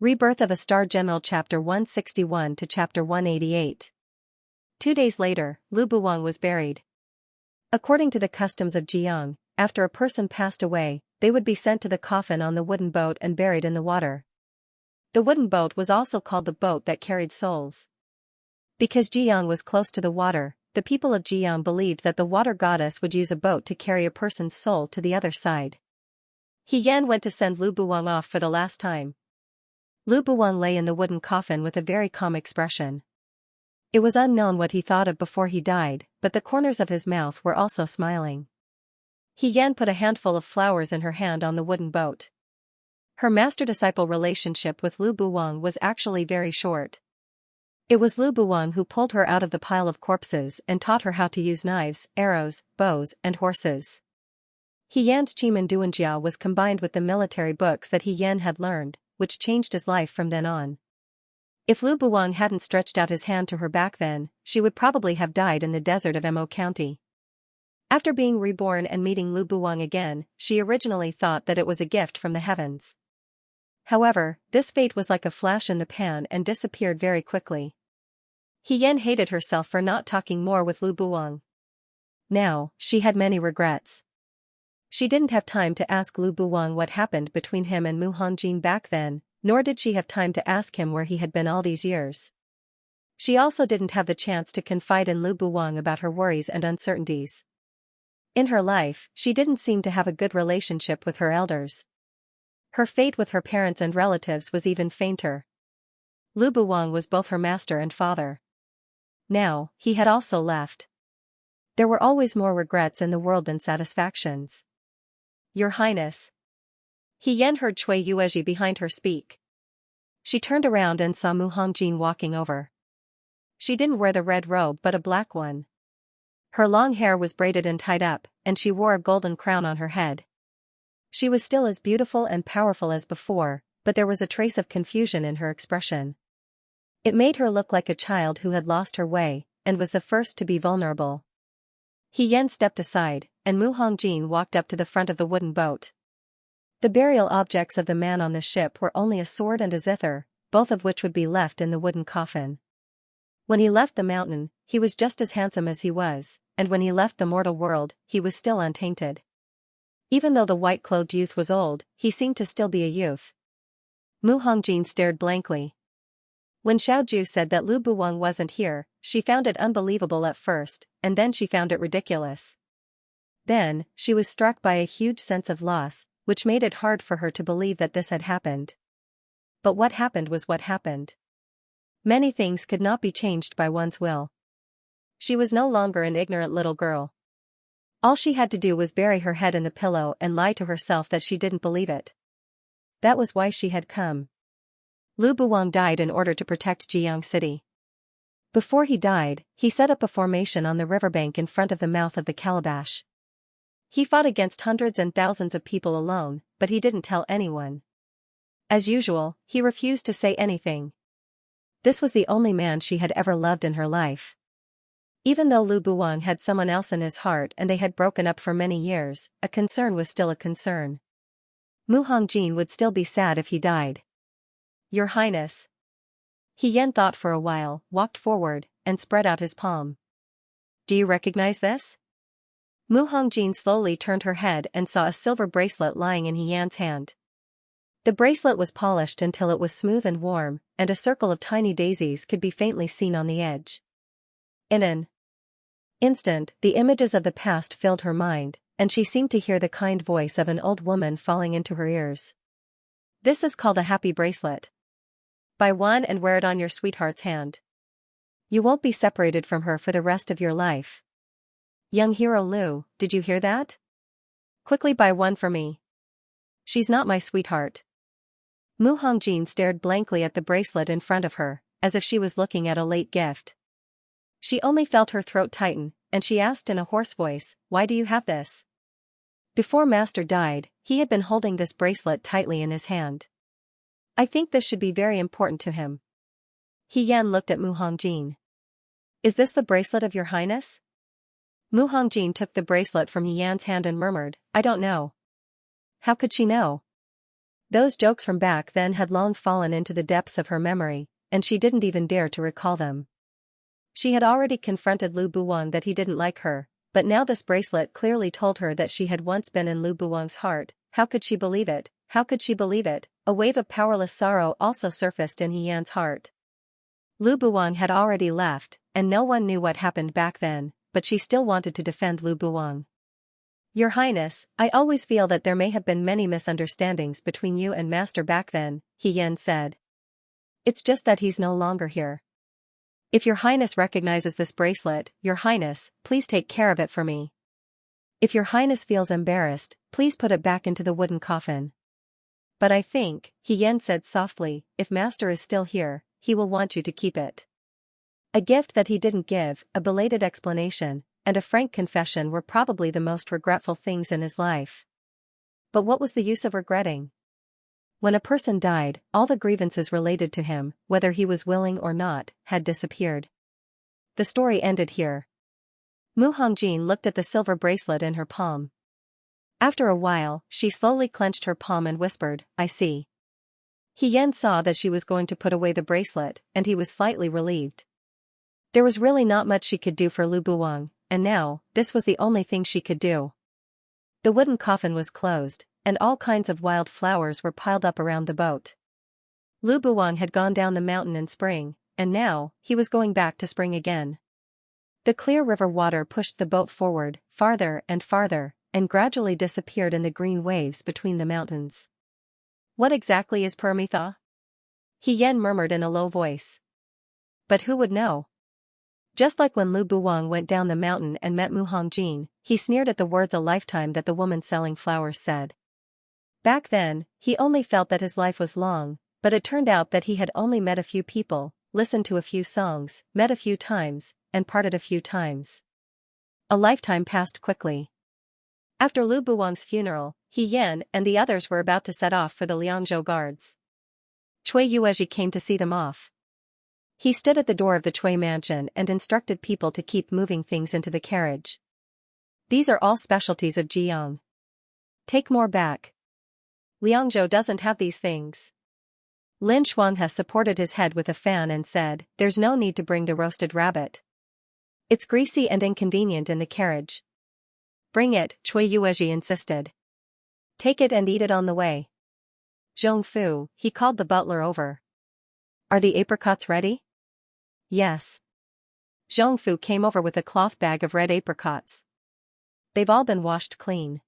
Rebirth of a Star General Chapter 161 to Chapter 188. 2 days later, Lu Buwang was buried. According to the customs of Jiang, after a person passed away, they would be sent to the coffin on the wooden boat and buried in the water. The wooden boat was also called the boat that carried souls. Because Jiang was close to the water, the people of Jiang believed that the water goddess would use a boat to carry a person's soul to the other side. He Yan went to send Lu Buwang off for the last time. Lu Buwang lay in the wooden coffin with a very calm expression. It was unknown what he thought of before he died, but the corners of his mouth were also smiling. He Yan put a handful of flowers in her hand on the wooden boat. Her master-disciple relationship with Lu Buwang was actually very short. It was Lu Buwang who pulled her out of the pile of corpses and taught her how to use knives, arrows, bows, and horses. He Yan's Chimen Duanjia was combined with the military books that He Yan had learned, which changed his life from then on. If Lu Buwang hadn't stretched out his hand to her back then, she would probably have died in the desert of Mo County. After being reborn and meeting Lu Buwang again, she originally thought that it was a gift from the heavens. However, this fate was like a flash in the pan and disappeared very quickly. He Yan hated herself for not talking more with Lu Buwang. Now, she had many regrets. She didn't have time to ask Lu Buwang what happened between him and Mu Hongjin back then, nor did she have time to ask him where he had been all these years. She also didn't have the chance to confide in Lu Buwang about her worries and uncertainties. In her life, she didn't seem to have a good relationship with her elders. Her fate with her parents and relatives was even fainter. Lu Buwang was both her master and father. Now, he had also left. There were always more regrets in the world than satisfactions. Your Highness. He Yan heard Cui Yuezhi behind her speak. She turned around and saw Mu Hongjin walking over. She didn't wear the red robe but a black one. Her long hair was braided and tied up, and she wore a golden crown on her head. She was still as beautiful and powerful as before, but there was a trace of confusion in her expression. It made her look like a child who had lost her way, and was the first to be vulnerable. He Yan stepped aside, and Mu Hongjin walked up to the front of the wooden boat. The burial objects of the man on the ship were only a sword and a zither, both of which would be left in the wooden coffin. When he left the mountain, he was just as handsome as he was, and when he left the mortal world, he was still untainted. Even though the white-clothed youth was old, he seemed to still be a youth. Mu Hongjin stared blankly. When Xiaoju said that Lu Buwang wasn't here, she found it unbelievable at first, and then she found it ridiculous. Then, she was struck by a huge sense of loss, which made it hard for her to believe that this had happened. But what happened was what happened. Many things could not be changed by one's will. She was no longer an ignorant little girl. All she had to do was bury her head in the pillow and lie to herself that she didn't believe it. That was why she had come. Lu Buwang died in order to protect Jiang City. Before he died, he set up a formation on the riverbank in front of the mouth of the calabash. He fought against hundreds and thousands of people alone, but he didn't tell anyone. As usual, he refused to say anything. This was the only man she had ever loved in her life. Even though Lu Buwang had someone else in his heart and they had broken up for many years, a concern was still a concern. Mu Hongjin would still be sad if he died. Your Highness. He Yan thought for a while, walked forward, and spread out his palm. Do you recognize this? Mu Hongjin slowly turned her head and saw a silver bracelet lying in He Yan's hand. The bracelet was polished until it was smooth and warm, and a circle of tiny daisies could be faintly seen on the edge. In an instant, the images of the past filled her mind, and she seemed to hear the kind voice of an old woman falling into her ears. This is called a happy bracelet. Buy one and wear it on your sweetheart's hand. You won't be separated from her for the rest of your life. Young hero Lu, did you hear that? Quickly buy one for me. She's not my sweetheart. Mu Hongjin stared blankly at the bracelet in front of her, as if she was looking at a late gift. She only felt her throat tighten, and she asked in a hoarse voice, why do you have this? Before Master died, he had been holding this bracelet tightly in his hand. I think this should be very important to him. He Yan looked at Mu Hongjin. Is this the bracelet of your Highness? Mu Hongjin took the bracelet from He Yan's hand and murmured, I don't know. How could she know? Those jokes from back then had long fallen into the depths of her memory, and she didn't even dare to recall them. She had already confronted Lu Buwang that he didn't like her, but now this bracelet clearly told her that she had once been in Lu Buwang's heart. How could she believe it? How could she believe it? A wave of powerless sorrow also surfaced in Yan's heart. Lu Buwang had already left, and no one knew what happened back then, but she still wanted to defend Lu Buwang. Your Highness, I always feel that there may have been many misunderstandings between you and Master back then, Yan said. It's just that he's no longer here. If Your Highness recognizes this bracelet, Your Highness, please take care of it for me. If Your Highness feels embarrassed, please put it back into the wooden coffin. But I think, Yan said softly, if Master is still here, he will want you to keep it. A gift that he didn't give, a belated explanation, and a frank confession were probably the most regretful things in his life. But what was the use of regretting? When a person died, all the grievances related to him, whether he was willing or not, had disappeared. The story ended here. Mu Hongjin looked at the silver bracelet in her palm. After a while, she slowly clenched her palm and whispered, I see. Yan saw that she was going to put away the bracelet, and he was slightly relieved. There was really not much she could do for Lu Buwang, and now, this was the only thing she could do. The wooden coffin was closed, and all kinds of wild flowers were piled up around the boat. Lu Buwang had gone down the mountain in spring, and now, he was going back to spring again. The clear river water pushed the boat forward, farther, and gradually disappeared in the green waves between the mountains. What exactly is Permitha? Yan murmured in a low voice. But who would know? Just like when Lu Buwang went down the mountain and met Mu Hongjin, he sneered at the words a lifetime that the woman selling flowers said. Back then, he only felt that his life was long, but it turned out that he had only met a few people, listened to a few songs, met a few times, and parted a few times. A lifetime passed quickly. After Lu Buwang's funeral, Yan and the others were about to set off for the Liangzhou guards. Cui Yuezhi came to see them off. He stood at the door of the Cui mansion and instructed people to keep moving things into the carriage. These are all specialties of Jiang. Take more back. Liangzhou doesn't have these things. Lin Shuanghe supported his head with a fan and said, there's no need to bring the roasted rabbit. It's greasy and inconvenient in the carriage. Bring it, Cui Yuezhi insisted. Take it and eat it on the way. Zhong Fu, he called the butler over. Are the apricots ready? Yes. Zhong Fu came over with a cloth bag of red apricots. They've all been washed clean.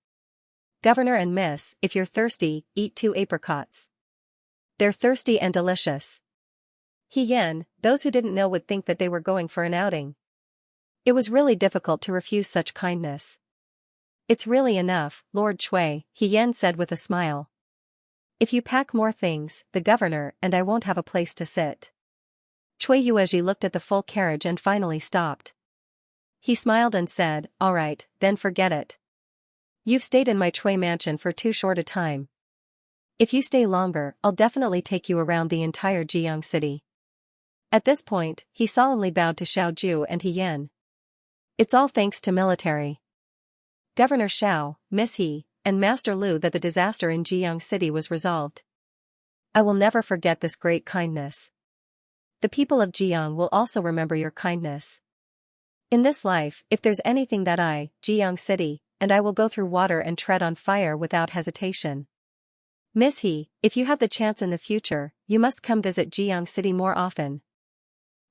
Governor and Miss, if you're thirsty, eat 2 apricots. They're thirsty and delicious. Yan, those who didn't know would think that they were going for an outing. It was really difficult to refuse such kindness. It's really enough, Lord Cui, Yan said with a smile. If you pack more things, the governor and I won't have a place to sit. Cui Yuezhi looked at the full carriage and finally stopped. He smiled and said, all right, then forget it. You've stayed in my Cui mansion for too short a time. If you stay longer, I'll definitely take you around the entire Jiang city. At this point, he solemnly bowed to Xiao Ju and Yan. It's all thanks to military. Governor Xiao, Miss He, and Master Lu that the disaster in Jiang city was resolved. I will never forget this great kindness. The people of Jiang will also remember your kindness. In this life, if there's anything that Jiang city, and I will go through water and tread on fire without hesitation. Miss He, if you have the chance in the future, you must come visit Jiang city more often.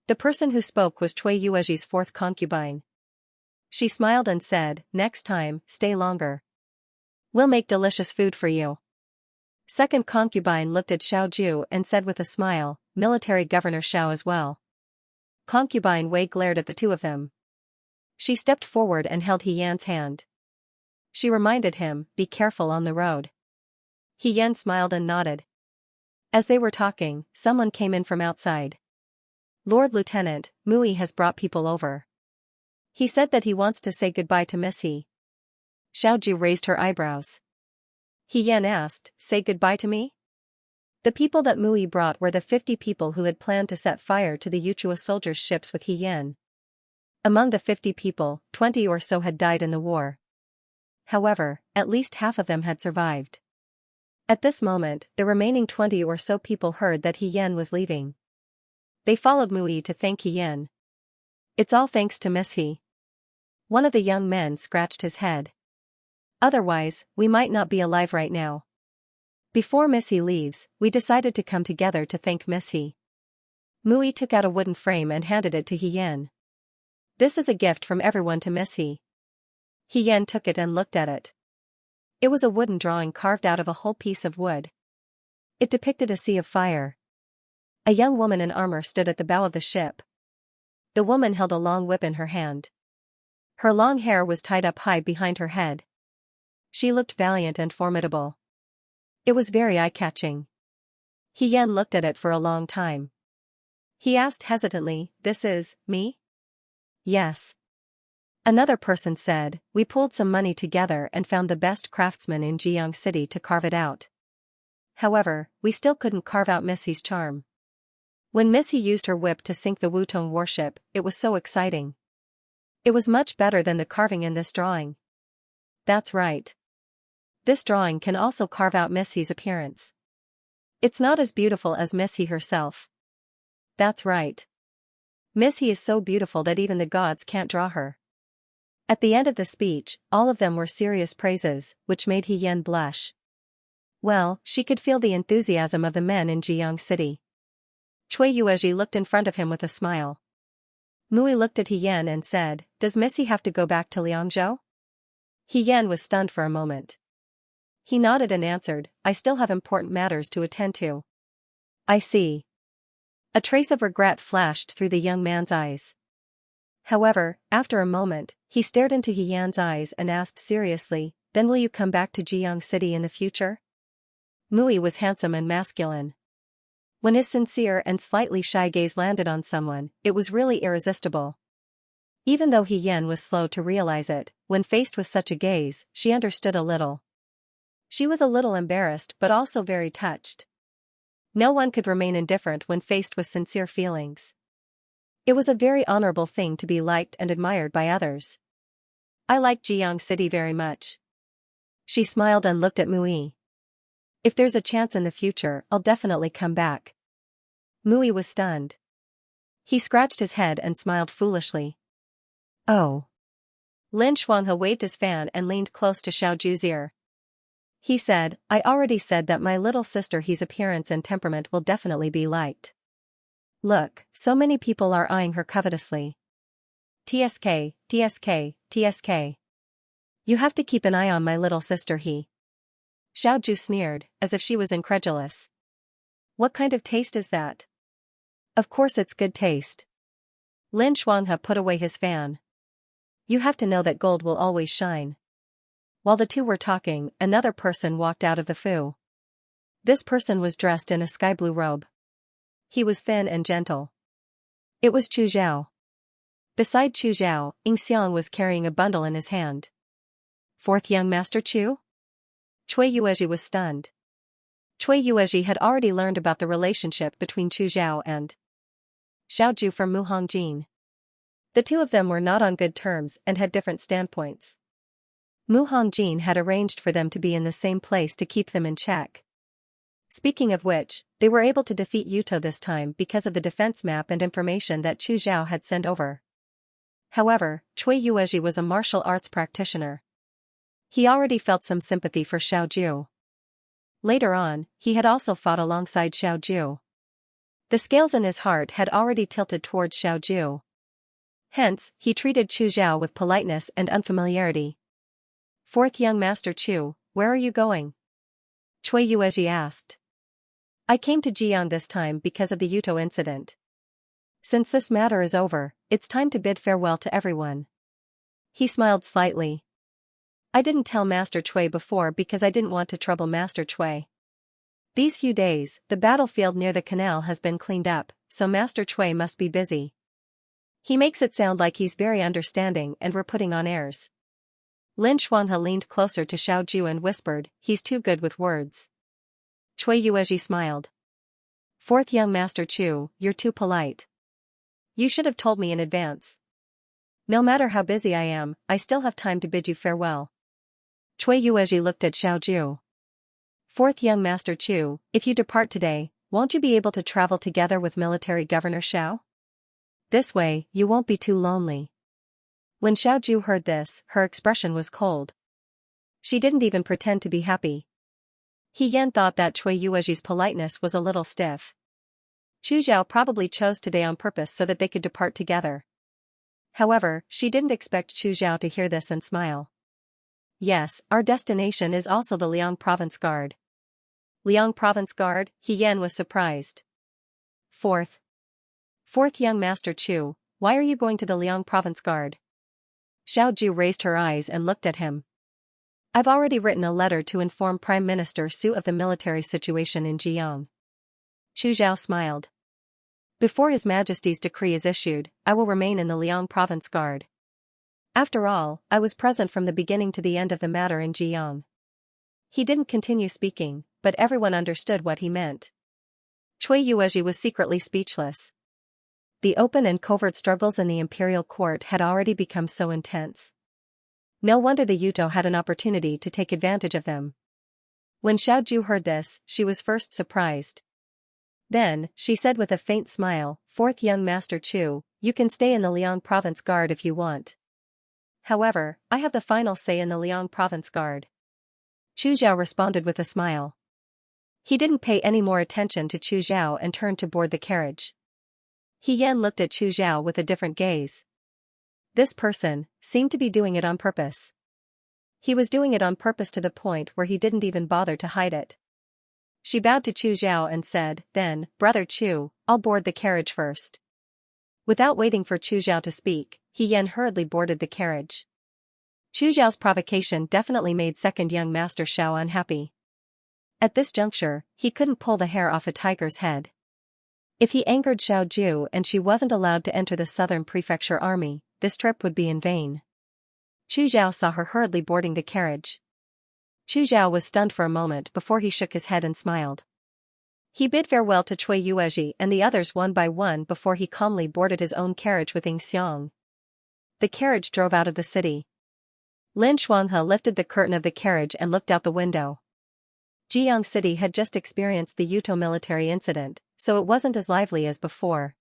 The person who spoke was Cui Yuezhi's 4th concubine. She smiled and said, next time, stay longer. We'll make delicious food for you. 2nd concubine looked at Xiao Ju and said with a smile, military governor Xiao as well. Concubine Wei glared at the two of them. She stepped forward and held Yan's hand. She reminded him, be careful on the road. Yan smiled and nodded. As they were talking, someone came in from outside. Lord Lieutenant, Mui has brought people over. He said that he wants to say goodbye to Miss He. Xiao Ju raised her eyebrows. Yan asked, say goodbye to me? The people that Mui brought were the 50 people who had planned to set fire to the Yuchua soldiers' ships with Yan. Among the 50 people, 20 or so had died in the war. However, at least half of them had survived. At this moment, the remaining 20 or so people heard that He Yan was leaving. They followed Mui to thank He Yan. It's all thanks to Miss He. One of the young men scratched his head. Otherwise, we might not be alive right now. Before Miss He leaves, we decided to come together to thank Miss He. Mui took out a wooden frame and handed it to He Yan. This is a gift from everyone to Miss He. He Yan took it and looked at it. It was a wooden drawing carved out of a whole piece of wood. It depicted a sea of fire. A young woman in armor stood at the bow of the ship. The woman held a long whip in her hand. Her long hair was tied up high behind her head. She looked valiant and formidable. It was very eye-catching. He Yan looked at it for a long time. He asked hesitantly, "This is me?" "Yes." Another person said, "We pooled some money together and found the best craftsman in Jiang City to carve it out. However, we still couldn't carve out Missy's charm. When Missy used her whip to sink the Wutong warship, it was so exciting. It was much better than the carving in this drawing." "That's right. This drawing can also carve out Missy's appearance. It's not as beautiful as Missy herself." "That's right. Missy is so beautiful that even the gods can't draw her." At the end of the speech, all of them were serious praises, which made He Yan blush. Well, she could feel the enthusiasm of the men in Jiang City. Cui Yuezhi looked in front of him with a smile. Mui looked at He Yan and said, "Does Missy have to go back to Liangzhou?" He Yan was stunned for a moment. He nodded and answered, "I still have important matters to attend to." "I see." A trace of regret flashed through the young man's eyes. However, after a moment, he stared into He Yan's eyes and asked seriously, "Then will you come back to Jiang City in the future?" Mui was handsome and masculine. When his sincere and slightly shy gaze landed on someone, it was really irresistible. Even though He Yan was slow to realize it, when faced with such a gaze, she understood a little. She was a little embarrassed but also very touched. No one could remain indifferent when faced with sincere feelings. It was a very honorable thing to be liked and admired by others. "I like Jiang City very much." She smiled and looked at Mui. "If there's a chance in the future, I'll definitely come back." Mui was stunned. He scratched his head and smiled foolishly. "Oh." Lin Shuanghe waved his fan and leaned close to Xiaoju's ear. He said, "I already said that my little sister He's appearance and temperament will definitely be liked. Look, so many people are eyeing her covetously. TSK, TSK, TSK. You have to keep an eye on my little sister He." Xiaoju sneered, as if she was incredulous. "What kind of taste is that?" "Of course it's good taste." Lin Shuanghe put away his fan. "You have to know that gold will always shine." While the two were talking, another person walked out of the fu. This person was dressed in a sky-blue robe. He was thin and gentle. It was Chu Zhao. Beside Chu Zhao, Xiang was carrying a bundle in his hand. "Fourth young master Chu?" Cui Yuezhi was stunned. Cui Yuezhi had already learned about the relationship between Chu Zhao and Xiaoju from Muhongjin. The two of them were not on good terms and had different standpoints. Muhongjin had arranged for them to be in the same place to keep them in check. Speaking of which, they were able to defeat Yuto this time because of the defense map and information that Chu Zhao had sent over. However, Cui Yuezhi was a martial arts practitioner. He already felt some sympathy for Xiaoju. Later on, he had also fought alongside Xiaoju. The scales in his heart had already tilted towards Xiaoju. Hence, he treated Chu Zhao with politeness and unfamiliarity. "Fourth young master Chu, where are you going?" Cui Yuezhi asked. "I came to Jiang this time because of the Yuto incident. Since this matter is over, it's time to bid farewell to everyone." He smiled slightly. "I didn't tell Master Cui before because I didn't want to trouble Master Cui. These few days, the battlefield near the canal has been cleaned up, so Master Cui must be busy. He makes it sound like he's very understanding and we're putting on airs." Lin Shuanghe leaned closer to Xiaoju and whispered, "He's too good with words." Cui Yuezhi smiled. "Fourth young master Chu, you're too polite. You should have told me in advance. No matter how busy I am, I still have time to bid you farewell." Cui Yuezhi looked at Xiaoju. Fourth young Master Chu, if you depart today, won't you be able to travel together with military Governor Xiao? This way, you won't be too lonely. When Xiao Ju heard this, her expression was cold. She didn't even pretend to be happy. He Yan thought that Cui Yueji's politeness was a little stiff. Chu Zhao probably chose today on purpose so that they could depart together. However, she didn't expect Chu Zhao to hear this and smile. Yes, our destination is also the Liang Province Guard. Liang Province Guard, He Yan was surprised. Fourth young Master Chu, why are you going to the Liang Province Guard? Xiao Ju raised her eyes and looked at him. I've already written a letter to inform Prime Minister Su of the military situation in Jiang. Chu Zhao smiled. Before His Majesty's decree is issued, I will remain in the Liang Province Guard. After all, I was present from the beginning to the end of the matter in Jiang. He didn't continue speaking, but everyone understood what he meant. Cui Yueji was secretly speechless. The open and covert struggles in the imperial court had already become so intense. No wonder the Yuto had an opportunity to take advantage of them. When Xiao Ju heard this, she was first surprised. Then, she said with a faint smile, Fourth young Master Chu, you can stay in the Liang Province Guard if you want. However, I have the final say in the Liang Province Guard. Chu Zhao responded with a smile. He didn't pay any more attention to Chu Zhao and turned to board the carriage. He Yan looked at Chu Zhao with a different gaze. This person seemed to be doing it on purpose. He was doing it on purpose to the point where he didn't even bother to hide it. She bowed to Chu Zhao and said, then, Brother Chu, I'll board the carriage first. Without waiting for Chu Zhao to speak, He Yan hurriedly boarded the carriage. Chu Zhao's provocation definitely made second young Master Xiao unhappy. At this juncture, he couldn't pull the hair off a tiger's head. If he angered Xiao Ju and she wasn't allowed to enter the Southern Prefecture Army, this trip would be in vain. Chu Zhao saw her hurriedly boarding the carriage. Chu Zhao was stunned for a moment before he shook his head and smiled. He bid farewell to Cui Yueji and the others one by one before he calmly boarded his own carriage with Xianxia. The carriage drove out of the city. Lin Shuanghe lifted the curtain of the carriage and looked out the window. Jiang City had just experienced the Yuto military incident, so it wasn't as lively as before.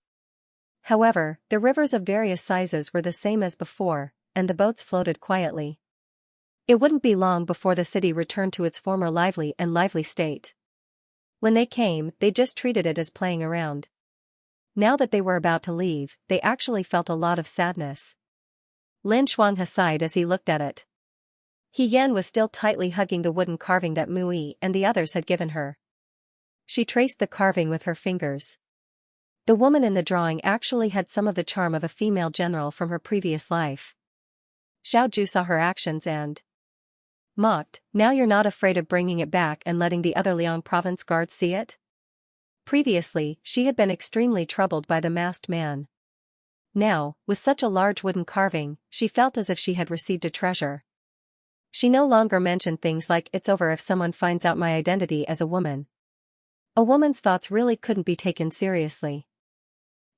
However, the rivers of various sizes were the same as before, and the boats floated quietly. It wouldn't be long before the city returned to its former lively state. When they came, they just treated it as playing around. Now that they were about to leave, they actually felt a lot of sadness. Lin Shuanghe sighed as he looked at it. He Yan was still tightly hugging the wooden carving that Mui and the others had given her. She traced the carving with her fingers. The woman in the drawing actually had some of the charm of a female general from her previous life. Xiao Ju saw her actions and mocked, now you're not afraid of bringing it back and letting the other Liang Province guards see it? Previously, she had been extremely troubled by the masked man. Now, with such a large wooden carving, she felt as if she had received a treasure. She no longer mentioned things like it's over if someone finds out my identity as a woman. A woman's thoughts really couldn't be taken seriously.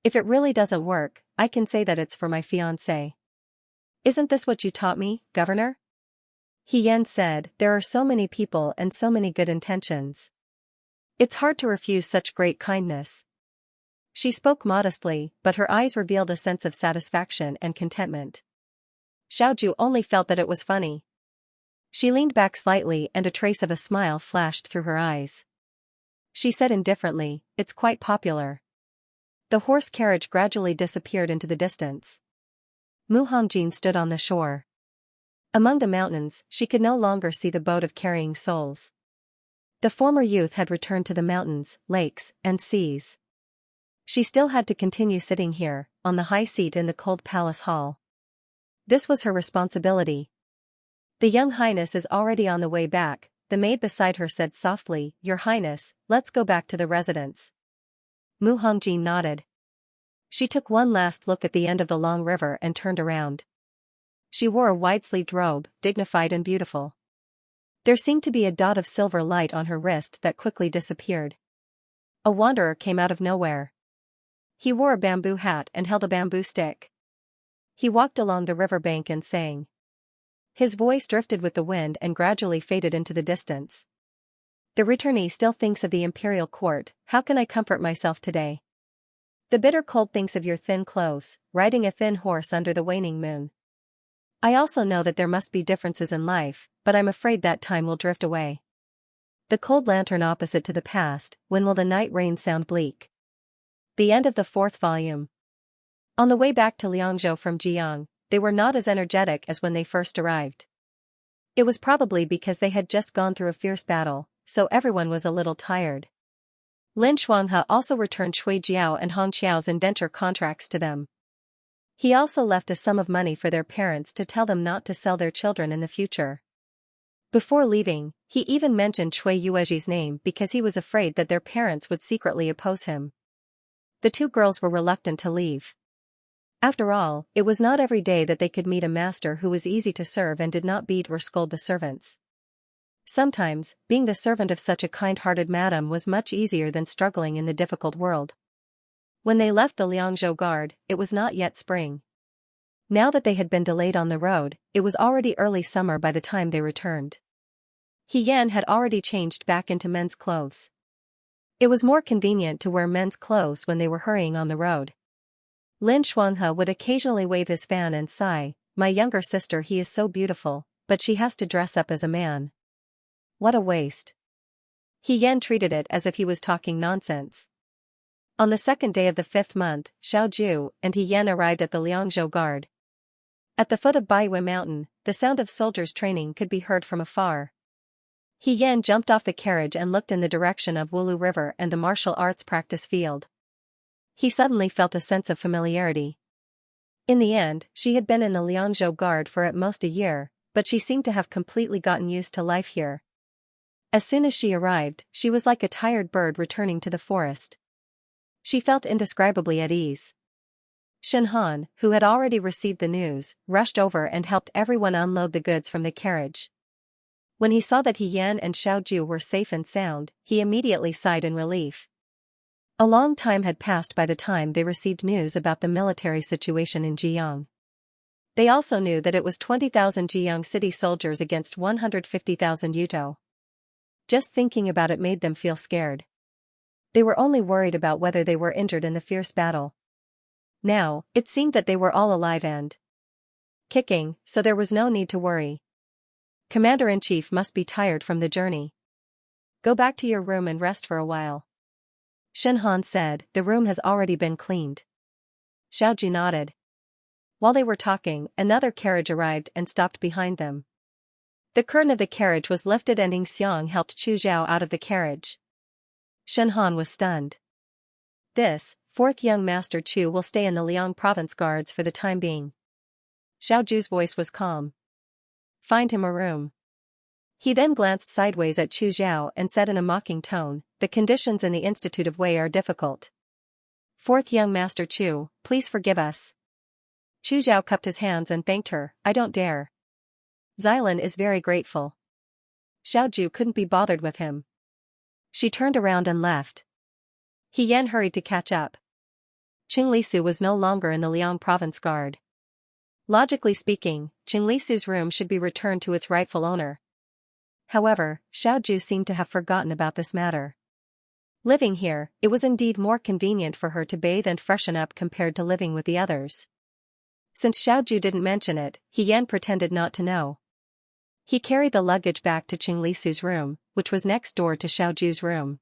If it really doesn't work, I can say that it's for my fiancé. Isn't this what you taught me, Governor? He Yan said, there are so many people and so many good intentions. It's hard to refuse such great kindness. She spoke modestly, but her eyes revealed a sense of satisfaction and contentment. Xiao Ju only felt that it was funny. She leaned back slightly and a trace of a smile flashed through her eyes. She said indifferently, it's quite popular. The horse carriage gradually disappeared into the distance. Mu Hongjin stood on the shore. Among the mountains, she could no longer see the boat of carrying souls. The former youth had returned to the mountains, lakes, and seas. She still had to continue sitting here, on the high seat in the cold palace hall. This was her responsibility. The young highness is already on the way back, the maid beside her said softly, Your Highness, let's go back to the residence. Mu Hongjin nodded. She took one last look at the end of the long river and turned around. She wore a wide-sleeved robe, dignified and beautiful. There seemed to be a dot of silver light on her wrist that quickly disappeared. A wanderer came out of nowhere. He wore a bamboo hat and held a bamboo stick. He walked along the river bank and sang. His voice drifted with the wind and gradually faded into the distance. The returnee still thinks of the imperial court. How can I comfort myself today? The bitter cold thinks of your thin clothes, riding a thin horse under the waning moon. I also know that there must be differences in life, but I'm afraid that time will drift away. The cold lantern opposite to the past, when will the night rain sound bleak? The end of the 4th volume. On the way back to Liangzhou from Jiang, they were not as energetic as when they first arrived. It was probably because they had just gone through a fierce battle, so everyone was a little tired. Lin Shuanghe also returned Shui Jiao and Hong Qiao's indenture contracts to them. He also left a sum of money for their parents to tell them not to sell their children in the future. Before leaving, he even mentioned Cui Yuezhi's name because he was afraid that their parents would secretly oppose him. The two girls were reluctant to leave. After all, it was not every day that they could meet a master who was easy to serve and did not beat or scold the servants. Sometimes, being the servant of such a kind-hearted madam was much easier than struggling in the difficult world. When they left the Liangzhou guard, it was not yet spring. Now that they had been delayed on the road, it was already early summer by the time they returned. He Yan had already changed back into men's clothes. It was more convenient to wear men's clothes when they were hurrying on the road. Lin Shuanghe would occasionally wave his fan and sigh, "My younger sister, he is so beautiful, but she has to dress up as a man. What a waste." He Yan treated it as if he was talking nonsense. On the 2nd day of the 5th month, Xiao Ju and He Yan arrived at the Liangzhou guard. At the foot of Baiyue Mountain, the sound of soldiers training could be heard from afar. He Yan jumped off the carriage and looked in the direction of Wulu River and the martial arts practice field. He suddenly felt a sense of familiarity. In the end, she had been in the Liangzhou guard for at most a year, but she seemed to have completely gotten used to life here. As soon as she arrived, she was like a tired bird returning to the forest. She felt indescribably at ease. Shen Han, who had already received the news, rushed over and helped everyone unload the goods from the carriage. When he saw that He Yan and Xiao Ju were safe and sound, he immediately sighed in relief. A long time had passed by the time they received news about the military situation in Jiang. They also knew that it was 20,000 Jiang city soldiers against 150,000 Yuto. Just thinking about it made them feel scared. They were only worried about whether they were injured in the fierce battle. Now, it seemed that they were all alive and kicking, so there was no need to worry. Commander-in-Chief must be tired from the journey. Go back to your room and rest for a while. Shen Han said, the room has already been cleaned. Xiao Ju nodded. While they were talking, another carriage arrived and stopped behind them. The curtain of the carriage was lifted and Ying Xiang helped Chu Zhao out of the carriage. Shen Han was stunned. This, 4th young master Chu will stay in the Liang province guards for the time being. Xiao Ju's voice was calm. Find him a room. He then glanced sideways at Chu Zhao and said in a mocking tone, the conditions in the Institute of Wei are difficult. 4th young master Chu, please forgive us. Chu Zhao cupped his hands and thanked her, I don't dare. Xylan is very grateful. Xiao Ju couldn't be bothered with him. She turned around and left. He Yan hurried to catch up. Qing Lisu was no longer in the Liang province guard. Logically speaking, Qing Lisu's room should be returned to its rightful owner. However, Xiao Ju seemed to have forgotten about this matter. Living here, it was indeed more convenient for her to bathe and freshen up compared to living with the others. Since Xiao Ju didn't mention it, He Yan pretended not to know. He carried the luggage back to Qing Lisu's room, which was next door to Xiao Ju's room.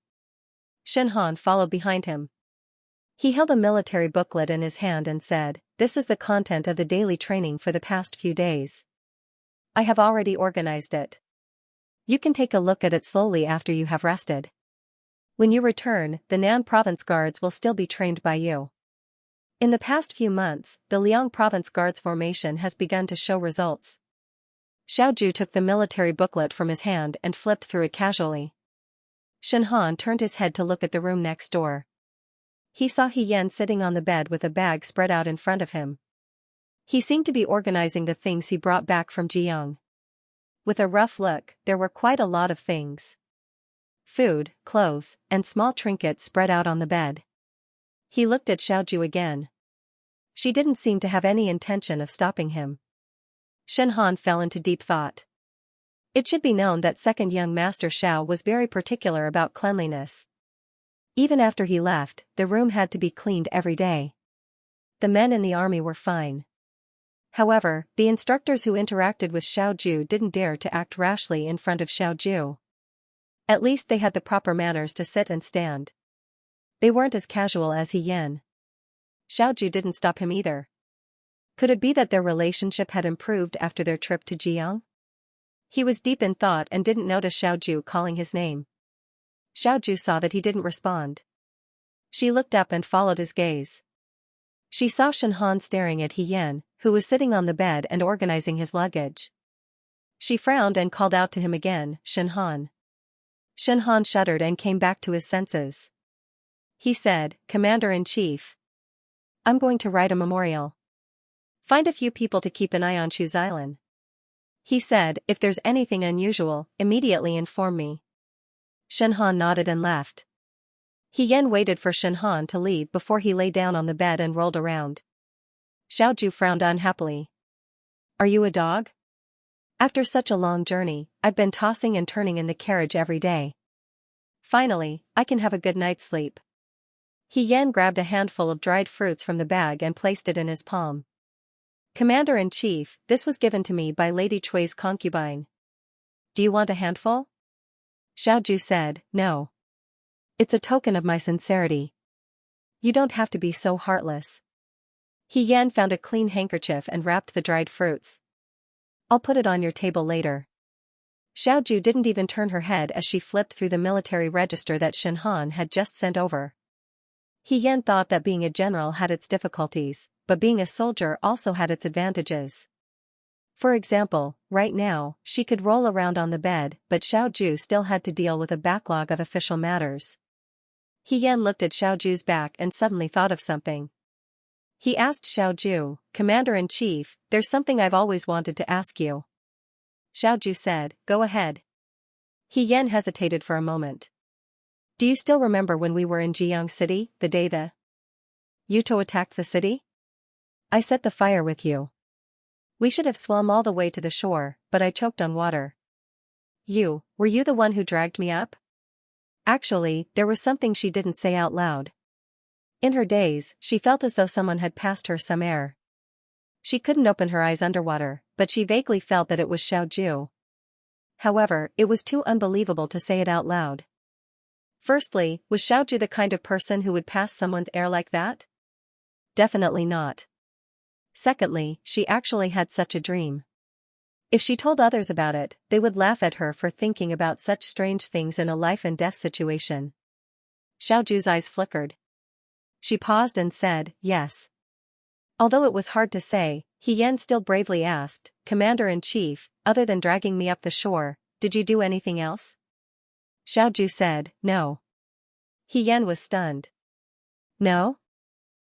Shen Han followed behind him. He held a military booklet in his hand and said, this is the content of the daily training for the past few days. I have already organized it. You can take a look at it slowly after you have rested. When you return, the Nan province guards will still be trained by you. In the past few months, the Liang province guards formation has begun to show results. Xiao Ju took the military booklet from his hand and flipped through it casually. Shen Han turned his head to look at the room next door. He saw He Yan sitting on the bed with a bag spread out in front of him. He seemed to be organizing the things he brought back from Jiang. With a rough look, there were quite a lot of things. Food, clothes, and small trinkets spread out on the bed. He looked at Xiao Ju again. She didn't seem to have any intention of stopping him. Shen Han fell into deep thought. It should be known that second young Master Xiao was very particular about cleanliness. Even after he left, the room had to be cleaned every day. The men in the army were fine. However, the instructors who interacted with Xiao Ju didn't dare to act rashly in front of Xiao Ju. At least they had the proper manners to sit and stand. They weren't as casual as He Yan. Xiao Ju didn't stop him either. Could it be that their relationship had improved after their trip to Jiang? He was deep in thought and didn't notice Xiao Ju calling his name. Xiao Ju saw that he didn't respond. She looked up and followed his gaze. She saw Shen Han staring at He Yan, who was sitting on the bed and organizing his luggage. She frowned and called out to him again, "Shen Han." Shen Han shuddered and came back to his senses. He said, "Commander-in-Chief. I'm going to write a memorial. Find a few people to keep an eye on Chu Xilan." He said, "If there's anything unusual, immediately inform me." Shen Han nodded and left. He Yan waited for Shen Han to leave before he lay down on the bed and rolled around. Xiao Ju frowned unhappily. "Are you a dog? After such a long journey, I've been tossing and turning in the carriage every day. Finally, I can have a good night's sleep." He Yan grabbed a handful of dried fruits from the bag and placed it in his palm. "Commander-in-Chief, this was given to me by Lady Chui's concubine. Do you want a handful?" Xiao Ju said, "No. It's a token of my sincerity. You don't have to be so heartless." He Yan found a clean handkerchief and wrapped the dried fruits. "I'll put it on your table later." Xiao Ju didn't even turn her head as she flipped through the military register that Shen Han had just sent over. He Yan thought that being a general had its difficulties, but being a soldier also had its advantages. For example, right now, she could roll around on the bed, but Xiao Ju still had to deal with a backlog of official matters. He Yan looked at Xiao Ju's back and suddenly thought of something. He asked Xiao Ju, "Commander-in-Chief, there's something I've always wanted to ask you." Xiao Ju said, "Go ahead." He Yan hesitated for a moment. "Do you still remember when we were in Jiang City, the day the Yuto attacked the city? I set the fire with you. We should have swum all the way to the shore, but I choked on water. Were you the one who dragged me up?" Actually, there was something she didn't say out loud. In her daze, she felt as though someone had passed her some air. She couldn't open her eyes underwater, but she vaguely felt that it was Xiao Ju. However, it was too unbelievable to say it out loud. Firstly, was Xiao Ju the kind of person who would pass someone's air like that? Definitely not. Secondly, she actually had such a dream. If she told others about it, they would laugh at her for thinking about such strange things in a life-and-death situation. Xiao Ju's eyes flickered. She paused and said, "Yes." Although it was hard to say, He Yan still bravely asked, "Commander-in-Chief, other than dragging me up the shore, did you do anything else?" Xiao Ju said, "No." He Yan was stunned. "No?"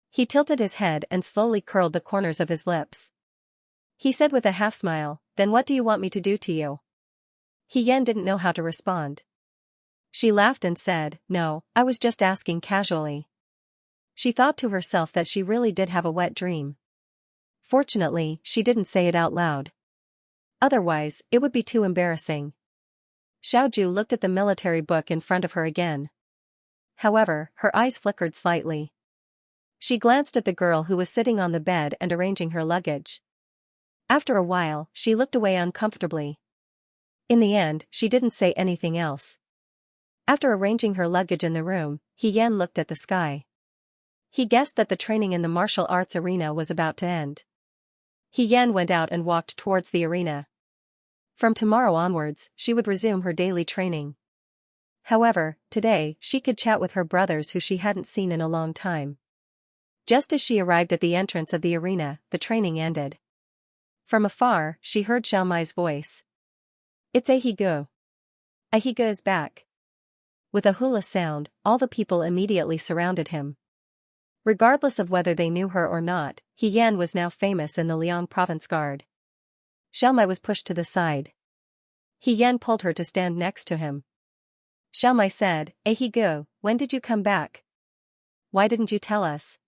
He tilted his head and slowly curled the corners of his lips. He said with a half-smile, "Then what do you want me to do to you?" He Yan didn't know how to respond. She laughed and said, "No, I was just asking casually." She thought to herself that she really did have a wet dream. Fortunately, she didn't say it out loud. Otherwise, it would be too embarrassing. Xiao Ju looked at the military book in front of her again. However, her eyes flickered slightly. She glanced at the girl who was sitting on the bed and arranging her luggage. After a while, she looked away uncomfortably. In the end, she didn't say anything else. After arranging her luggage in the room, He Yan looked at the sky. He guessed that the training in the martial arts arena was about to end. He Yan went out and walked towards the arena. From tomorrow onwards, she would resume her daily training. However, today, she could chat with her brothers who she hadn't seen in a long time. Just as she arrived at the entrance of the arena, the training ended. From afar, she heard Xiao Mai's voice. "It's Ahigo. Ahigo is back." With a hula sound, all the people immediately surrounded him. Regardless of whether they knew her or not, He Yan was now famous in the Liang Province Guard. Xiao Mai was pushed to the side. He Yan pulled her to stand next to him. Xiao Mai said, "Ahigo, when did you come back? Why didn't you tell us?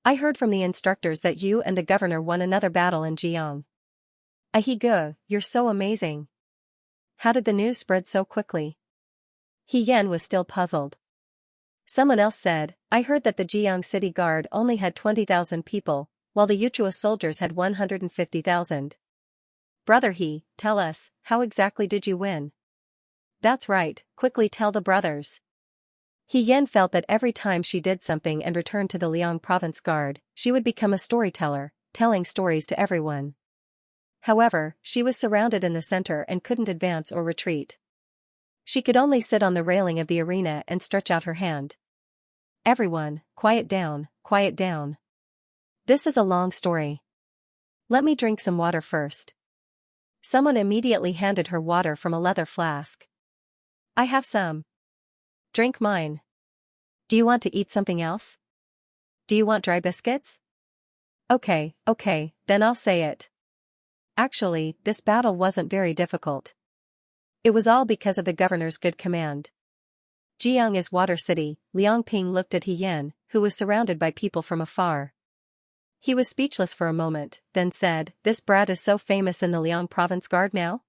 I heard from the instructors that you and the governor won another battle in Jiang. Ahigo, you're so amazing." How did the news spread so quickly? He Yan was still puzzled. Someone else said, I heard that the Jiang city guard only had 20,000 people, while the Yuchua soldiers had 150,000. Brother He, tell us, how exactly did you win? That's right, quickly tell the brothers. He Yan felt that every time she did something and returned to the Liang province guard, she would become a storyteller, telling stories to everyone. However, she was surrounded in the center and couldn't advance or retreat. She could only sit on the railing of the arena and stretch out her hand. Everyone, quiet down, quiet down. This is a long story. Let me drink some water first. Someone immediately handed her water from a leather flask. I have some. Drink mine. Do you want to eat something else? Do you want dry biscuits? Okay, then I'll say it. Actually, this battle wasn't very difficult. It was all because of the governor's good command. Jiang is water city. Liangping looked at He Yan, who was surrounded by people from afar. He was speechless for a moment, then said, this brat is so famous in the Liang province guard now?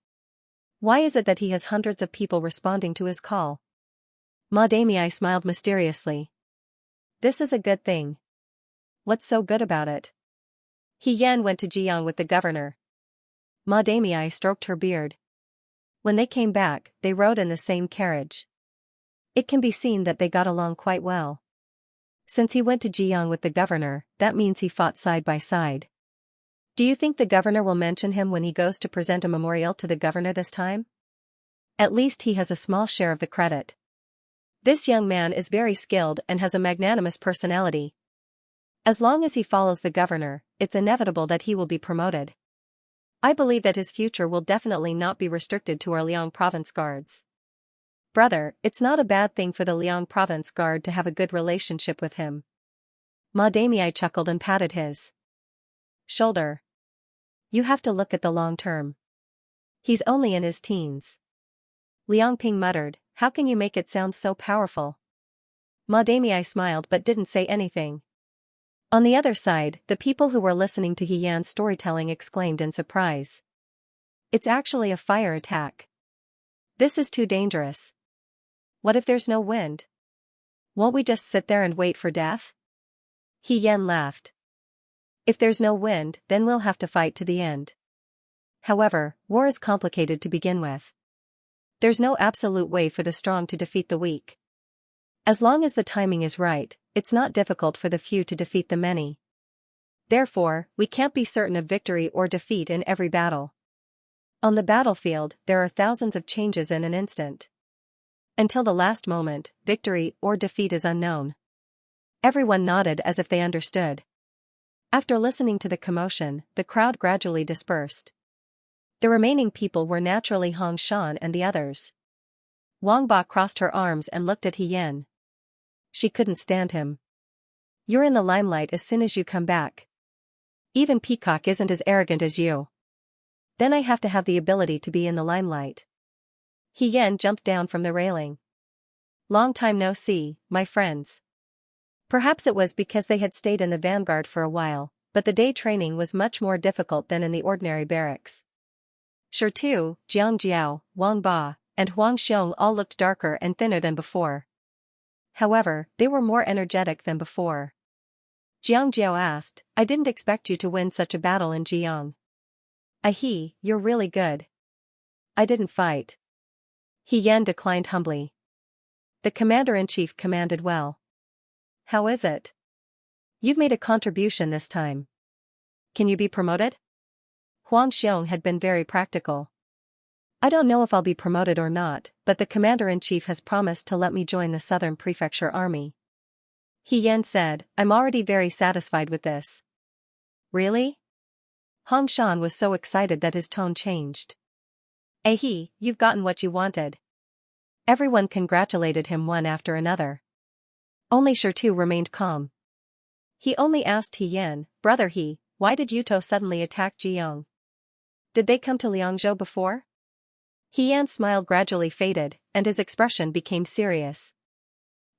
Why is it that he has hundreds of people responding to his call? Ma Damii smiled mysteriously. This is a good thing. What's so good about it? He Yan went to Jiang with the governor. Ma Damii stroked her beard. When they came back, they rode in the same carriage. It can be seen that they got along quite well. Since he went to Jiang with the governor, that means he fought side by side. Do you think the governor will mention him when he goes to present a memorial to the governor this time? At least he has a small share of the credit. This young man is very skilled and has a magnanimous personality. As long as he follows the governor, it's inevitable that he will be promoted. I believe that his future will definitely not be restricted to our Liang province guards. Brother, it's not a bad thing for the Liang province guard to have a good relationship with him. Ma Damii chuckled and patted his shoulder. You have to look at the long term. He's only in his teens. Liangping muttered, how can you make it sound so powerful? Ma Damii smiled but didn't say anything. On the other side, the people who were listening to He Yan's storytelling exclaimed in surprise. It's actually a fire attack. This is too dangerous. What if there's no wind? Won't we just sit there and wait for death? He Yan laughed. If there's no wind, then we'll have to fight to the end. However, war is complicated to begin with. There's no absolute way for the strong to defeat the weak. As long as the timing is right, it's not difficult for the few to defeat the many. Therefore, we can't be certain of victory or defeat in every battle. On the battlefield, there are thousands of changes in an instant. Until the last moment, victory or defeat is unknown. Everyone nodded as if they understood. After listening to the commotion, the crowd gradually dispersed. The remaining people were naturally Hong Shan and the others. Wang Ba crossed her arms and looked at He Yan. She couldn't stand him. You're in the limelight as soon as you come back. Even Peacock isn't as arrogant as you. Then I have to have the ability to be in the limelight. He Yan jumped down from the railing. Long time no see, my friends. Perhaps it was because they had stayed in the vanguard for a while, but the day training was much more difficult than in the ordinary barracks. Shi Tu, Jiang Jiao, Wang Ba, and Huang Xiong all looked darker and thinner than before. However, they were more energetic than before. Jiang Jiao asked, I didn't expect you to win such a battle in Jiang. Ahi, you're really good. I didn't fight. He Yan declined humbly. The commander-in-chief commanded well. How is it? You've made a contribution this time. Can you be promoted? Huang Xiong had been very practical. I don't know if I'll be promoted or not, but the commander-in-chief has promised to let me join the Southern Prefecture Army. He Yan said, I'm already very satisfied with this. Really? Hong Shan was so excited that his tone changed. Ahi, you've gotten what you wanted. Everyone congratulated him one after another. Only Shi Tu remained calm. He only asked He Yan, Brother He, why did Yuto suddenly attack Jiang? Did they come to Liangzhou before? He Yan's smile gradually faded, and his expression became serious.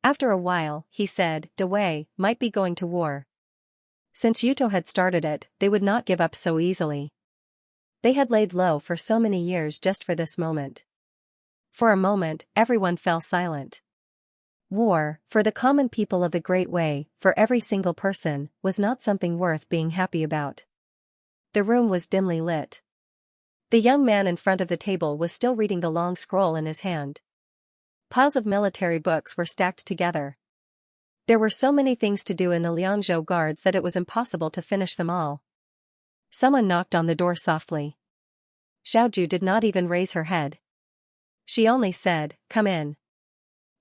After a while, he said, Dewei might be going to war. Since Yuto had started it, they would not give up so easily. They had laid low for so many years just for this moment. For a moment, everyone fell silent. War, for the common people of the Great Way, for every single person, was not something worth being happy about. The room was dimly lit. The young man in front of the table was still reading the long scroll in his hand. Piles of military books were stacked together. There were so many things to do in the Liangzhou guards that it was impossible to finish them all. Someone knocked on the door softly. Xiaoju did not even raise her head. She only said, "Come in."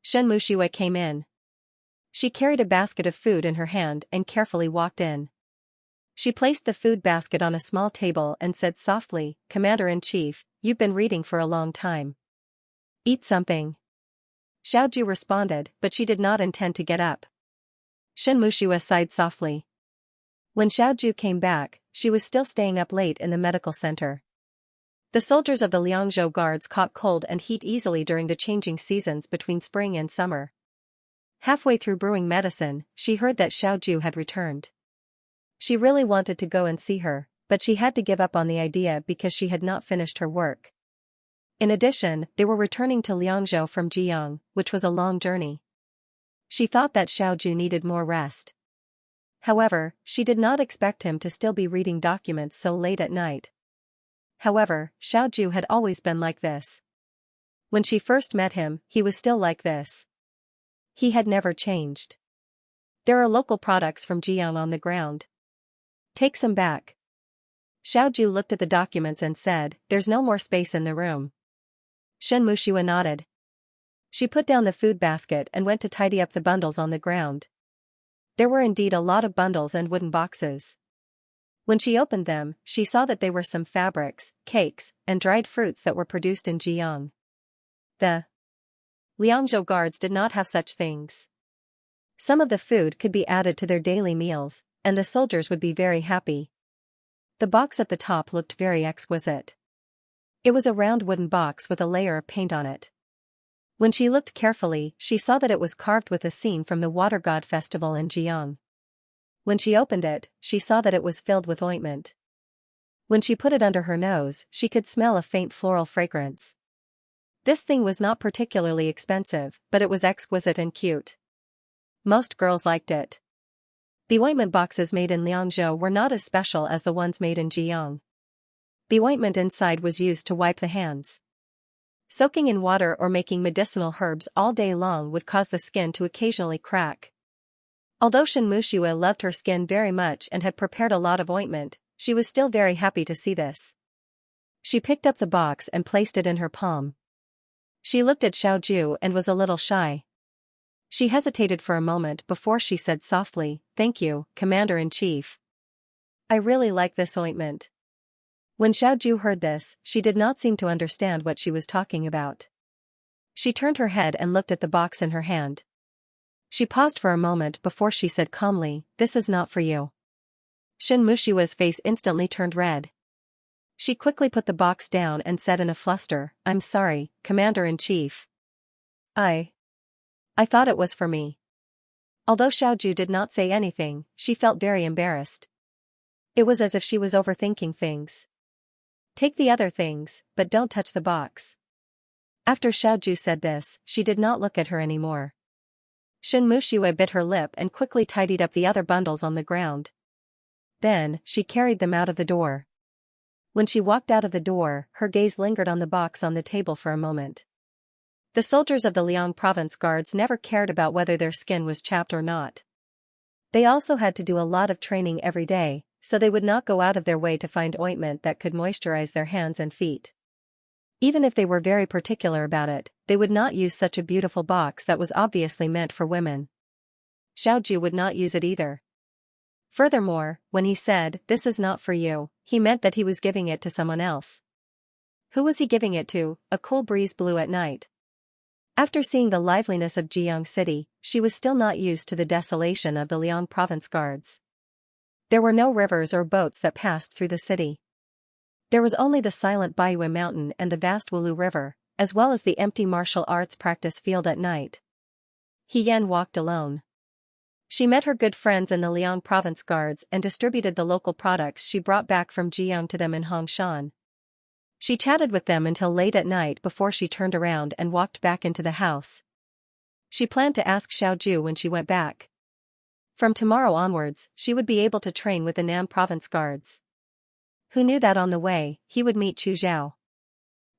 Shen Muxue came in. She carried a basket of food in her hand and carefully walked in. She placed the food basket on a small table and said softly, "Commander-in-Chief, you've been reading for a long time. Eat something." Xiaoju responded, but she did not intend to get up. Shen Muxue sighed softly. When Xiaoju came back, she was still staying up late in the medical center. The soldiers of the Liangzhou guards caught cold and heat easily during the changing seasons between spring and summer. Halfway through brewing medicine, she heard that Xiaoju had returned. She really wanted to go and see her, but she had to give up on the idea because she had not finished her work. In addition, they were returning to Liangzhou from Jiang, which was a long journey. She thought that Xiaoju needed more rest. However, she did not expect him to still be reading documents so late at night. However, Xiaoju had always been like this. When she first met him, he was still like this. He had never changed. There are local products from Jiang on the ground. Take some back. Xiaoju looked at the documents and said, "There's no more space in the room." Shen Muxue nodded. She put down the food basket and went to tidy up the bundles on the ground. There were indeed a lot of bundles and wooden boxes. When she opened them, she saw that they were some fabrics, cakes, and dried fruits that were produced in Jiang. The Liangzhou guards did not have such things. Some of the food could be added to their daily meals, and the soldiers would be very happy. The box at the top looked very exquisite. It was a round wooden box with a layer of paint on it. When she looked carefully, she saw that it was carved with a scene from the Water God Festival in Jiang. When she opened it, she saw that it was filled with ointment. When she put it under her nose, she could smell a faint floral fragrance. This thing was not particularly expensive, but it was exquisite and cute. Most girls liked it. The ointment boxes made in Liangzhou were not as special as the ones made in Jiang. The ointment inside was used to wipe the hands. Soaking in water or making medicinal herbs all day long would cause the skin to occasionally crack. Although Shen Muxue loved her skin very much and had prepared a lot of ointment, she was still very happy to see this. She picked up the box and placed it in her palm. She looked at Xiaoju and was a little shy. She hesitated for a moment before she said softly, "Thank you, Commander-in-Chief. I really like this ointment." When Xiaoju heard this, she did not seem to understand what she was talking about. She turned her head and looked at the box in her hand. She paused for a moment before she said calmly, "This is not for you." Shen Muxue's face instantly turned red. She quickly put the box down and said in a fluster, "I'm sorry, Commander-in-Chief. I thought it was for me." Although Xiaoju did not say anything, she felt very embarrassed. It was as if she was overthinking things. "Take the other things, but don't touch the box." After Xiaoju said this, she did not look at her anymore. Shen Muxue bit her lip and quickly tidied up the other bundles on the ground. Then, she carried them out of the door. When she walked out of the door, her gaze lingered on the box on the table for a moment. The soldiers of the Liang province guards never cared about whether their skin was chapped or not. They also had to do a lot of training every day, so they would not go out of their way to find ointment that could moisturize their hands and feet. Even if they were very particular about it, they would not use such a beautiful box that was obviously meant for women. Xiaoju would not use it either. Furthermore, when he said, "This is not for you," he meant that he was giving it to someone else. Who was he giving it to? A cool breeze blew at night. After seeing the liveliness of Jiang City, she was still not used to the desolation of the Liang province guards. There were no rivers or boats that passed through the city. There was only the silent Baiyue Mountain and the vast Wulu River, as well as the empty martial arts practice field at night. He Yan walked alone. She met her good friends in the Liang province guards and distributed the local products she brought back from Jiang to them in Hongshan. She chatted with them until late at night before she turned around and walked back into the house. She planned to ask Xiaoju when she went back. From tomorrow onwards, she would be able to train with the Nan province guards. Who knew that on the way, he would meet Chu Zhao.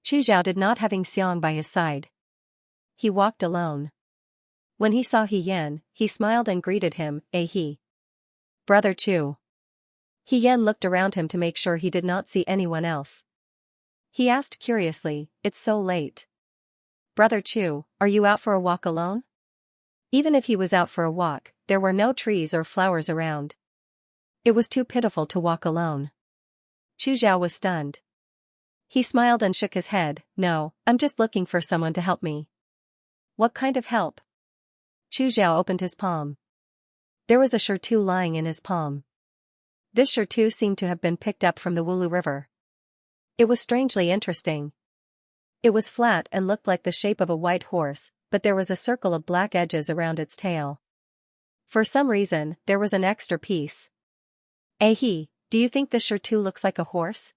Chu Zhao did not have Xiang by his side. He walked alone. When he saw He Yan, he smiled and greeted him, he. Brother Chu. He Yan looked around him to make sure he did not see anyone else. He asked curiously, it's so late. Brother Chu, are you out for a walk alone? Even if he was out for a walk, there were no trees or flowers around. It was too pitiful to walk alone. Chu Zhao was stunned. He smiled and shook his head, no, I'm just looking for someone to help me. What kind of help? Chu Zhao opened his palm. There was a shirtu lying in his palm. This shirtu seemed to have been picked up from the Wulu River. It was strangely interesting. It was flat and looked like the shape of a white horse, but there was a circle of black edges around its tail. For some reason, there was an extra piece. Do you think the shirtu looks like a horse?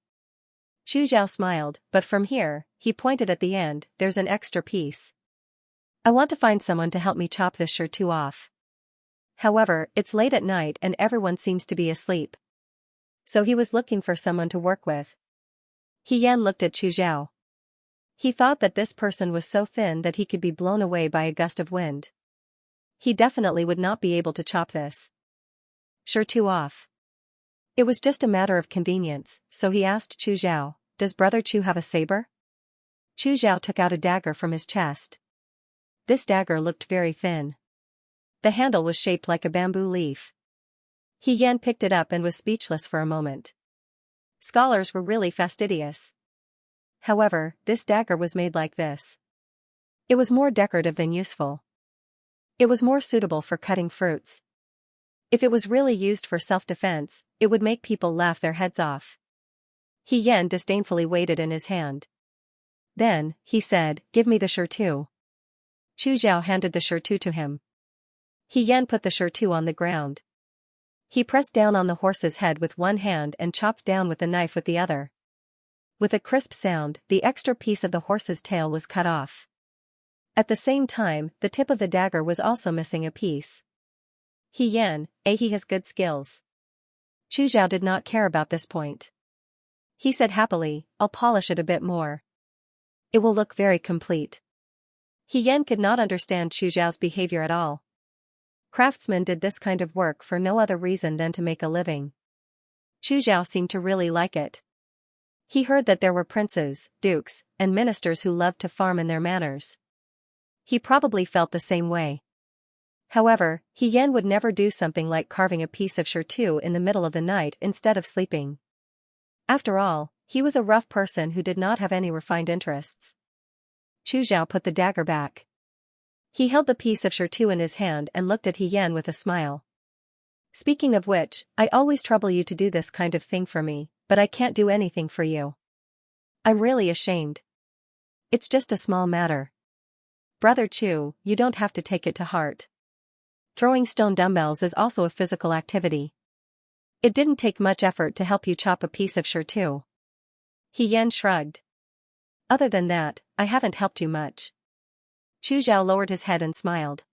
Chu Zhao smiled, but from here, he pointed at the end, there's an extra piece. I want to find someone to help me chop this shirtu off. However, it's late at night and everyone seems to be asleep. So he was looking for someone to work with. He Yan looked at Chu Zhao. He thought that this person was so thin that he could be blown away by a gust of wind. He definitely would not be able to chop this shirtu off. It was just a matter of convenience, so he asked Chu Zhao, does Brother Chu have a saber? Chu Zhao took out a dagger from his chest. This dagger looked very thin. The handle was shaped like a bamboo leaf. He Yan picked it up and was speechless for a moment. Scholars were really fastidious. However, this dagger was made like this. It was more decorative than useful. It was more suitable for cutting fruits. If it was really used for self-defense, it would make people laugh their heads off. He Yan disdainfully weighed it in his hand. Then, he said, give me the shirtu. Chu Zhao handed the shirtu to him. He Yan put the shirtu on the ground. He pressed down on the horse's head with one hand and chopped down with the knife with the other. With a crisp sound, the extra piece of the horse's tail was cut off. At the same time, the tip of the dagger was also missing a piece. He Yan, he has good skills. Chu Zhao did not care about this point. He said happily, I'll polish it a bit more. It will look very complete. He Yan could not understand Chu Zhao's behavior at all. Craftsmen did this kind of work for no other reason than to make a living. Chu Zhao seemed to really like it. He heard that there were princes, dukes, and ministers who loved to farm in their manors. He probably felt the same way. However, He Yan would never do something like carving a piece of shirtu in the middle of the night instead of sleeping. After all, he was a rough person who did not have any refined interests. Chu Zhao put the dagger back. He held the piece of shirtu in his hand and looked at He Yan with a smile. Speaking of which, I always trouble you to do this kind of thing for me, but I can't do anything for you. I'm really ashamed. It's just a small matter. Brother Chu, you don't have to take it to heart. Throwing stone dumbbells is also a physical activity. It didn't take much effort to help you chop a piece of shirtu. He Yan shrugged. Other than that, I haven't helped you much. Chu Zhao lowered his head and smiled.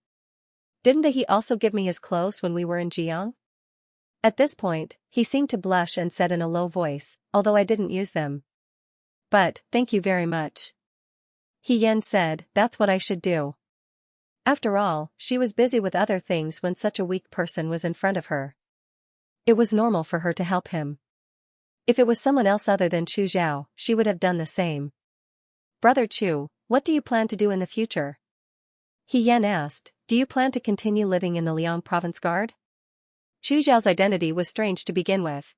Didn't he also give me his clothes when we were in Jiang? At this point, he seemed to blush and said in a low voice, although I didn't use them. But, thank you very much. He Yan said, that's what I should do. After all, she was busy with other things when such a weak person was in front of her. It was normal for her to help him. If it was someone else other than Chu Zhao, she would have done the same. Brother Chu, what do you plan to do in the future? He Yan asked, do you plan to continue living in the Liang Province Guard? Chu Zhao's identity was strange to begin with.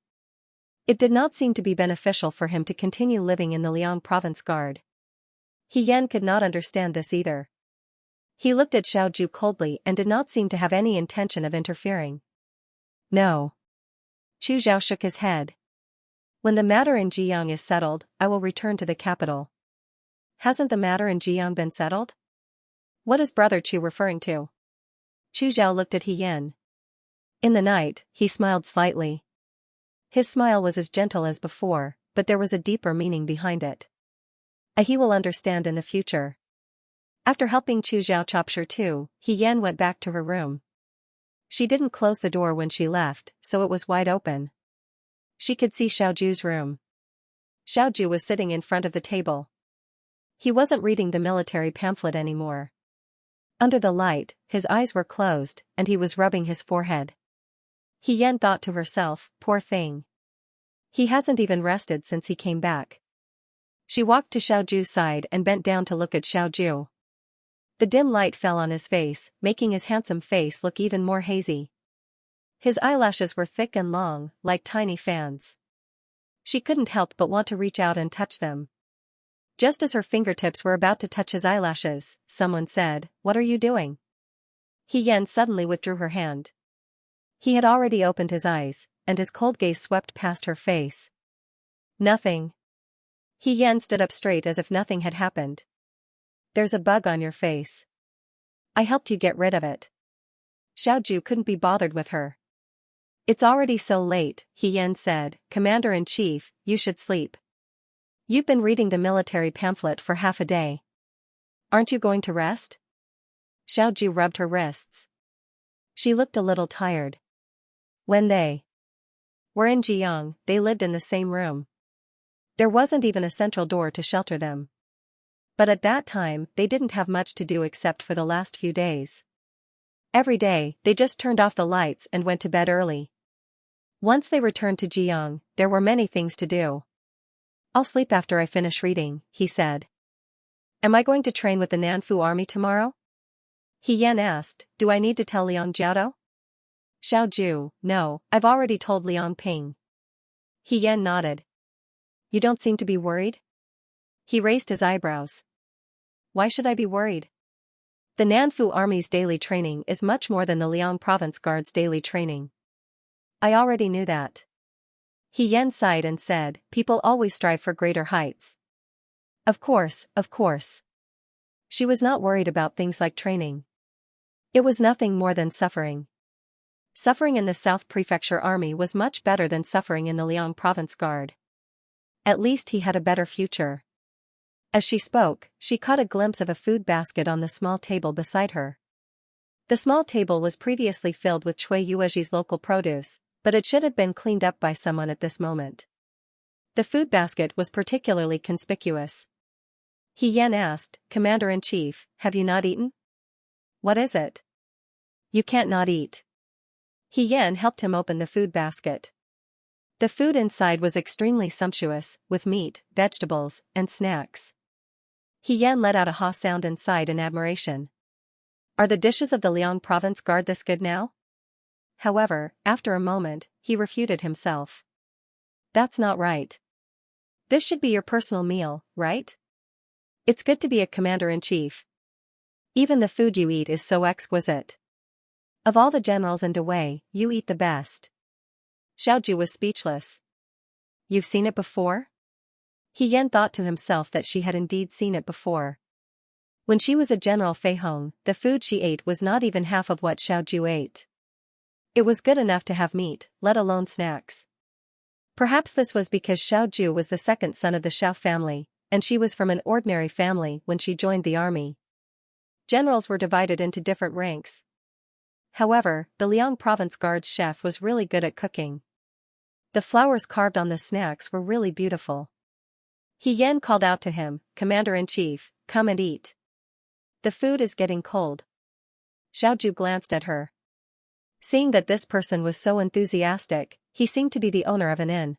It did not seem to be beneficial for him to continue living in the Liang Province Guard. He Yan could not understand this either. He looked at Xiaoju coldly and did not seem to have any intention of interfering. No. Chu Zhao shook his head. When the matter in Jiang is settled, I will return to the capital. Hasn't the matter in Jiang been settled? What is Brother Chu referring to? Chu Zhao looked at He Yan. In the night, he smiled slightly. His smile was as gentle as before, but there was a deeper meaning behind it. He will understand in the future. After helping Chu Zhao capture too, He Yan went back to her room. She didn't close the door when she left, so it was wide open. She could see Xiaoju's room. Xiaoju was sitting in front of the table. He wasn't reading the military pamphlet anymore. Under the light, his eyes were closed, and he was rubbing his forehead. He Yan thought to herself, poor thing. He hasn't even rested since he came back. She walked to Xiaoju's side and bent down to look at Xiaoju. The dim light fell on his face, making his handsome face look even more hazy. His eyelashes were thick and long, like tiny fans. She couldn't help but want to reach out and touch them. Just as her fingertips were about to touch his eyelashes, someone said, "What are you doing?" He Yan suddenly withdrew her hand. He had already opened his eyes, and his cold gaze swept past her face. Nothing. He Yan stood up straight as if nothing had happened. There's a bug on your face. I helped you get rid of it. Xiaoju couldn't be bothered with her. It's already so late, He Yan said, Commander-in-Chief, you should sleep. You've been reading the military pamphlet for half a day. Aren't you going to rest? Xiaoju rubbed her wrists. She looked a little tired. When they were in Jiang, they lived in the same room. There wasn't even a central door to shelter them. But at that time, they didn't have much to do except for the last few days. Every day, they just turned off the lights and went to bed early. Once they returned to Jiang, there were many things to do. I'll sleep after I finish reading, he said. Am I going to train with the Nanfu army tomorrow? He Yan asked, do I need to tell Liang Jiao? Xiaoju, no, I've already told Liang Ping. He Yan nodded. You don't seem to be worried? He raised his eyebrows. Why should I be worried? The Nanfu Army's daily training is much more than the Liang Province Guard's daily training. I already knew that. He Yan sighed and said, people always strive for greater heights. Of course, of course. She was not worried about things like training. It was nothing more than suffering. Suffering in the South Prefecture Army was much better than suffering in the Liang Province Guard. At least he had a better future. As she spoke, she caught a glimpse of a food basket on the small table beside her. The small table was previously filled with Cui Yueji's local produce, but it should have been cleaned up by someone at this moment. The food basket was particularly conspicuous. He Yan asked, Commander-in-Chief, have you not eaten? What is it? You can't not eat. He Yan helped him open the food basket. The food inside was extremely sumptuous, with meat, vegetables, and snacks. He Yan let out a ha sound inside in admiration. Are the dishes of the Liang Province Guard this good now? However, after a moment, he refuted himself. That's not right. This should be your personal meal, right? It's good to be a commander-in-chief. Even the food you eat is so exquisite. Of all the generals in Dawei, you eat the best. Xiaoju was speechless. You've seen it before? He Yan thought to himself that she had indeed seen it before. When she was a General Fei Hong, the food she ate was not even half of what Xiaoju ate. It was good enough to have meat, let alone snacks. Perhaps this was because Xiaoju was the second son of the Xiao family, and she was from an ordinary family when she joined the army. Generals were divided into different ranks. However, the Liang Province Guard's chef was really good at cooking. The flowers carved on the snacks were really beautiful. He Yan called out to him, Commander-in-Chief, come and eat. The food is getting cold. Xiaoju glanced at her. Seeing that this person was so enthusiastic, he seemed to be the owner of an inn.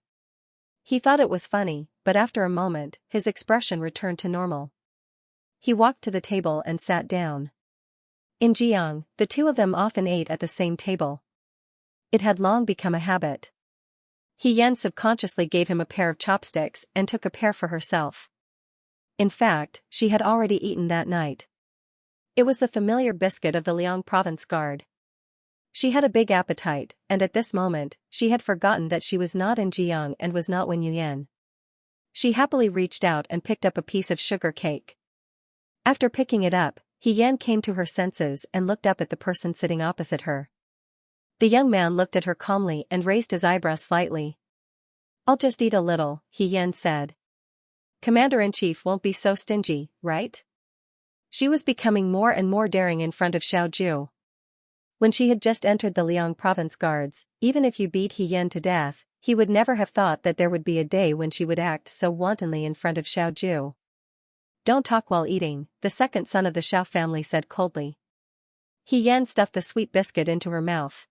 He thought it was funny, but after a moment, his expression returned to normal. He walked to the table and sat down. In Jiang, the two of them often ate at the same table. It had long become a habit. He Yan subconsciously gave him a pair of chopsticks and took a pair for herself. In fact, she had already eaten that night. It was the familiar biscuit of the Liang Province Guard. She had a big appetite, and at this moment, she had forgotten that she was not in Jiang and was not Wen Yuyan. She happily reached out and picked up a piece of sugar cake. After picking it up, He Yan came to her senses and looked up at the person sitting opposite her. The young man looked at her calmly and raised his eyebrows slightly. I'll just eat a little, He Yan said. Commander-in-Chief won't be so stingy, right? She was becoming more and more daring in front of Xiaoju. When she had just entered the Liang province guards, even if you beat He Yan to death, he would never have thought that there would be a day when she would act so wantonly in front of Xiaoju. Don't talk while eating, the second son of the Xiao family said coldly. He Yan stuffed the sweet biscuit into her mouth.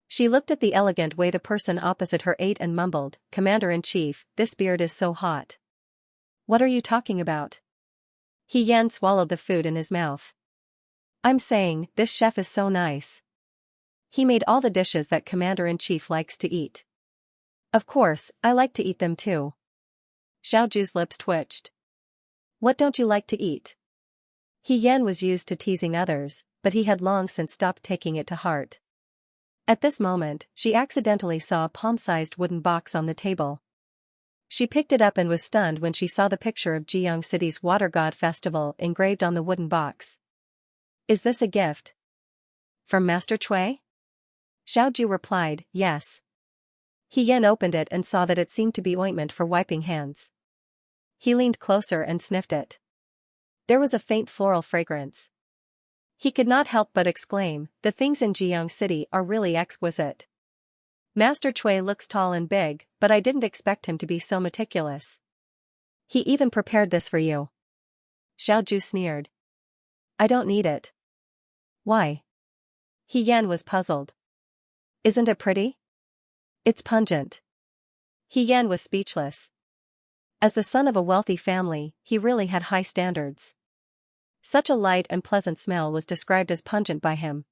She looked at the elegant way the person opposite her ate and mumbled, Commander-in-Chief, this beard is so hot. What are you talking about? He Yan swallowed the food in his mouth. I'm saying, this chef is so nice. He made all the dishes that Commander-in-Chief likes to eat. Of course, I like to eat them too. Xiaoju's lips twitched. What don't you like to eat? He Yan was used to teasing others, but he had long since stopped taking it to heart. At this moment, she accidentally saw a palm-sized wooden box on the table. She picked it up and was stunned when she saw the picture of Jiang City's Water God Festival engraved on the wooden box. Is this a gift? From Master Cui? Xiaoju replied, yes. He Yan opened it and saw that it seemed to be ointment for wiping hands. He leaned closer and sniffed it. There was a faint floral fragrance. He could not help but exclaim, the things in Jiang City are really exquisite. Master Cui looks tall and big, but I didn't expect him to be so meticulous. He even prepared this for you. Xiaoju sneered. I don't need it. Why? He Yan was puzzled. Isn't it pretty? It's pungent. He Yan was speechless. As the son of a wealthy family, he really had high standards. Such a light and pleasant smell was described as pungent by him.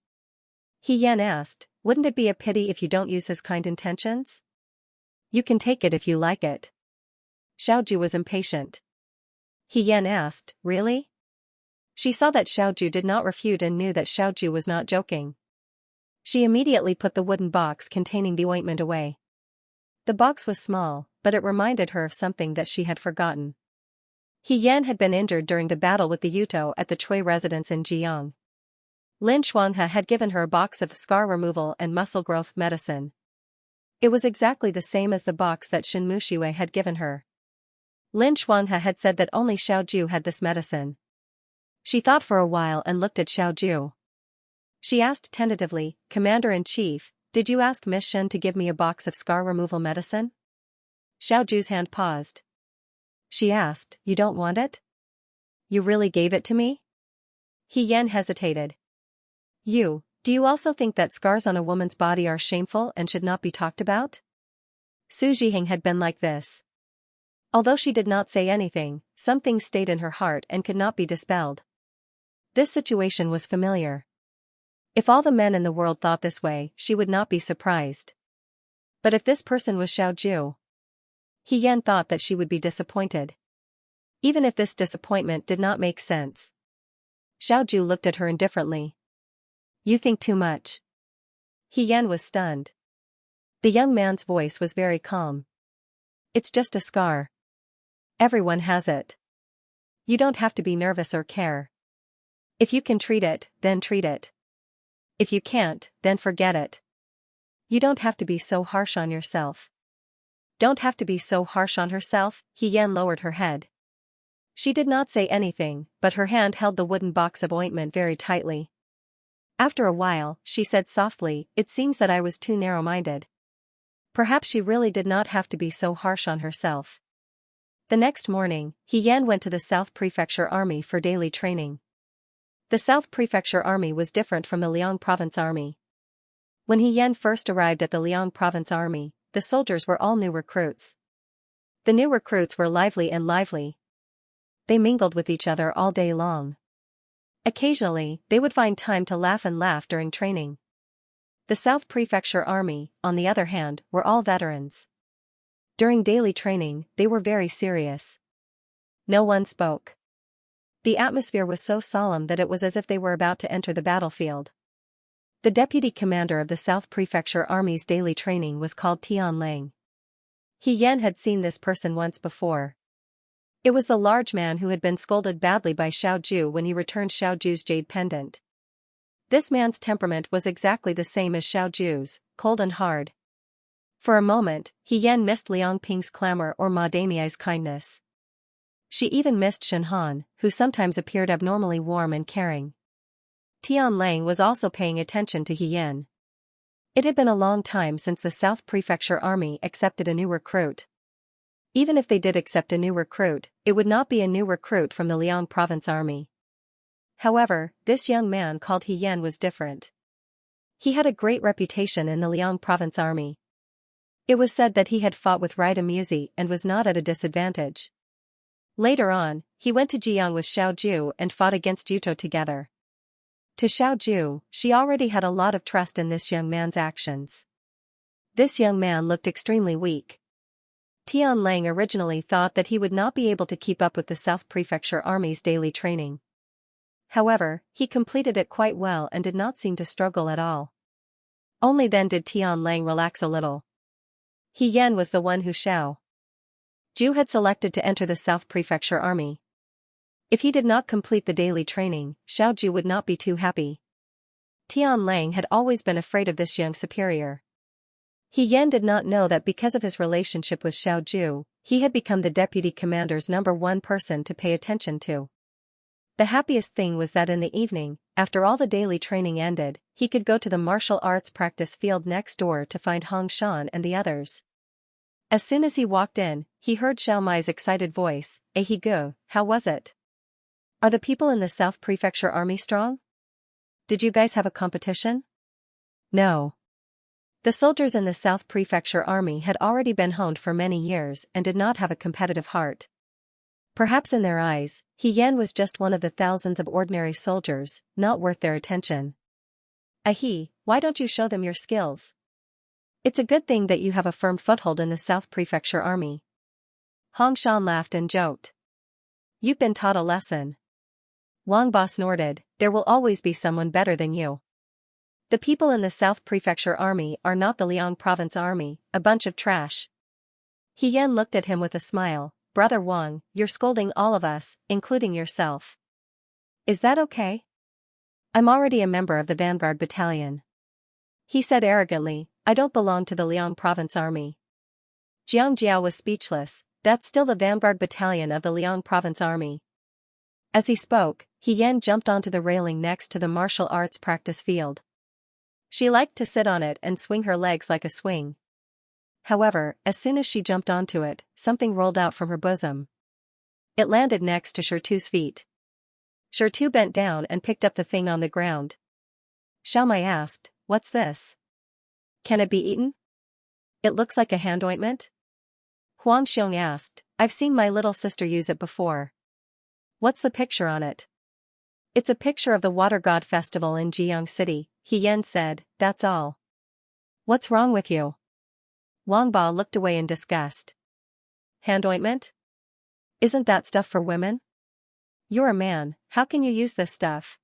He Yan asked, wouldn't it be a pity if you don't use his kind intentions? You can take it if you like it. Xiaoju was impatient. He Yan asked, really? She saw that Xiaoju did not refute and knew that Xiaoju was not joking. She immediately put the wooden box containing the ointment away. The box was small, but it reminded her of something that she had forgotten. He Yan had been injured during the battle with the Yuto at the Cui residence in Jiang. Lin Shuanghe had given her a box of scar removal and muscle growth medicine. It was exactly the same as the box that Shin Mushiwei had given her. Lin Shuanghe had said that only Xiaoju had this medicine. She thought for a while and looked at Xiaoju. She asked tentatively, Commander-in-Chief, did you ask Miss Shen to give me a box of scar removal medicine? Xiaoju's hand paused. She asked, you don't want it? You really gave it to me? He Yan hesitated. Do you also think that scars on a woman's body are shameful and should not be talked about? Su Zhiheng had been like this. Although she did not say anything, something stayed in her heart and could not be dispelled. This situation was familiar. If all the men in the world thought this way, she would not be surprised. But if this person was Xiaoju, He Yan thought that she would be disappointed. Even if this disappointment did not make sense. Xiaoju looked at her indifferently. You think too much. He Yan was stunned. The young man's voice was very calm. It's just a scar. Everyone has it. You don't have to be nervous or care. If you can treat it, then treat it. If you can't, then forget it. You don't have to be so harsh on yourself. Don't have to be so harsh on herself, He Yan lowered her head. She did not say anything, but her hand held the wooden box of ointment very tightly. After a while, she said softly, it seems that I was too narrow-minded. Perhaps she really did not have to be so harsh on herself. The next morning, He Yan went to the South Prefecture Army for daily training. The South Prefecture Army was different from the Liang Province Army. When He Yan first arrived at the Liang Province Army, the soldiers were all new recruits. The new recruits were lively. They mingled with each other all day long. Occasionally, they would find time to laugh during training. The South Prefecture Army, on the other hand, were all veterans. During daily training, they were very serious. No one spoke. The atmosphere was so solemn that it was as if they were about to enter the battlefield. The deputy commander of the South Prefecture Army's daily training was called Tian Lang. He Yan had seen this person once before. It was the large man who had been scolded badly by Xiaoju when he returned Xiaoju's jade pendant. This man's temperament was exactly the same as Xiaoju's, cold and hard. For a moment, He Yan missed Liang Ping's clamor or Ma Damiai's kindness. She even missed Shen Han, who sometimes appeared abnormally warm and caring. Tian Lang was also paying attention to He Yan. It had been a long time since the South Prefecture Army accepted a new recruit. Even if they did accept a new recruit, it would not be a new recruit from the Liang Province Army. However, this young man called He Yan was different. He had a great reputation in the Liang Province Army. It was said that he had fought with Rida Muzi and was not at a disadvantage. Later on, he went to Jiang with Xiao Ju and fought against Yuto together. To Xiao Ju, she already had a lot of trust in this young man's actions. This young man looked extremely weak. Tian Lang originally thought that he would not be able to keep up with the South Prefecture Army's daily training. However, he completed it quite well and did not seem to struggle at all. Only then did Tian Lang relax a little. He Yan was the one who Xiao Ju had selected to enter the South Prefecture Army. If he did not complete the daily training, Xiao Ju would not be too happy. Tian Lang had always been afraid of this young superior. He Yan did not know that because of his relationship with Xiao Ju, he had become the deputy commander's #1 person to pay attention to. The happiest thing was that in the evening, after all the daily training ended, he could go to the martial arts practice field next door to find Hong Shan and the others. As soon as he walked in, he heard Xiao Mai's excited voice, "He Gu, how was it? Are the people in the South Prefecture Army strong? Did you guys have a competition?" No. The soldiers in the South Prefecture Army had already been honed for many years and did not have a competitive heart. Perhaps in their eyes, He Yan was just one of the thousands of ordinary soldiers, not worth their attention. Why don't you show them your skills? It's a good thing that you have a firm foothold in the South Prefecture Army. Hong Shan laughed and joked. You've been taught a lesson. Wang Ba snorted, there will always be someone better than you. The people in the South Prefecture Army are not the Liang Province Army, a bunch of trash. He Yan looked at him with a smile, Brother Wang, you're scolding all of us, including yourself. Is that okay? I'm already a member of the Vanguard Battalion. He said arrogantly, I don't belong to the Liang Province Army. Jiang Jiao was speechless, that's still the Vanguard Battalion of the Liang Province Army. As he spoke, He Yan jumped onto the railing next to the martial arts practice field. She liked to sit on it and swing her legs like a swing. However, as soon as she jumped onto it, something rolled out from her bosom. It landed next to Shirtu's feet. Shirtu bent down and picked up the thing on the ground. Xiao Mai asked, what's this? Can it be eaten? It looks like a hand ointment? Huang Xiong asked, I've seen my little sister use it before. What's the picture on it? It's a picture of the Water God Festival in Jiang City, He Yan said, that's all. What's wrong with you? Wang Ba looked away in disgust. Hand ointment? Isn't that stuff for women? You're a man, how can you use this stuff?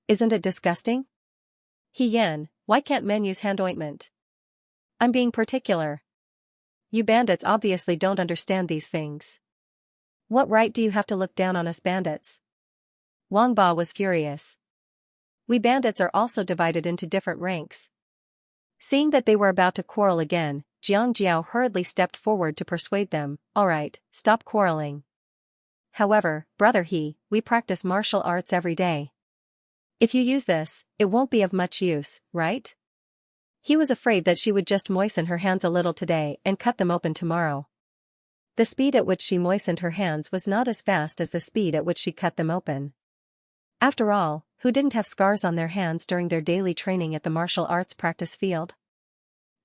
Isn't it disgusting? He Yan, why can't men use hand ointment? I'm being particular. You bandits obviously don't understand these things. What right do you have to look down on us bandits? Wang Ba was furious. We bandits are also divided into different ranks. Seeing that they were about to quarrel again, Jiang Jiao hurriedly stepped forward to persuade them, all right, stop quarreling. However, brother He, we practice martial arts every day. If you use this, it won't be of much use, right? He was afraid that she would just moisten her hands a little today and cut them open tomorrow. The speed at which she moistened her hands was not as fast as the speed at which she cut them open. After all, who didn't have scars on their hands during their daily training at the martial arts practice field?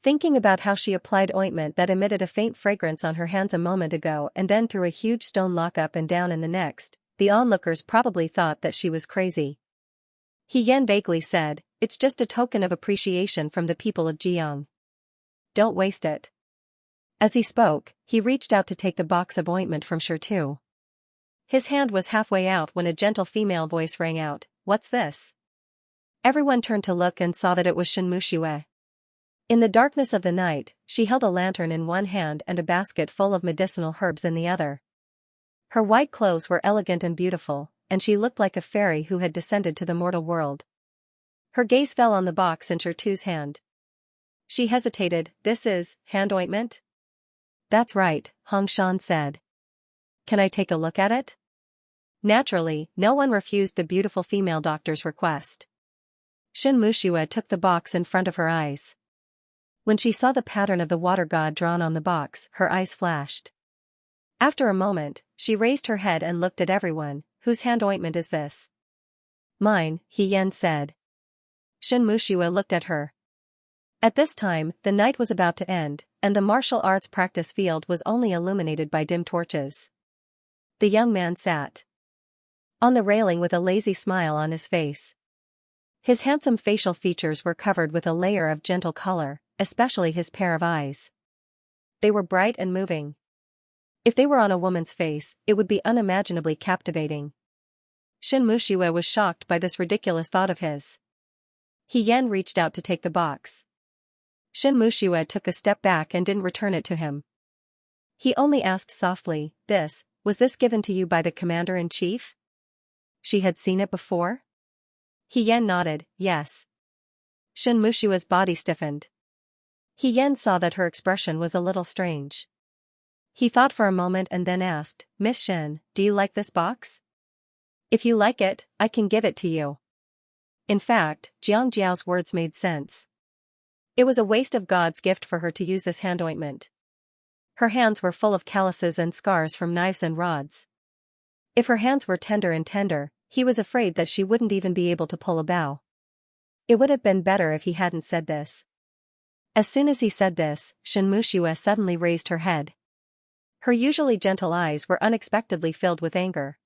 Thinking about how she applied ointment that emitted a faint fragrance on her hands a moment ago and then threw a huge stone lock up and down in the next, the onlookers probably thought that she was crazy. He Yan vaguely said, it's just a token of appreciation from the people of Jiang. Don't waste it. As he spoke, he reached out to take the box of ointment from Shirtu. His hand was halfway out when a gentle female voice rang out, what's this? Everyone turned to look and saw that it was Shen Muxue. In the darkness of the night, she held a lantern in one hand and a basket full of medicinal herbs in the other. Her white clothes were elegant and beautiful, and she looked like a fairy who had descended to the mortal world. Her gaze fell on the box in Shirtu's hand. She hesitated. This is hand ointment? That's right, Hong Shan said. Can I take a look at it? Naturally, no one refused the beautiful female doctor's request. Shin Muxue took the box in front of her eyes. When she saw the pattern of the water god drawn on the box, her eyes flashed. After a moment, she raised her head and looked at everyone. Whose hand ointment is this? Mine, He Yan said. Shin Muxue looked at her. At this time, the night was about to end, and the martial arts practice field was only illuminated by dim torches. The young man sat on the railing with a lazy smile on his face. His handsome facial features were covered with a layer of gentle color, especially his pair of eyes. They were bright and moving. If they were on a woman's face, it would be unimaginably captivating. Shin Muxue was shocked by this ridiculous thought of his. He Yan reached out to take the box. Shin Muxue took a step back and didn't return it to him. He only asked softly, was this given to you by the commander-in-chief? She had seen it before? He Yan nodded, yes. Shin Muxue's body stiffened. He Yan saw that her expression was a little strange. He thought for a moment and then asked, Miss Shin, do you like this box? If you like it, I can give it to you. In fact, Jiang Jiao's words made sense. It was a waste of God's gift for her to use this hand ointment. Her hands were full of calluses and scars from knives and rods. If her hands were tender, he was afraid that she wouldn't even be able to pull a bow. It would have been better if he hadn't said this. As soon as he said this, Shin Muxue suddenly raised her head. Her usually gentle eyes were unexpectedly filled with anger.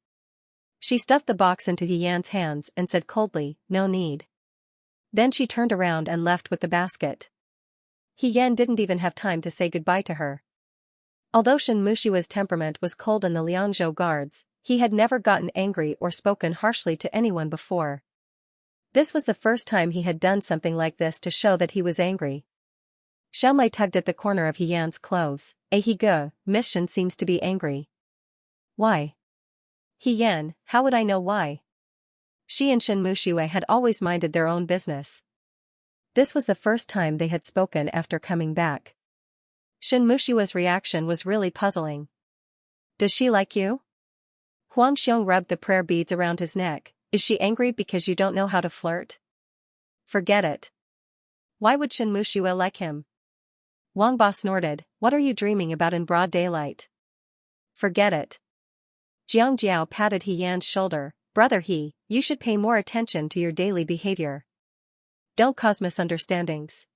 She stuffed the box into He Yan's hands and said coldly, no need. Then she turned around and left with the basket. He Yan didn't even have time to say goodbye to her. Although Shin Muxue's temperament was cold in the Liangzhou guards, he had never gotten angry or spoken harshly to anyone before. This was the first time he had done something like this to show that he was angry. Xiao Mei tugged at the corner of He Yan's clothes. He ge, Miss Shin seems to be angry. Why? He Yan, how would I know why? She and Shin Muxue had always minded their own business. This was the first time they had spoken after coming back. Shin Muxue's reaction was really puzzling. Does she like you? Huang Xiong rubbed the prayer beads around his neck. Is she angry because you don't know how to flirt? Forget it. Why would Shin Muxue like him? Wang Ba snorted. What are you dreaming about in broad daylight? Forget it. Jiang Jiao patted He Yan's shoulder. Brother He, you should pay more attention to your daily behavior. Don't cause misunderstandings.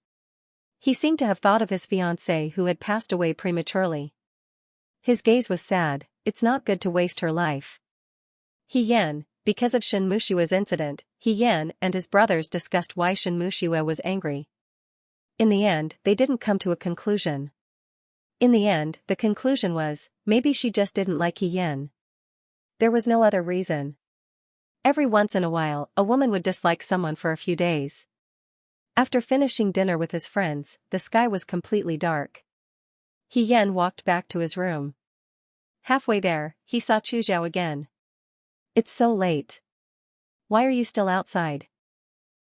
He seemed to have thought of his fiancée who had passed away prematurely. His gaze was sad. It's not good to waste her life. He Yan, because of Shin Muxue's incident, He Yan and his brothers discussed why Shin Muxue was angry. In the end, they didn't come to a conclusion. In the end, the conclusion was, maybe she just didn't like He Yan. There was no other reason. Every once in a while, a woman would dislike someone for a few days. After finishing dinner with his friends, the sky was completely dark. He Yan walked back to his room. Halfway there, he saw Chu Zhao again. It's so late. Why are you still outside?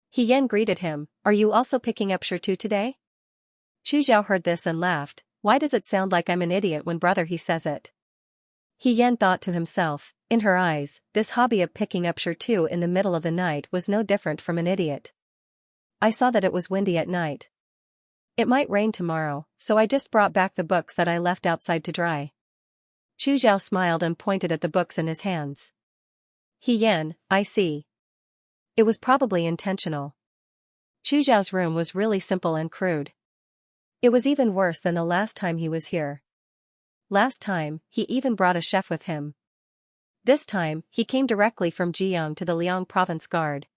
He Yan greeted him. Are you also picking up Shirtu today? Chu Zhao heard this and laughed. Why does it sound like I'm an idiot when brother He says it? He Yan thought to himself. In her eyes, this hobby of picking up Shirtu in the middle of the night was no different from an idiot. I saw that it was windy at night. It might rain tomorrow, so I just brought back the books that I left outside to dry. Chu Zhao smiled and pointed at the books in his hands. He Yan, I see. It was probably intentional. Chu Zhao's room was really simple and crude. It was even worse than the last time he was here. Last time, he even brought a chef with him. This time, he came directly from Jiang to the Liang province guard.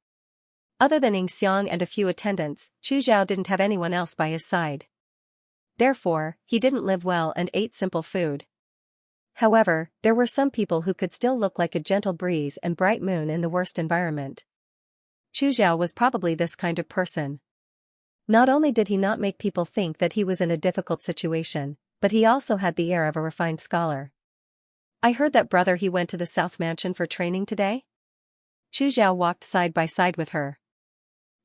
Other than Xianxia and a few attendants, Chu Zhao didn't have anyone else by his side. Therefore, he didn't live well and ate simple food. However, there were some people who could still look like a gentle breeze and bright moon in the worst environment. Chu Zhao was probably this kind of person. Not only did he not make people think that he was in a difficult situation, but he also had the air of a refined scholar. I heard that brother He went to the South Mansion for training today? Chu Zhao walked side by side with her.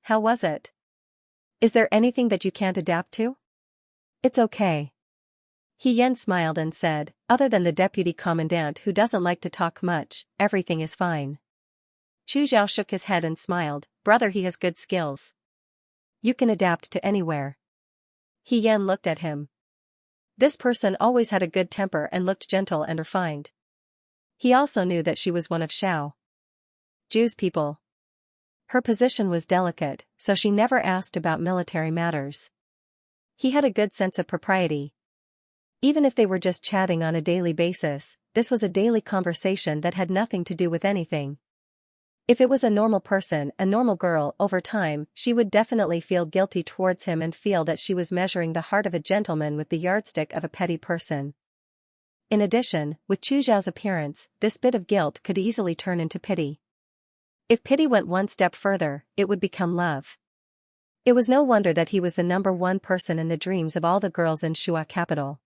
How was it? Is there anything that you can't adapt to? It's okay. He Yan smiled and said, other than the deputy commandant who doesn't like to talk much, everything is fine. Chu Zhao shook his head and smiled, brother, he has good skills. You can adapt to anywhere. He Yan looked at him. This person always had a good temper and looked gentle and refined. He also knew that she was one of Xiao Ju's people. Her position was delicate, so she never asked about military matters. He had a good sense of propriety. Even if they were just chatting on a daily basis, this was a daily conversation that had nothing to do with anything. If it was a normal person, a normal girl, over time, she would definitely feel guilty towards him and feel that she was measuring the heart of a gentleman with the yardstick of a petty person. In addition, with Chu Zhao's appearance, this bit of guilt could easily turn into pity. If pity went one step further, it would become love. It was no wonder that he was the number one person in the dreams of all the girls in Shuai capital.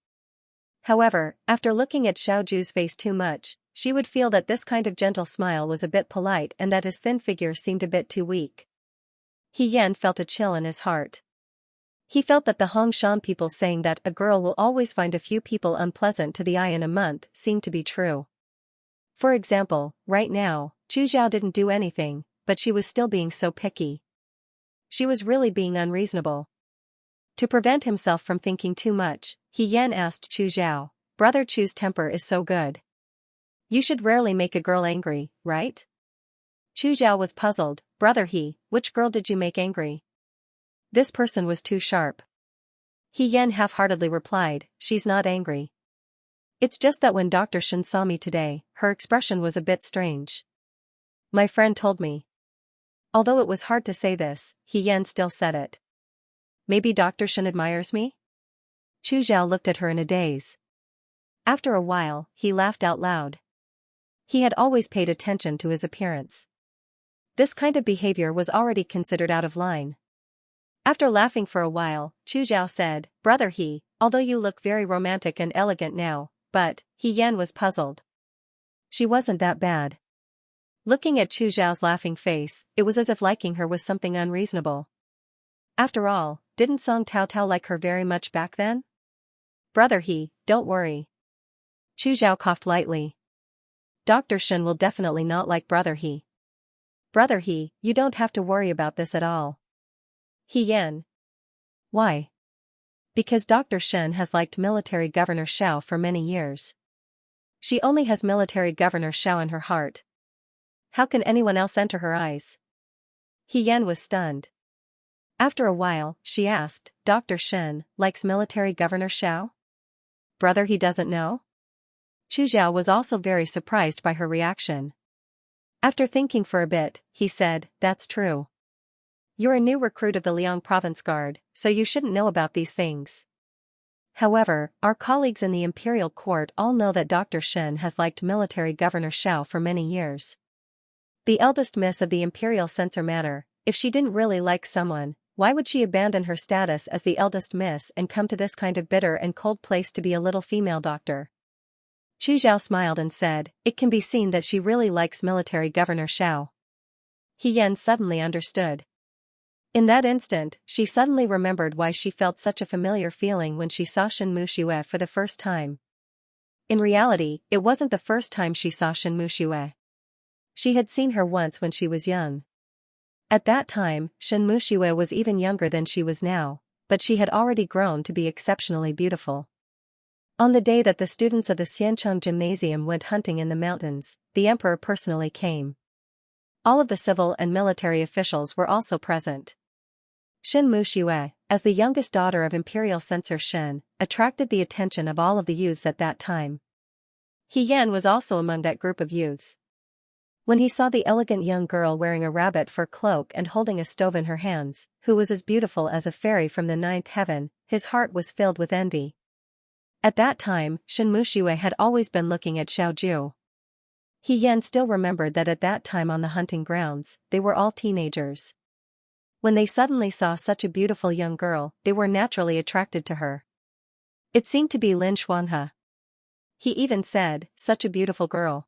However, after looking at Xiao Ju's face too much, she would feel that this kind of gentle smile was a bit polite and that his thin figure seemed a bit too weak. He Yan felt a chill in his heart. He felt that the Hongshan people saying that a girl will always find a few people unpleasant to the eye in a month seemed to be true. For example, right now, Chu Zhao didn't do anything, but she was still being so picky. She was really being unreasonable. To prevent himself from thinking too much, He Yan asked Chu Zhao, brother, Chu's temper is so good. You should rarely make a girl angry, right? Chu Zhao was puzzled, brother which girl did you make angry? This person was too sharp. He Yan half-heartedly replied, she's not angry. It's just that when Dr. Shen saw me today, her expression was a bit strange. My friend told me. Although it was hard to say this, He Yan still said it. Maybe Dr. Shen admires me? Chu Zhao looked at her in a daze. After a while, he laughed out loud. He had always paid attention to his appearance. This kind of behavior was already considered out of line. After laughing for a while, Chu Zhao said, brother although you look very romantic and elegant now, but, He Yan was puzzled. She wasn't that bad. Looking at Chu Zhao's laughing face, it was as if liking her was something unreasonable. After all, didn't Song Tao Tao like her very much back then? Brother don't worry. Chu Zhao coughed lightly. Dr. Shen will definitely not like brother Brother you don't have to worry about this at all. He Yan. Why? Because Dr. Shen has liked military governor Xiao for many years. She only has military governor Xiao in her heart. How can anyone else enter her eyes? He Yan was stunned. After a while, she asked, Dr. Shen likes military governor Xiao? Brother he doesn't know? Chu Zhao was also very surprised by her reaction. After thinking for a bit, he said, that's true. You're a new recruit of the Liang Province Guard, so you shouldn't know about these things. However, our colleagues in the imperial court all know that Dr. Shen has liked military governor Xiao for many years. The eldest miss of the imperial censor manor, if she didn't really like someone, why would she abandon her status as the eldest miss and come to this kind of bitter and cold place to be a little female doctor? Chu Zhao smiled and said, it can be seen that she really likes military governor Xiao. He Yan suddenly understood. In that instant, she suddenly remembered why she felt such a familiar feeling when she saw Shen Muxue for the first time. In reality, it wasn't the first time she saw Shen Muxue. She had seen her once when she was young. At that time, Shen Muxue was even younger than she was now, but she had already grown to be exceptionally beautiful. On the day that the students of the Xiancheng Gymnasium went hunting in the mountains, the emperor personally came. All of the civil and military officials were also present. Shen Muxue, as the youngest daughter of imperial censor Shen, attracted the attention of all of the youths at that time. He Yan was also among that group of youths. When he saw the elegant young girl wearing a rabbit fur cloak and holding a stove in her hands, who was as beautiful as a fairy from the ninth heaven, his heart was filled with envy. At that time, Shen Muxue had always been looking at Xiao Ju. He Yan still remembered that at that time on the hunting grounds, they were all teenagers. When they suddenly saw such a beautiful young girl, they were naturally attracted to her. It seemed to be Lin Xuanhe. He even said, such a beautiful girl.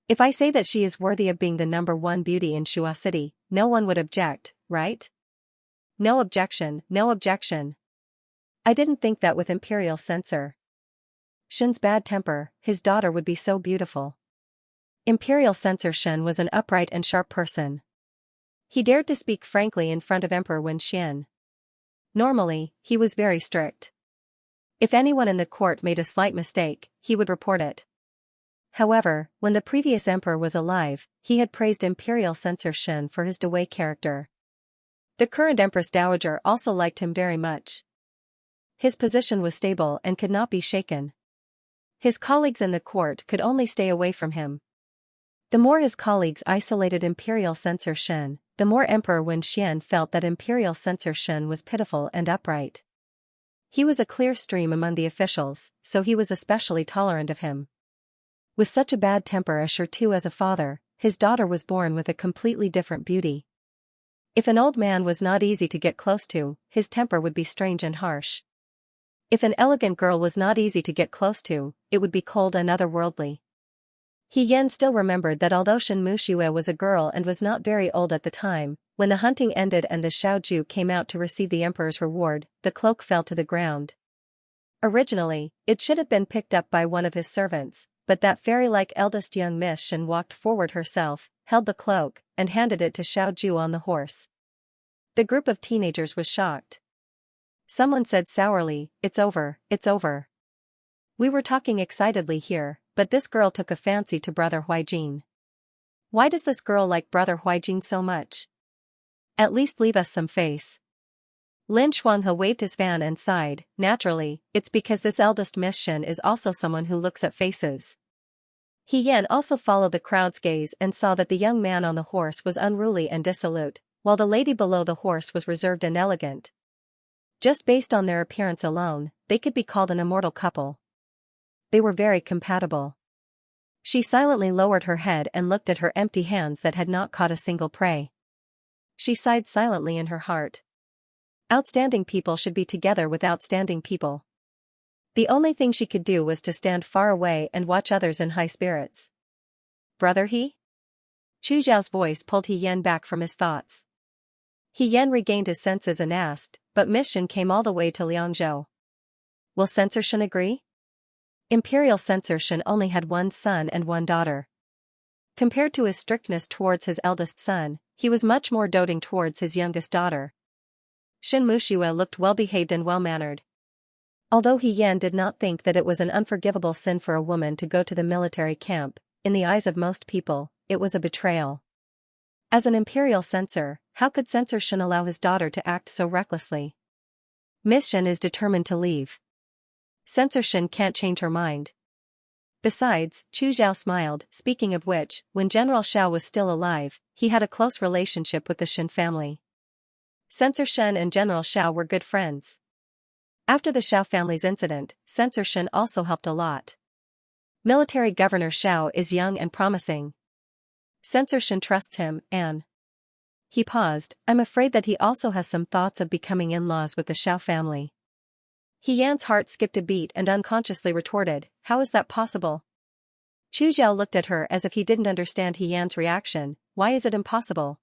If I say that she is worthy of being the number one beauty in Shuai City, no one would object, right? No objection, no objection. I didn't think that with Imperial Censor Shen's bad temper, his daughter would be so beautiful. Imperial Censor Shen was an upright and sharp person. He dared to speak frankly in front of Emperor Wen Xian. Normally, he was very strict. If anyone in the court made a slight mistake, he would report it. However, when the previous emperor was alive, he had praised Imperial Censor Shen for his Dewey character. The current Empress Dowager also liked him very much. His position was stable and could not be shaken. His colleagues in the court could only stay away from him. The more his colleagues isolated Imperial Censor Shen, the more Emperor Wen Xian felt that Imperial Censor Shen was pitiful and upright. He was a clear stream among the officials, so he was especially tolerant of him. With such a bad temper as sure too as a father, his daughter was born with a completely different beauty. If an old man was not easy to get close to, his temper would be strange and harsh. If an elegant girl was not easy to get close to, it would be cold and otherworldly. He Yan still remembered that although Shen Muxue was a girl and was not very old at the time, when the hunting ended and the Xiaoju came out to receive the emperor's reward, the cloak fell to the ground. Originally, it should have been picked up by one of his servants, but that fairy-like eldest young Miss Shen walked forward herself, held the cloak, and handed it to Xiaoju on the horse. The group of teenagers was shocked. Someone said sourly, "It's over, it's over. We were talking excitedly here, but this girl took a fancy to Brother Huijin. Why does this girl like Brother Huijin so much? At least leave us some face." Lin Shuanghe waved his fan and sighed, "Naturally, it's because this eldest Miss Shen is also someone who looks at faces." He Yan also followed the crowd's gaze and saw that the young man on the horse was unruly and dissolute, while the lady below the horse was reserved and elegant. Just based on their appearance alone, they could be called an immortal couple. They were very compatible. She silently lowered her head and looked at her empty hands that had not caught a single prey. She sighed silently in her heart. Outstanding people should be together with outstanding people. The only thing she could do was to stand far away and watch others in high spirits. "Brother He?" Chu Zhao's voice pulled He Yan back from his thoughts. He Yan regained his senses and asked, but Miss Shen came all the way to Liangzhou. Will Censor Shen agree? Imperial Censor Shen only had one son and one daughter. Compared to his strictness towards his eldest son, he was much more doting towards his youngest daughter. Shen Muxue looked well-behaved and well-mannered. Although He Yan did not think that it was an unforgivable sin for a woman to go to the military camp, in the eyes of most people, it was a betrayal. As an imperial censor, how could Censor Shen allow his daughter to act so recklessly? Miss Shen is determined to leave. Censor Shen can't change her mind. Besides, Chu Zhao smiled, speaking of which, when General Xiao was still alive, he had a close relationship with the Shen family. Censor Shen and General Xiao were good friends. After the Xiao family's incident, Censor Shen also helped a lot. Military Governor Xiao is young and promising. Censor Shen trusts him, and... He paused. I'm afraid that he also has some thoughts of becoming in-laws with the Xiao family. He Yan's heart skipped a beat and unconsciously retorted, how is that possible? Chu Zhao looked at her as if he didn't understand He Yan's reaction. Why is it impossible?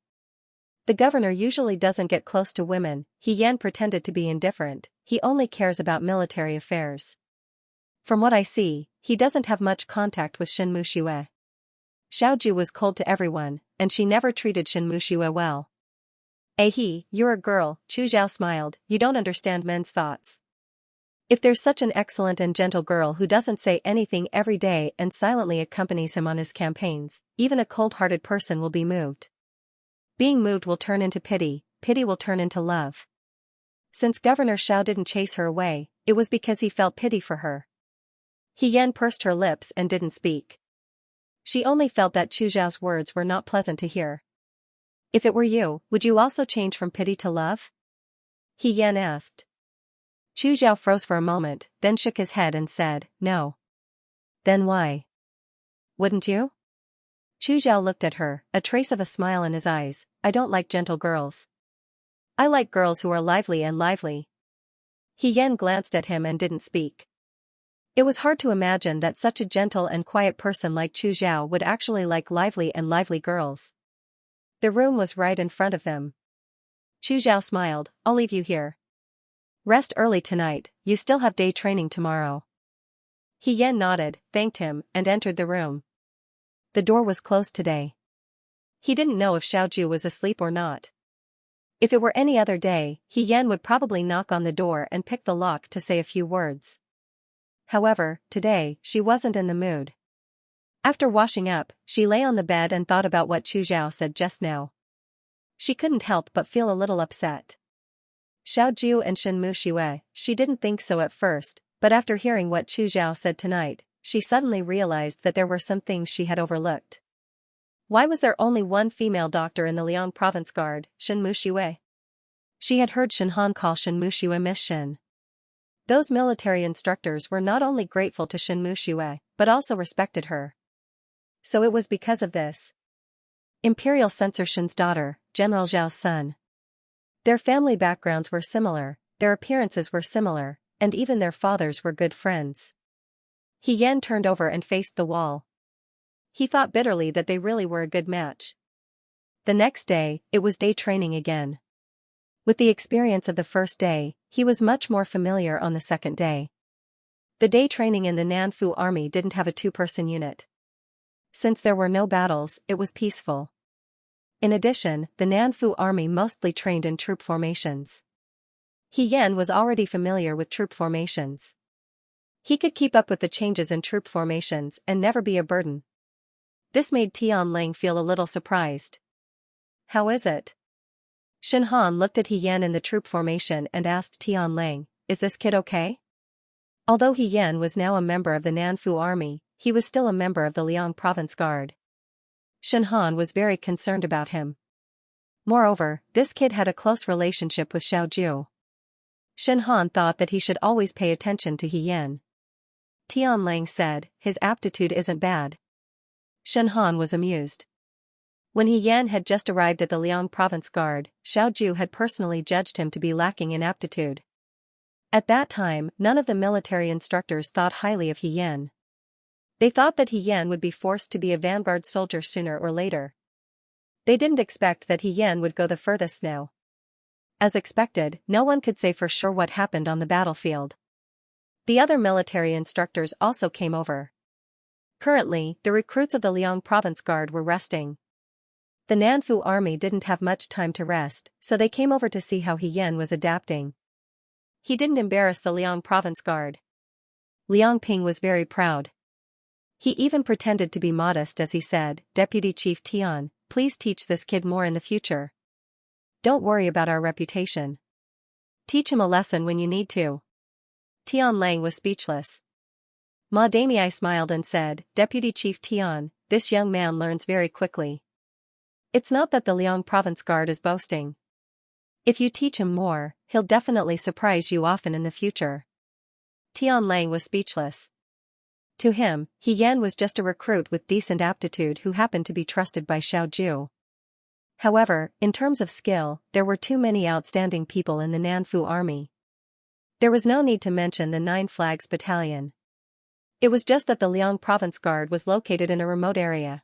The governor usually doesn't get close to women. He Yan pretended to be indifferent, he only cares about military affairs. From what I see, he doesn't have much contact with Shen Muxue. Xiaoju was cold to everyone, and she never treated Shen Muxue well. You're a girl, Chu Zhao smiled, you don't understand men's thoughts. If there's such an excellent and gentle girl who doesn't say anything every day and silently accompanies him on his campaigns, even a cold-hearted person will be moved. Being moved will turn into pity, pity will turn into love. Since Governor Xiao didn't chase her away, it was because he felt pity for her. He Yan pursed her lips and didn't speak. She only felt that Chu Zhao's words were not pleasant to hear. If it were you, would you also change from pity to love? He Yan asked. Chu Zhao froze for a moment, then shook his head and said, no. Then why? Wouldn't you? Chu Zhao looked at her, a trace of a smile in his eyes. I don't like gentle girls. I like girls who are lively and lively. He Yan glanced at him and didn't speak. It was hard to imagine that such a gentle and quiet person like Chu Zhao would actually like lively and lively girls. The room was right in front of them. Chu Zhao smiled, I'll leave you here. Rest early tonight, you still have day training tomorrow. He Yan nodded, thanked him, and entered the room. The door was closed today. He didn't know if Xiaoju was asleep or not. If it were any other day, He Yan would probably knock on the door and pick the lock to say a few words. However, today, she wasn't in the mood. After washing up, she lay on the bed and thought about what Chu Zhao said just now. She couldn't help but feel a little upset. Xiaoju and Shenmu Xue, she didn't think so at first, but after hearing what Chu Zhao said tonight, she suddenly realized that there were some things she had overlooked. Why was there only one female doctor in the Liang Province Guard, Shenmu Xue? She had heard Shen Han call Shenmu Xue Miss Shen. Those military instructors were not only grateful to Shenmu Xue, but also respected her. So it was because of this. Imperial Censor Shen's daughter, General Zhao's son. Their family backgrounds were similar, their appearances were similar, and even their fathers were good friends. He Yan turned over and faced the wall. He thought bitterly that they really were a good match. The next day, it was day training again. With the experience of the first day, he was much more familiar on the second day. The day training in the Nanfu army didn't have a two-person unit. Since there were no battles, it was peaceful. In addition, the Nanfu army mostly trained in troop formations. He Yan was already familiar with troop formations. He could keep up with the changes in troop formations and never be a burden. This made Tian Lang feel a little surprised. How is it? Shen Han looked at He Yan in the troop formation and asked Tian Lang, is this kid okay? Although He Yan was now a member of the Nanfu army, he was still a member of the Liang Province Guard. Shen Han was very concerned about him. Moreover, this kid had a close relationship with Xiaoju. Shen Han thought that he should always pay attention to He Yan. Tian Lang said, his aptitude isn't bad. Shen Han was amused. When He Yan had just arrived at the Liang Province Guard, Xiaoju had personally judged him to be lacking in aptitude. At that time, none of the military instructors thought highly of He Yan. They thought that He Yan would be forced to be a vanguard soldier sooner or later. They didn't expect that He Yan would go the furthest now. As expected, no one could say for sure what happened on the battlefield. The other military instructors also came over. Currently, the recruits of the Liang Province Guard were resting. The Nanfu army didn't have much time to rest, so they came over to see how He Yan was adapting. He didn't embarrass the Liang Province Guard. Liang Ping was very proud. He even pretended to be modest as he said, Deputy Chief Tian, please teach this kid more in the future. Don't worry about our reputation. Teach him a lesson when you need to. Tian Lang was speechless. Ma Damei smiled and said, Deputy Chief Tian, this young man learns very quickly. It's not that the Liang Province Guard is boasting. If you teach him more, he'll definitely surprise you often in the future. Tian Lang was speechless. To him, He Yan was just a recruit with decent aptitude who happened to be trusted by Xiaoju. However, in terms of skill, there were too many outstanding people in the Nanfu army. There was no need to mention the 9 Flags Battalion. It was just that the Liang Province Guard was located in a remote area.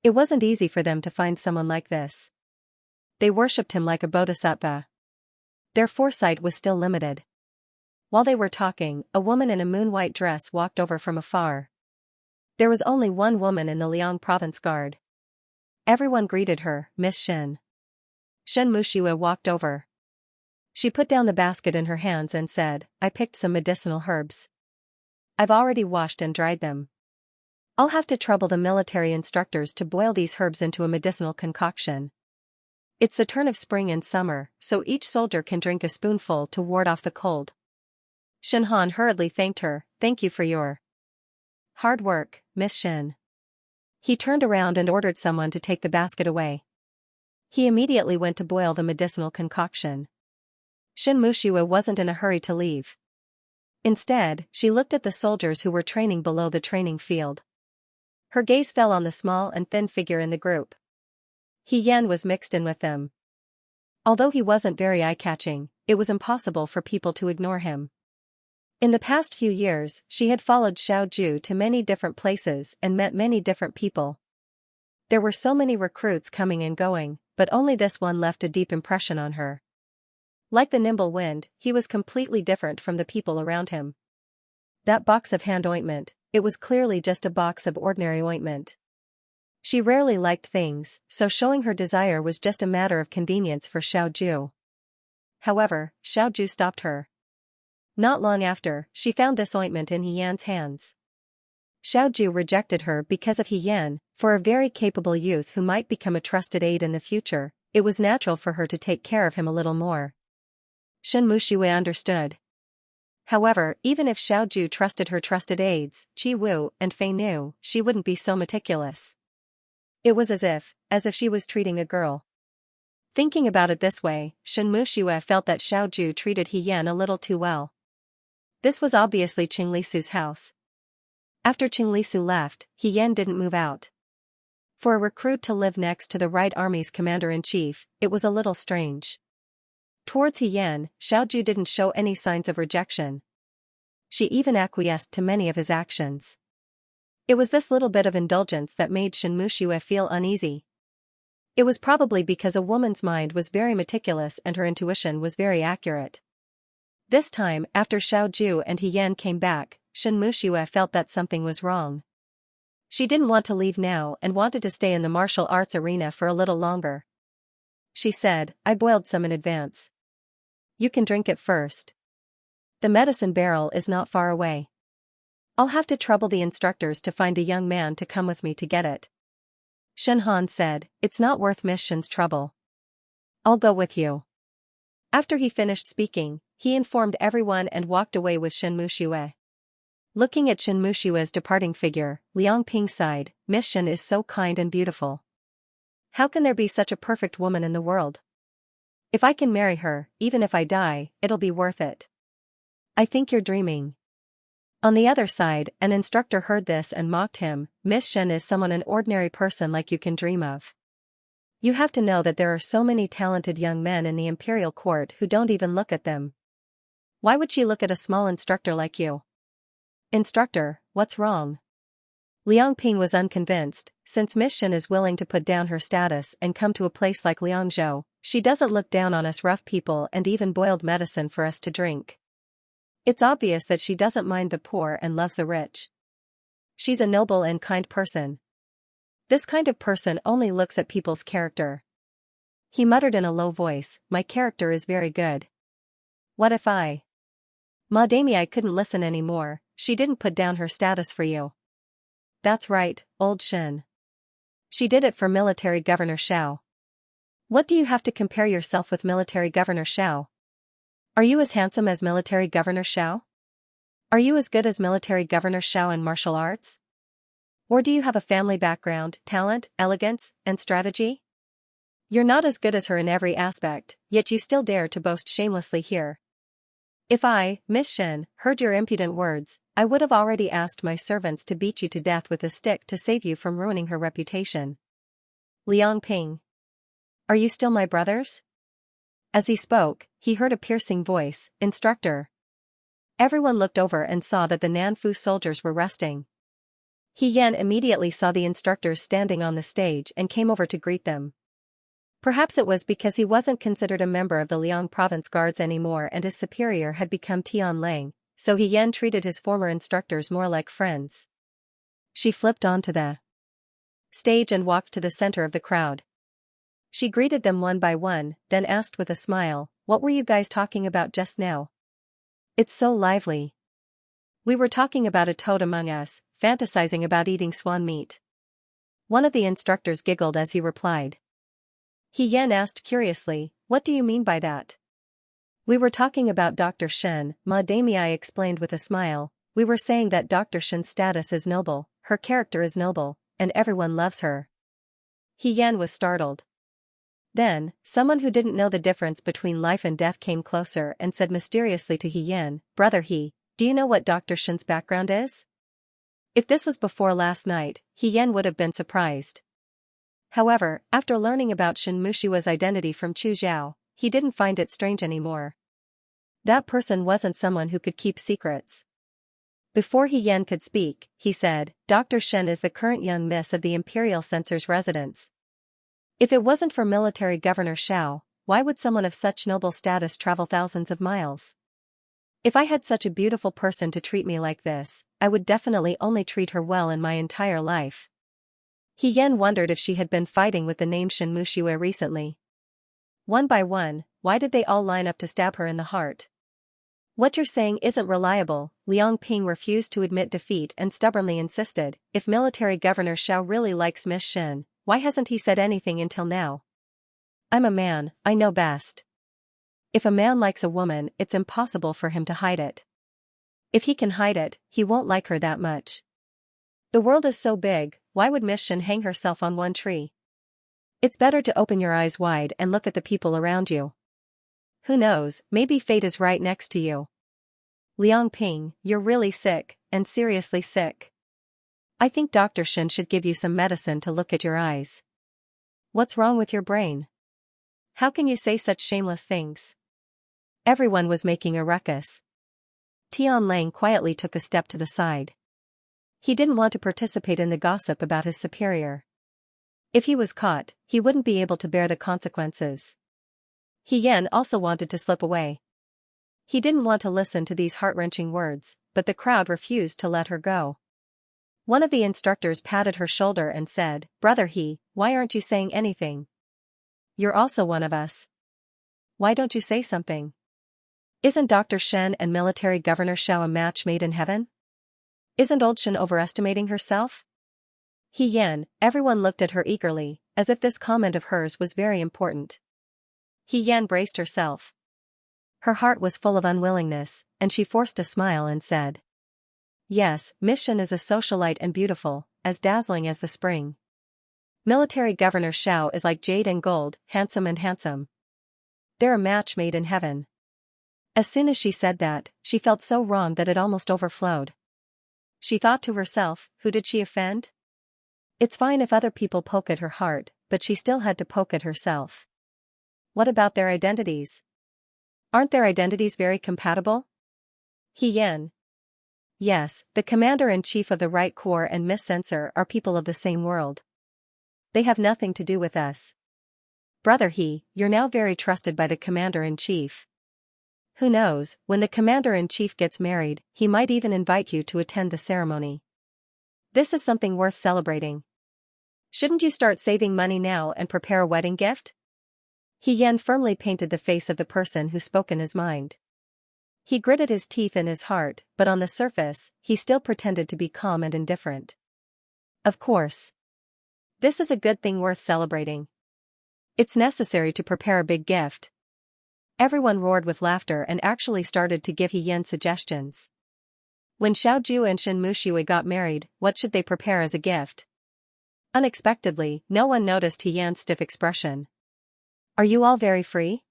It wasn't easy for them to find someone like this. They worshipped him like a bodhisattva. Their foresight was still limited. While they were talking, a woman in a moon-white dress walked over from afar. There was only one woman in the Liang Province Guard. Everyone greeted her, Miss Shen. Shenmu Xue walked over. She put down the basket in her hands and said, I picked some medicinal herbs. I've already washed and dried them. I'll have to trouble the military instructors to boil these herbs into a medicinal concoction. It's the turn of spring and summer, so each soldier can drink a spoonful to ward off the cold. Shen Han hurriedly thanked her, thank you for your hard work, Miss Shen. He turned around and ordered someone to take the basket away. He immediately went to boil the medicinal concoction. Shenmu Xue wasn't in a hurry to leave. Instead, she looked at the soldiers who were training below the training field. Her gaze fell on the small and thin figure in the group. He Yan was mixed in with them. Although he wasn't very eye-catching, it was impossible for people to ignore him. In the past few years, she had followed Xiaoju to many different places and met many different people. There were so many recruits coming and going, but only this one left a deep impression on her. Like the nimble wind, he was completely different from the people around him. That box of hand ointment, it was clearly just a box of ordinary ointment. She rarely liked things, so showing her desire was just a matter of convenience for Xiaoju. However, Xiaoju stopped her. Not long after, she found this ointment in He Yan's hands. Xiaoju rejected her because of He Yan. For a very capable youth who might become a trusted aide in the future, it was natural for her to take care of him a little more. Shen Muxue understood. However, even if Xiaoju trusted her trusted aides, Qi Wu and Fei Nu, she wouldn't be so meticulous. It was as if she was treating a girl. Thinking about it this way, Shen Muxue felt that Xiaoju treated He Yan a little too well. This was obviously Qing Lisu's house. After Qing Lisu left, He Yan didn't move out. For a recruit to live next to the right army's commander-in-chief, it was a little strange. Towards He Yan, Xiaoju didn't show any signs of rejection. She even acquiesced to many of his actions. It was this little bit of indulgence that made Shen Muxue feel uneasy. It was probably because a woman's mind was very meticulous and her intuition was very accurate. This time, after Xiaoju and He Yan came back, Shen Muxue felt that something was wrong. She didn't want to leave now and wanted to stay in the martial arts arena for a little longer. She said, "I boiled some in advance. You can drink it first. The medicine barrel is not far away. I'll have to trouble the instructors to find a young man to come with me to get it." Shen Han said, "It's not worth Miss Shen's trouble. I'll go with you." After he finished speaking, he informed everyone and walked away with Shen Muxue. Looking at Shen Muxue's departing figure, Liang Ping sighed, "Miss Shen is so kind and beautiful. How can there be such a perfect woman in the world? If I can marry her, even if I die, it'll be worth it." "I think you're dreaming." On the other side, an instructor heard this and mocked him, "Miss Shen is someone an ordinary person like you can dream of. You have to know that there are so many talented young men in the imperial court who don't even look at them. Why would she look at a small instructor like you?" "Instructor, what's wrong?" Liang Ping was unconvinced. Since Miss Shen is willing to put down her status and come to a place like Liangzhou, she doesn't look down on us rough people and even boiled medicine for us to drink. It's obvious that she doesn't mind the poor and loves the rich. She's a noble and kind person. This kind of person only looks at people's character." He muttered in a low voice, "My character is very good. What if Madame, I couldn't listen anymore. She didn't put down her status for you." "That's right, old Shen. She did it for Military Governor Xiao." "What do you have to compare yourself with Military Governor Xiao? Are you as handsome as Military Governor Xiao? Are you as good as Military Governor Xiao in martial arts? Or do you have a family background, talent, elegance, and strategy? You're not as good as her in every aspect, yet you still dare to boast shamelessly here. If I, Miss Shen, heard your impudent words, I would have already asked my servants to beat you to death with a stick to save you from ruining her reputation." "Liang Ping. Are you still my brothers?" As he spoke, he heard a piercing voice, "Instructor." Everyone looked over and saw that the Nanfu soldiers were resting. He Yan immediately saw the instructors standing on the stage and came over to greet them. Perhaps it was because he wasn't considered a member of the Liang province guards anymore and his superior had become Tian Lang, so He Yan treated his former instructors more like friends. She flipped onto the stage and walked to the center of the crowd. She greeted them one by one, then asked with a smile, "What were you guys talking about just now? It's so lively." "We were talking about a toad among us, fantasizing about eating swan meat." One of the instructors giggled as he replied. He Yan asked curiously, "What do you mean by that?" "We were talking about Dr. Shen," Madame explained with a smile. "We were saying that Dr. Shen's status is noble, her character is noble, and everyone loves her." He Yan was startled. Then, someone who didn't know the difference between life and death came closer and said mysteriously to He Yan, "Brother He, do you know what Dr. Shen's background is?" If this was before last night, He Yan would have been surprised. However, after learning about Shen Mushua's identity from Chu Zhao, he didn't find it strange anymore. That person wasn't someone who could keep secrets. Before He Yan could speak, he said, "Dr. Shen is the current young miss of the Imperial Censor's residence." If it wasn't for military Governor Xiao, why would someone of such noble status travel thousands of miles? If I had such a beautiful person to treat me like this, I would definitely only treat her well in my entire life. He Yan wondered if she had been fighting with the name Shen Muxue recently. One by one, why did they all line up to stab her in the heart? What you're saying isn't reliable, Liang Ping refused to admit defeat and stubbornly insisted. If military Governor Xiao really likes Miss Shen, why hasn't he said anything until now? I'm a man, I know best. If a man likes a woman, it's impossible for him to hide it. If he can hide it, he won't like her that much. The world is so big, why would Miss Shen hang herself on one tree? It's better to open your eyes wide and look at the people around you. Who knows, maybe fate is right next to you. Liang Ping, you're really sick, and seriously sick. I think Dr. Shen should give you some medicine to look at your eyes. What's wrong with your brain? How can you say such shameless things? Everyone was making a ruckus. Tian Lang quietly took a step to the side. He didn't want to participate in the gossip about his superior. If he was caught, he wouldn't be able to bear the consequences. He Yan also wanted to slip away. He didn't want to listen to these heart-wrenching words, but the crowd refused to let her go. One of the instructors patted her shoulder and said, "Brother He, why aren't you saying anything? You're also one of us. Why don't you say something? Isn't Dr. Shen and military Governor Xiao a match made in heaven? Isn't old Shen overestimating herself?" He Yan, everyone looked at her eagerly, as if this comment of hers was very important. He Yan braced herself. Her heart was full of unwillingness, and she forced a smile and said, "Yes, Miss Shen is a socialite and beautiful, as dazzling as the spring. Military Governor Xiao is like jade and gold, handsome and handsome. They're a match made in heaven." As soon as she said that, she felt so wrong that it almost overflowed. She thought to herself, who did she offend? It's fine if other people poke at her heart, but she still had to poke at herself. What about their identities? Aren't their identities very compatible? He Yan. Yes, the Commander-in-Chief of the Right Corps and Miss Censor are people of the same world. They have nothing to do with us. Brother He, you're now very trusted by the Commander-in-Chief. Who knows, when the Commander-in-Chief gets married, he might even invite you to attend the ceremony. This is something worth celebrating. Shouldn't you start saving money now and prepare a wedding gift? He Yan firmly painted the face of the person who spoke in his mind. He gritted his teeth in his heart, but on the surface, he still pretended to be calm and indifferent. Of course. This is a good thing worth celebrating. It's necessary to prepare a big gift. Everyone roared with laughter and actually started to give He Yan suggestions. When Xiao Ju and Shen Muxue got married, what should they prepare as a gift? Unexpectedly, no one noticed He Yan's stiff expression. Are you all very free?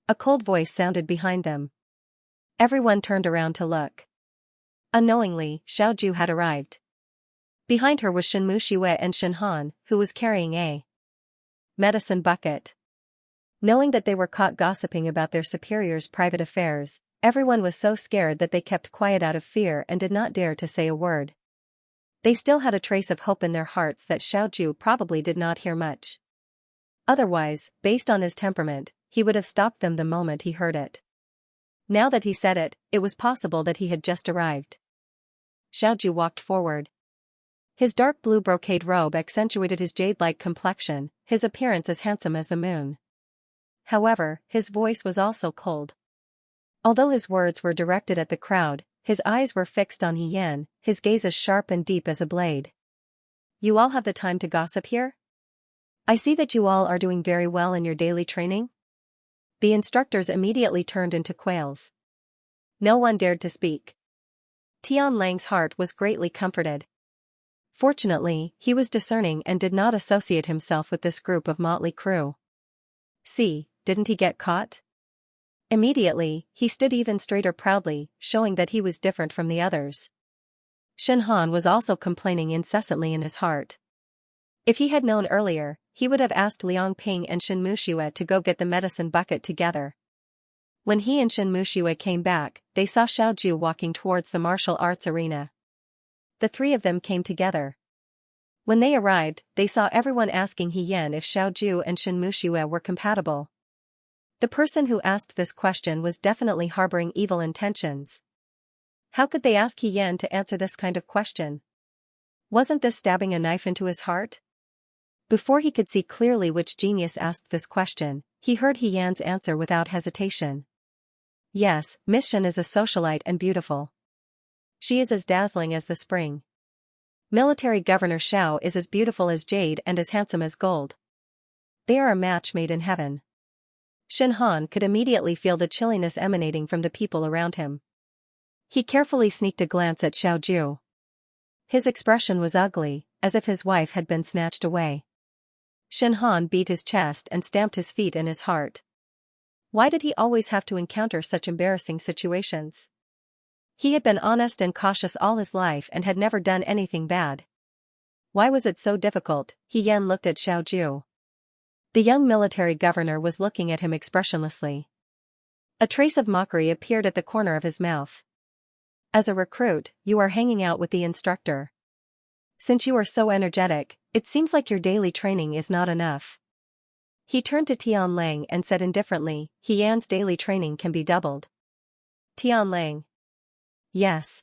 A cold voice sounded behind them. Everyone turned around to look. Unknowingly, Xiao Ju had arrived. Behind her was Shen Muxue and Shen Han, who was carrying a medicine bucket. Knowing that they were caught gossiping about their superior's private affairs, everyone was so scared that they kept quiet out of fear and did not dare to say a word. They still had a trace of hope in their hearts that Xiao Ju probably did not hear much. Otherwise, based on his temperament, he would have stopped them the moment he heard it. Now that he said it, it was possible that he had just arrived. Xiao Ju walked forward. His dark blue brocade robe accentuated his jade-like complexion, his appearance as handsome as the moon. However, his voice was also cold. Although his words were directed at the crowd, his eyes were fixed on He Yan, his gaze as sharp and deep as a blade. You all have the time to gossip here? I see that you all are doing very well in your daily training. The instructors immediately turned into quails. No one dared to speak. Tian Lang's heart was greatly comforted. Fortunately, he was discerning and did not associate himself with this group of motley crew. See, didn't he get caught? Immediately, he stood even straighter proudly, showing that he was different from the others. Shen Han was also complaining incessantly in his heart. If he had known earlier, he would have asked Liang Ping and Shen Muxue to go get the medicine bucket together. When he and Shen Muxue came back, they saw Xiao Ju walking towards the martial arts arena. The three of them came together. When they arrived, they saw everyone asking He Yan if Xiaoju and Shen Muxue were compatible. The person who asked this question was definitely harboring evil intentions. How could they ask He Yan to answer this kind of question? Wasn't this stabbing a knife into his heart? Before he could see clearly which genius asked this question, he heard He Yan's answer without hesitation. Yes, Miss Shen is a socialite and beautiful. She is as dazzling as the spring. Military Governor Xiao is as beautiful as jade and as handsome as gold. They are a match made in heaven. Shen Han could immediately feel the chilliness emanating from the people around him. He carefully sneaked a glance at Xiaoju. His expression was ugly, as if his wife had been snatched away. Shen Han beat his chest and stamped his feet in his heart. Why did he always have to encounter such embarrassing situations? He had been honest and cautious all his life and had never done anything bad. Why was it so difficult? He Yan looked at Xiaoju. The young military governor was looking at him expressionlessly. A trace of mockery appeared at the corner of his mouth. As a recruit, you are hanging out with the instructor. Since you are so energetic, it seems like your daily training is not enough. He turned to Tianlang and said indifferently, He Yan's daily training can be doubled. Tianlang. Yes.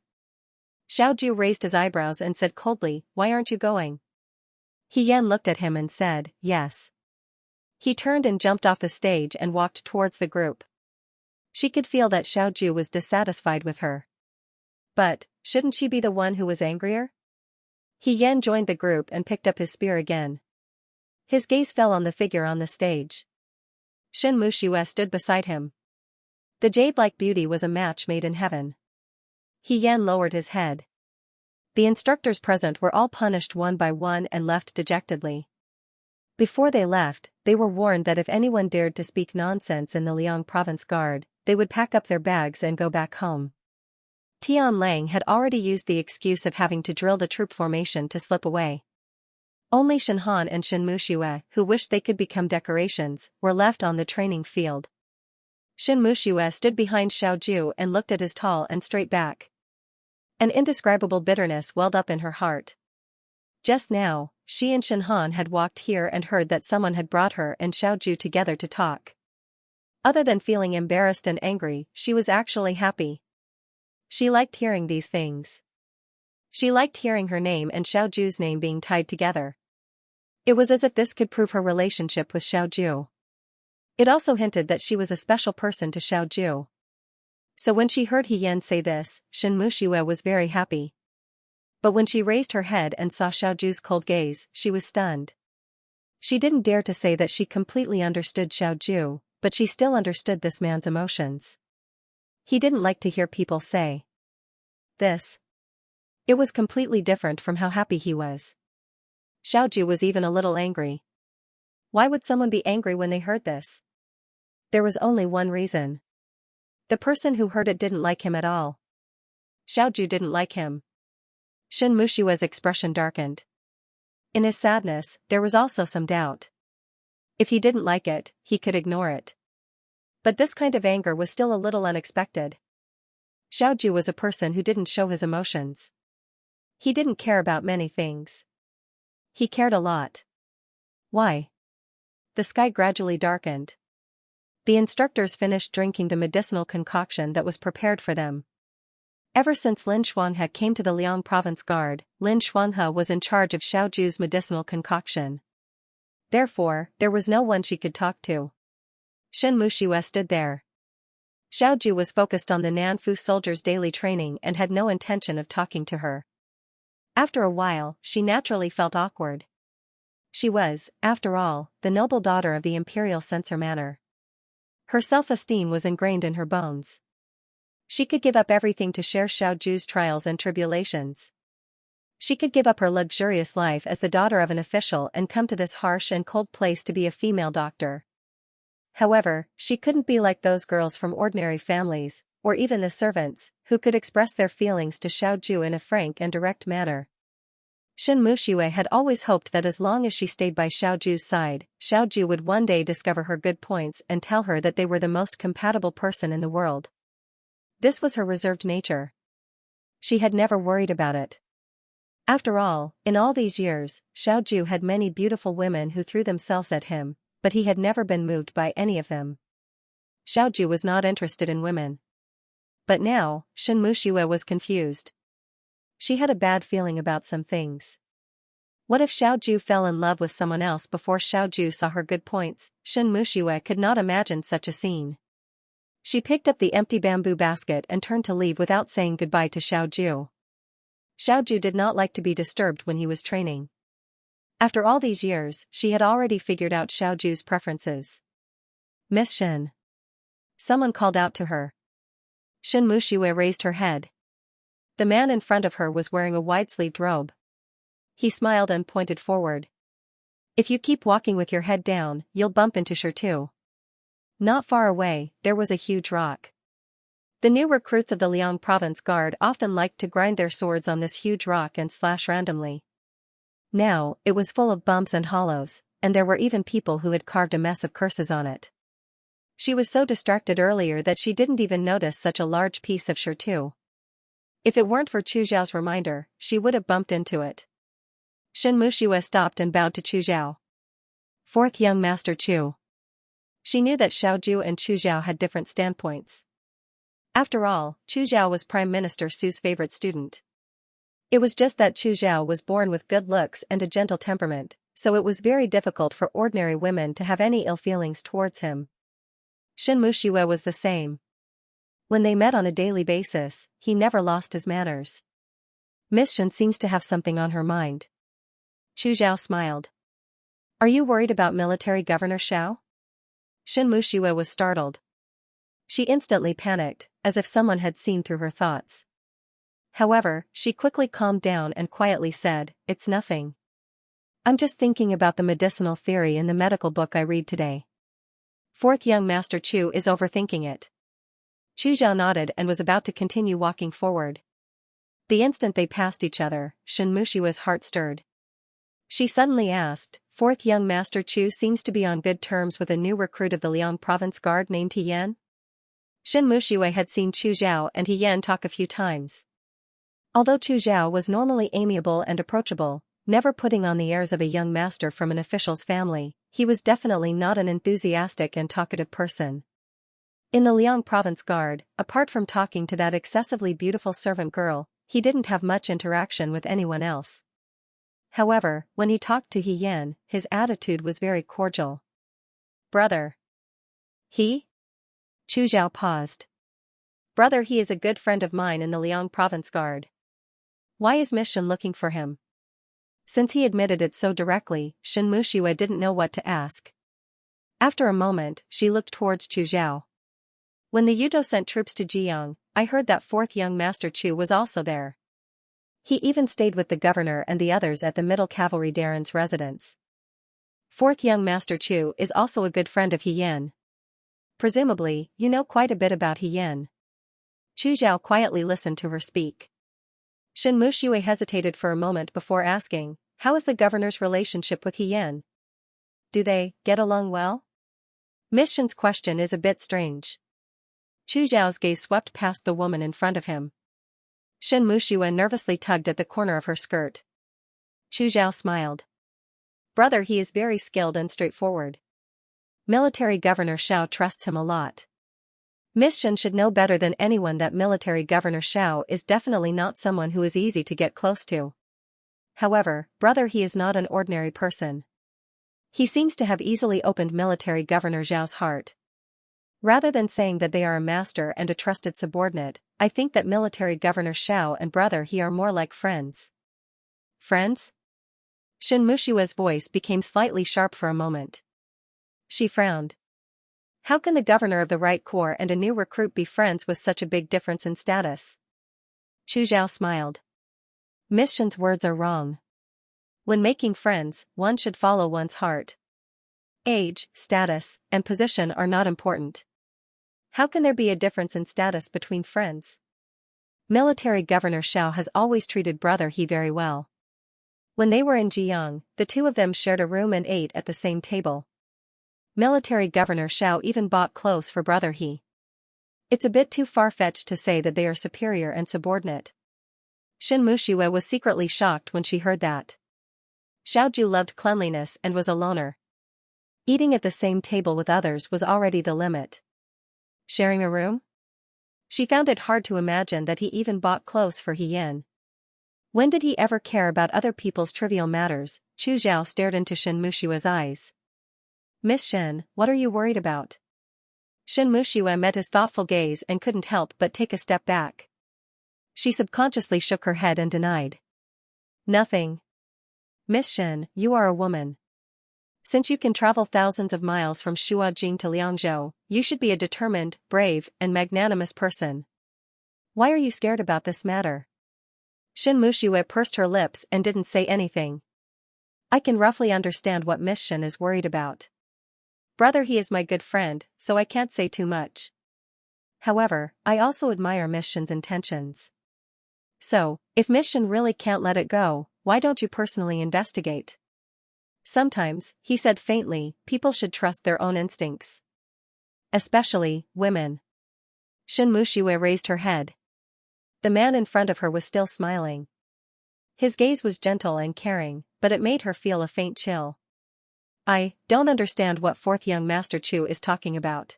Xiaoju raised his eyebrows and said coldly, why aren't you going? He Yan looked at him and said, yes. He turned and jumped off the stage and walked towards the group. She could feel that Xiaoju was dissatisfied with her. But, shouldn't she be the one who was angrier? He Yan joined the group and picked up his spear again. His gaze fell on the figure on the stage. Shen Muxue stood beside him. The jade-like beauty was a match made in heaven. He Yan lowered his head. The instructors present were all punished one by one and left dejectedly. Before they left, they were warned that if anyone dared to speak nonsense in the Liang Province Guard, they would pack up their bags and go back home. Tianlang had already used the excuse of having to drill the troop formation to slip away. Only Shen Han and Shen Muxue, who wished they could become decorations, were left on the training field. Shen Muxue stood behind Xiaoju and looked at his tall and straight back. An indescribable bitterness welled up in her heart. Just now, she and Shen Han had walked here and heard that someone had brought her and Xiaoju together to talk. Other than feeling embarrassed and angry, she was actually happy. She liked hearing these things. She liked hearing her name and Xiaoju's name being tied together. It was as if this could prove her relationship with Xiaoju. It also hinted that she was a special person to Xiaoju. So when she heard He Yan say this, Shen Muxue was very happy. But when she raised her head and saw Xiaoju's cold gaze, she was stunned. She didn't dare to say that she completely understood Xiaoju, but she still understood this man's emotions. He didn't like to hear people say this. It was completely different from how happy he was. Xiaoju was even a little angry. Why would someone be angry when they heard this? There was only one reason. The person who heard it didn't like him at all. Xiaoju didn't like him. Shen Muxue's expression darkened. In his sadness, there was also some doubt. If he didn't like it, he could ignore it. But this kind of anger was still a little unexpected. Xiaoju was a person who didn't show his emotions. He didn't care about many things. He cared a lot. Why? The sky gradually darkened. The instructors finished drinking the medicinal concoction that was prepared for them. Ever since Lin Shuanghe came to the Liang Province Guard, Lin Shuanghe was in charge of Xiaoju's medicinal concoction. Therefore, there was no one she could talk to. Shen Muxue stood there. Xiaoju was focused on the Nanfu soldiers' daily training and had no intention of talking to her. After a while, she naturally felt awkward. She was, after all, the noble daughter of the imperial censor manor. Her self-esteem was ingrained in her bones. She could give up everything to share Xiaoju's trials and tribulations. She could give up her luxurious life as the daughter of an official and come to this harsh and cold place to be a female doctor. However, she couldn't be like those girls from ordinary families, or even the servants, who could express their feelings to Xiaoju in a frank and direct manner. Shen Muxue had always hoped that as long as she stayed by Xiaoju's side, Xiaoju would one day discover her good points and tell her that they were the most compatible person in the world. This was her reserved nature. She had never worried about it. After all, in all these years, Xiaoju had many beautiful women who threw themselves at him, but he had never been moved by any of them. Xiaoju was not interested in women. But now, Shen Muxue was confused. She had a bad feeling about some things. What if Xiaoju fell in love with someone else before Xiaoju saw her good points? Shen Muxue could not imagine such a scene. She picked up the empty bamboo basket and turned to leave without saying goodbye to Xiaoju. Xiaoju did not like to be disturbed when he was training. After all these years, she had already figured out Xiaoju's preferences. "Miss Shen." Someone called out to her. Shen Muxue raised her head. The man in front of her was wearing a wide-sleeved robe. He smiled and pointed forward. "If you keep walking with your head down, you'll bump into Shi too." Not far away, there was a huge rock. The new recruits of the Liang Province Guard often liked to grind their swords on this huge rock and slash randomly. Now, it was full of bumps and hollows, and there were even people who had carved a mess of curses on it. She was so distracted earlier that she didn't even notice such a large piece of Shi too. If it weren't for Chu Zhao's reminder, she would have bumped into it. Shen Muxue stopped and bowed to Chu Zhao. "Fourth young master Chu." She knew that Xiaoju and Chu Zhao had different standpoints. After all, Chu Zhao was Prime Minister Su's favorite student. It was just that Chu Zhao was born with good looks and a gentle temperament, so it was very difficult for ordinary women to have any ill feelings towards him. Shen Muxue was the same. When they met on a daily basis, he never lost his manners. "Miss Shen seems to have something on her mind." Chu Zhao smiled. "Are you worried about Military Governor Xiao?" Shen Muxue was startled. She instantly panicked, as if someone had seen through her thoughts. However, she quickly calmed down and quietly said, "It's nothing. I'm just thinking about the medicinal theory in the medical book I read today." Fourth young master Chu is overthinking it. Chu Zhao nodded and was about to continue walking forward. The instant they passed each other, Shen Muxue's heart stirred. She suddenly asked, "Fourth young master Chu seems to be on good terms with a new recruit of the Liang Province Guard named He Yan?" Shen Muxue had seen Chu Zhao and He Yan talk a few times. Although Chu Zhao was normally amiable and approachable, never putting on the airs of a young master from an official's family, he was definitely not an enthusiastic and talkative person. In the Liang Province Guard, apart from talking to that excessively beautiful servant girl, he didn't have much interaction with anyone else. However, when he talked to He Yan, his attitude was very cordial. "Brother." "He?" Chu Zhao paused. "Brother, he is a good friend of mine in the Liang Province Guard." "Why is Miss Shen looking for him?" Since he admitted it so directly, Shen Muxue didn't know what to ask. After a moment, she looked towards Chu Zhao. "When the Yudo sent troops to Jiang, I heard that fourth young master Chu was also there. He even stayed with the governor and the others at the Middle Cavalry Daren's residence. Fourth young master Chu is also a good friend of He Yan. Presumably, you know quite a bit about He Yan." Chu Zhao quietly listened to her speak. Shen Muxue hesitated for a moment before asking, "How is the governor's relationship with He Yan? Do they get along well?" Miss Shen's question is a bit strange. Chu Zhao's gaze swept past the woman in front of him. Shen Muxue nervously tugged at the corner of her skirt. Chu Zhao smiled. "Brother, he is very skilled and straightforward. Military Governor Xiao trusts him a lot." Miss Shen should know better than anyone that Military Governor Xiao is definitely not someone who is easy to get close to. However, brother, he is not an ordinary person. He seems to have easily opened Military Governor Xiao's heart. Rather than saying that they are a master and a trusted subordinate, I think that Military Governor Xiao and brother he are more like friends. "Friends?" Shen Muxue's voice became slightly sharp for a moment. She frowned. How can the governor of the Right Corps and a new recruit be friends with such a big difference in status? Chu Zhao smiled. Miss Shen's words are wrong. When making friends, one should follow one's heart. Age, status, and position are not important. How can there be a difference in status between friends? Military Governor Xiao has always treated brother He very well. When they were in Jiang, the two of them shared a room and ate at the same table. Military Governor Xiao even bought clothes for brother He. It's a bit too far-fetched to say that they are superior and subordinate. Shin Muxue was secretly shocked when she heard that. Xiaoju loved cleanliness and was a loner. Eating at the same table with others was already the limit. Sharing a room? She found it hard to imagine that he even bought clothes for Yin. When did he ever care about other people's trivial matters? Chu Zhao stared into Shin Muxue's eyes. Miss Shin, what are you worried about? Shin Muxue met his thoughtful gaze and couldn't help but take a step back. She subconsciously shook her head and denied. Nothing. Miss Shin, you are a woman. Since you can travel thousands of miles from Shuajing to Liangzhou, you should be a determined, brave, and magnanimous person. Why are you scared about this matter? Shin Muxue pursed her lips and didn't say anything. I can roughly understand what Miss Shin is worried about. Brother, he is my good friend, so I can't say too much. However, I also admire Miss Shin's intentions. So, if Miss Shin really can't let it go, why don't you personally investigate? Sometimes, he said faintly, people should trust their own instincts. Especially, women. Shin Muxue raised her head. The man in front of her was still smiling. His gaze was gentle and caring, but it made her feel a faint chill. I don't understand what fourth young Master Chu is talking about.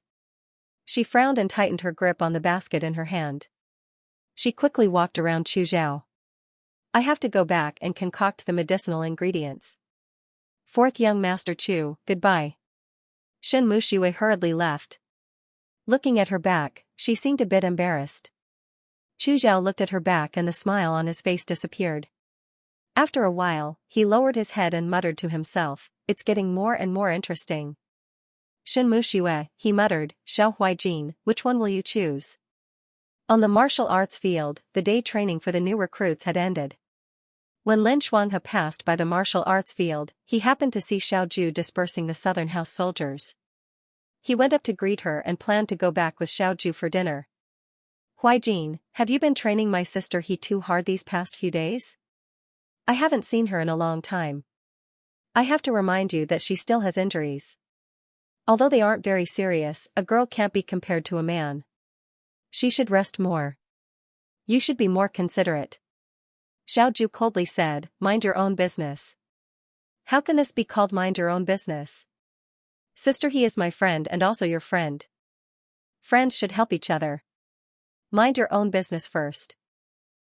She frowned and tightened her grip on the basket in her hand. She quickly walked around Chu Zhao. I have to go back and concoct the medicinal ingredients. Fourth young Master Chu, goodbye. Shin Muxue hurriedly left. Looking at her back, she seemed a bit embarrassed. Chu Zhao looked at her back and the smile on his face disappeared. After a while, he lowered his head and muttered to himself, it's getting more and more interesting. Shin Muxue, he muttered, Xiao Huaijin, which one will you choose? On the martial arts field, the day training for the new recruits had ended. When Lin Shuanghe passed by the martial arts field, he happened to see Xiaoju dispersing the southern house soldiers. He went up to greet her and planned to go back with Xiaoju for dinner. Huaijin, have you been training my sister He too hard these past few days? I haven't seen her in a long time. I have to remind you that she still has injuries. Although they aren't very serious, a girl can't be compared to a man. She should rest more. You should be more considerate. Xiaoju coldly said, mind your own business. How can this be called mind your own business? Sister, he is my friend and also your friend. Friends should help each other. Mind your own business first.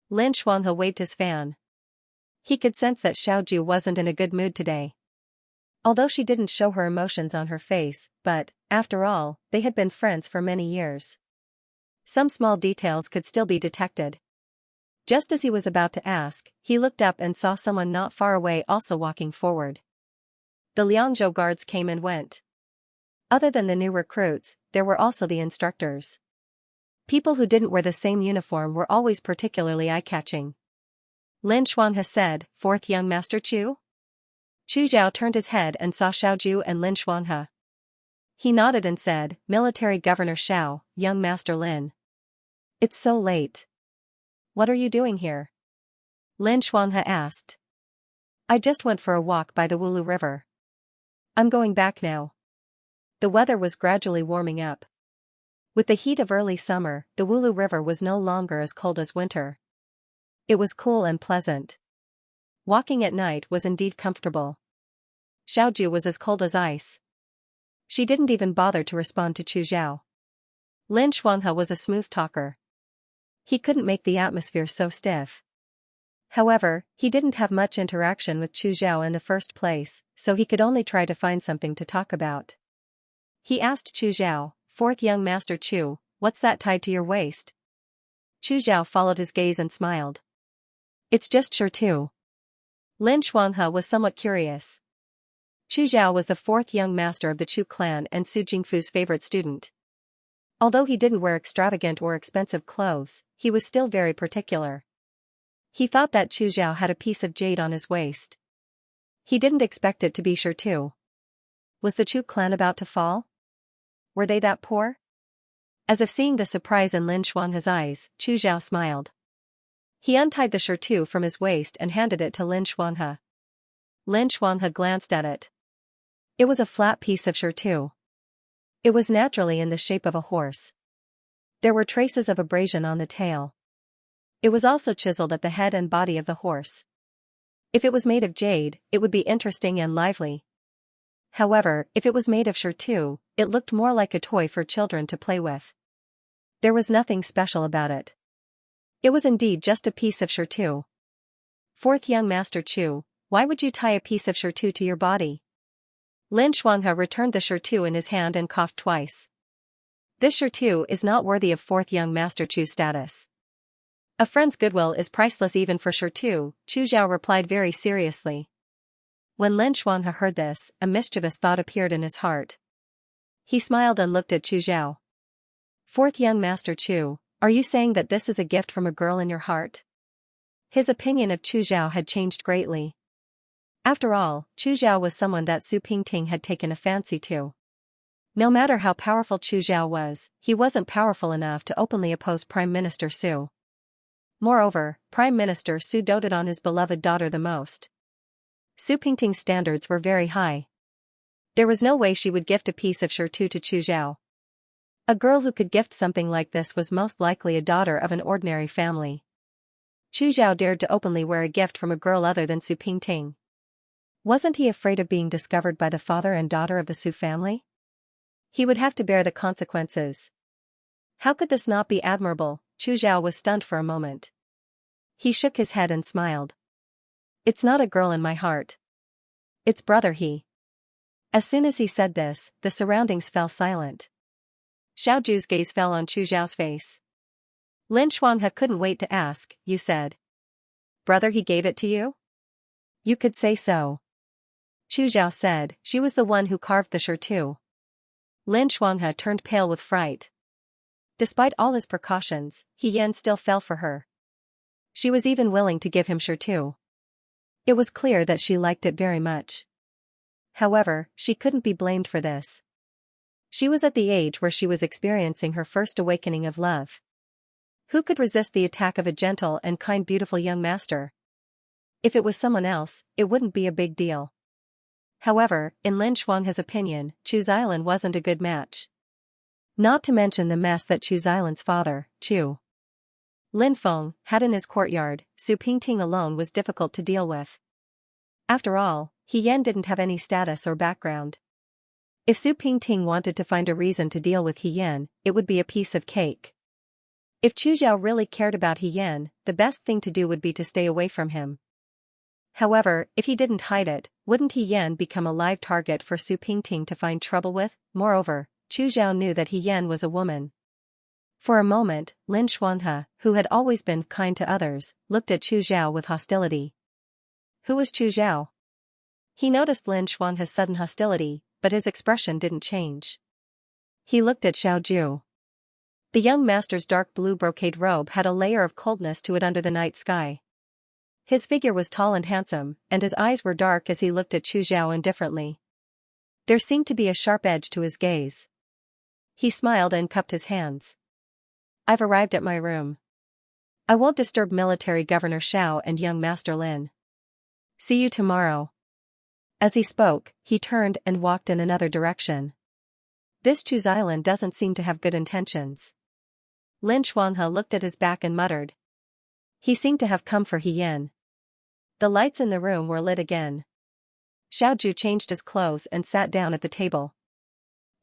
Lin Shuanghe waved his fan. He could sense that Xiaoju wasn't in a good mood today. Although she didn't show her emotions on her face, but, after all, they had been friends for many years. Some small details could still be detected. Just as he was about to ask, he looked up and saw someone not far away also walking forward. The Liangzhou guards came and went. Other than the new recruits, there were also the instructors. People who didn't wear the same uniform were always particularly eye-catching. Lin Shuanghe said, fourth young Master Chu? Chu Zhao turned his head and saw Xiaoju and Lin Shuanghe. He nodded and said, Military Governor Xiao, young Master Lin. It's so late. What are you doing here? Lin Shuanghe asked. I just went for a walk by the Wulu River. I'm going back now. The weather was gradually warming up. With the heat of early summer, the Wulu River was no longer as cold as winter. It was cool and pleasant. Walking at night was indeed comfortable. Xiaoju was as cold as ice. She didn't even bother to respond to Chu Zhao. Lin Shuanghe was a smooth talker. He couldn't make the atmosphere so stiff. However, he didn't have much interaction with Chu Zhao in the first place, so he could only try to find something to talk about. He asked Chu Zhao, fourth young Master Chu, what's that tied to your waist? Chu Zhao followed his gaze and smiled. It's just Shirtu. Lin Shuanghe was somewhat curious. Chu Zhao was the fourth young master of the Chu clan and Su Jingfu's favorite student. Although he didn't wear extravagant or expensive clothes, he was still very particular. He thought that Chu Zhao had a piece of jade on his waist. He didn't expect it to be Shirtu. Was the Chu clan about to fall? Were they that poor? As if seeing the surprise in Lin Shuanghe's eyes, Chu Zhao smiled. He untied the Shirtu from his waist and handed it to Lin Shuanghe. Lin Shuanghe glanced at it. It was a flat piece of Shirtu. It was naturally in the shape of a horse. There were traces of abrasion on the tail. It was also chiseled at the head and body of the horse. If it was made of jade, it would be interesting and lively. However, if it was made of shertu, it looked more like a toy for children to play with. There was nothing special about it. It was indeed just a piece of shertu. Fourth young master Chu, why would you tie a piece of shertu to your body? Lin Shuanghe returned the shertu in his hand and coughed twice. This shertu is not worthy of fourth young master Chu's status. A friend's goodwill is priceless even for shertu, Chu Zhao replied very seriously. When Lin Shuanghe heard this, a mischievous thought appeared in his heart. He smiled and looked at Chu Zhao. Fourth young master Chu, are you saying that this is a gift from a girl in your heart? His opinion of Chu Zhao had changed greatly. After all, Chu Zhao was someone that Su Pingting had taken a fancy to. No matter how powerful Chu Zhao was, he wasn't powerful enough to openly oppose Prime Minister Su. Moreover, Prime Minister Su doted on his beloved daughter the most. Su Pingting's standards were very high. There was no way she would gift a piece of shertu to Chu Zhao. A girl who could gift something like this was most likely a daughter of an ordinary family. Chu Zhao dared to openly wear a gift from a girl other than Su Pingting. Wasn't he afraid of being discovered by the father and daughter of the Su family? He would have to bear the consequences. How could this not be admirable? Chu Zhao was stunned for a moment. He shook his head and smiled. It's not a girl in my heart. It's brother he. As soon as he said this, the surroundings fell silent. Xiao Ju's gaze fell on Chu Zhao's face. Lin Shuanghe couldn't wait to ask, you said. Brother he gave it to you? You could say so. Chu Zhao said, she was the one who carved the shertu. Lin Shuanghe turned pale with fright. Despite all his precautions, He Yan still fell for her. She was even willing to give him shertu. It was clear that she liked it very much. However, she couldn't be blamed for this. She was at the age where she was experiencing her first awakening of love. Who could resist the attack of a gentle and kind beautiful young master? If it was someone else, it wouldn't be a big deal. However, in Lin Shuanghe's opinion, Chu Xiaolan wasn't a good match. Not to mention the mess that Chu Xiaolan's father, Chu Lin Feng, had in his courtyard. Su Pingting alone was difficult to deal with. After all, He Yan didn't have any status or background. If Su Pingting wanted to find a reason to deal with He Yan, it would be a piece of cake. If Chu Zhao really cared about He Yan, the best thing to do would be to stay away from him. However, if he didn't hide it, wouldn't He Yan become a live target for Su Pingting to find trouble with? Moreover, Chu Zhao knew that He Yan was a woman. For a moment, Lin Shuanghe, who had always been kind to others, looked at Chu Zhao with hostility. Who was Chu Zhao? He noticed Lin Shuanghe's sudden hostility, but his expression didn't change. He looked at Xiao Ju. The young master's dark blue brocade robe had a layer of coldness to it under the night sky. His figure was tall and handsome, and his eyes were dark as he looked at Chu Zhao indifferently. There seemed to be a sharp edge to his gaze. He smiled and cupped his hands. I've arrived at my room. I won't disturb Military Governor Xiao and young Master Lin. See you tomorrow. As he spoke, he turned and walked in another direction. This Chu Xiaolan doesn't seem to have good intentions. Lin Shuanghe looked at his back and muttered. He seemed to have come for He Yan. The lights in the room were lit again. Xiao Ju changed his clothes and sat down at the table.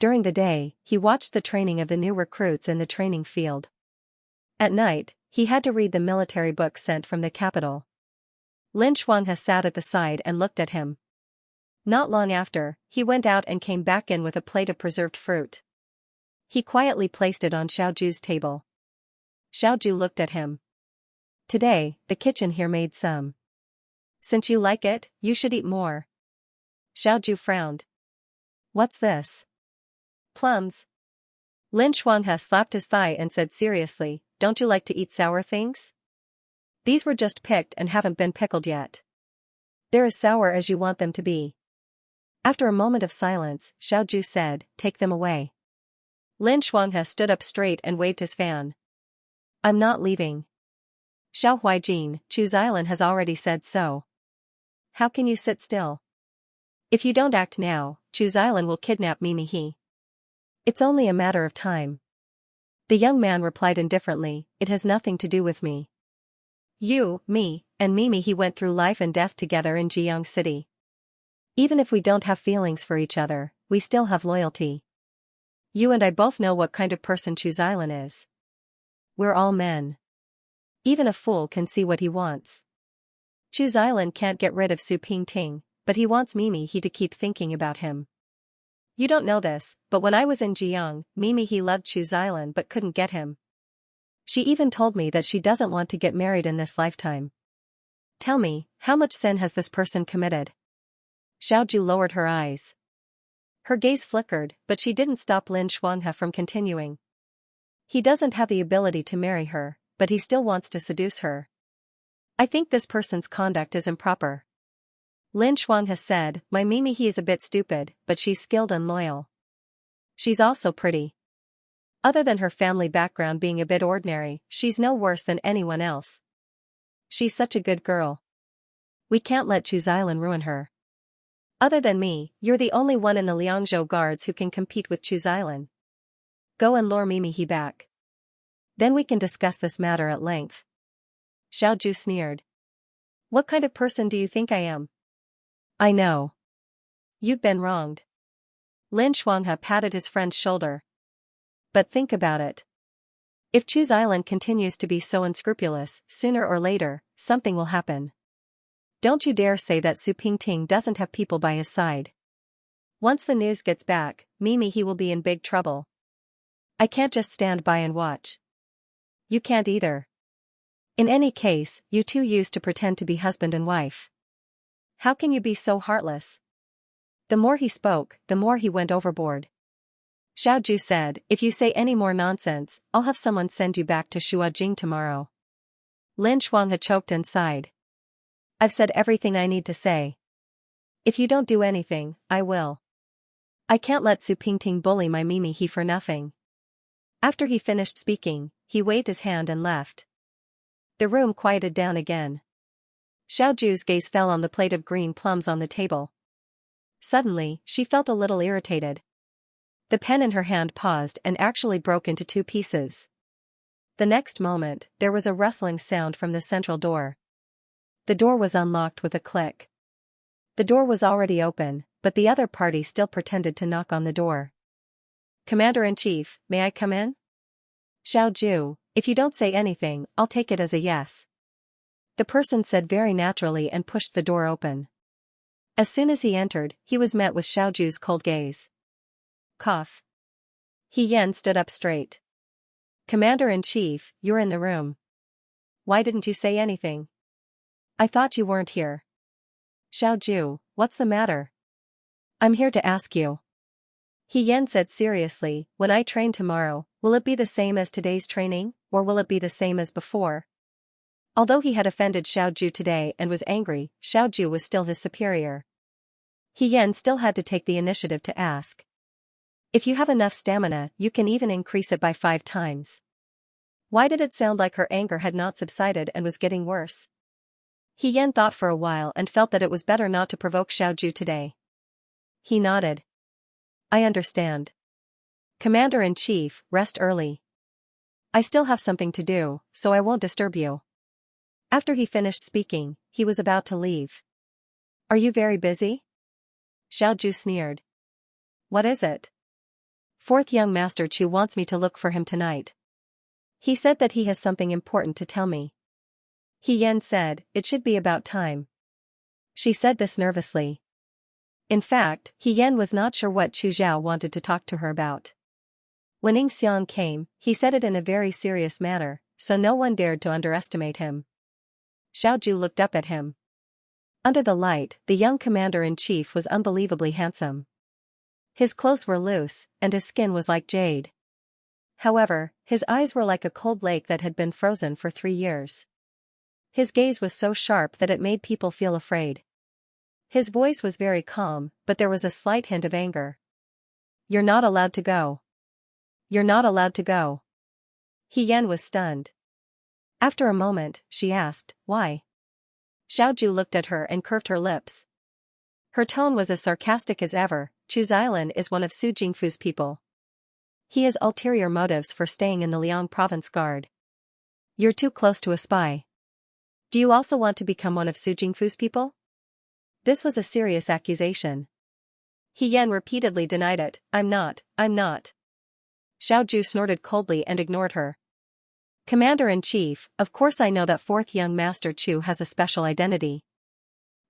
During the day, he watched the training of the new recruits in the training field. At night, he had to read the military books sent from the capital. Lin Shuanghe sat at the side and looked at him. Not long after, he went out and came back in with a plate of preserved fruit. He quietly placed it on Xiao Ju's table. Xiao Ju looked at him. Today, the kitchen here made some. Since you like it, you should eat more. Xiao Ju frowned. What's this? Plums. Lin Shuanghe slapped his thigh and said seriously, don't you like to eat sour things? These were just picked and haven't been pickled yet. They're as sour as you want them to be. After a moment of silence, Xiao Ju said, take them away. Lin Shuanghe stood up straight and waved his fan. I'm not leaving. Xiao Huijin, Chu Xiaolan has already said so. How can you sit still? If you don't act now, Chu Xiaolan will kidnap Mimi He. It's only a matter of time. The young man replied indifferently, it has nothing to do with me. You, me, and Mimi he went through life and death together in Jiang City. Even if we don't have feelings for each other, we still have loyalty. You and I both know what kind of person Chu Xilan is. We're all men. Even a fool can see what he wants. Chu Xilan can't get rid of Su Pingting, but he wants Mimi he to keep thinking about him. You don't know this, but when I was in Jiang, Mimi he loved Chu Xilan but couldn't get him. She even told me that she doesn't want to get married in this lifetime. Tell me, how much sin has this person committed? Xiaoju lowered her eyes. Her gaze flickered, but she didn't stop Lin Xuanhe from continuing. He doesn't have the ability to marry her, but he still wants to seduce her. I think this person's conduct is improper. Lin Xuanhe said, my Mimi he is a bit stupid, but she's skilled and loyal. She's also pretty. Other than her family background being a bit ordinary, she's no worse than anyone else. She's such a good girl. We can't let Chu Xilan ruin her. Other than me, you're the only one in the Liangzhou guards who can compete with Chu Xilan. Go and lure Mimi he back. Then we can discuss this matter at length. Xiaoju sneered. What kind of person do you think I am? I know. You've been wronged. Lin Xuanhe patted his friend's shoulder. But think about it. If Chu Xilan continues to be so unscrupulous, sooner or later, something will happen. Don't you dare say that Su Pingting doesn't have people by his side. Once the news gets back, Mimi he will be in big trouble. I can't just stand by and watch. You can't either. In any case, you two used to pretend to be husband and wife. How can you be so heartless? The more he spoke, the more he went overboard. Xiaoju said, if you say any more nonsense, I'll have someone send you back to Shuajing tomorrow. Lin Xuanhe choked and sighed. I've said everything I need to say. If you don't do anything, I will. I can't let Su Pingting bully my Mimi he for nothing. After he finished speaking, he waved his hand and left. The room quieted down again. Xiaoju's gaze fell on the plate of green plums on the table. Suddenly, she felt a little irritated. The pen in her hand paused and actually broke into two pieces. The next moment, there was a rustling sound from the central door. The door was unlocked with a click. The door was already open, but the other party still pretended to knock on the door. Commander-in-Chief, may I come in? Xiaoju, if you don't say anything, I'll take it as a yes. The person said very naturally and pushed the door open. As soon as he entered, he was met with Xiaoju's cold gaze. Cough. Xian stood up straight. Commander-in-Chief, you're in the room. Why didn't you say anything? I thought you weren't here. Xiaoju, what's the matter? I'm here to ask you. Xian said seriously, when I train tomorrow, will it be the same as today's training, or will it be the same as before? Although he had offended Xiaoju today and was angry, Xiaoju was still his superior. Xian still had to take the initiative to ask. If you have enough stamina, you can even increase it by 5 times. Why did it sound like her anger had not subsided and was getting worse? Xian thought for a while and felt that it was better not to provoke Xiaoju today. He nodded. I understand. Commander-in-Chief, rest early. I still have something to do, so I won't disturb you. After he finished speaking, he was about to leave. Are you very busy? Xiaoju sneered. What is it? 4th young Master Chu wants me to look for him tonight. He said that he has something important to tell me. Xian said, it should be about time. She said this nervously. In fact, Xian was not sure what Chu Zhao wanted to talk to her about. When Xiang came, he said it in a very serious manner, so no one dared to underestimate him. Xiaoju looked up at him. Under the light, the young commander-in-chief was unbelievably handsome. His clothes were loose, and his skin was like jade. However, his eyes were like a cold lake that had been frozen for 3 years. His gaze was so sharp that it made people feel afraid. His voice was very calm, but there was a slight hint of anger. You're not allowed to go. You're not allowed to go. Xian was stunned. After a moment, she asked, why? Xiaoju looked at her and curved her lips. Her tone was as sarcastic as ever. Chu Xilan is one of Su Jingfu's people. He has ulterior motives for staying in the Liang province guard. You're too close to a spy. Do you also want to become one of Su Jingfu's people? This was a serious accusation. He Yan repeatedly denied it. I'm not. Xiao Ju snorted coldly and ignored her. Commander-in-Chief, of course I know that fourth young Master Chu has a special identity.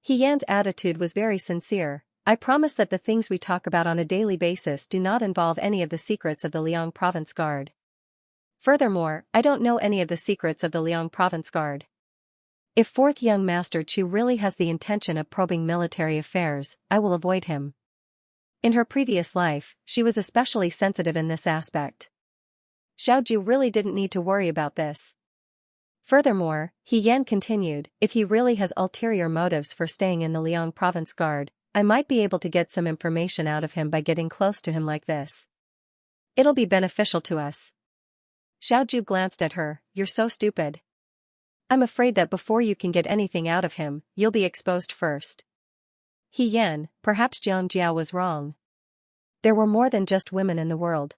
He Yan's attitude was very sincere. I promise that the things we talk about on a daily basis do not involve any of the secrets of the Liang Province Guard. Furthermore, I don't know any of the secrets of the Liang Province Guard. If fourth young Master Chu really has the intention of probing military affairs, I will avoid him. In her previous life, she was especially sensitive in this aspect. Xiao Ju really didn't need to worry about this. Furthermore, He Yan continued, if he really has ulterior motives for staying in the Liang Province Guard, I might be able to get some information out of him by getting close to him like this. It'll be beneficial to us. Xiao Ju glanced at her, you're so stupid. I'm afraid that before you can get anything out of him, you'll be exposed first. He Yan, perhaps Jiang Jiao was wrong. There were more than just women in the world.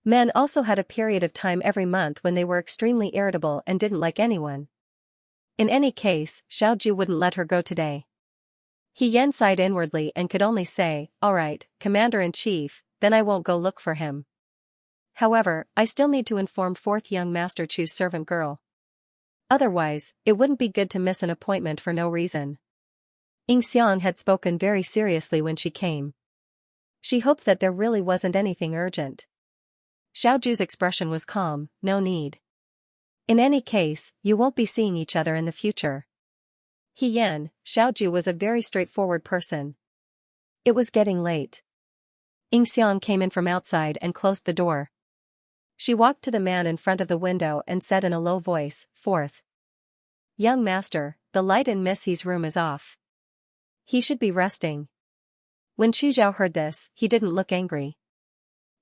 Men also had a period of time every month when they were extremely irritable and didn't like anyone. In any case, Xiao Ju wouldn't let her go today. He Yan sighed inwardly and could only say, alright, Commander-in-Chief, then I won't go look for him. However, I still need to inform fourth young Master Chu's servant girl. Otherwise, it wouldn't be good to miss an appointment for no reason. Xianxia had spoken very seriously when she came. She hoped that there really wasn't anything urgent. Xiao Ju's expression was calm, no need. In any case, you won't be seeing each other in the future. He Yan, Xiao Ju was a very straightforward person. It was getting late. Xianxia came in from outside and closed the door. She walked to the man in front of the window and said in a low voice, Fourth young master, the light in Miss He's room is off. He should be resting. When Chu Zhao heard this, he didn't look angry.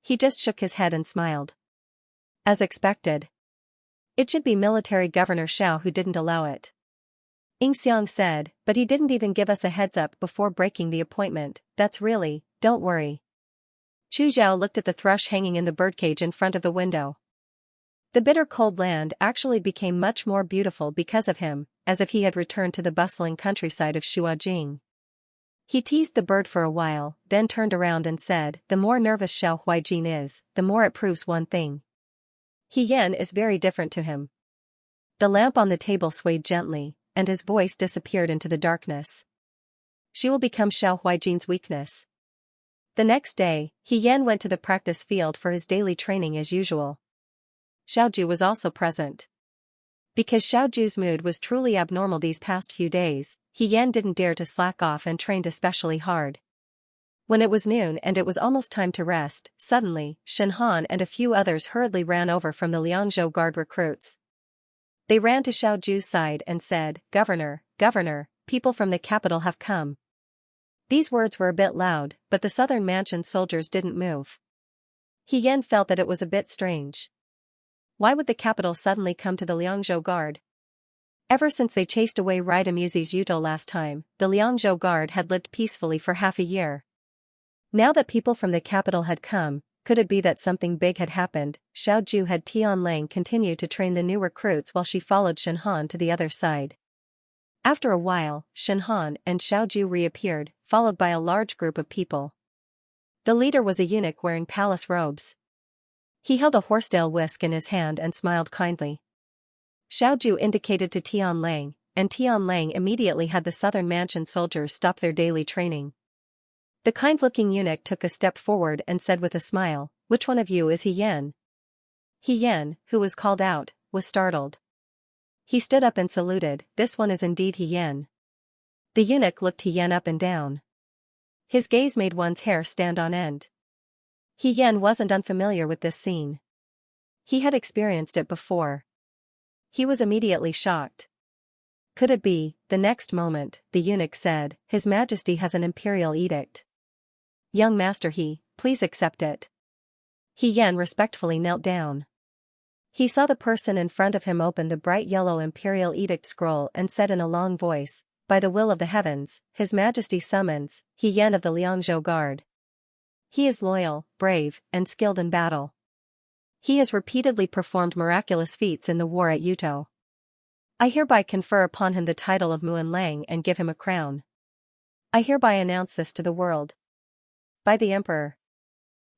He just shook his head and smiled. As expected. It should be Military Governor Xiao who didn't allow it. Xianxia said, but he didn't even give us a heads up before breaking the appointment, that's really, don't worry. Chu Zhao looked at the thrush hanging in the birdcage in front of the window. The bitter cold land actually became much more beautiful because of him, as if he had returned to the bustling countryside of Shuajing. He teased the bird for a while, then turned around and said, the more nervous Xiao Huaijin is, the more it proves one thing. He Yan is very different to him. The lamp on the table swayed gently, and his voice disappeared into the darkness. She will become Xiao Huaijin's weakness. The next day, He Yan went to the practice field for his daily training as usual. Xiao Ju was also present. Because Xiao Ju's mood was truly abnormal these past few days, He Yan didn't dare to slack off and trained especially hard. When it was noon and it was almost time to rest, suddenly, Shen Han and a few others hurriedly ran over from the Liangzhou Guard recruits. They ran to Xiao Ju's side and said, Governor, people from the capital have come. These words were a bit loud, but the southern mansion soldiers didn't move. He Yan felt that it was a bit strange. Why would the capital suddenly come to the Liangzhou Guard? Ever since they chased away Rida Muzi's Yuto last time, the Liangzhou Guard had lived peacefully for half a year. Now that people from the capital had come, could it be that something big had happened? Xiao Ju had Tianlang continue to train the new recruits while she followed Shen Han to the other side. After a while, Shen Han and Xiao Ju reappeared, followed by a large group of people. The leader was a eunuch wearing palace robes. He held a horsetail whisk in his hand and smiled kindly. Xiao Ju indicated to Tianlang, and Tianlang immediately had the southern mansion soldiers stop their daily training. The kind-looking eunuch took a step forward and said with a smile, which one of you is He Yan? He Yan, who was called out, was startled. He stood up and saluted, this one is indeed He Yan. The eunuch looked He Yan up and down. His gaze made one's hair stand on end. He Yan wasn't unfamiliar with this scene. He had experienced it before. He was immediately shocked. Could it be? The next moment, the eunuch said, His Majesty has an imperial edict. Young master please accept it. He Yan respectfully knelt down. He saw the person in front of him open the bright yellow imperial edict scroll and said in a long voice, By the will of the heavens, His Majesty summons, He Yan of the Liangzhou Guard. He is loyal, brave, and skilled in battle. He has repeatedly performed miraculous feats in the war at Yuto. I hereby confer upon him the title of Muan Lang and give him a crown. I hereby announce this to the world. By the emperor.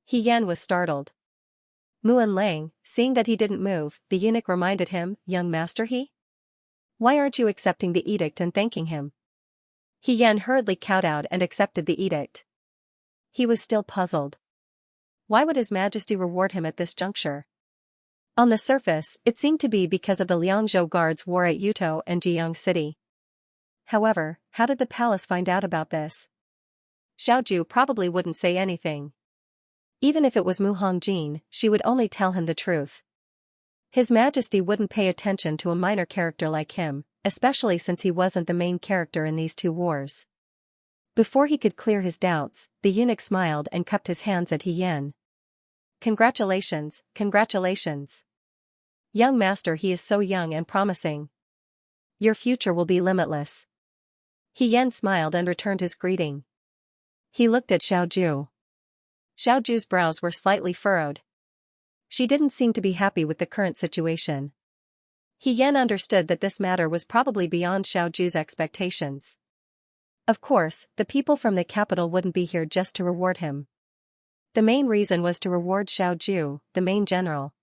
He Yan was startled. Muan Lang, seeing that he didn't move, the eunuch reminded him, young master he? Why aren't you accepting the edict and thanking him? He Yan hurriedly kowtowed and accepted the edict. He was still puzzled. Why would His Majesty reward him at this juncture? On the surface, it seemed to be because of the Liangzhou guards' war at Yutou and Jiang City. However, how did the palace find out about this? Xiaoju probably wouldn't say anything. Even if it was Mu Hongjin, she would only tell him the truth. His Majesty wouldn't pay attention to a minor character like him, especially since he wasn't the main character in these two wars. Before he could clear his doubts, the eunuch smiled and cupped his hands at He Yan. Congratulations, congratulations. Young master, he is so young and promising. Your future will be limitless. He Yan smiled and returned his greeting. He looked at Xiaoju. Xiaoju's brows were slightly furrowed. She didn't seem to be happy with the current situation. He Yan understood that this matter was probably beyond Xiaoju's expectations. Of course, the people from the capital wouldn't be here just to reward him. The main reason was to reward Xiaoju, the main general.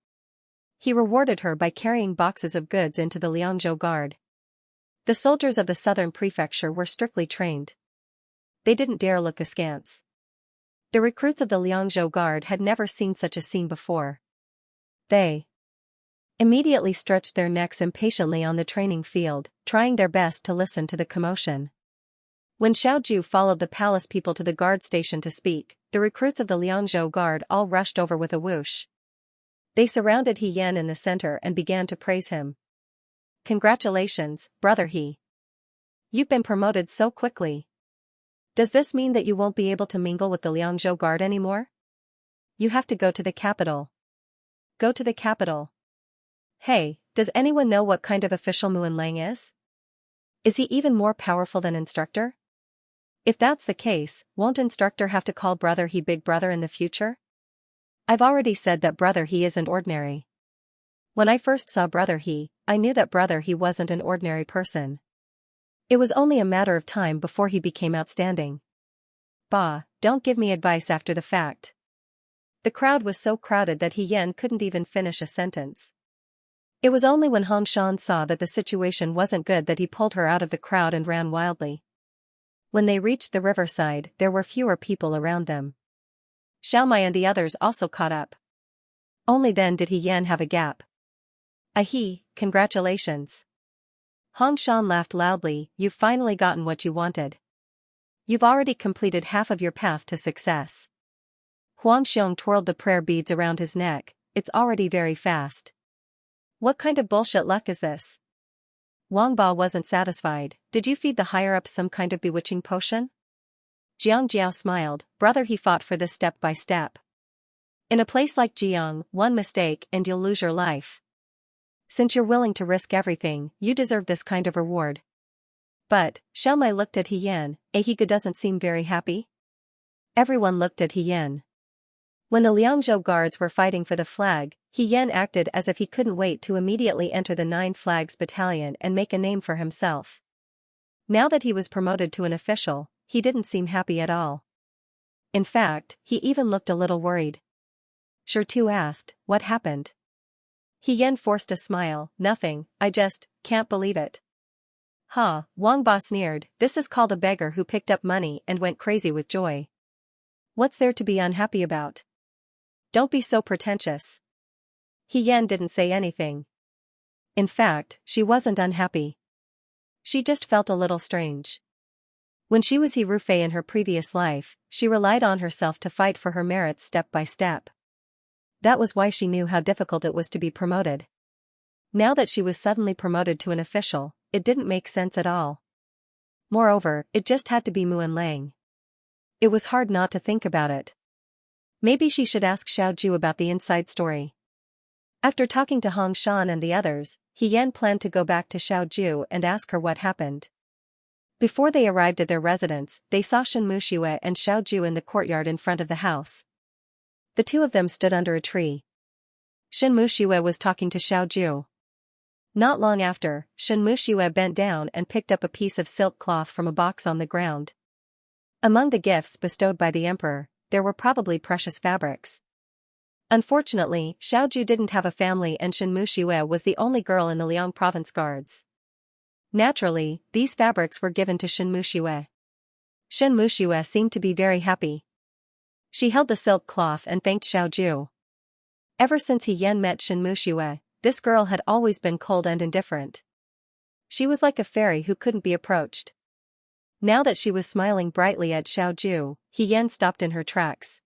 He rewarded her by carrying boxes of goods into the Liangzhou Guard. The soldiers of the southern prefecture were strictly trained. They didn't dare look askance. The recruits of the Liangzhou Guard had never seen such a scene before. They immediately stretched their necks impatiently on the training field, trying their best to listen to the commotion. When Xiaoju followed the palace people to the guard station to speak, the recruits of the Liangzhou Guard all rushed over with a whoosh. They surrounded He Yan in the center and began to praise him. Congratulations, brother He. You've been promoted so quickly. Does this mean that you won't be able to mingle with the Liangzhou Guard anymore? You have to go to the capital. Go to the capital. Hey, does anyone know what kind of official Muan Lang is? Is he even more powerful than instructor? If that's the case, won't instructor have to call brother He big brother in the future? I've already said that brother He isn't ordinary. When I first saw brother He, I knew that brother He wasn't an ordinary person. It was only a matter of time before he became outstanding. Bah, don't give me advice after the fact. The crowd was so crowded that He Yan couldn't even finish a sentence. It was only when Han Shan saw that the situation wasn't good that he pulled her out of the crowd and ran wildly. When they reached the riverside, there were fewer people around them. Xiaomai and the others also caught up. Only then did He Yan have a gap. Ahi, congratulations. Han Shan laughed loudly, you've finally gotten what you wanted. You've already completed half of your path to success. Huang Xiong twirled the prayer beads around his neck, it's already very fast. What kind of bullshit luck is this? Wang Ba wasn't satisfied, did you feed the higher-ups some kind of bewitching potion? Jiang Jiao smiled, brother He fought for this step by step. In a place like Jiang, one mistake and you'll lose your life. Since you're willing to risk everything, you deserve this kind of reward. But, Xiaomai looked at He Yan, He doesn't seem very happy? Everyone looked at He Yan. When the Liangzhou guards were fighting for the flag, He Yan acted as if he couldn't wait to immediately enter the 9 Flags Battalion and make a name for himself. Now that he was promoted to an official, he didn't seem happy at all. In fact, he even looked a little worried. Shi Tu asked, what happened? He Yan forced a smile, nothing, I just can't believe it. Ha, Wang Ba sneered, this is called a beggar who picked up money and went crazy with joy. What's there to be unhappy about? Don't be so pretentious. He Yan didn't say anything. In fact, she wasn't unhappy. She just felt a little strange. When she was He Rufei in her previous life, she relied on herself to fight for her merits step by step. That was why she knew how difficult it was to be promoted. Now that she was suddenly promoted to an official, it didn't make sense at all. Moreover, it just had to be Muan Lang. It was hard not to think about it. Maybe she should ask Xiaoju about the inside story. After talking to Hong Shan and the others, He Yan planned to go back to Xiaoju and ask her what happened. Before they arrived at their residence, they saw Shen Muxue and Xiaoju in the courtyard in front of the house. The two of them stood under a tree. Shen Muxue was talking to Xiaoju. Not long after, Xianxia bent down and picked up a piece of silk cloth from a box on the ground. Among the gifts bestowed by the emperor, there were probably precious fabrics. Unfortunately, Xiaoju didn't have a family and Xianxia was the only girl in the Liang province guards. Naturally, these fabrics were given to Xianxia. Xianxia seemed to be very happy. She held the silk cloth and thanked Xiaoju. Ever since Xian met Xianxia, this girl had always been cold and indifferent. She was like a fairy who couldn't be approached. Now that she was smiling brightly at Xiaoju, Xian stopped in her tracks.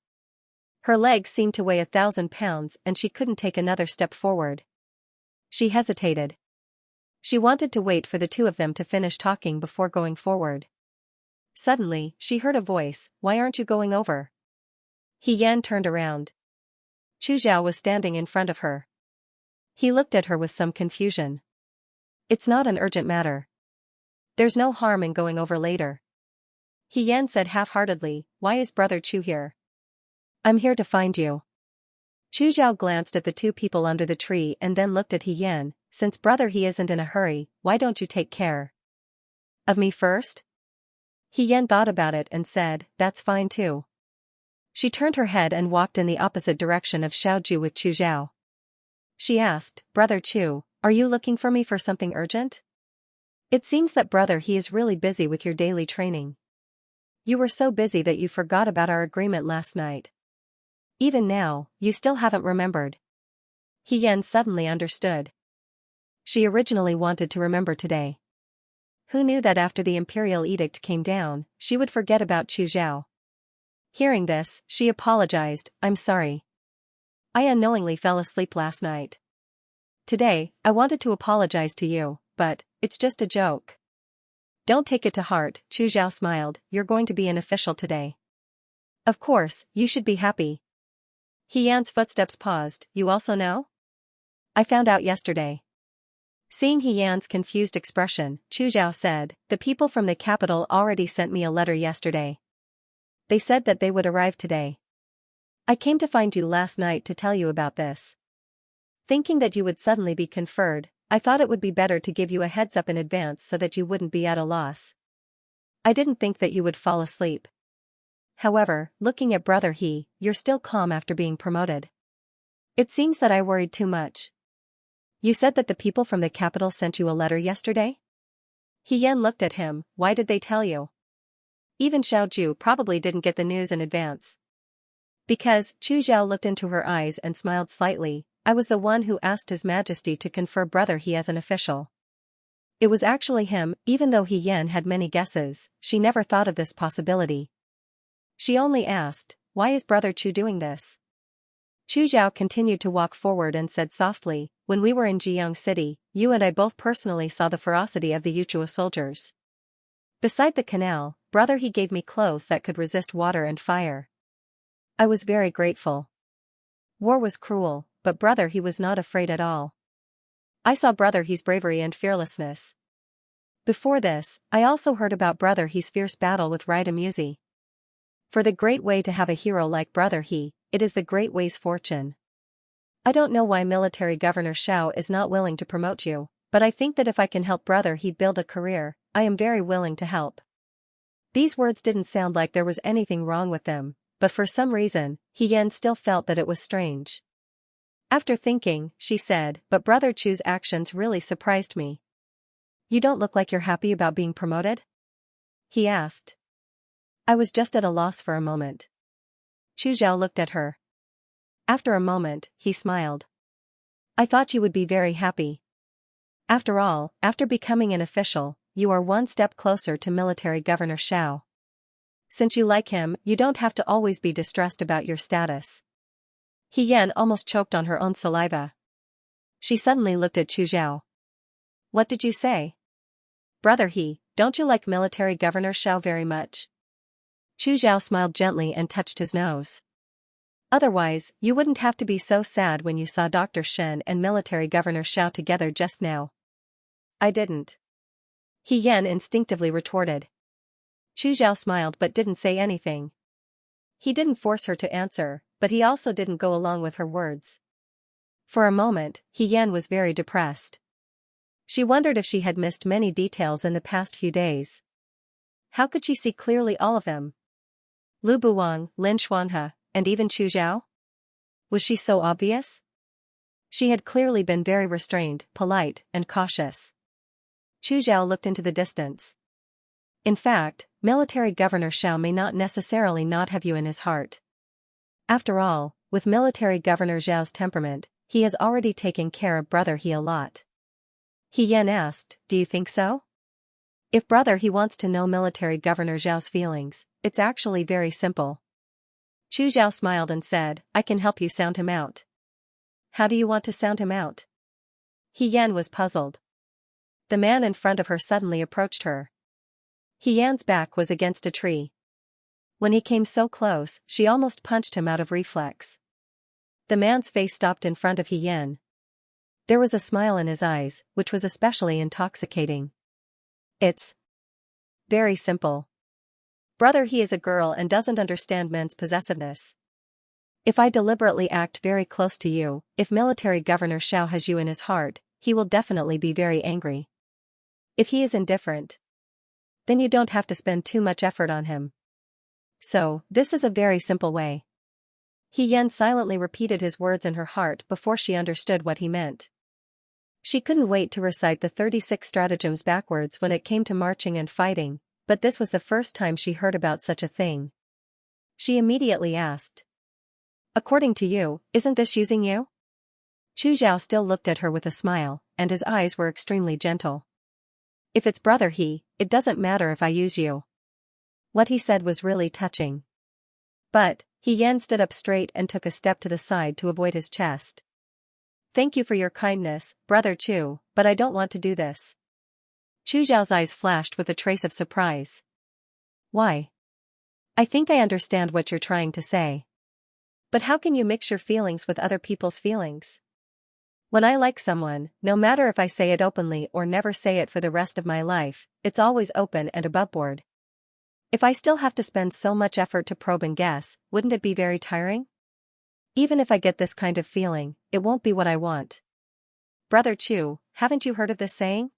Her legs seemed to weigh 1,000 pounds and she couldn't take another step forward. She hesitated. She wanted to wait for the two of them to finish talking before going forward. Suddenly, she heard a voice, "Why aren't you going over?" Xian turned around. Chu Zhao was standing in front of her. He looked at her with some confusion. "It's not an urgent matter. There's no harm in going over later." Xian said half-heartedly, "Why is Brother Chu here?" "I'm here to find you." Chu Zhao glanced at the two people under the tree and then looked at Xian. "Since Brother he isn't in a hurry, why don't you take care of me first?" Xian thought about it and said, "That's fine too." She turned her head and walked in the opposite direction of Xiaoju with Chu Zhao. She asked, "Brother Chu, are you looking for me for something urgent? It seems that Brother he is really busy with your daily training. You were so busy that you forgot about our agreement last night. Even now, you still haven't remembered." Xian suddenly understood. She originally wanted to remember today. Who knew that after the imperial edict came down, she would forget about Chu Zhao? Hearing this, she apologized, "I'm sorry. I unknowingly fell asleep last night. Today, I wanted to apologize to you, but it's just a joke." "Don't take it to heart," Chu Zhao smiled, "you're going to be an official today. Of course, you should be happy." Xian's footsteps paused. "You also know?" "I found out yesterday." Seeing Xian's confused expression, Chu Zhao said, "The people from the capital already sent me a letter yesterday. They said that they would arrive today. I came to find you last night to tell you about this. Thinking that you would suddenly be conferred, I thought it would be better to give you a heads up in advance so that you wouldn't be at a loss. I didn't think that you would fall asleep. However, looking at Brother He, you're still calm after being promoted. It seems that I worried too much. You said that the people from the capital sent you a letter yesterday?" Xian looked at him, "Why did they tell you?" Even Xiaoju probably didn't get the news in advance. "Because," Chu Zhao looked into her eyes and smiled slightly, "I was the one who asked His Majesty to confer Brother He as an official. It was actually him." Even though Xian had many guesses, she never thought of this possibility. She only asked, "Why is Brother Chu doing this?" Chu Zhao continued to walk forward and said softly, "When we were in Jiang City, you and I both personally saw the ferocity of the Yuchua soldiers. Beside the canal, Brother He gave me clothes that could resist water and fire. I was very grateful. War was cruel, but Brother He was not afraid at all. I saw Brother He's bravery and fearlessness. Before this, I also heard about Brother He's fierce battle with Xianxia. For the great way to have a hero like Brother He, it is the great way's fortune. I don't know why Military Governor Xiao is not willing to promote you, but I think that if I can help Brother He build a career, I am very willing to help." These words didn't sound like there was anything wrong with them, but for some reason, Xian still felt that it was strange. After thinking, she said, "But Brother Chu's actions really surprised me." "You don't look like you're happy about being promoted?" he asked. "I was just at a loss for a moment." Chu Zhao looked at her. After a moment, he smiled. "I thought you would be very happy. After all, after becoming an official, you are one step closer to Military Governor Xiao. Since you like him, you don't have to always be distressed about your status." Xian almost choked on her own saliva. She suddenly looked at Chu Zhao. "What did you say?" "Brother He, don't you like Military Governor Xiao very much?" Chu Zhao smiled gently and touched his nose. "Otherwise, you wouldn't have to be so sad when you saw Dr. Shen and Military Governor Xiao together just now." "I didn't." Xian instinctively retorted. Chu Zhao smiled but didn't say anything. He didn't force her to answer, but he also didn't go along with her words. For a moment, Xian was very depressed. She wondered if she had missed many details in the past few days. How could she see clearly all of them? Lu Buwang, Lin Xuanhe, and even Chu Zhao? Was she so obvious? She had clearly been very restrained, polite, and cautious. Chu Zhao looked into the distance. In fact, Military Governor Xiao may not necessarily not have you in his heart. After all, with Military Governor Zhao's temperament, he has already taken care of Brother He a lot. He Yan asked, do you think so? If Brother He wants to know Military Governor Zhao's feelings, it's actually very simple. Chu Zhao smiled and said, I can help you sound him out. How do you want to sound him out? He Yan was puzzled. The man in front of her suddenly approached her. He Yan's back was against a tree. When he came so close, she almost punched him out of reflex. The man's face stopped in front of He Yan. There was a smile in his eyes, which was especially intoxicating. It's very simple. Brother He is a girl and doesn't understand men's possessiveness. If I deliberately act very close to you, if Military Governor Xiao has you in his heart, he will definitely be very angry. If he is indifferent, then you don't have to spend too much effort on him. So, this is a very simple way. He Yan silently repeated his words in her heart before she understood what he meant. She couldn't wait to recite the 36 stratagems backwards when it came to marching and fighting, but this was the first time she heard about such a thing. She immediately asked. According to you, isn't this using you? Chu Zhao still looked at her with a smile, and his eyes were extremely gentle. If it's Brother He, it doesn't matter if I use you. What he said was really touching. But, He Yan stood up straight and took a step to the side to avoid his chest. Thank you for your kindness, Brother Chu, but I don't want to do this. Chu Zhao's eyes flashed with a trace of surprise. Why? I think I understand what you're trying to say. But how can you mix your feelings with other people's feelings? When I like someone, no matter if I say it openly or never say it for the rest of my life, it's always open and aboveboard. If I still have to spend so much effort to probe and guess, wouldn't it be very tiring? Even if I get this kind of feeling, it won't be what I want. Brother Chu, haven't you heard of this saying?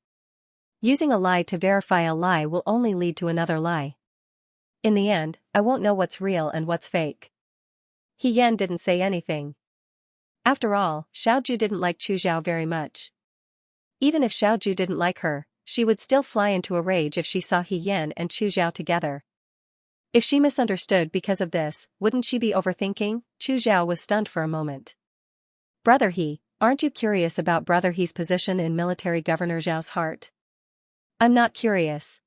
Using a lie to verify a lie will only lead to another lie. In the end, I won't know what's real and what's fake. He Yan didn't say anything. After all, Xiaoju didn't like Chu Zhao very much. Even if Xiaoju didn't like her, she would still fly into a rage if she saw He Yan and Chu Zhao together. If she misunderstood because of this, wouldn't she be overthinking? Chu Zhao was stunned for a moment. Brother He, aren't you curious about Brother He's position in Military Governor Zhao's heart? I'm not curious.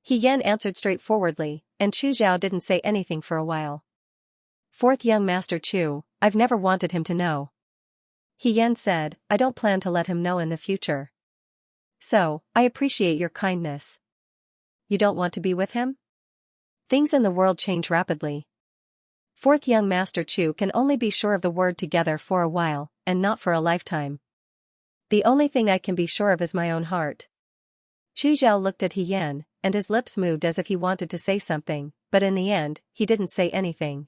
He Yan answered straightforwardly, and Chu Zhao didn't say anything for a while. Fourth young Master Chu, I've never wanted him to know. He Yan said, I don't plan to let him know in the future. So, I appreciate your kindness. You don't want to be with him? Things in the world change rapidly. Fourth young Master Chu can only be sure of the word together for a while, and not for a lifetime. The only thing I can be sure of is my own heart. Chu Zhao looked at He Yan, and his lips moved as if he wanted to say something, but in the end, he didn't say anything.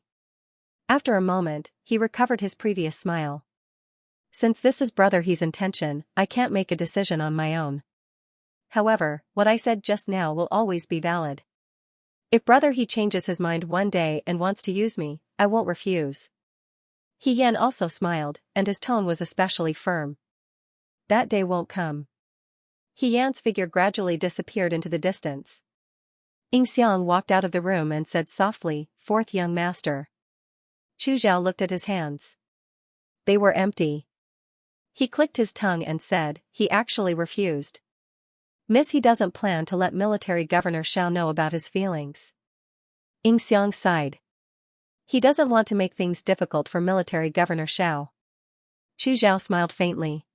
After a moment, he recovered his previous smile. Since this is Brother He's intention, I can't make a decision on my own. However, what I said just now will always be valid. If Brother He changes his mind one day and wants to use me, I won't refuse. He Yan also smiled, and his tone was especially firm. That day won't come. He Yan's figure gradually disappeared into the distance. Xianxia walked out of the room and said softly, Fourth young master. Chu Zhao looked at his hands. They were empty. He clicked his tongue and said, he actually refused. Miss he doesn't plan to let Military Governor Xiao know about his feelings. Xianxia sighed. He doesn't want to make things difficult for Military Governor Xiao. Chu Zhao smiled faintly.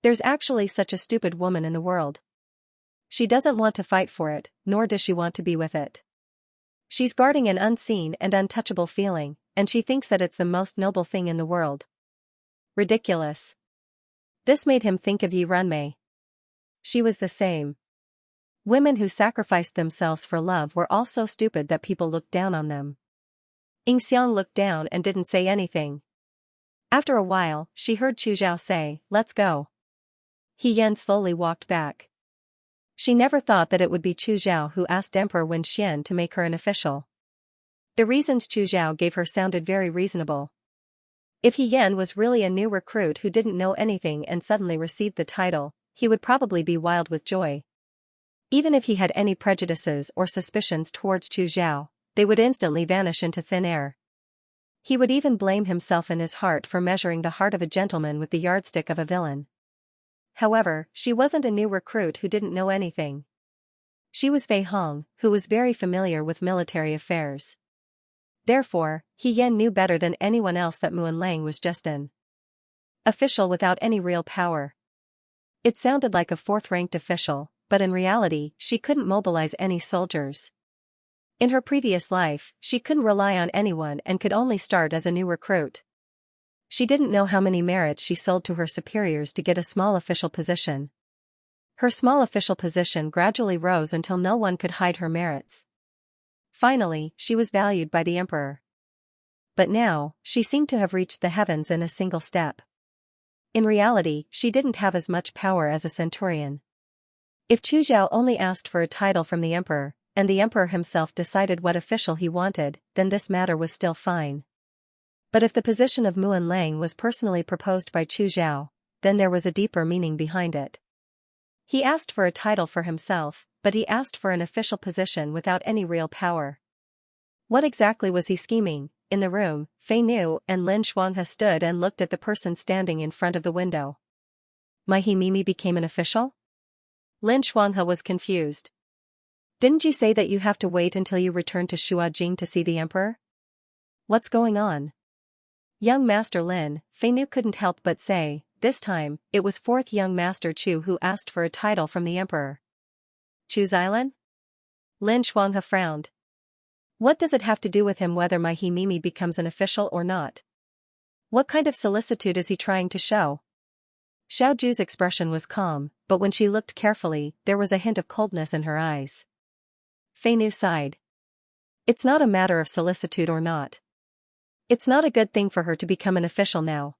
There's actually such a stupid woman in the world. She doesn't want to fight for it, nor does she want to be with it. She's guarding an unseen and untouchable feeling, and she thinks that it's the most noble thing in the world. Ridiculous. This made him think of Yi Runmei. She was the same. Women who sacrificed themselves for love were all so stupid that people looked down on them. Xianxia looked down and didn't say anything. After a while, she heard Chu Zhao say, let's go. He Yan slowly walked back. She never thought that it would be Chu Zhao who asked Emperor Wen Xian to make her an official. The reasons Chu Zhao gave her sounded very reasonable. If He Yan was really a new recruit who didn't know anything and suddenly received the title, he would probably be wild with joy. Even if he had any prejudices or suspicions towards Chu Zhao, they would instantly vanish into thin air. He would even blame himself in his heart for measuring the heart of a gentleman with the yardstick of a villain. However, she wasn't a new recruit who didn't know anything. She was Fei Hong, who was very familiar with military affairs. Therefore, He Yan knew better than anyone else that Muan Lang was just an official without any real power. It sounded like a fourth-ranked official, but in reality, she couldn't mobilize any soldiers. In her previous life, she couldn't rely on anyone and could only start as a new recruit. She didn't know how many merits she sold to her superiors to get a small official position. Her small official position gradually rose until no one could hide her merits. Finally, she was valued by the emperor. But now, she seemed to have reached the heavens in a single step. In reality, she didn't have as much power as a centurion. If Chu Zhao only asked for a title from the emperor, and the emperor himself decided what official he wanted, then this matter was still fine. But if the position of Muan Lang was personally proposed by Chu Zhao, then there was a deeper meaning behind it. He asked for a title for himself, but he asked for an official position without any real power. What exactly was he scheming? In the room, Fei Nu and Lin Shuanghe stood and looked at the person standing in front of the window. My He Mimi became an official? Lin Shuanghe was confused. Didn't you say that you have to wait until you return to Shuajing to see the emperor? What's going on? Young Master Lin, Fei Nu couldn't help but say. This time, it was fourth young Master Chu who asked for a title from the emperor. Chu Xilan? Lin Shuanghe frowned. What does it have to do with him whether my He Mimi becomes an official or not? What kind of solicitude is he trying to show? Xiao Ju's expression was calm, but when she looked carefully, there was a hint of coldness in her eyes. Fei Nu sighed. It's not a matter of solicitude or not. It's not a good thing for her to become an official now.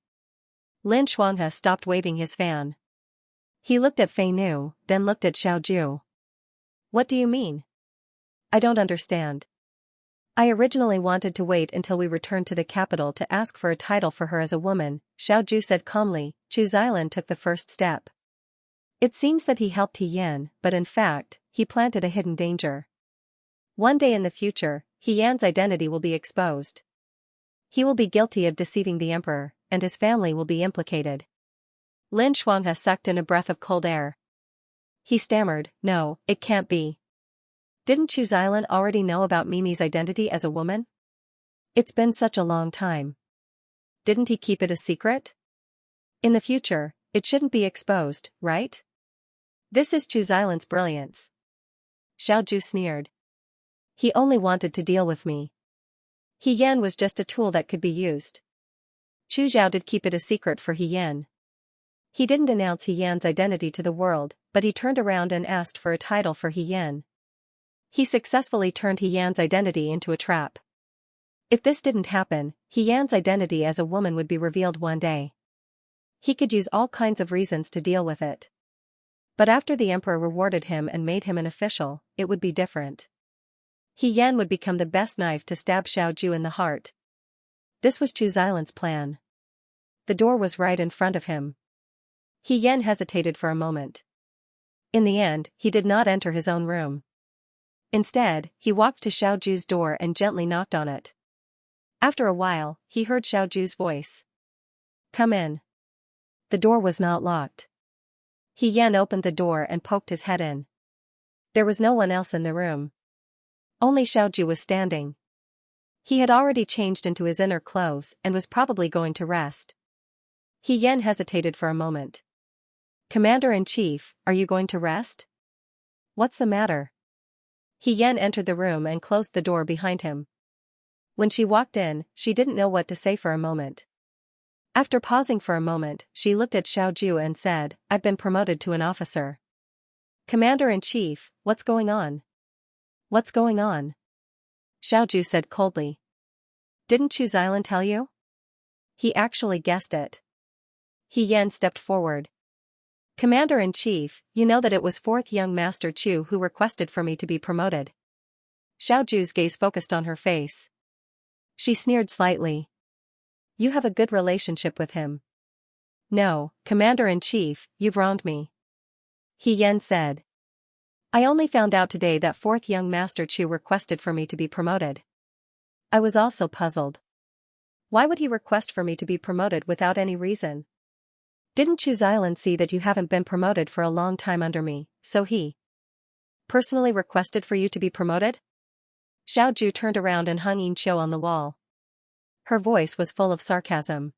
Lin Shuanghe stopped waving his fan. He looked at Fei Nu, then looked at Xiao Ju. What do you mean? I don't understand. I originally wanted to wait until we returned to the capital to ask for a title for her as a woman, Xiao Ju said calmly. Chu Xilan took the first step. It seems that he helped He Yan, but in fact, he planted a hidden danger. One day in the future, He Yan's identity will be exposed. He will be guilty of deceiving the emperor, and his family will be implicated. Lin Shuanghe sucked in a breath of cold air. He stammered, no, it can't be. Didn't Chu Xilan already know about Mimi's identity as a woman? It's been such a long time. Didn't he keep it a secret? In the future, it shouldn't be exposed, right? This is Chu Xilan's brilliance. Xiao Ju sneered. He only wanted to deal with me. He Yan was just a tool that could be used. Chu Zhao did keep it a secret for He Yan. He didn't announce He Yan's identity to the world, but he turned around and asked for a title for He Yan. He successfully turned He Yan's identity into a trap. If this didn't happen, He Yan's identity as a woman would be revealed one day. He could use all kinds of reasons to deal with it. But after the emperor rewarded him and made him an official, it would be different. He Yan would become the best knife to stab Xiao Ju in the heart. This was Chu Xilan's plan. The door was right in front of him. He Yan hesitated for a moment. In the end, he did not enter his own room. Instead, he walked to Xiao Ju's door and gently knocked on it. After a while, he heard Xiao Ju's voice. Come in. The door was not locked. He Yan opened the door and poked his head in. There was no one else in the room. Only Xiao Ju was standing. He had already changed into his inner clothes and was probably going to rest. He Yan hesitated for a moment. Commander-in-Chief, are you going to rest? What's the matter? He Yan entered the room and closed the door behind him. When she walked in, she didn't know what to say for a moment. After pausing for a moment, she looked at Xiao Ju and said, I've been promoted to an officer. Commander-in-Chief, what's going on? What's going on? Xiao Ju said coldly. Didn't Chu Xilan tell you? He actually guessed it. He Yan stepped forward. Commander-in-Chief, you know that it was 4th Young Master Chu who requested for me to be promoted. Xiao Ju's gaze focused on her face. She sneered slightly. You have a good relationship with him. No, Commander-in-Chief, you've wronged me. He Yan said. I only found out today that 4th Young Master Chu requested for me to be promoted. I was also puzzled. Why would he request for me to be promoted without any reason? Didn't Chu Xiaolan see that you haven't been promoted for a long time under me, so he personally requested for you to be promoted? Xiao Ju turned around and hung Yin Qiu on the wall. Her voice was full of sarcasm.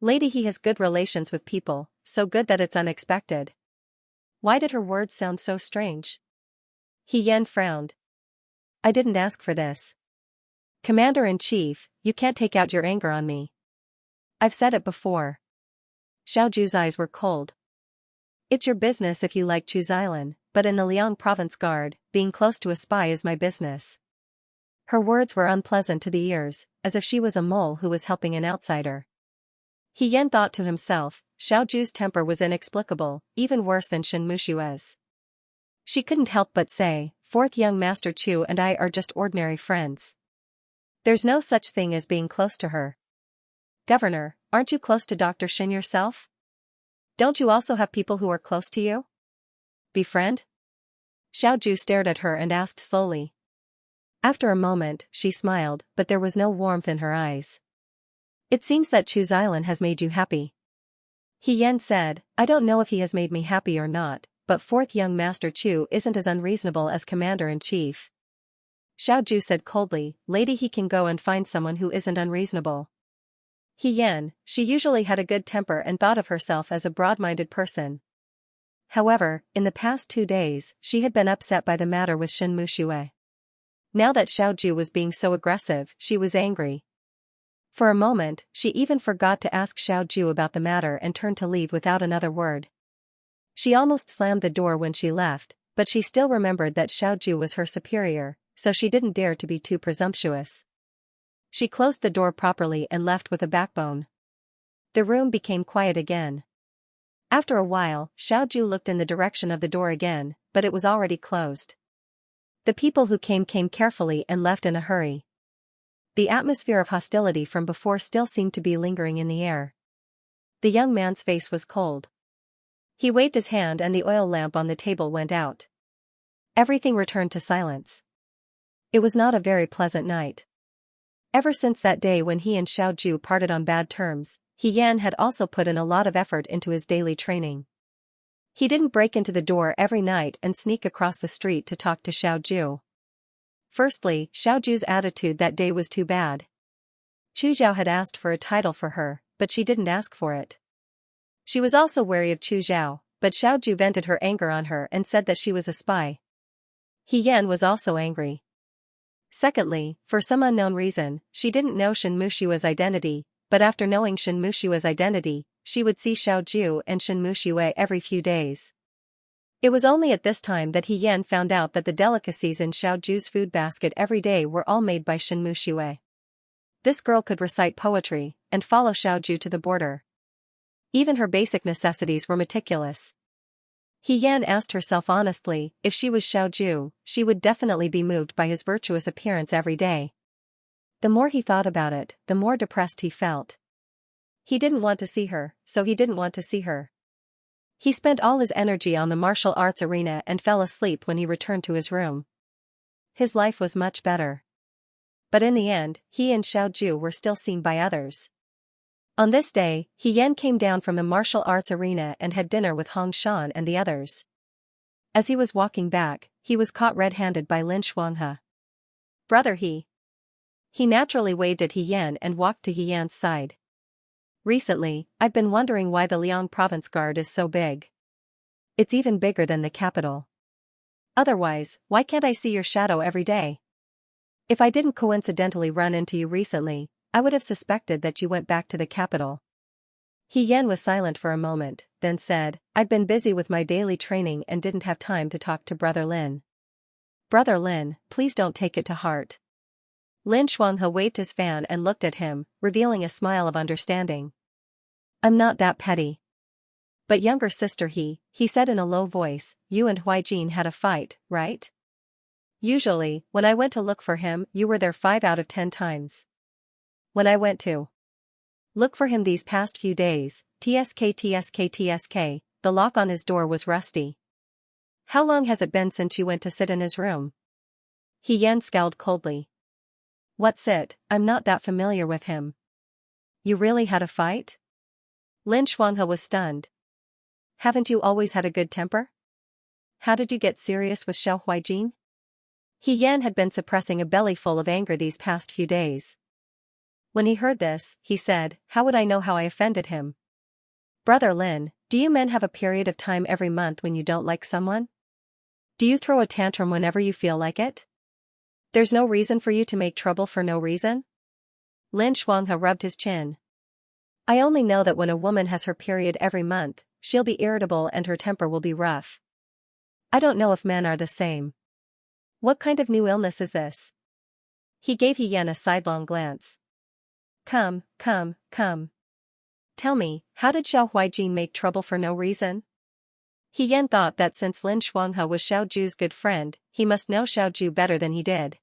Lady, he has good relations with people, so good that it's unexpected. Why did her words sound so strange? He Yan frowned. I didn't ask for this. Commander-in-Chief, you can't take out your anger on me. I've said it before. Xiao Ju's eyes were cold. It's your business if you like Chu Xiaolan, but in the Liang Province Guard, being close to a spy is my business. Her words were unpleasant to the ears, as if she was a mole who was helping an outsider. He Yan thought to himself, Xiao Ju's temper was inexplicable, even worse than Shen Mushua's. She couldn't help but say, 4th Young Master Chu and I are just ordinary friends. There's no such thing as being close to her. Governor, aren't you close to Dr. Shen yourself? Don't you also have people who are close to you? Befriend? Xiao Ju stared at her and asked slowly. After a moment, she smiled, but there was no warmth in her eyes. It seems that Chu Xiaolan has made you happy. He Yan said, I don't know if he has made me happy or not, but 4th Young Master Chu isn't as unreasonable as Commander-in-Chief. Xiao Ju said coldly, Lady, he can go and find someone who isn't unreasonable. He Yan, she usually had a good temper and thought of herself as a broad-minded person. However, in the past 2 days, she had been upset by the matter with Shen Muxue. Now that Xiao Ju was being so aggressive, she was angry. For a moment, she even forgot to ask Xiao Ju about the matter and turned to leave without another word. She almost slammed the door when she left, but she still remembered that Xiao Ju was her superior, so she didn't dare to be too presumptuous. She closed the door properly and left with a backbone. The room became quiet again. After a while, Xiao Ju looked in the direction of the door again, but it was already closed. The people who came carefully and left in a hurry. The atmosphere of hostility from before still seemed to be lingering in the air. The young man's face was cold. He waved his hand and the oil lamp on the table went out. Everything returned to silence. It was not a very pleasant night. Ever since that day when he and Xiao Ju parted on bad terms, He Yan had also put in a lot of effort into his daily training. He didn't break into the door every night and sneak across the street to talk to Xiao Ju. Firstly, Xiao Ju's attitude that day was too bad. Chu Zhao had asked for a title for her, but she didn't ask for it. She was also wary of Chu Zhao, but Xiao Ju vented her anger on her and said that she was a spy. He Yan was also angry. Secondly, for some unknown reason, she didn't know Shen Mushua's identity, but after knowing Shen Mushua's identity, she would see Xiao Ju and Shen Mushue every few days. It was only at this time that He Yan found out that the delicacies in Xiao Ju's food basket every day were all made by Shen Mushue. This girl could recite poetry, and follow Xiao Ju to the border. Even her basic necessities were meticulous. He Yan asked herself honestly, if she was Xiao Ju, she would definitely be moved by his virtuous appearance every day. The more he thought about it, the more depressed he felt. He didn't want to see her, so he didn't want to see her. He spent all his energy on the martial arts arena and fell asleep when he returned to his room. His life was much better. But in the end, he and Xiao Ju were still seen by others. On this day, He Yan came down from the martial arts arena and had dinner with Hong Shan and the others. As he was walking back, he was caught red-handed by Lin Shuanghe. Brother He. He naturally waved at He Yan and walked to He Yan's side. Recently, I've been wondering why the Liang Province Guard is so big. It's even bigger than the capital. Otherwise, why can't I see your shadow every day? If I didn't coincidentally run into you recently, I would have suspected that you went back to the capital. He Yan was silent for a moment, then said, I've been busy with my daily training and didn't have time to talk to Brother Lin. Brother Lin, please don't take it to heart. Lin Shuanghe waved his fan and looked at him, revealing a smile of understanding. I'm not that petty. But younger sister he said in a low voice, you and Huijin had a fight, right? Usually, when I went to look for him, you were there 5 out of 10 times. When I went to look for him these past few days, tsk, the lock on his door was rusty. How long has it been since you went to sit in his room? Yan scowled coldly. What's it? I'm not that familiar with him. You really had a fight? Lin Shuanghe was stunned. Haven't you always had a good temper? How did you get serious with Xiao Huijin? Yan had been suppressing a belly full of anger these past few days. When he heard this, he said, how would I know how I offended him? Brother Lin, do you men have a period of time every month when you don't like someone? Do you throw a tantrum whenever you feel like it? There's no reason for you to make trouble for no reason? Lin Shuanghe rubbed his chin. I only know that when a woman has her period every month, she'll be irritable and her temper will be rough. I don't know if men are the same. What kind of new illness is this? He gave Yan a sidelong glance. Come. Tell me, how did Xiao Huijin make trouble for no reason? Yan thought that since Lin Shuanghe was Xiao Ju's good friend, he must know Xiao Ju better than he did.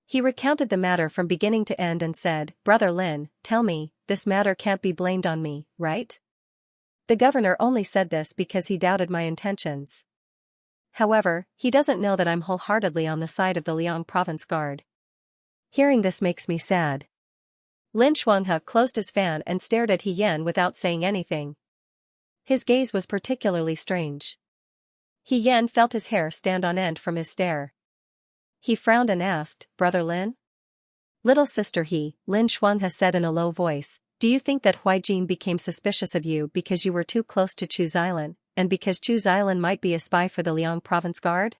He recounted the matter from beginning to end and said, Brother Lin, tell me, this matter can't be blamed on me, right? The governor only said this because he doubted my intentions. However, he doesn't know that I'm wholeheartedly on the side of the Liang Province Guard. Hearing this makes me sad. Lin Shuanghe closed his fan and stared at Yan without saying anything. His gaze was particularly strange. Yan felt his hair stand on end from his stare. He frowned and asked, Brother Lin? Little sister Lin Shuanghe said in a low voice, do you think that Huijin became suspicious of you because you were too close to Chu Xilan, and because Chu Xilan might be a spy for the Liang Province Guard?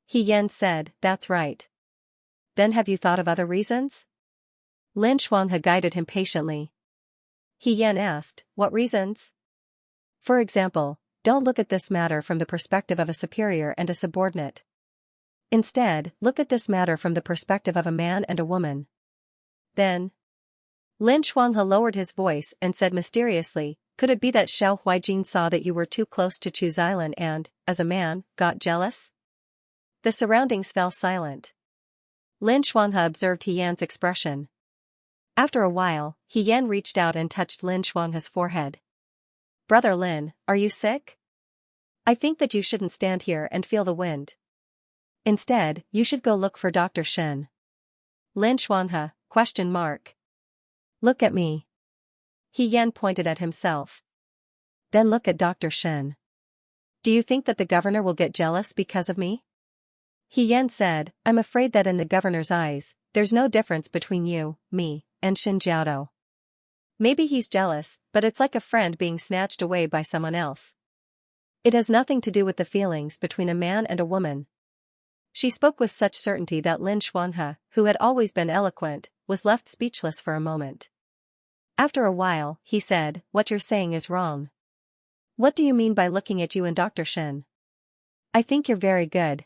Yan said, that's right. Then have you thought of other reasons? Lin Shuanghe guided him patiently. Yan asked, what reasons? For example, don't look at this matter from the perspective of a superior and a subordinate. Instead, look at this matter from the perspective of a man and a woman. Then, Lin Shuanghe lowered his voice and said mysteriously, could it be that Xiao Huijin saw that you were too close to Chu Xilan and, as a man, got jealous? The surroundings fell silent. Lin Shuanghe observed Yan's expression. After a while, Yan reached out and touched Lin Shuanghe's forehead. Brother Lin, are you sick? I think that you shouldn't stand here and feel the wind. Instead, you should go look for Dr. Shen. Lin Shuanghe, ? Look at me. Yan pointed at himself. Then look at Dr. Shen. Do you think that the governor will get jealous because of me? Yan said, I'm afraid that in the governor's eyes, there's no difference between you, me, and Xin Jiao. Maybe he's jealous, but it's like a friend being snatched away by someone else. It has nothing to do with the feelings between a man and a woman. She spoke with such certainty that Lin Shuanghe, who had always been eloquent, was left speechless for a moment. After a while, he said, what you're saying is wrong. What do you mean by looking at you and Dr. Shen? I think you're very good.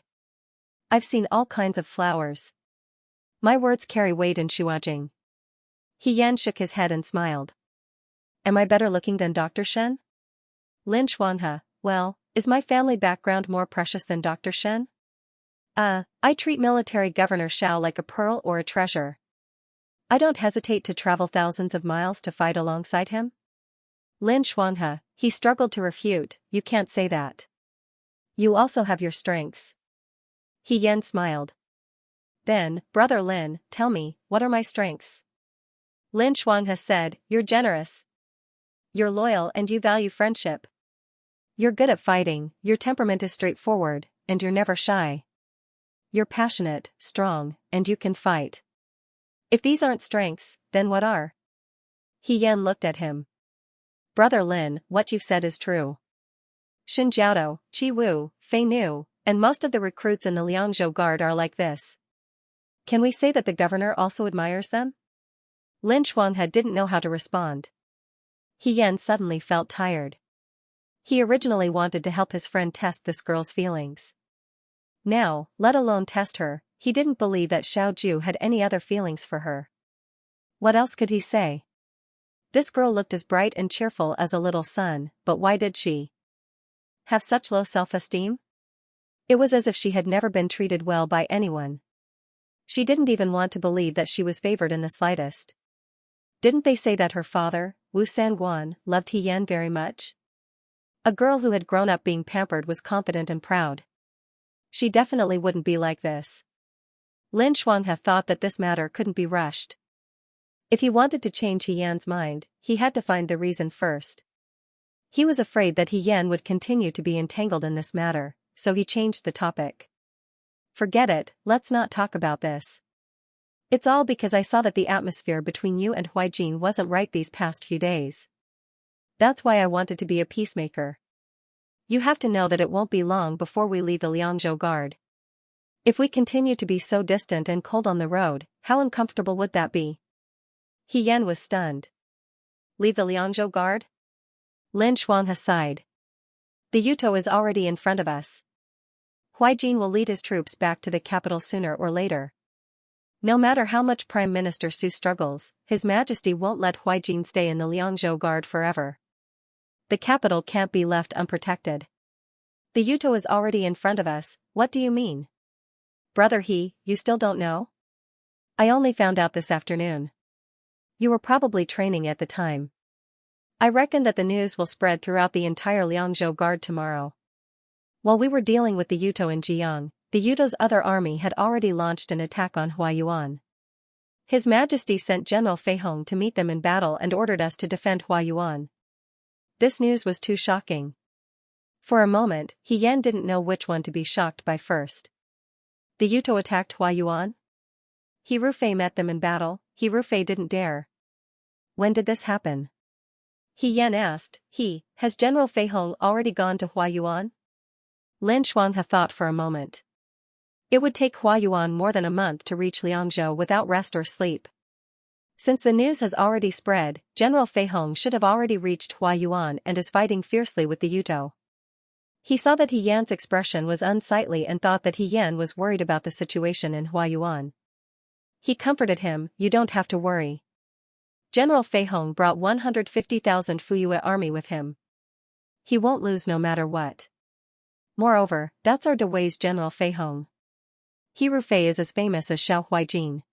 I've seen all kinds of flowers. My words carry weight in Shuajing. Yan shook his head and smiled. Am I better looking than Dr. Shen? Lin Shuanghe, well, is my family background more precious than Dr. Shen? I treat military Governor Xiao like a pearl or a treasure. I don't hesitate to travel thousands of miles to fight alongside him. Lin Shuanghe, he struggled to refute, you can't say that. You also have your strengths. Yan smiled. Then, Brother Lin, tell me, what are my strengths? Lin Shuanghe said, you're generous. You're loyal and you value friendship. You're good at fighting, your temperament is straightforward, and you're never shy. You're passionate, strong, and you can fight. If these aren't strengths, then what are? Yan looked at him. Brother Lin, what you've said is true. Xin Jiao, Qi Wu, Fei Nu, and most of the recruits in the Liangzhou Guard are like this. Can we say that the governor also admires them? Lin Shuanghe didn't know how to respond. Yan suddenly felt tired. He originally wanted to help his friend test this girl's feelings. Now, let alone test her, he didn't believe that Xiao Ju had any other feelings for her. What else could he say? This girl looked as bright and cheerful as a little sun, but why did she have such low self-esteem? It was as if she had never been treated well by anyone. She didn't even want to believe that she was favored in the slightest. Didn't they say that her father, Wu Sanguan, loved He Yan very much? A girl who had grown up being pampered was confident and proud. She definitely wouldn't be like this. Lin Shuanghe thought that this matter couldn't be rushed. If he wanted to change He Yan's mind, he had to find the reason first. He was afraid that He Yan would continue to be entangled in this matter, so he changed the topic. Forget it, let's not talk about this. It's all because I saw that the atmosphere between you and Huaijin wasn't right these past few days. That's why I wanted to be a peacemaker. You have to know that it won't be long before we leave the Liangzhou Guard. If we continue to be so distant and cold on the road, how uncomfortable would that be? He Yan was stunned. Leave the Liangzhou Guard? Lin Shuanghe sighed. The Yuto is already in front of us. Huaijin will lead his troops back to the capital sooner or later. No matter how much Prime Minister Su struggles, His Majesty won't let Huaijin stay in the Liangzhou Guard forever. The capital can't be left unprotected. The Yuto is already in front of us, what do you mean? Brother He, you still don't know? I only found out this afternoon. You were probably training at the time. I reckon that the news will spread throughout the entire Liangzhou Guard tomorrow. While we were dealing with the Yuto in Jiang, the Yuto's other army had already launched an attack on Huayuan. His Majesty sent General Fei Hong to meet them in battle and ordered us to defend Huayuan. This news was too shocking. For a moment, He Yan didn't know which one to be shocked by first. The Yuto attacked Huayuan? He Rufei met them in battle, He Rufei didn't dare. When did this happen? He Yan asked. Has General Fei Hong already gone to Huayuan? Lin Shuanghe thought for a moment. It would take Huayuan more than a month to reach Liangzhou without rest or sleep. Since the news has already spread, General Fei Hong should have already reached Huayuan and is fighting fiercely with the Yuto. He saw that He Yan's expression was unsightly and thought that He Yan was worried about the situation in Huayuan. He comforted him, you don't have to worry. General Fei Hong brought 150,000 Fuyue army with him. He won't lose no matter what. Moreover, that's our Dewey's General Fei Hong. He Rufei is as famous as Xiao Huaijin.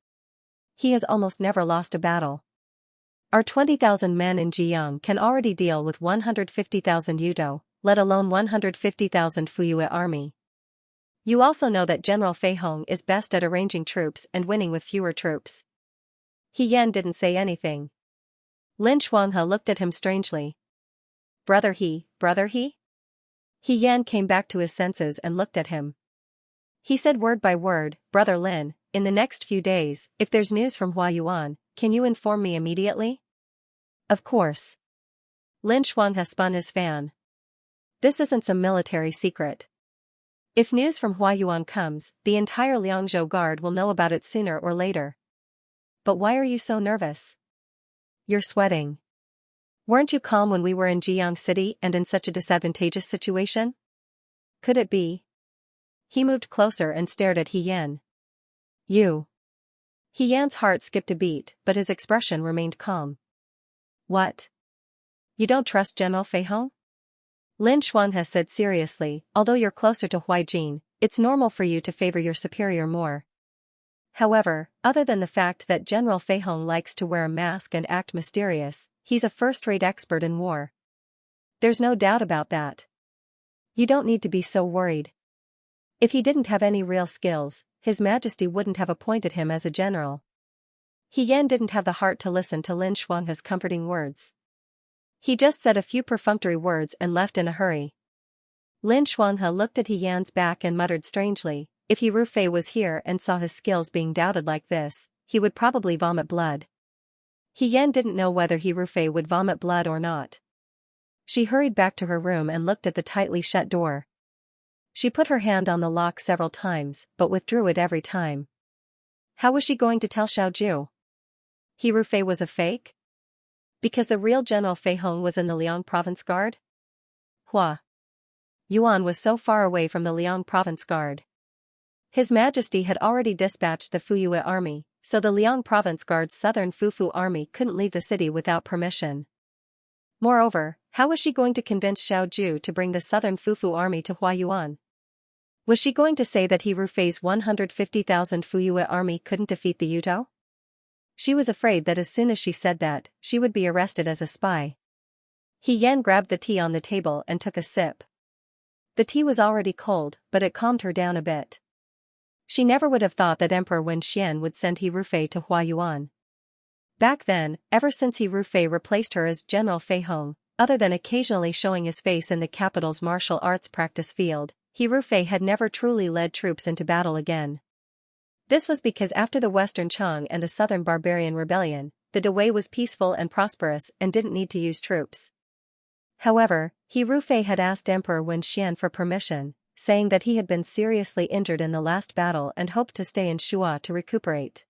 He has almost never lost a battle. Our 20,000 men in Jiang can already deal with 150,000 Yuto, let alone 150,000 Fuyue army. You also know that General Fei Hong is best at arranging troops and winning with fewer troops. He Yan didn't say anything. Lin Shuanghe looked at him strangely. Brother He? He Yan came back to his senses and looked at him. He said word by word, Brother Lin, in the next few days, if there's news from Huayuan, can you inform me immediately? Of course. Lin Shuanghe spun his fan. This isn't some military secret. If news from Huayuan comes, the entire Liangzhou Guard will know about it sooner or later. But why are you so nervous? You're sweating. Weren't you calm when we were in Jiang City and in such a disadvantageous situation? Could it be? He moved closer and stared at He Yan. You. He Yan's heart skipped a beat, but his expression remained calm. What? You don't trust General Fei Hong? Lin Shuanghe said seriously, although you're closer to Huaijin, it's normal for you to favor your superior more. However, other than the fact that General Fei Hong likes to wear a mask and act mysterious, he's a first-rate expert in war. There's no doubt about that. You don't need to be so worried. If he didn't have any real skills, His Majesty wouldn't have appointed him as a general. He Yan didn't have the heart to listen to Lin Shuanghe's comforting words. He just said a few perfunctory words and left in a hurry. Lin Shuanghe looked at He Yan's back and muttered strangely, if He Rufei was here and saw his skills being doubted like this, he would probably vomit blood. He Yan didn't know whether He Rufei would vomit blood or not. She hurried back to her room and looked at the tightly shut door. She put her hand on the lock several times, but withdrew it every time. How was she going to tell Xiaoju? He Rufei was a fake? Because the real General Fei Hong was in the Liang Province Guard? Yuan was so far away from the Liang Province Guard. His Majesty had already dispatched the Fuyue army, so the Liang Province Guard's southern Fufu army couldn't leave the city without permission. Moreover, how was she going to convince Xiao Ju to bring the southern Fufu army to Huayuan? Was she going to say that He Rufei's 150,000 Fuyue army couldn't defeat the Yuto? She was afraid that as soon as she said that, she would be arrested as a spy. He Yan grabbed the tea on the table and took a sip. The tea was already cold, but it calmed her down a bit. She never would have thought that Emperor Wen Xian would send He Rufei to Huayuan. Back then, ever since He Rufei replaced her as General Fei Hong, other than occasionally showing his face in the capital's martial arts practice field, He Rufei had never truly led troops into battle again. This was because after the Western Chang and the Southern Barbarian Rebellion, the Dewei was peaceful and prosperous and didn't need to use troops. However, He Rufei had asked Emperor Wen Xian for permission, saying that he had been seriously injured in the last battle and hoped to stay in Shu'a to recuperate.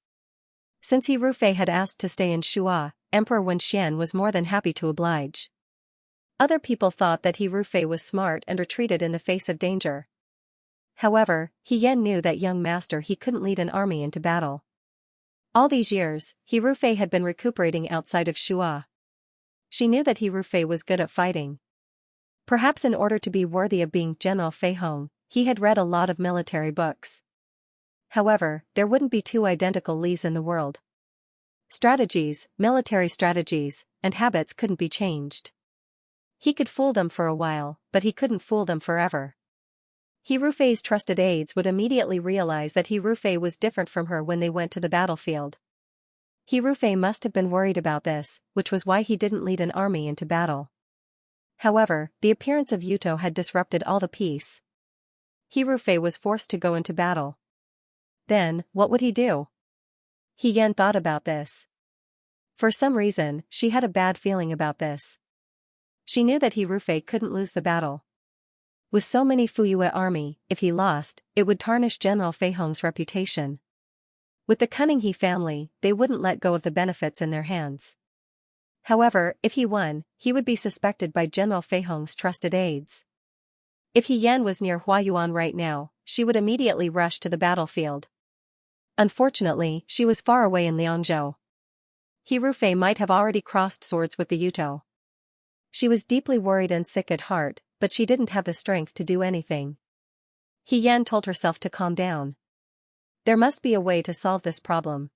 Since He Rufei had asked to stay in Shu'a, Emperor Wen Xian was more than happy to oblige. Other people thought that He Rufei was smart and retreated in the face of danger. However, He Yan knew that young master he couldn't lead an army into battle. All these years, He Rufei had been recuperating outside of Shu'a. She knew that He Rufei was good at fighting. Perhaps in order to be worthy of being General Fei Hong, he had read a lot of military books. However, there wouldn't be two identical Lis in the world. Strategies, military strategies, and habits couldn't be changed. He could fool them for a while, but he couldn't fool them forever. He Rufei's trusted aides would immediately realize that He Rufei was different from her when they went to the battlefield. He Rufei must have been worried about this, which was why he didn't lead an army into battle. However, the appearance of Yuto had disrupted all the peace. He Rufei was forced to go into battle. Then, what would he do? He Yan thought about this. For some reason, she had a bad feeling about this. She knew that He Rufei couldn't lose the battle. With so many Fuyue army, if he lost, it would tarnish General Fei Hong's reputation. With the cunning He family, they wouldn't let go of the benefits in their hands. However, if he won, he would be suspected by General Fei Hong's trusted aides. If He Yan was near Huayuan right now, she would immediately rush to the battlefield. Unfortunately, she was far away in Liangzhou. He Rufei might have already crossed swords with the Yuto. She was deeply worried and sick at heart, but she didn't have the strength to do anything. He Yan told herself to calm down. There must be a way to solve this problem.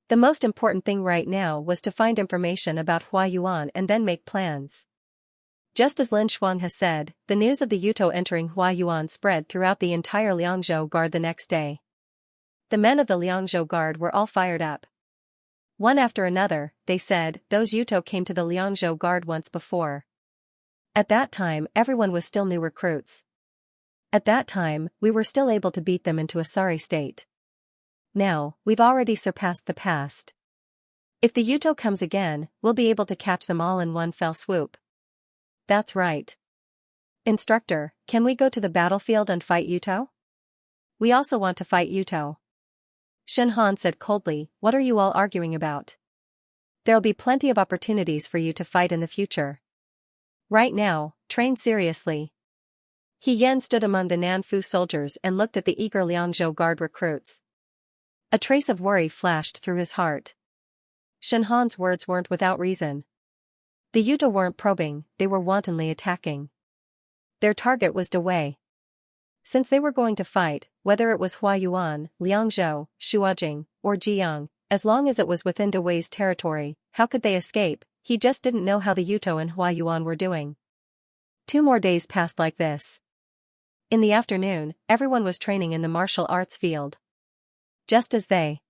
The most important thing right now was to find information about Huayuan and then make plans. Just as Lin Shuang has said, the news of the Yuto entering Huayuan spread throughout the entire Liangzhou Guard the next day. The men of the Liangzhou Guard were all fired up. One after another, they said, those Yuto came to the Liangzhou Guard once before. At that time, everyone was still new recruits. At that time, we were still able to beat them into a sorry state. Now, we've already surpassed the past. If the Yuto comes again, we'll be able to catch them all in one fell swoop. That's right. Instructor, can we go to the battlefield and fight Yuto? We also want to fight Yuto. Shen Han said coldly, what are you all arguing about? There'll be plenty of opportunities for you to fight in the future. Right now, train seriously. He Yan stood among the Nanfu soldiers and looked at the eager Liangzhou Guard recruits. A trace of worry flashed through his heart. Shen Han's words weren't without reason. The Yuto weren't probing, they were wantonly attacking. Their target was Dewei. Since they were going to fight, whether it was Huayuan, Liangzhou, Shuajing, or Jiang, as long as it was within Dewei's territory, how could they escape? He just didn't know how the Yuto and Huayuan were doing. 2 more days passed like this. In the afternoon, everyone was training in the martial arts field. Just as they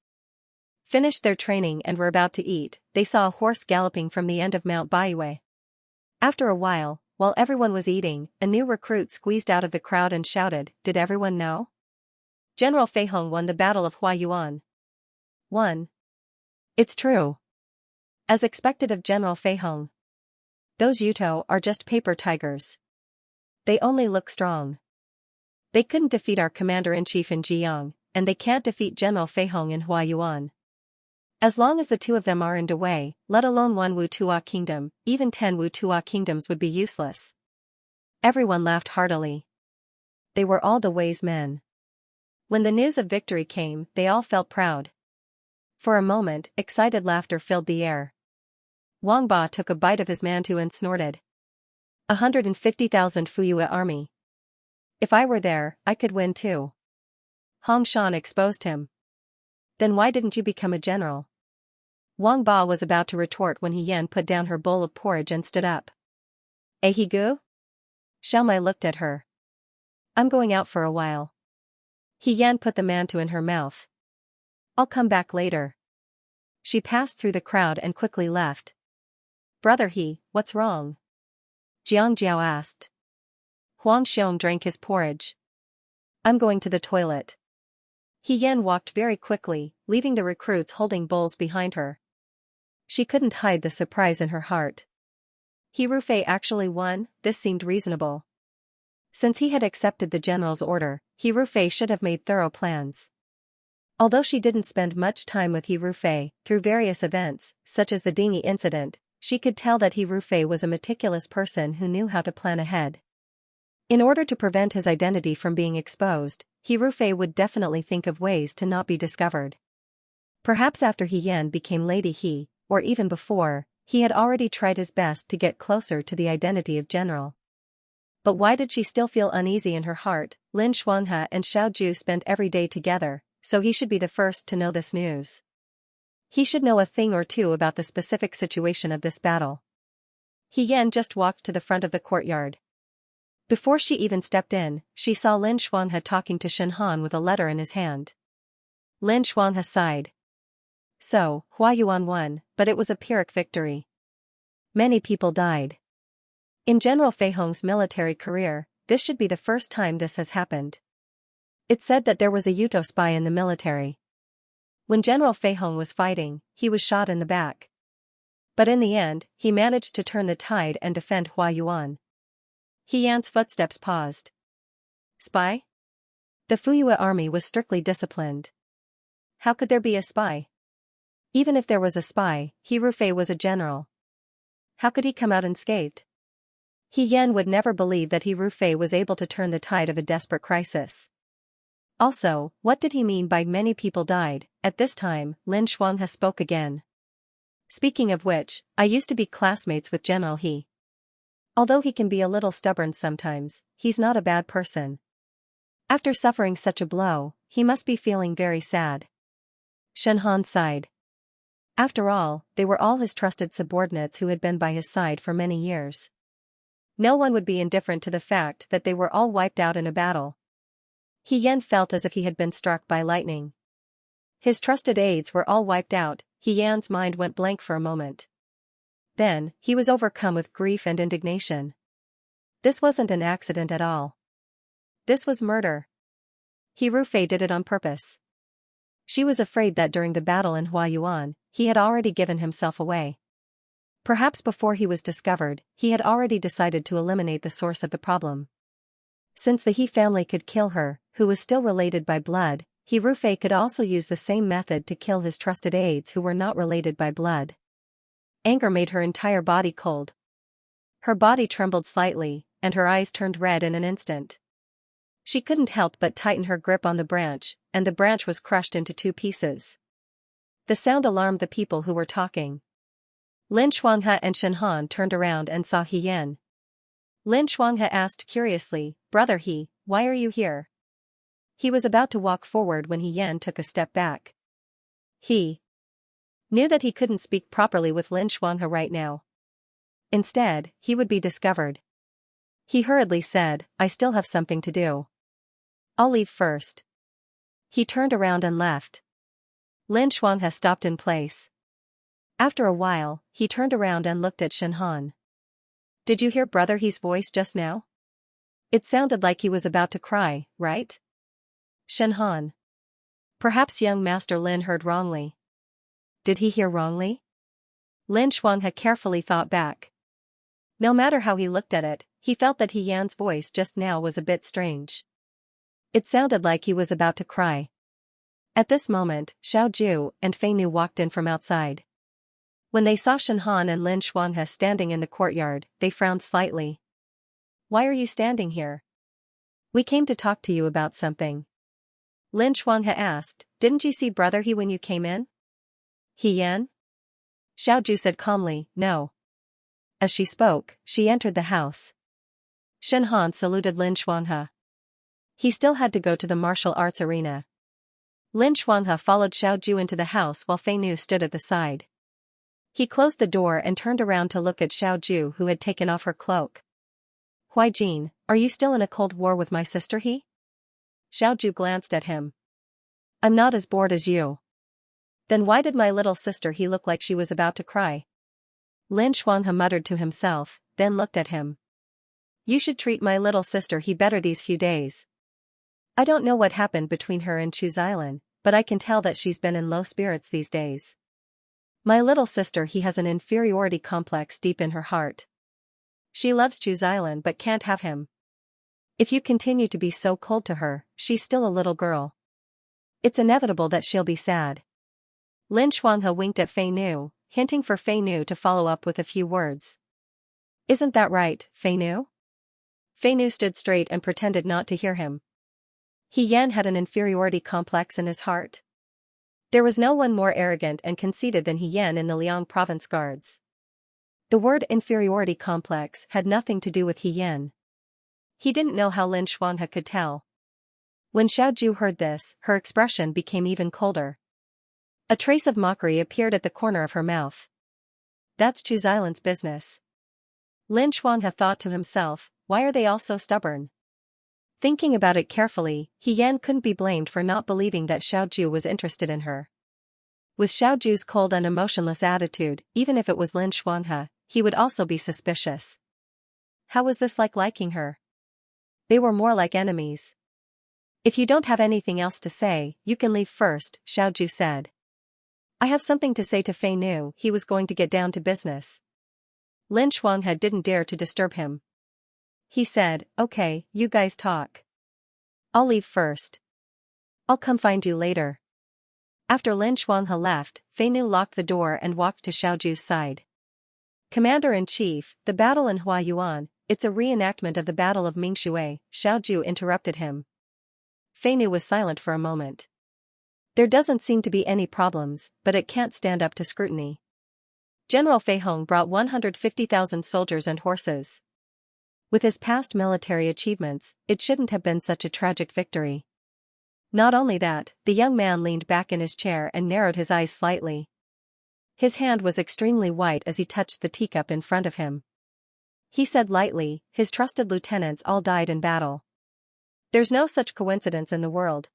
finished their training and were about to eat, they saw a horse galloping from the end of Mount Baiyue. After a while everyone was eating, a new recruit squeezed out of the crowd and shouted, did everyone know? General Fei Hong won the Battle of Huayuan. Won. It's true. As expected of General Fei Hong. Those Yuto are just paper tigers. They only look strong. They couldn't defeat our commander-in-chief in Jiang, and they can't defeat General Fei Hong in Huayuan. As long as the 2 of them are in Dewei, let alone 1 Wu-Tua kingdom, even 10 Wu-Tua kingdoms would be useless. Everyone laughed heartily. They were all Dewei's men. When the news of victory came, they all felt proud. For a moment, excited laughter filled the air. Wang Ba took a bite of his mantu and snorted. 150,000 Fuyue army. If I were there, I could win too. Hong Shan exposed him. Then why didn't you become a general? Wang Ba was about to retort when He Yan put down her bowl of porridge and stood up. He gu? Xiao Mai looked at her. I'm going out for a while. He Yan put the mantu in her mouth. I'll come back later. She passed through the crowd and quickly left. Brother He, what's wrong? Jiang Jiao asked. Huang Xiong drank his porridge. I'm going to the toilet. He Yan walked very quickly, leaving the recruits holding bowls behind her. She couldn't hide the surprise in her heart. He Rufei actually won, this seemed reasonable. Since he had accepted the general's order, He Rufei should have made thorough plans. Although she didn't spend much time with He Rufei, through various events, such as the dinghy incident, she could tell that He Rufei was a meticulous person who knew how to plan ahead. In order to prevent his identity from being exposed, He Rufei would definitely think of ways to not be discovered. Perhaps after He Yan became Lady He, or even before, he had already tried his best to get closer to the identity of General. But why did she still feel uneasy in her heart? Lin Shuanghe and Xiao Ju spent every day together, so he should be the first to know this news. He should know a thing or two about the specific situation of this battle. He Yan just walked to the front of the courtyard. Before she even stepped in, she saw Lin Shuanghe talking to Shen Han with a letter in his hand. Lin Shuanghe sighed. So, Hua Yuan won, but it was a Pyrrhic victory. Many people died. In General Fei Hong's military career, this should be the first time this has happened. It said that there was a Yuto spy in the military. When General Fei Hong was fighting, he was shot in the back. But in the end, he managed to turn the tide and defend Hua Yuan. He Yan's footsteps paused. Spy? The Fuyue army was strictly disciplined. How could there be a spy? Even if there was a spy, He Rufei was a general. How could he come out unscathed? He Yan would never believe that He Rufei was able to turn the tide of a desperate crisis. Also, what did he mean by many people died? At this time, Lin Shuanghe spoke again. Speaking of which, I used to be classmates with General He. Although he can be a little stubborn sometimes, he's not a bad person. After suffering such a blow, he must be feeling very sad. Shen Han sighed. After all, they were all his trusted subordinates who had been by his side for many years. No one would be indifferent to the fact that they were all wiped out in a battle. He Yan felt as if he had been struck by lightning. His trusted aides were all wiped out. He Yan's mind went blank for a moment. Then, he was overcome with grief and indignation. This wasn't an accident at all. This was murder. He Rufei did it on purpose. She was afraid that during the battle in Huayuan, he had already given himself away. Perhaps before he was discovered, he had already decided to eliminate the source of the problem. Since the He family could kill her, who was still related by blood, He Rufei could also use the same method to kill his trusted aides who were not related by blood. Anger made her entire body cold. Her body trembled slightly, and her eyes turned red in an instant. She couldn't help but tighten her grip on the branch, and the branch was crushed into two pieces. The sound alarmed the people who were talking. Lin Shuanghe and Shen Han turned around and saw He Yan. Lin Shuanghe asked curiously, Brother He, why are you here? He was about to walk forward when He Yan took a step back. He knew that he couldn't speak properly with Lin Shuanghe right now. Instead, he would be discovered. He hurriedly said, I still have something to do. I'll leave first. He turned around and left. Lin Shuanghe stopped in place. After a while, he turned around and looked at Shen Han. Did you hear Brother He's voice just now? It sounded like he was about to cry, right? Shen Han. Perhaps young Master Lin heard wrongly. Did he hear wrongly? Lin Shuanghe carefully thought back. No matter how he looked at it, he felt that He Yan's voice just now was a bit strange. It sounded like he was about to cry. At this moment, Xiao Ju and Fei Nu walked in from outside. When they saw Shen Han and Lin Shuanghe standing in the courtyard, they frowned slightly. Why are you standing here? We came to talk to you about something. Lin Shuanghe asked, didn't you see Brother He when you came in? He Yan? Xiao Ju said calmly, no. As she spoke, she entered the house. Shen Han saluted Lin Xuanghe. He still had to go to the martial arts arena. Lin Xuanghe followed Xiao Ju into the house while Fei Nu stood at the side. He closed the door and turned around to look at Xiao Ju, who had taken off her cloak. Huai Jin, are you still in a cold war with my sister he? Xiao Ju glanced at him. I'm not as bored as you. Then why did my little sister he look like she was about to cry? Lin Xuanghe muttered to himself, then looked at him. You should treat my little sister he better these few days. I don't know what happened between her and Chu Xilan, but I can tell that she's been in low spirits these days. My little sister he has an inferiority complex deep in her heart. She loves Chu Xilan but can't have him. If you continue to be so cold to her, she's still a little girl. It's inevitable that she'll be sad. Lin Xuanghe winked at Fei Nu, hinting for Fei Nu to follow up with a few words. Isn't that right, Fei Nu? Fei Nu stood straight and pretended not to hear him. He Yan had an inferiority complex in his heart. There was no one more arrogant and conceited than He Yan in the Liang province guards. The word inferiority complex had nothing to do with He Yan. He didn't know how Lin Xuanghe could tell. When Xiao Ju heard this, her expression became even colder. A trace of mockery appeared at the corner of her mouth. That's Chu Xilan's business. Lin Xuanghe thought to himself, why are they all so stubborn? Thinking about it carefully, He Yan couldn't be blamed for not believing that Xiao Ju was interested in her. With Xiao Ju's cold and emotionless attitude, even if it was Lin Xuanghe, he would also be suspicious. How was this like liking her? They were more like enemies. If you don't have anything else to say, you can leave first, Xiao Ju said. I have something to say to Fei Nu. He was going to get down to business. Lin Xuanghe didn't dare to disturb him. He said, okay, you guys talk. I'll leave first. I'll come find you later. After Lin Xuanghe left, Fei Nu locked the door and walked to Xiao Ju's side. Commander-in-Chief, the battle in Huayuan, it's a reenactment of the Battle of Mingshui, Xiao Ju interrupted him. Fei Nu was silent for a moment. There doesn't seem to be any problems, but it can't stand up to scrutiny. General Fei Hong brought 150,000 soldiers and horses. With his past military achievements, it shouldn't have been such a tragic victory. Not only that, the young man leaned back in his chair and narrowed his eyes slightly. His hand was extremely white as he touched the teacup in front of him. He said lightly, his trusted lieutenants all died in battle. There's no such coincidence in the world.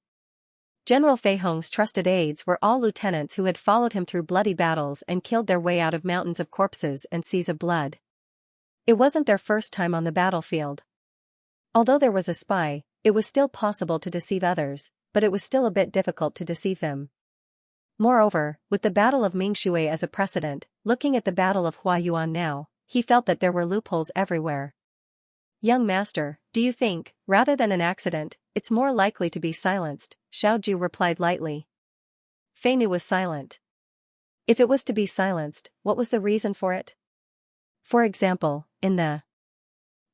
General Fei Hong's trusted aides were all lieutenants who had followed him through bloody battles and killed their way out of mountains of corpses and seas of blood. It wasn't their first time on the battlefield. Although there was a spy, it was still possible to deceive others, but it was still a bit difficult to deceive them. Moreover, with the Battle of Mingshui as a precedent, looking at the Battle of Huayuan now, he felt that there were loopholes everywhere. Young master, do you think, rather than an accident, it's more likely to be silenced? Xiao Ju replied lightly. Fei Nu was silent. If it was to be silenced, what was the reason for it? For example, in the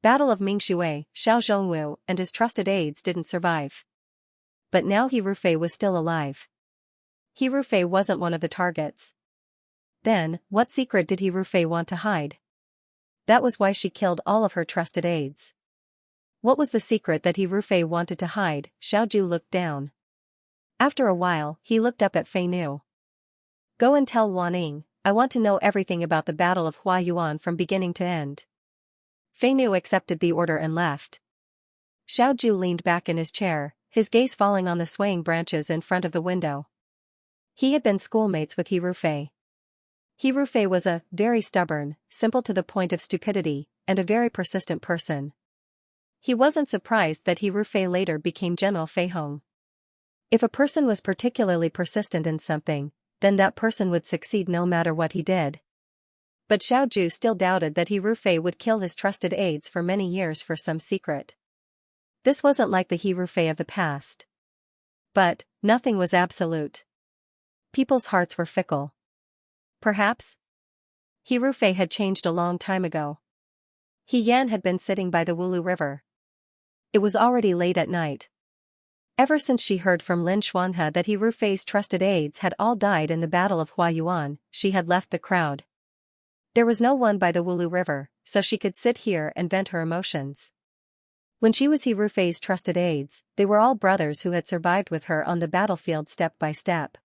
Battle of Mingshui, Xiao Zhongwu and his trusted aides didn't survive. But now He Rufei was still alive. He Rufei wasn't one of the targets. Then, what secret did He Rufei want to hide? That was why she killed all of her trusted aides. What was the secret that He Rufei wanted to hide? Xiao Ju looked down. After a while, he looked up at Fei Nu. Go and tell Wanning, I want to know everything about the Battle of Huayuan from beginning to end. Fei Nu accepted the order and left. Xiao Ju leaned back in his chair, his gaze falling on the swaying branches in front of the window. He had been schoolmates with He Rufei. He Rufei was a very stubborn, simple to the point of stupidity, and a very persistent person. He wasn't surprised that He Rufei later became General Fei Hong. If a person was particularly persistent in something, then that person would succeed no matter what he did. But Xiao Ju still doubted that He Rufei would kill his trusted aides for many years for some secret. This wasn't like the He Rufei of the past. But, nothing was absolute. People's hearts were fickle. Perhaps He Rufei had changed a long time ago. He Yan had been sitting by the Wulu River. It was already late at night. Ever since she heard from Lin Xuanhe that Ru Fei's trusted aides had all died in the Battle of Huayuan, she had left the crowd. There was no one by the Wulu River, so she could sit here and vent her emotions. When she was Ru Fei's trusted aides, they were all brothers who had survived with her on the battlefield step by step.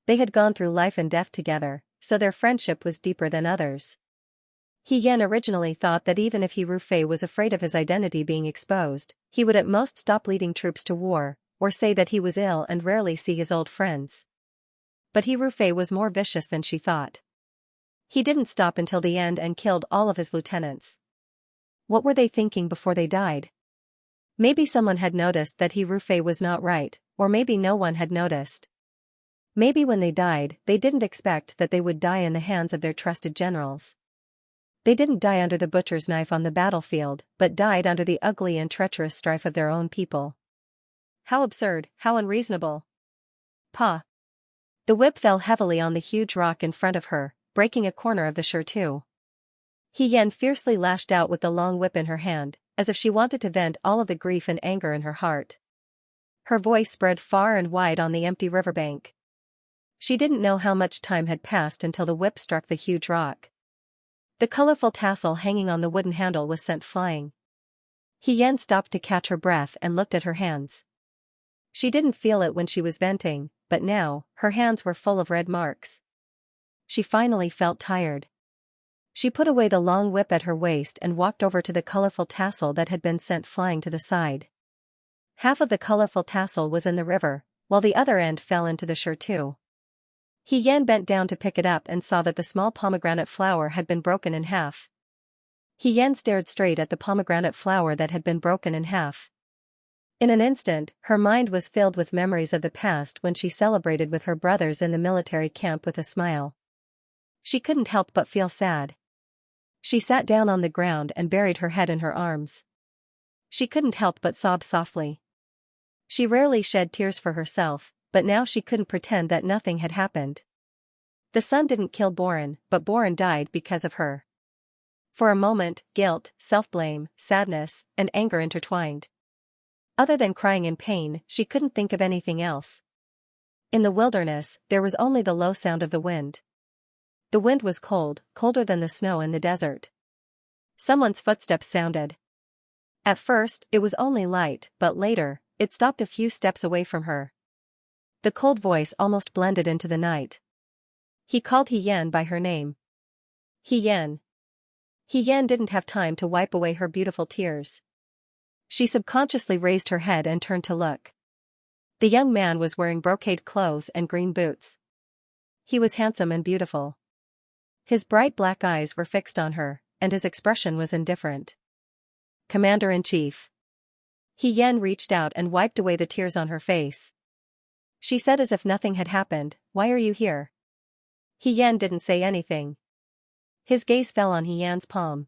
They had gone through life and death together, so their friendship was deeper than others. He Yan originally thought that even if Ru Fei was afraid of his identity being exposed, he would at most stop leading troops to war, or say that he was ill and rarely see his old friends. But Ru Fei was more vicious than she thought. He didn't stop until the end and killed all of his lieutenants. What were they thinking before they died? Maybe someone had noticed that Ru Fei was not right, or maybe no one had noticed. Maybe when they died, they didn't expect that they would die in the hands of their trusted generals. They didn't die under the butcher's knife on the battlefield, but died under the ugly and treacherous strife of their own people. How absurd, how unreasonable. Pa! The whip fell heavily on the huge rock in front of her, breaking a corner of the Shirtu. He Yan fiercely lashed out with the long whip in her hand, as if she wanted to vent all of the grief and anger in her heart. Her voice spread far and wide on the empty riverbank. She didn't know how much time had passed until the whip struck the huge rock. The colorful tassel hanging on the wooden handle was sent flying. He Yan stopped to catch her breath and looked at her hands. She didn't feel it when she was venting, but now, her hands were full of red marks. She finally felt tired. She put away the long whip at her waist and walked over to the colorful tassel that had been sent flying to the side. Half of the colorful tassel was in the river, while the other end fell into the Shirtu. He Yan bent down to pick it up and saw that the small pomegranate flower had been broken in half. He Yan stared straight at the pomegranate flower that had been broken in half. In an instant, her mind was filled with memories of the past when she celebrated with her brothers in the military camp with a smile. She couldn't help but feel sad. She sat down on the ground and buried her head in her arms. She couldn't help but sob softly. She rarely shed tears for herself, but now she couldn't pretend that nothing had happened. The sun didn't kill Boren, but Boren died because of her. For a moment, guilt, self-blame, sadness, and anger intertwined. Other than crying in pain, she couldn't think of anything else. In the wilderness, there was only the low sound of the wind. The wind was cold, colder than the snow in the desert. Someone's footsteps sounded. At first, it was only light, but later, it stopped a few steps away from her. The cold voice almost blended into the night. He called He Yan by her name. He Yan. He Yan didn't have time to wipe away her beautiful tears. She subconsciously raised her head and turned to look. The young man was wearing brocade clothes and green boots. He was handsome and beautiful. His bright black eyes were fixed on her, and his expression was indifferent. Commander-in-Chief. He Yan reached out and wiped away the tears on her face. She said as if nothing had happened, "Why are you here?" He Yan didn't say anything. His gaze fell on He Yan's palm.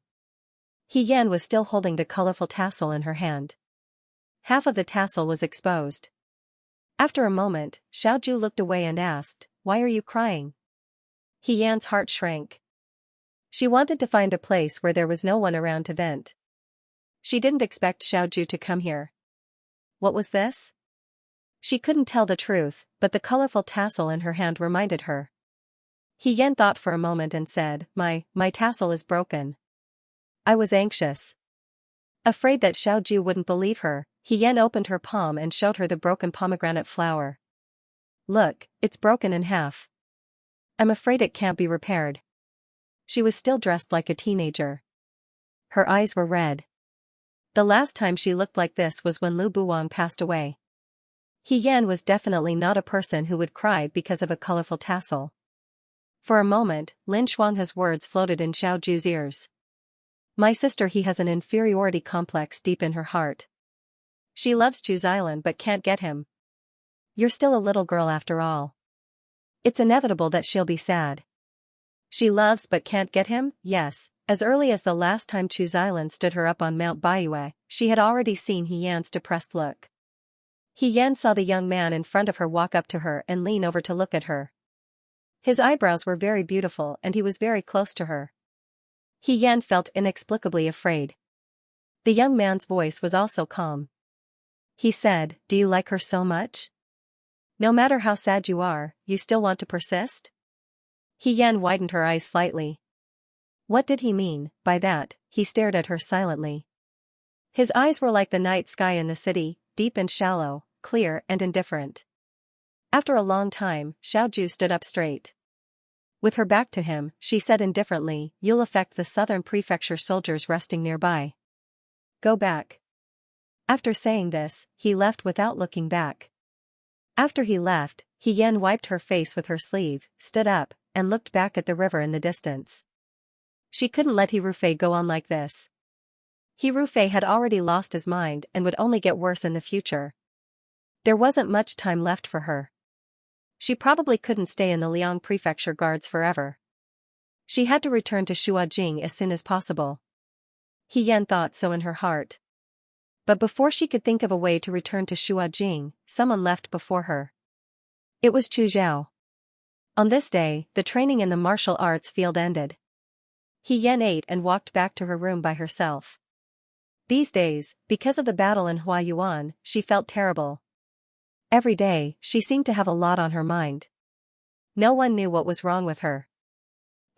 He Yan was still holding the colorful tassel in her hand. Half of the tassel was exposed. After a moment, Xiaoju looked away and asked, "Why are you crying?" He Yan's heart shrank. She wanted to find a place where there was no one around to vent. She didn't expect Xiaoju to come here. What was this? She couldn't tell the truth, but the colorful tassel in her hand reminded her. He Yan thought for a moment and said, My tassel is broken." I was anxious. Afraid that Xiaoju wouldn't believe her, He Yan opened her palm and showed her the broken pomegranate flower. "Look, it's broken in half. I'm afraid it can't be repaired." She was still dressed like a teenager. Her eyes were red. The last time she looked like this was when Lu Buwang passed away. He Yan was definitely not a person who would cry because of a colorful tassel. For a moment, Lin Shuanghe's words floated in Xiaoju's ears. My sister, he has an inferiority complex deep in her heart. She loves Chu Xilan but can't get him. You're still a little girl after all. It's inevitable that she'll be sad. She loves but can't get him, yes. As early as the last time Chu Xilan stood her up on Mount Baiyue, she had already seen He Yan's depressed look. He Yan saw the young man in front of her walk up to her and lean over to look at her. His eyebrows were very beautiful and he was very close to her. He Yan felt inexplicably afraid. The young man's voice was also calm. He said, do you like her so much? No matter how sad you are, you still want to persist? Yan widened her eyes slightly. What did he mean by that? He stared at her silently. His eyes were like the night sky in the city, deep and shallow, clear and indifferent. After a long time, Xiaoju stood up straight. With her back to him, she said indifferently, you'll affect the southern prefecture soldiers resting nearby. Go back. After saying this, he left without looking back. After he left, Yan wiped her face with her sleeve, stood up, and looked back at the river in the distance. She couldn't let He Rufei go on like this. He Rufei had already lost his mind and would only get worse in the future. There wasn't much time left for her. She probably couldn't stay in the Liang Prefecture guards forever. She had to return to Shuajing as soon as possible. Yan thought so in her heart. But before she could think of a way to return to Shuajing, someone left before her. It was Chu Zhao. On this day, the training in the martial arts field ended. Yan ate and walked back to her room by herself. These days, because of the battle in Huayuan, she felt terrible. Every day, she seemed to have a lot on her mind. No one knew what was wrong with her.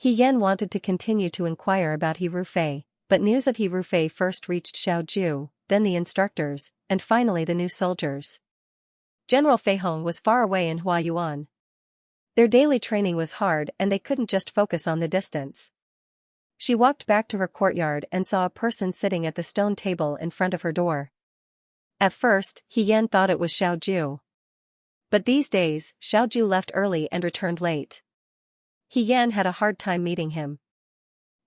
Yan wanted to continue to inquire about He Rufei, but news of He Rufei first reached Xiaoju, then the instructors, and finally the new soldiers. General Fei Hong was far away in Huayuan. Their daily training was hard and they couldn't just focus on the distance. She walked back to her courtyard and saw a person sitting at the stone table in front of her door. At first, Yan thought it was Xiaoju. But these days, Xiaoju left early and returned late. Yan had a hard time meeting him.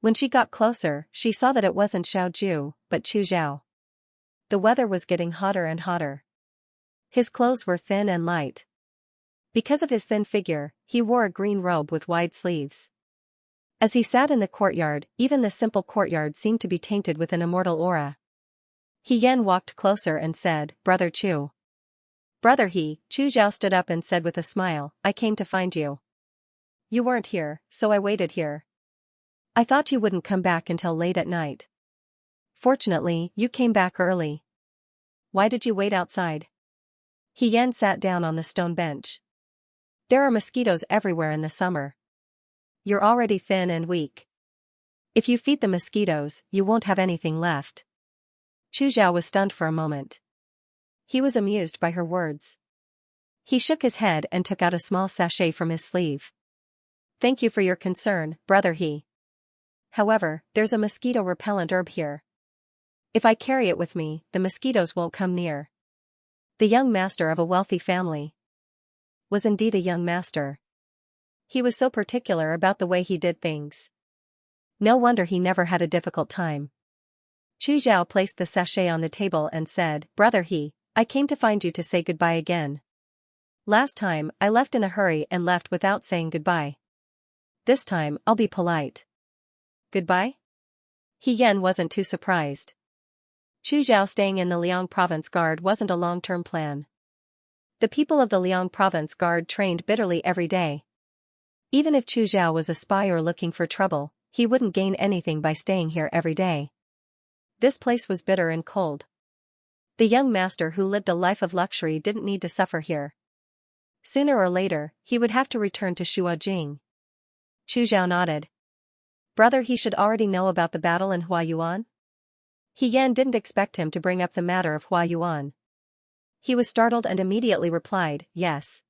When she got closer, she saw that it wasn't Xiaoju, but Chu Zhao. The weather was getting hotter and hotter. His clothes were thin and light. Because of his thin figure, he wore a green robe with wide sleeves. As he sat in the courtyard, even the simple courtyard seemed to be tainted with an immortal aura. Yan walked closer and said, Brother Chu. Brother He, Chu Zhao stood up and said with a smile, I came to find you. You weren't here, so I waited here. I thought you wouldn't come back until late at night. Fortunately, you came back early. Why did you wait outside? Yan sat down on the stone bench. There are mosquitoes everywhere in the summer. You're already thin and weak. If you feed the mosquitoes, you won't have anything left. Chu Zhao was stunned for a moment. He was amused by her words. He shook his head and took out a small sachet from his sleeve. Thank you for your concern, Brother He. However, there's a mosquito-repellent herb here. If I carry it with me, the mosquitoes won't come near. The young master of a wealthy family was indeed a young master. He was so particular about the way he did things. No wonder he never had a difficult time. Chu Zhao placed the sachet on the table and said, Brother He, I came to find you to say goodbye again. Last time, I left in a hurry and left without saying goodbye. This time, I'll be polite. Goodbye? Yan wasn't too surprised. Chu Zhao staying in the Liang Province Guard wasn't a long-term plan. The people of the Liang Province Guard trained bitterly every day. Even if Chu Zhao was a spy or looking for trouble, he wouldn't gain anything by staying here every day. This place was bitter and cold. The young master who lived a life of luxury didn't need to suffer here. Sooner or later, he would have to return to Shuajing. Chu Zhao nodded. Brother He should already know about the battle in Huayuan? Yan didn't expect him to bring up the matter of Huayuan. He was startled and immediately replied, yes.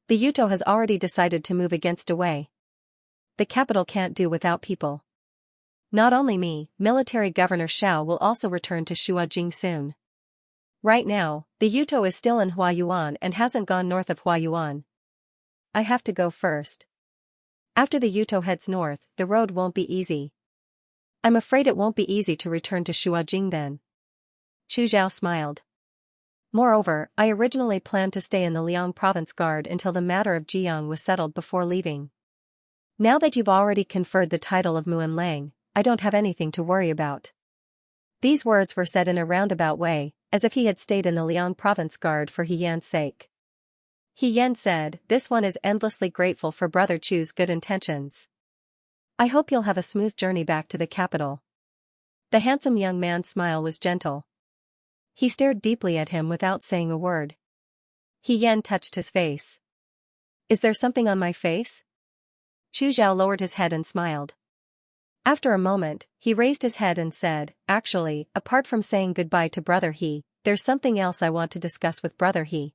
The Yuto has already decided to move against Wei. The capital can't do without people. Not only me, Military Governor Xiao will also return to Shuajing soon. Right now, the Yuto is still in Huayuan and hasn't gone north of Huayuan. I have to go first. After the Yuto heads north, the road won't be easy. I'm afraid it won't be easy to return to Shuajing then. Chu Zhao smiled. Moreover, I originally planned to stay in the Liang Province Guard until the matter of Jiang was settled before leaving. Now that you've already conferred the title of Muan Lang, I don't have anything to worry about. These words were said in a roundabout way, as if he had stayed in the Liang Province Guard for Yan's sake. Yan said, this one is endlessly grateful for Brother Chu's good intentions. I hope you'll have a smooth journey back to the capital. The handsome young man's smile was gentle. He stared deeply at him without saying a word. He Yan touched his face. Is there something on my face? Chu Zhao lowered his head and smiled. After a moment, he raised his head and said, actually, apart from saying goodbye to Brother He, there's something else I want to discuss with Brother He.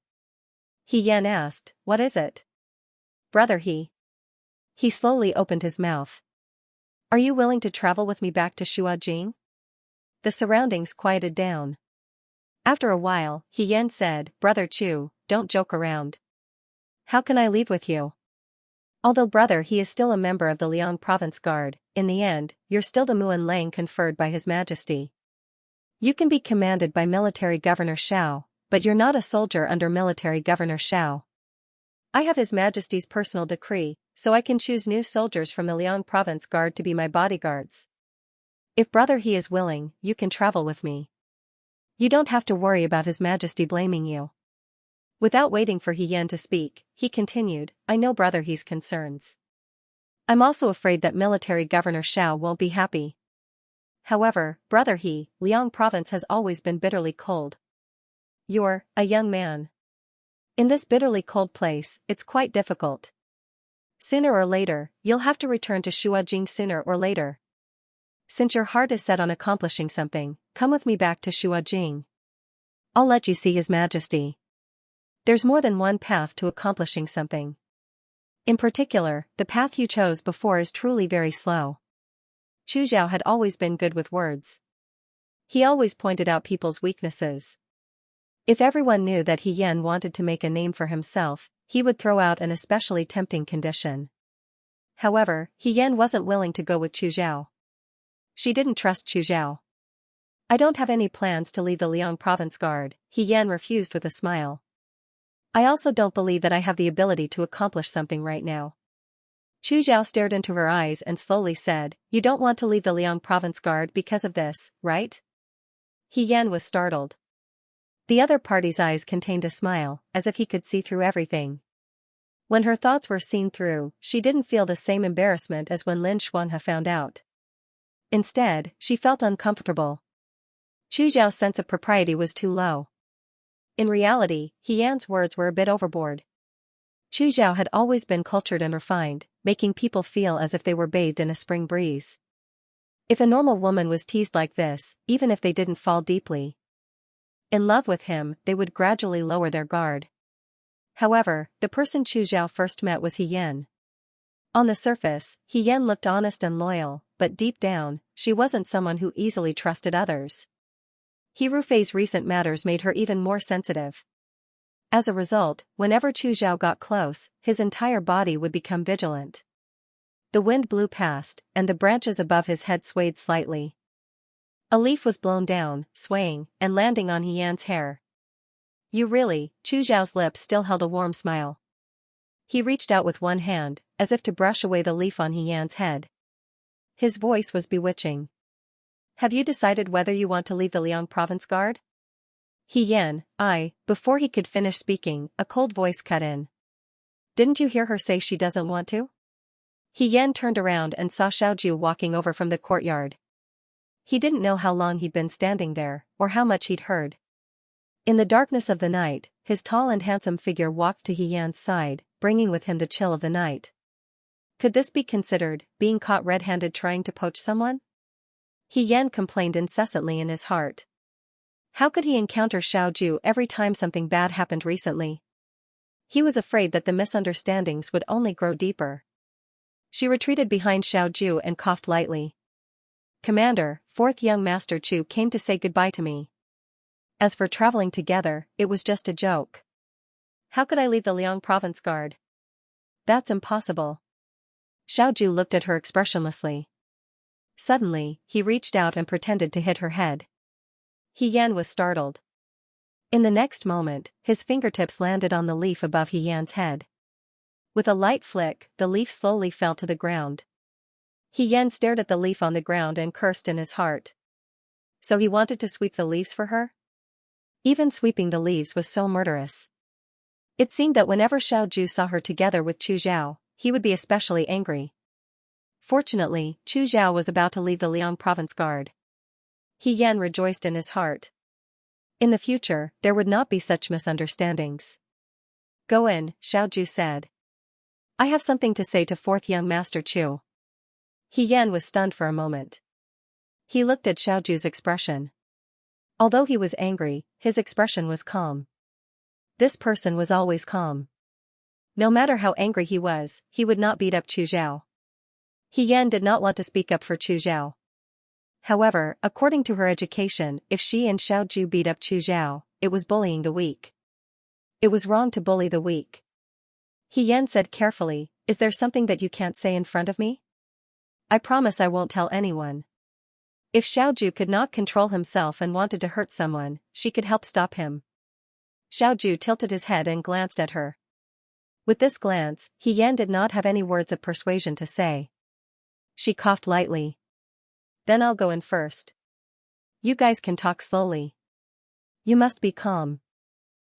He Yan asked, what is it? Brother He. He slowly opened his mouth. Are you willing to travel with me back to Shuajing? The surroundings quieted down. After a while, He Yan said, Brother Chu, don't joke around. How can I leave with you? Although Brother He is still a member of the Liang Province Guard, in the end, you're still the Muan Lang conferred by His Majesty. You can be commanded by Military Governor Xiao, but you're not a soldier under Military Governor Xiao. I have His Majesty's personal decree, so I can choose new soldiers from the Liang Province Guard to be my bodyguards. If Brother He is willing, you can travel with me. You don't have to worry about His Majesty blaming you. Without waiting for He Yan to speak, he continued, I know Brother He's concerns. I'm also afraid that Military Governor Xiao won't be happy. However, Brother He, Liang Province has always been bitterly cold. You're a young man. In this bitterly cold place, it's quite difficult. Sooner or later, you'll have to return to Shuajing sooner or later. Since your heart is set on accomplishing something, come with me back to Shuajing. I'll let you see His Majesty. There's more than one path to accomplishing something. In particular, the path you chose before is truly very slow. Chu Zhao had always been good with words. He always pointed out people's weaknesses. If everyone knew that He Yan wanted to make a name for himself, he would throw out an especially tempting condition. However, He Yan wasn't willing to go with Chu Zhao. She didn't trust Chu Zhao. I don't have any plans to leave the Liang Province Guard, He Yan refused with a smile. I also don't believe that I have the ability to accomplish something right now. Chu Zhao stared into her eyes and slowly said, you don't want to leave the Liang Province Guard because of this, right? He Yan was startled. The other party's eyes contained a smile, as if he could see through everything. When her thoughts were seen through, she didn't feel the same embarrassment as when Lin Xuanhe found out. Instead, she felt uncomfortable. Chu Zhao's sense of propriety was too low. In reality, He Yan's words were a bit overboard. Chu Zhao had always been cultured and refined, making people feel as if they were bathed in a spring breeze. If a normal woman was teased like this, even if they didn't fall deeply in love with him, they would gradually lower their guard. However, the person Chu Zhao first met was He Yan. On the surface, He Yan looked honest and loyal, but deep down, she wasn't someone who easily trusted others. He Rufei's recent matters made her even more sensitive. As a result, whenever Chu Zhao got close, his entire body would become vigilant. The wind blew past, and the branches above his head swayed slightly. A leaf was blown down, swaying, and landing on He Yan's hair. You really, Chu Zhao's lips still held a warm smile. He reached out with one hand, as if to brush away the leaf on He Yan's head. His voice was bewitching. Have you decided whether you want to leave the Liang Province Guard? He Yan, before he could finish speaking, a cold voice cut in. Didn't you hear her say she doesn't want to? He Yan turned around and saw Xiaoju walking over from the courtyard. He didn't know how long he'd been standing there, or how much he'd heard. In the darkness of the night, his tall and handsome figure walked to He Yan's side, bringing with him the chill of the night. Could this be considered being caught red-handed trying to poach someone? He Yan complained incessantly in his heart. How could he encounter Xiaoju every time something bad happened recently? He was afraid that the misunderstandings would only grow deeper. She retreated behind Xiaoju and coughed lightly. Commander, 4th Young Master Chu came to say goodbye to me. As for traveling together, it was just a joke. How could I leave the Liang Province Guard? That's impossible. Xiaoju looked at her expressionlessly. Suddenly, he reached out and pretended to hit her head. He Yan was startled. In the next moment, his fingertips landed on the leaf above He Yan's head. With a light flick, the leaf slowly fell to the ground. He Yan stared at the leaf on the ground and cursed in his heart. So he wanted to sweep the leaves for her? Even sweeping the leaves was so murderous. It seemed that whenever Xiaoju saw her together with Chu Zhao, he would be especially angry. Fortunately, Chu Zhao was about to leave the Liang Province Guard. He Yan rejoiced in his heart. In the future, there would not be such misunderstandings. Go in, Xiaoju said. I have something to say to fourth young master Chu. He Yan was stunned for a moment. He looked at Xiaoju's expression. Although he was angry, his expression was calm. This person was always calm. No matter how angry he would not beat up Chu Zhao. He Yan did not want to speak up for Chu Zhao. However, according to her education, if she and Xiaoju beat up Chu Zhao, it was bullying the weak. It was wrong to bully the weak. He Yan said carefully, is there something that you can't say in front of me? I promise I won't tell anyone. If Xiaoju could not control himself and wanted to hurt someone, she could help stop him. Xiaoju tilted his head and glanced at her. With this glance, He Yan did not have any words of persuasion to say. She coughed lightly. Then I'll go in first. You guys can talk slowly. You must be calm.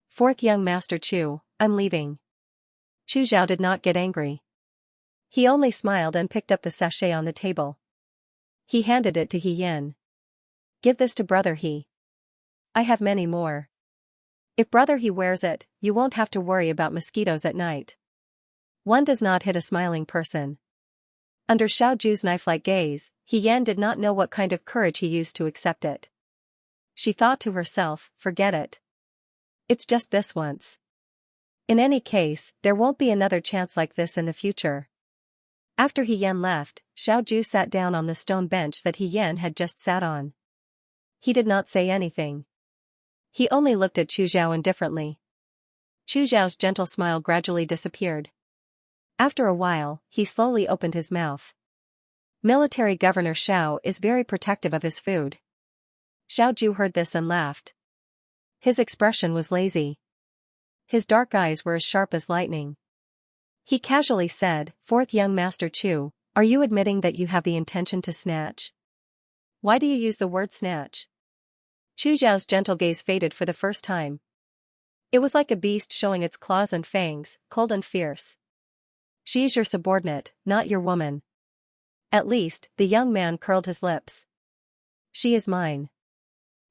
Fourth young master Chu, I'm leaving. Chu Zhao did not get angry. He only smiled and picked up the sachet on the table. He handed it to He Yan. Give this to brother He. I have many more. If brother He wears it, you won't have to worry about mosquitoes at night. One does not hit a smiling person. Under Xiaoju's knife-like gaze, He Yan did not know what kind of courage he used to accept it. She thought to herself, forget it. It's just this once. In any case, there won't be another chance like this in the future. After He Yan left, Xiaoju sat down on the stone bench that He Yan had just sat on. He did not say anything. He only looked at Chu Zhao indifferently. Chu Zhao's gentle smile gradually disappeared. After a while, he slowly opened his mouth. Military Governor Xiao is very protective of his food. Xiaoju heard this and laughed. His expression was lazy. His dark eyes were as sharp as lightning. He casually said, Fourth young master Chu, are you admitting that you have the intention to snatch? Why do you use the word snatch? Chu Zhao's gentle gaze faded for the first time. It was like a beast showing its claws and fangs, cold and fierce. She is your subordinate, not your woman. At least, the young man curled his lips. She is mine.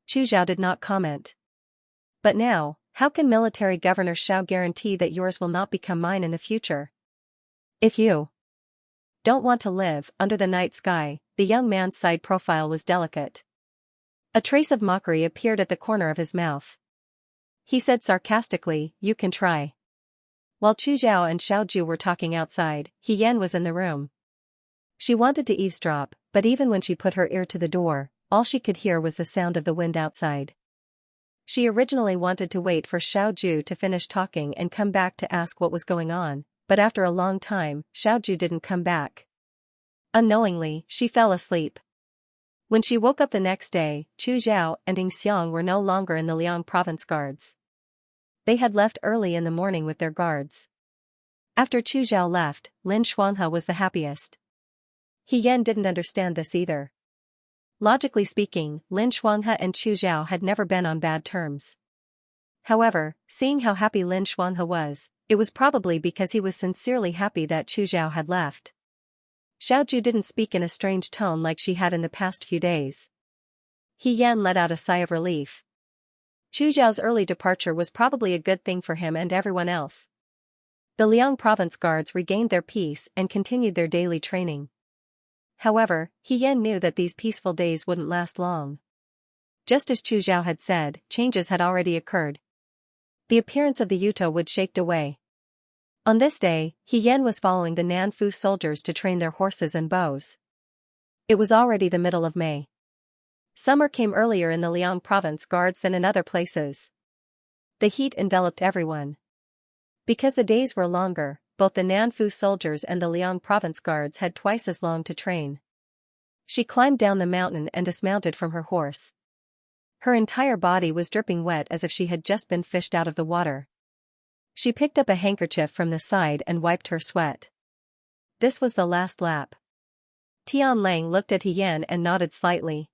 Chu Zhao did not comment. But now, how can military governor Xiao guarantee that yours will not become mine in the future? If you don't want to live under the night sky, the young man's side profile was delicate. A trace of mockery appeared at the corner of his mouth. He said sarcastically, you can try. While Chu Zhao and Xiaoju were talking outside, He Yan was in the room. She wanted to eavesdrop, but even when she put her ear to the door, all she could hear was the sound of the wind outside. She originally wanted to wait for Xiaoju to finish talking and come back to ask what was going on, but after a long time, Xiaoju didn't come back. Unknowingly, she fell asleep. When she woke up the next day, Chu Zhao and Xianxia were no longer in the Liang province guards. They had left early in the morning with their guards. After Chu Zhao left, Lin Shuanghe was the happiest. He Yan didn't understand this either. Logically speaking, Lin Shuanghe and Chu Zhao had never been on bad terms. However, seeing how happy Lin Shuanghe was, it was probably because he was sincerely happy that Chu Zhao had left. Xiaoju didn't speak in a strange tone like she had in the past few days. He Yan let out a sigh of relief. Chu Zhao's early departure was probably a good thing for him and everyone else. The Liang province guards regained their peace and continued their daily training. However, He Yan knew that these peaceful days wouldn't last long. Just as Chu Zhao had said, changes had already occurred. The appearance of the Yuto would shake away. On this day, He Yan was following the Nanfu soldiers to train their horses and bows. It was already the middle of May. Summer came earlier in the Liang province guards than in other places. The heat enveloped everyone. Because the days were longer, both the Nanfu soldiers and the Liang province guards had twice as long to train. She climbed down the mountain and dismounted from her horse. Her entire body was dripping wet as if she had just been fished out of the water. She picked up a handkerchief from the side and wiped her sweat. This was the last lap. Tian Lang looked at He Yan and nodded slightly.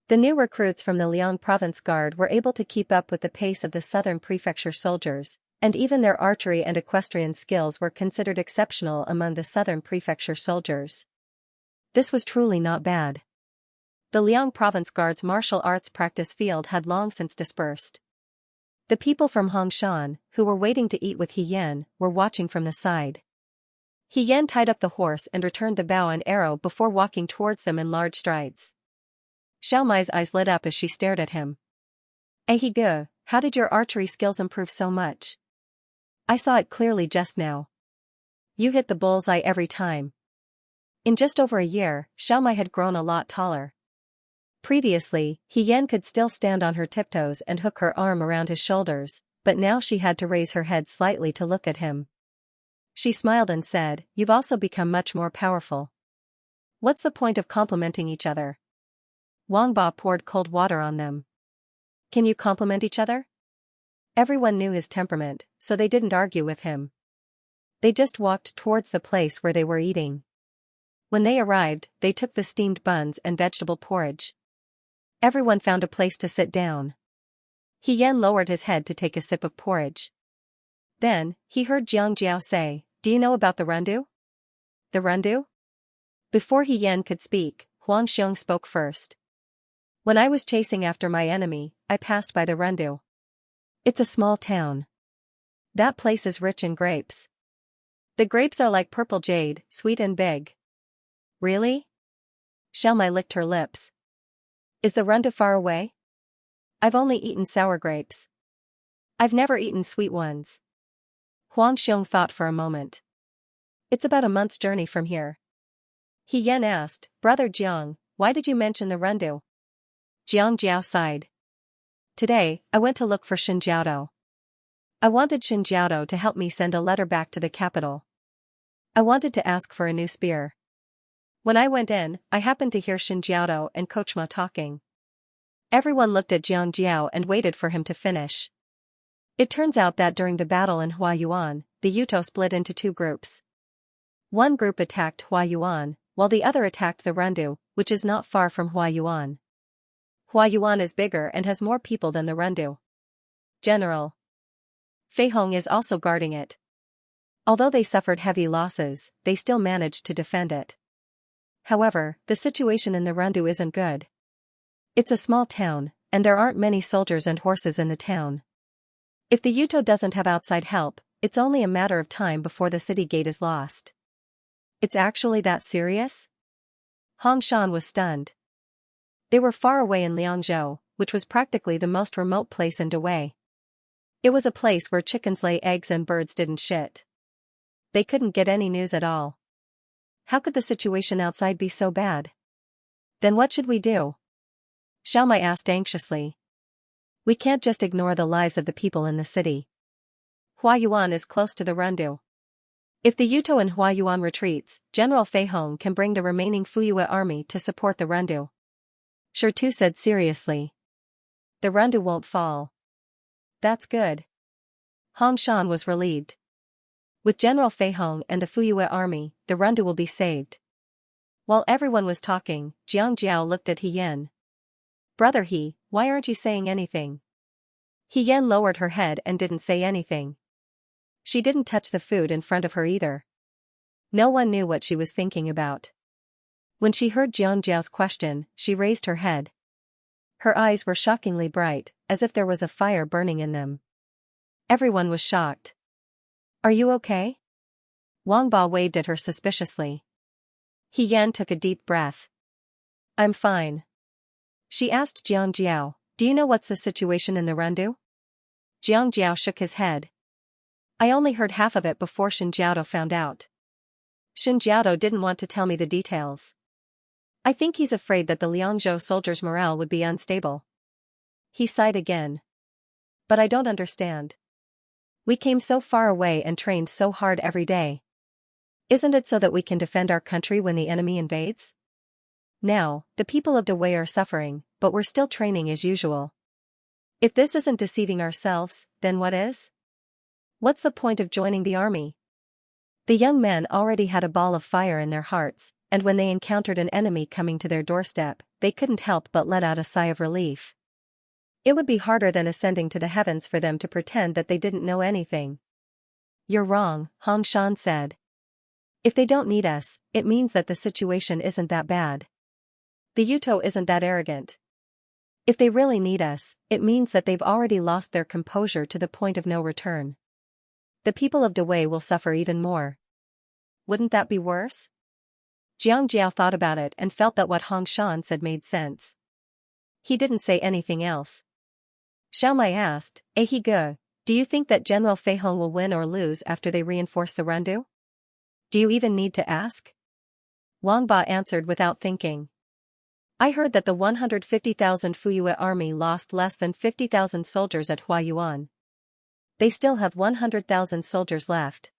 The new recruits from the Liang province guard were able to keep up with the pace of the southern prefecture soldiers, and even their archery and equestrian skills were considered exceptional among the southern prefecture soldiers. This was truly not bad. The Liang Province Guard's martial arts practice field had long since dispersed. The people from Hongshan, who were waiting to eat with He Yan, were watching from the side. He Yan tied up the horse and returned the bow and arrow before walking towards them in large strides. Xiao Mai's eyes lit up as she stared at him. He Ge, how did your archery skills improve so much? I saw it clearly just now. You hit the bullseye every time. In just over a year, Xiao Mai had grown a lot taller. Previously, He Yan could still stand on her tiptoes and hook her arm around his shoulders, but now she had to raise her head slightly to look at him. She smiled and said, "You've also become much more powerful. What's the point of complimenting each other?" Wang Ba poured cold water on them. Can you compliment each other? Everyone knew his temperament, so they didn't argue with him. They just walked towards the place where they were eating. When they arrived, they took the steamed buns and vegetable porridge. Everyone found a place to sit down. He Yan lowered his head to take a sip of porridge. Then, he heard Xianxia say, "Do you know about the Rendu?" The Rendu? Before He Yan could speak, Huang Xiong spoke first. When I was chasing after my enemy, I passed by the Rendu. It's a small town. That place is rich in grapes. The grapes are like purple jade, sweet and big. Really? Xiao Mai licked her lips. Is the Rendu far away? I've only eaten sour grapes. I've never eaten sweet ones. Huang Xiong thought for a moment. It's about a month's journey from here. He Yan asked, "Brother Jiang, why did you mention the Rendu?" Jiang Jiao sighed. Today, I went to look for Shen Jiaodou. I wanted Shen Jiaodou to help me send a letter back to the capital. I wanted to ask for a new spear. When I went in, I happened to hear Shen Jiaodou and Coach Ma talking. Everyone looked at Jiang Jiao and waited for him to finish. It turns out that during the battle in Huayuan, the Yuto split into two groups. One group attacked Huayuan, while the other attacked the Rendu, which is not far from Huayuan. Huayuan is bigger and has more people than the Rendu. General Fei Hong is also guarding it. Although they suffered heavy losses, they still managed to defend it. However, the situation in the Rendu isn't good. It's a small town, and there aren't many soldiers and horses in the town. If the Yuto doesn't have outside help, it's only a matter of time before the city gate is lost. It's actually that serious? Hong Shan was stunned. They were far away in Liangzhou, which was practically the most remote place in Dawei. It was a place where chickens lay eggs and birds didn't shit. They couldn't get any news at all. How could the situation outside be so bad? Then what should we do? Xiao Mai asked anxiously. We can't just ignore the lives of the people in the city. Huayuan is close to the Rendu. If the Yuto in Huayuan retreats, General Fei Hong can bring the remaining Fuyue army to support the Rendu. Shi Tu said seriously. The Rendu won't fall. That's good. Hong Shan was relieved. With General Fei Hong and the Fuyue army, the Rendu will be saved. While everyone was talking, Jiang Jiao looked at He Yan. Brother He, why aren't you saying anything? He Yan lowered her head and didn't say anything. She didn't touch the food in front of her either. No one knew what she was thinking about. When she heard Jiang Jiao's question, she raised her head. Her eyes were shockingly bright, as if there was a fire burning in them. Everyone was shocked. Are you okay? Wang Ba waved at her suspiciously. He Yan took a deep breath. I'm fine. She asked Jiang Jiao, do you know what's the situation in the Rendu? Jiang Jiao shook his head. I only heard half of it before Shen Jiaodou found out. Shen Jiaodou didn't want to tell me the details. I think he's afraid that the Liangzhou soldiers' morale would be unstable. He sighed again. But I don't understand. We came so far away and trained so hard every day. Isn't it so that we can defend our country when the enemy invades? Now, the people of Dawei are suffering, but we're still training as usual. If this isn't deceiving ourselves, then what is? What's the point of joining the army? The young men already had a ball of fire in their hearts, and when they encountered an enemy coming to their doorstep, they couldn't help but let out a sigh of relief. It would be harder than ascending to the heavens for them to pretend that they didn't know anything. You're wrong, Hong Shan said. If they don't need us, it means that the situation isn't that bad. The Yuto isn't that arrogant. If they really need us, it means that they've already lost their composure to the point of no return. The people of Dawei will suffer even more. Wouldn't that be worse? Jiang Jiao thought about it and felt that what Hong Shan said made sense. He didn't say anything else. Xiao Mai asked, He Ge, do you think that General Fei Hong will win or lose after they reinforce the Rendu? Do you even need to ask? Wang Ba answered without thinking. I heard that the 150,000 Fuyue army lost less than 50,000 soldiers at Huayuan. They still have 100,000 soldiers left.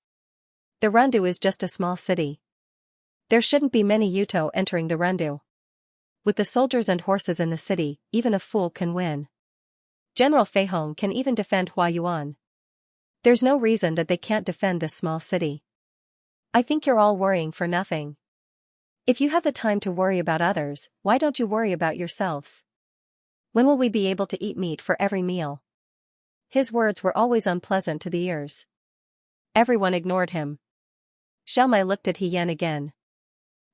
The Rendu is just a small city. There shouldn't be many Yuto entering the Rendu. With the soldiers and horses in the city, even a fool can win. General Fei Hong can even defend Huayuan. There's no reason that they can't defend this small city. I think you're all worrying for nothing. If you have the time to worry about others, why don't you worry about yourselves? When will we be able to eat meat for every meal? His words were always unpleasant to the ears. Everyone ignored him. Xiao Mai looked at He Yan again.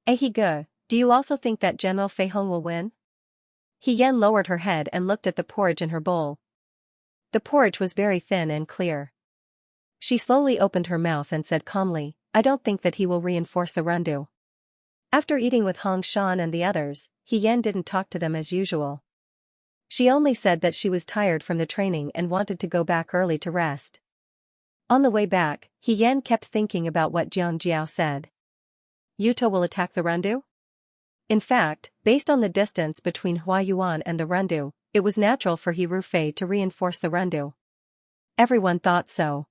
He Ge, do you also think that General Fei Hong will win? He Yan lowered her head and looked at the porridge in her bowl. The porridge was very thin and clear. She slowly opened her mouth and said calmly, I don't think that he will reinforce the Rendu. After eating with Hong Shan and the others, He Yan didn't talk to them as usual. She only said that she was tired from the training and wanted to go back early to rest. On the way back, He Yan kept thinking about what Jiang Jiao said. Yuto will attack the Rendu? In fact, based on the distance between Huayuan and the Rendu, it was natural for He Rufei to reinforce the Rendu. Everyone thought so.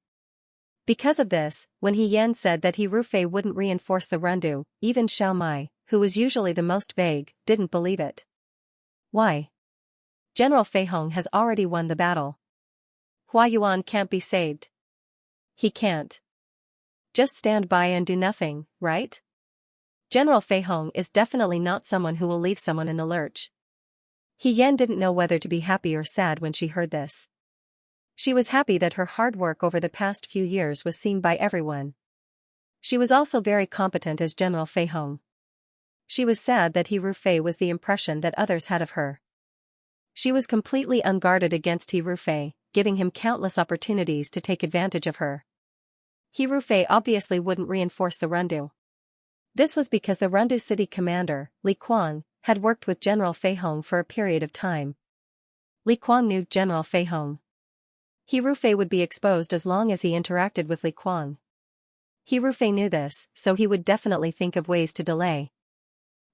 Because of this, when He Yan said that He Rufei wouldn't reinforce the Rendu, even Xiao Mai, who was usually the most vague, didn't believe it. Why? General Fei Hong has already won the battle. Huayuan can't be saved. He can't. Just stand by and do nothing, right? General Fei Hong is definitely not someone who will leave someone in the lurch. He Yan didn't know whether to be happy or sad when she heard this. She was happy that her hard work over the past few years was seen by everyone. She was also very competent as General Fei Hong. She was sad that He Rufei was the impression that others had of her. She was completely unguarded against He Rufei, giving him countless opportunities to take advantage of her. He Rufei obviously wouldn't reinforce the Rendu. This was because the Rendu city commander, Li Kuang, had worked with General Fei Hong for a period of time. Li Kuang knew General Fei Hong. He Rufei would be exposed as long as he interacted with Li Kuang. He Rufei knew this, so he would definitely think of ways to delay.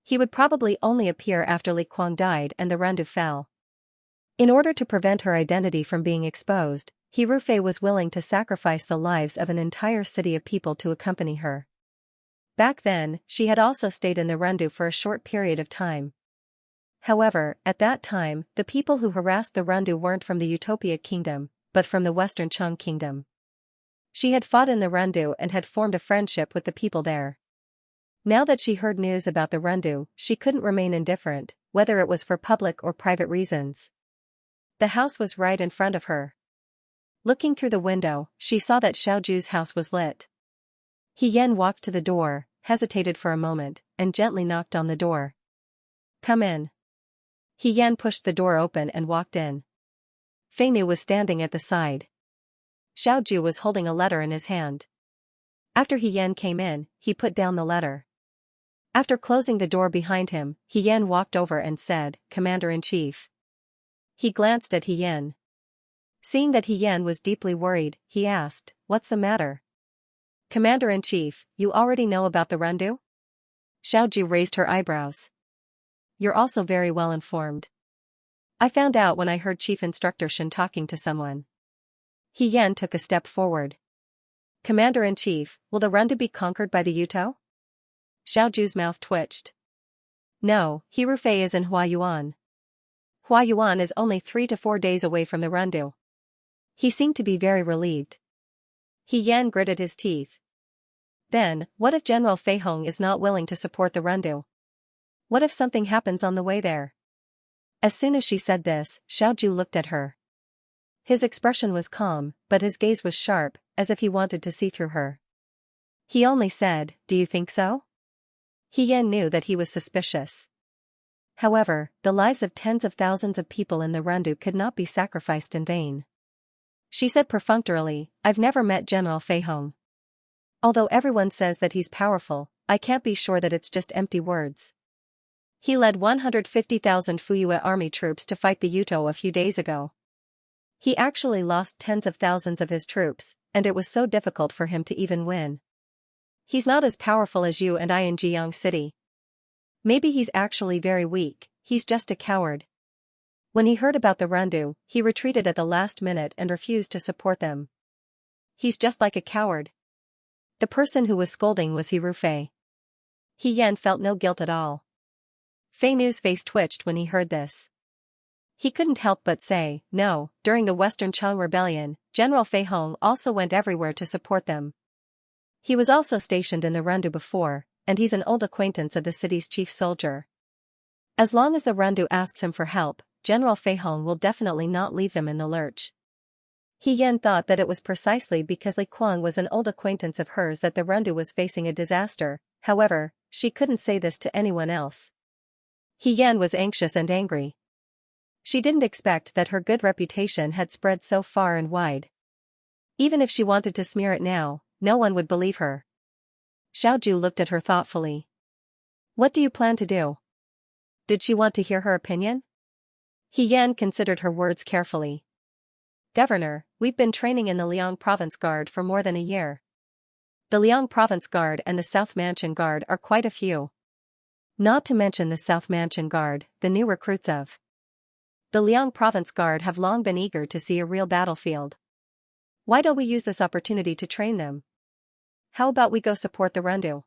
He would probably only appear after Li Kuang died and the Rendu fell. In order to prevent her identity from being exposed, He Rufei was willing to sacrifice the lives of an entire city of people to accompany her. Back then, she had also stayed in the Rendu for a short period of time. However, at that time, the people who harassed the Rendu weren't from the Utopia Kingdom, but from the Western Cheng Kingdom. She had fought in the Rendu and had formed a friendship with the people there. Now that she heard news about the Rendu, she couldn't remain indifferent, whether it was for public or private reasons. The house was right in front of her. Looking through the window, she saw that Xiaoju's house was lit. He Yan walked to the door, hesitated for a moment, and gently knocked on the door. Come in. He Yan pushed the door open and walked in. Fei Nu was standing at the side. Xiaoju was holding a letter in his hand. After He Yan came in, he put down the letter. After closing the door behind him, He Yan walked over and said, Commander-in-Chief. He glanced at He Yan. Seeing that He Yan was deeply worried, he asked, What's the matter? Commander-in-Chief, you already know about the Rendu? Xiaoju raised her eyebrows. You're also very well informed. I found out when I heard Chief Instructor Shen talking to someone. He Yan took a step forward. Commander-in-Chief, will the Rendu be conquered by the Yuto? Xiaoju's mouth twitched. No, He Rufei is in Huayuan. Huayuan is only 3 to 4 days away from the Rendu. He seemed to be very relieved. He Yan gritted his teeth. Then, what if General Fei Hong is not willing to support the Rendu? What if something happens on the way there? As soon as she said this, Xiaoju looked at her. His expression was calm, but his gaze was sharp, as if he wanted to see through her. He only said, Do you think so? He Yan knew that he was suspicious. However, the lives of tens of thousands of people in the Rendu could not be sacrificed in vain. She said perfunctorily, "I've never met General Feihong. Although everyone says that he's powerful, I can't be sure that it's just empty words. He led 150,000 Fuyue army troops to fight the Yuto a few days ago. He actually lost tens of thousands of his troops, and it was so difficult for him to even win. He's not as powerful as you and I in Jiang City. Maybe he's actually very weak, he's just a coward." When he heard about the Rendu, he retreated at the last minute and refused to support them. He's just like a coward. The person who was scolding was Hirufei. He Yan felt no guilt at all. Fei Nu's face twitched when he heard this. He couldn't help but say, "No, during the Western Chang Rebellion, General Feihong also went everywhere to support them. He was also stationed in the Rendu before, and he's an old acquaintance of the city's chief soldier. As long as the Rendu asks him for help, General Feihong will definitely not leave them in the lurch." He Yan thought that it was precisely because Li Kuang was an old acquaintance of hers that the Rendu was facing a disaster. However, she couldn't say this to anyone else. He Yan was anxious and angry. She didn't expect that her good reputation had spread so far and wide. Even if she wanted to smear it now, no one would believe her. Xiaoju looked at her thoughtfully. "What do you plan to do?" Did she want to hear her opinion? He Yan considered her words carefully. "Governor, we've been training in the Liang Province Guard for more than a year. The Liang Province Guard and the South Mansion Guard are quite a few. Not to mention the South Mansion Guard, the new recruits of the Liang Province Guard have long been eager to see a real battlefield. Why don't we use this opportunity to train them? How about we go support the Rendu?"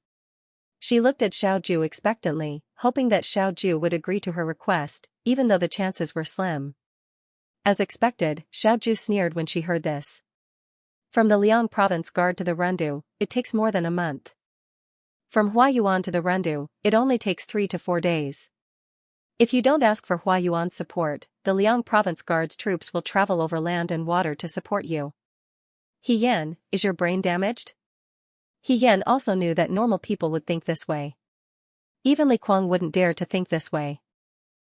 She looked at Xiaoju expectantly, hoping that Xiaoju would agree to her request, even though the chances were slim. As expected, Xiaoju sneered when she heard this. From the Liang Province Guard to the Rendu, it takes more than a month. From Huayuan to the Rendu, it only takes 3 to 4 days. If you don't ask for Huayuan's support, the Liang Province Guard's troops will travel over land and water to support you. He Yan, is your brain damaged? He Yan also knew that normal people would think this way. Even Li Kuang wouldn't dare to think this way.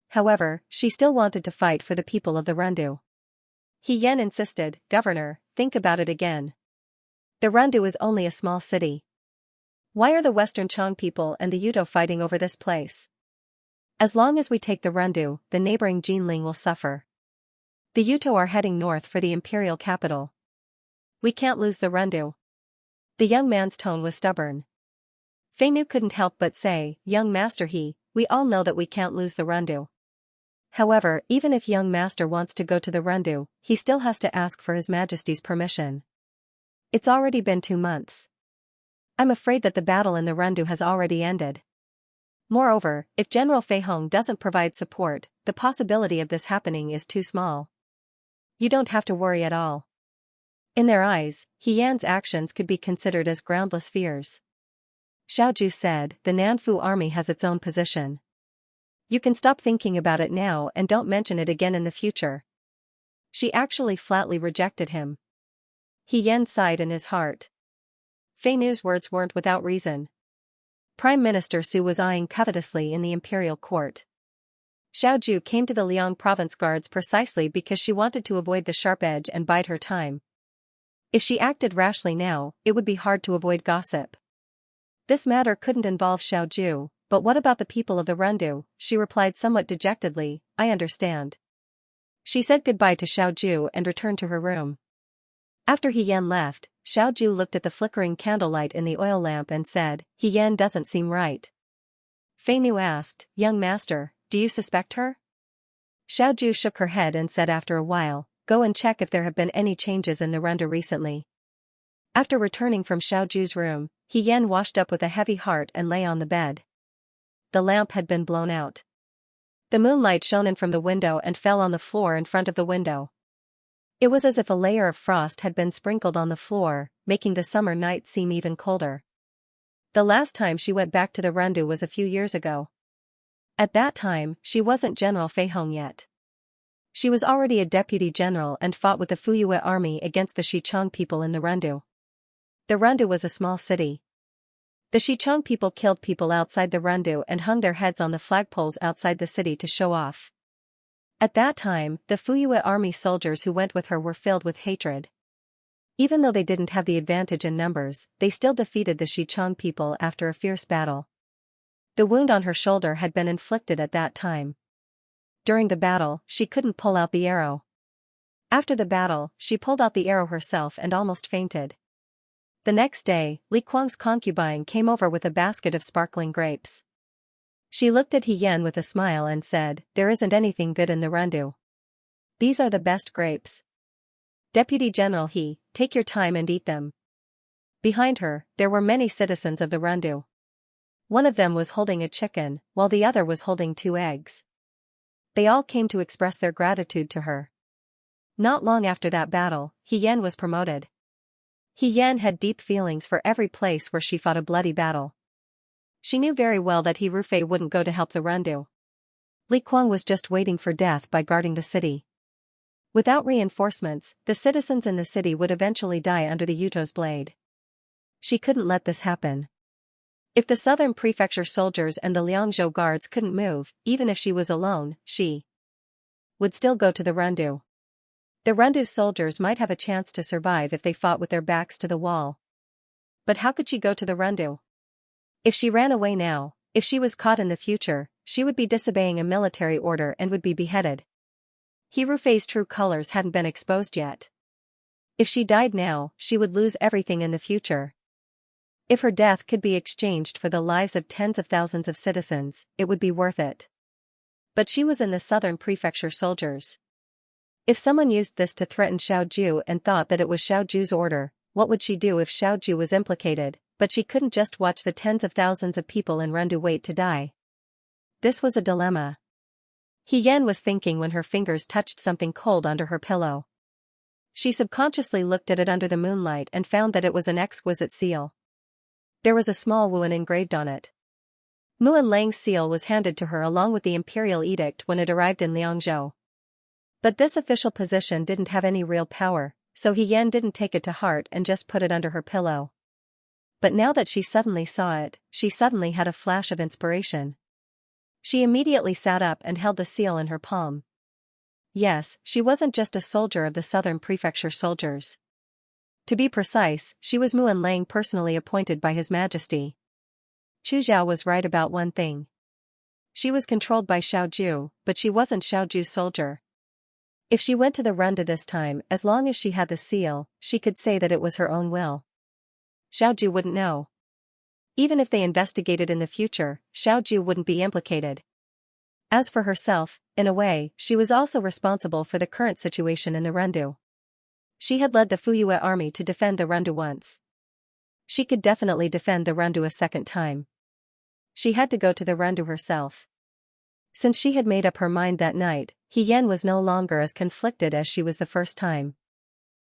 However, she still wanted to fight for the people of the Rendu. He Yan insisted, "Governor, think about it again. The Rendu is only a small city. Why are the Western Chang people and the Yudo fighting over this place? As long as we take the Rendu, the neighboring Jinling will suffer. The Yuto are heading north for the imperial capital. We can't lose the Rendu." The young man's tone was stubborn. Fei Nu couldn't help but say, "Young master, we all know that we can't lose the Rendu. However, even if young master wants to go to the Rendu, he still has to ask for His Majesty's permission. It's already been 2 months. I'm afraid that the battle in the Rendu has already ended. Moreover, if General Feihong doesn't provide support, the possibility of this happening is too small. You don't have to worry at all." In their eyes, He Yan's actions could be considered as groundless fears. Xiaoju said, "The Nanfu army has its own position. You can stop thinking about it now and don't mention it again in the future." She actually flatly rejected him. He Yan sighed in his heart. Fei Nu's words weren't without reason. Prime Minister Su was eyeing covetously in the imperial court. Xiaoju came to the Liang Province Guards precisely because she wanted to avoid the sharp edge and bide her time. If she acted rashly now, it would be hard to avoid gossip. This matter couldn't involve Xiaoju, but what about the people of the Rendu? She replied somewhat dejectedly, "I understand." She said goodbye to Xiaoju and returned to her room. After He Yan left, Xiaoju looked at the flickering candlelight in the oil lamp and said, "He Yan doesn't seem right." Fei Nu asked, "Young master, do you suspect her?" Xiaoju shook her head and said after a while, "Go and check if there have been any changes in the Rendu recently." After returning from Xiaoju's room, He Yan washed up with a heavy heart and lay on the bed. The lamp had been blown out. The moonlight shone in from the window and fell on the floor in front of the window. It was as if a layer of frost had been sprinkled on the floor, making the summer night seem even colder. The last time she went back to the Rendu was a few years ago. At that time, she wasn't General Feihong yet. She was already a deputy general and fought with the Fuyue army against the Xichang people in the Rendu. The Rendu was a small city. The Xichang people killed people outside the Rendu and hung their heads on the flagpoles outside the city to show off. At that time, the Fuyue army soldiers who went with her were filled with hatred. Even though they didn't have the advantage in numbers, they still defeated the Xichang people after a fierce battle. The wound on her shoulder had been inflicted at that time. During the battle, she couldn't pull out the arrow. After the battle, she pulled out the arrow herself and almost fainted. The next day, Li Kuang's concubine came over with a basket of sparkling grapes. She looked at He Yan with a smile and said, "There isn't anything good in the Rendu. These are the best grapes. Deputy General He, take your time and eat them." Behind her, there were many citizens of the Rendu. One of them was holding a chicken, while the other was holding 2 eggs. They all came to express their gratitude to her. Not long after that battle, He Yan was promoted. He Yan had deep feelings for every place where she fought a bloody battle. She knew very well that He Rufei wouldn't go to help the Rendu. Li Kuang was just waiting for death by guarding the city. Without reinforcements, the citizens in the city would eventually die under the Yuto's blade. She couldn't let this happen. If the southern prefecture soldiers and the Liangzhou guards couldn't move, even if she was alone, she would still go to the Rendu. The Rendu's soldiers might have a chance to survive if they fought with their backs to the wall. But how could she go to the Rendu? If she ran away now, if she was caught in the future, she would be disobeying a military order and would be beheaded. He Rufei's true colors hadn't been exposed yet. If she died now, she would lose everything in the future. If her death could be exchanged for the lives of tens of thousands of citizens, it would be worth it. But she was in the southern prefecture soldiers. If someone used this to threaten Xiaoju and thought that it was Xiaoju's order, what would she do if Xiaoju was implicated? But she couldn't just watch the tens of thousands of people in Rendu wait to die. This was a dilemma. He Yan was thinking when her fingers touched something cold under her pillow. She subconsciously looked at it under the moonlight and found that it was an exquisite seal. There was a small Wuan engraved on it. Muan Lang's seal was handed to her along with the imperial edict when it arrived in Liangzhou. But this official position didn't have any real power, so He Yan didn't take it to heart and just put it under her pillow. But now that she suddenly saw it, she suddenly had a flash of inspiration. She immediately sat up and held the seal in her palm. Yes, she wasn't just a soldier of the southern prefecture soldiers. To be precise, she was Muan Lang personally appointed by His Majesty. Chu Zhao was right about one thing. She was controlled by Xiaoju, but she wasn't Xiaoju's soldier. If she went to the Rendu this time, as long as she had the seal, she could say that it was her own will. Xiaoju wouldn't know. Even if they investigated in the future, Xiaoju wouldn't be implicated. As for herself, in a way, she was also responsible for the current situation in the Rendu. She had led the Fuyue army to defend the Rendu once. She could definitely defend the Rendu a second time. She had to go to the Rendu herself. Since she had made up her mind that night, He Yan was no longer as conflicted as she was the first time.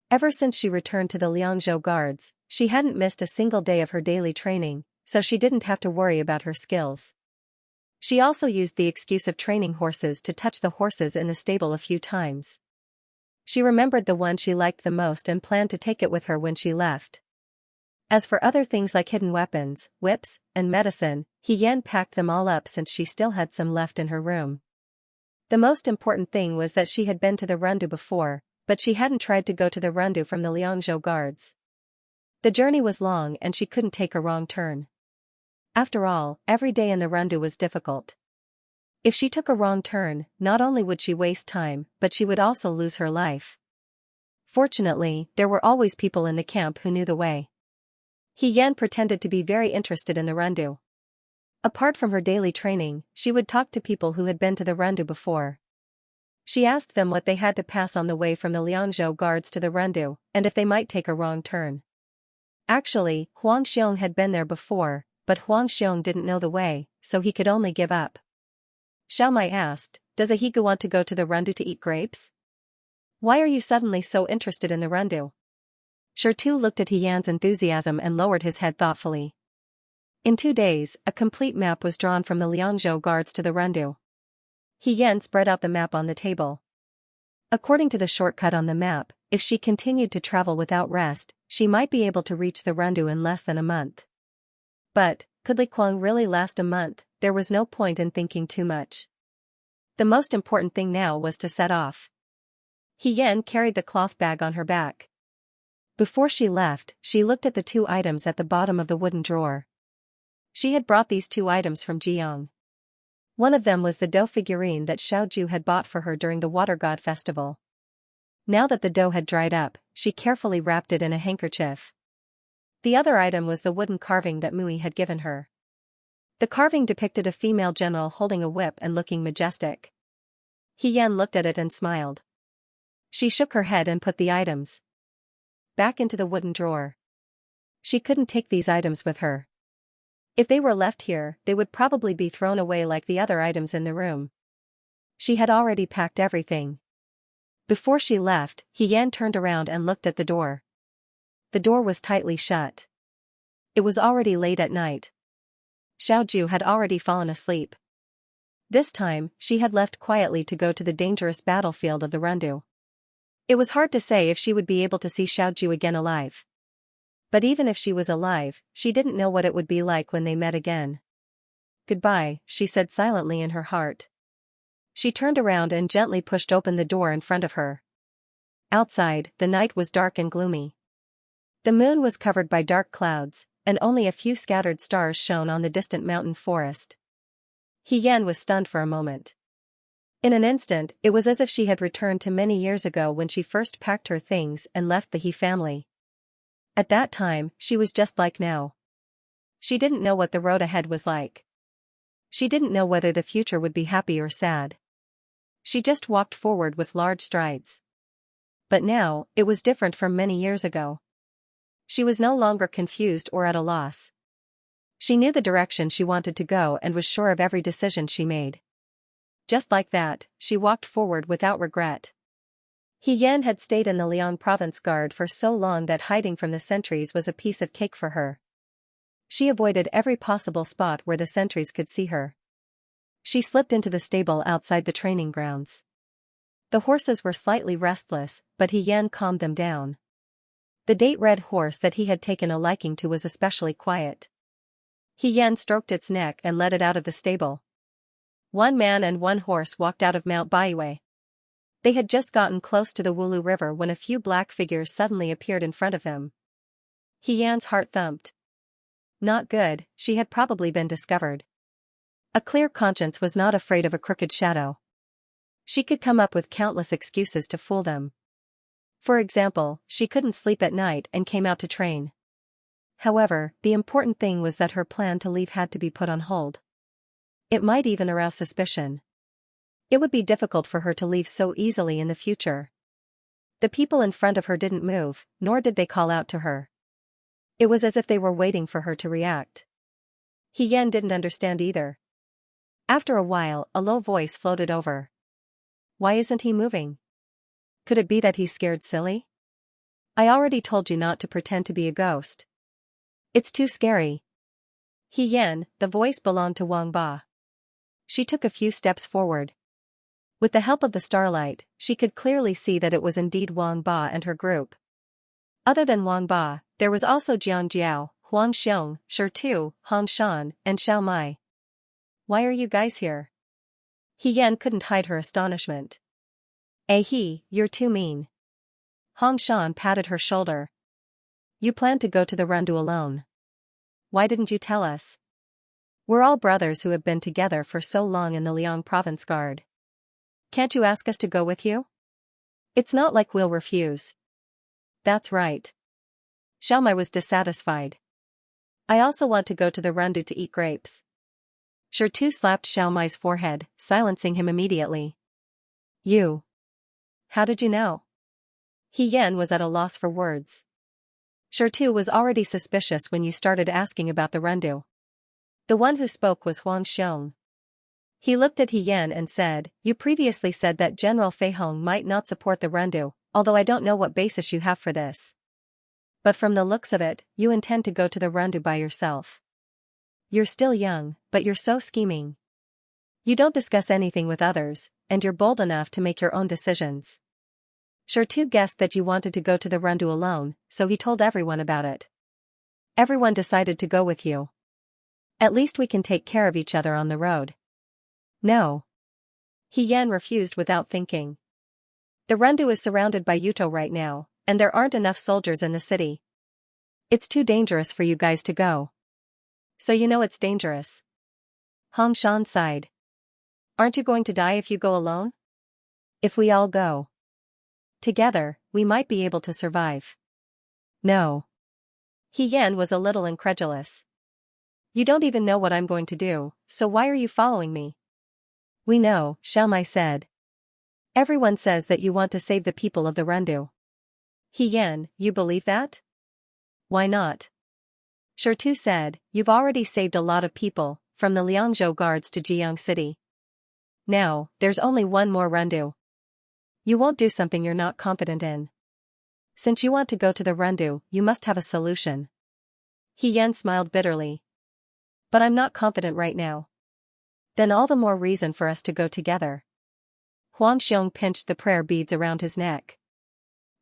Ever since she returned to the Liangzhou guards, she hadn't missed a single day of her daily training, so she didn't have to worry about her skills. She also used the excuse of training horses to touch the horses in the stable a few times. She remembered the one she liked the most and planned to take it with her when she left. As for other things like hidden weapons, whips, and medicine, He Yan packed them all up since she still had some left in her room. The most important thing was that she had been to the Rendu before, but she hadn't tried to go to the Rendu from the Liangzhou guards. The journey was long and she couldn't take a wrong turn. After all, every day in the Rendu was difficult. If she took a wrong turn, not only would she waste time, but she would also lose her life. Fortunately, there were always people in the camp who knew the way. He Yan pretended to be very interested in the Rendu. Apart from her daily training, she would talk to people who had been to the Rendu before. She asked them what they had to pass on the way from the Liangzhou guards to the Rendu, and if they might take a wrong turn. Actually, Huang Xiong had been there before, but Huang Xiong didn't know the way, so he could only give up. Xiao Mai asked, "Does a Higu want to go to the Rendu to eat grapes? Why are you suddenly so interested in the Rendu?" Shirtu looked at He Yan's enthusiasm and lowered his head thoughtfully. In 2 days, a complete map was drawn from the Liangzhou guards to the Rendu. He Yan spread out the map on the table. According to the shortcut on the map, if she continued to travel without rest, she might be able to reach the Rendu in less than a month. But, could Li Kuang really last a month? There was no point in thinking too much. The most important thing now was to set off. He Yan carried the cloth bag on her back. Before she left, she looked at the 2 items at the bottom of the wooden drawer. She had brought these 2 items from Jiang. One of them was the dough figurine that Xiaoju had bought for her during the Water God Festival. Now that the dough had dried up, she carefully wrapped it in a handkerchief. The other item was the wooden carving that Mui had given her. The carving depicted a female general holding a whip and looking majestic. He Yan looked at it and smiled. She shook her head and put the items back into the wooden drawer. She couldn't take these items with her. If they were left here, they would probably be thrown away like the other items in the room. She had already packed everything. Before she left, He Yan turned around and looked at the door. The door was tightly shut. It was already late at night. Xiaoju had already fallen asleep. This time, she had left quietly to go to the dangerous battlefield of the Rendu. It was hard to say if she would be able to see Xiaoju again alive. But even if she was alive, she didn't know what it would be like when they met again. Goodbye, she said silently in her heart. She turned around and gently pushed open the door in front of her. Outside, the night was dark and gloomy. The moon was covered by dark clouds, and only a few scattered stars shone on the distant mountain forest. He Yan was stunned for a moment. In an instant, it was as if she had returned to many years ago when she first packed her things and left the He family. At that time, she was just like now. She didn't know what the road ahead was like. She didn't know whether the future would be happy or sad. She just walked forward with large strides. But now, it was different from many years ago. She was no longer confused or at a loss. She knew the direction she wanted to go and was sure of every decision she made. Just like that, she walked forward without regret. He Yan had stayed in the Liang province guard for so long that hiding from the sentries was a piece of cake for her. She avoided every possible spot where the sentries could see her. She slipped into the stable outside the training grounds. The horses were slightly restless, but He Yan calmed them down. The date-red horse that he had taken a liking to was especially quiet. He Yan stroked its neck and led it out of the stable. 1 man and 1 horse walked out of Mount Baiyue. They had just gotten close to the Wulu River when a few black figures suddenly appeared in front of him. He Yan's heart thumped. Not good, she had probably been discovered. A clear conscience was not afraid of a crooked shadow. She could come up with countless excuses to fool them. For example, she couldn't sleep at night and came out to train. However, the important thing was that her plan to leave had to be put on hold. It might even arouse suspicion. It would be difficult for her to leave so easily in the future. The people in front of her didn't move, nor did they call out to her. It was as if they were waiting for her to react. He Yan didn't understand either. After a while, a low voice floated over. Why isn't he moving? Could it be that he's scared silly? I already told you not to pretend to be a ghost. It's too scary. He Yan, the voice belonged to Wang Ba. She took a few steps forward. With the help of the starlight, she could clearly see that it was indeed Wang Ba and her group. Other than Wang Ba, there was also Jiang Jiao, Huang Xiong, Shi Tu, Hong Shan, and Xiao Mai. Why are you guys here? He Yan couldn't hide her astonishment. You're too mean. Hong Shan patted her shoulder. You planned to go to the Rendu alone. Why didn't you tell us? We're all brothers who have been together for so long in the Liang province guard. Can't you ask us to go with you? It's not like we'll refuse. That's right. Xiao Mai was dissatisfied. I also want to go to the Rendu to eat grapes. Shi Tu slapped Xiao Mai's forehead, silencing him immediately. You. How did you know? He Yan was at a loss for words. Shi Tu was already suspicious when you started asking about the Rendu. The one who spoke was Huang Xiong. He looked at He Yan and said, You previously said that General Fei Hong might not support the Rendu, although I don't know what basis you have for this. But from the looks of it, you intend to go to the Rendu by yourself. You're still young, but you're so scheming. You don't discuss anything with others, and you're bold enough to make your own decisions. Shi Tu guessed that you wanted to go to the Rendu alone, so he told everyone about it. Everyone decided to go with you. At least we can take care of each other on the road. No. He Yan refused without thinking. The Rundu is surrounded by Yuto right now, and there aren't enough soldiers in the city. It's too dangerous for you guys to go. So you know it's dangerous. Hong Shan sighed. Aren't you going to die if you go alone? If we all go together, we might be able to survive. No. He Yan was a little incredulous. You don't even know what I'm going to do, so why are you following me? We know, Xiaomai said. Everyone says that you want to save the people of the Rundu. He Yan, you believe that? Why not? Shirtu said, you've already saved a lot of people, from the Liangzhou guards to Jiang City. Now, there's only one more Rundu. You won't do something you're not confident in. Since you want to go to the Rundu, you must have a solution. He Yan smiled bitterly. But I'm not confident right now. Then all the more reason for us to go together. Huang Xiong pinched the prayer beads around his neck.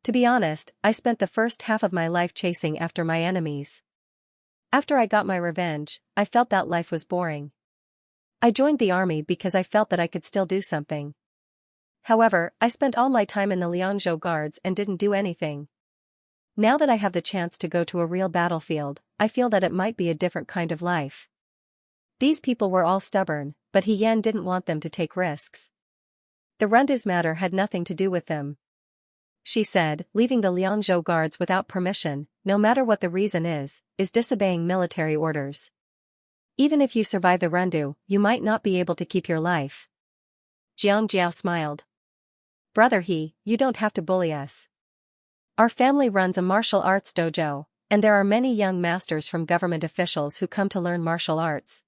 To be honest, I spent the first half of my life chasing after my enemies. After I got my revenge, I felt that life was boring. I joined the army because I felt that I could still do something. However, I spent all my time in the Liangzhou guards and didn't do anything. Now that I have the chance to go to a real battlefield, I feel that it might be a different kind of life. These people were all stubborn, but He Yan didn't want them to take risks. The Rundu's matter had nothing to do with them. She said, leaving the Liangzhou guards without permission, no matter what the reason is disobeying military orders. Even if you survive the Rundu, you might not be able to keep your life. Jiang Jiao smiled. Brother He, you don't have to bully us. Our family runs a martial arts dojo, and there are many young masters from government officials who come to learn martial arts.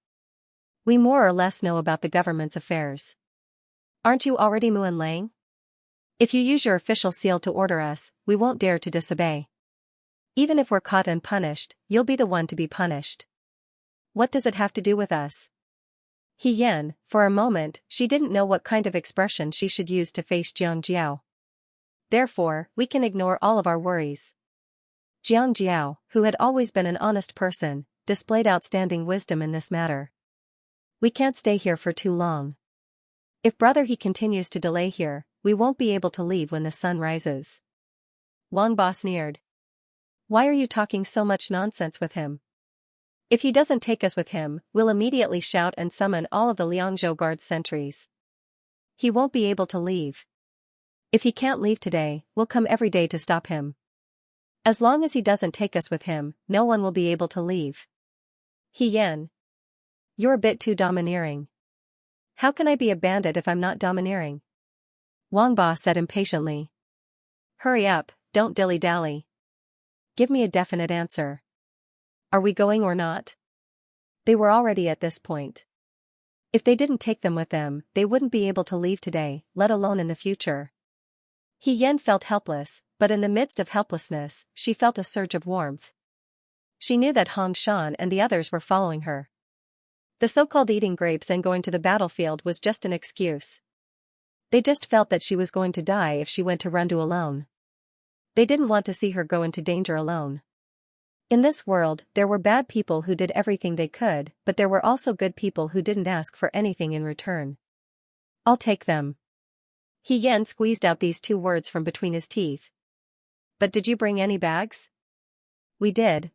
We more or less know about the government's affairs. Aren't you already Muan Lang? If you use your official seal to order us, we won't dare to disobey. Even if we're caught and punished, you'll be the one to be punished. What does it have to do with us? He Yan, for a moment, she didn't know what kind of expression she should use to face Jiang Jiao. Therefore, we can ignore all of our worries. Jiang Jiao, who had always been an honest person, displayed outstanding wisdom in this matter. We can't stay here for too long. If Brother He continues to delay here, we won't be able to leave when the sun rises. Wang Ba sneered. Why are you talking so much nonsense with him? If he doesn't take us with him, we'll immediately shout and summon all of the Liangzhou guard sentries. He won't be able to leave. If he can't leave today, we'll come every day to stop him. As long as he doesn't take us with him, no one will be able to leave. He Yan. You're a bit too domineering. How can I be a bandit if I'm not domineering? Wang Ba said impatiently. Hurry up, don't dilly-dally. Give me a definite answer. Are we going or not? They were already at this point. If they didn't take them with them, they wouldn't be able to leave today, let alone in the future. He Yan felt helpless, but in the midst of helplessness, she felt a surge of warmth. She knew that Hong Shan and the others were following her. The so-called eating grapes and going to the battlefield was just an excuse. They just felt that she was going to die if she went to Rundu alone. They didn't want to see her go into danger alone. In this world, there were bad people who did everything they could, but there were also good people who didn't ask for anything in return. I'll take them. He Yan squeezed out these two words from between his teeth. But did you bring any bags? We did.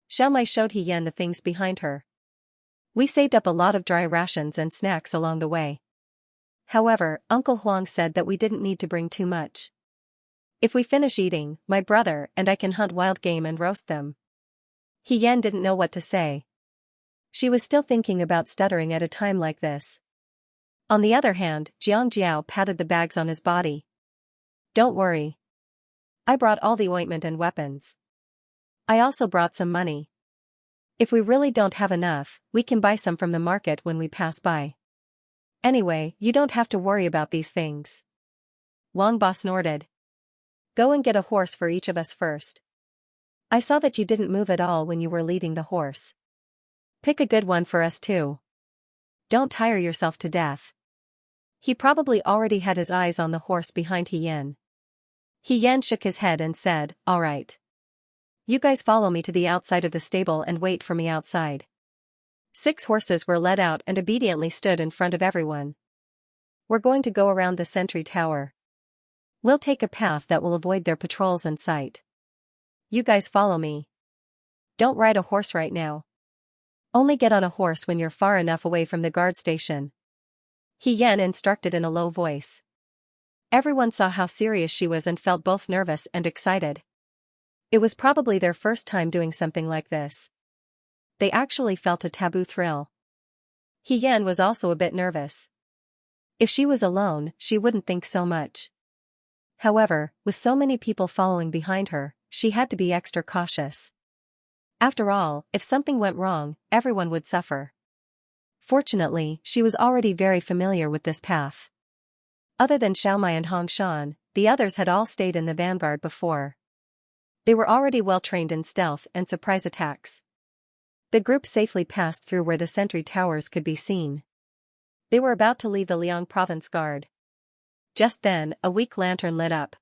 Xiaomai showed He Yan the things behind her. We saved up a lot of dry rations and snacks along the way. However, Uncle Huang said that we didn't need to bring too much. If we finish eating, my brother and I can hunt wild game and roast them. He Yan didn't know what to say. She was still thinking about stuttering at a time like this. On the other hand, Jiang Jiao patted the bags on his body. Don't worry. I brought all the ointment and weapons. I also brought some money. If we really don't have enough, we can buy some from the market when we pass by. Anyway, you don't have to worry about these things. Wang Ba snorted. Go and get a horse for each of us first. I saw that you didn't move at all when you were leading the horse. Pick a good one for us too. Don't tire yourself to death. He probably already had his eyes on the horse behind He Yan. He Yan shook his head and said, all right. You guys follow me to the outside of the stable and wait for me outside. 6 horses were led out and obediently stood in front of everyone. We're going to go around the sentry tower. We'll take a path that will avoid their patrols in sight. You guys follow me. Don't ride a horse right now. Only get on a horse when you're far enough away from the guard station. Yan instructed in a low voice. Everyone saw how serious she was and felt both nervous and excited. It was probably their first time doing something like this. They actually felt a taboo thrill. Yan was also a bit nervous. If she was alone, she wouldn't think so much. However, with so many people following behind her, she had to be extra cautious. After all, if something went wrong, everyone would suffer. Fortunately, she was already very familiar with this path. Other than Xiaomai and Hongshan, the others had all stayed in the vanguard before. They were already well trained in stealth and surprise attacks. The group safely passed through where the sentry towers could be seen. They were about to leave the Liang province guard. Just then, a weak lantern lit up.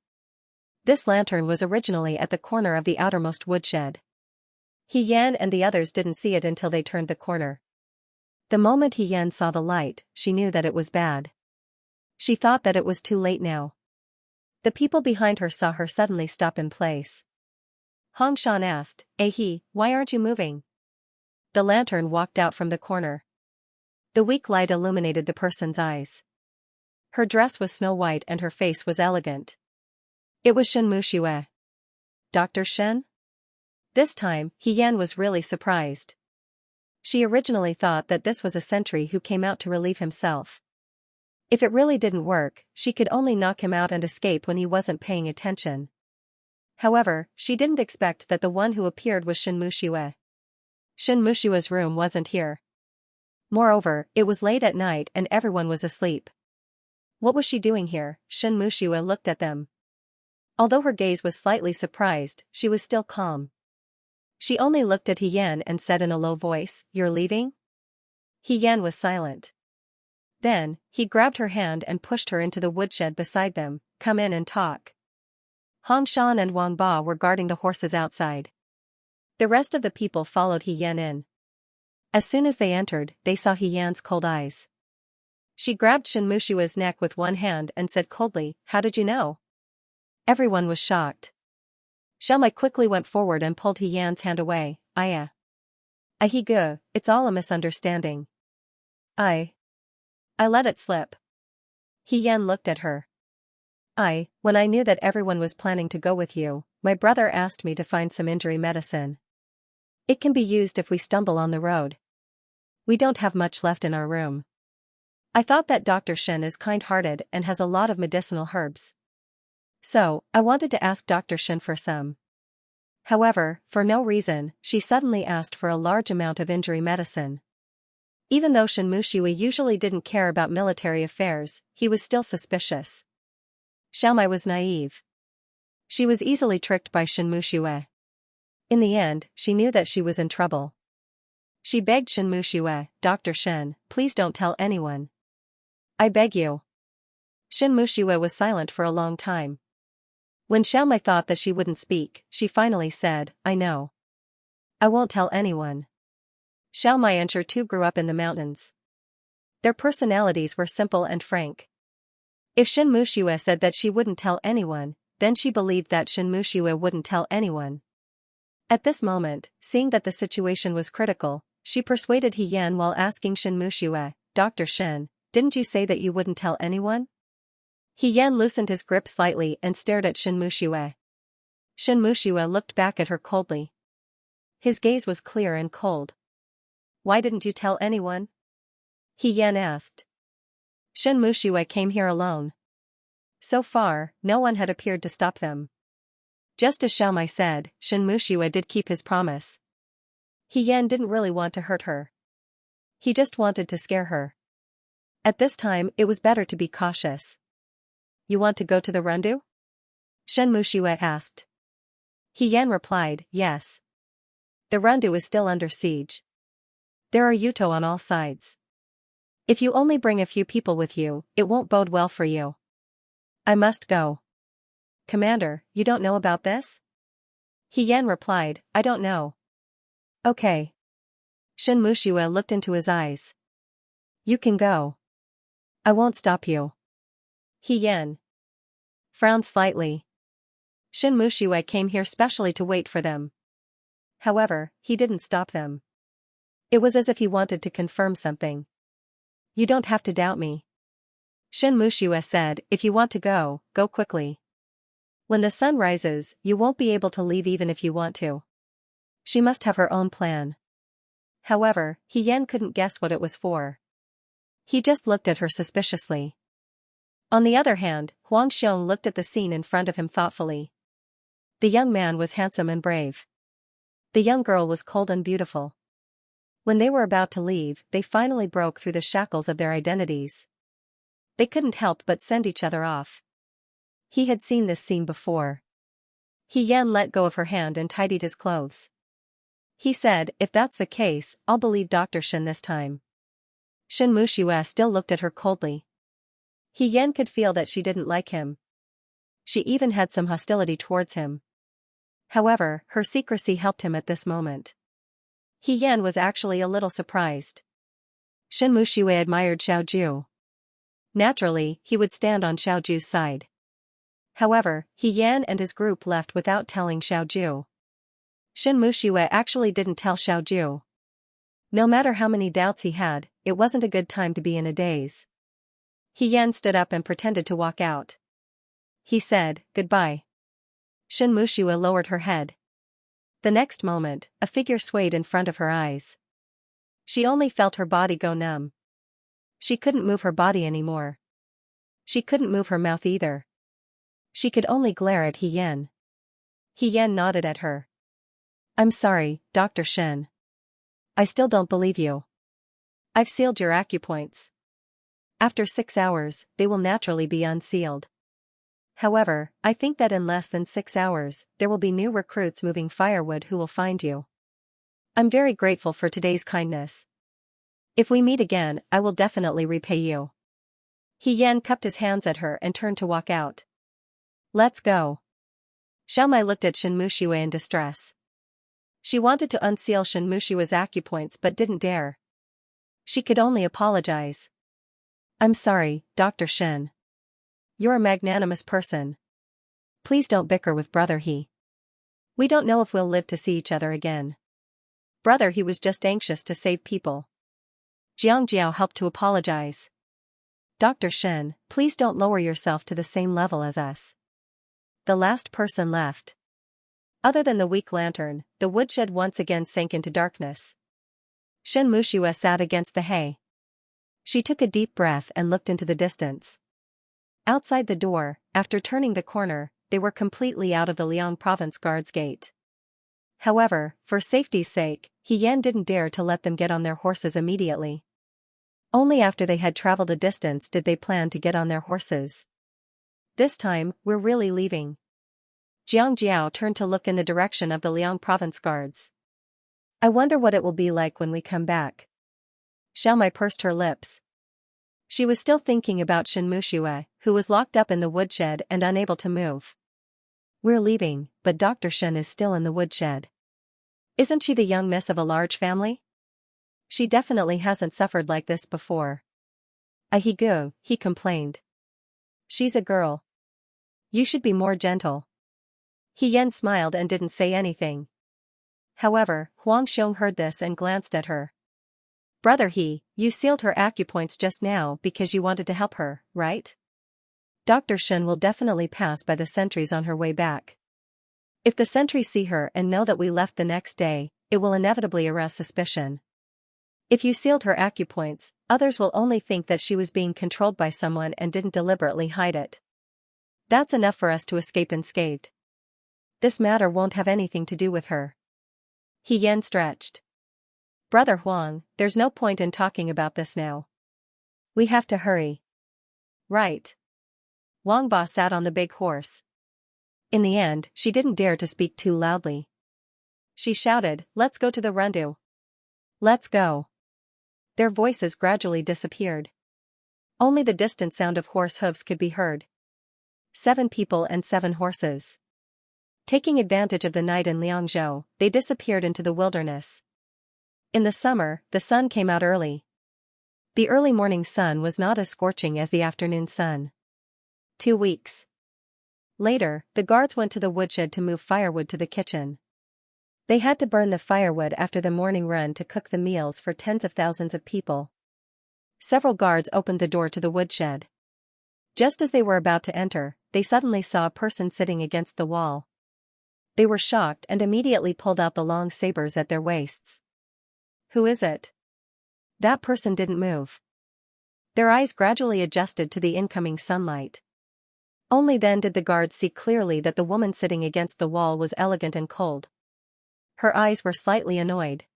This lantern was originally at the corner of the outermost woodshed. Yan and the others didn't see it until they turned the corner. The moment Yan saw the light, she knew that it was bad. She thought that it was too late now. The people behind her saw her suddenly stop in place. Hongshan asked, why aren't you moving? The lantern walked out from the corner. The weak light illuminated the person's eyes. Her dress was snow white and her face was elegant. It was Shen Muxue. Dr. Shen? This time, Yan was really surprised. She originally thought that this was a sentry who came out to relieve himself. If it really didn't work, she could only knock him out and escape when he wasn't paying attention. However, she didn't expect that the one who appeared was Shen Muxue. Shen Muxue's room wasn't here. Moreover, it was late at night and everyone was asleep. What was she doing here? Shen Muxue looked at them. Although her gaze was slightly surprised, she was still calm. She only looked at Yan and said in a low voice, "You're leaving?" Yan was silent. Then, he grabbed her hand and pushed her into the woodshed beside them. "Come in and talk." Hongshan and Wang Ba were guarding the horses outside. The rest of the people followed Yan in. As soon as they entered, they saw Yan's cold eyes. She grabbed Shen Muxue's neck with one hand and said coldly, "How did you know?" Everyone was shocked. Xiaomai quickly went forward and pulled Yan's hand away. Ahigu, it's all a misunderstanding. I let it slip." Yan looked at her. When I knew that everyone was planning to go with you, my brother asked me to find some injury medicine. It can be used if we stumble on the road. We don't have much left in our room. I thought that Dr. Shen is kind-hearted and has a lot of medicinal herbs. So, I wanted to ask Dr. Shen for some. However, for no reason, she suddenly asked for a large amount of injury medicine. Even though Shen Muxue usually didn't care about military affairs, he was still suspicious. Xiaomai was naive. She was easily tricked by Shen Muxue. In the end, she knew that she was in trouble. She begged Shen Muxue, "Dr. Shen, please don't tell anyone. I beg you." Shen Muxue was silent for a long time. When Xiaomai thought that she wouldn't speak, she finally said, "I know. I won't tell anyone." Xiaomai and Shi too grew up in the mountains. Their personalities were simple and frank. If Shen Muxue said that she wouldn't tell anyone, then she believed that Shen Muxue wouldn't tell anyone. At this moment, seeing that the situation was critical, she persuaded Yan while asking Shen Muxue, "Dr. Shen, didn't you say that you wouldn't tell anyone?" Yan loosened his grip slightly and stared at Shen Muxue. Shen Muxue looked back at her coldly. His gaze was clear and cold. "Why didn't you tell anyone?" Yan asked. Shen Muxue came here alone. So far, no one had appeared to stop them. Just as Xiaomai said, Shen Muxue did keep his promise. Yan didn't really want to hurt her. He just wanted to scare her. At this time, it was better to be cautious. "You want to go to the Rundu?" Shen Muxue asked. Yan replied, "Yes. The Rundu is still under siege. There are Yuto on all sides. If you only bring a few people with you, it won't bode well for you." "I must go." "Commander, you don't know about this?" Yan replied, "I don't know." "Okay. Shin Muxue looked into his eyes. You can go. I won't stop you. He Yan frowned slightly. Shin Muxue came here specially to wait for them. However, he didn't stop them. It was as if he wanted to confirm something. You don't have to doubt me. Shin Muxue said, if you want to go, go quickly. When the sun rises, you won't be able to leave even if you want to. She must have her own plan. However, He Yan couldn't guess what it was for. He just looked at her suspiciously. On the other hand, Huang Xiong looked at the scene in front of him thoughtfully. The young man was handsome and brave. The young girl was cold and beautiful. When they were about to leave, they finally broke through the shackles of their identities. They couldn't help but send each other off. He had seen this scene before. He Yan let go of her hand and tidied his clothes. He said, if that's the case, I'll believe Dr. Shin this time. Shin Muxue still looked at her coldly. He Yan could feel that she didn't like him. She even had some hostility towards him. However, her secrecy helped him at this moment. He Yan was actually a little surprised. Shin Muxue admired Xiaoju. Naturally, he would stand on Xiaoju's side. However, He Yan and his group left without telling Xiaoju. Shin Muxue actually didn't tell Xiaoju. No matter how many doubts he had, it wasn't a good time to be in a daze. He Yan stood up and pretended to walk out. He said, goodbye. Shin Muxue lowered her head. The next moment, a figure swayed in front of her eyes. She only felt her body go numb. She couldn't move her body anymore. She couldn't move her mouth either. She could only glare at He Yan. He Yan nodded at her. I'm sorry, Dr. Shin. I still don't believe you. I've sealed your acupoints. After 6 hours, they will naturally be unsealed. However, I think that in less than 6 hours, there will be new recruits moving firewood who will find you. I'm very grateful for today's kindness. If we meet again, I will definitely repay you. He Yan cupped his hands at her and turned to walk out. Let's go. Xiaomai looked at Shin Muxue in distress. She wanted to unseal Shin Muxue's acupoints but didn't dare. She could only apologize. I'm sorry, Dr. Shin. You're a magnanimous person. Please don't bicker with Brother He. We don't know if we'll live to see each other again. Brother He was just anxious to save people. Xianxia helped to apologize. Dr. Shin, please don't lower yourself to the same level as us. The last person left. Other than the weak lantern, the woodshed once again sank into darkness. Shin Muxue sat against the hay. She took a deep breath and looked into the distance. Outside the door, after turning the corner, they were completely out of the Liang province guard's gate. However, for safety's sake, He Yan didn't dare to let them get on their horses immediately. Only after they had traveled a distance did they plan to get on their horses. This time, we're really leaving. Jiang Jiao turned to look in the direction of the Liang province guards. I wonder what it will be like when we come back. Xiaomai pursed her lips. She was still thinking about Shin Muxue, who was locked up in the woodshed and unable to move. We're leaving, but Dr. Shin is still in the woodshed. Isn't she the young miss of a large family? She definitely hasn't suffered like this before. Ahigu, he complained. She's a girl. You should be more gentle. He Yan smiled and didn't say anything. However, Huang Xiong heard this and glanced at her. Brother He, you sealed her acupoints just now because you wanted to help her, right? Dr. Shin will definitely pass by the sentries on her way back. If the sentries see her and know that we left the next day, it will inevitably arouse suspicion. If you sealed her acupoints, others will only think that she was being controlled by someone and didn't deliberately hide it. That's enough for us to escape unscathed. This matter won't have anything to do with her. He Yan stretched. Brother Huang, there's no point in talking about this now. We have to hurry. Right. Wang Ba sat on the big horse. In the end, she didn't dare to speak too loudly. She shouted, let's go to the rendezvous. Let's go. Their voices gradually disappeared. Only the distant sound of horse hooves could be heard. 7 people and 7 horses. Taking advantage of the night in Liangzhou, they disappeared into the wilderness. In the summer, the sun came out early. The early morning sun was not as scorching as the afternoon sun. 2 weeks later, the guards went to the woodshed to move firewood to the kitchen. They had to burn the firewood after the morning run to cook the meals for tens of thousands of people. Several guards opened the door to the woodshed. Just as they were about to enter, they suddenly saw a person sitting against the wall. They were shocked and immediately pulled out the long sabers at their waists. "Who is it?" That person didn't move. Their eyes gradually adjusted to the incoming sunlight. Only then did the guards see clearly that the woman sitting against the wall was elegant and cold. Her eyes were slightly annoyed.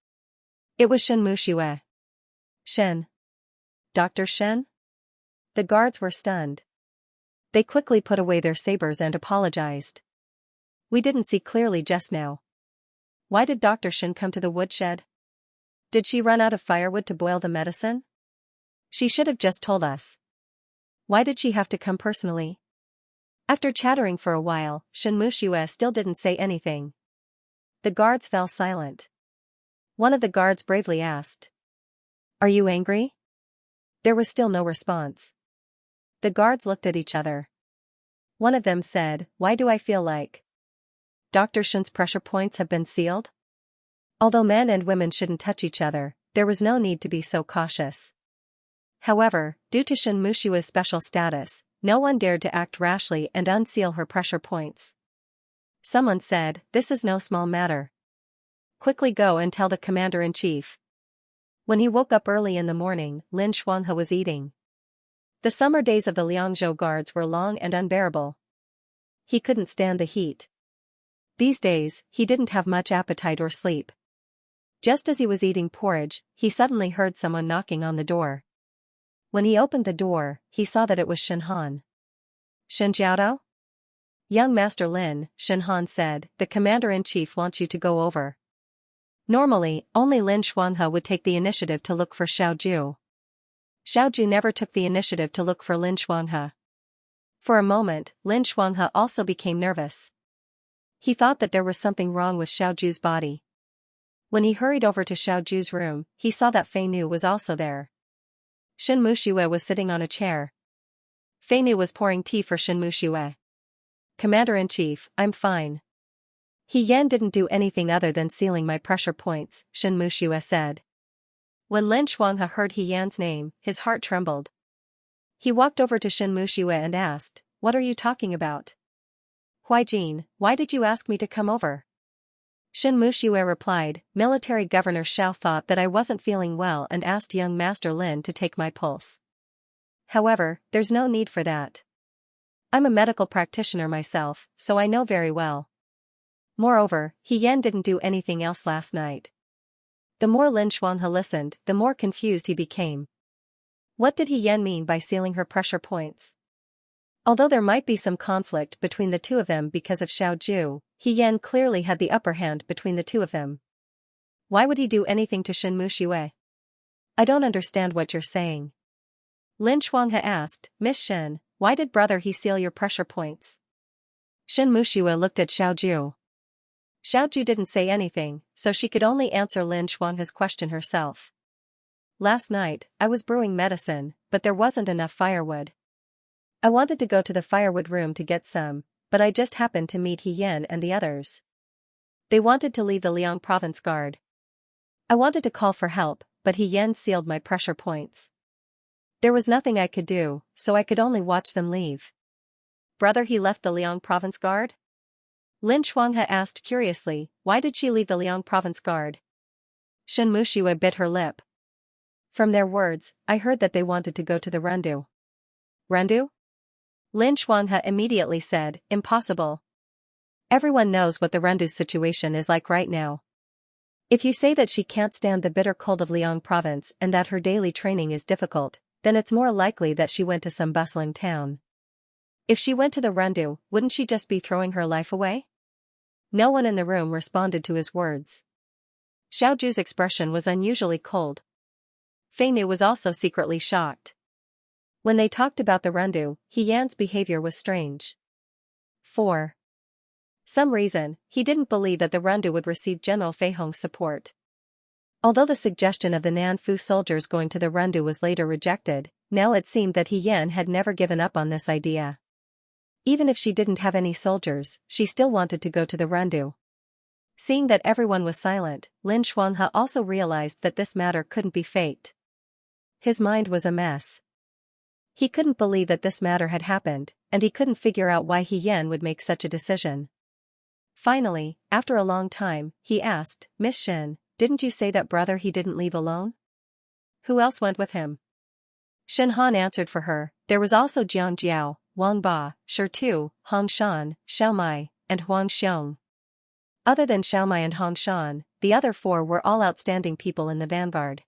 It was Xianxia. "Shen. Dr. Shen?" The guards were stunned. They quickly put away their sabers and apologized. "We didn't see clearly just now. Why did Dr. Shen come to the woodshed? Did she run out of firewood to boil the medicine? She should have just told us. Why did she have to come personally?" After chattering for a while, Xianxia still didn't say anything. The guards fell silent. One of the guards bravely asked, "Are you angry?" There was still no response. The guards looked at each other. One of them said, "Why do I feel like Dr. Shen's pressure points have been sealed?" Although men and women shouldn't touch each other, there was no need to be so cautious. However, due to Xianxia's special status, no one dared to act rashly and unseal her pressure points. Someone said, "This is no small matter. Quickly go and tell the commander-in-chief." When he woke up early in the morning, Lin Shuanghe was eating. The summer days of the Liangzhou guards were long and unbearable. He couldn't stand the heat. These days, he didn't have much appetite or sleep. Just as he was eating porridge, he suddenly heard someone knocking on the door. When he opened the door, he saw that it was Shen Han. "Shen Jiaodao?" "Young Master Lin," Shen Han said, "the commander-in-chief wants you to go over." Normally, only Lin Shuanghe would take the initiative to look for Xiaoju. Xiaoju never took the initiative to look for Lin Shuanghe. For a moment, Lin Shuanghe also became nervous. He thought that there was something wrong with Xiaoju's body. When he hurried over to Xiaoju's room, he saw that Fei Nu was also there. Xianxia was sitting on a chair. Fei Nu was pouring tea for Xianxia. "Commander-in-chief, I'm fine. He Yan didn't do anything other than sealing my pressure points," Xianxia said. When Lin Shuanghe heard He Yan's name, his heart trembled. He walked over to Xianxia and asked, "What are you talking about?" "Huijin, why did you ask me to come over?" Xianxia replied, "Military Governor Xiao thought that I wasn't feeling well and asked young Master Lin to take my pulse. However, there's no need for that. I'm a medical practitioner myself, so I know very well. Moreover, He Yan didn't do anything else last night." The more Lin Shuanghe listened, the more confused he became. What did He Yan mean by sealing her pressure points? Although there might be some conflict between the two of them because of Xiaoju, He Yan clearly had the upper hand between the two of them. Why would he do anything to Xianxia? "I don't understand what you're saying." Lin Shuanghe asked, "Miss Shen, why did brother he seal your pressure points?" Xianxia looked at Xiaoju. Xiaoju didn't say anything, so she could only answer Lin Shuanghe's question herself. "Last night, I was brewing medicine, but there wasn't enough firewood. I wanted to go to the firewood room to get some, but I just happened to meet He Yan and the others. They wanted to leave the Liang province guard. I wanted to call for help, but He Yan sealed my pressure points. There was nothing I could do, so I could only watch them leave." "Brother he left the Liang province guard?" Lin Shuanghe asked curiously, "Why did she leave the Liang province guard?" Xianxia bit her lip. "From their words, I heard that they wanted to go to the Rendu." "Rendu?" Lin Shuanghe immediately said, "Impossible. Everyone knows what the Rendu's situation is like right now. If you say that she can't stand the bitter cold of Liang province and that her daily training is difficult, then it's more likely that she went to some bustling town. If she went to the Rendu, wouldn't she just be throwing her life away?" No one in the room responded to his words. Xiaoju's expression was unusually cold. Fei Nu was also secretly shocked. When they talked about the Rendu, He Yan's behavior was strange. For some reason, he didn't believe that the Rendu would receive General Fei Hong's support. Although the suggestion of the Nanfu soldiers going to the Rundu was later rejected, now it seemed that He Yan had never given up on this idea. Even if she didn't have any soldiers, she still wanted to go to the Rundu. Seeing that everyone was silent, Lin Shuanghe also realized that this matter couldn't be faked. His mind was a mess. He couldn't believe that this matter had happened, and he couldn't figure out why He Yan would make such a decision. Finally, after a long time, he asked, "Miss Shin, didn't you say that brother he didn't leave alone? Who else went with him?" Shen Han answered for her. There was also Jiang Jiao, Wang Ba, Shi Tu, Hong Shan, Xiao Mai, and Huang Xiong. Other than Xiao Mai and Hong Shan, the other four were all outstanding people in the vanguard.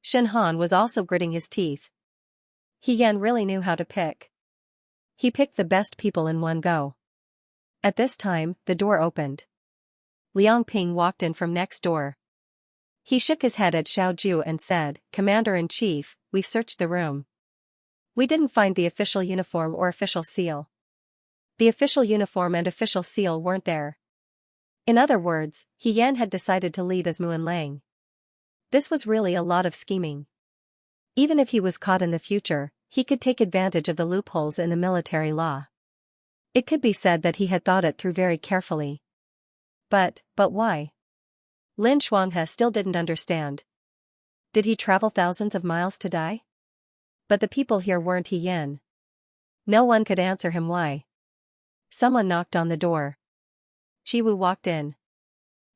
Shen Han was also gritting his teeth. He Yan really knew how to pick. He picked the best people in one go. At this time, the door opened. Liang Ping walked in from next door. He shook his head at Xiao Ju and said, "Commander-in-Chief, we've searched the room. We didn't find the official uniform or official seal. The official uniform and official seal weren't there." In other words, He Yan had decided to leave as Muan Lang. This was really a lot of scheming. Even if he was caught in the future, he could take advantage of the loopholes in the military law. It could be said that he had thought it through very carefully. But why? Lin Shuanghe still didn't understand. Did he travel thousands of miles to die? But the people here weren't He Yan. No one could answer him why. Someone knocked on the door. Chi Wu walked in.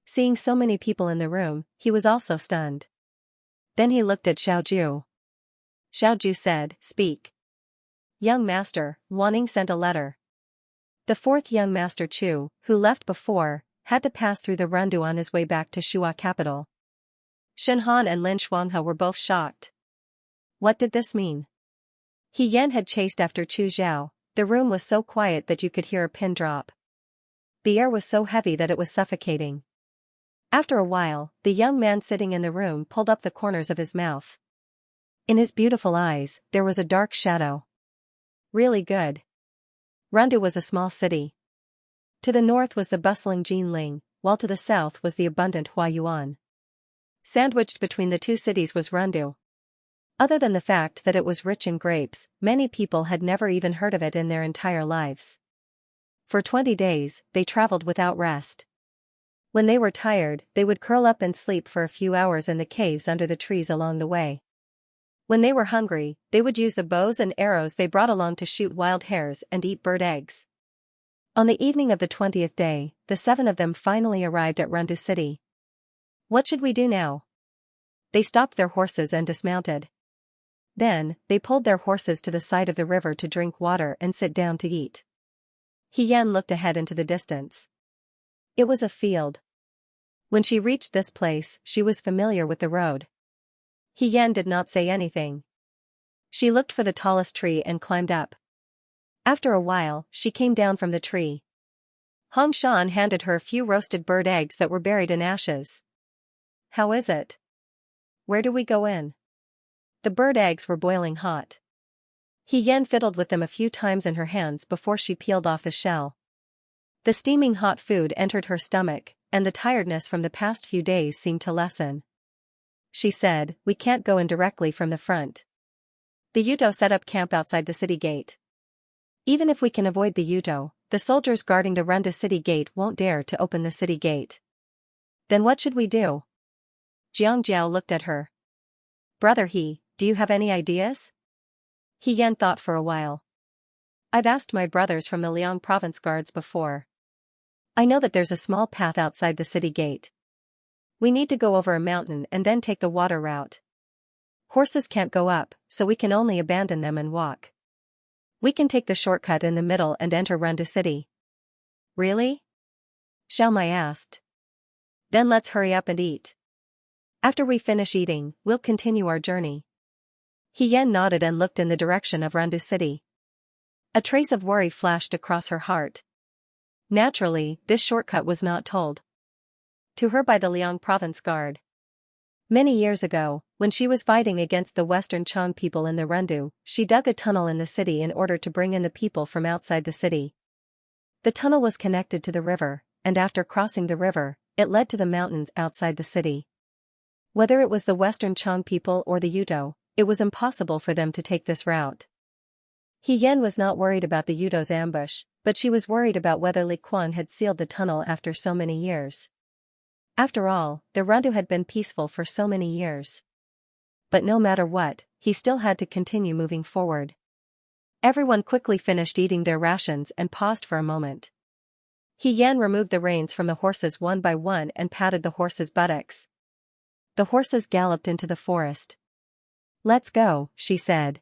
Seeing so many people in the room, he was also stunned. Then he looked at Xiao Ju. Xiao Ju said, "Speak." "Young master, Wanning sent a letter." The fourth young master Chu, who left before, had to pass through the Rundu on his way back to Shua capital. Shen Han and Lin Shuanghe were both shocked. What did this mean? He Yan had chased after Chu Zhao. The room was so quiet that you could hear a pin drop. The air was so heavy that it was suffocating. After a while, the young man sitting in the room pulled up the corners of his mouth. In his beautiful eyes, there was a dark shadow. Really good. Rundu was a small city. To the north was the bustling Jinling, while to the south was the abundant Huayuan. Sandwiched between the two cities was Rundu. Other than the fact that it was rich in grapes, many people had never even heard of it in their entire lives. For 20 days, they traveled without rest. When they were tired, they would curl up and sleep for a few hours in the caves under the trees along the way. When they were hungry, they would use the bows and arrows they brought along to shoot wild hares and eat bird eggs. On the evening of the 20th day, the 7 of them finally arrived at Rundu city. What should we do now? They stopped their horses and dismounted. Then, they pulled their horses to the side of the river to drink water and sit down to eat. He Yan looked ahead into the distance. It was a field. When she reached this place, she was familiar with the road. He Yan did not say anything. She looked for the tallest tree and climbed up. After a while, she came down from the tree. Hong Shan handed her a few roasted bird eggs that were buried in ashes. "How is it? Where do we go in?" The bird eggs were boiling hot. He Yan fiddled with them a few times in her hands before she peeled off the shell. The steaming hot food entered her stomach, and the tiredness from the past few days seemed to lessen. She said, "We can't go in directly from the front. The Yuto set up camp outside the city gate. Even if we can avoid the Yuto, the soldiers guarding the Rundu city gate won't dare to open the city gate. Then what should we do?" Jiang Jiao looked at her. "Brother He, do you have any ideas?" He Yan thought for a while. "I've asked my brothers from the Liang province guards before. I know that there's a small path outside the city gate. We need to go over a mountain and then take the water route. Horses can't go up, so we can only abandon them and walk. We can take the shortcut in the middle and enter Rundu city." "Really?" Xiao Mai asked. "Then let's hurry up and eat. After we finish eating, we'll continue our journey." He Yan nodded and looked in the direction of Rundu city. A trace of worry flashed across her heart. Naturally, this shortcut was not told to her by the Liang province guard. Many years ago, when she was fighting against the Western Chang people in the Rundu, she dug a tunnel in the city in order to bring in the people from outside the city. The tunnel was connected to the river, and after crossing the river, it led to the mountains outside the city. Whether it was the Western Chang people or the Yudo, it was impossible for them to take this route. He Yan was not worried about the Yudo's ambush, but she was worried about whether Li Quan had sealed the tunnel after so many years. After all, the Rundu had been peaceful for so many years. But no matter what, he still had to continue moving forward. Everyone quickly finished eating their rations and paused for a moment. He Yan removed the reins from the horses one by one and patted the horses' buttocks. The horses galloped into the forest. "Let's go," she said.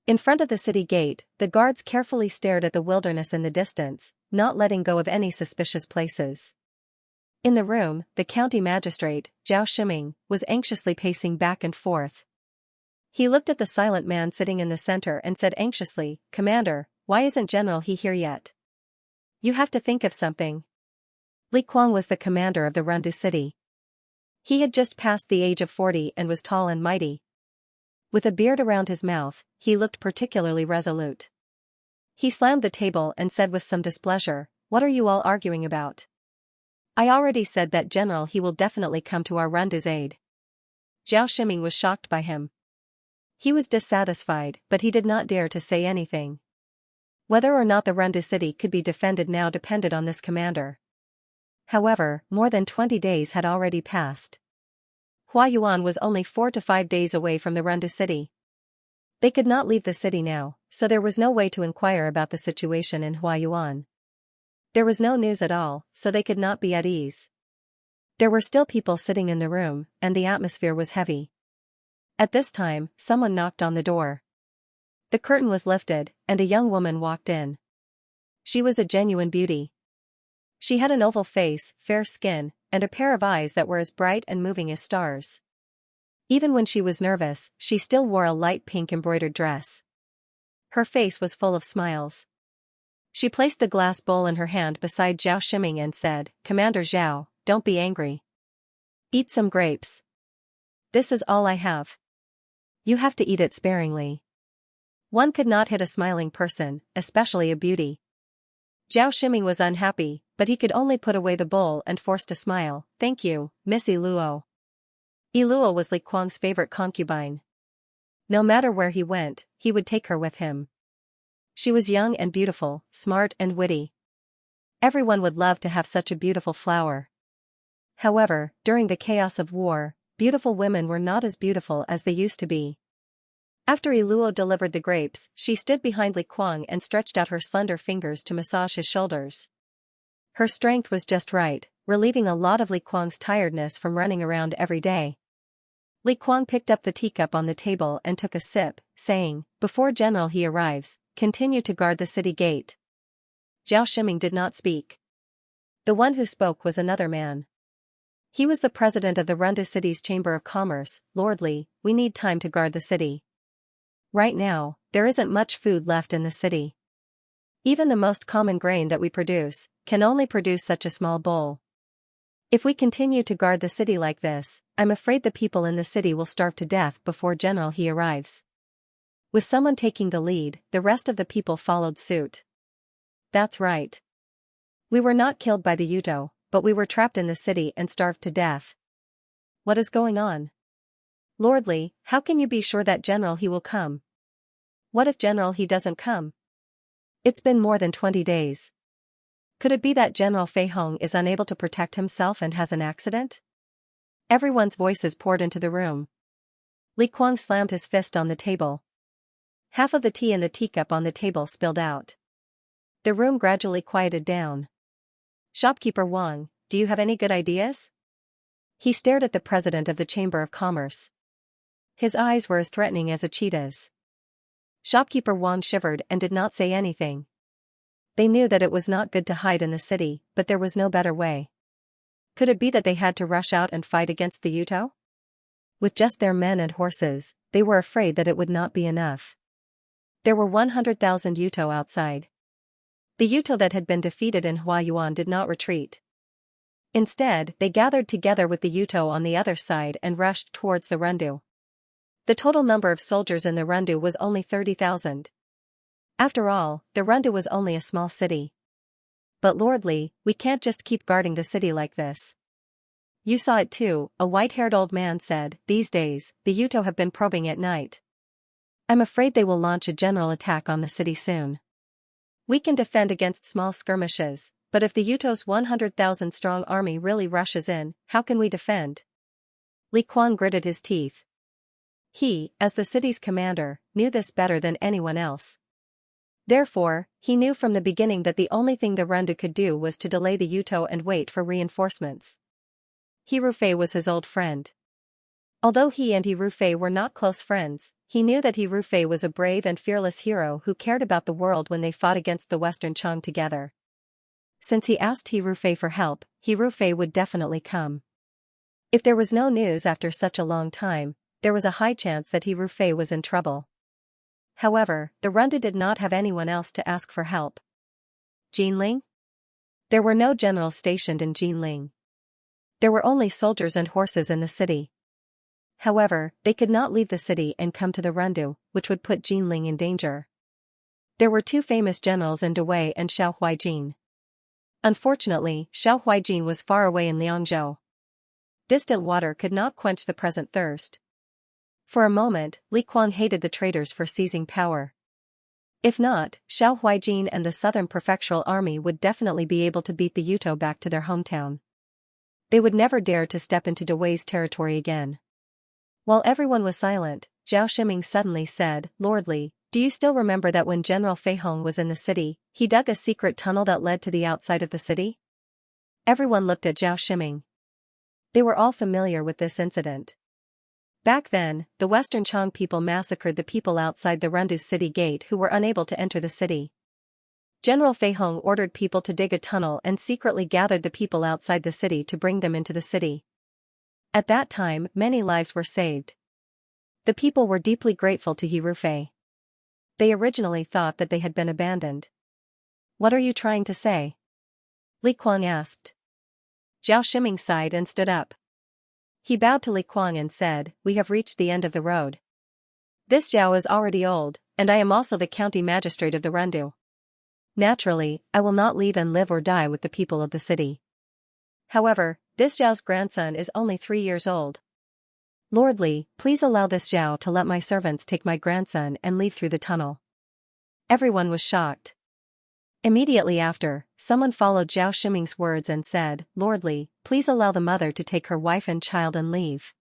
In front of the city gate, the guards carefully stared at the wilderness in the distance, not letting go of any suspicious places. In the room, the county magistrate, Zhao Shiming, was anxiously pacing back and forth. He looked at the silent man sitting in the center and said anxiously, "Commander, why isn't General He here yet? You have to think of something." Li Quan was the commander of the Rundu city. He had just passed the age of 40 and was tall and mighty. With a beard around his mouth, he looked particularly resolute. He slammed the table and said with some displeasure, "What are you all arguing about? I already said that General He will definitely come to our Rundu's aid." Zhao Shiming was shocked by him. He was dissatisfied, but he did not dare to say anything. Whether or not the Rundu city could be defended now depended on this commander. However, more than 20 days had already passed. Huayuan was only 4 to 5 days away from the Rundu city. They could not leave the city now, so there was no way to inquire about the situation in Huayuan. There was no news at all, so they could not be at ease. There were still people sitting in the room, and the atmosphere was heavy. At this time, someone knocked on the door. The curtain was lifted, and a young woman walked in. She was a genuine beauty. She had an oval face, fair skin, and a pair of eyes that were as bright and moving as stars. Even when she was nervous, she still wore a light pink embroidered dress. Her face was full of smiles. She placed the glass bowl in her hand beside Zhao Shiming and said, "Commander Zhao, don't be angry. Eat some grapes. This is all I have. You have to eat it sparingly." One could not hit a smiling person, especially a beauty. Zhao Shiming was unhappy, but he could only put away the bowl and forced a smile. "Thank you, Miss Iluo." Iluo was Li Quang's favorite concubine. No matter where he went, he would take her with him. She was young and beautiful, smart and witty. Everyone would love to have such a beautiful flower. However, during the chaos of war, beautiful women were not as beautiful as they used to be. After Iluo delivered the grapes, she stood behind Li Quan and stretched out her slender fingers to massage his shoulders. Her strength was just right, relieving a lot of Li Quang's tiredness from running around every day. Li Quan picked up the teacup on the table and took a sip, saying, "Before General He arrives, continue to guard the city gate." Zhao Shiming did not speak. The one who spoke was another man. He was the president of the Rundu city's Chamber of Commerce. "Lord Li, we need time to guard the city. Right now, there isn't much food left in the city. Even the most common grain that we produce can only produce such a small bowl. If we continue to guard the city like this, I'm afraid the people in the city will starve to death before General He arrives." With someone taking the lead, the rest of the people followed suit. "That's right. We were not killed by the Yudo, but we were trapped in the city and starved to death. What is going on? Lord Li, how can you be sure that General He will come? What if General He doesn't come? It's been more than 20 days. Could it be that General Fei Hong is unable to protect himself and has an accident?" Everyone's voices poured into the room. Li Quan slammed his fist on the table. Half of the tea in the teacup on the table spilled out. The room gradually quieted down. "Shopkeeper Wang, do you have any good ideas?" He stared at the president of the Chamber of Commerce. His eyes were as threatening as a cheetah's. Shopkeeper Wang shivered and did not say anything. They knew that it was not good to hide in the city, but there was no better way. Could it be that they had to rush out and fight against the Yuto? With just their men and horses, they were afraid that it would not be enough. There were 100,000 Yuto outside. The Yuto that had been defeated in Huayuan did not retreat. Instead, they gathered together with the Yuto on the other side and rushed towards the Rundu. The total number of soldiers in the Rundu was only 30,000. After all, the Rundu was only a small city. "But Lord Li, we can't just keep guarding the city like this. you saw it too, a white-haired old man said. These days, the Yuto have been probing at night. I'm afraid they will launch a general attack on the city soon. We can defend against small skirmishes, but if the Yuto's 100,000-strong army really rushes in, how can we defend? Li Kuang gritted his teeth. He, as the city's commander, knew this better than anyone else. Therefore, he knew from the beginning that the only thing the Rendu could do was to delay the Yuto and wait for reinforcements. He Rufei was his old friend. Although he and He Rufei were not close friends, he knew that He Rufei was a brave and fearless hero who cared about the world when they fought against the Western Chang together. Since he asked He Rufei for help, He Rufei would definitely come. If there was no news after such a long time, there was a high chance that He Rufei was in trouble. However, the Rendu did not have anyone else to ask for help. Jinling? There were no generals stationed in Jinling. There were only soldiers and horses in the city. However, they could not leave the city and come to the Rendu, which would put Jinling in danger. There were two famous generals in Dawei and Xiao Huijin. Unfortunately, Xiao Huijin was far away in Liangzhou. Distant water could not quench the present thirst. For a moment, Li Kuang hated the traitors for seizing power. If not, Xiao Huijin and the Southern Prefectural Army would definitely be able to beat the Yuto back to their hometown. They would never dare to step into Dawei's territory again. While everyone was silent, Zhao Shiming suddenly said, Lordly, do you still remember that when General Fei Hong was in the city, he dug a secret tunnel that led to the outside of the city? Everyone looked at Zhao Shiming. They were all familiar with this incident. Back then, the Western Chang people massacred the people outside the Rendu's city gate who were unable to enter the city. General Fei Hong ordered people to dig a tunnel and secretly gathered the people outside the city to bring them into the city. At that time, many lives were saved. The people were deeply grateful to He Rufei. They originally thought that they had been abandoned. What are you trying to say? Li Kuang asked. Zhao Shiming sighed and stood up. He bowed to Li Kuang and said, We have reached the end of the road. This Zhao is already old, and I am also the county magistrate of the Rendu. Naturally, I will not leave and live or die with the people of the city. However, this Zhao's grandson is only 3 years old. Lordly, please allow this Zhao to let my servants take my grandson and leave through the tunnel. Everyone was shocked. Immediately after, someone followed Zhao Shiming's words and said, Lordly, please allow the mother to take her wife and child and leave.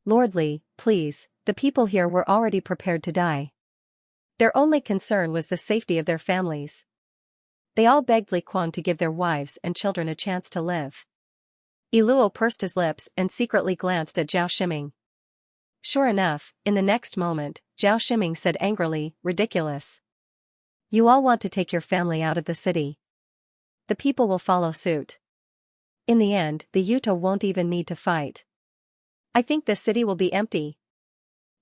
Lordly, please, the people here were already prepared to die. Their only concern was the safety of their families. They all begged Li Kuang to give their wives and children a chance to live. Iluo pursed his lips and secretly glanced at Zhao Shiming. Sure enough, in the next moment, Zhao Shiming said angrily, Ridiculous. You all want to take your family out of the city. The people will follow suit. In the end, the Yuto won't even need to fight. I think the city will be empty.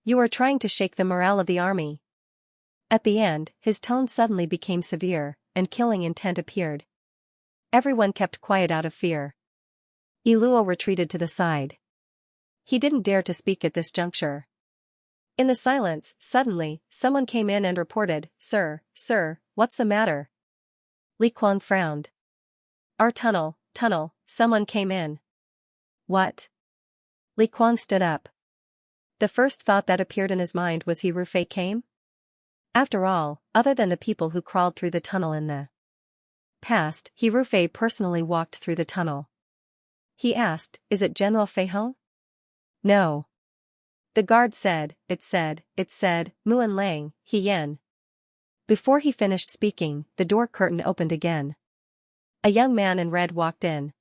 You are trying to shake the morale of the army. At the end, his tone suddenly became severe, and killing intent appeared. Everyone kept quiet out of fear. Iluo retreated to the side. He didn't dare to speak at this juncture. In the silence, suddenly, someone came in and reported, Sir, what's the matter? Li Kuang frowned. Our tunnel, someone came in. What? Li Kuang stood up. The first thought that appeared in his mind was He Rufei came? After all, other than the people who crawled through the tunnel in the past, He Rufei personally walked through the tunnel. He asked, Is it General Fei Hong? No. The guard said, It said, Muan Lang, He Yen. Before he finished speaking, the door curtain opened again. A young man in red walked in.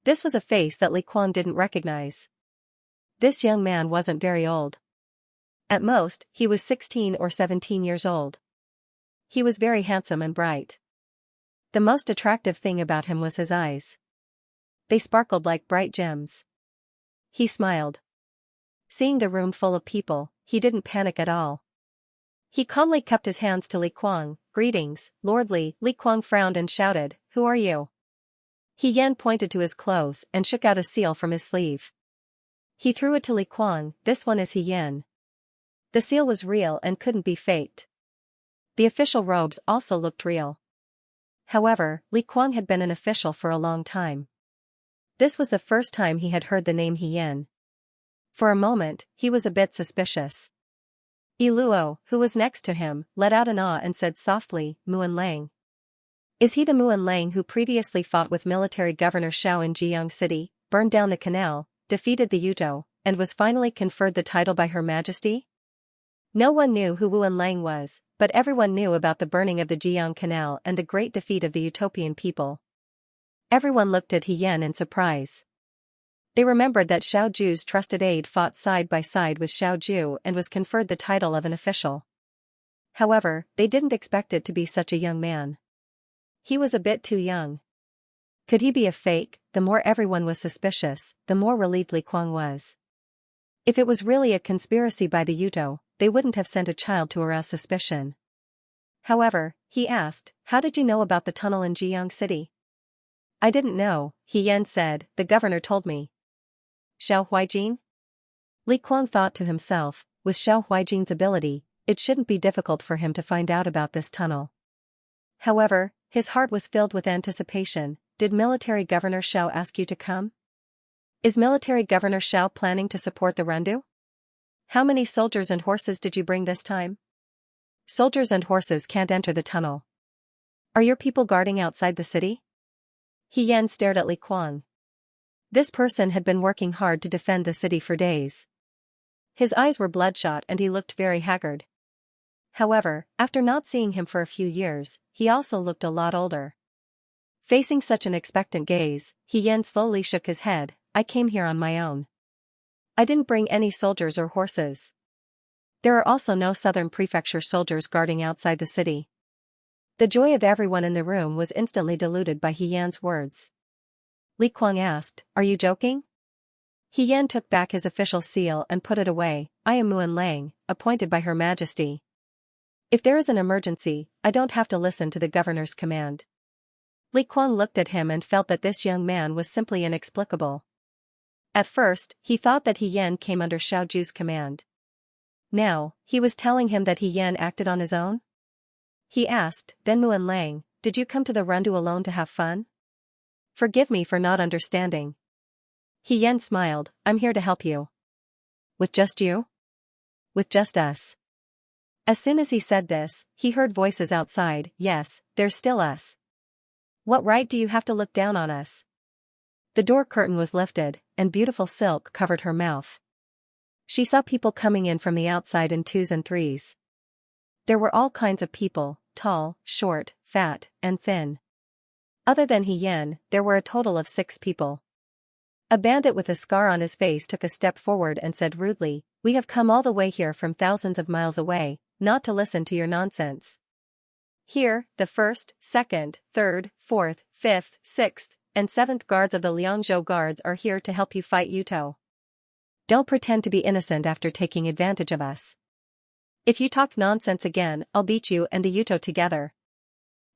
This was a face that Li Kuang didn't recognize. This young man wasn't very old. At most, he was 16 or 17 years old. He was very handsome and bright. The most attractive thing about him was his eyes. They sparkled like bright gems. He smiled. Seeing the room full of people, he didn't panic at all. He calmly cupped his hands to Li Kuang. Greetings, Lordly. Li Kuang frowned and shouted, Who are you? He Yan pointed to his clothes and shook out a seal from his sleeve. He threw it to Li Kuang. This one is He Yan. The seal was real and couldn't be faked. The official robes also looked real. However, Li Kuang had been an official for a long time. This was the first time he had heard the name Hien. For a moment, he was a bit suspicious. Iluo, who was next to him, let out an ah and said softly, Muan Lang. Is he the Muan Lang who previously fought with military governor Xiao in Jiang City, burned down the canal, defeated the Yuto, and was finally conferred the title by Her Majesty? No one knew who Muan Lang was, but everyone knew about the burning of the Jiang Canal and the great defeat of the utopian people. Everyone looked at Hien in surprise. They remembered that Xiao Ju's trusted aide fought side by side with Xiao Ju and was conferred the title of an official. However, they didn't expect it to be such a young man. He was a bit too young. Could he be a fake? The more everyone was suspicious, the more relieved Li Kuang was. If it was really a conspiracy by the Yuto, they wouldn't have sent a child to arouse suspicion. However, he asked, how did you know about the tunnel in Jiang City? I didn't know, Hien said, the governor told me. Xiao Huijin? Li Kuang thought to himself, with Xiao Huijin's ability, it shouldn't be difficult for him to find out about this tunnel. However, his heart was filled with anticipation. Did military governor Xiao ask you to come? Is military governor Xiao planning to support the Rendu? How many soldiers and horses did you bring this time? Soldiers and horses can't enter the tunnel. Are your people guarding outside the city? Hien stared at Li Kuang. This person had been working hard to defend the city for days. His eyes were bloodshot and he looked very haggard. However, after not seeing him for a few years, he also looked a lot older. Facing such an expectant gaze, Hien slowly shook his head. I came here on my own. I didn't bring any soldiers or horses. There are also no southern prefecture soldiers guarding outside the city. The joy of everyone in the room was instantly diluted by Hien's words. Li Kuang asked, are you joking? Hien took back his official seal and put it away. I am Muan Lang, appointed by Her Majesty. If there is an emergency, I don't have to listen to the governor's command. Li Kuang looked at him and felt that this young man was simply inexplicable. At first, he thought that Hien came under Xiao Ju's command. Now, he was telling him that Hien acted on his own? He asked, then Muan Lang, did you come to the Rendu alone to have fun? Forgive me for not understanding. Hien smiled, I'm here to help you. With just you? With just us. As soon as he said this, he heard voices outside. Yes, there's still us. What right do you have to look down on us? The door curtain was lifted, and beautiful silk covered her mouth. She saw people coming in from the outside in twos and threes. There were all kinds of people, tall, short, fat, and thin. Other than Hien, there were a total of 6 people. A bandit with a scar on his face took a step forward and said rudely, we have come all the way here from thousands of miles away, not to listen to your nonsense. Here, the 1st, 2nd, 3rd, 4th, 5th, 6th, and 7th guards of the Liangzhou guards are here to help you fight Yuto. Don't pretend to be innocent after taking advantage of us. If you talk nonsense again, I'll beat you and the Yuto together.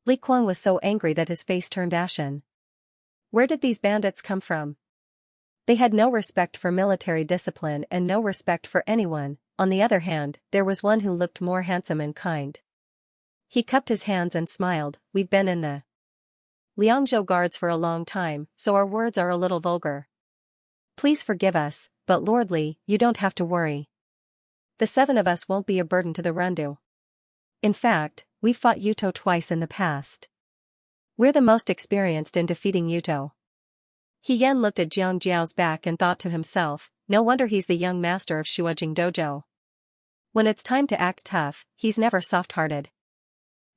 Li Kuang was so angry that his face turned ashen. Where did these bandits come from? They had no respect for military discipline and no respect for anyone. On the other hand, there was one who looked more handsome and kind. He cupped his hands and smiled, we've been in the Liangzhou guards for a long time, so our words are a little vulgar. Please forgive us, but Lord Li, you don't have to worry. The 7 of us won't be a burden to the Rendu. In fact, we've fought Yuto twice in the past. We're the most experienced in defeating Yuto. Hien looked at Jiang Jiao's back and thought to himself, no wonder he's the young master of Shuojing Dojo. When it's time to act tough, he's never soft-hearted.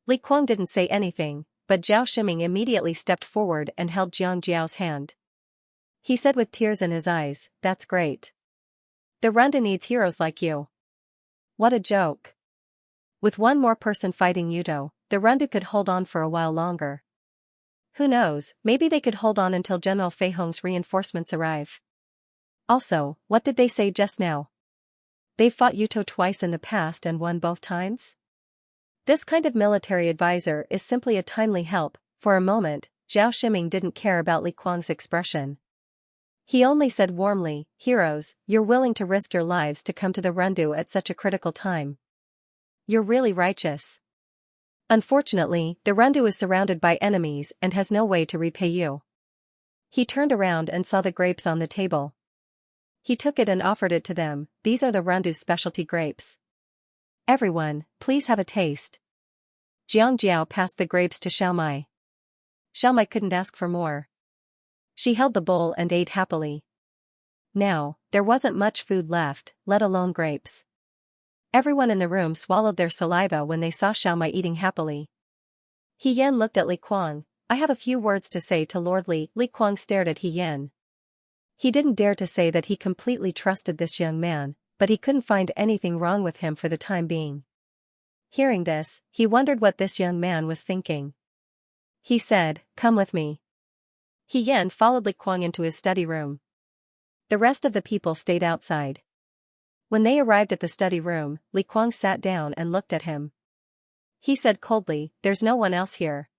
Li Kuang didn't say anything, but Zhao Shiming immediately stepped forward and held Jiang Jiao's hand. He said with tears in his eyes, that's great. The Rendu needs heroes like you. What a joke. With one more person fighting Yuto, the Rendu could hold on for a while longer. Who knows, maybe they could hold on until General Fei Hong's reinforcements arrive. Also, what did they say just now? They've fought Yuto twice in the past and won both times? This kind of military advisor is simply a timely help. For a moment, Zhao Shiming didn't care about Li Kuang's expression. He only said warmly, heroes, you're willing to risk your lives to come to the Rendu at such a critical time. You're really righteous. Unfortunately, the Rendu is surrounded by enemies and has no way to repay you. He turned around and saw the grapes on the table. He took it and offered it to them. These are the Randu's specialty grapes. Everyone, please have a taste. Xianxia passed the grapes to Xiaomai. Xiaomai couldn't ask for more. She held the bowl and ate happily. Now, there wasn't much food left, let alone grapes. Everyone in the room swallowed their saliva when they saw Xiaomai eating happily. He Yan looked at Li Kuang. I have a few words to say to Lord Li. Li Kuang stared at He Yan. He didn't dare to say that he completely trusted this young man, but he couldn't find anything wrong with him for the time being. Hearing this, he wondered what this young man was thinking. He said, come with me. He Yan followed Li Kuang into his study room. The rest of the people stayed outside. When they arrived at the study room, Li Kuang sat down and looked at him. He said coldly, there's no one else here.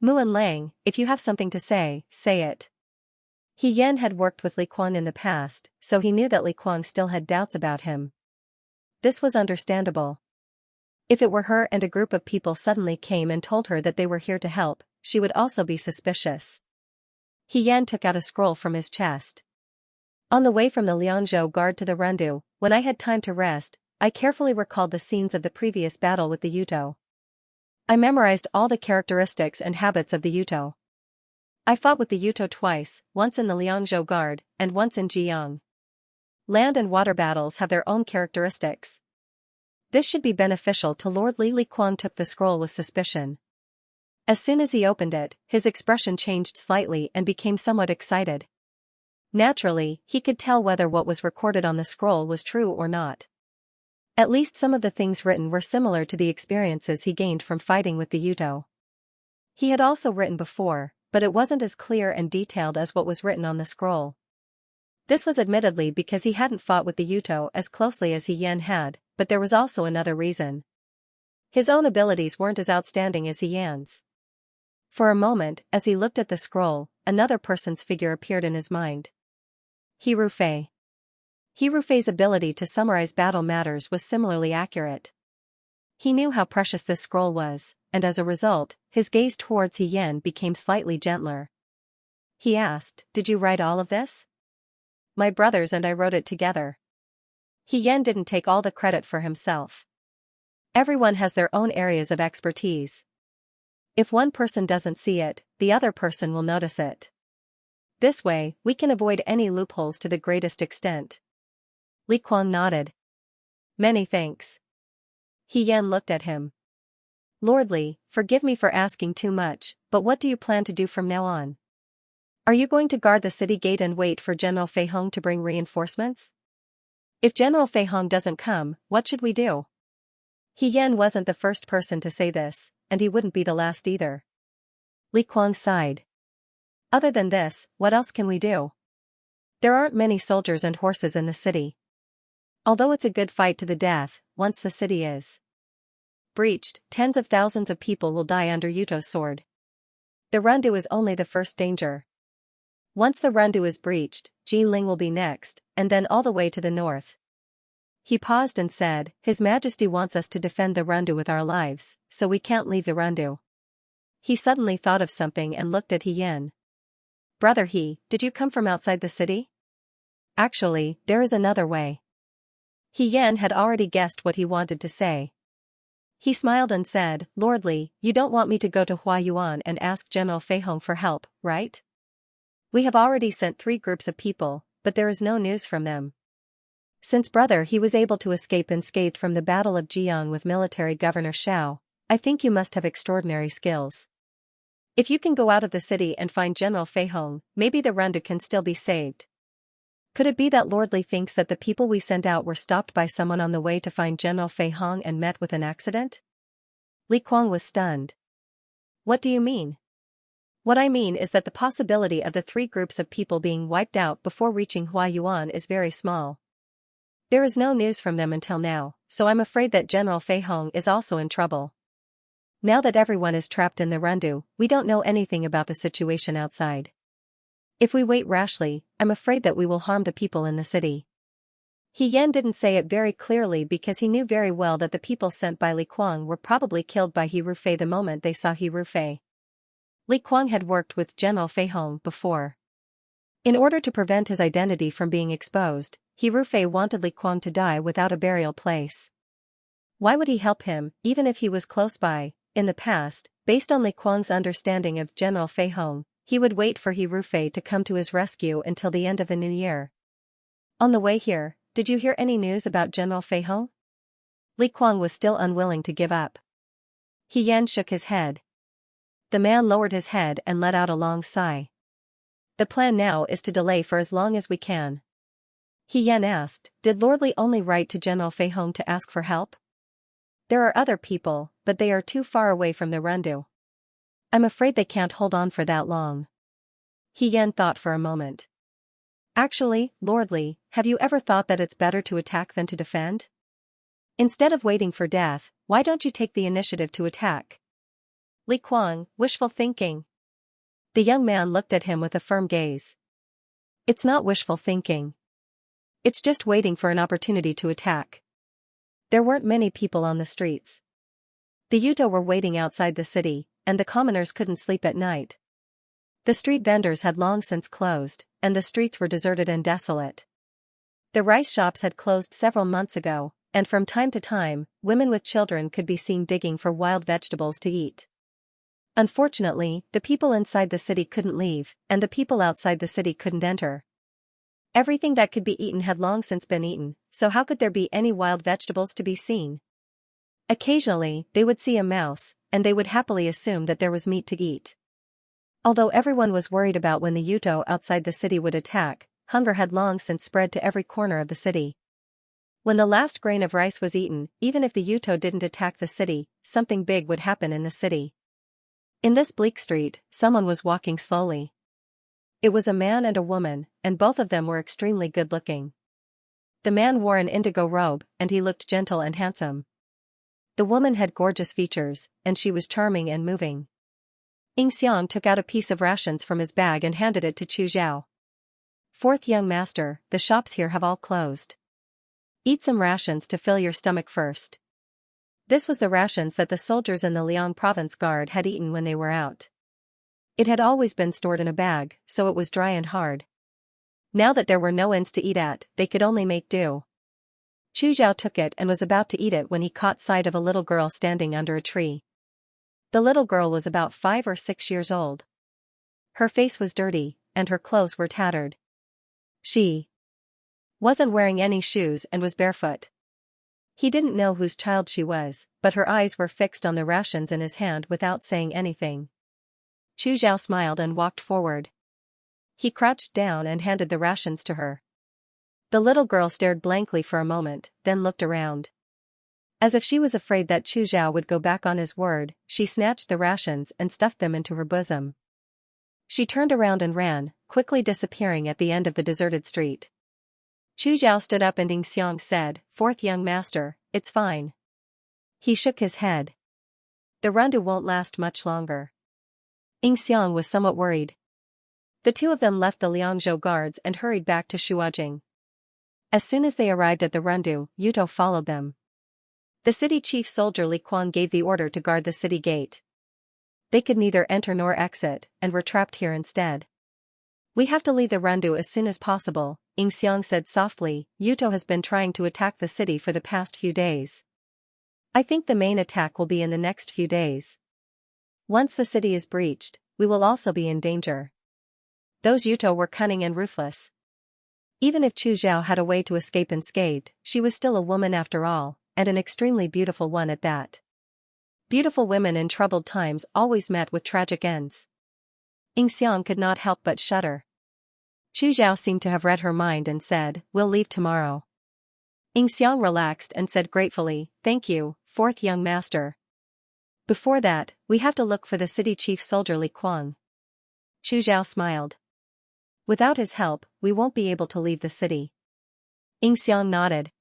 Mu and Lang, if you have something to say, say it. He Yan had worked with Li Kuang in the past, so he knew that Li Kuang still had doubts about him. This was understandable. If it were her and a group of people suddenly came and told her that they were here to help, she would also be suspicious. He Yan took out a scroll from his chest. On the way from the Liangzhou guard to the Randu, when I had time to rest, I carefully recalled the scenes of the previous battle with the Yuto. I memorized all the characteristics and habits of the Yuto. I fought with the Yuto twice, once in the Liangzhou guard, and once in Jiang. Land and water battles have their own characteristics. This should be beneficial to Lord Li. Li Kuang took the scroll with suspicion. As soon as he opened it, his expression changed slightly and became somewhat excited. Naturally, he could tell whether what was recorded on the scroll was true or not. At least some of the things written were similar to the experiences he gained from fighting with the Yuto. He had also written before, but it wasn't as clear and detailed as what was written on the scroll. This was admittedly because he hadn't fought with the Yuto as closely as He Yan had, but there was also another reason. His own abilities weren't as outstanding as He Yan's. For a moment, as he looked at the scroll, another person's figure appeared in his mind. He Rufei. He Rufei's ability to summarize battle matters was similarly accurate. He knew how precious this scroll was, and as a result, his gaze towards He Yan became slightly gentler. He asked, did you write all of this? My brothers and I wrote it together. He Yan didn't take all the credit for himself. Everyone has their own areas of expertise. If one person doesn't see it, the other person will notice it. This way, we can avoid any loopholes to the greatest extent. Li Kuang nodded. Many thanks. He Yan looked at him. Lord Li, forgive me for asking too much, but what do you plan to do from now on? Are you going to guard the city gate and wait for General Fei Hong to bring reinforcements? If General Fei Hong doesn't come, what should we do? He Yan wasn't the first person to say this, and he wouldn't be the last either. Li Kuang sighed. Other than this, what else can we do? There aren't many soldiers and horses in the city. Although it's a good fight to the death, once the city is breached, tens of thousands of people will die under Yuto's sword. The Randu is only the first danger. Once the Randu is breached, Jiling will be next, and then all the way to the north. He paused and said, His Majesty wants us to defend the Randu with our lives, so we can't leave the Randu. He suddenly thought of something and looked at He Yan. Brother He, did you come from outside the city? Actually, there is another way. He Yan had already guessed what he wanted to say. He smiled and said, Lord Li, you don't want me to go to Huayuan and ask General Fei Hong for help, right? We have already sent 3 groups of people, but there is no news from them. Since brother He was able to escape unscathed from the Battle of Jiang with military governor Xiao, I think you must have extraordinary skills. If you can go out of the city and find General Fei Hong, maybe the Randu can still be saved. Could it be that Lord Li thinks that the people we sent out were stopped by someone on the way to find General Fei Hong and met with an accident? Li Kuang was stunned. What do you mean? What I mean is that the possibility of the 3 groups of people being wiped out before reaching Huayuan is very small. There is no news from them until now, so I'm afraid that General Fei Hong is also in trouble. Now that everyone is trapped in the Randu, we don't know anything about the situation outside. If we wait rashly, I'm afraid that we will harm the people in the city. He Yan didn't say it very clearly because he knew very well that the people sent by Li Kuang were probably killed by He Rufei the moment they saw He Rufei. Li Kuang had worked with General Fei Hong before. In order to prevent his identity from being exposed, He Rufei wanted Li Kuang to die without a burial place. Why would he help him, even if he was close by? In the past, based on Li Kuang's understanding of General Fei Hong, he would wait for He Rufei to come to his rescue until the end of the new year. On the way here, did you hear any news about General Fei Hong? Li Kuang was still unwilling to give up. He Yan shook his head. The man lowered his head and let out a long sigh. The plan now is to delay for as long as we can. He Yan asked, did Lord Li only write to General Fei Hong to ask for help? There are other people, but they are too far away from the Rendu. I'm afraid they can't hold on for that long. He Yan thought for a moment. Actually, Lord Li, have you ever thought that it's better to attack than to defend? Instead of waiting for death, why don't you take the initiative to attack? Li Kuang, wishful thinking. The young man looked at him with a firm gaze. It's not wishful thinking. It's just waiting for an opportunity to attack. There weren't many people on the streets. The Yuto were waiting outside the city, and the commoners couldn't sleep at night. The street vendors had long since closed, and the streets were deserted and desolate. The rice shops had closed several months ago, and from time to time, women with children could be seen digging for wild vegetables to eat. Unfortunately, the people inside the city couldn't leave, and the people outside the city couldn't enter. Everything that could be eaten had long since been eaten, so how could there be any wild vegetables to be seen? Occasionally, they would see a mouse, and they would happily assume that there was meat to eat. Although everyone was worried about when the Yuto outside the city would attack, hunger had long since spread to every corner of the city. When the last grain of rice was eaten, even if the Yuto didn't attack the city, something big would happen in the city. In this bleak street, someone was walking slowly. It was a man and a woman, and both of them were extremely good-looking. The man wore an indigo robe, and he looked gentle and handsome. The woman had gorgeous features, and she was charming and moving. Xianxia took out a piece of rations from his bag and handed it to Chu Zhao. Fourth young master, the shops here have all closed. Eat some rations to fill your stomach first. This was the rations that the soldiers in the Liang province guard had eaten when they were out. It had always been stored in a bag, so it was dry and hard. Now that there were no ends to eat at, they could only make do. Chu Zhao took it and was about to eat it when he caught sight of a little girl standing under a tree. The little girl was about 5 or 6 years old. Her face was dirty, and her clothes were tattered. She wasn't wearing any shoes and was barefoot. He didn't know whose child she was, but her eyes were fixed on the rations in his hand without saying anything. Chu Zhao smiled and walked forward. He crouched down and handed the rations to her. The little girl stared blankly for a moment, then looked around. As if she was afraid that Chu Zhao would go back on his word, she snatched the rations and stuffed them into her bosom. She turned around and ran, quickly disappearing at the end of the deserted street. Chu Zhao stood up and Xianxia said, "Fourth young master, it's fine." He shook his head. The Rendu won't last much longer. Xianxia was somewhat worried. The two of them left the Liangzhou guards and hurried back to Shuajing. As soon as they arrived at the Rendu, Yuto followed them. The city chief soldier Li Kuang gave the order to guard the city gate. They could neither enter nor exit, and were trapped here instead. We have to leave the Rendu as soon as possible, Xianxia said softly. Yuto has been trying to attack the city for the past few days. I think the main attack will be in the next few days. Once the city is breached, we will also be in danger. Those Yuto were cunning and ruthless. Even if Chu Zhao had a way to escape unscathed, she was still a woman after all, and an extremely beautiful one at that. Beautiful women in troubled times always met with tragic ends. Xianxia could not help but shudder. Chu Zhao seemed to have read her mind and said, "We'll leave tomorrow." Xianxia relaxed and said gratefully, "Thank you, fourth young master. Before that, we have to look for the city chief soldier Li Kuang." Chu Zhao smiled. "Without his help, we won't be able to leave the city." Xianxia nodded.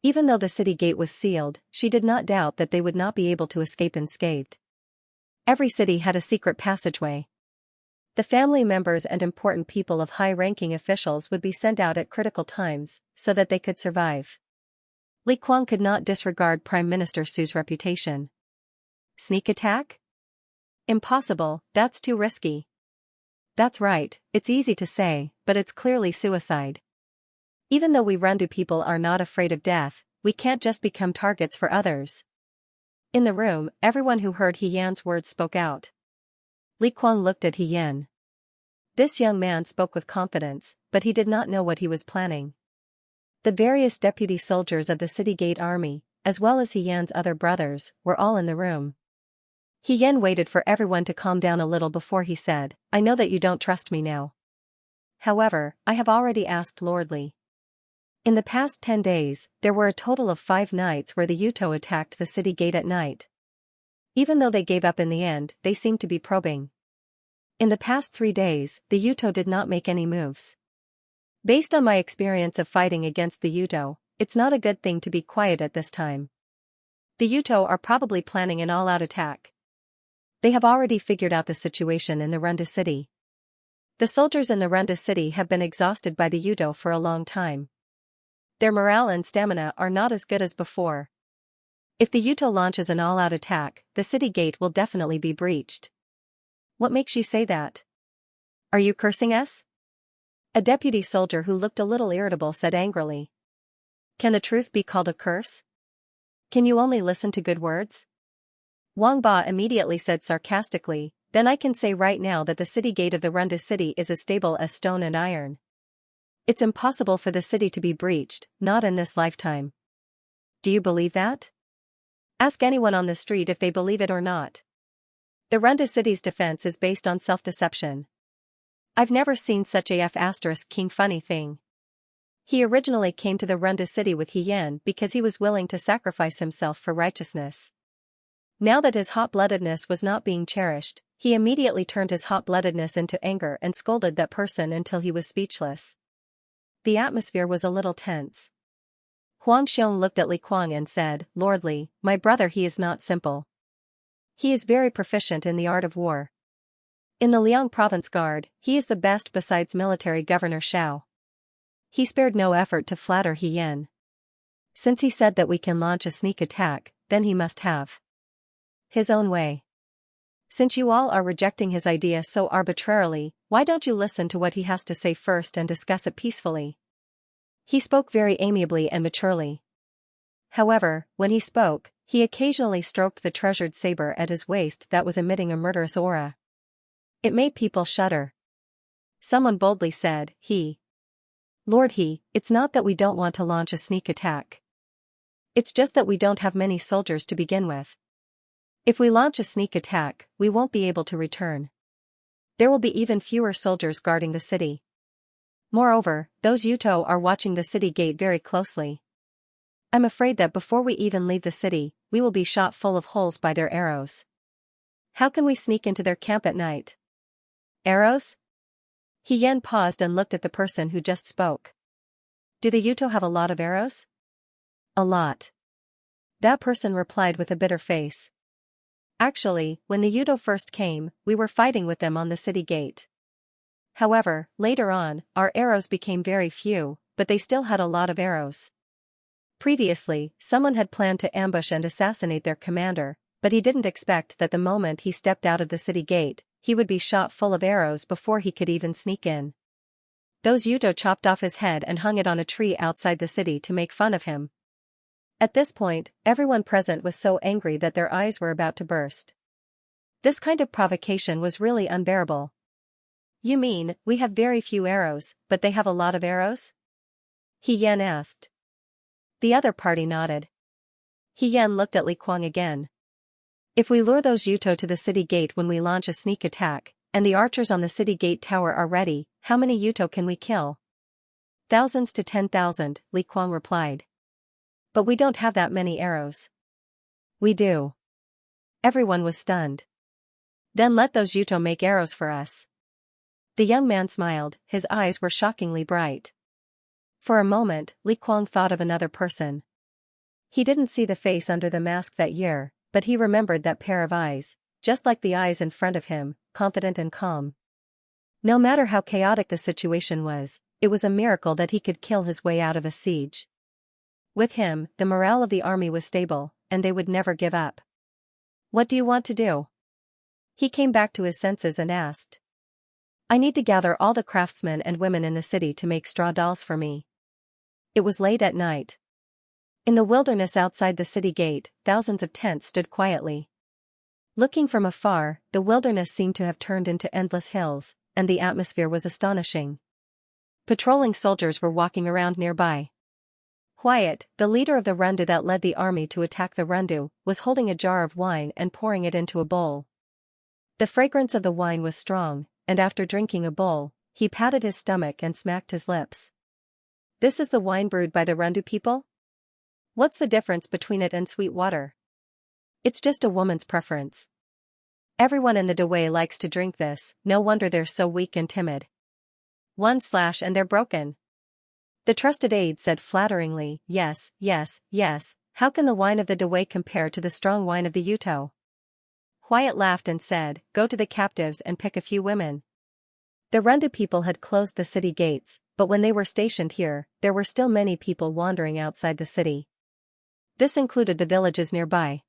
Even though the city gate was sealed, she did not doubt that they would not be able to escape unscathed. Every city had a secret passageway. The family members and important people of high-ranking officials would be sent out at critical times, so that they could survive. Li Kuang could not disregard Prime Minister Su's reputation. Sneak attack? Impossible, that's too risky. That's right, it's easy to say, but it's clearly suicide. Even though we Rendu people are not afraid of death, we can't just become targets for others. In the room, everyone who heard He Yan's words spoke out. Li Kuang looked at He Yan. This young man spoke with confidence, but he did not know what he was planning. The various deputy soldiers of the city gate army, as well as He Yan's other brothers, were all in the room. He Yan waited for everyone to calm down a little before he said, I know that you don't trust me now. However, I have already asked Lord Li. In the past 10 days, there were a total of 5 nights where the Yuto attacked the city gate at night. Even though they gave up in the end, they seemed to be probing. In the past 3 days, the Yuto did not make any moves. Based on my experience of fighting against the Yuto, it's not a good thing to be quiet at this time. The Yuto are probably planning an all-out attack. They have already figured out the situation in the Renda city. The soldiers in the Renda city have been exhausted by the Yuto for a long time. Their morale and stamina are not as good as before. If the Yuto launches an all-out attack, the city gate will definitely be breached. What makes you say that? Are you cursing us? A deputy soldier who looked a little irritable said angrily. Can the truth be called a curse? Can you only listen to good words? Wang Ba immediately said sarcastically, then I can say right now that the city gate of the Renda city is as stable as stone and iron. It's impossible for the city to be breached, not in this lifetime. Do you believe that? Ask anyone on the street if they believe it or not. The Renda city's defense is based on self-deception. I've never seen such a King funny thing. He originally came to the Renda city with He Yan because he was willing to sacrifice himself for righteousness. Now that his hot-bloodedness was not being cherished, he immediately turned his hot-bloodedness into anger and scolded that person until he was speechless. The atmosphere was a little tense. Huang Xiong looked at Li Kuang and said, Lord Li, my brother, he is not simple. He is very proficient in the art of war. In the Liang Province Guard, he is the best besides military governor Xiao. He spared no effort to flatter He Yan. Since he said that we can launch a sneak attack, then he must have his own way. Since you all are rejecting his idea so arbitrarily, why don't you listen to what he has to say first and discuss it peacefully? He spoke very amiably and maturely. However, when he spoke, he occasionally stroked the treasured saber at his waist that was emitting a murderous aura. It made people shudder. Someone boldly said, Lord He, it's not that we don't want to launch a sneak attack. It's just that we don't have many soldiers to begin with. If we launch a sneak attack, we won't be able to return. There will be even fewer soldiers guarding the city. Moreover, those Yuto are watching the city gate very closely. I'm afraid that before we even leave the city, we will be shot full of holes by their arrows. How can we sneak into their camp at night? Arrows? He Yan paused and looked at the person who just spoke. Do the Yuto have a lot of arrows? A lot. That person replied with a bitter face. Actually, when the Yuto first came, we were fighting with them on the city gate. However, later on, our arrows became very few, but they still had a lot of arrows. Previously, someone had planned to ambush and assassinate their commander, but he didn't expect that the moment he stepped out of the city gate, he would be shot full of arrows before he could even sneak in. Those Yuto chopped off his head and hung it on a tree outside the city to make fun of him. At this point, everyone present was so angry that their eyes were about to burst. This kind of provocation was really unbearable. You mean, we have very few arrows, but they have a lot of arrows? He Yan asked. The other party nodded. He Yan looked at Li Kuang again. If we lure those Yuto to the city gate when we launch a sneak attack, and the archers on the city gate tower are ready, how many Yuto can we kill? Thousands to 10,000, Li Kuang replied. But we don't have that many arrows. We do. Everyone was stunned. Then let those Yuto make arrows for us. The young man smiled, his eyes were shockingly bright. For a moment, Li Kuang thought of another person. He didn't see the face under the mask that year, but he remembered that pair of eyes, just like the eyes in front of him, confident and calm. No matter how chaotic the situation was, it was a miracle that he could kill his way out of a siege. With him, the morale of the army was stable, and they would never give up. What do you want to do? He came back to his senses and asked. I need to gather all the craftsmen and women in the city to make straw dolls for me. It was late at night. In the wilderness outside the city gate, thousands of tents stood quietly. Looking from afar, the wilderness seemed to have turned into endless hills, and the atmosphere was astonishing. Patrolling soldiers were walking around nearby. Wyatt, the leader of the Rundu that led the army to attack the Rundu, was holding a jar of wine and pouring it into a bowl. The fragrance of the wine was strong, and after drinking a bowl, he patted his stomach and smacked his lips. This is the wine brewed by the Rundu people? What's the difference between it and sweet water? It's just a woman's preference. Everyone in the Dawei likes to drink this, no wonder they're so weak and timid. One slash and they're broken. The trusted aide said flatteringly, yes, yes, yes, how can the wine of the Dawei compare to the strong wine of the Yuto? Wyatt laughed and said, go to the captives and pick a few women. The Rundu people had closed the city gates, but when they were stationed here, there were still many people wandering outside the city. This included the villages nearby.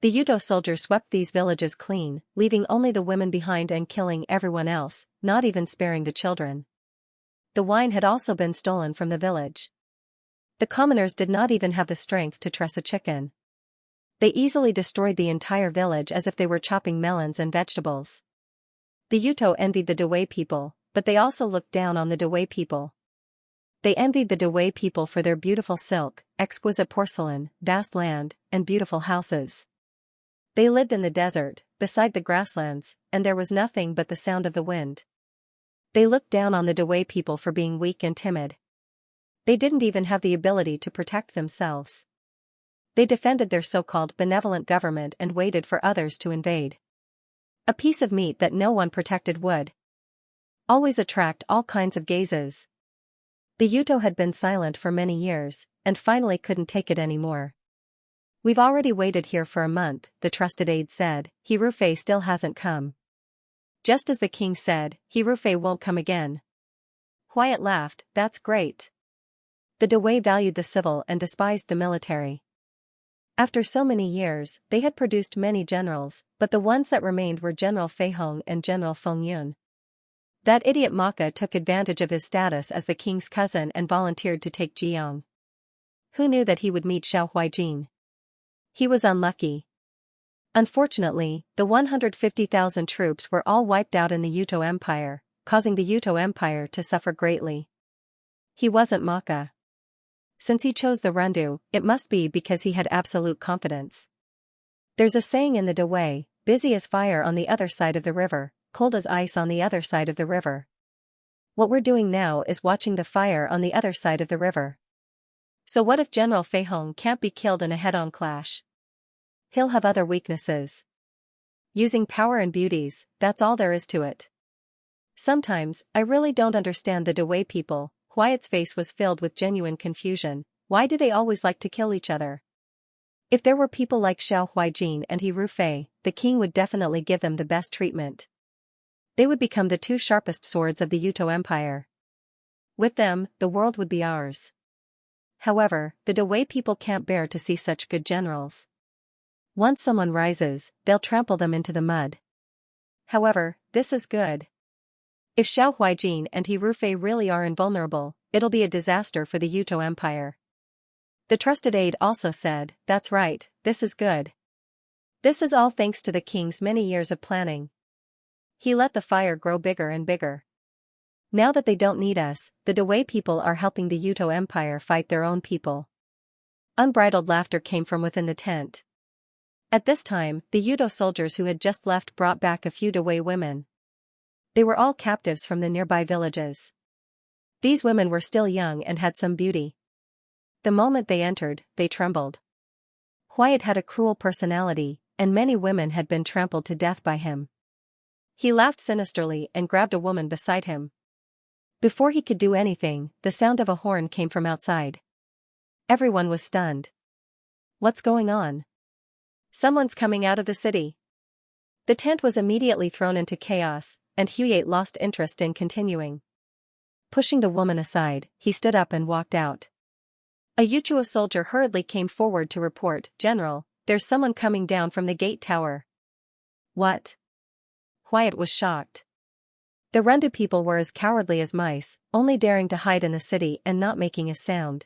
The Yuto soldiers swept these villages clean, leaving only the women behind and killing everyone else, not even sparing the children. The wine had also been stolen from the village. The commoners did not even have the strength to truss a chicken. They easily destroyed the entire village as if they were chopping melons and vegetables. The Yuto envied the Dawei people, but they also looked down on the Dawei people. They envied the Dawei people for their beautiful silk, exquisite porcelain, vast land, and beautiful houses. They lived in the desert, beside the grasslands, and there was nothing but the sound of the wind. They looked down on the Dawei people for being weak and timid. They didn't even have the ability to protect themselves. They defended their so-called benevolent government and waited for others to invade. A piece of meat that no one protected would always attract all kinds of gazes. The Yuto had been silent for many years, and finally couldn't take it anymore. We've already waited here for a month, the trusted aide said, Hirufei still hasn't come. Just as the king said, Hirufei won't come again. Wyatt laughed, that's great. The Dawei valued the civil and despised the military. After so many years, they had produced many generals, but the ones that remained were General Fei Hong and General Feng Yun. That idiot Maka took advantage of his status as the king's cousin and volunteered to take Jiang. Who knew that he would meet Xiao Huijin? He was unlucky. Unfortunately, the 150,000 troops were all wiped out in the Yuto Empire, causing the Yuto Empire to suffer greatly. He wasn't Maka. Since he chose the Rundu, it must be because he had absolute confidence. There's a saying in the Dawei, busy as fire on the other side of the river, cold as ice on the other side of the river. What we're doing now is watching the fire on the other side of the river. So what if General Fei Hong can't be killed in a head-on clash? He'll have other weaknesses. Using power and beauties, that's all there is to it. Sometimes, I really don't understand the Dawei people. Wyatt's face was filled with genuine confusion. Why do they always like to kill each other? If there were people like Xiao Huijin and Hirufei, the king would definitely give them the best treatment. They would become the two sharpest swords of the Yuto Empire. With them, the world would be ours. However, the Dawei people can't bear to see such good generals. Once someone rises, they'll trample them into the mud. However, this is good. If Xiao Huijin and Hirufei really are invulnerable, it'll be a disaster for the Yuto Empire. The trusted aide also said, that's right, this is good. This is all thanks to the king's many years of planning. He let the fire grow bigger and bigger. Now that they don't need us, the Dawei people are helping the Yuto Empire fight their own people. Unbridled laughter came from within the tent. At this time, the Yuto soldiers who had just left brought back a few Dawei women. They were all captives from the nearby villages. These women were still young and had some beauty. The moment they entered, they trembled. Wyatt had a cruel personality, and many women had been trampled to death by him. He laughed sinisterly and grabbed a woman beside him. Before he could do anything, the sound of a horn came from outside. Everyone was stunned. What's going on? Someone's coming out of the city. The tent was immediately thrown into chaos, and Wyatt lost interest in continuing. Pushing the woman aside, he stood up and walked out. A Yuchua soldier hurriedly came forward to report, General, there's someone coming down from the gate tower. What? Wyatt was shocked. The Rendu people were as cowardly as mice, only daring to hide in the city and not making a sound.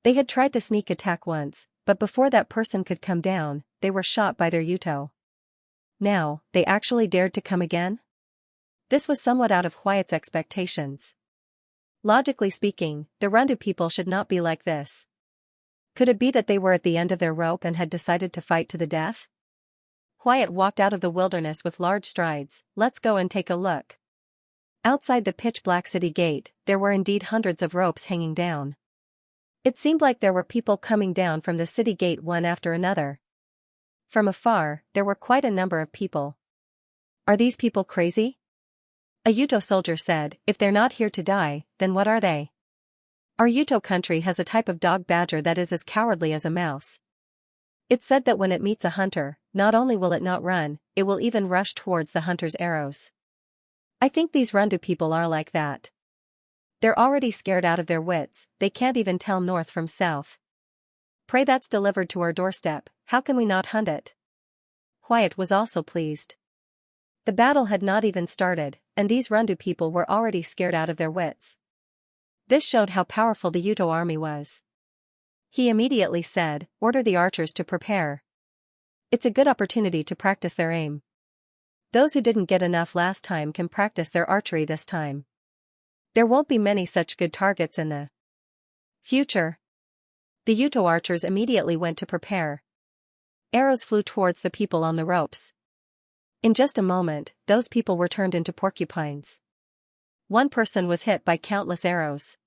They had tried to sneak attack once, but before that person could come down, they were shot by their Yuto. Now, they actually dared to come again? This was somewhat out of Hwyatt's expectations. Logically speaking, the Rendu people should not be like this. Could it be that they were at the end of their rope and had decided to fight to the death? Hwyatt walked out of the wilderness with large strides. Let's go and take a look. Outside the pitch-black city gate, there were indeed hundreds of ropes hanging down. It seemed like there were people coming down from the city gate one after another. From afar, there were quite a number of people. Are these people crazy? A Yuto soldier said, if they're not here to die, then what are they? Our Yuto country has a type of dog badger that is as cowardly as a mouse. It's said that when it meets a hunter, not only will it not run, it will even rush towards the hunter's arrows. I think these Rendu people are like that. They're already scared out of their wits, they can't even tell north from south. Pray that's delivered to our doorstep, how can we not hunt it? Hwyatt was also pleased. The battle had not even started, and these Rendu people were already scared out of their wits. This showed how powerful the Yuto army was. He immediately said, order the archers to prepare. It's a good opportunity to practice their aim. Those who didn't get enough last time can practice their archery this time. There won't be many such good targets in the future. The Yuto archers immediately went to prepare. Arrows flew towards the people on the ropes. In just a moment, those people were turned into porcupines. One person was hit by countless arrows.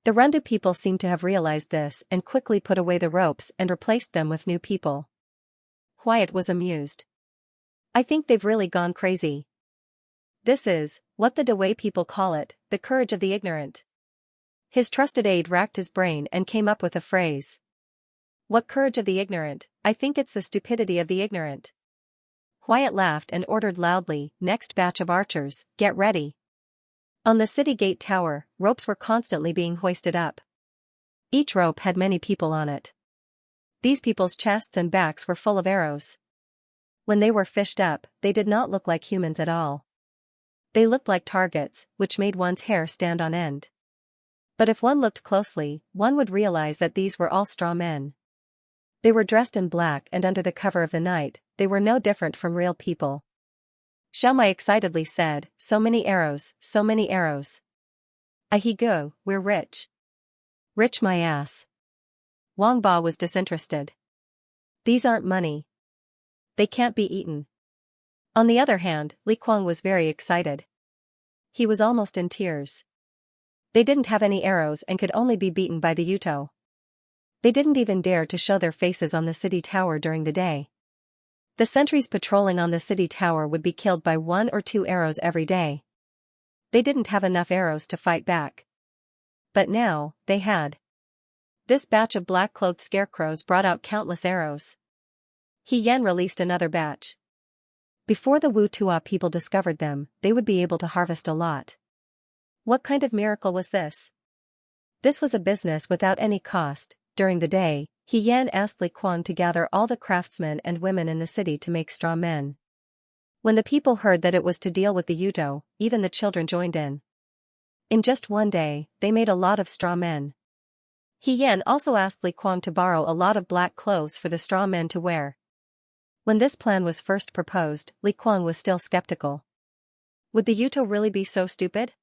The Rendu people seemed to have realized this and quickly put away the ropes and replaced them with new people. Hwyatt was amused. I think they've really gone crazy. This is what the Dewey people call it, the courage of the ignorant. His trusted aide racked his brain and came up with a phrase. What courage of the ignorant? I think it's the stupidity of the ignorant. Hwyatt laughed and ordered loudly, next batch of archers, get ready. On the city gate tower, ropes were constantly being hoisted up. Each rope had many people on it. These people's chests and backs were full of arrows. When they were fished up, they did not look like humans at all. They looked like targets, which made one's hair stand on end. But if one looked closely, one would realize that these were all straw men. They were dressed in black and under the cover of the night, they were no different from real people. Xiaomai excitedly said, so many arrows, so many arrows. Ahigo, we're rich. Rich my ass. Wang Ba was disinterested. These aren't money. They can't be eaten. On the other hand, Li Kuang was very excited. He was almost in tears. They didn't have any arrows and could only be beaten by the Yuto. They didn't even dare to show their faces on the city tower during the day. The sentries patrolling on the city tower would be killed by 1 or 2 arrows every day. They didn't have enough arrows to fight back. But now, they had. This batch of black-clothed scarecrows brought out countless arrows. He Yan released another batch. Before the Wu Tua people discovered them, they would be able to harvest a lot. What kind of miracle was this? This was a business without any cost. During the day, He Yan asked Li Kuang to gather all the craftsmen and women in the city to make straw men. When the people heard that it was to deal with the Yuto, even the children joined in. In just one day, they made a lot of straw men. He Yan also asked Li Kuang to borrow a lot of black clothes for the straw men to wear. When this plan was first proposed, Li Kuang was still skeptical. Would the Yuto really be so stupid?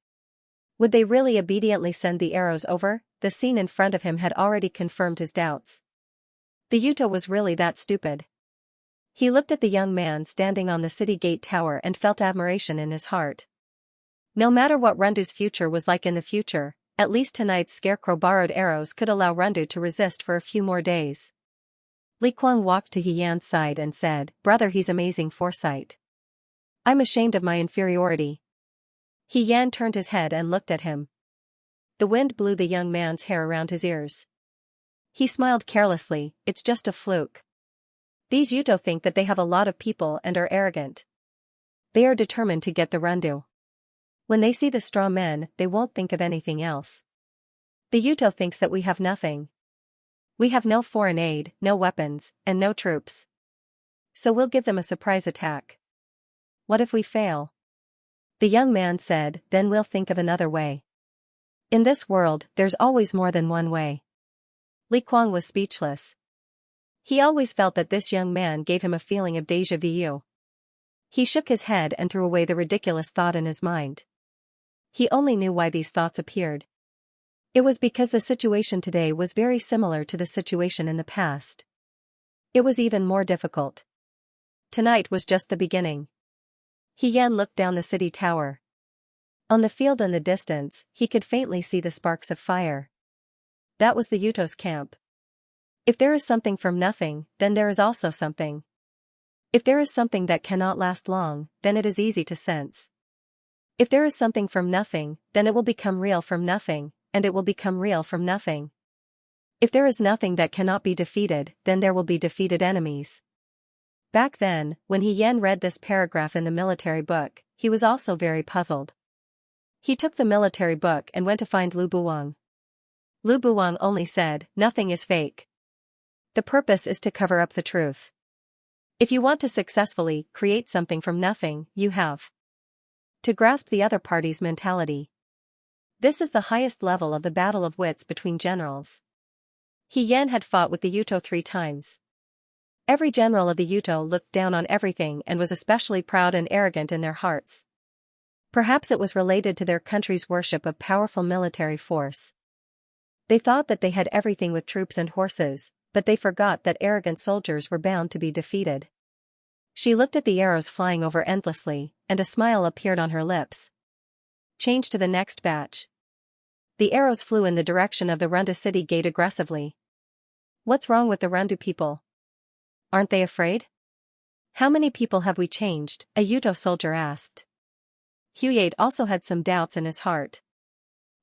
Would they really obediently send the arrows over? The scene in front of him had already confirmed his doubts. The Yuto was really that stupid. He looked at the young man standing on the city gate tower and felt admiration in his heart. No matter what Rendu's future was like in the future, at least tonight's scarecrow borrowed arrows could allow Rendu to resist for a few more days. Li Kuang walked to He Yan's side and said, "Brother, he's amazing foresight. I'm ashamed of my inferiority." He Yan turned his head and looked at him. The wind blew the young man's hair around his ears. He smiled carelessly, "It's just a fluke. These Yuto think that they have a lot of people and are arrogant. They are determined to get the Rendu. When they see the straw men, they won't think of anything else. The Yuto thinks that we have nothing. We have no foreign aid, no weapons, and no troops. So we'll give them a surprise attack. What if we fail? The young man said, then we'll think of another way. In this world, there's always more than one way. Li Kuang was speechless. He always felt that this young man gave him a feeling of déjà vu. He shook his head and threw away the ridiculous thought in his mind. He only knew why these thoughts appeared. It was because the situation today was very similar to the situation in the past. It was even more difficult. Tonight was just the beginning. Xian looked down the city tower. On the field in the distance, he could faintly see the sparks of fire. That was the Yuto's camp. If there is something from nothing, then there is also something. If there is something that cannot last long, then it is easy to sense. If there is something from nothing, then it will become real from nothing, and it will become real from nothing. If there is nothing that cannot be defeated, then there will be defeated enemies. Back then, when Xian read this paragraph in the military book, he was also very puzzled. He took the military book and went to find Lu Buwang. Lu Buwang only said, nothing is fake. The purpose is to cover up the truth. If you want to successfully create something from nothing, you have to grasp the other party's mentality. This is the highest level of the battle of wits between generals. Xian had fought with the Yuto 3 times. Every general of the Yuto looked down on everything and was especially proud and arrogant in their hearts. Perhaps it was related to their country's worship of powerful military force. They thought that they had everything with troops and horses, but they forgot that arrogant soldiers were bound to be defeated. She looked at the arrows flying over endlessly, and a smile appeared on her lips. Change to the next batch. The arrows flew in the direction of the Rundu city gate aggressively. What's wrong with the Rundu people? Aren't they afraid? How many people have we changed? A Yuto soldier asked. Huyate also had some doubts in his heart.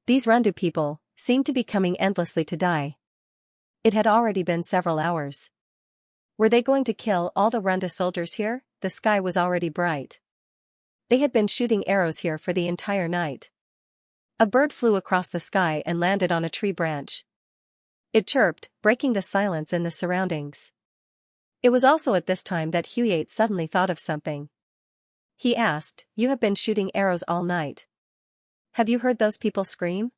These Rundu people seemed to be coming endlessly to die. It had already been several hours. Were they going to kill all the Rundu soldiers here? The sky was already bright. They had been shooting arrows here for the entire night. A bird flew across the sky and landed on a tree branch. It chirped, breaking the silence in the surroundings. It was also at this time that Huyate suddenly thought of something. He asked, you have been shooting arrows all night. Have you heard those people scream?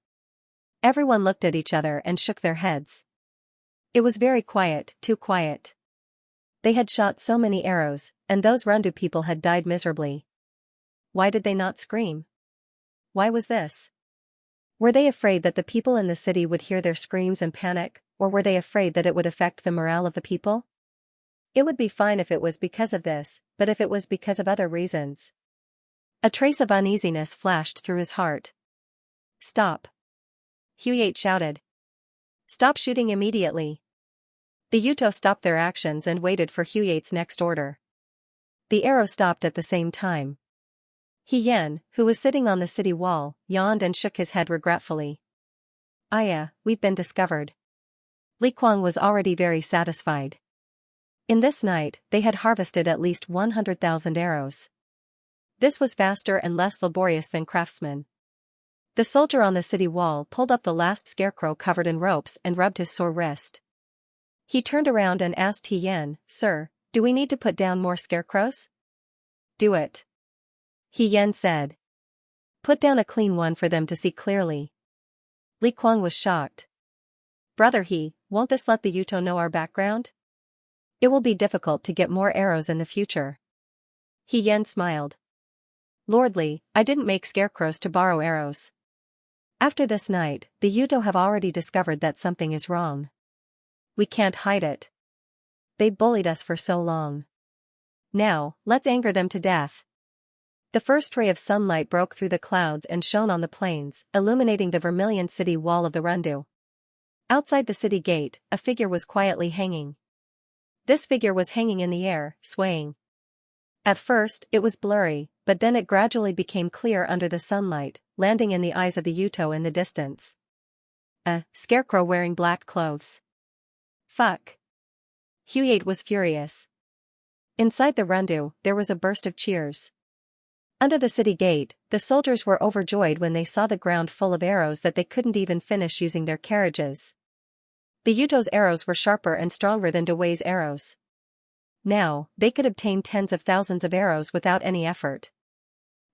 Everyone looked at each other and shook their heads. It was very quiet, too quiet. They had shot so many arrows, and those Rundu people had died miserably. Why did they not scream? Why was this? Were they afraid that the people in the city would hear their screams and panic, or were they afraid that it would affect the morale of the people? It would be fine if it was because of this, but if it was because of other reasons. A trace of uneasiness flashed through his heart. Stop! Huyate shouted. Stop shooting immediately. The Yuto stopped their actions and waited for Huyate's next order. The arrow stopped at the same time. Xian, who was sitting on the city wall, yawned and shook his head regretfully. Aya, we've been discovered. Li Kuang was already very satisfied. In this night, they had harvested at least 100,000 arrows. This was faster and less laborious than craftsmen. The soldier on the city wall pulled up the last scarecrow covered in ropes and rubbed his sore wrist. He turned around and asked Xian, Sir, do we need to put down more scarecrows? Do it. Xian said. Put down a clean one for them to see clearly. Li Kuang was shocked. Brother won't this let the Yuto know our background? It will be difficult to get more arrows in the future. Xian smiled. Lord Li, I didn't make scarecrows to borrow arrows. After this night, the Yuto have already discovered that something is wrong. We can't hide it. They bullied us for so long. Now, let's anger them to death. The first ray of sunlight broke through the clouds and shone on the plains, illuminating the vermilion city wall of the Rundu. Outside the city gate, a figure was quietly hanging. This figure was hanging in the air, swaying. At first, it was blurry, but then it gradually became clear under the sunlight, landing in the eyes of the Yuto in the distance. A scarecrow wearing black clothes. Fuck. Huyate was furious. Inside the Rundu, there was a burst of cheers. Under the city gate, the soldiers were overjoyed when they saw the ground full of arrows that they couldn't even finish using their carriages. The Yuto's arrows were sharper and stronger than Dewey's arrows. Now, they could obtain tens of thousands of arrows without any effort.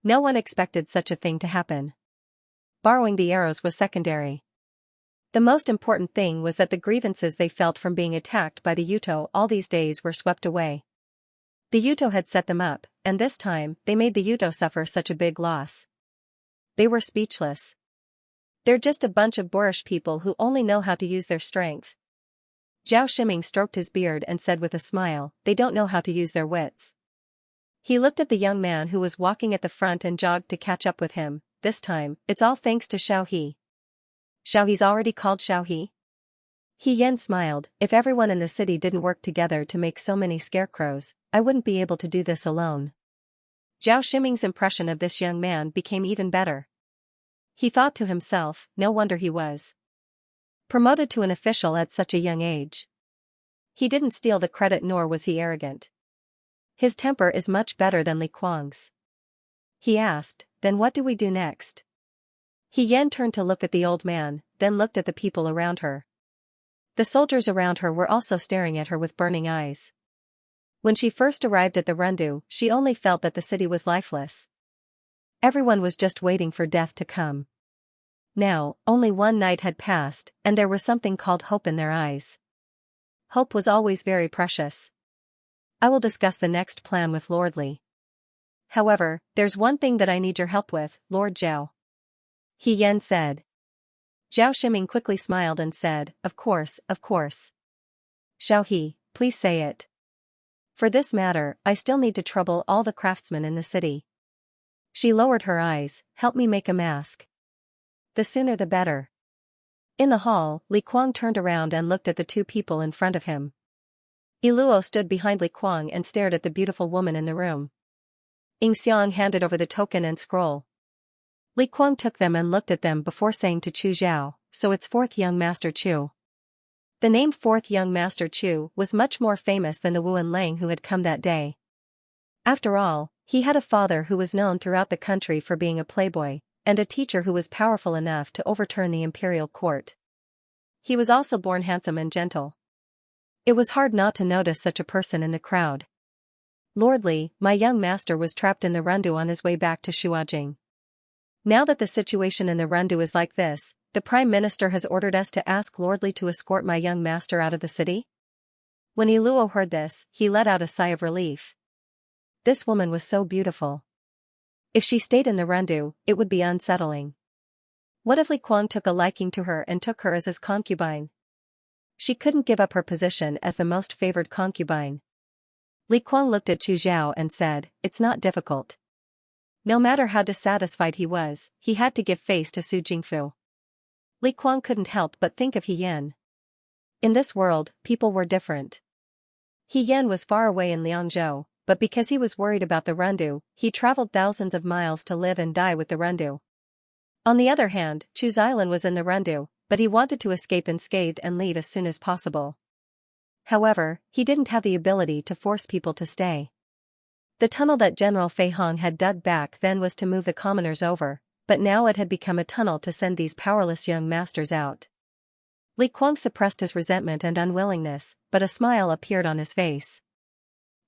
No one expected such a thing to happen. Borrowing the arrows was secondary. The most important thing was that the grievances they felt from being attacked by the Yuto all these days were swept away. The Yuto had set them up, and this time, they made the Yuto suffer such a big loss. They were speechless. They're just a bunch of boorish people who only know how to use their strength. Zhao Shiming stroked his beard and said with a smile, they don't know how to use their wits. He looked at the young man who was walking at the front and jogged to catch up with him. This time, it's all thanks to Xiao He. Xiao He's already called Xiao He? He Yan smiled, if everyone in the city didn't work together to make so many scarecrows, I wouldn't be able to do this alone. Zhao Shiming's impression of this young man became even better. He thought to himself, no wonder he was promoted to an official at such a young age. He didn't steal the credit nor was he arrogant. His temper is much better than Li Kuang's. He asked, then what do we do next? He Yan turned to look at the old man, then looked at the people around her. The soldiers around her were also staring at her with burning eyes. When she first arrived at the Rendu, she only felt that the city was lifeless. Everyone was just waiting for death to come. Now, only one night had passed, and there was something called hope in their eyes. Hope was always very precious. I will discuss the next plan with Lord Li. However, there's one thing that I need your help with, Lord Zhao. He Yan said. Zhao Shiming quickly smiled and said, of course, of course. Xiao He, please say it. For this matter, I still need to trouble all the craftsmen in the city. She lowered her eyes, help me make a mask. The sooner the better. In the hall, Li Kuang turned around and looked at the two people in front of him. Iluo stood behind Li Kuang and stared at the beautiful woman in the room. Xianxia handed over the token and scroll. Li Kuang took them and looked at them before saying to Chu Zhao, so it's fourth young master Chu. The name fourth young master Chu was much more famous than the Wuan Lang who had come that day. After all, he had a father who was known throughout the country for being a playboy, and a teacher who was powerful enough to overturn the imperial court. He was also born handsome and gentle. It was hard not to notice such a person in the crowd. Lord Li, my young master was trapped in the Rendu on his way back to Shuajing. Now that the situation in the Rendu is like this, the Prime Minister has ordered us to ask Lord Li to escort my young master out of the city? When Iluo heard this, he let out a sigh of relief. This woman was so beautiful. If she stayed in the Rendu, it would be unsettling. What if Li Kuang took a liking to her and took her as his concubine? She couldn't give up her position as the most favored concubine. Li Kuang looked at Chu Zhao and said, it's not difficult. No matter how dissatisfied he was, he had to give face to Su Jingfu. Li Kuang couldn't help but think of He Yan. In this world, people were different. He Yan was far away in Liangzhou, but because he was worried about the Rendu, he traveled thousands of miles to live and die with the Rendu. On the other hand, Chu Xilan was in the Rendu, but he wanted to escape unscathed and leave as soon as possible. However, he didn't have the ability to force people to stay. The tunnel that General Fei Hong had dug back then was to move the commoners over, but now it had become a tunnel to send these powerless young masters out. Li Kuang suppressed his resentment and unwillingness, but a smile appeared on his face.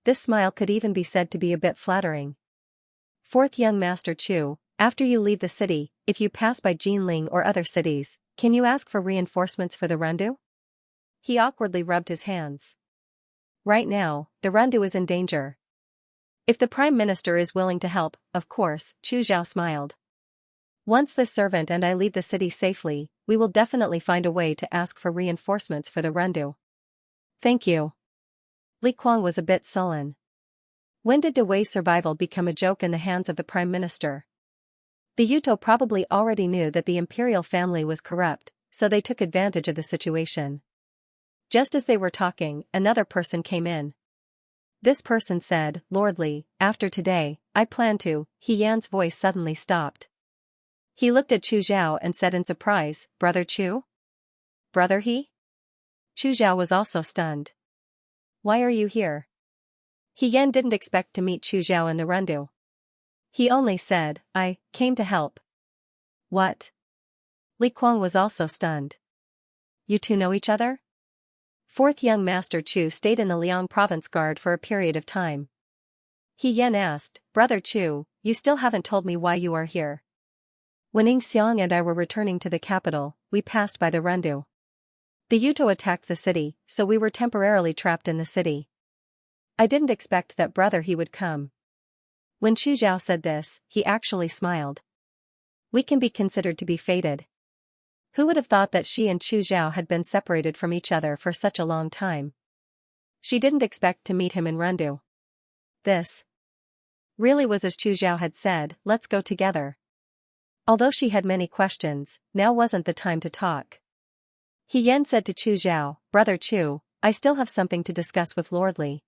This smile could even be said to be a bit flattering. Fourth young master Chu, after you leave the city, if you pass by Jinling or other cities, can you ask for reinforcements for the Rendu? He awkwardly rubbed his hands. Right now, the Rendu is in danger. If the Prime Minister is willing to help, of course, Chu Zhao smiled. Once the servant and I leave the city safely, we will definitely find a way to ask for reinforcements for the Rendu. Thank you. Li Kuang was a bit sullen. When did Dewey's survival become a joke in the hands of the Prime Minister? The Yuto probably already knew that the imperial family was corrupt, so they took advantage of the situation. Just as they were talking, another person came in. This person said, Lord Li, after today, I plan to. He Yan's voice suddenly stopped. He looked at Chu Zhao and said in surprise, Brother Chu? Brother He? Chu Zhao was also stunned. Why are you here? He Yan didn't expect to meet Chu Zhao in the Rendu. He only said, I came to help. What? Li Kuang was also stunned. You two know each other? Fourth young master Chu stayed in the Liang province guard for a period of time. He Yan asked, Brother Chu, you still haven't told me why you are here. When Xianxia and I were returning to the capital, we passed by the Rendu. The Yuto attacked the city, so we were temporarily trapped in the city. I didn't expect that brother he would come. When Chu Zhao said this, he actually smiled. We can be considered to be fated. Who would have thought that she and Chu Zhao had been separated from each other for such a long time? She didn't expect to meet him in Rendu. This really was as Chu Zhao had said, let's go together. Although she had many questions, now wasn't the time to talk. He Yan said to Chu Zhao, Brother Chu, I still have something to discuss with Lord Li.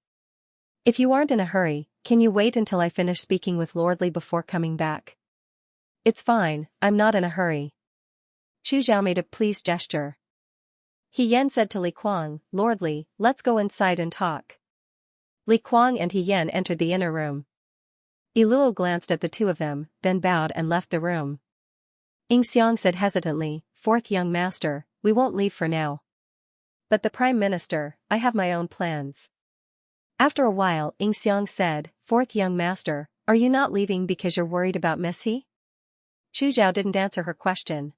If you aren't in a hurry, can you wait until I finish speaking with Lord Li before coming back? It's fine, I'm not in a hurry. Chu Zhao made a pleased gesture. He Yan said to Li Kuang, Lord Li, let's go inside and talk. Li Kuang and He Yan entered the inner room. Iluo glanced at the two of them, then bowed and left the room. Xiang said hesitantly, Fourth young master, we won't leave for now. But the Prime Minister, I have my own plans. After a while Xiang said, Fourth young master, are you not leaving because you're worried about Miss He? Chu Zhao didn't answer her question.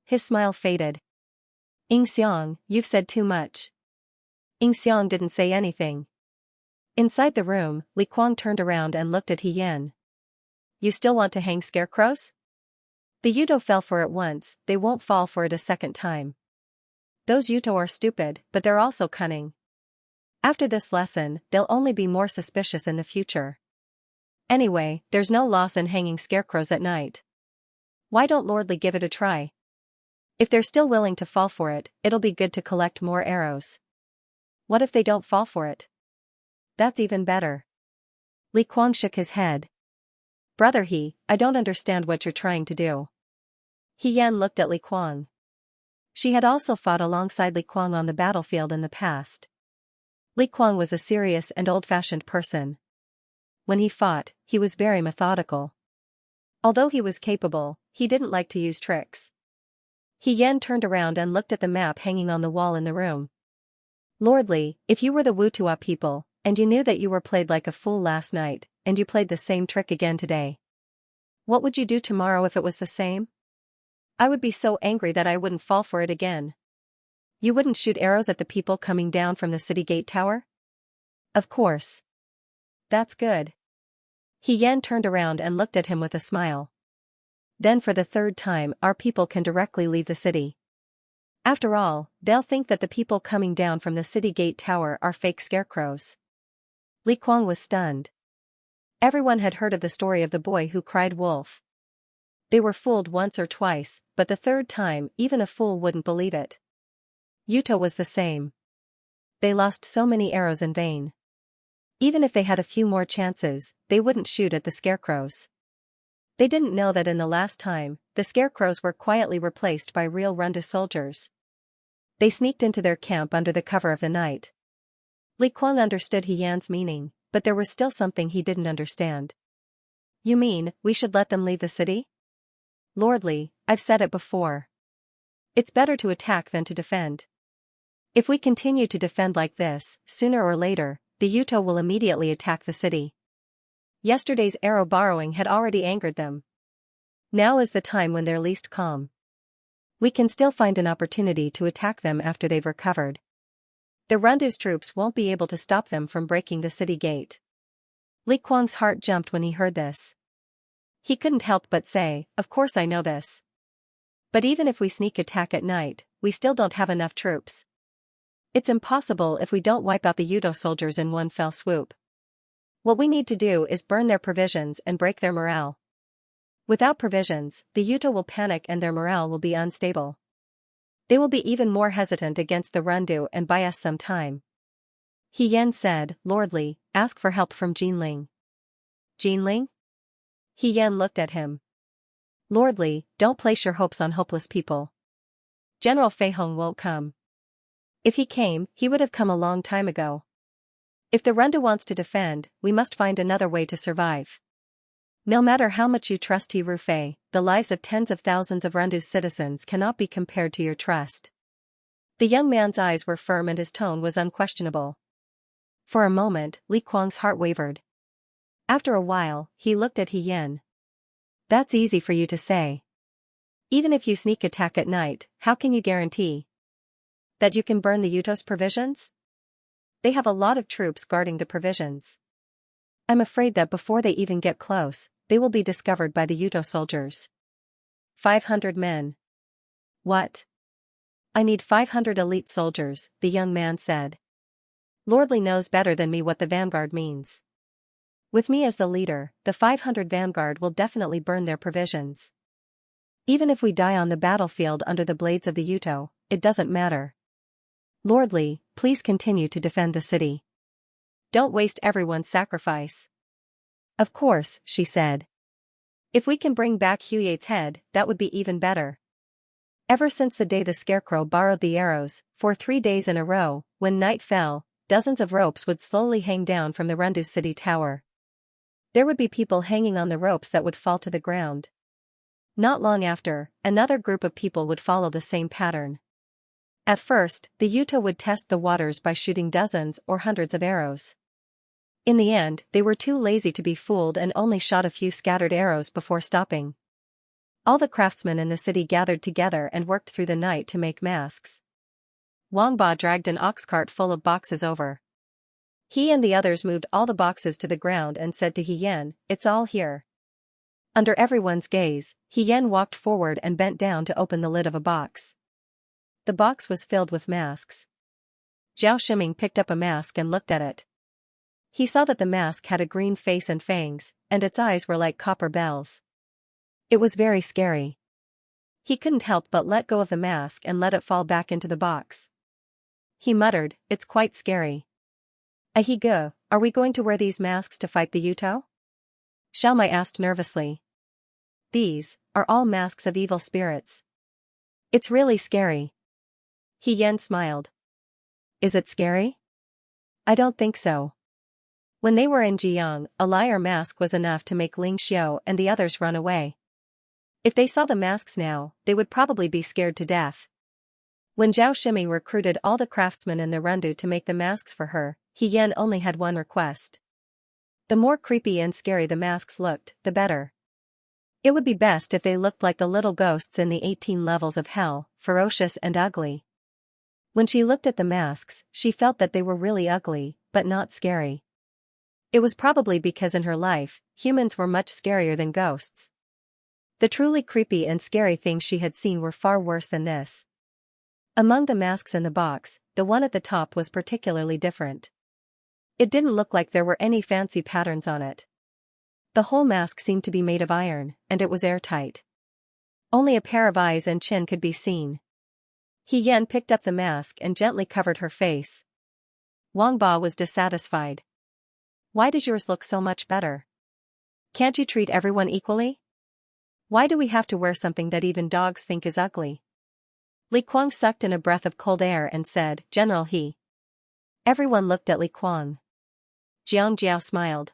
His smile faded. Xiang, you've said too much. Xiang didn't say anything. Inside the room, Li Kuang turned around and looked at He Yan. You still want to hang scarecrows? The Yuto fell for it once, they won't fall for it a second time. Those Yuto are stupid, but they're also cunning. After this lesson, they'll only be more suspicious in the future. Anyway, there's no loss in hanging scarecrows at night. Why don't Lord Li give it a try? If they're still willing to fall for it, it'll be good to collect more arrows. What if they don't fall for it? That's even better. Li Kuang shook his head. Brother He, I don't understand what you're trying to do. He Yan looked at Li Kuang. She had also fought alongside Li Kuang on the battlefield in the past. Li Kuang was a serious and old-fashioned person. When he fought, he was very methodical. Although he was capable, he didn't like to use tricks. He Yan turned around and looked at the map hanging on the wall in the room. Lord Li, if you were the Wutua people, and you knew that you were played like a fool last night, and you played the same trick again today, what would you do tomorrow if it was the same? I would be so angry that I wouldn't fall for it again. You wouldn't shoot arrows at the people coming down from the city gate tower? Of course. That's good. He Yan turned around and looked at him with a smile. Then for the third time our people can directly leave the city. After all, they'll think that the people coming down from the city gate tower are fake scarecrows. Li Kuang was stunned. Everyone had heard of the story of the boy who cried wolf. They were fooled once or twice, but the third time even a fool wouldn't believe it. Yuto was the same. They lost so many arrows in vain. Even if they had a few more chances, they wouldn't shoot at the scarecrows. They didn't know that in the last time, the scarecrows were quietly replaced by real Rendu soldiers. They sneaked into their camp under the cover of the night. Li Kuang understood He Yan's meaning, but there was still something he didn't understand. You mean, we should let them leave the city? Lord Li, I've said it before. It's better to attack than to defend. If we continue to defend like this, sooner or later, the Yuto will immediately attack the city. Yesterday's arrow borrowing had already angered them. Now is the time when they're least calm. We can still find an opportunity to attack them after they've recovered. The Rendu's troops won't be able to stop them from breaking the city gate. Li Kuang's heart jumped when he heard this. He couldn't help but say, of course I know this. But even if we sneak attack at night, we still don't have enough troops. It's impossible if we don't wipe out the Yuto soldiers in one fell swoop. What we need to do is burn their provisions and break their morale. Without provisions, the Yuto will panic and their morale will be unstable. They will be even more hesitant against the Rendu and buy us some time. He Yan said, Lord Li, ask for help from Jinling. Jinling? He Yan looked at him. Lord Li, don't place your hopes on hopeless people. General Fei Hong won't come. If he came, he would have come a long time ago. If the Rendu wants to defend, we must find another way to survive. No matter how much you trust He Rufei, the lives of tens of thousands of Rendu's citizens cannot be compared to your trust. The young man's eyes were firm and his tone was unquestionable. For a moment, Li Kuang's heart wavered. After a while, he looked at He Yin. That's easy for you to say. Even if you sneak attack at night, how can you guarantee that you can burn the Yuto's provisions? They have a lot of troops guarding the provisions. I'm afraid that before they even get close, they will be discovered by the Yuto soldiers. 500 men. What? I need 500 elite soldiers, the young man said. Lordly knows better than me what the vanguard means. With me as the leader, the 500 vanguard will definitely burn their provisions. Even if we die on the battlefield under the blades of the Yuto, it doesn't matter. Lordly, please continue to defend the city. Don't waste everyone's sacrifice. Of course, she said. If we can bring back Huyate's head, that would be even better. Ever since the day the scarecrow borrowed the arrows, for 3 days in a row, when night fell, dozens of ropes would slowly hang down from the Rendu city tower. There would be people hanging on the ropes that would fall to the ground. Not long after, another group of people would follow the same pattern. At first, the Yuto would test the waters by shooting dozens or hundreds of arrows. In the end, they were too lazy to be fooled and only shot a few scattered arrows before stopping. All the craftsmen in the city gathered together and worked through the night to make masks. Wangba dragged an ox cart full of boxes over. He and the others moved all the boxes to the ground and said to He Yin, "It's all here." Under everyone's gaze, He Yin walked forward and bent down to open the lid of a box. The box was filled with masks. Zhao Shiming picked up a mask and looked at it. He saw that the mask had a green face and fangs, and its eyes were like copper bells. It was very scary. He couldn't help but let go of the mask and let it fall back into the box. He muttered, "It's quite scary." "Ahigo, are we going to wear these masks to fight the Yuto?" Xiaomai asked nervously. "These are all masks of evil spirits. It's really scary." He Yin smiled. "Is it scary?" "I don't think so." When they were in Jiang, a liar mask was enough to make Ling Xiao and the others run away. If they saw the masks now, they would probably be scared to death. When Zhao Shimi recruited all the craftsmen in the Rendu to make the masks for her, He Yin only had one request. The more creepy and scary the masks looked, the better. It would be best if they looked like the little ghosts in the 18 levels of hell, ferocious and ugly. When she looked at the masks, she felt that they were really ugly, but not scary. It was probably because in her life, humans were much scarier than ghosts. The truly creepy and scary things she had seen were far worse than this. Among the masks in the box, the one at the top was particularly different. It didn't look like there were any fancy patterns on it. The whole mask seemed to be made of iron, and it was airtight. Only a pair of eyes and chin could be seen. He Yin picked up the mask and gently covered her face. Wangba was dissatisfied. "Why does yours look so much better? Can't you treat everyone equally? Why do we have to wear something that even dogs think is ugly?" Li Kuang sucked in a breath of cold air and said, "General He." Everyone looked at Li Kuang. Jiang Jiao smiled.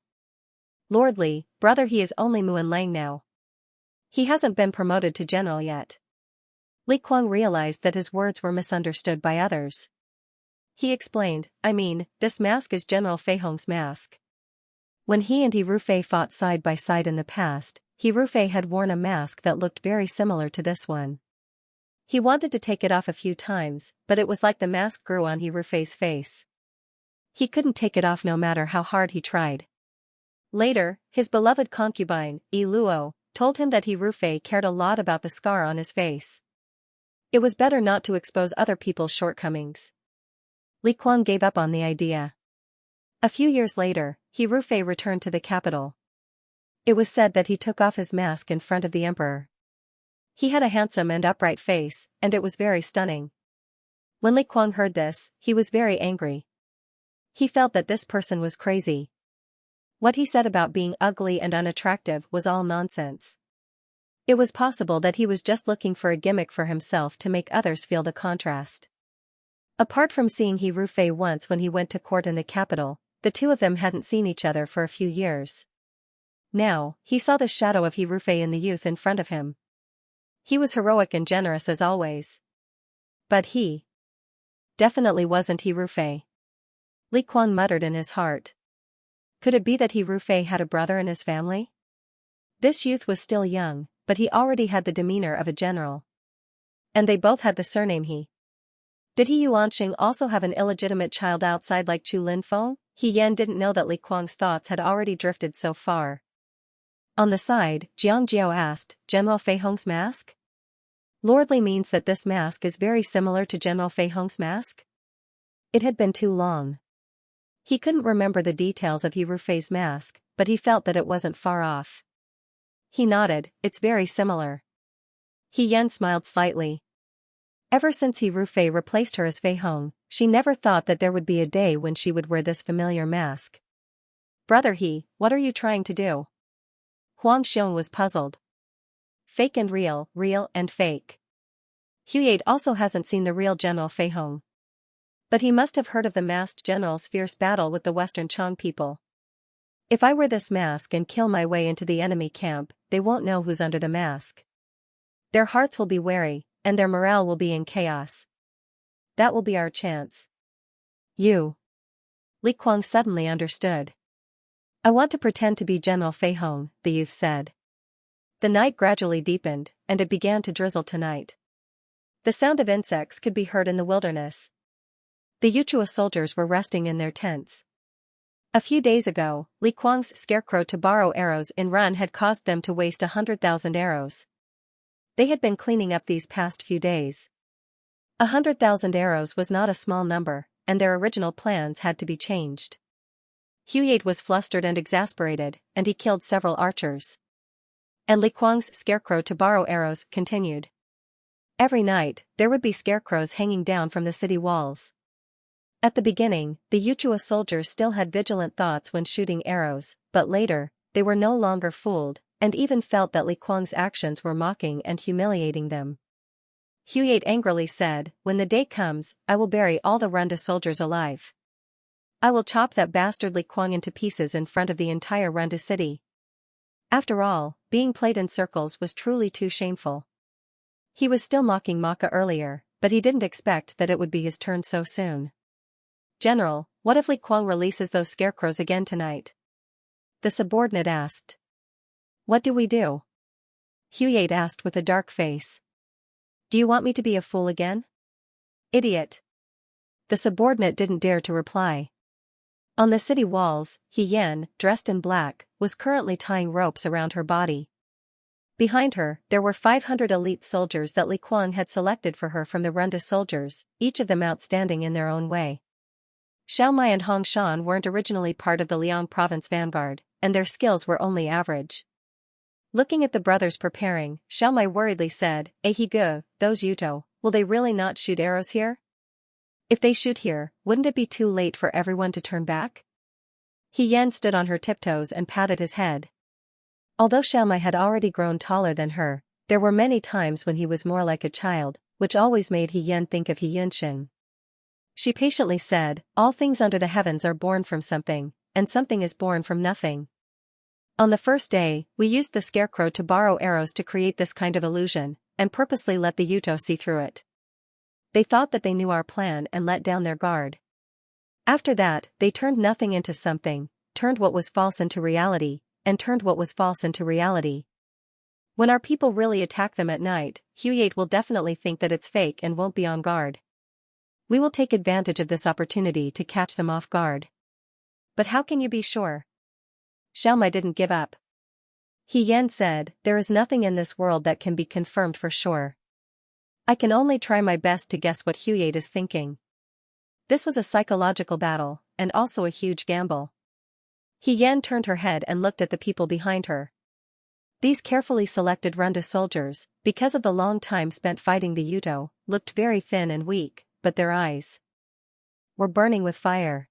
"Lord Li, brother, he is only Muan Lang now. He hasn't been promoted to general yet." Li Kuang realized that his words were misunderstood by others. He explained, "I mean, this mask is General Fei Hong's mask. When he and He Rufei fought side by side in the past, He Rufei had worn a mask that looked very similar to this one. He wanted to take it off a few times, but it was like the mask grew on He Rufei's face. He couldn't take it off no matter how hard he tried. Later, his beloved concubine, Yi Luo, told him that He Rufei cared a lot about the scar on his face. It was better not to expose other people's shortcomings. Li Kuang gave up on the idea. A few years later, He Rufei returned to the capital. It was said that he took off his mask in front of the emperor. He had a handsome and upright face, and it was very stunning. When Li Kuang heard this, he was very angry. He felt that this person was crazy. What he said about being ugly and unattractive was all nonsense. It was possible that he was just looking for a gimmick for himself to make others feel the contrast. Apart from seeing He Rufei once when he went to court in the capital, the two of them hadn't seen each other for a few years. Now, he saw the shadow of He Rufei in the youth in front of him. He was heroic and generous as always. But he definitely wasn't He Rufei. Li Kuang muttered in his heart. Could it be that He Rufei had a brother in his family? This youth was still young, but he already had the demeanor of a general. And they both had the surname He. Did He Yuanxing also have an illegitimate child outside like Chu Linfeng? He Yan didn't know that Li Kuang's thoughts had already drifted so far. On the side, Jiang Jiao asked, General Fei Hong's mask? Lord Li means that this mask is very similar to General Fei Hong's mask? It had been too long. He couldn't remember the details of He Rufei's mask, but he felt that it wasn't far off. He nodded, it's very similar. He Yan smiled slightly. Ever since He Rufei replaced her as Fei Hong, she never thought that there would be a day when she would wear this familiar mask. Brother He, what are you trying to do? Huang Xiong was puzzled. Fake and real, real and fake. Huye also hasn't seen the real General Fei Hong. But he must have heard of the masked general's fierce battle with the Western Chong people. If I wear this mask and kill my way into the enemy camp, they won't know who's under the mask. Their hearts will be wary, and their morale will be in chaos. That will be our chance. You. Li Kuang suddenly understood. I want to pretend to be General Fei Hong, the youth said. The night gradually deepened, and it began to drizzle tonight. The sound of insects could be heard in the wilderness. The Yuchua soldiers were resting in their tents. A few days ago, Li Kuang's scarecrow to borrow arrows in run had caused them to waste 100,000 arrows. They had been cleaning up these past few days. 100,000 arrows was not a small number, and their original plans had to be changed. Huye was flustered and exasperated, and he killed several archers. And Li Kuang's scarecrow to borrow arrows continued. Every night, there would be scarecrows hanging down from the city walls. At the beginning, the Yuchua soldiers still had vigilant thoughts when shooting arrows, but later, they were no longer fooled, and even felt that Li Kuang's actions were mocking and humiliating them. Huye angrily said, when the day comes, I will bury all the Runda soldiers alive. I will chop that bastard Li Kuang into pieces in front of the entire Runda city. After all, being played in circles was truly too shameful. He was still mocking Maka earlier, but he didn't expect that it would be his turn so soon. General, what if Li Kuang releases those scarecrows again tonight? The subordinate asked. What do we do? Huye asked with a dark face. Do you want me to be a fool again? Idiot. The subordinate didn't dare to reply. On the city walls, He Yan, dressed in black, was currently tying ropes around her body. Behind her, there were 500 elite soldiers that Li Kuang had selected for her from the Runda soldiers, each of them outstanding in their own way. Xiaomai and Hong Shan weren't originally part of the Liang province vanguard, and their skills were only average. Looking at the brothers preparing, Xiaomai worriedly said, He Gu, those Yuto, will they really not shoot arrows here? If they shoot here, wouldn't it be too late for everyone to turn back? He Yan stood on her tiptoes and patted his head. Although Xiaomai had already grown taller than her, there were many times when he was more like a child, which always made He Yan think of He Yunxing. She patiently said, all things under the heavens are born from something, and something is born from nothing. On the first day, we used the scarecrow to borrow arrows to create this kind of illusion, and purposely let the Yuto see through it. They thought that they knew our plan and let down their guard. After that, they turned nothing into something, turned what was false into reality, and turned what was false into reality. When our people really attack them at night, Huye will definitely think that it's fake and won't be on guard. We will take advantage of this opportunity to catch them off guard. But how can you be sure? Xiaomai didn't give up. He Yan said, there is nothing in this world that can be confirmed for sure. I can only try my best to guess what Huye is thinking. This was a psychological battle, and also a huge gamble. He Yan turned her head and looked at the people behind her. These carefully selected Runda soldiers, because of the long time spent fighting the Yuto, looked very thin and weak, but their eyes were burning with fire.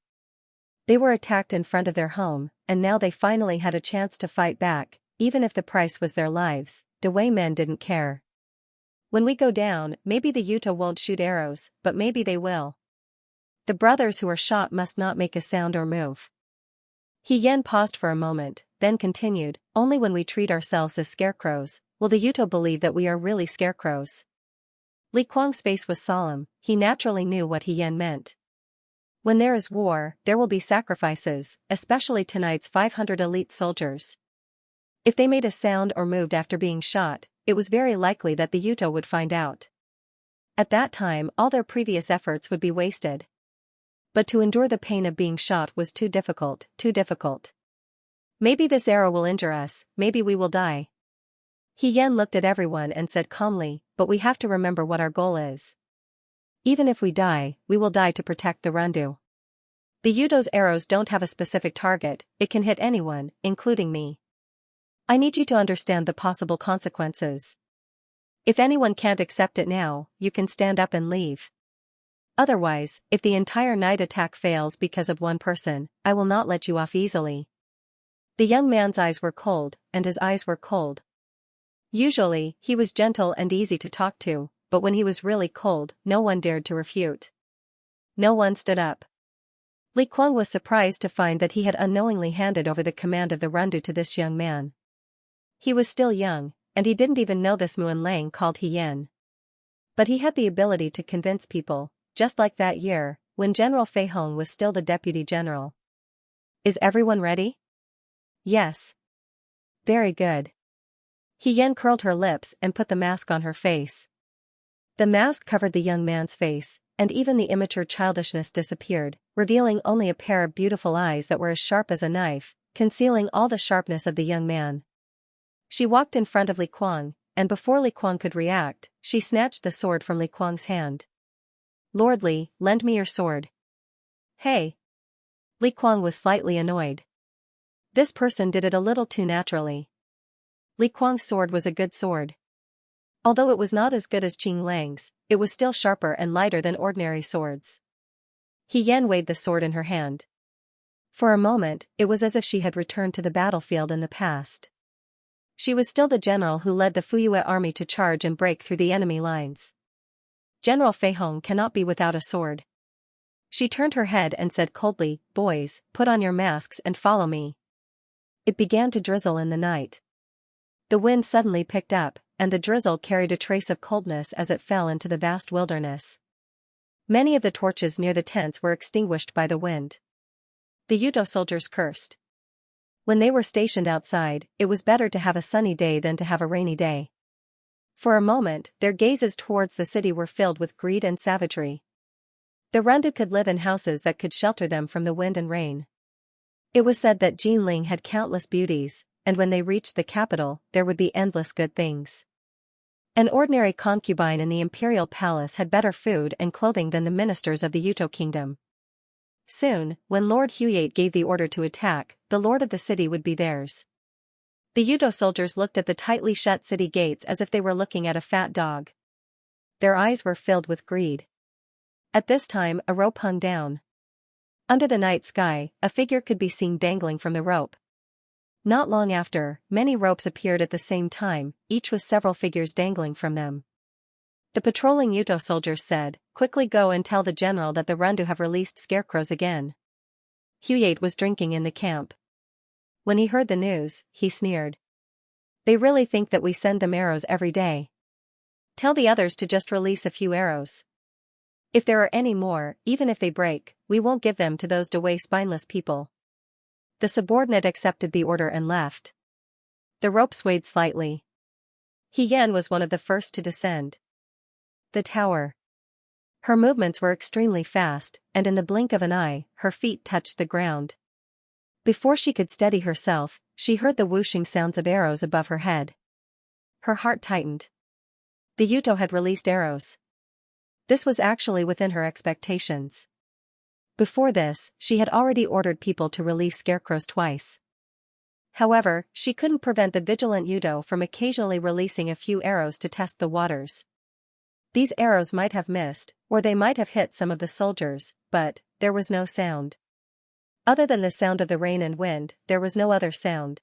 They were attacked in front of their home, and now they finally had a chance to fight back, even if the price was their lives. The Wei men didn't care. When we go down, maybe the Yuto won't shoot arrows, but maybe they will. The brothers who are shot must not make a sound or move. He Yan paused for a moment, then continued, only when we treat ourselves as scarecrows, will the Yuto believe that we are really scarecrows. Li Kuang's face was solemn, he naturally knew what He Yan meant. When there is war, there will be sacrifices, especially tonight's 500 elite soldiers. If they made a sound or moved after being shot, it was very likely that the Yuto would find out. At that time, all their previous efforts would be wasted. But to endure the pain of being shot was too difficult, too difficult. Maybe this arrow will injure us, maybe we will die. He Yan looked at everyone and said calmly, but we have to remember what our goal is. Even if we die, we will die to protect the Randu. The Yuto's arrows don't have a specific target, it can hit anyone, including me. I need you to understand the possible consequences. If anyone can't accept it now, you can stand up and leave. Otherwise, if the entire night attack fails because of one person, I will not let you off easily. The young man's eyes were cold, and his eyes were cold. Usually, he was gentle and easy to talk to, but when he was really cold, no one dared to refute. No one stood up. Li Kuang was surprised to find that he had unknowingly handed over the command of the Randu to this young man. He was still young, and he didn't even know this Muan Lang called He Yan. But he had the ability to convince people, just like that year, when General Fei Hong was still the deputy general. Is everyone ready? Yes. Very good. He Yan curled her lips and put the mask on her face. The mask covered the young man's face, and even the immature childishness disappeared, revealing only a pair of beautiful eyes that were as sharp as a knife, concealing all the sharpness of the young man. She walked in front of Li Kuang, and before Li Kuang could react, she snatched the sword from Li Kuang's hand. Lord Li, lend me your sword. Hey! Li Kuang was slightly annoyed. This person did it a little too naturally. Li Kuang's sword was a good sword. Although it was not as good as Qing Lang's, it was still sharper and lighter than ordinary swords. He Yan weighed the sword in her hand. For a moment, it was as if she had returned to the battlefield in the past. She was still the general who led the Fuyue army to charge and break through the enemy lines. General Fei Hong cannot be without a sword. She turned her head and said coldly, "Boys, put on your masks and follow me." It began to drizzle in the night. The wind suddenly picked up, and the drizzle carried a trace of coldness as it fell into the vast wilderness. Many of the torches near the tents were extinguished by the wind. The Yuto soldiers cursed. When they were stationed outside, it was better to have a sunny day than to have a rainy day. For a moment, their gazes towards the city were filled with greed and savagery. The Randu could live in houses that could shelter them from the wind and rain. It was said that Jinling had countless beauties, and when they reached the capital, there would be endless good things. An ordinary concubine in the imperial palace had better food and clothing than the ministers of the Yuto kingdom. Soon, when Lord Huyate gave the order to attack, the lord of the city would be theirs. The Yuto soldiers looked at the tightly shut city gates as if they were looking at a fat dog. Their eyes were filled with greed. At this time, a rope hung down. Under the night sky, a figure could be seen dangling from the rope. Not long after, many ropes appeared at the same time, each with several figures dangling from them. The patrolling Yuto soldiers said, "Quickly go and tell the general that the Randu have released scarecrows again." Huyate was drinking in the camp. When he heard the news, he sneered. "They really think that we send them arrows every day. Tell the others to just release a few arrows. If there are any more, even if they break, we won't give them to those Dewey spineless people." The subordinate accepted the order and left. The rope swayed slightly. He Yan was one of the first to descend. The tower. Her movements were extremely fast, and in the blink of an eye, her feet touched the ground. Before she could steady herself, she heard the whooshing sounds of arrows above her head. Her heart tightened. The Yuto had released arrows. This was actually within her expectations. Before this, she had already ordered people to release scarecrows twice. However, she couldn't prevent the vigilant Yuto from occasionally releasing a few arrows to test the waters. These arrows might have missed, or they might have hit some of the soldiers, but there was no sound. Other than the sound of the rain and wind, there was no other sound.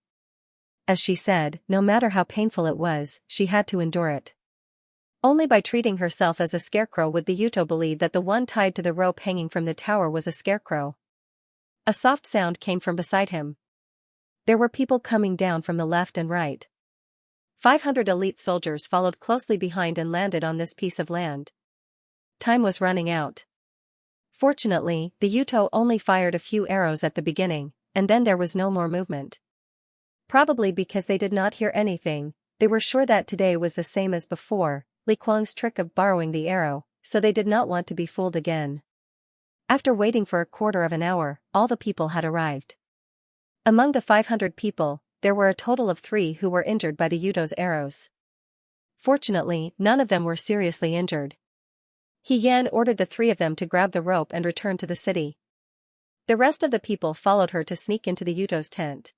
As she said, no matter how painful it was, she had to endure it. Only by treating herself as a scarecrow would the Yuto believe that the one tied to the rope hanging from the tower was a scarecrow. A soft sound came from beside him. There were people coming down from the left and right. 500 elite soldiers followed closely behind and landed on this piece of land. Time was running out. Fortunately, the Yuto only fired a few arrows at the beginning, and then there was no more movement. Probably because they did not hear anything, they were sure that today was the same as before, Li Kuang's trick of borrowing the arrow, so they did not want to be fooled again. After waiting for a quarter of an hour, all the people had arrived. Among the 500 people, there were a total of 3 who were injured by the Yuto's arrows. Fortunately, none of them were seriously injured. He Yan ordered the 3 of them to grab the rope and return to the city. The rest of the people followed her to sneak into the Yuto's tent.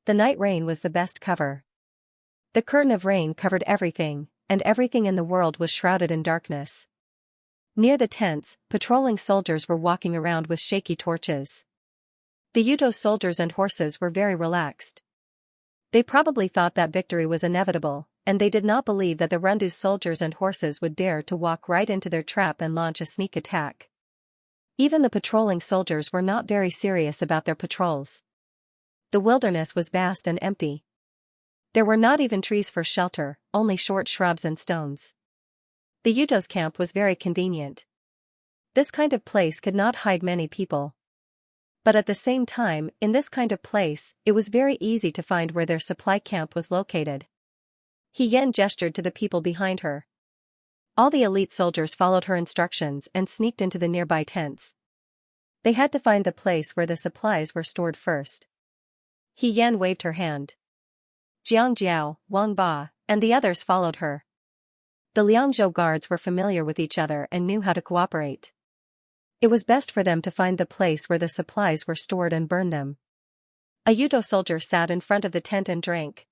The night rain was the best cover. The curtain of rain covered everything, and everything in the world was shrouded in darkness. Near the tents, patrolling soldiers were walking around with shaky torches. The Yuto's soldiers and horses were very relaxed. They probably thought that victory was inevitable, and they did not believe that the Rundu's soldiers and horses would dare to walk right into their trap and launch a sneak attack. Even the patrolling soldiers were not very serious about their patrols. The wilderness was vast and empty. There were not even trees for shelter, only short shrubs and stones. The Yuto's camp was very convenient. This kind of place could not hide many people. But at the same time, in this kind of place, it was very easy to find where their supply camp was located. He Yan gestured to the people behind her. All the elite soldiers followed her instructions and sneaked into the nearby tents. They had to find the place where the supplies were stored first. He Yan waved her hand. Jiang Jiao, Wang Ba, and the others followed her. The Liangzhou guards were familiar with each other and knew how to cooperate. It was best for them to find the place where the supplies were stored and burn them. A Yuto soldier sat in front of the tent and drank.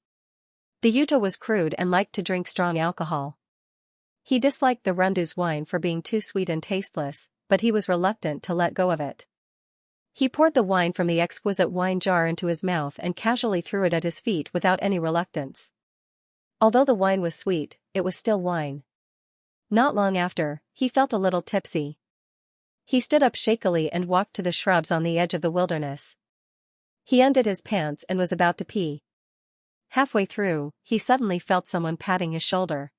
The Yuto was crude and liked to drink strong alcohol. He disliked the Rundu's wine for being too sweet and tasteless, but he was reluctant to let go of it. He poured the wine from the exquisite wine jar into his mouth and casually threw it at his feet without any reluctance. Although the wine was sweet, it was still wine. Not long after, he felt a little tipsy. He stood up shakily and walked to the shrubs on the edge of the wilderness. He undid his pants and was about to pee. Halfway through, he suddenly felt someone patting his shoulder.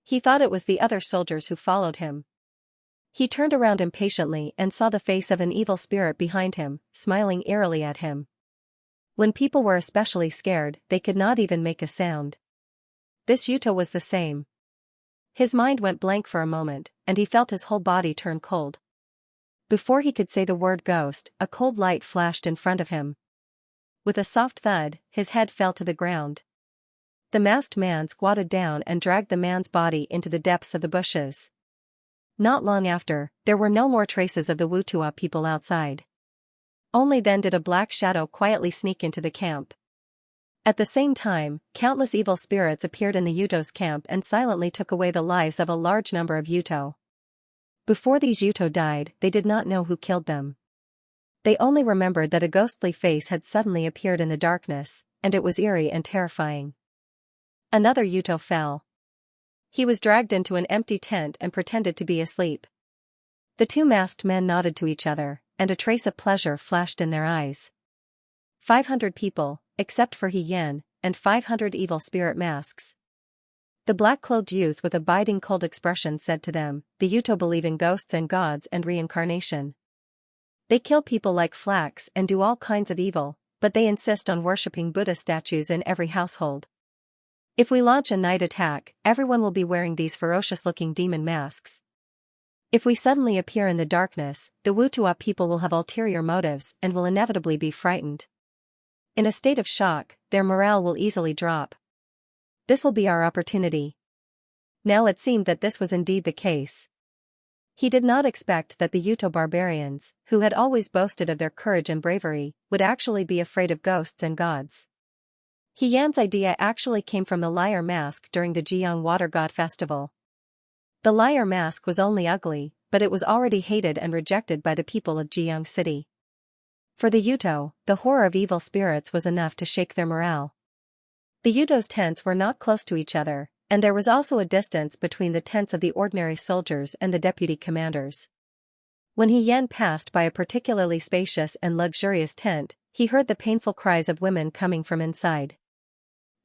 He thought it was the other soldiers who followed him. He turned around impatiently and saw the face of an evil spirit behind him, smiling eerily at him. When people were especially scared, they could not even make a sound. This Yuto was the same. His mind went blank for a moment, and he felt his whole body turn cold. Before he could say the word ghost, a cold light flashed in front of him. With a soft thud, his head fell to the ground. The masked man squatted down and dragged the man's body into the depths of the bushes. Not long after, there were no more traces of the Wutua people outside. Only then did a black shadow quietly sneak into the camp. At the same time, countless evil spirits appeared in the Yuto's camp and silently took away the lives of a large number of Yuto. Before these Yuto died, they did not know who killed them. They only remembered that a ghostly face had suddenly appeared in the darkness, and it was eerie and terrifying. Another Yuto fell. He was dragged into an empty tent and pretended to be asleep. The 2 masked men nodded to each other, and a trace of pleasure flashed in their eyes. 500 people, except for He Yan, and 500 evil spirit masks. The black-clothed youth with a biting cold expression said to them, "The Yuto believe in ghosts and gods and reincarnation. They kill people like flax and do all kinds of evil, but they insist on worshipping Buddha statues in every household. If we launch a night attack, everyone will be wearing these ferocious-looking demon masks. If we suddenly appear in the darkness, the Wutua people will have ulterior motives and will inevitably be frightened. In a state of shock, their morale will easily drop. This will be our opportunity." Now it seemed that this was indeed the case. He did not expect that the Yuto barbarians, who had always boasted of their courage and bravery, would actually be afraid of ghosts and gods. He Yan's idea actually came from the liar mask during the Jiang Water God Festival. The liar mask was only ugly, but it was already hated and rejected by the people of Jiang City. For the Yuto, the horror of evil spirits was enough to shake their morale. The Yuto's tents were not close to each other, and there was also a distance between the tents of the ordinary soldiers and the deputy commanders. When He Yan passed by a particularly spacious and luxurious tent, he heard the painful cries of women coming from inside.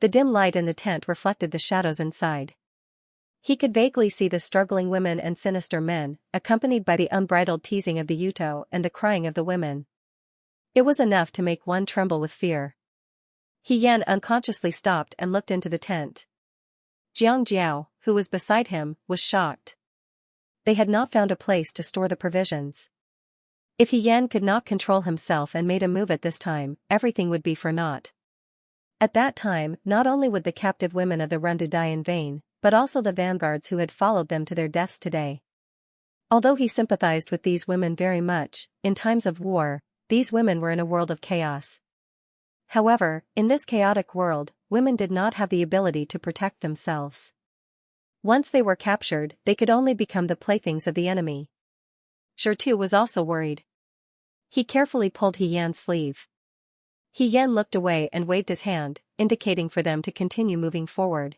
The dim light in the tent reflected the shadows inside. He could vaguely see the struggling women and sinister men, accompanied by the unbridled teasing of the Yuto and the crying of the women. It was enough to make one tremble with fear. Yan unconsciously stopped and looked into the tent. Xianxia, who was beside him, was shocked. They had not found a place to store the provisions. If Yan could not control himself and made a move at this time, everything would be for naught. At that time, not only would the captive women of the Rendu die in vain, but also the vanguards who had followed them to their deaths today. Although he sympathized with these women very much, in times of war, these women were in a world of chaos. However, in this chaotic world, women did not have the ability to protect themselves. Once they were captured, they could only become the playthings of the enemy. Xianxia was also worried. He carefully pulled Yan's sleeve. Yan looked away and waved his hand, indicating for them to continue moving forward.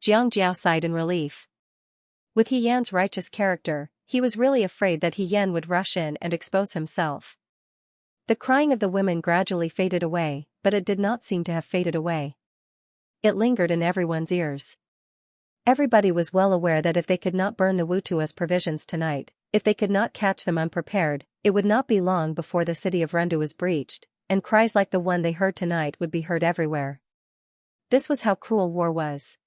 Xianxia sighed in relief. With Yan's righteous character, he was really afraid that Yan would rush in and expose himself. The crying of the women gradually faded away, but it did not seem to have faded away. It lingered in everyone's ears. Everybody was well aware that if they could not burn the Wutua's provisions tonight, if they could not catch them unprepared, it would not be long before the city of Rendu was breached, and cries like the one they heard tonight would be heard everywhere. This was how cruel war was.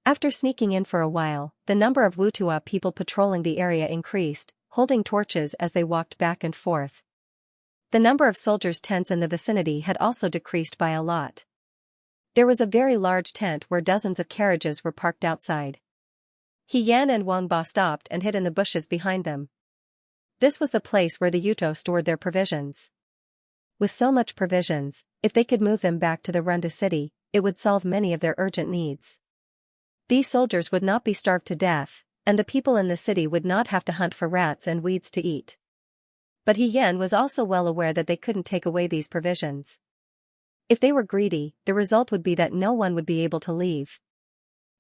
After sneaking in for a while, the number of Wutua people patrolling the area increased, holding torches as they walked back and forth. The number of soldiers' tents in the vicinity had also decreased by a lot. There was a very large tent where dozens of carriages were parked outside. Yan and Wangba stopped and hid in the bushes behind them. This was the place where the Yuto stored their provisions. With so much provisions, if they could move them back to the Rendu city, it would solve many of their urgent needs. These soldiers would not be starved to death, and the people in the city would not have to hunt for rats and weeds to eat. But Yan was also well aware that they couldn't take away these provisions. If they were greedy, the result would be that no one would be able to leave.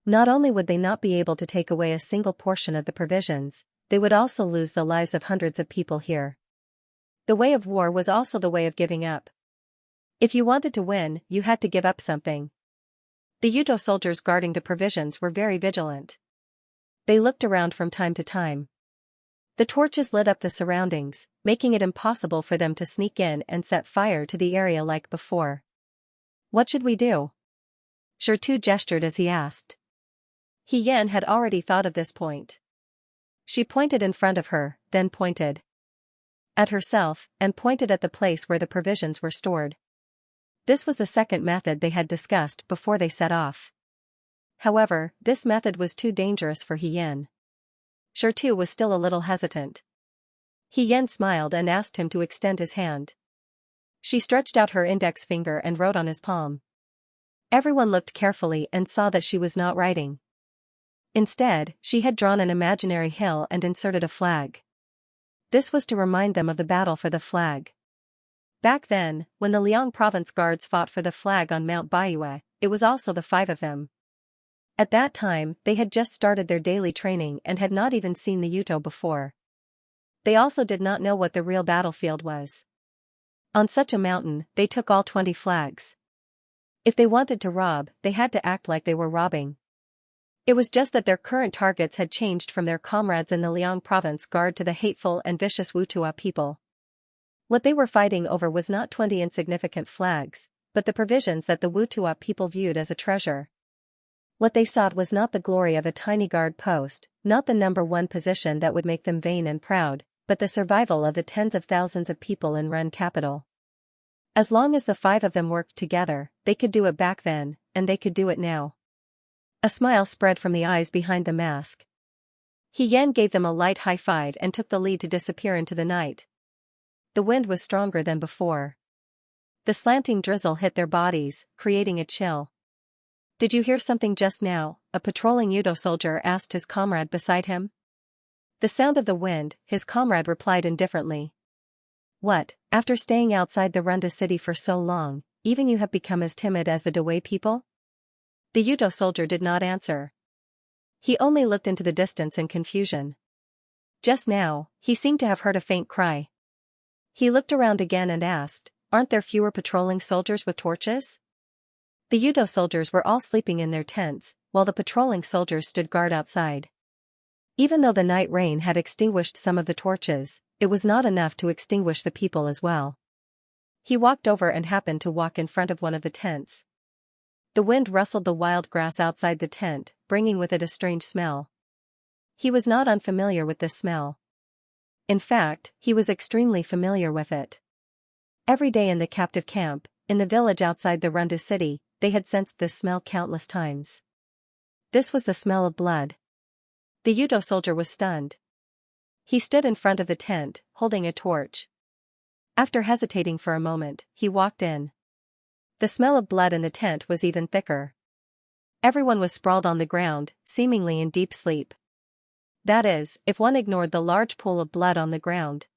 Not only would they not be able to take away a single portion of the provisions, they would also lose the lives of hundreds of people here. The way of war was also the way of giving up. If you wanted to win, you had to give up something. The Yuto soldiers guarding the provisions were very vigilant. They looked around from time to time. The torches lit up the surroundings, making it impossible for them to sneak in and set fire to the area like before. What should we do? Xianxia gestured as he asked. Yan had already thought of this point. She pointed in front of her, then pointed at herself, and pointed at the place where the provisions were stored. This was the second method they had discussed before they set off. However, this method was too dangerous for Yan. Xianxia was still a little hesitant. Yan smiled and asked him to extend his hand. She stretched out her index finger and wrote on his palm. Everyone looked carefully and saw that she was not writing. Instead, she had drawn an imaginary hill and inserted a flag. This was to remind them of the battle for the flag. Back then, when the Liang province guards fought for the flag on Mount Baiyue, it was also the 5 of them. At that time, they had just started their daily training and had not even seen the Yuto before. They also did not know what the real battlefield was. On such a mountain, they took all 20 flags. If they wanted to rob, they had to act like they were robbing. It was just that their current targets had changed from their comrades in the Liang province guard to the hateful and vicious Wutua people. What they were fighting over was not 20 insignificant flags, but the provisions that the Wutua people viewed as a treasure. What they sought was not the glory of a tiny guard post, not the number 1 position that would make them vain and proud, but the survival of the tens of thousands of people in Ren capital. As long as the 5 of them worked together, they could do it back then, and they could do it now. A smile spread from the eyes behind the mask. Yan gave them a light high five and took the lead to disappear into the night. The wind was stronger than before. The slanting drizzle hit their bodies, creating a chill. "Did you hear something just now?" a patrolling Yuto soldier asked his comrade beside him. The sound of the wind, his comrade replied indifferently. "What, after staying outside the Rendu city for so long, even you have become as timid as the Dawei people?" The Yuto soldier did not answer. He only looked into the distance in confusion. Just now, he seemed to have heard a faint cry. He looked around again and asked, "Aren't there fewer patrolling soldiers with torches?" The Yuto soldiers were all sleeping in their tents, while the patrolling soldiers stood guard outside. Even though the night rain had extinguished some of the torches, it was not enough to extinguish the people as well. He walked over and happened to walk in front of one of the tents. The wind rustled the wild grass outside the tent, bringing with it a strange smell. He was not unfamiliar with this smell. In fact, he was extremely familiar with it. Every day in the captive camp, in the village outside the Rundu city, they had sensed this smell countless times. This was the smell of blood. The Yudo soldier was stunned. He stood in front of the tent, holding a torch. After hesitating for a moment, he walked in. The smell of blood in the tent was even thicker. Everyone was sprawled on the ground, seemingly in deep sleep. That is, if one ignored the large pool of blood on the ground.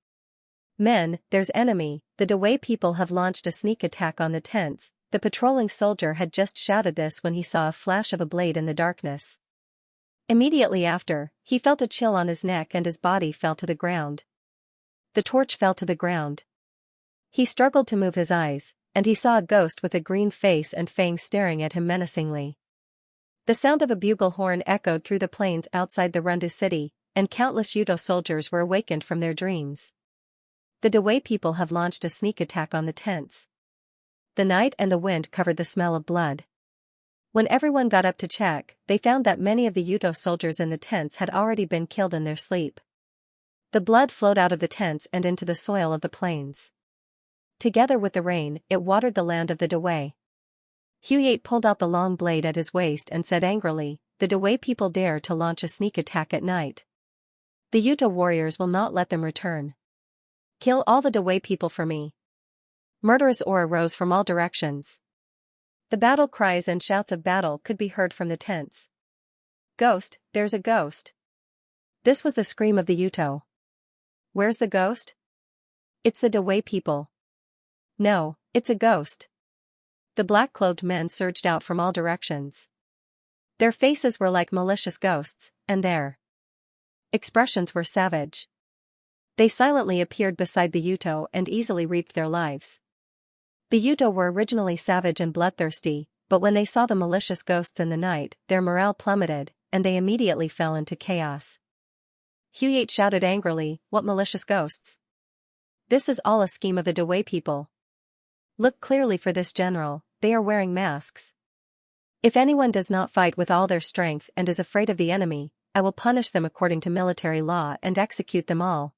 Men, there's enemy, the Dawei people have launched a sneak attack on the tents. The patrolling soldier had just shouted this when he saw a flash of a blade in the darkness. Immediately after, he felt a chill on his neck and his body fell to the ground. The torch fell to the ground. He struggled to move his eyes, and he saw a ghost with a green face and fangs staring at him menacingly. The sound of a bugle horn echoed through the plains outside the Rundu city, and countless Yudo soldiers were awakened from their dreams. The Dawei people have launched a sneak attack on the tents. The night and the wind covered the smell of blood. When everyone got up to check, they found that many of the Yudo soldiers in the tents had already been killed in their sleep. The blood flowed out of the tents and into the soil of the plains. Together with the rain, it watered the land of the Dawei. Huyate pulled out the long blade at his waist and said angrily, "The Dawei people dare to launch a sneak attack at night. The Yudo warriors will not let them return. Kill all the Dawei people for me." Murderous aura rose from all directions. The battle cries and shouts of battle could be heard from the tents. "Ghost, there's a ghost." This was the scream of the Yudo. "Where's the ghost?" "It's the Dawei people." "No, it's a ghost." The black-clothed men surged out from all directions. Their faces were like malicious ghosts, and their expressions were savage. They silently appeared beside the Yudo and easily reaped their lives. The Yudo were originally savage and bloodthirsty, but when they saw the malicious ghosts in the night, their morale plummeted, and they immediately fell into chaos. Huyate shouted angrily, "What malicious ghosts? This is all a scheme of the Dawei people. Look clearly for this general, they are wearing masks. If anyone does not fight with all their strength and is afraid of the enemy, I will punish them according to military law and execute them all."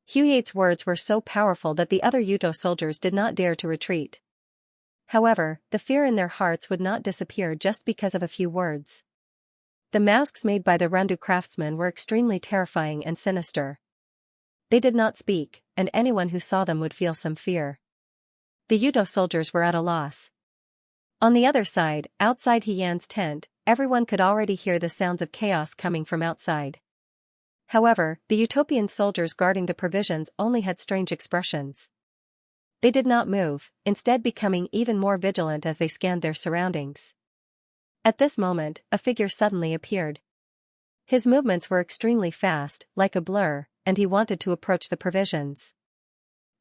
Huyate's words were so powerful that the other Yudo soldiers did not dare to retreat. However, the fear in their hearts would not disappear just because of a few words. The masks made by the Rundu craftsmen were extremely terrifying and sinister. They did not speak, and anyone who saw them would feel some fear. The Yudo soldiers were at a loss. On the other side, outside Hyan's tent, everyone could already hear the sounds of chaos coming from outside. However, the Utopian soldiers guarding the provisions only had strange expressions. They did not move, instead becoming even more vigilant as they scanned their surroundings. At this moment, a figure suddenly appeared. His movements were extremely fast, like a blur, and he wanted to approach the provisions.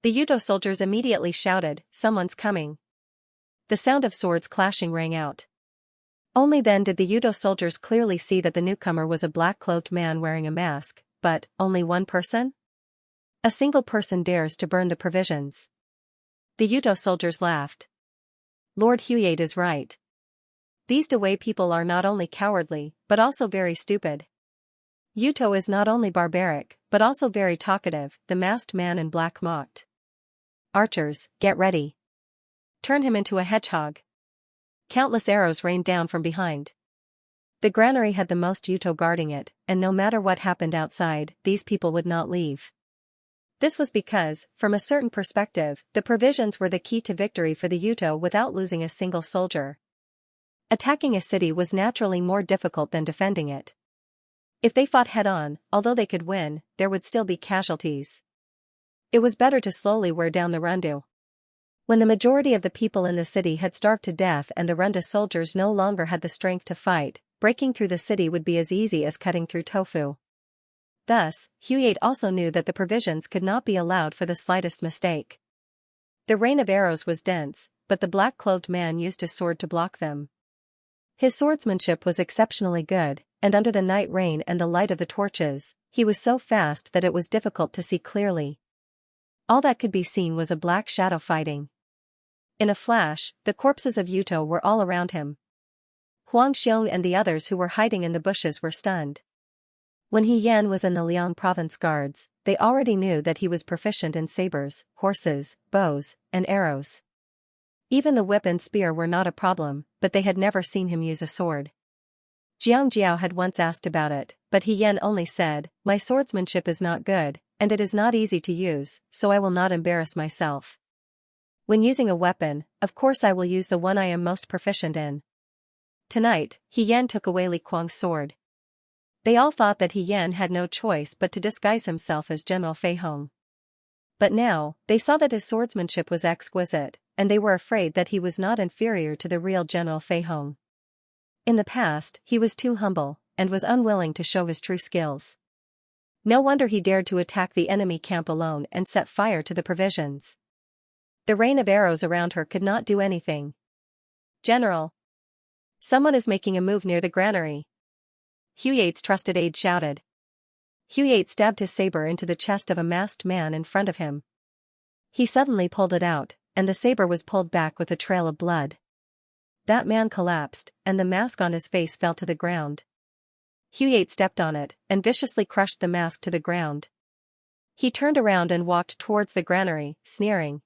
The Yudo soldiers immediately shouted, "Someone's coming." The sound of swords clashing rang out. Only then did the Yudo soldiers clearly see that the newcomer was a black-cloaked man wearing a mask, but, only one person? A single person dares to burn the provisions. The Yudo soldiers laughed. Lord Huyate is right. These Dawei people are not only cowardly, but also very stupid. Yuto is not only barbaric, but also very talkative, the masked man in black mocked. "Archers, get ready. Turn him into a hedgehog." Countless arrows rained down from behind. The granary had the most Yuto guarding it, and no matter what happened outside, these people would not leave. This was because, from a certain perspective, the provisions were the key to victory for the Yuto without losing a single soldier. Attacking a city was naturally more difficult than defending it. If they fought head-on, although they could win, there would still be casualties. It was better to slowly wear down the Rundu. When the majority of the people in the city had starved to death and the Rundu soldiers no longer had the strength to fight, breaking through the city would be as easy as cutting through tofu. Thus, Huyate also knew that the provisions could not be allowed for the slightest mistake. The rain of arrows was dense, but the black-clothed man used his sword to block them. His swordsmanship was exceptionally good, and under the night rain and the light of the torches, he was so fast that it was difficult to see clearly. All that could be seen was a black shadow fighting. In a flash, the corpses of Yuto were all around him. Huang Xiong and the others who were hiding in the bushes were stunned. When He Yan was in the Liang province guards, they already knew that he was proficient in sabers, horses, bows, and arrows. Even the whip and spear were not a problem, but they had never seen him use a sword. Jiang Jiao had once asked about it, but He Yan only said, "My swordsmanship is not good, and it is not easy to use, so I will not embarrass myself. When using a weapon, of course I will use the one I am most proficient in." Tonight, He Yan took away Li Kuang's sword. They all thought that He Yan had no choice but to disguise himself as General Fei Hong. But now, they saw that his swordsmanship was exquisite, and they were afraid that he was not inferior to the real General Fei Hong. In the past, he was too humble, and was unwilling to show his true skills. No wonder he dared to attack the enemy camp alone and set fire to the provisions. The rain of arrows around her could not do anything. "General! Someone is making a move near the granary." Hu Yate's trusted aide shouted. Hu Yate stabbed his saber into the chest of a masked man in front of him. He suddenly pulled it out, and the saber was pulled back with a trail of blood. That man collapsed, and the mask on his face fell to the ground. Hu Yate stepped on it, and viciously crushed the mask to the ground. He turned around and walked towards the granary, sneering.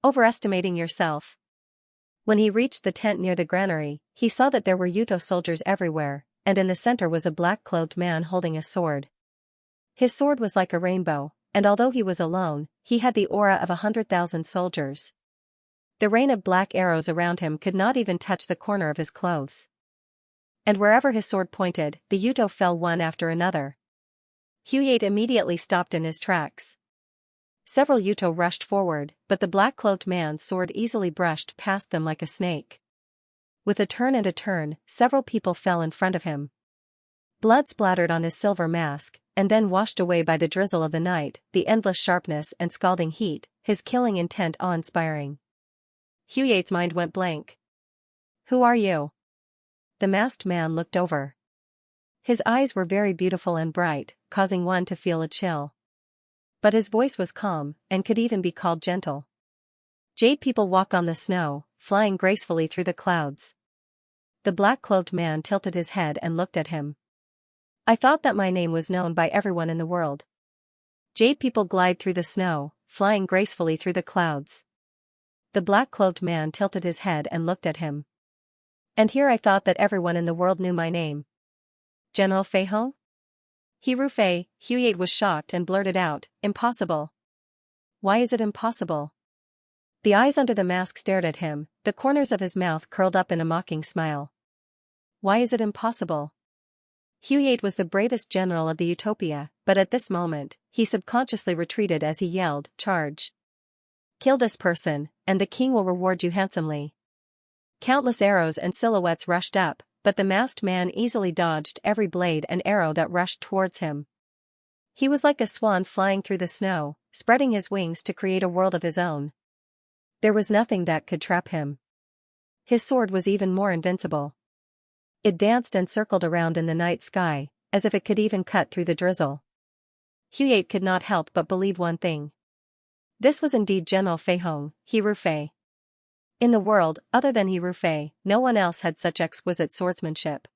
"Overestimating yourself." When he reached the tent near the granary, he saw that there were Yuto soldiers everywhere, and in the center was a black-clothed man holding a sword. His sword was like a rainbow, and although he was alone, he had the aura of 100,000 soldiers. The rain of black arrows around him could not even touch the corner of his clothes. And wherever his sword pointed, the Yuto fell one after another. Hu Yate immediately stopped in his tracks. Several Yuto rushed forward, but the black-cloaked man's sword easily brushed past them like a snake. With a turn, several people fell in front of him. Blood splattered on his silver mask, and then washed away by the drizzle of the night, the endless sharpness and scalding heat, his killing intent awe-inspiring. Hu Yate's mind went blank. "Who are you?" The masked man looked over. His eyes were very beautiful and bright, causing one to feel a chill. But his voice was calm, and could even be called gentle. "Jade people walk on the snow, flying gracefully through the clouds." The black-clothed man tilted his head and looked at him. "I thought that my name was known by everyone in the world." "Jade people glide through the snow, flying gracefully through the clouds." The black-clothed man tilted his head and looked at him. "And here I thought that everyone in the world knew my name. General Fei Hong?" "He Ru Fei." Hu Yate was shocked and blurted out, "Impossible." "Why is it impossible?" The eyes under the mask stared at him, the corners of his mouth curled up in a mocking smile. "Why is it impossible?" Hu Yate was the bravest general of the Utopia, but at this moment, he subconsciously retreated as he yelled, "Charge! Kill this person, and the king will reward you handsomely." Countless arrows and silhouettes rushed up, but the masked man easily dodged every blade and arrow that rushed towards him. He was like a swan flying through the snow, spreading his wings to create a world of his own. There was nothing that could trap him. His sword was even more invincible. It danced and circled around in the night sky, as if it could even cut through the drizzle. Hu Yate could not help but believe one thing. This was indeed General Fei Hong, He Ru Fei. In the world, other than He Ru Fei, no one else had such exquisite swordsmanship.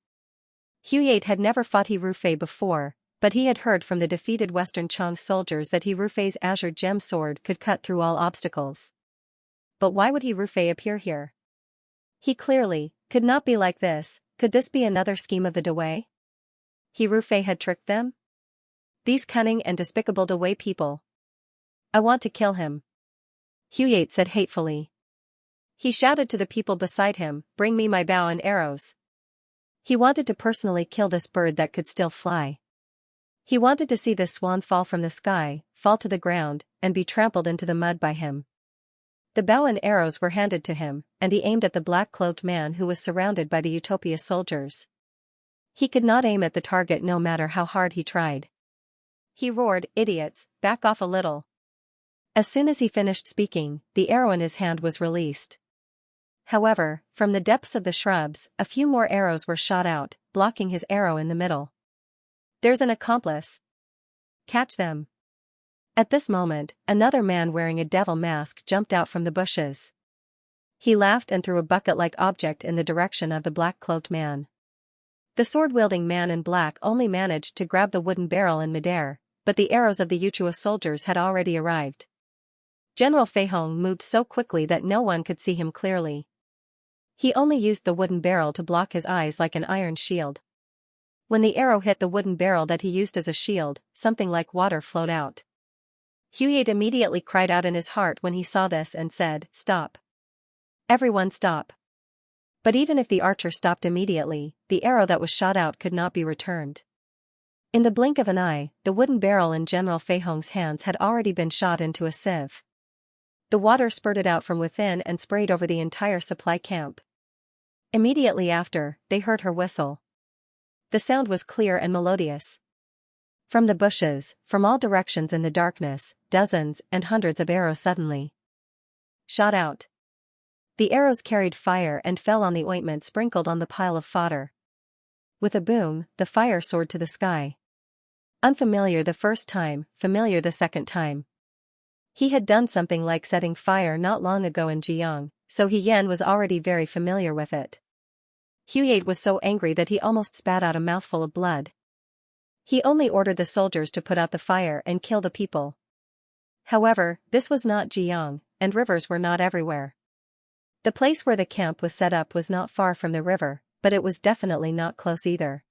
Hu Yate had never fought He Ru Fei before, but he had heard from the defeated Western Chang soldiers that He Ru Fei's azure gem sword could cut through all obstacles. But why would He Ru Fei appear here? He clearly could not be like this. Could this be another scheme of the Dewey? He Ru Fei had tricked them? These cunning and despicable Dewey people. "I want to kill him," Hu Yate said hatefully. He shouted to the people beside him, "Bring me my bow and arrows." He wanted to personally kill this bird that could still fly. He wanted to see this swan fall from the sky, fall to the ground, and be trampled into the mud by him. The bow and arrows were handed to him, and he aimed at the black-clothed man who was surrounded by the Utopia soldiers. He could not aim at the target no matter how hard he tried. He roared, "Idiots, back off a little." As soon as he finished speaking, the arrow in his hand was released. However, from the depths of the shrubs, a few more arrows were shot out, blocking his arrow in the middle. "There's an accomplice. Catch them." At this moment, another man wearing a devil mask jumped out from the bushes. He laughed and threw a bucket-like object in the direction of the black-cloaked man. The sword-wielding man in black only managed to grab the wooden barrel in midair, but the arrows of the Yuchua soldiers had already arrived. General Feihong moved so quickly that no one could see him clearly. He only used the wooden barrel to block his eyes like an iron shield. When the arrow hit the wooden barrel that he used as a shield, something like water flowed out. Huye immediately cried out in his heart when he saw this and said, "Stop. Everyone stop." But even if the archer stopped immediately, the arrow that was shot out could not be returned. In the blink of an eye, the wooden barrel in General Feihong's hands had already been shot into a sieve. The water spurted out from within and sprayed over the entire supply camp. Immediately after, they heard her whistle. The sound was clear and melodious. From the bushes, from all directions in the darkness, dozens and hundreds of arrows suddenly shot out. The arrows carried fire and fell on the ointment sprinkled on the pile of fodder. With a boom, the fire soared to the sky. Unfamiliar the first time, familiar the second time. He had done something like setting fire not long ago in Jiang, so He Yan was already very familiar with it. Huye was so angry that he almost spat out a mouthful of blood. He only ordered the soldiers to put out the fire and kill the people. However, this was not Jiang, and rivers were not everywhere. The place where the camp was set up was not far from the river, but it was definitely not close either.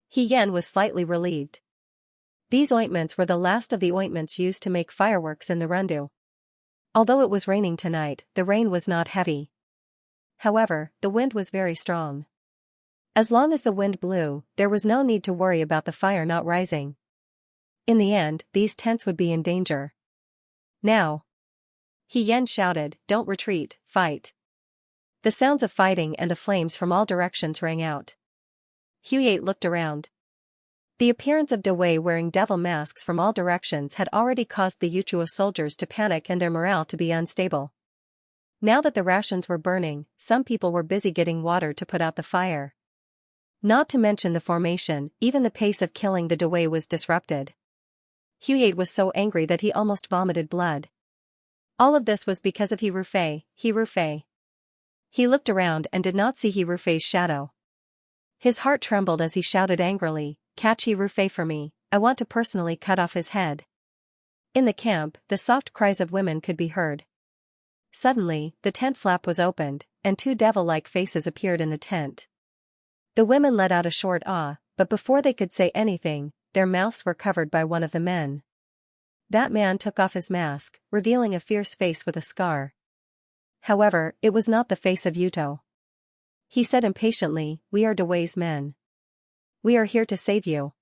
He Yan was slightly relieved. These ointments were the last of the ointments used to make fireworks in the Rundu. Although it was raining tonight, the rain was not heavy. However, the wind was very strong. As long as the wind blew, there was no need to worry about the fire not rising. In the end, these tents would be in danger. "Now!" He Yan shouted, "Don't retreat, fight." The sounds of fighting and the flames from all directions rang out. Huye looked around. The appearance of Dewey wearing devil masks from all directions had already caused the Yuchua soldiers to panic and their morale to be unstable. Now that the rations were burning, some people were busy getting water to put out the fire. Not to mention the formation, even the pace of killing the Dewey was disrupted. Huye was so angry that he almost vomited blood. All of this was because of He Rufei. He looked around and did not see He Rufei's shadow. His heart trembled as he shouted angrily, "Catch He Rufei for me, I want to personally cut off his head." In the camp, the soft cries of women could be heard. Suddenly, the tent flap was opened, and two devil-like faces appeared in the tent. The women let out a short "ah," but before they could say anything, their mouths were covered by one of the men. That man took off his mask, revealing a fierce face with a scar. However, it was not the face of Yuto. He said impatiently, "We are Dewey's men. We are here to save you.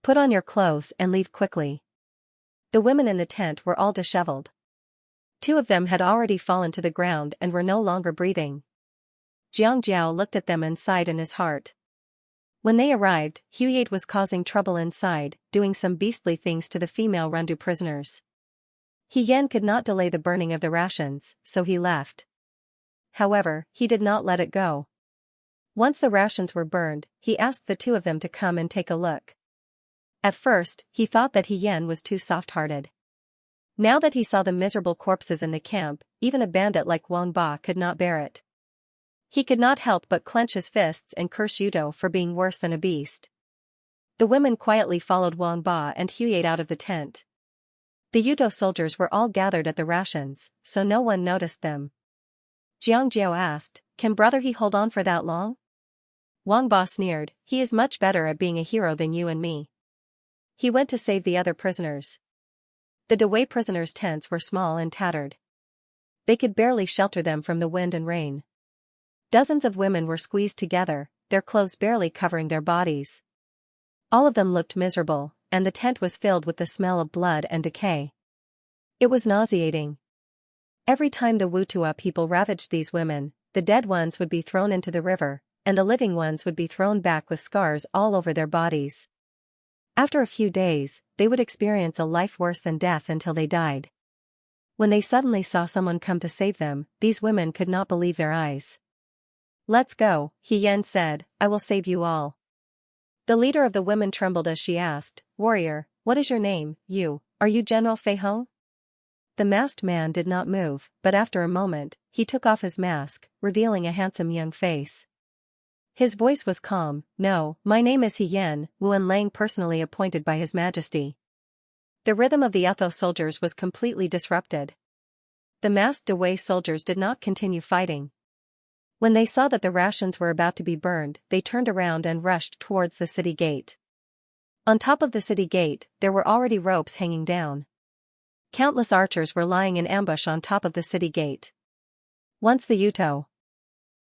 Put on your clothes and leave quickly." The women in the tent were all disheveled. Two of them had already fallen to the ground and were no longer breathing. Jiang Jiao looked at them and sighed in his heart. When they arrived, Huye was causing trouble inside, doing some beastly things to the female Rundu prisoners. He Yan could not delay the burning of the rations, so he left. However, he did not let it go. Once the rations were burned, he asked the two of them to come and take a look. At first, he thought that He Yan was too soft-hearted. Now that he saw the miserable corpses in the camp, even a bandit like Wang Ba could not bear it. He could not help but clench his fists and curse Yuto for being worse than a beast. The women quietly followed Wang Ba and Huye out of the tent. The Yuto soldiers were all gathered at the rations, so no one noticed them. Jiang Jiao asked, "Can brother He hold on for that long?" Wang Ba sneered, "He is much better at being a hero than you and me. He went to save the other prisoners." The Dewey prisoners' tents were small and tattered. They could barely shelter them from the wind and rain. Dozens of women were squeezed together, their clothes barely covering their bodies. All of them looked miserable, and the tent was filled with the smell of blood and decay. It was nauseating. Every time the Wutua people ravaged these women, the dead ones would be thrown into the river, and the living ones would be thrown back with scars all over their bodies. After a few days, they would experience a life worse than death until they died. When they suddenly saw someone come to save them, these women could not believe their eyes. "Let's go," Xian said, "I will save you all." The leader of the women trembled as she asked, "Warrior, what is your name? Are you General Fei Hong?" The masked man did not move, but after a moment, he took off his mask, revealing a handsome young face. His voice was calm. "No, my name is Xian, Wuan Lang, personally appointed by His Majesty." The rhythm of the Utho soldiers was completely disrupted. The masked away soldiers did not continue fighting. When they saw that the rations were about to be burned, they turned around and rushed towards the city gate. On top of the city gate, there were already ropes hanging down. Countless archers were lying in ambush on top of the city gate. Once the Utho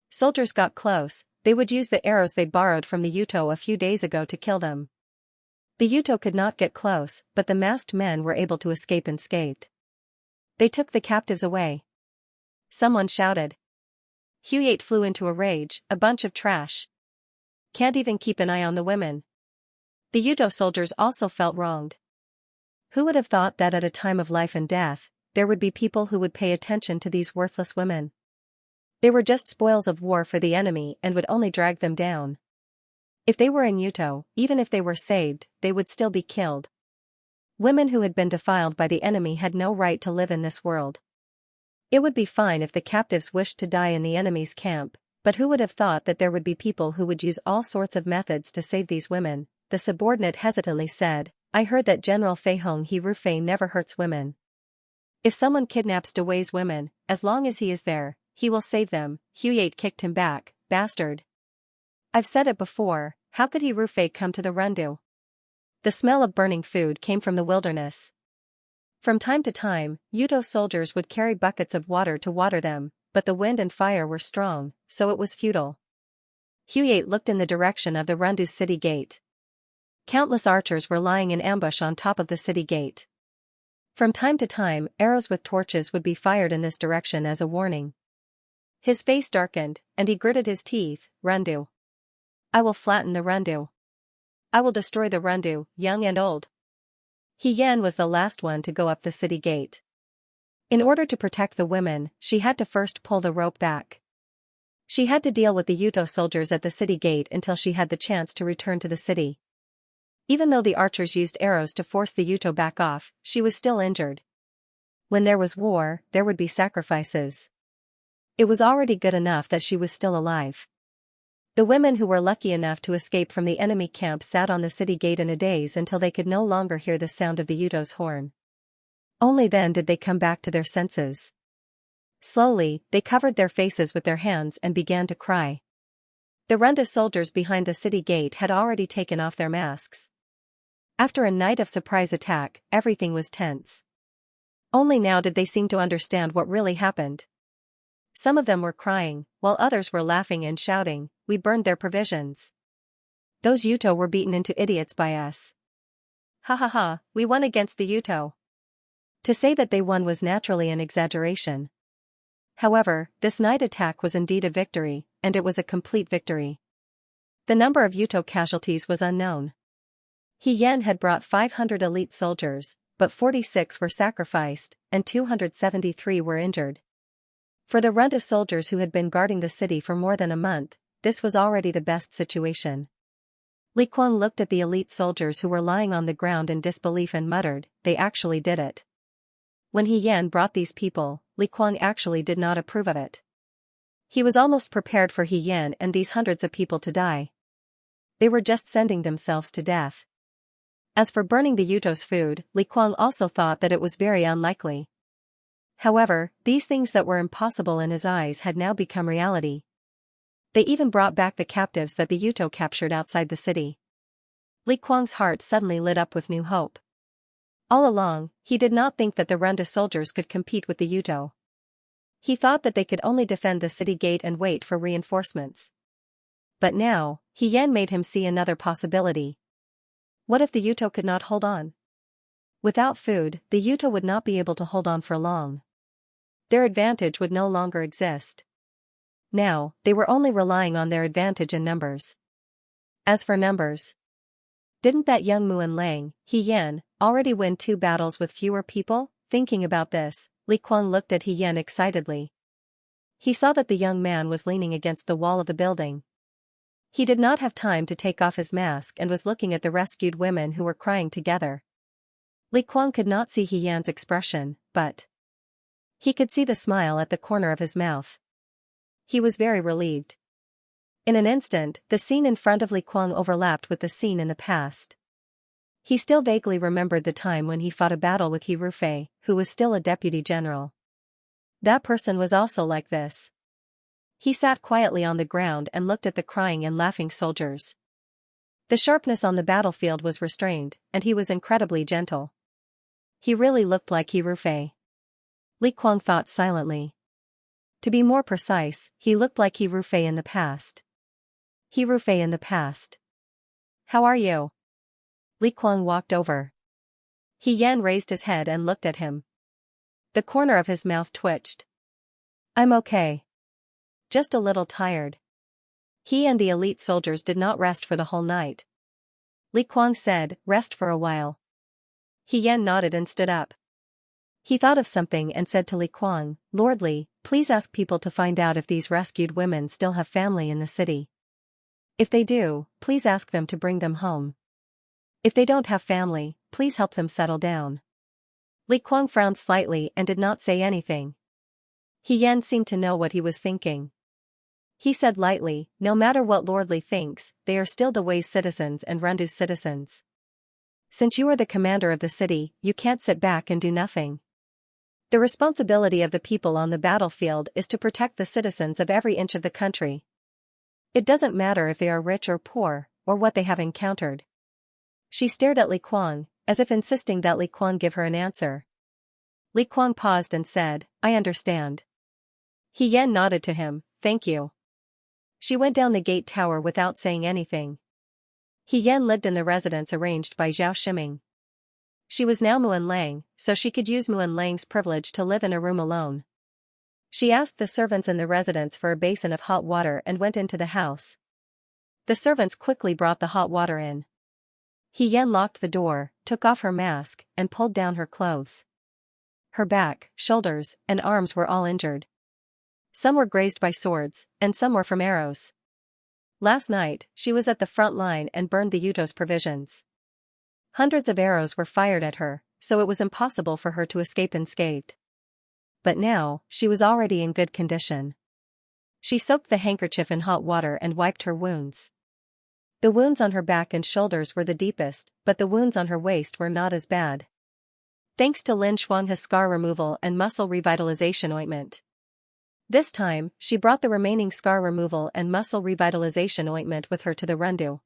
soldiers got close, they would use the arrows they borrowed from the Utho a few days ago to kill them. The Utho could not get close, but the masked men were able to escape unscathed. They took the captives away. Someone shouted. Hu flew into a rage, "A bunch of trash. Can't even keep an eye on the women." The Utho soldiers also felt wronged. Who would have thought that at a time of life and death, there would be people who would pay attention to these worthless women? They were just spoils of war for the enemy and would only drag them down. If they were in Utho, even if they were saved, they would still be killed. Women who had been defiled by the enemy had no right to live in this world. It would be fine if the captives wished to die in the enemy's camp, but who would have thought that there would be people who would use all sorts of methods to save these women? The subordinate hesitantly said, "I heard that General Fei Hong He Rufei never hurts women. If someone kidnaps Dewey's women, as long as he is there, he will save them." Hu kicked him back. "Bastard. I've said it before, how could He Rufei come to the Rundu?" The smell of burning food came from the wilderness. From time to time, Utho soldiers would carry buckets of water to water them, but the wind and fire were strong, so it was futile. Hu looked in the direction of the Rundu's city gate. Countless archers were lying in ambush on top of the city gate. From time to time, arrows with torches would be fired in this direction as a warning. His face darkened, and he gritted his teeth. "Rundu. I will flatten the Rundu. I will destroy the Rundu, young and old." Xian was the last one to go up the city gate. In order to protect the women, she had to first pull the rope back. She had to deal with the Utho soldiers at the city gate until she had the chance to return to the city. Even though the archers used arrows to force the Utho back off, she was still injured. When there was war, there would be sacrifices. It was already good enough that she was still alive. The women who were lucky enough to escape from the enemy camp sat on the city gate in a daze until they could no longer hear the sound of the Utho's horn. Only then did they come back to their senses. Slowly, they covered their faces with their hands and began to cry. The Runda soldiers behind the city gate had already taken off their masks. After a night of surprise attack, everything was tense. Only now did they seem to understand what really happened. Some of them were crying, while others were laughing and shouting, "We burned their provisions. Those Utho were beaten into idiots by us. Ha ha ha, we won against the Utho." To say that they won was naturally an exaggeration. However, this night attack was indeed a victory, and it was a complete victory. The number of Utho casualties was unknown. Xian had brought 500 elite soldiers, but 46 were sacrificed, and 273 were injured. For the Runda soldiers who had been guarding the city for more than a month, this was already the best situation. Li Kuang looked at the elite soldiers who were lying on the ground in disbelief and muttered, "They actually did it." When Xian brought these people, Li Kuang actually did not approve of it. He was almost prepared for Xian and these hundreds of people to die. They were just sending themselves to death. As for burning the Utho's food, Li Kuang also thought that it was very unlikely. However, these things that were impossible in his eyes had now become reality. They even brought back the captives that the Utho captured outside the city. Li Kuang's heart suddenly lit up with new hope. All along, he did not think that the Runda soldiers could compete with the Utho. He thought that they could only defend the city gate and wait for reinforcements. But now, Xian made him see another possibility. What if the Utho could not hold on? Without food, the Utho would not be able to hold on for long. Their advantage would no longer exist. Now, they were only relying on their advantage in numbers. As for numbers, didn't that young Muan Lang, Xian, already win 2 battles with fewer people? Thinking about this, Li Kuang looked at He Yan excitedly. He saw that the young man was leaning against the wall of the building. He did not have time to take off his mask and was looking at the rescued women who were crying together. Li Kuang could not see He Yan's expression, but he could see the smile at the corner of his mouth. He was very relieved. In an instant, the scene in front of Li Kuang overlapped with the scene in the past. He still vaguely remembered the time when he fought a battle with He Rufei, who was still a deputy general. That person was also like this. He sat quietly on the ground and looked at the crying and laughing soldiers. The sharpness on the battlefield was restrained, and he was incredibly gentle. He really looked like He Rufei. Li Kuang thought silently. To be more precise, he looked like He Rufei in the past. He Rufei in the past. How are you? Li Kuang walked over. He Yan raised his head and looked at him. The corner of his mouth twitched. I'm okay. Just a little tired. He and the elite soldiers did not rest for the whole night. Li Kuang said, rest for a while. He Yan nodded and stood up. He thought of something and said to Li Kuang, Lord Li, please ask people to find out if these rescued women still have family in the city. If they do, please ask them to bring them home. If they don't have family, please help them settle down. Li Kuang frowned slightly and did not say anything. He Yan seemed to know what he was thinking. He said lightly, no matter what Lord Li thinks, they are still Dawei's citizens and Rendu's citizens. Since you are the commander of the city, you can't sit back and do nothing. The responsibility of the people on the battlefield is to protect the citizens of every inch of the country. It doesn't matter if they are rich or poor, or what they have encountered. She stared at Li Kuang, as if insisting that Li Kuang give her an answer. Li Kuang paused and said, I understand. He Yan nodded to him, thank you. She went down the gate tower without saying anything. He Yan lived in the residence arranged by Zhao Shiming. She was now Muan Lang, so she could use Muan Lang's privilege to live in a room alone. She asked the servants in the residence for a basin of hot water and went into the house. The servants quickly brought the hot water in. He Yan locked the door, took off her mask, and pulled down her clothes. Her back, shoulders, and arms were all injured. Some were grazed by swords, and some were from arrows. Last night, she was at the front line and burned the Yuto's provisions. Hundreds of arrows were fired at her, so it was impossible for her to escape unscathed. But now, she was already in good condition. She soaked the handkerchief in hot water and wiped her wounds. The wounds on her back and shoulders were the deepest, but the wounds on her waist were not as bad. Thanks to Lin Shuanghe's scar removal and muscle revitalization ointment. This time, she brought the remaining scar removal and muscle revitalization ointment with her to the Rendu.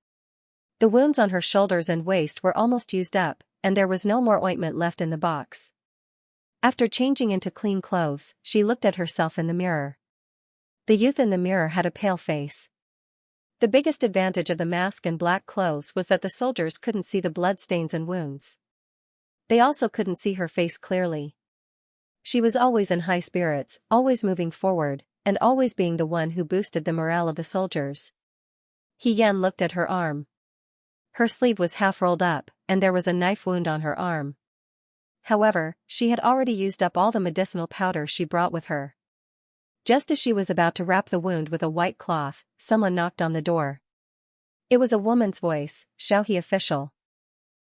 The wounds on her shoulders and waist were almost used up, and there was no more ointment left in the box. After changing into clean clothes, she looked at herself in the mirror. The youth in the mirror had a pale face. The biggest advantage of the mask and black clothes was that the soldiers couldn't see the blood stains and wounds. They also couldn't see her face clearly. She was always in high spirits, always moving forward, and always being the one who boosted the morale of the soldiers. He Yan looked at her arm. Her sleeve was half rolled up, and there was a knife wound on her arm. However, she had already used up all the medicinal powder she brought with her. Just as she was about to wrap the wound with a white cloth, someone knocked on the door. It was a woman's voice, Xiaohe official.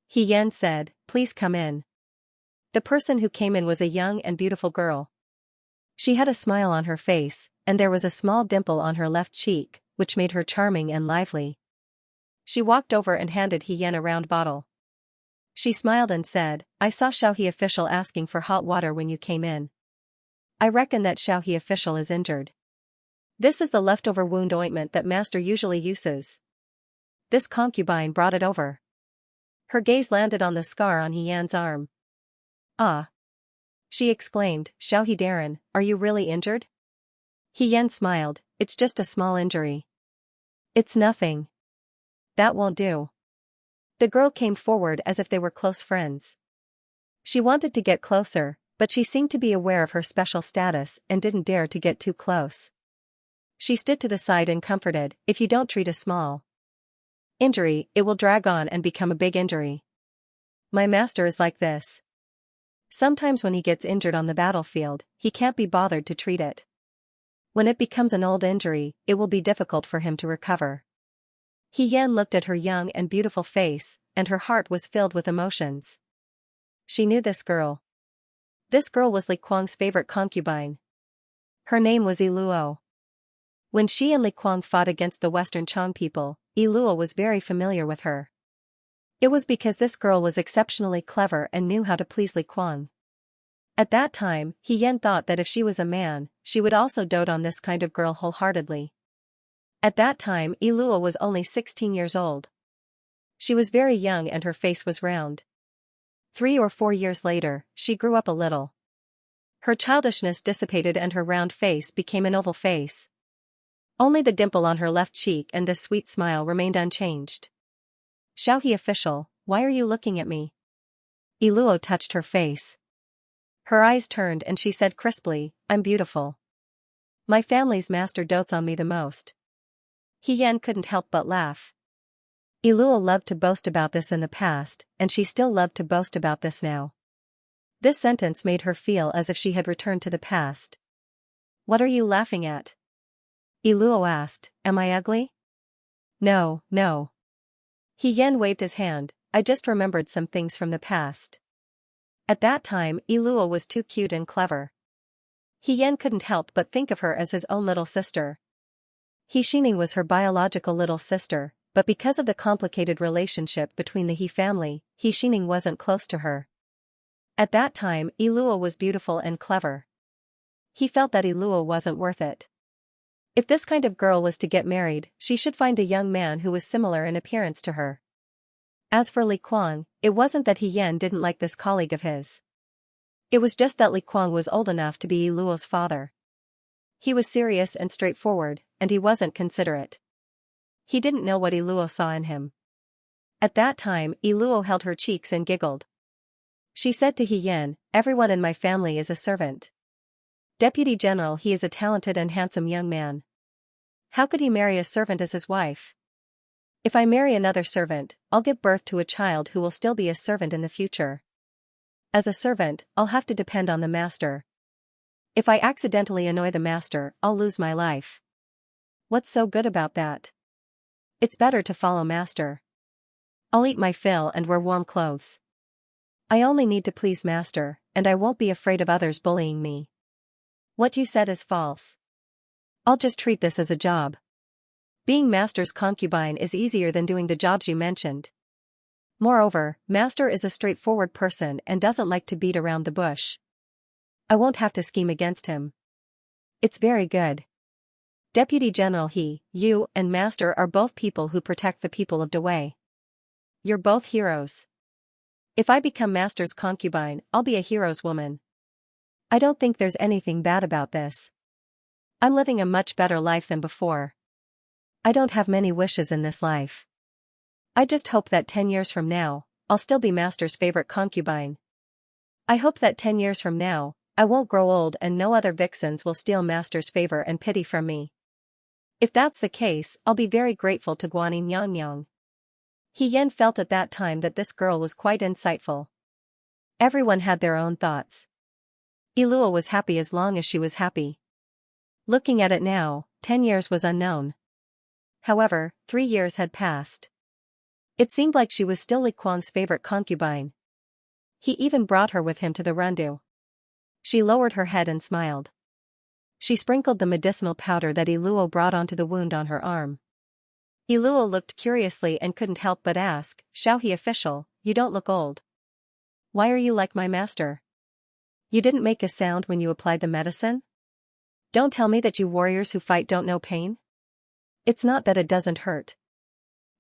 He Yan said, please come in. The person who came in was a young and beautiful girl. She had a smile on her face, and there was a small dimple on her left cheek, which made her charming and lively. She walked over and handed He Yan a round bottle. She smiled and said, I saw Xiaohe official asking for hot water when you came in. I reckon that Xiaohe official is injured. This is the leftover wound ointment that master usually uses. This concubine brought it over. Her gaze landed on the scar on He Yan's arm. Ah! She exclaimed, Xiaohe Darren, are you really injured? He Yan smiled, it's just a small injury. It's nothing. That won't do. The girl came forward as if they were close friends. She wanted to get closer, but she seemed to be aware of her special status and didn't dare to get too close. She stood to the side and comforted, if you don't treat a small injury, it will drag on and become a big injury. My master is like this. Sometimes when he gets injured on the battlefield, he can't be bothered to treat it. When it becomes an old injury, it will be difficult for him to recover. Xian looked at her young and beautiful face, and her heart was filled with emotions. She knew this girl. This girl was Li Kuang's favorite concubine. Her name was Iluo. When she and Li Kuang fought against the Western Chang people, Iluo was very familiar with her. It was because this girl was exceptionally clever and knew how to please Li Kuang. At that time, Xian thought that if she was a man, she would also dote on this kind of girl wholeheartedly. At that time, Iluo was only 16 years old. She was very young and her face was round. 3 or 4 years later, she grew up a little. Her childishness dissipated and her round face became an oval face. Only the dimple on her left cheek and this sweet smile remained unchanged. Xiaohe official, why are you looking at me? Iluo touched her face. Her eyes turned and she said crisply, I'm beautiful. My family's master dotes on me the most. Xian couldn't help but laugh. Iluo loved to boast about this in the past, and she still loved to boast about this now. This sentence made her feel as if she had returned to the past. What are you laughing at? Iluo asked, am I ugly? No, no. Xian waved his hand, I just remembered some things from the past. At that time, Iluo was too cute and clever. Xian couldn't help but think of her as his own little sister. Xining was her biological little sister, but because of the complicated relationship between the He family, Xining wasn't close to her. At that time, Iluo was beautiful and clever. He felt that Iluo wasn't worth it. If this kind of girl was to get married, she should find a young man who was similar in appearance to her. As for Li Kuang, it wasn't that Xian didn't like this colleague of his. It was just that Li Kuang was old enough to be Iluo's father. He was serious and straightforward, and he wasn't considerate. He didn't know what Iluo saw in him. At that time, Iluo held her cheeks and giggled. She said to Xian, everyone in my family is a servant. Deputy General, he is a talented and handsome young man. How could he marry a servant as his wife? If I marry another servant, I'll give birth to a child who will still be a servant in the future. As a servant, I'll have to depend on the master. If I accidentally annoy the master, I'll lose my life. What's so good about that? It's better to follow master. I'll eat my fill and wear warm clothes. I only need to please master, and I won't be afraid of others bullying me. What you said is false. I'll just treat this as a job. Being master's concubine is easier than doing the jobs you mentioned. Moreover, master is a straightforward person and doesn't like to beat around the bush. I won't have to scheme against him. It's very good. Deputy General, you, and master are both people who protect the people of Dawei. You're both heroes. If I become master's concubine, I'll be a hero's woman. I don't think there's anything bad about this. I'm living a much better life than before. I don't have many wishes in this life. I just hope that 10 years from now, I'll still be master's favorite concubine. I hope that 10 years from now, I won't grow old and no other vixens will steal master's favor and pity from me. If that's the case, I'll be very grateful to Guanyin Yangyang. Xian felt at that time that this girl was quite insightful. Everyone had their own thoughts. Iluo was happy as long as she was happy. Looking at it now, 10 years was unknown. However, 3 years had passed. It seemed like she was still Li Kuang's favorite concubine. He even brought her with him to the rendezvous. She lowered her head and smiled. She sprinkled the medicinal powder that Iluo brought onto the wound on her arm. Iluo looked curiously and couldn't help but ask, Xiaohe official, you don't look old. Why are you like my master? You didn't make a sound when you applied the medicine? Don't tell me that you warriors who fight don't know pain? It's not that it doesn't hurt.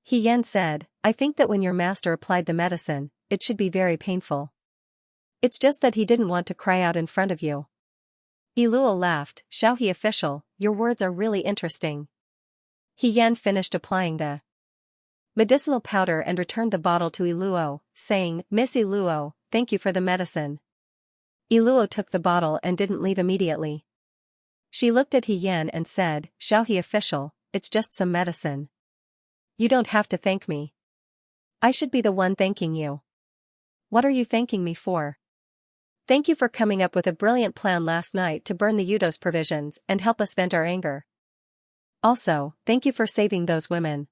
Xian said, I think that when your master applied the medicine, it should be very painful. It's just that he didn't want to cry out in front of you. Iluo laughed, Xiaohe official, your words are really interesting. Xian finished applying the medicinal powder and returned the bottle to Iluo, saying, Miss Iluo, thank you for the medicine. Iluo took the bottle and didn't leave immediately. She looked at Xian and said, Xiaohe official, it's just some medicine. You don't have to thank me. I should be the one thanking you. What are you thanking me for? Thank you for coming up with a brilliant plan last night to burn the Yudo's provisions and help us vent our anger. Also, thank you for saving those women.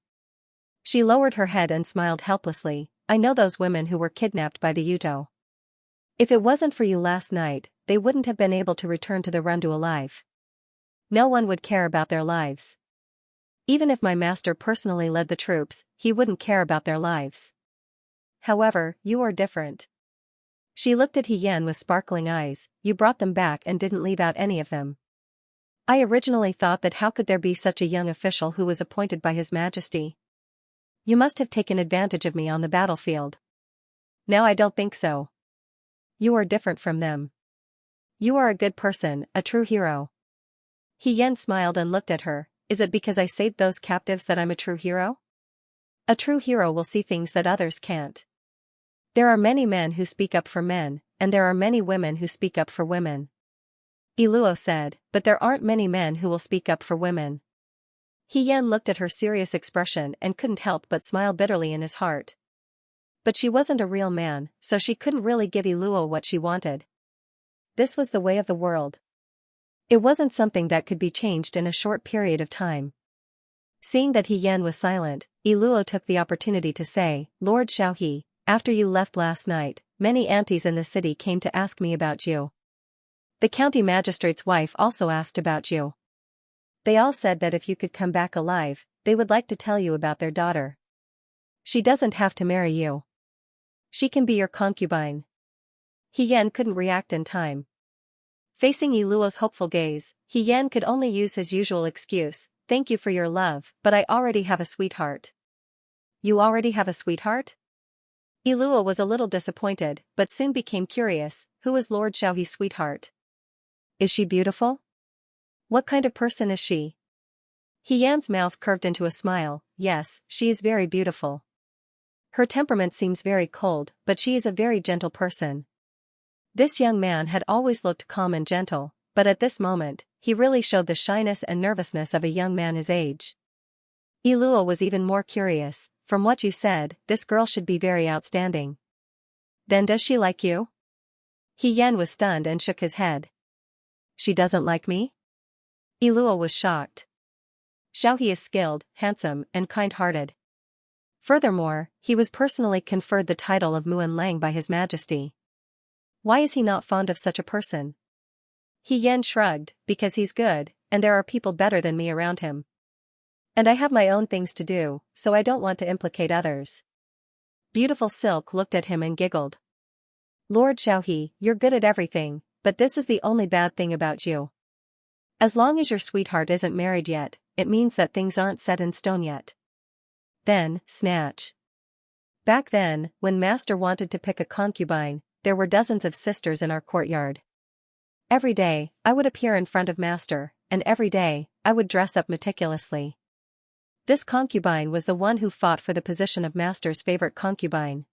She lowered her head and smiled helplessly. I know those women who were kidnapped by the Yudo. If it wasn't for you last night, they wouldn't have been able to return to the Rundu alive. No one would care about their lives. Even if my master personally led the troops, he wouldn't care about their lives. However, you are different. She looked at Yan with sparkling eyes. You brought them back and didn't leave out any of them. I originally thought that how could there be such a young official who was appointed by His Majesty? You must have taken advantage of me on the battlefield. Now I don't think so. You are different from them. You are a good person, a true hero. Yan smiled and looked at her. Is it because I saved those captives that I'm a true hero? A true hero will see things that others can't. There are many men who speak up for men, and there are many women who speak up for women. Iluo said, but there aren't many men who will speak up for women. Yan looked at her serious expression and couldn't help but smile bitterly in his heart. But she wasn't a real man, so she couldn't really give Iluo what she wanted. This was the way of the world. It wasn't something that could be changed in a short period of time. Seeing that Yan was silent, Iluo took the opportunity to say, Lord Xiaohe, after you left last night, many aunties in the city came to ask me about you. The county magistrate's wife also asked about you. They all said that if you could come back alive, they would like to tell you about their daughter. She doesn't have to marry you. She can be your concubine. Yan couldn't react in time. Facing Iluo's hopeful gaze, Yan could only use his usual excuse, thank you for your love, but I already have a sweetheart. You already have a sweetheart? Iluo was a little disappointed, but soon became curious, who is Lord Xiaohe's sweetheart? Is she beautiful? What kind of person is she? Yan's mouth curved into a smile. Yes, she is very beautiful. Her temperament seems very cold, but she is a very gentle person. This young man had always looked calm and gentle, but at this moment, he really showed the shyness and nervousness of a young man his age. Iluo was even more curious. From what you said, this girl should be very outstanding. Then does she like you? Yan was stunned and shook his head. She doesn't like me? Iluo was shocked. Xiaohe is skilled, handsome, and kind-hearted. Furthermore, he was personally conferred the title of Muan Lang by His Majesty. Why is he not fond of such a person? Yan shrugged, because he's good, and there are people better than me around him. And I have my own things to do, so I don't want to implicate others. Beautiful Silk looked at him and giggled. Lord Xiaohe, you're good at everything, but this is the only bad thing about you. As long as your sweetheart isn't married yet, it means that things aren't set in stone yet. Then, snatch. Back then, when Master wanted to pick a concubine, there were dozens of sisters in our courtyard. Every day, I would appear in front of Master, and every day, I would dress up meticulously. This concubine was the one who fought for the position of Master's favorite concubine.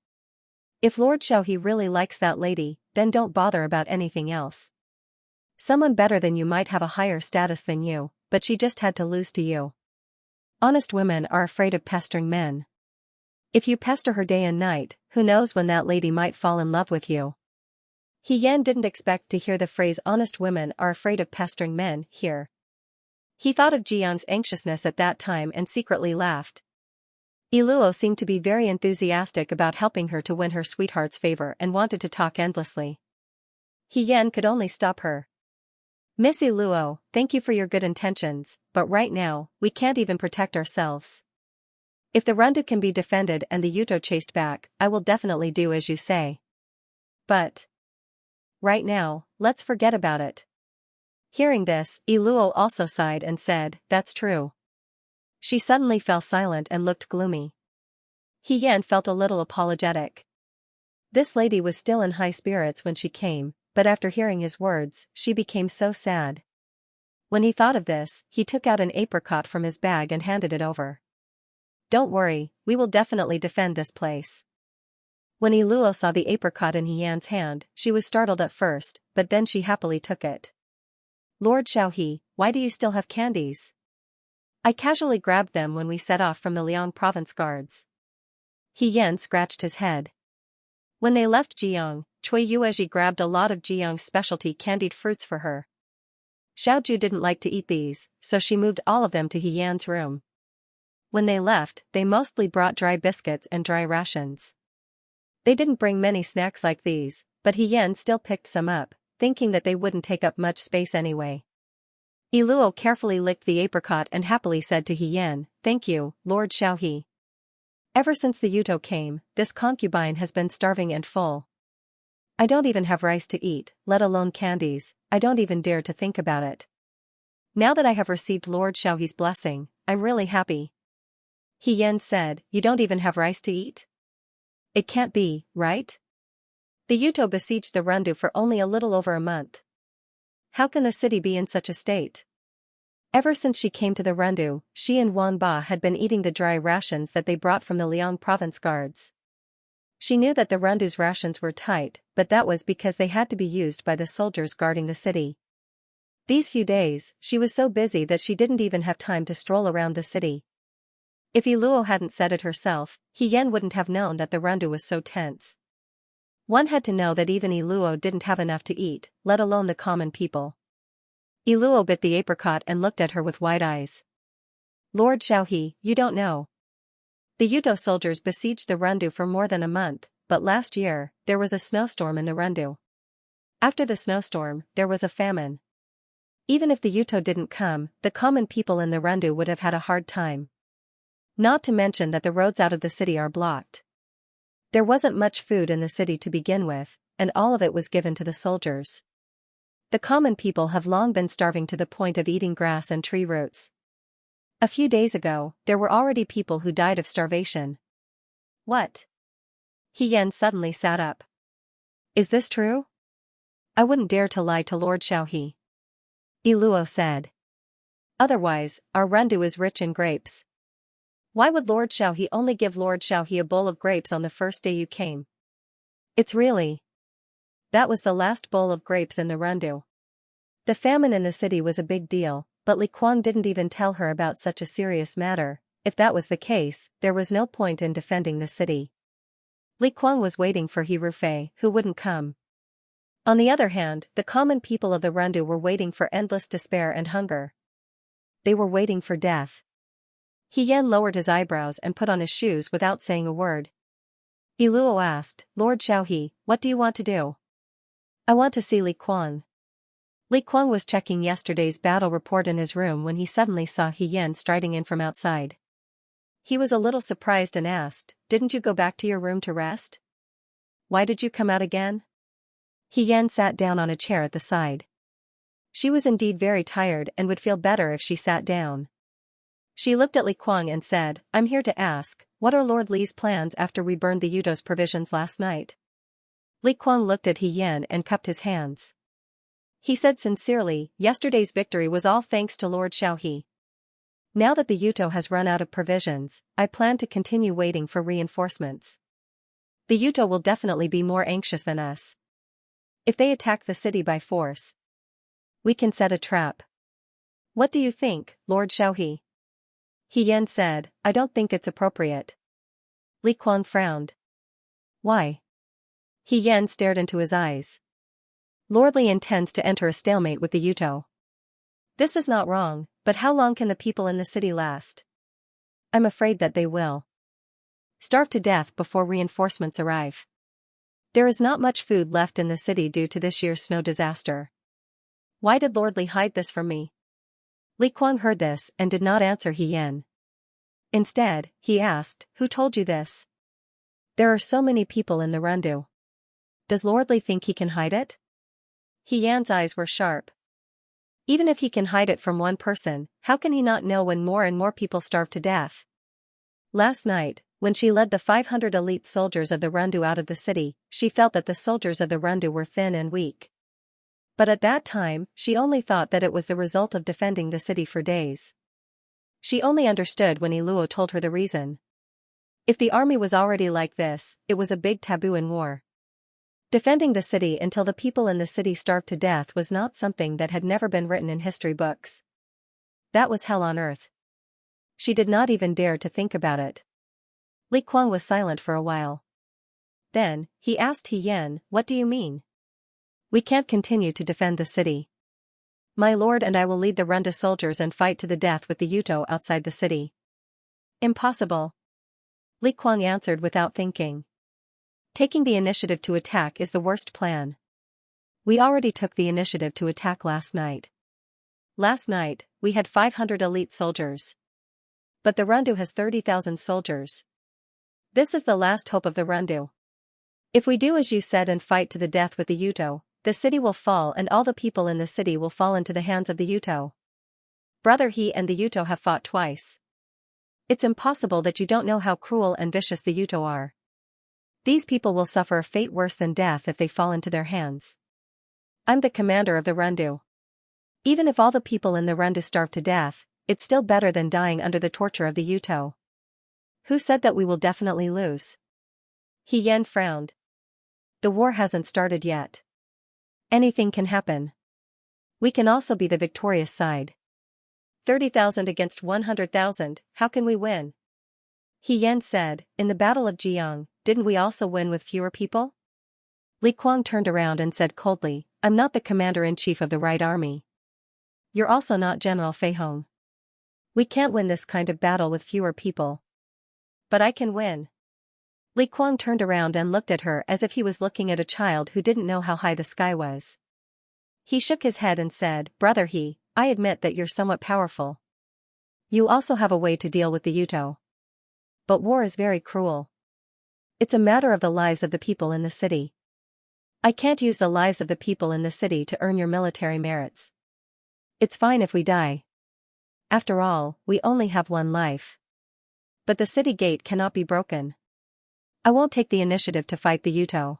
If Lord Xiaohe really likes that lady, then don't bother about anything else. Someone better than you might have a higher status than you, but she just had to lose to you. Honest women are afraid of pestering men. If you pester her day and night, who knows when that lady might fall in love with you. Yan didn't expect to hear the phrase honest women are afraid of pestering men here. He thought of Jiang's anxiousness at that time and secretly laughed. Iluo seemed to be very enthusiastic about helping her to win her sweetheart's favor and wanted to talk endlessly. Yan could only stop her. Miss Iluo, thank you for your good intentions, but right now, we can't even protect ourselves. If the Rundu can be defended and the Yuto chased back, I will definitely do as you say. But right now, let's forget about it. Hearing this, Iluo also sighed and said, that's true. She suddenly fell silent and looked gloomy. Yan felt a little apologetic. This lady was still in high spirits when she came, but after hearing his words, she became so sad. When he thought of this, he took out an apricot from his bag and handed it over. Don't worry, we will definitely defend this place. When Iluo saw the apricot in Yan's hand, she was startled at first, but then she happily took it. Lord Xiaohe, why do you still have candies? I casually grabbed them when we set off from the Liang province guards. Yan scratched his head. When they left Jiang, Cui Yuezhi grabbed a lot of Jiang's specialty candied fruits for her. Xiaoju didn't like to eat these, so she moved all of them to He Yan's room. When they left, they mostly brought dry biscuits and dry rations. They didn't bring many snacks like these, but He Yan still picked some up, thinking that they wouldn't take up much space anyway. Iluo carefully licked the apricot and happily said to He Yan, "Thank you, Lord Xiaohe. Ever since the Yuto came, this concubine has been starving and full. I don't even have rice to eat, let alone candies. I don't even dare to think about it. Now that I have received Lord Xiaohe's blessing, I'm really happy." He Yan said, "You don't even have rice to eat? It can't be, right? The Yuto besieged the Rendu for only a little over a month. How can the city be in such a state?" Ever since she came to the Rendu, she and Wanba had been eating the dry rations that they brought from the Liang province guards. She knew that the Rendu's rations were tight, but that was because they had to be used by the soldiers guarding the city. These few days, she was so busy that she didn't even have time to stroll around the city. If Iluo hadn't said it herself, He Yan wouldn't have known that the Rendu was so tense. One had to know that even Iluo didn't have enough to eat, let alone the common people. Iluo bit the apricot and looked at her with wide eyes. "Lord Xiaohe, you don't know. The Yuto soldiers besieged the Rendu for more than a month, but last year, there was a snowstorm in the Rendu. After the snowstorm, there was a famine. Even if the Yuto didn't come, the common people in the Rendu would have had a hard time. Not to mention that the roads out of the city are blocked. There wasn't much food in the city to begin with, and all of it was given to the soldiers. The common people have long been starving to the point of eating grass and tree roots. A few days ago, there were already people who died of starvation." "What?" He Yan suddenly sat up. "Is this true? I wouldn't dare to lie to Lord Xiaohe," Iluo said. "Otherwise, our Rendu is rich in grapes. Why would Lord Xiaohe only give Lord Xiaohe a bowl of grapes on the first day you came? It's really..." That was the last bowl of grapes in the Rendu. The famine in the city was a big deal, but Li Kuang didn't even tell her about such a serious matter. If that was the case, there was no point in defending the city. Li Kuang was waiting for He Rufei, who wouldn't come. On the other hand, the common people of the Rendu were waiting for endless despair and hunger. They were waiting for death. He Yan lowered his eyebrows and put on his shoes without saying a word. Iluo asked, "Lord Xiaohe, what do you want to do?" "I want to see Li Kuang." Li Kuang was checking yesterday's battle report in his room when he suddenly saw He Yan striding in from outside. He was a little surprised and asked, "Didn't you go back to your room to rest? Why did you come out again?" He Yan sat down on a chair at the side. She was indeed very tired and would feel better if she sat down. She looked at Li Kuang and said, "I'm here to ask, what are Lord Li's plans after we burned the Yuto's provisions last night?" Li Kuang looked at He Yan and cupped his hands. He said sincerely, "Yesterday's victory was all thanks to Lord Xiaohe. Now that the Yuto has run out of provisions, I plan to continue waiting for reinforcements. The Yuto will definitely be more anxious than us. If they attack the city by force, we can set a trap. What do you think, Lord Xiaohe?" He Yan said, "I don't think it's appropriate." Li Kuang frowned. "Why?" He Yan stared into his eyes. "Lord Li intends to enter a stalemate with the Yuto. This is not wrong, but how long can the people in the city last? I'm afraid that they will starve to death before reinforcements arrive. There is not much food left in the city due to this year's snow disaster. Why did Lord Li hide this from me?" Li Kuang heard this and did not answer He Yan. Instead, he asked, "Who told you this? There are so many people in the Rendu. Does Lord Li think he can hide it?" He Yan's eyes were sharp. Even if he can hide it from one person, how can he not know when more and more people starve to death? Last night, when she led the 500 elite soldiers of the Rendu out of the city, she felt that the soldiers of the Rendu were thin and weak. But at that time, she only thought that it was the result of defending the city for days. She only understood when Iluo told her the reason. If the army was already like this, it was a big taboo in war. Defending the city until the people in the city starved to death was not something that had never been written in history books. That was hell on earth. She did not even dare to think about it. Li Kuang was silent for a while. Then, he asked He Yan, "What do you mean? We can't continue to defend the city. My lord and I will lead the Renda soldiers and fight to the death with the Yuto outside the city." "Impossible," Li Kuang answered without thinking. "Taking the initiative to attack is the worst plan. We already took the initiative to attack last night. Last night, we had 500 elite soldiers. But the Rendu has 30,000 soldiers. This is the last hope of the Rendu. If we do as you said and fight to the death with the Yuto, the city will fall and all the people in the city will fall into the hands of the Yuto. Brother He and the Yuto have fought twice. It's impossible that you don't know how cruel and vicious the Yuto are. These people will suffer a fate worse than death if they fall into their hands. I'm the commander of the Rendu. Even if all the people in the Rendu starve to death, it's still better than dying under the torture of the Yuto." "Who said that we will definitely lose?" He Yan frowned. "The war hasn't started yet. Anything can happen. We can also be the victorious side. 30,000 against 100,000, how can we win?" He Yan said, "In the Battle of Jiang, didn't we also win with fewer people?" Li Kuang turned around and said coldly, "I'm not the commander-in-chief of the right army. You're also not General Fei Hong. We can't win this kind of battle with fewer people. But I can win." Li Kuang turned around and looked at her as if he was looking at a child who didn't know how high the sky was. He shook his head and said, "Brother He, I admit that you're somewhat powerful. You also have a way to deal with the Yuto. But war is very cruel. It's a matter of the lives of the people in the city. I can't use the lives of the people in the city to earn your military merits. It's fine if we die. After all, we only have one life. But the city gate cannot be broken. I won't take the initiative to fight the Yuto.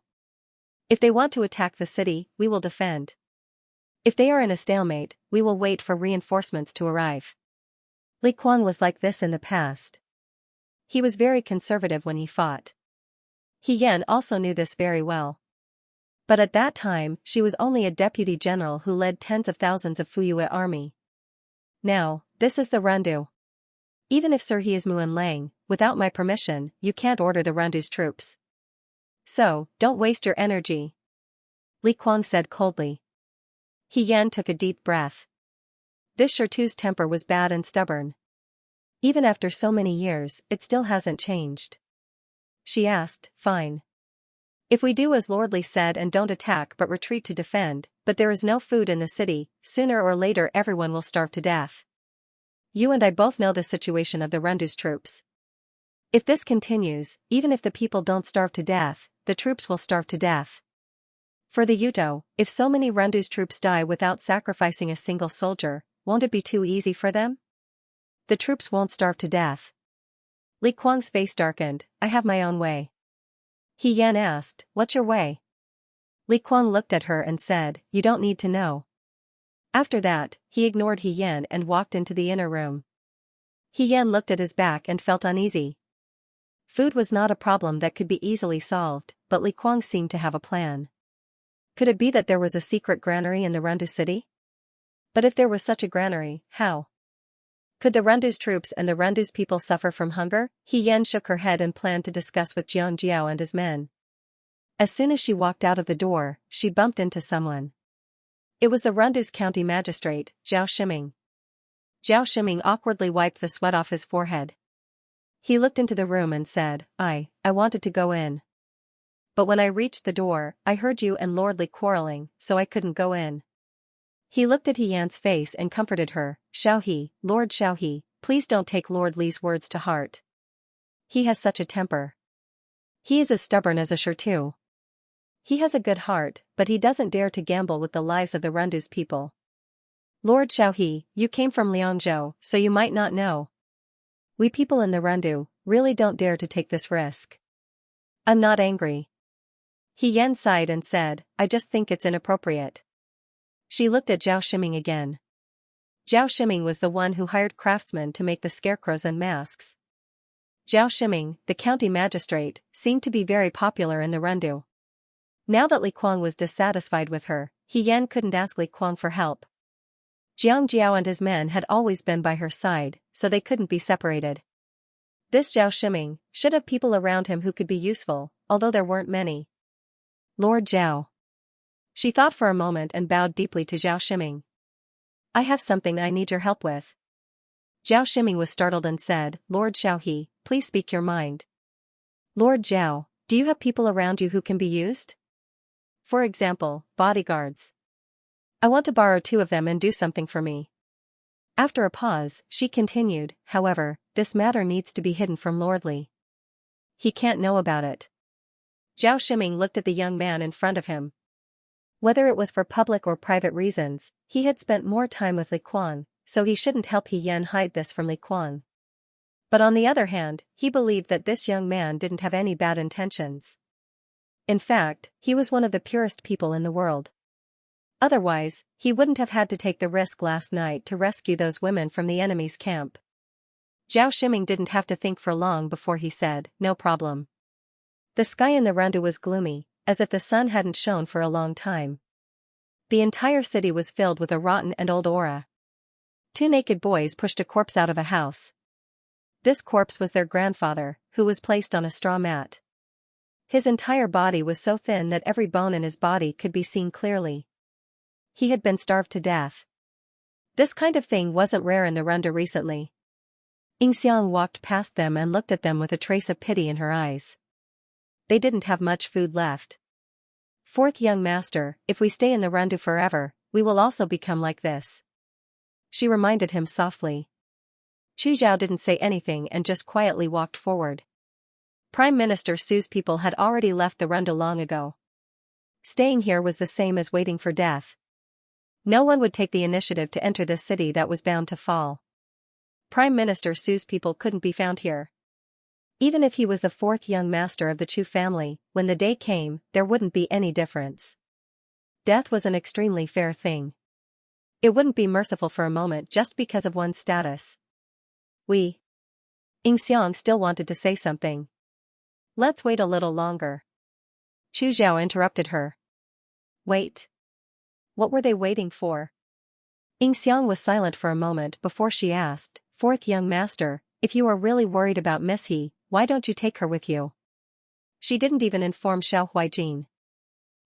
If they want to attack the city, we will defend. If they are in a stalemate, we will wait for reinforcements to arrive." Li Kuang was like this in the past. He was very conservative when he fought. He Yan also knew this very well. But at that time, she was only a deputy general who led tens of thousands of Fuyue army. Now, this is the Rendu. Even if Sir He is Muan Lang, without my permission, you can't order the Rendu's troops. So, don't waste your energy," Li Kuang said coldly. He Yan took a deep breath. This Shirtu's temper was bad and stubborn. Even after so many years, it still hasn't changed. She asked, "Fine. If we do as Lord Li said and don't attack but retreat to defend, but there is no food in the city, sooner or later everyone will starve to death. You and I both know the situation of the Rendu's troops. If this continues, even if the people don't starve to death, the troops will starve to death. For the Yuto, if so many Rendu's troops die without sacrificing a single soldier, won't it be too easy for them? The troops won't starve to death." Li Kuang's face darkened. "I have my own way." He Yan asked, "What's your way?" Li Kuang looked at her and said, "You don't need to know." After that, he ignored He Yan and walked into the inner room. He Yan looked at his back and felt uneasy. Food was not a problem that could be easily solved, but Li Kuang seemed to have a plan. Could it be that there was a secret granary in the Rendu city? But if there was such a granary, how? Could the Rendu's troops and the Rendu's people suffer from hunger? He Yan shook her head and planned to discuss with Xianxia and his men. As soon as she walked out of the door, she bumped into someone. It was the Rendu's county magistrate, Zhao Shiming. Zhao Shiming awkwardly wiped the sweat off his forehead. He looked into the room and said, I wanted to go in. But when I reached the door, I heard you and Lord Li quarreling, so I couldn't go in." He looked at He Yan's face and comforted her. "Xiaohe, Lord Xiaohe, please don't take Lord Li's words to heart. He has such a temper. He is as stubborn as a Shirtu. He has a good heart, but he doesn't dare to gamble with the lives of the Rendu's people. Lord Xiaohe, you came from Liangzhou, so you might not know. We people in the Rendu really don't dare to take this risk. I'm not angry." He Yan sighed and said, "I just think it's inappropriate." She looked at Zhao Shiming again. Zhao Shiming was the one who hired craftsmen to make the scarecrows and masks. Zhao Shiming, the county magistrate, seemed to be very popular in the Rendu. Now that Li Kuang was dissatisfied with her, He Yan couldn't ask Li Kuang for help. Jiang Jiao and his men had always been by her side, so they couldn't be separated. This Zhao Shiming should have people around him who could be useful, although there weren't many. Lord Zhao. She thought for a moment and bowed deeply to Zhao Shiming. I have something I need your help with. Zhao Shiming was startled and said, Lord Xiaohe, please speak your mind. Lord Zhao, do you have people around you who can be used? For example, bodyguards. I want to borrow 2 of them and do something for me. After a pause, she continued, however, this matter needs to be hidden from Lord Li. He can't know about it. Zhao Shiming looked at the young man in front of him. Whether it was for public or private reasons, he had spent more time with Li Quan, so he shouldn't help He Yan hide this from Li Quan. But on the other hand, he believed that this young man didn't have any bad intentions. In fact, he was one of the purest people in the world. Otherwise, he wouldn't have had to take the risk last night to rescue those women from the enemy's camp. Zhao Shiming didn't have to think for long before he said, no problem. The sky in the Rendu was gloomy, as if the sun hadn't shone for a long time. The entire city was filled with a rotten and old aura. 2 naked boys pushed a corpse out of a house. This corpse was their grandfather, who was placed on a straw mat. His entire body was so thin that every bone in his body could be seen clearly. He had been starved to death. This kind of thing wasn't rare in the Rendu recently. Xianxia walked past them and looked at them with a trace of pity in her eyes. They didn't have much food left. 4th young master, if we stay in the Rendu forever, we will also become like this. She reminded him softly. Chu Zhao didn't say anything and just quietly walked forward. Prime Minister Su's people had already left the Rendu long ago. Staying here was the same as waiting for death. No one would take the initiative to enter this city that was bound to fall. Prime Minister Su's people couldn't be found here. Even if he was the 4th young master of the Chu family, when the day came, there wouldn't be any difference. Death was an extremely fair thing. It wouldn't be merciful for a moment just because of one's status. Xianxia still wanted to say something. Let's wait a little longer. Chu Zhao interrupted her. Wait. What were they waiting for? Xianxia was silent for a moment before she asked, 4th young master, if you are really worried about Miss He, why don't you take her with you? She didn't even inform Xiao Huijin.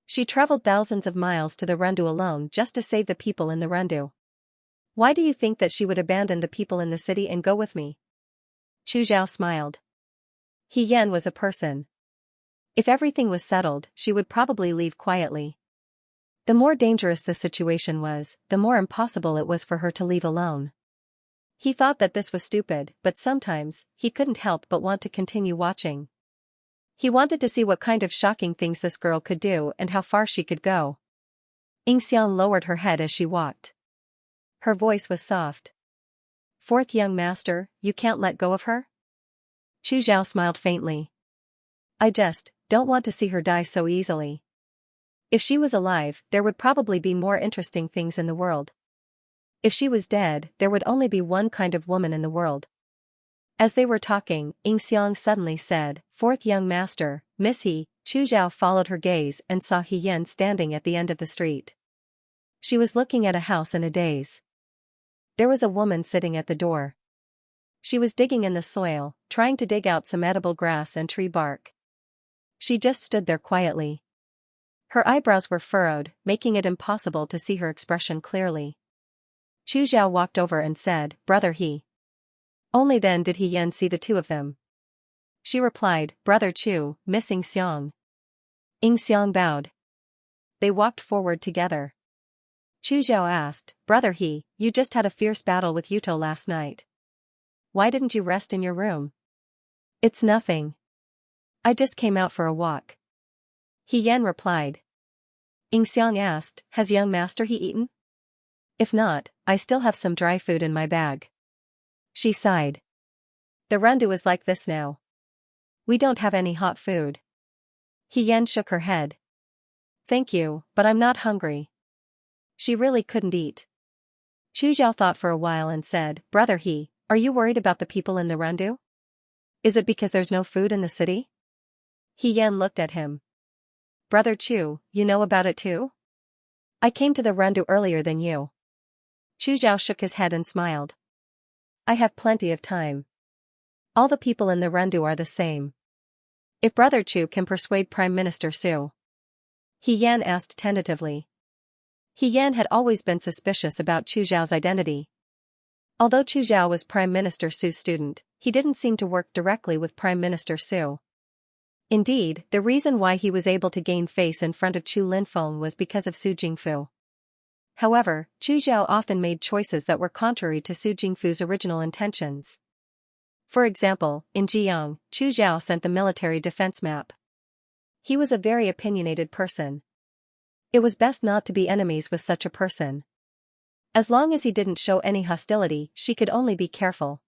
She traveled thousands of miles to the Rendu alone just to save the people in the Rendu. Why do you think that she would abandon the people in the city and go with me? Chu Zhao smiled. He Yan was a person. If everything was settled, she would probably leave quietly. The more dangerous the situation was, the more impossible it was for her to leave alone. He thought that this was stupid, but sometimes, he couldn't help but want to continue watching. He wanted to see what kind of shocking things this girl could do and how far she could go. Xianxia lowered her head as she walked. Her voice was soft. 4th young master, you can't let go of her? Chu Zhao smiled faintly. I just don't want to see her die so easily. If she was alive, there would probably be more interesting things in the world. If she was dead, there would only be one kind of woman in the world. As they were talking, Xianxia suddenly said, 4th young master, Miss He. Chu Zhao followed her gaze and saw He Yan standing at the end of the street. She was looking at a house in a daze. There was a woman sitting at the door. She was digging in the soil, trying to dig out some edible grass and tree bark. She just stood there quietly. Her eyebrows were furrowed, making it impossible to see her expression clearly. Chu Zhao walked over and said, Brother He. Only then did He Yan see the 2 of them. She replied, Brother Chu, Miss Xianxia. Xianxia bowed. They walked forward together. Chu Zhao asked, Brother He, you just had a fierce battle with Yuto last night. Why didn't you rest in your room? It's nothing. I just came out for a walk. He Yan replied. Xianxia asked, has young master He eaten? If not, I still have some dry food in my bag. She sighed. The Rendu is like this now. We don't have any hot food. He Yan shook her head. Thank you, but I'm not hungry. She really couldn't eat. Chu Zhao thought for a while and said, Brother He, are you worried about the people in the Rendu? Is it because there's no food in the city? He Yan looked at him. Brother Chu, you know about it too? I came to the Rendu earlier than you. Chu Zhao shook his head and smiled. I have plenty of time. All the people in the Rendu are the same. If Brother Chu can persuade Prime Minister Su. He Yan asked tentatively. He Yan had always been suspicious about Chu Zhao's identity. Although Chu Zhao was Prime Minister Su's student, he didn't seem to work directly with Prime Minister Su. Indeed, the reason why he was able to gain face in front of Chu Linfeng was because of Su Jingfu. However, Chu Zhao often made choices that were contrary to Su Jingfu's original intentions. For example, in Jiang, Chu Zhao sent the military defense map. He was a very opinionated person. It was best not to be enemies with such a person. As long as he didn't show any hostility, she could only be careful.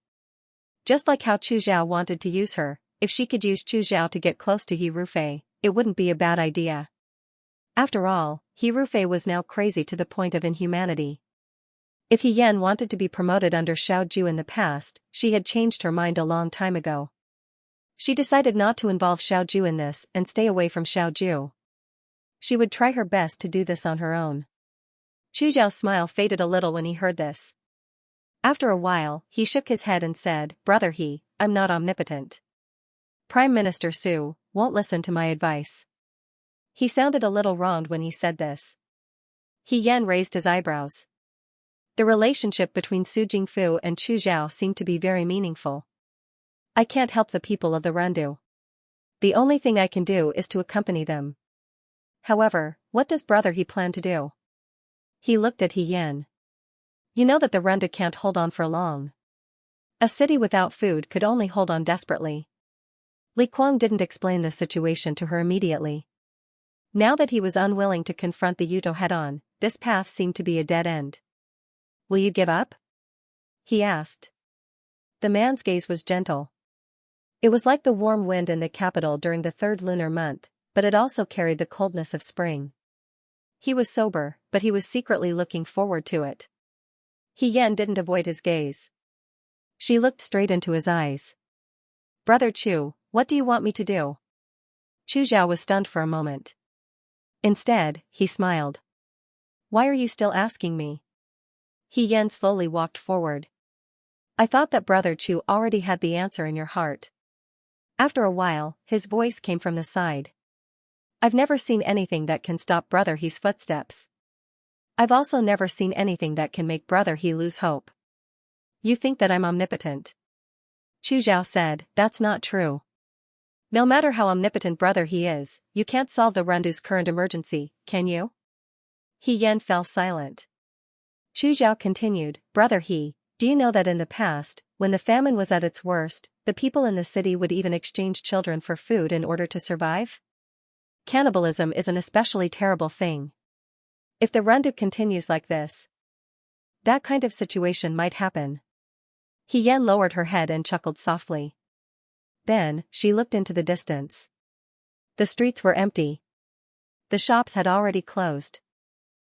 Just like how Chu Zhao wanted to use her, if she could use Chu Zhao to get close to He Rufei, it wouldn't be a bad idea. After all, He Rufei was now crazy to the point of inhumanity. If He Yan wanted to be promoted under Xiao Ju in the past, she had changed her mind a long time ago. She decided not to involve Xiao Ju in this and stay away from Xiao Ju. She would try her best to do this on her own. Chu Zhao's smile faded a little when he heard this. After a while, he shook his head and said, "Brother He, I'm not omnipotent. Prime Minister Su won't listen to my advice." He sounded a little wronged when he said this. He Yan raised his eyebrows. The relationship between Su Jingfu and Chu Zhao seemed to be very meaningful. "I can't help the people of the Randu. The only thing I can do is to accompany them. However, what does Brother He plan to do?" He looked at He Yan. "You know that the Randu can't hold on for long. A city without food could only hold on desperately." Li Kuang didn't explain this situation to her immediately. Now that he was unwilling to confront the Yuto head-on, this path seemed to be a dead end. "Will you give up?" he asked. The man's gaze was gentle. It was like the warm wind in the capital during the third lunar month, but it also carried the coldness of spring. He was sober, but he was secretly looking forward to it. He Yan didn't avoid his gaze. She looked straight into his eyes. "Brother Chu, what do you want me to do?" Chu Zhao was stunned for a moment. Instead, he smiled. "Why are you still asking me?" He Yan slowly walked forward. "I thought that Brother Chu already had the answer in your heart." After a while, his voice came from the side. "I've never seen anything that can stop Brother He's footsteps. I've also never seen anything that can make Brother He lose hope." "You think that I'm omnipotent?" Chu Zhao said, "That's not true. No matter how omnipotent Brother He is, you can't solve the Randu's current emergency, can you?" He Yan fell silent. Chu Zhao continued, "Brother He, do you know that in the past, when the famine was at its worst, the people in the city would even exchange children for food in order to survive? Cannibalism is an especially terrible thing. If the Randu continues like this, that kind of situation might happen." He Yan lowered her head and chuckled softly. Then, she looked into the distance. The streets were empty. The shops had already closed.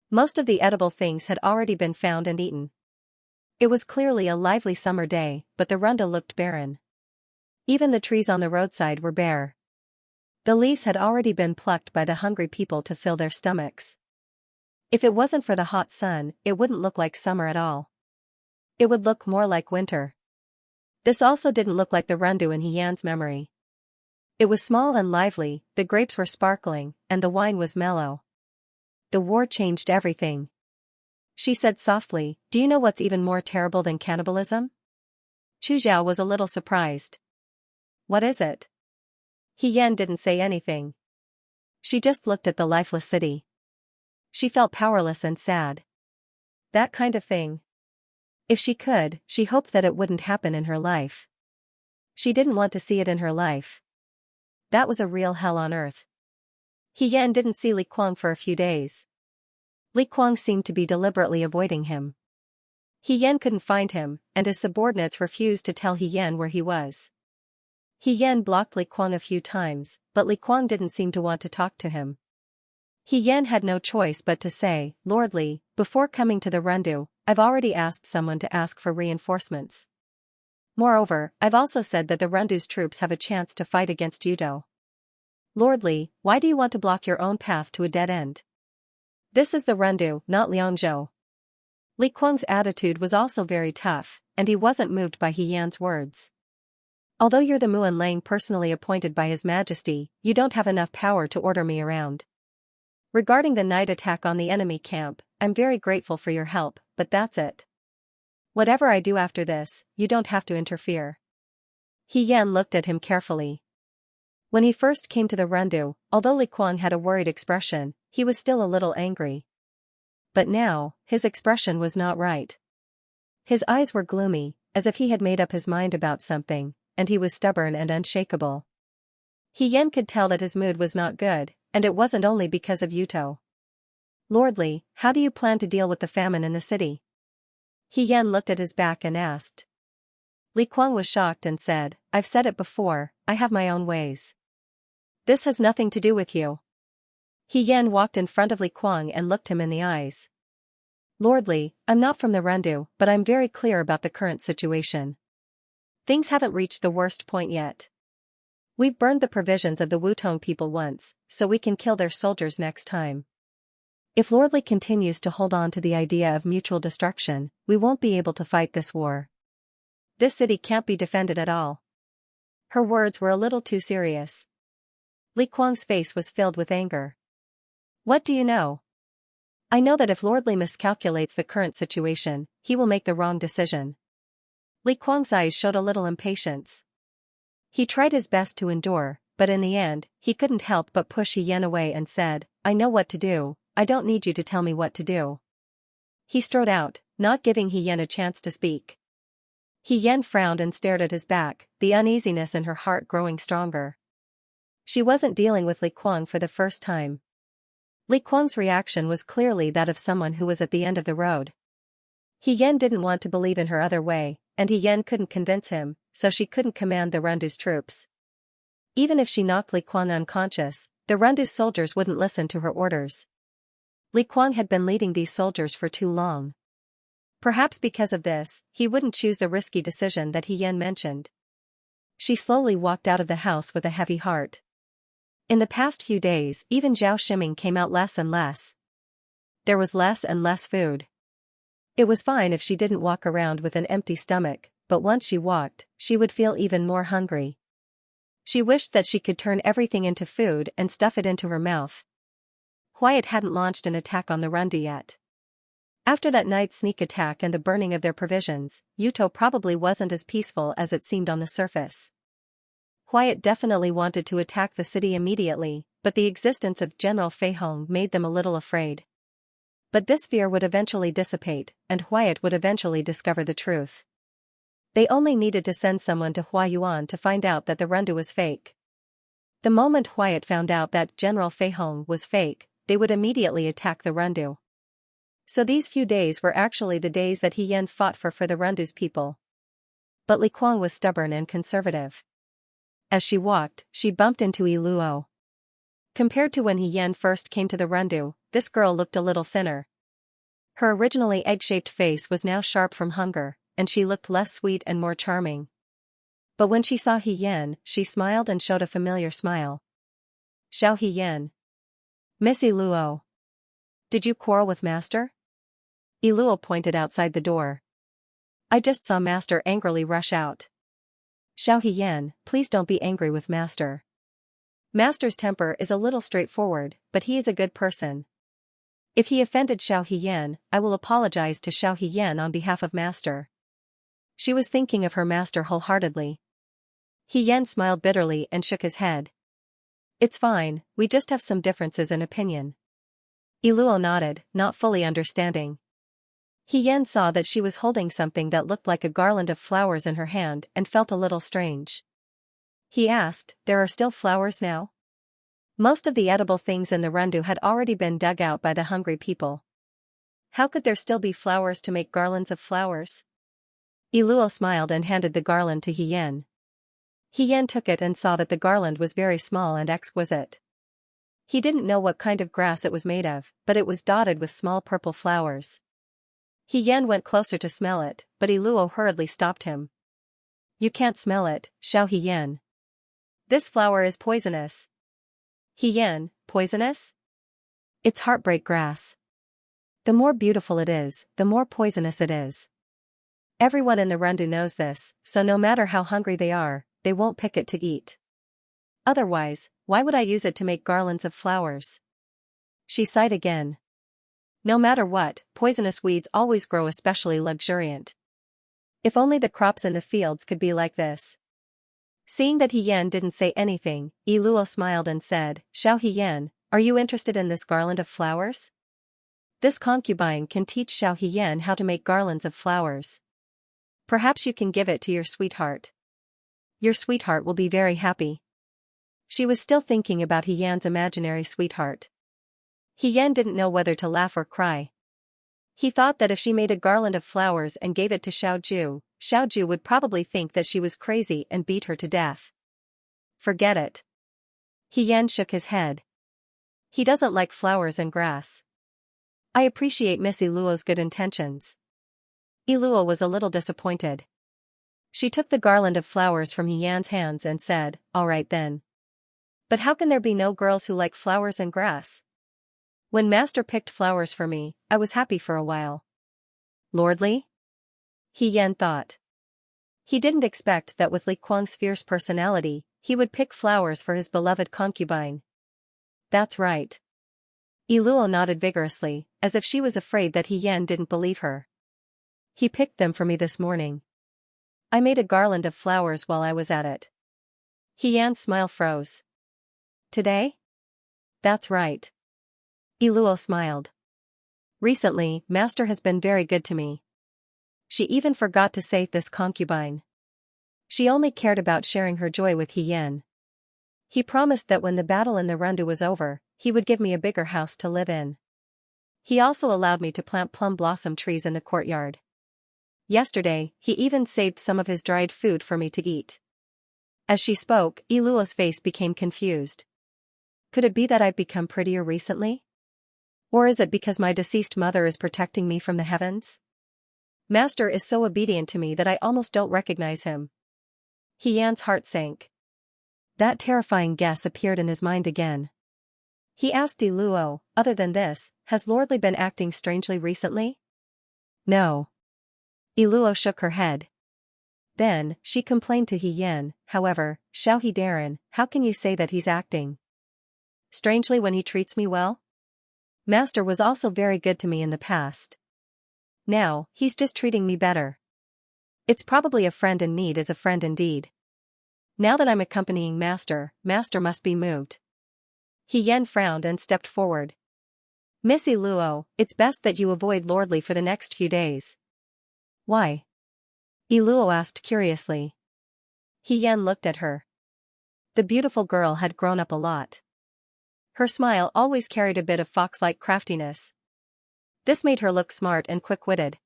Most of the edible things had already been found and eaten. It was clearly a lively summer day, but the Runda looked barren. Even the trees on the roadside were bare. The leaves had already been plucked by the hungry people to fill their stomachs. If it wasn't for the hot sun, it wouldn't look like summer at all. It would look more like winter. This also didn't look like the Randu in He Yan's memory. It was small and lively, the grapes were sparkling, and the wine was mellow. The war changed everything. She said softly, "Do you know what's even more terrible than cannibalism?" Chu Zhao was a little surprised. "What is it?" He Yan didn't say anything. She just looked at the lifeless city. She felt powerless and sad. That kind of thing. If she could, she hoped that it wouldn't happen in her life. She didn't want to see it in her life. That was a real hell on earth. He Yan didn't see Li Kuang for a few days. Li Kuang seemed to be deliberately avoiding him. He Yan couldn't find him, and his subordinates refused to tell He Yan where he was. He Yan blocked Li Kuang a few times, but Li Kuang didn't seem to want to talk to him. He Yan had no choice but to say, "Lord Li, before coming to the Randu, I've already asked someone to ask for reinforcements. Moreover, I've also said that the Randu's troops have a chance to fight against Yudo. Lord Li, why do you want to block your own path to a dead end? This is the Randu, not Liangzhou." Li Kuang's attitude was also very tough, and he wasn't moved by He Yan's words. Although you're the Muan Lang personally appointed by His Majesty, you don't have enough power to order me around. Regarding the night attack on the enemy camp, I'm very grateful for your help, but that's it. Whatever I do after this, you don't have to interfere. He Yan looked at him carefully. When he first came to the Rundu, although Li Kuang had a worried expression, he was still a little angry. But now, his expression was not right. His eyes were gloomy, as if he had made up his mind about something, and he was stubborn and unshakable. He Yan could tell that his mood was not good, and it wasn't only because of Yuto. Lordly, how do you plan to deal with the famine in the city? He Yan looked at his back and asked. Li Kuang was shocked and said, I've said it before, I have my own ways. This has nothing to do with you. He Yan walked in front of Li Kuang and looked him in the eyes. Lordly, I'm not from the Rundu, but I'm very clear about the current situation. Things haven't reached the worst point yet. We've burned the provisions of the Wutong people once, so we can kill their soldiers next time. If Lordly continues to hold on to the idea of mutual destruction, we won't be able to fight this war. This city can't be defended at all. Her words were a little too serious. Li Kuang's face was filled with anger. What do you know? I know that if Lordly miscalculates the current situation, he will make the wrong decision. Li Kuang's eyes showed a little impatience. He tried his best to endure, but in the end, he couldn't help but push He Yan away and said, I know what to do, I don't need you to tell me what to do. He strode out, not giving He Yan a chance to speak. He Yan frowned and stared at his back, the uneasiness in her heart growing stronger. She wasn't dealing with Li Kuang for the first time. Li Kuang's reaction was clearly that of someone who was at the end of the road. He Yan didn't want to believe in her other way, and He Yan couldn't convince him, so she couldn't command the Rundu's troops. Even if she knocked Li Kuang unconscious, the Rundu's soldiers wouldn't listen to her orders. Li Kuang had been leading these soldiers for too long. Perhaps because of this, he wouldn't choose the risky decision that He Yan mentioned. She slowly walked out of the house with a heavy heart. In the past few days, even Zhao Shiming came out less and less. There was less and less food. It was fine if she didn't walk around with an empty stomach, but once she walked, she would feel even more hungry. She wished that she could turn everything into food and stuff it into her mouth. Wyatt hadn't launched an attack on the Rundu yet. After that night's sneak attack and the burning of their provisions, Yuto probably wasn't as peaceful as it seemed on the surface. Wyatt definitely wanted to attack the city immediately, but the existence of General Fei Hong made them a little afraid. But this fear would eventually dissipate, and Wyatt would eventually discover the truth. They only needed to send someone to Huayuan to find out that the Rundu was fake. The moment Wyatt found out that General Fei Hong was fake, they would immediately attack the Rundu. So these few days were actually the days that He Yan fought for the Rundu's people. But Li Kuang was stubborn and conservative. As she walked, she bumped into Yi Luo. Compared to when He Yan first came to the Rundu, this girl looked a little thinner. Her originally egg-shaped face was now sharp from hunger, and she looked less sweet and more charming. But when she saw He Yan, she smiled and showed a familiar smile. Xiao He Yan. Miss Yi Luo. Did you quarrel with Master? Yi Luo pointed outside the door. I just saw Master angrily rush out. Xiao He Yan, please don't be angry with Master. Master's temper is a little straightforward, but he is a good person. If he offended Xiao He Yan, I will apologize to Xiao He Yan on behalf of Master. She was thinking of her master wholeheartedly. He Yan smiled bitterly and shook his head. It's fine, we just have some differences in opinion. Yi Luo nodded, not fully understanding. He Yan saw that she was holding something that looked like a garland of flowers in her hand and felt a little strange. He asked, there are still flowers now? Most of the edible things in the Rundu had already been dug out by the hungry people. How could there still be flowers to make garlands of flowers? Yi Luo smiled and handed the garland to He Yan. He Yan took it and saw that the garland was very small and exquisite. He didn't know what kind of grass it was made of, but it was dotted with small purple flowers. He Yan went closer to smell it, but Yi Luo hurriedly stopped him. You can't smell it, Xiao He Yan. This flower is poisonous. He Yan, poisonous? It's heartbreak grass. The more beautiful it is, the more poisonous it is. Everyone in the Rundu knows this, so no matter how hungry they are, they won't pick it to eat. Otherwise, why would I use it to make garlands of flowers? She sighed again. No matter what, poisonous weeds always grow especially luxuriant. If only the crops in the fields could be like this. Seeing that Hien didn't say anything, Luo smiled and said, Xiao Hien, are you interested in this garland of flowers? This concubine can teach Xiao Hien how to make garlands of flowers. Perhaps you can give it to your sweetheart. Your sweetheart will be very happy. She was still thinking about Hien's imaginary sweetheart. Hien didn't know whether to laugh or cry. He thought that if she made a garland of flowers and gave it to Xiaoju would probably think that she was crazy and beat her to death. Forget it. Hien shook his head. He doesn't like flowers and grass. I appreciate Miss Luo's good intentions. Luo was a little disappointed. She took the garland of flowers from Hien's hands and said, all right then. But how can there be no girls who like flowers and grass? When Master picked flowers for me, I was happy for a while. Lordly? Hien thought. He didn't expect that with Li Kuang's fierce personality, he would pick flowers for his beloved concubine. That's right. Luo nodded vigorously, as if she was afraid that Hien didn't believe her. He picked them for me this morning. I made a garland of flowers while I was at it. Hien's smile froze. Today? That's right. Luo smiled. Recently, Master has been very good to me. She even forgot to say this concubine. She only cared about sharing her joy with Hien. He promised that when the battle in the Rundu was over, he would give me a bigger house to live in. He also allowed me to plant plum blossom trees in the courtyard. Yesterday, he even saved some of his dried food for me to eat. As she spoke, Luo's face became confused. Could it be that I've become prettier recently? Or is it because my deceased mother is protecting me from the heavens? Master is so obedient to me that I almost don't recognize him. Hien's heart sank. That terrifying guess appeared in his mind again. He asked Luo, other than this, has Lordly been acting strangely recently? No. Luo shook her head. Then, she complained to Hien, however, Xiao Hidaran, how can you say that he's acting strangely when he treats me well? Master was also very good to me in the past. Now, he's just treating me better. It's probably a friend in need is a friend indeed. Now that I'm accompanying Master, Master must be moved. Hien frowned and stepped forward. Missy Luo, it's best that you avoid Lordly for the next few days. Why? Luo asked curiously. Hien looked at her. The beautiful girl had grown up a lot. Her smile always carried a bit of fox-like craftiness. This made her look smart and quick-witted.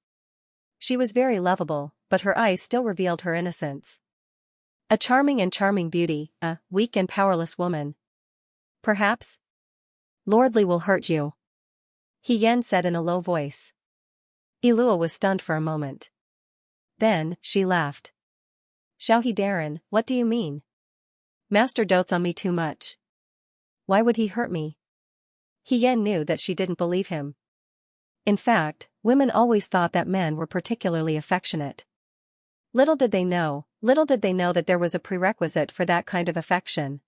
She was very lovable, but her eyes still revealed her innocence. A charming beauty, a weak and powerless woman. Perhaps? Lordly will hurt you. Hien said in a low voice. Luo was stunned for a moment. Then, she laughed. Xiao Hidaran, what do you mean? Master dotes on me too much. Why would he hurt me? Hien knew that she didn't believe him. In fact, women always thought that men were particularly affectionate. Little did they know that there was a prerequisite for that kind of affection.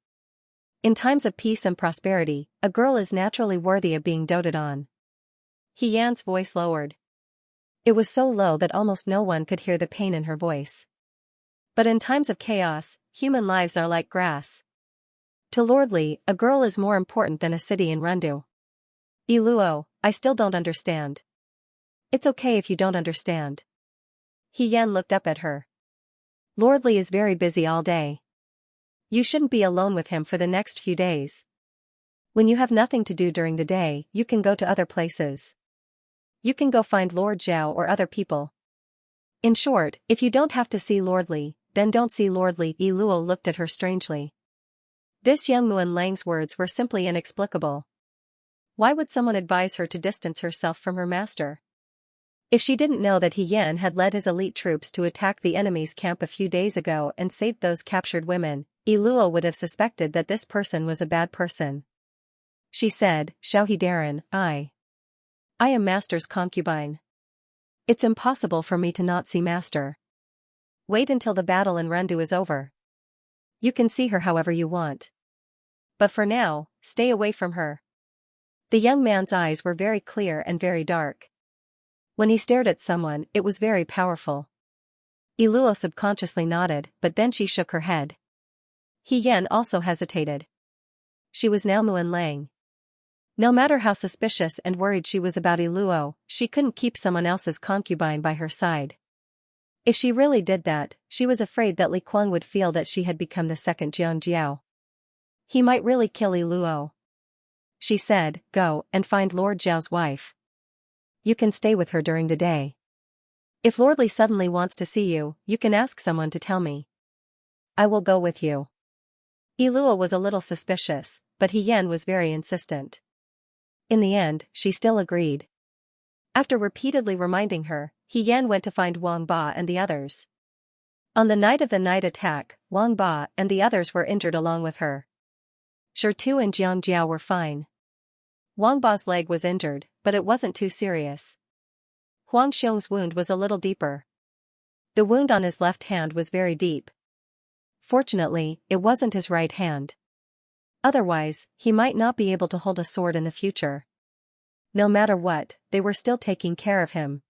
In times of peace and prosperity, a girl is naturally worthy of being doted on. Hien's voice lowered. It was so low that almost no one could hear the pain in her voice. But in times of chaos, human lives are like grass. To Lordly, a girl is more important than a city in Rundu. Luo, I still don't understand. It's okay if you don't understand. Hien looked up at her. Lordly is very busy all day. You shouldn't be alone with him for the next few days. When you have nothing to do during the day, you can go to other places. You can go find Lord Zhao or other people. In short, if you don't have to see Lordly, then don't see Lordly. Luo looked at her strangely. This young Muan Lang's words were simply inexplicable. Why would someone advise her to distance herself from her master? If she didn't know that Hien had led his elite troops to attack the enemy's camp a few days ago and saved those captured women, Luo would have suspected that this person was a bad person. She said, Xiao Hidaran, I am Master's concubine. It's impossible for me to not see Master. Wait until the battle in Rundu is over. You can see her however you want. But for now, stay away from her. The young man's eyes were very clear and very dark. When he stared at someone, it was very powerful. Iluo subconsciously nodded, but then she shook her head. He Yan also hesitated. She was now Muan Lang. No matter how suspicious and worried she was about Iluo, she couldn't keep someone else's concubine by her side. If she really did that, she was afraid that Li Kuang would feel that she had become the second Xianxia. He might really kill Iluo. She said, "Go and find Lord Zhao's wife. You can stay with her during the day. If Lord Li suddenly wants to see you, you can ask someone to tell me. I will go with you." Iluo was a little suspicious, but He Yan was very insistent. In the end, she still agreed. After repeatedly reminding her, He Yan went to find Wang Ba and the others. On the night of the night attack, Wang Ba and the others were injured along with her. Tu and Jiang Jiao were fine. Wang Ba's leg was injured, but it wasn't too serious. Huang Xiong's wound was a little deeper. The wound on his left hand was very deep. Fortunately, it wasn't his right hand. Otherwise, he might not be able to hold a sword in the future. No matter what, they were still taking care of him.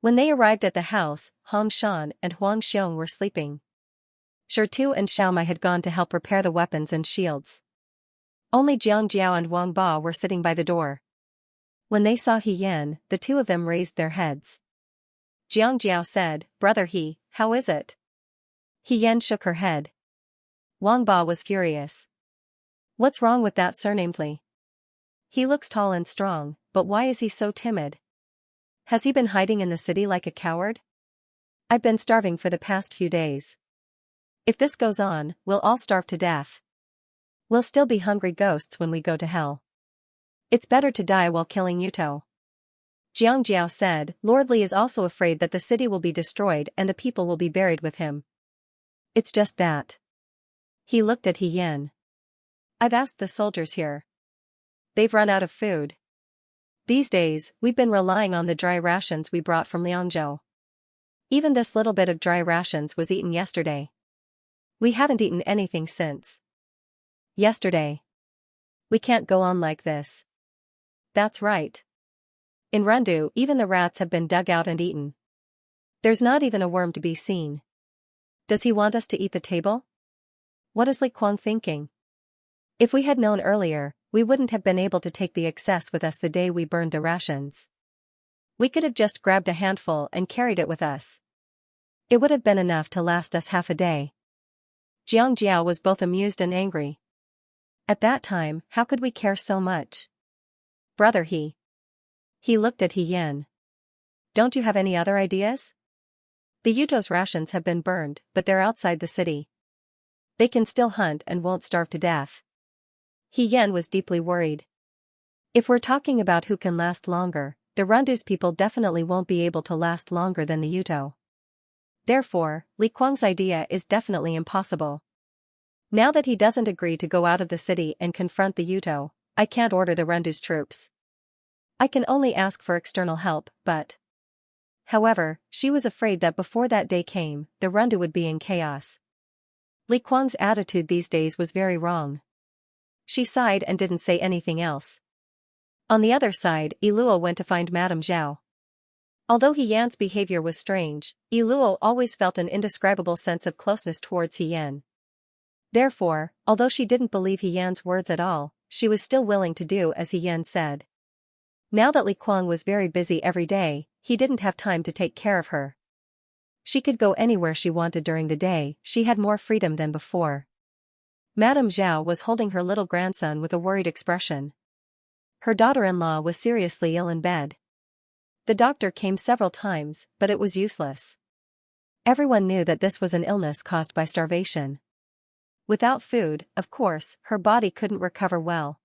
When they arrived at the house, Hong Shan and Huang Xiong were sleeping. Tu and Xiaomai had gone to help repair the weapons and shields. Only Jiang Jiao and Wang Ba were sitting by the door. When they saw He Yan, the two of them raised their heads. Jiang Jiao said, "Brother He, how is it?" He Yan shook her head. Wang Ba was furious. "What's wrong with that surnamed Li? He looks tall and strong, but why is he so timid? Has he been hiding in the city like a coward? I've been starving for the past few days. If this goes on, we'll all starve to death. We'll still be hungry ghosts when we go to hell. It's better to die while killing Yuto." Jiang Jiao said, "Lord Li is also afraid that the city will be destroyed and the people will be buried with him. It's just that." He looked at He Yan. "I've asked the soldiers here. They've run out of food. These days, we've been relying on the dry rations we brought from Liangzhou. Even this little bit of dry rations was eaten yesterday. We haven't eaten anything since yesterday. We can't go on like this." "That's right. In Rundu, even the rats have been dug out and eaten. There's not even a worm to be seen. Does he want us to eat the table? What is Li Kuang thinking? If we had known earlier, we wouldn't have been able to take the excess with us the day we burned the rations. We could have just grabbed a handful and carried it with us. It would have been enough to last us half a day." Jiang Jiao was both amused and angry. At that time, how could we care so much? "Brother He." He looked at He Yan. "Don't you have any other ideas? The Yuto's rations have been burned, but they're outside the city. They can still hunt and won't starve to death." He Yan was deeply worried. If we're talking about who can last longer, the Rundu's people definitely won't be able to last longer than the Yuto. Therefore, Li Kuang's idea is definitely impossible. Now that he doesn't agree to go out of the city and confront the Yuto, I can't order the Rundu's troops. I can only ask for external help, but... However, she was afraid that before that day came, the Rundu would be in chaos. Li Kuang's attitude these days was very wrong. She sighed and didn't say anything else. On the other side, Iluo went to find Madame Zhao. Although He Yan's behavior was strange, Iluo always felt an indescribable sense of closeness towards He Yan. Therefore, although she didn't believe He Yan's words at all, she was still willing to do as He Yan said. Now that Li Kuang was very busy every day, he didn't have time to take care of her. She could go anywhere she wanted during the day, she had more freedom than before. Madame Zhao was holding her little grandson with a worried expression. Her daughter-in-law was seriously ill in bed. The doctor came several times, but it was useless. Everyone knew that this was an illness caused by starvation. Without food, of course, her body couldn't recover well.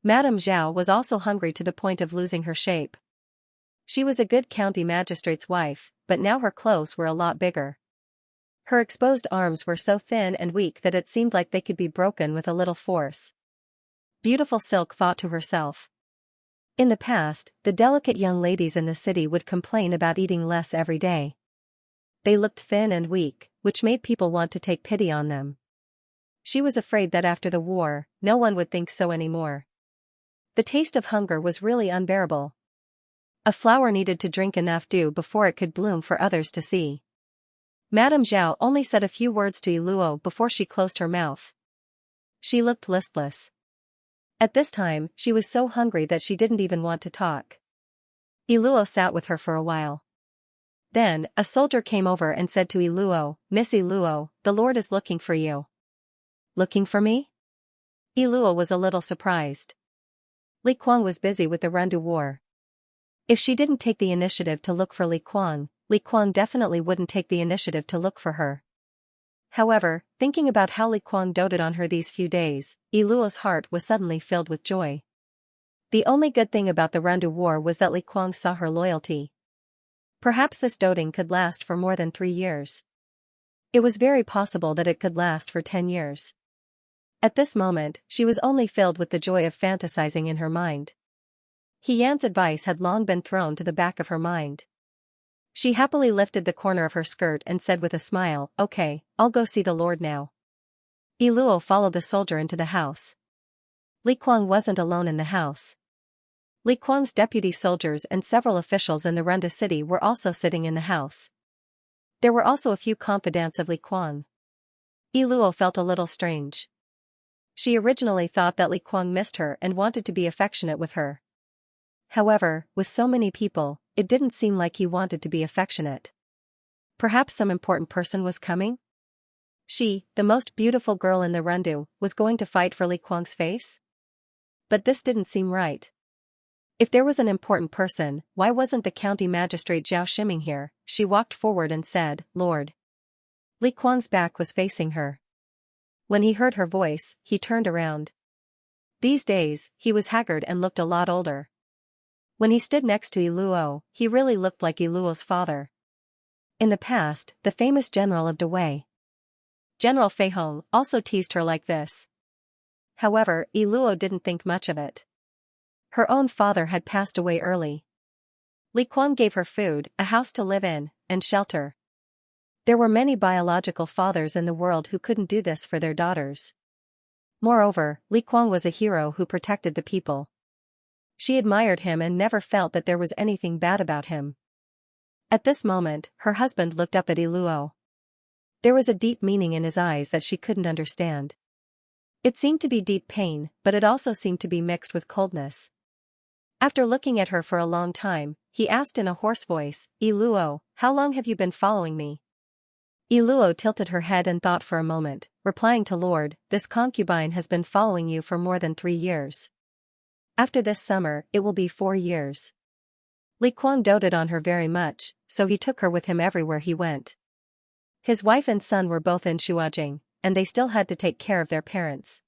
Madame Zhao was also hungry to the point of losing her shape. She was a good county magistrate's wife, but now her clothes were a lot bigger. Her exposed arms were so thin and weak that it seemed like they could be broken with a little force. Beautiful Silk thought to herself. In the past, the delicate young ladies in the city would complain about eating less every day. They looked thin and weak, which made people want to take pity on them. She was afraid that after the war, no one would think so anymore. The taste of hunger was really unbearable. A flower needed to drink enough dew before it could bloom for others to see. Madame Zhao only said a few words to Iluo before she closed her mouth. She looked listless. At this time, she was so hungry that she didn't even want to talk. Iluo sat with her for a while. Then, a soldier came over and said to Iluo, "Miss Iluo, the Lord is looking for you." "Looking for me?" Iluo was a little surprised. Li Kuang was busy with the Rendu War. If she didn't take the initiative to look for Li Kuang definitely wouldn't take the initiative to look for her. However, thinking about how Li Kuang doted on her these few days, Iluo's heart was suddenly filled with joy. The only good thing about the Rendu War was that Li Kuang saw her loyalty. Perhaps this doting could last for more than 3 years. It was very possible that it could last for 10 years. At this moment, she was only filled with the joy of fantasizing in her mind. He Yan's advice had long been thrown to the back of her mind. She happily lifted the corner of her skirt and said with a smile, "Okay, I'll go see the Lord now." Iluo followed the soldier into the house. Li Kuang wasn't alone in the house. Li Kuang's deputy soldiers and several officials in the Renda city were also sitting in the house. There were also a few confidants of Li Kuang. Iluo felt a little strange. She originally thought that Li Kuang missed her and wanted to be affectionate with her. However, with so many people, it didn't seem like he wanted to be affectionate. Perhaps some important person was coming? She, the most beautiful girl in the Rendu, was going to fight for Li Kuang's face? But this didn't seem right. If there was an important person, why wasn't the county magistrate Zhao Shiming here? She walked forward and said, "Lord." Li Kuang's back was facing her. When he heard her voice, he turned around. These days, he was haggard and looked a lot older. When he stood next to Iluo, he really looked like Iluo's father. In the past, the famous general of Dewei, General Fei Hong, also teased her like this. However, Iluo didn't think much of it. Her own father had passed away early. Li Kuang gave her food, a house to live in, and shelter. There were many biological fathers in the world who couldn't do this for their daughters. Moreover, Li Kuang was a hero who protected the people. She admired him and never felt that there was anything bad about him. At this moment, her husband looked up at Iluo. There was a deep meaning in his eyes that she couldn't understand. It seemed to be deep pain, but it also seemed to be mixed with coldness. After looking at her for a long time, he asked in a hoarse voice, "Iluo, how long have you been following me?" Iluo tilted her head and thought for a moment, replying to Lord, "This concubine has been following you for more than 3 years. After this summer, it will be 4 years. Li Kuang doted on her very much, so he took her with him everywhere he went. His wife and son were both in Shuajing, and they still had to take care of their parents.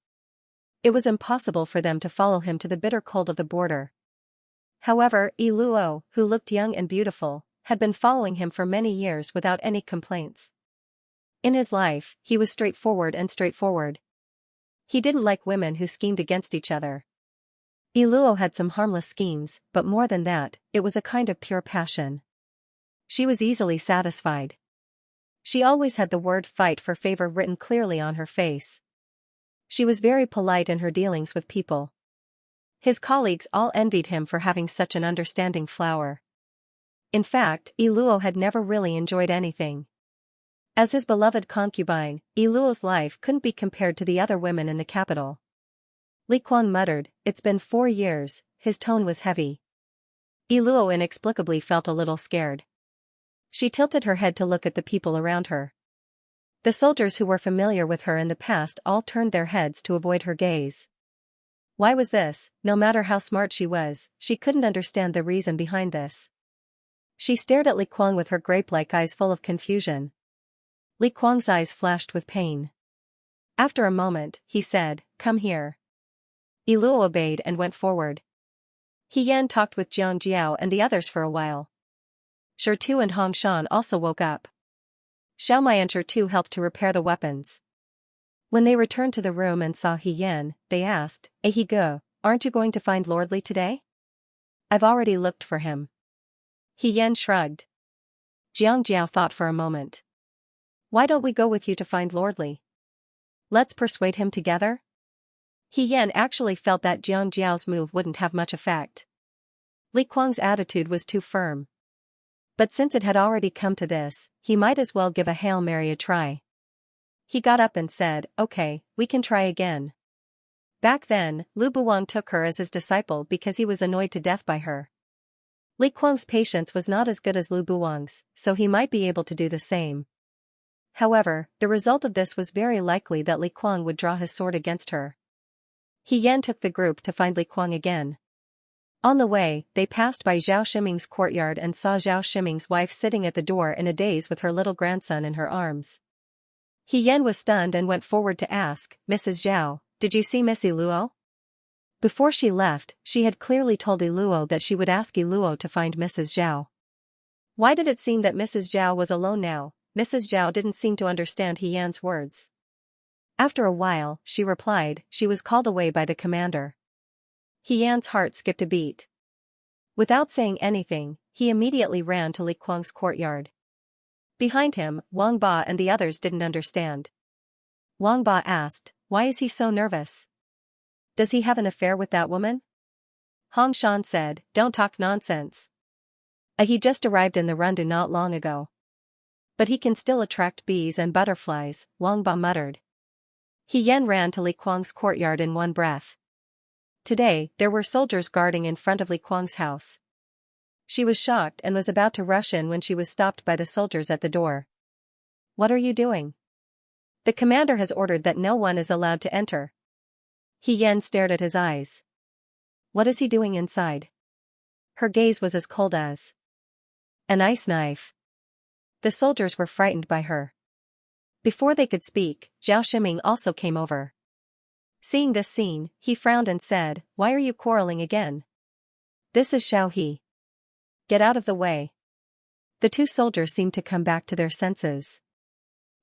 It was impossible for them to follow him to the bitter cold of the border. However, Iluo, who looked young and beautiful, had been following him for many years without any complaints. In his life, he was straightforward. He didn't like women who schemed against each other. Iluo had some harmless schemes, but more than that, it was a kind of pure passion. She was easily satisfied. She always had the word "fight for favor" written clearly on her face. She was very polite in her dealings with people. His colleagues all envied him for having such an understanding flower. In fact, Iluo had never really enjoyed anything. As his beloved concubine, Iluo's life couldn't be compared to the other women in the capital. Li Kuang muttered, "It's been 4 years," his tone was heavy. Iluo inexplicably felt a little scared. She tilted her head to look at the people around her. The soldiers who were familiar with her in the past all turned their heads to avoid her gaze. Why was this? No matter how smart she was, she couldn't understand the reason behind this. She stared at Li Kuang with her grape-like eyes full of confusion. Li Kuang's eyes flashed with pain. After a moment, he said, "Come here." Iluo obeyed and went forward. He Yan talked with Jiang Jiao and the others for a while. Shirtu and Hong Shan also woke up. Xiaomai and Shirtu helped to repair the weapons. When they returned to the room and saw He Yan, they asked, He Go, aren't you going to find Lord Li today?" "I've already looked for him." He Yan shrugged. Jiang Jiao thought for a moment. "Why don't we go with you to find Lord Li?" Let's persuade him together? He Yan actually felt that Jiang Jiao's move wouldn't have much effect. Li Kuang's attitude was too firm. But since it had already come to this, he might as well give a Hail Mary a try. He got up and said, "Okay, we can try again." Back then, Lu Buwang took her as his disciple because he was annoyed to death by her. Li Kuang's patience was not as good as Lu Buwang's, so he might be able to do the same. However, the result of this was very likely that Li Kuang would draw his sword against her. He Yan took the group to find Li Kuang again. On the way, they passed by Zhao Shiming's courtyard and saw Zhao Shiming's wife sitting at the door in a daze with her little grandson in her arms. He Yan was stunned and went forward to ask, "Mrs. Zhao, did you see Miss Iluo?" Before she left, she had clearly told Iluo that she would ask Iluo to find Mrs. Zhao. Why did it seem that Mrs. Zhao was alone now? Mrs. Zhao didn't seem to understand He Yan's words. After a while, she replied, she was called away by the commander. He Yan's heart skipped a beat. Without saying anything, he immediately ran to Li Kuang's courtyard. Behind him, Wang Ba and the others didn't understand. Wang Ba asked, "Why is he so nervous? Does he have an affair with that woman?" Hong Shan said, "Don't talk nonsense. He just arrived in the Rundu not long ago." "But he can still attract bees and butterflies," Wang Ba muttered. He Yan ran to Li Kuang's courtyard in one breath. Today, there were soldiers guarding in front of Li Kuang's house. She was shocked and was about to rush in when she was stopped by the soldiers at the door. "What are you doing?" "The commander has ordered that no one is allowed to enter." He Yan stared at his eyes. "What is he doing inside?" Her gaze was as cold as an ice knife. The soldiers were frightened by her. Before they could speak, Zhao Shiming also came over. Seeing this scene, he frowned and said, "Why are you quarreling again?" "This is Xiao He. Get out of the way." The two soldiers seemed to come back to their senses.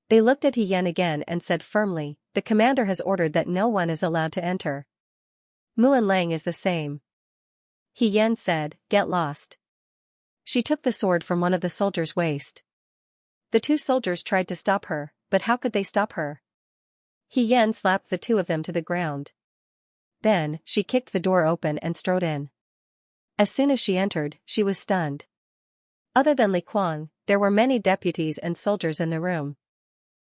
They looked at He Yan again and said firmly, "The commander has ordered that no one is allowed to enter." "Muan Lang is the same." He Yan said, "Get lost." She took the sword from one of the soldiers' waist. The two soldiers tried to stop her, but how could they stop her? He Yan slapped the two of them to the ground. Then, she kicked the door open and strode in. As soon as she entered, she was stunned. Other than Li Kuang, there were many deputies and soldiers in the room.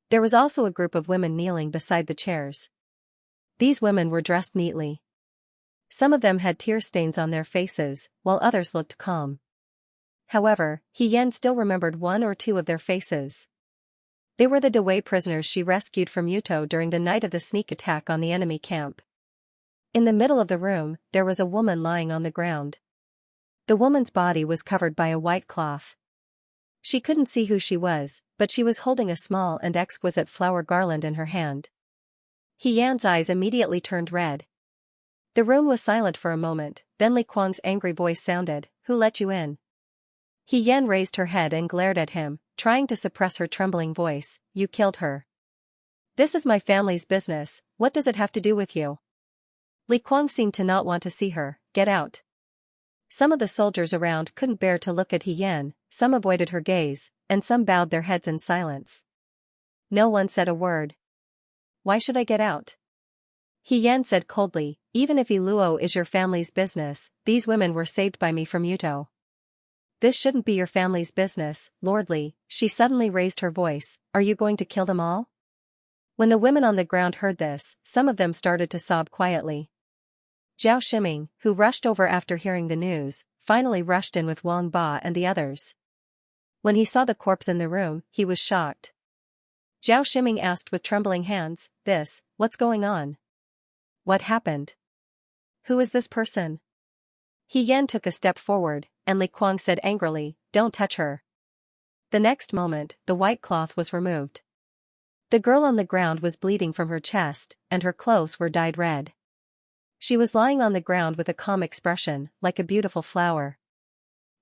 There was also a group of women kneeling beside the chairs. These women were dressed neatly. Some of them had tear stains on their faces, while others looked calm. However, He Yan still remembered one or two of their faces. They were the Dewey prisoners she rescued from Yuto during the night of the sneak attack on the enemy camp. In the middle of the room, there was a woman lying on the ground. The woman's body was covered by a white cloth. She couldn't see who she was, but she was holding a small and exquisite flower garland in her hand. He Yan's eyes immediately turned red. The room was silent for a moment, then Li Kuang's angry voice sounded, "Who let you in?" He Yan raised her head and glared at him, trying to suppress her trembling voice. "You killed her." "This is my family's business, what does it have to do with you?" Li Kuang seemed to not want to see her. "Get out." Some of the soldiers around couldn't bear to look at He Yan, some avoided her gaze, and some bowed their heads in silence. No one said a word. "Why should I get out?" He Yan said coldly, "Even if Iluo is your family's business, these women were saved by me from Yuto." "This shouldn't be your family's business, Lord Li," she suddenly raised her voice, "are you going to kill them all?" When the women on the ground heard this, some of them started to sob quietly. Zhao Shiming, who rushed over after hearing the news, finally rushed in with Wang Ba and the others. When he saw the corpse in the room, he was shocked. Zhao Shiming asked with trembling hands, "What's going on? What happened? Who is this person?" He Yan took a step forward, and Li Kuang said angrily, "Don't touch her." The next moment, the white cloth was removed. The girl on the ground was bleeding from her chest, and her clothes were dyed red. She was lying on the ground with a calm expression, like a beautiful flower.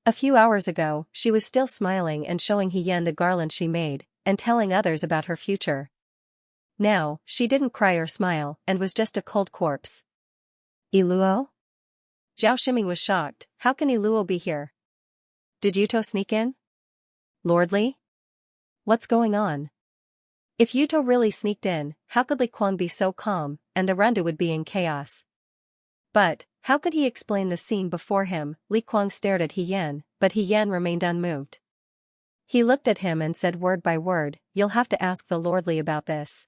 A few hours ago, she was still smiling and showing He Yan the garland she made, and telling others about her future. Now, she didn't cry or smile, and was just a cold corpse. "Iluo?" Zhao Shiming was shocked. "How can Iluo be here? Did Yuto sneak in? Lord Li? What's going on?" If Yuto really sneaked in, how could Li Kuang be so calm, and the Rendu would be in chaos? But, how could he explain the scene before him? Li Kuang stared at He Yan, but He Yan remained unmoved. He looked at him and said word by word, "You'll have to ask the Lordly about this.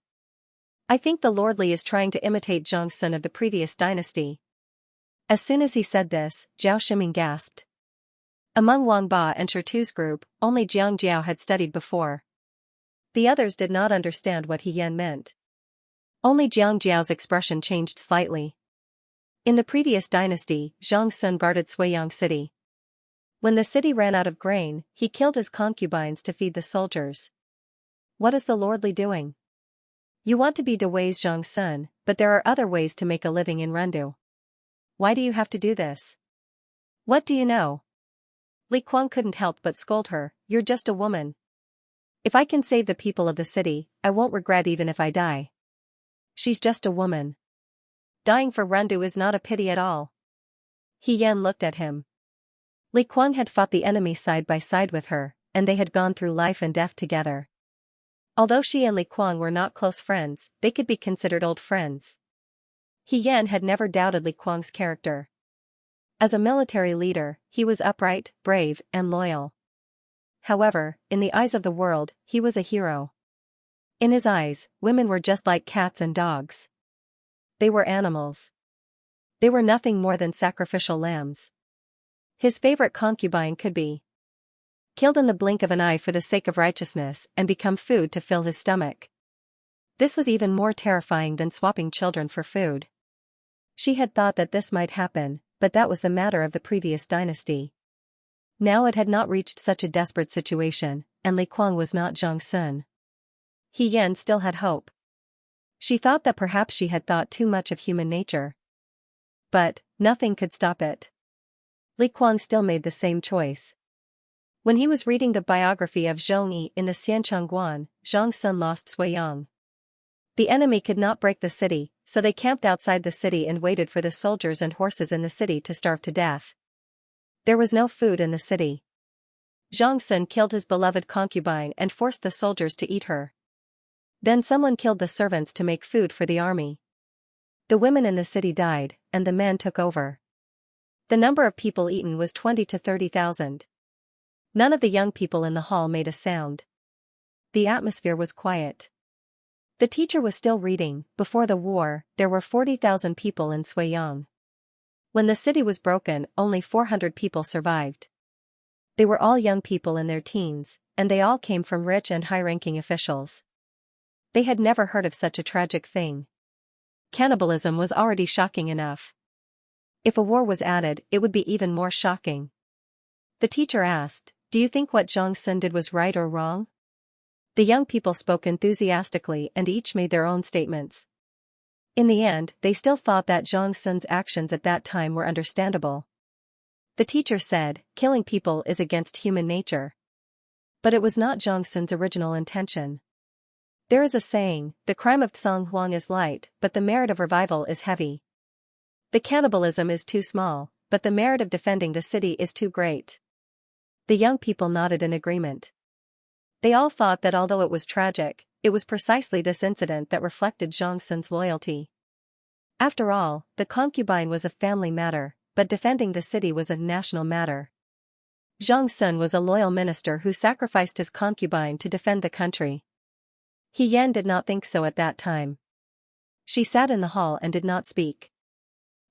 I think the Lordly is trying to imitate Zhang Sun of the previous dynasty." As soon as he said this, Zhao Shiming gasped. Among Wang Ba and Shirtu's group, only Jiang Jiao had studied before. The others did not understand what He Yan meant. Only Jiang Jiao's expression changed slightly. In the previous dynasty, Zhang Sun guarded Suiyang city. When the city ran out of grain, he killed his concubines to feed the soldiers. What is the Lordly doing? You want to be Dewei's Zhang Sun, but there are other ways to make a living in Rendu. Why do you have to do this? What do you know? Li Kuang couldn't help but scold her, "You're just a woman. If I can save the people of the city, I won't regret even if I die." She's just a woman. Dying for Rendu is not a pity at all. He Yan looked at him. Li Kuang had fought the enemy side by side with her, and they had gone through life and death together. Although she and Li Kuang were not close friends, they could be considered old friends. He Yan had never doubted Li Kuang's character. As a military leader, he was upright, brave, and loyal. However, in the eyes of the world, he was a hero. In his eyes, women were just like cats and dogs. They were animals. They were nothing more than sacrificial lambs. His favorite concubine could be killed in the blink of an eye for the sake of righteousness and become food to fill his stomach. This was even more terrifying than swapping children for food. She had thought that this might happen, but that was the matter of the previous dynasty. Now it had not reached such a desperate situation, and Li Kuang was not Zhang Sun. He Yan still had hope. She thought that perhaps she had thought too much of human nature. But, nothing could stop it. Li Kuang still made the same choice. When he was reading the biography of Zhong Yi in the Xianxia, Zhang Sun lost Suiyang. The enemy could not break the city, so they camped outside the city and waited for the soldiers and horses in the city to starve to death. There was no food in the city. Zhang Sun killed his beloved concubine and forced the soldiers to eat her. Then someone killed the servants to make food for the army. The women in the city died, and the men took over. The number of people eaten was 20 to 30,000. None of the young people in the hall made a sound. The atmosphere was quiet. The teacher was still reading. Before the war, there were 40,000 people in Suiyang. When the city was broken, only 400 people survived. They were all young people in their teens, and they all came from rich and high-ranking officials. They had never heard of such a tragic thing. Cannibalism was already shocking enough. If a war was added, it would be even more shocking. The teacher asked, "Do you think what Zhang Sun did was right or wrong?" The young people spoke enthusiastically and each made their own statements. In the end, they still thought that Zhang Sun's actions at that time were understandable. The teacher said, "Killing people is against human nature." But it was not Zhang Sun's original intention. There is a saying, "The crime of Tsang Huang is light, but the merit of revival is heavy." The cannibalism is too small, but the merit of defending the city is too great. The young people nodded in agreement. They all thought that although it was tragic, it was precisely this incident that reflected Zhang Sun's loyalty. After all, the concubine was a family matter, but defending the city was a national matter. Zhang Sun was a loyal minister who sacrificed his concubine to defend the country. He Yan did not think so at that time. She sat in the hall and did not speak.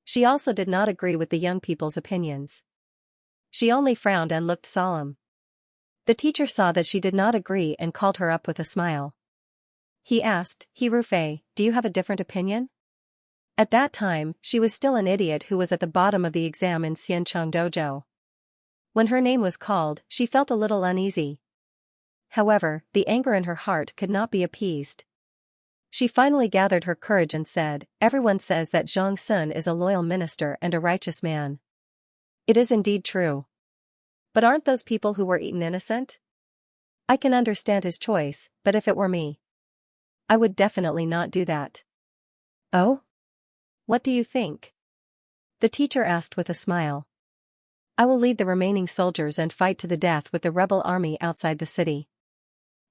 She also did not agree with the young people's opinions. She only frowned and looked solemn. The teacher saw that she did not agree and called her up with a smile. He asked, "He Rufei, do you have a different opinion?" At that time, she was still an idiot who was at the bottom of the exam in Xianchang Dojo. When her name was called, she felt a little uneasy. However, the anger in her heart could not be appeased. She finally gathered her courage and said, "Everyone says that Zhang Sun is a loyal minister and a righteous man. It is indeed true. But aren't those people who were eaten innocent? I can understand his choice, but if it were me, I would definitely not do that." "Oh? What do you think?" the teacher asked with a smile. "I will lead the remaining soldiers and fight to the death with the rebel army outside the city."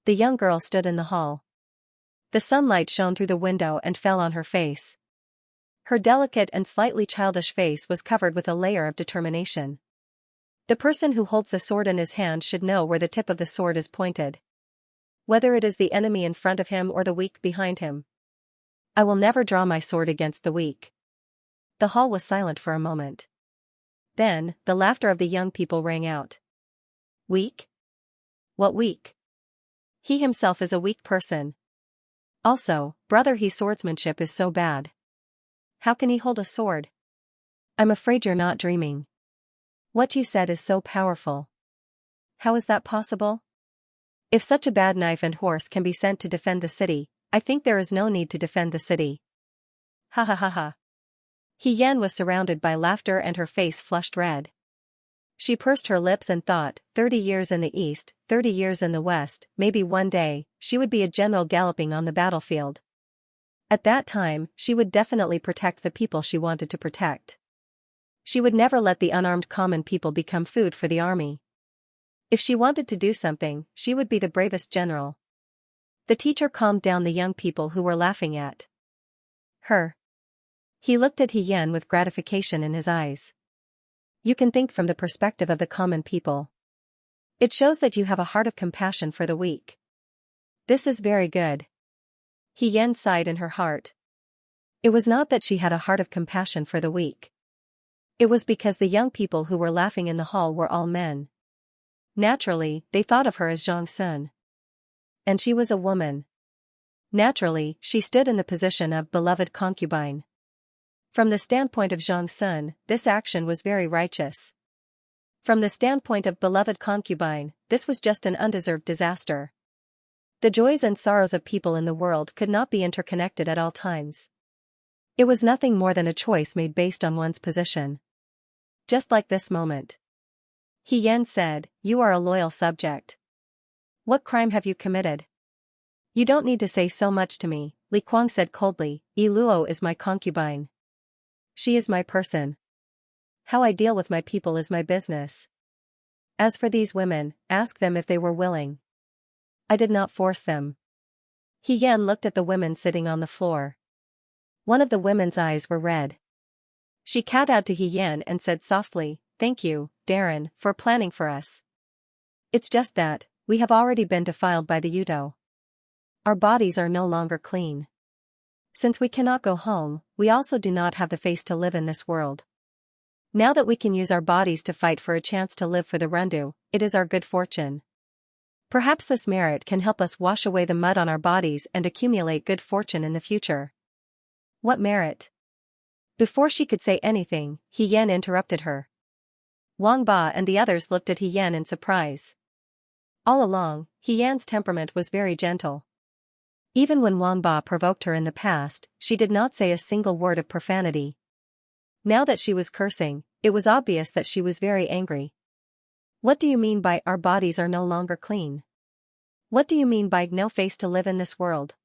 The young girl stood in the hall. The sunlight shone through the window and fell on her face. Her delicate and slightly childish face was covered with a layer of determination. The person who holds the sword in his hand should know where the tip of the sword is pointed. Whether it is the enemy in front of him or the weak behind him. I will never draw my sword against the weak. The hall was silent for a moment. Then, the laughter of the young people rang out. Weak? What weak? He himself is a weak person. Also, brother, his swordsmanship is so bad. How can he hold a sword? I'm afraid you're not dreaming. What you said is so powerful. How is that possible? If such a bad knife and horse can be sent to defend the city, I think there is no need to defend the city. Ha ha ha ha. Yan was surrounded by laughter and her face flushed red. She pursed her lips and thought, 30 years in the east, 30 years in the west, maybe one day, she would be a general galloping on the battlefield. At that time, she would definitely protect the people she wanted to protect. She would never let the unarmed common people become food for the army. If she wanted to do something, she would be the bravest general. The teacher calmed down the young people who were laughing at her. He looked at Yan with gratification in his eyes. You can think from the perspective of the common people. It shows that you have a heart of compassion for the weak. This is very good. Yan sighed in her heart. It was not that she had a heart of compassion for the weak. It was because the young people who were laughing in the hall were all men. Naturally, they thought of her as Xianxia. And she was a woman. Naturally, she stood in the position of beloved concubine. From the standpoint of Xianxia, this action was very righteous. From the standpoint of beloved concubine, this was just an undeserved disaster. The joys and sorrows of people in the world could not be interconnected at all times. It was nothing more than a choice made based on one's position. Just like this moment. Yan said, you are a loyal subject. What crime have you committed? You don't need to say so much to me, Li Kuang said coldly, Luo is my concubine. She is my person. How I deal with my people is my business. As for these women, ask them if they were willing. I did not force them. Yan looked at the women sitting on the floor. One of the women's eyes were red. She kowtowed to Yan and said softly, thank you, Darren, for planning for us. It's just that, we have already been defiled by the Yudo. Our bodies are no longer clean. Since we cannot go home, we also do not have the face to live in this world. Now that we can use our bodies to fight for a chance to live for the Rendu, it is our good fortune. Perhaps this merit can help us wash away the mud on our bodies and accumulate good fortune in the future. What merit? Before she could say anything, Yan interrupted her. Wang Ba and the others looked at Yan in surprise. All along, Yan's temperament was very gentle. Even when Wang Ba provoked her in the past, she did not say a single word of profanity. Now that she was cursing, it was obvious that she was very angry. What do you mean by our bodies are no longer clean? What do you mean by no face to live in this world?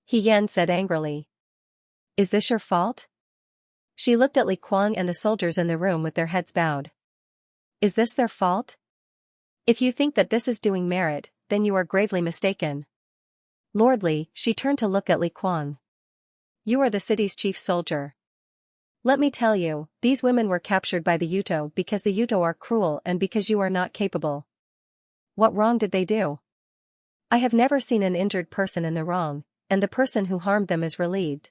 Yan said angrily. Is this your fault? She looked at Li Kuang and the soldiers in the room with their heads bowed. Is this their fault? If you think that this is doing merit, then you are gravely mistaken. Lordly, she turned to look at Li Kuang. You are the city's chief soldier. Let me tell you, these women were captured by the Yuto because the Yuto are cruel and because you are not capable. What wrong did they do? I have never seen an injured person in the wrong, and the person who harmed them is relieved.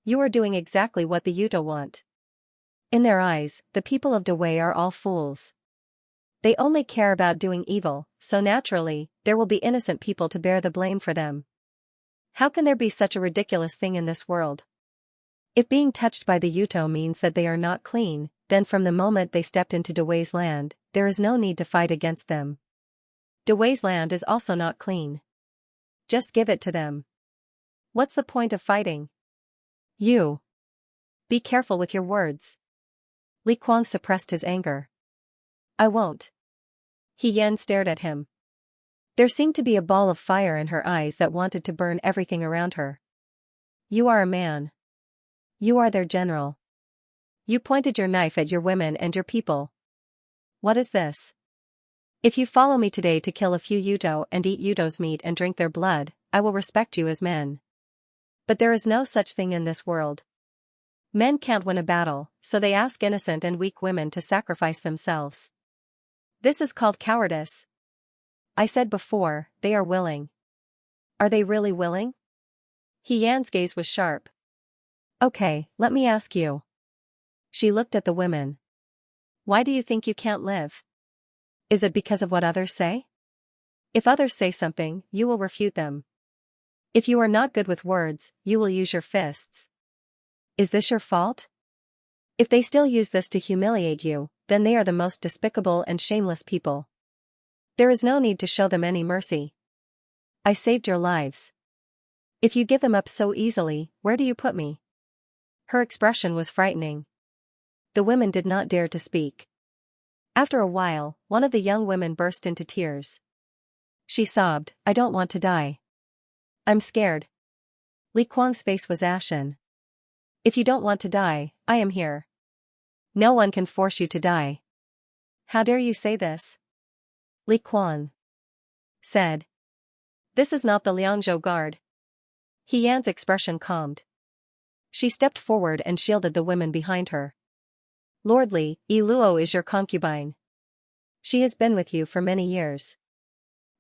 You are doing exactly what the Yuto want. In their eyes, the people of Dawei are all fools. They only care about doing evil, so naturally, there will be innocent people to bear the blame for them. How can there be such a ridiculous thing in this world? If being touched by the Yuto means that they are not clean, then from the moment they stepped into Dawei's land, there is no need to fight against them. Dawei's land is also not clean. Just give it to them. What's the point of fighting? You. Be careful with your words. Li Kuang suppressed his anger. I won't. Yan stared at him. There seemed to be a ball of fire in her eyes that wanted to burn everything around her. You are a man. You are their general. You pointed your knife at your women and your people. What is this? If you follow me today to kill a few Yuto and eat Yuto's meat and drink their blood, I will respect you as men. But there is no such thing in this world. Men can't win a battle, so they ask innocent and weak women to sacrifice themselves. This is called cowardice. I said before, they are willing. Are they really willing? Yan's gaze was sharp. Okay, let me ask you. She looked at the women. Why do you think you can't live? Is it because of what others say? If others say something, you will refute them. If you are not good with words, you will use your fists. Is this your fault? If they still use this to humiliate you, then they are the most despicable and shameless people. There is no need to show them any mercy. I saved your lives. If you give them up so easily, where do you put me? Her expression was frightening. The women did not dare to speak. After a while, one of the young women burst into tears. She sobbed, I don't want to die. I'm scared. Li Kuang's face was ashen. If you don't want to die, I am here. No one can force you to die. How dare you say this? Li Kuang said. This is not the Liangzhou guard. Yan's expression calmed. She stepped forward and shielded the women behind her. Lord Li, Luo is your concubine. She has been with you for many years.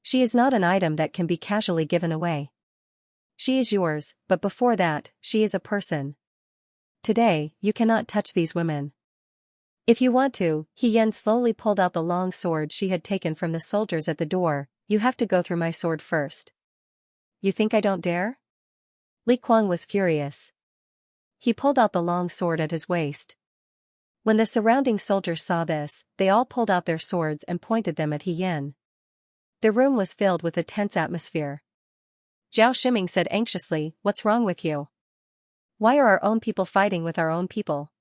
She is not an item that can be casually given away. She is yours, but before that, she is a person. Today, you cannot touch these women. If you want to, Yan slowly pulled out the long sword she had taken from the soldiers at the door. You have to go through my sword first. You think I don't dare? Li Kuang was furious. He pulled out the long sword at his waist. When the surrounding soldiers saw this, they all pulled out their swords and pointed them at Yan. The room was filled with a tense atmosphere. Zhao Shiming said anxiously, What's wrong with you? Why are our own people fighting with our own people?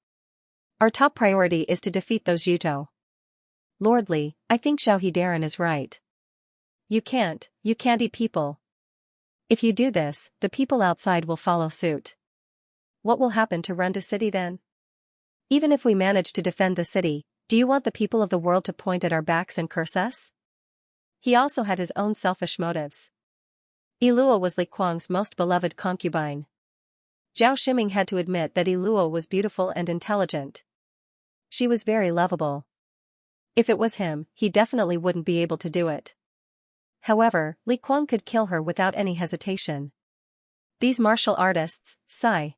Our top priority is to defeat those Yuto. Lord Li, I think Zhao Hedaran is right. You can't eat people. If you do this, the people outside will follow suit. What will happen to Renda City then? Even if we manage to defend the city, do you want the people of the world to point at our backs and curse us? He also had his own selfish motives. Luo was Li Kuang's most beloved concubine. Zhao Shiming had to admit that Luo was beautiful and intelligent. She was very lovable. If it was him, he definitely wouldn't be able to do it. However, Li Kuang could kill her without any hesitation. These martial artists, sigh.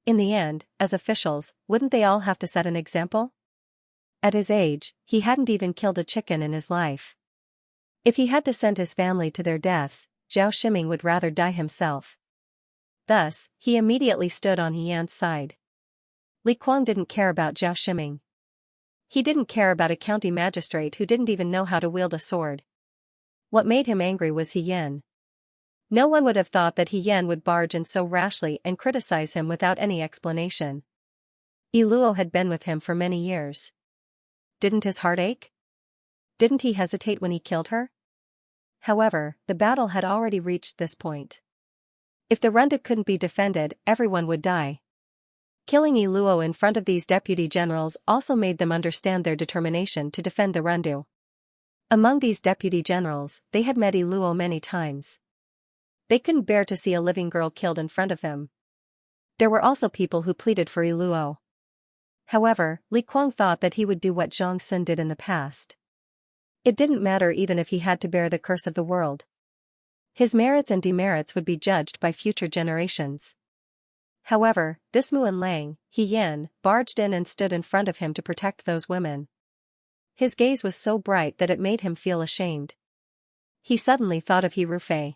In the end, as officials, wouldn't they all have to set an example? At his age, he hadn't even killed a chicken in his life. If he had to send his family to their deaths, Zhao Shiming would rather die himself. Thus, he immediately stood on Yan's side. Li Kuang didn't care about Zhao Shiming. He didn't care about a county magistrate who didn't even know how to wield a sword. What made him angry was Yan. No one would have thought that Yan would barge in so rashly and criticize him without any explanation. Luo had been with him for many years. Didn't his heart ache? Didn't he hesitate when he killed her? However, the battle had already reached this point. If the Renda couldn't be defended, everyone would die. Killing Luo in front of these deputy generals also made them understand their determination to defend the Rendu. Among these deputy generals, they had met Luo many times. They couldn't bear to see a living girl killed in front of them. There were also people who pleaded for Luo. However, Li Kuang thought that he would do what Zhang Sun did in the past. It didn't matter even if he had to bear the curse of the world. His merits and demerits would be judged by future generations. However, this Muan Lang, Yan, barged in and stood in front of him to protect those women. His gaze was so bright that it made him feel ashamed. He suddenly thought of He Rufei.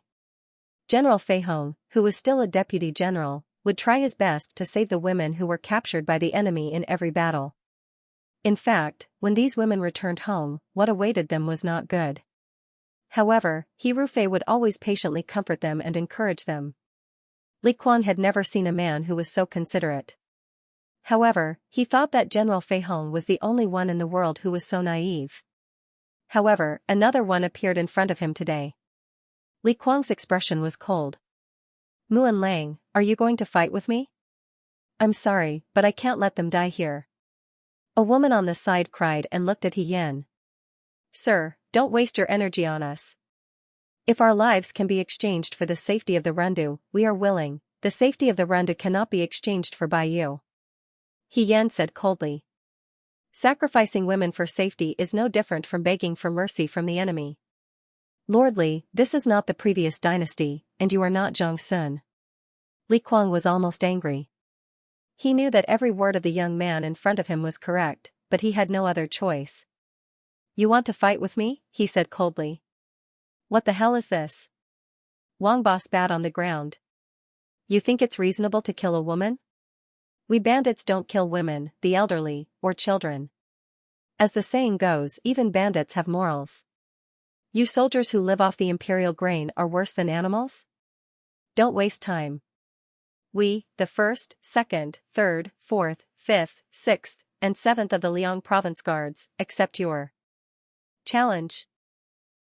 General Fei Hong, who was still a deputy general, would try his best to save the women who were captured by the enemy in every battle. In fact, when these women returned home, what awaited them was not good. However, He Rufei would always patiently comfort them and encourage them. Li Kuang had never seen a man who was so considerate. However, he thought that General Fei Hong was the only one in the world who was so naive. However, another one appeared in front of him today. Li Kuang's expression was cold. Muan Lang, are you going to fight with me? I'm sorry, but I can't let them die here. A woman on the side cried and looked at Yan. Sir, don't waste your energy on us. If our lives can be exchanged for the safety of the Rendu, we are willing. The safety of the Rendu cannot be exchanged for by you. He Yan said coldly. Sacrificing women for safety is no different from begging for mercy from the enemy. Lordly, this is not the previous dynasty, and you are not Zhang Sun. Li Kuang was almost angry. He knew that every word of the young man in front of him was correct, but he had no other choice. You want to fight with me? He said coldly. What the hell is this? Wang Ba spat on the ground. You think it's reasonable to kill a woman? We bandits don't kill women, the elderly, or children. As the saying goes, even bandits have morals. You soldiers who live off the imperial grain are worse than animals? Don't waste time. We, the 1st, 2nd, 3rd, 4th, 5th, 6th, and 7th of the Liang province guards, accept your challenge.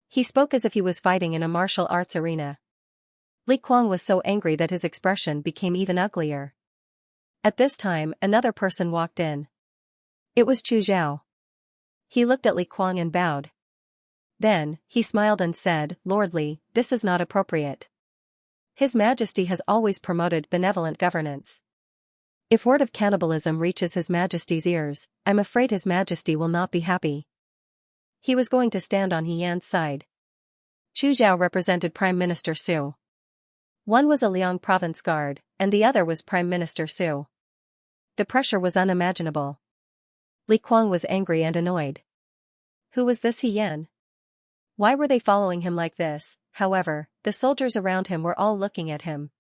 He spoke as if he was fighting in a martial arts arena. Li Kuang was so angry that his expression became even uglier. At this time, another person walked in. It was Chu Zhao. He looked at Li Kuang and bowed. Then, he smiled and said, Lordly, this is not appropriate. His Majesty has always promoted benevolent governance. If word of cannibalism reaches His Majesty's ears, I'm afraid His Majesty will not be happy. He was going to stand on He Yan's side. Chu Zhao represented Prime Minister Su. One was a Liang province guard, and the other was Prime Minister Su. The pressure was unimaginable. Li Kuang was angry and annoyed. Who was this He Yan? Why were they following him like this? However, the soldiers around him were all looking at him.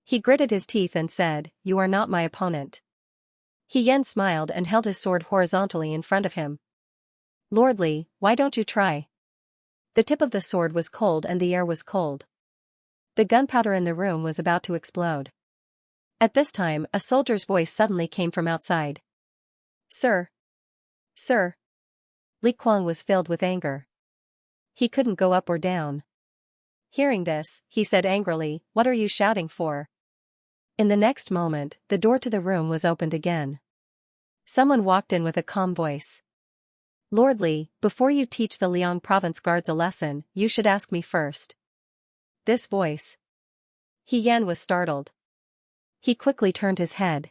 He gritted his teeth and said, You are not my opponent. He Yan smiled and held his sword horizontally in front of him. Lordly, why don't you try? The tip of the sword was cold and the air was cold. The gunpowder in the room was about to explode. At this time, a soldier's voice suddenly came from outside. Sir! Sir! Li Kuang was filled with anger. He couldn't go up or down. Hearing this, he said angrily, What are you shouting for? In the next moment, the door to the room was opened again. Someone walked in with a calm voice. Lordly, before you teach the Liang province guards a lesson, you should ask me first. This voice. He Yan was startled. He quickly turned his head.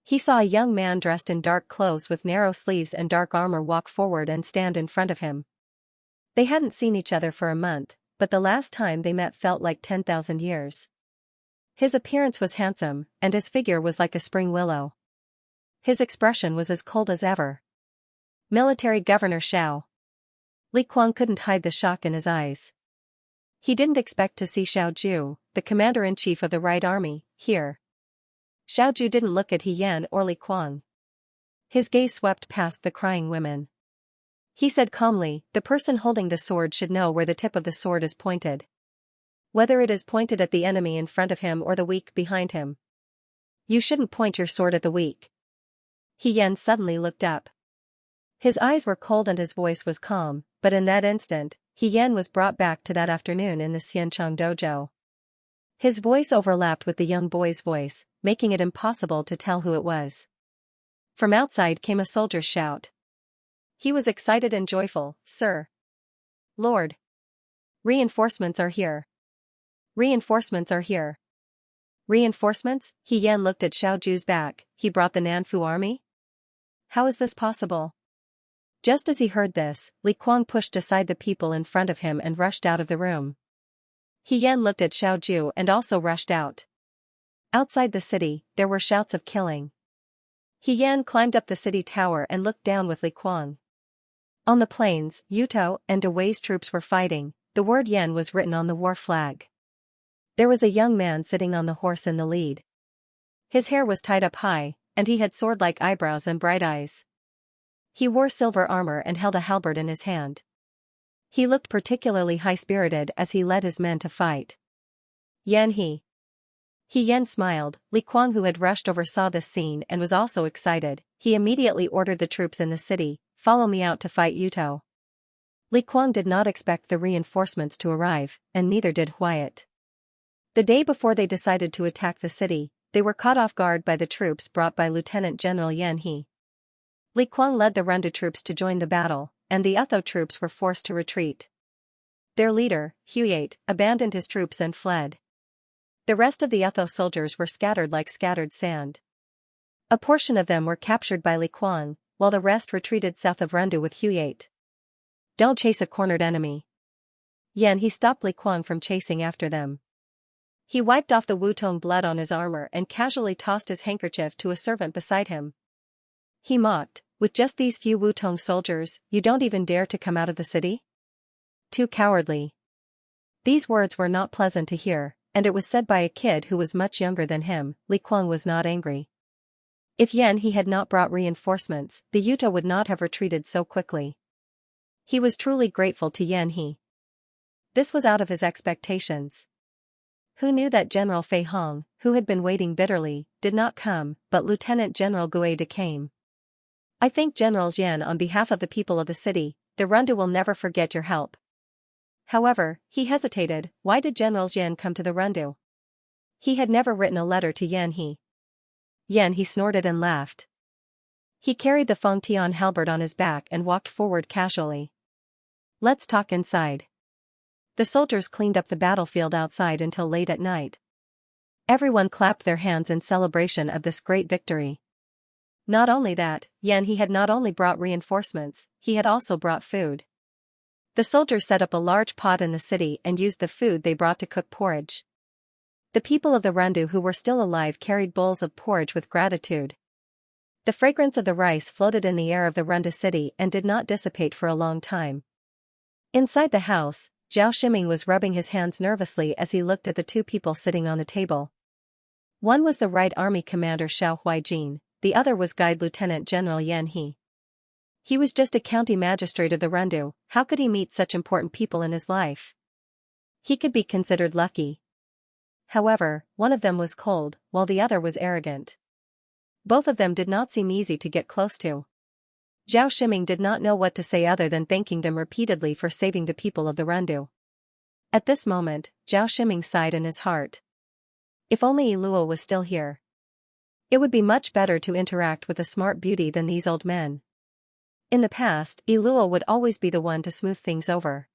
He saw a young man dressed in dark clothes with narrow sleeves and dark armor walk forward and stand in front of him. They hadn't seen each other for a month, but the last time they met felt like 10,000 years. His appearance was handsome, and his figure was like a spring willow. His expression was as cold as ever. Military Governor Xiao. Li Kuang couldn't hide the shock in his eyes. He didn't expect to see Xiao Ju, the commander-in-chief of the Right Army, here. Xiao Ju didn't look at He Yan or Li Kuang. His gaze swept past the crying women. He said calmly, The person holding the sword should know where the tip of the sword is pointed. Whether it is pointed at the enemy in front of him or the weak behind him. You shouldn't point your sword at the weak. He Yan suddenly looked up. His eyes were cold and his voice was calm, but in that instant, He Yan was brought back to that afternoon in the Xianxia dojo. His voice overlapped with the young boy's voice, making it impossible to tell who it was. From outside came a soldier's shout. He was excited and joyful, Sir. Lord. Reinforcements are here. Reinforcements are here. Reinforcements? He Yan looked at Xiao Ju's back. He brought the Nanfu army? How is this possible? Just as he heard this, Li Kuang pushed aside the people in front of him and rushed out of the room. He Yan looked at Xiao Ju and also rushed out. Outside the city, there were shouts of killing. He Yan climbed up the city tower and looked down with Li Kuang. On the plains, Yuto and Dewei's troops were fighting. The word Yan was written on the war flag. There was a young man sitting on the horse in the lead. His hair was tied up high, and he had sword-like eyebrows and bright eyes. He wore silver armor and held a halberd in his hand. He looked particularly high-spirited as he led his men to fight. Yan He. He Yan smiled. Li Kuang, who had rushed over, saw this scene and was also excited. He immediately ordered the troops in the city, Follow me out to fight Yuto. Li Kuang did not expect the reinforcements to arrive, and neither did Wyatt. The day before they decided to attack the city, they were caught off guard by the troops brought by Lieutenant General Yan He. Li Kuang led the Rendu troops to join the battle, and the Utho troops were forced to retreat. Their leader, Xianxia, abandoned his troops and fled. The rest of the Utho soldiers were scattered like scattered sand. A portion of them were captured by Li Kuang, while the rest retreated south of Rendu with Xianxia. Don't chase a cornered enemy. He stopped Li Kuang from chasing after them. He wiped off the Wutong blood on his armor and casually tossed his handkerchief to a servant beside him. He mocked, with just these few Wutong soldiers, you don't even dare to come out of the city? Too cowardly. These words were not pleasant to hear, and it was said by a kid who was much younger than him. Li Kuang was not angry. If he had not brought reinforcements, the Yuta would not have retreated so quickly. He was truly grateful to he. This was out of his expectations. Who knew that General Fei Hong, who had been waiting bitterly, did not come, but Lieutenant General Guade came. I thank General Xian on behalf of the people of the city, the Rendu will never forget your help. However, he hesitated, why did General Xian come to the Rendu? He had never written a letter to he. He snorted and laughed. He carried the Fengtian halberd on his back and walked forward casually. Let's talk inside. The soldiers cleaned up the battlefield outside until late at night. Everyone clapped their hands in celebration of this great victory. Not only that, he had not only brought reinforcements, he had also brought food. The soldiers set up a large pot in the city and used the food they brought to cook porridge. The people of the Rendu who were still alive carried bowls of porridge with gratitude. The fragrance of the rice floated in the air of the Rendu city and did not dissipate for a long time. Inside the house, Zhao Shiming was rubbing his hands nervously as he looked at the two people sitting on the table. One was the Right Army Commander Xiao Huijin, the other was Guide Lieutenant General Yan He. He was just a county magistrate of the Rendu, how could he meet such important people in his life? He could be considered lucky. However, one of them was cold, while the other was arrogant. Both of them did not seem easy to get close to. Zhao Shiming did not know what to say other than thanking them repeatedly for saving the people of the Rendu. At this moment, Zhao Shiming sighed in his heart. If only Iluo was still here. It would be much better to interact with a smart beauty than these old men. In the past, Iluo would always be the one to smooth things over.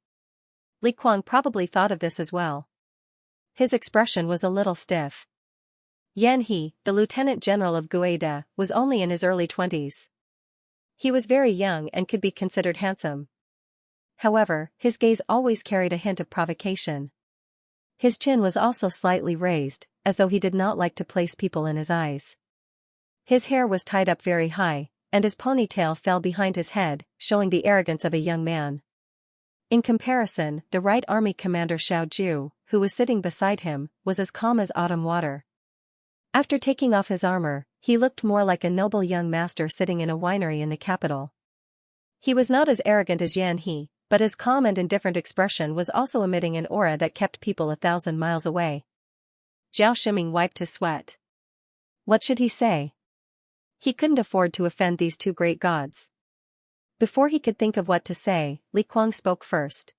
Li Kuang probably thought of this as well. His expression was a little stiff. Yan He, the lieutenant general of Guade, was only in his early 20s. He was very young and could be considered handsome. However, his gaze always carried a hint of provocation. His chin was also slightly raised, as though he did not like to place people in his eyes. His hair was tied up very high, and his ponytail fell behind his head, showing the arrogance of a young man. In comparison, the Right Army Commander Xiao Ju, who was sitting beside him, was as calm as autumn water. After taking off his armor, he looked more like a noble young master sitting in a winery in the capital. He was not as arrogant as Yan He, but his calm and indifferent expression was also emitting an aura that kept people 1,000 miles away. Zhao Shiming wiped his sweat. What should he say? He couldn't afford to offend these two great gods. Before he could think of what to say, Li Kuang spoke first.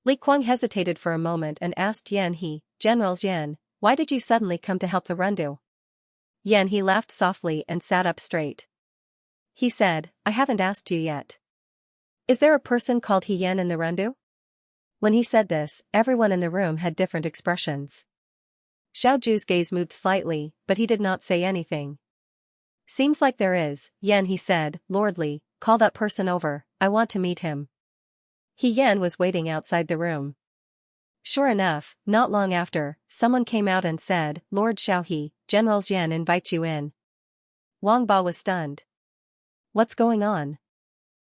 Li Kuang hesitated for a moment and asked Yan He, General Xian, why did you suddenly come to help the Rendu? Yan He laughed softly and sat up straight. He said, I haven't asked you yet. Is there a person called Yan in the Rendu? When he said this, everyone in the room had different expressions. Xiao Ju's gaze moved slightly, but he did not say anything. Seems like there is, Yan He said, lordly, call that person over, I want to meet him. Yan was waiting outside the room. Sure enough, not long after, someone came out and said, Lord Xiaohe, General Xian invites you in. Wang Ba was stunned. What's going on?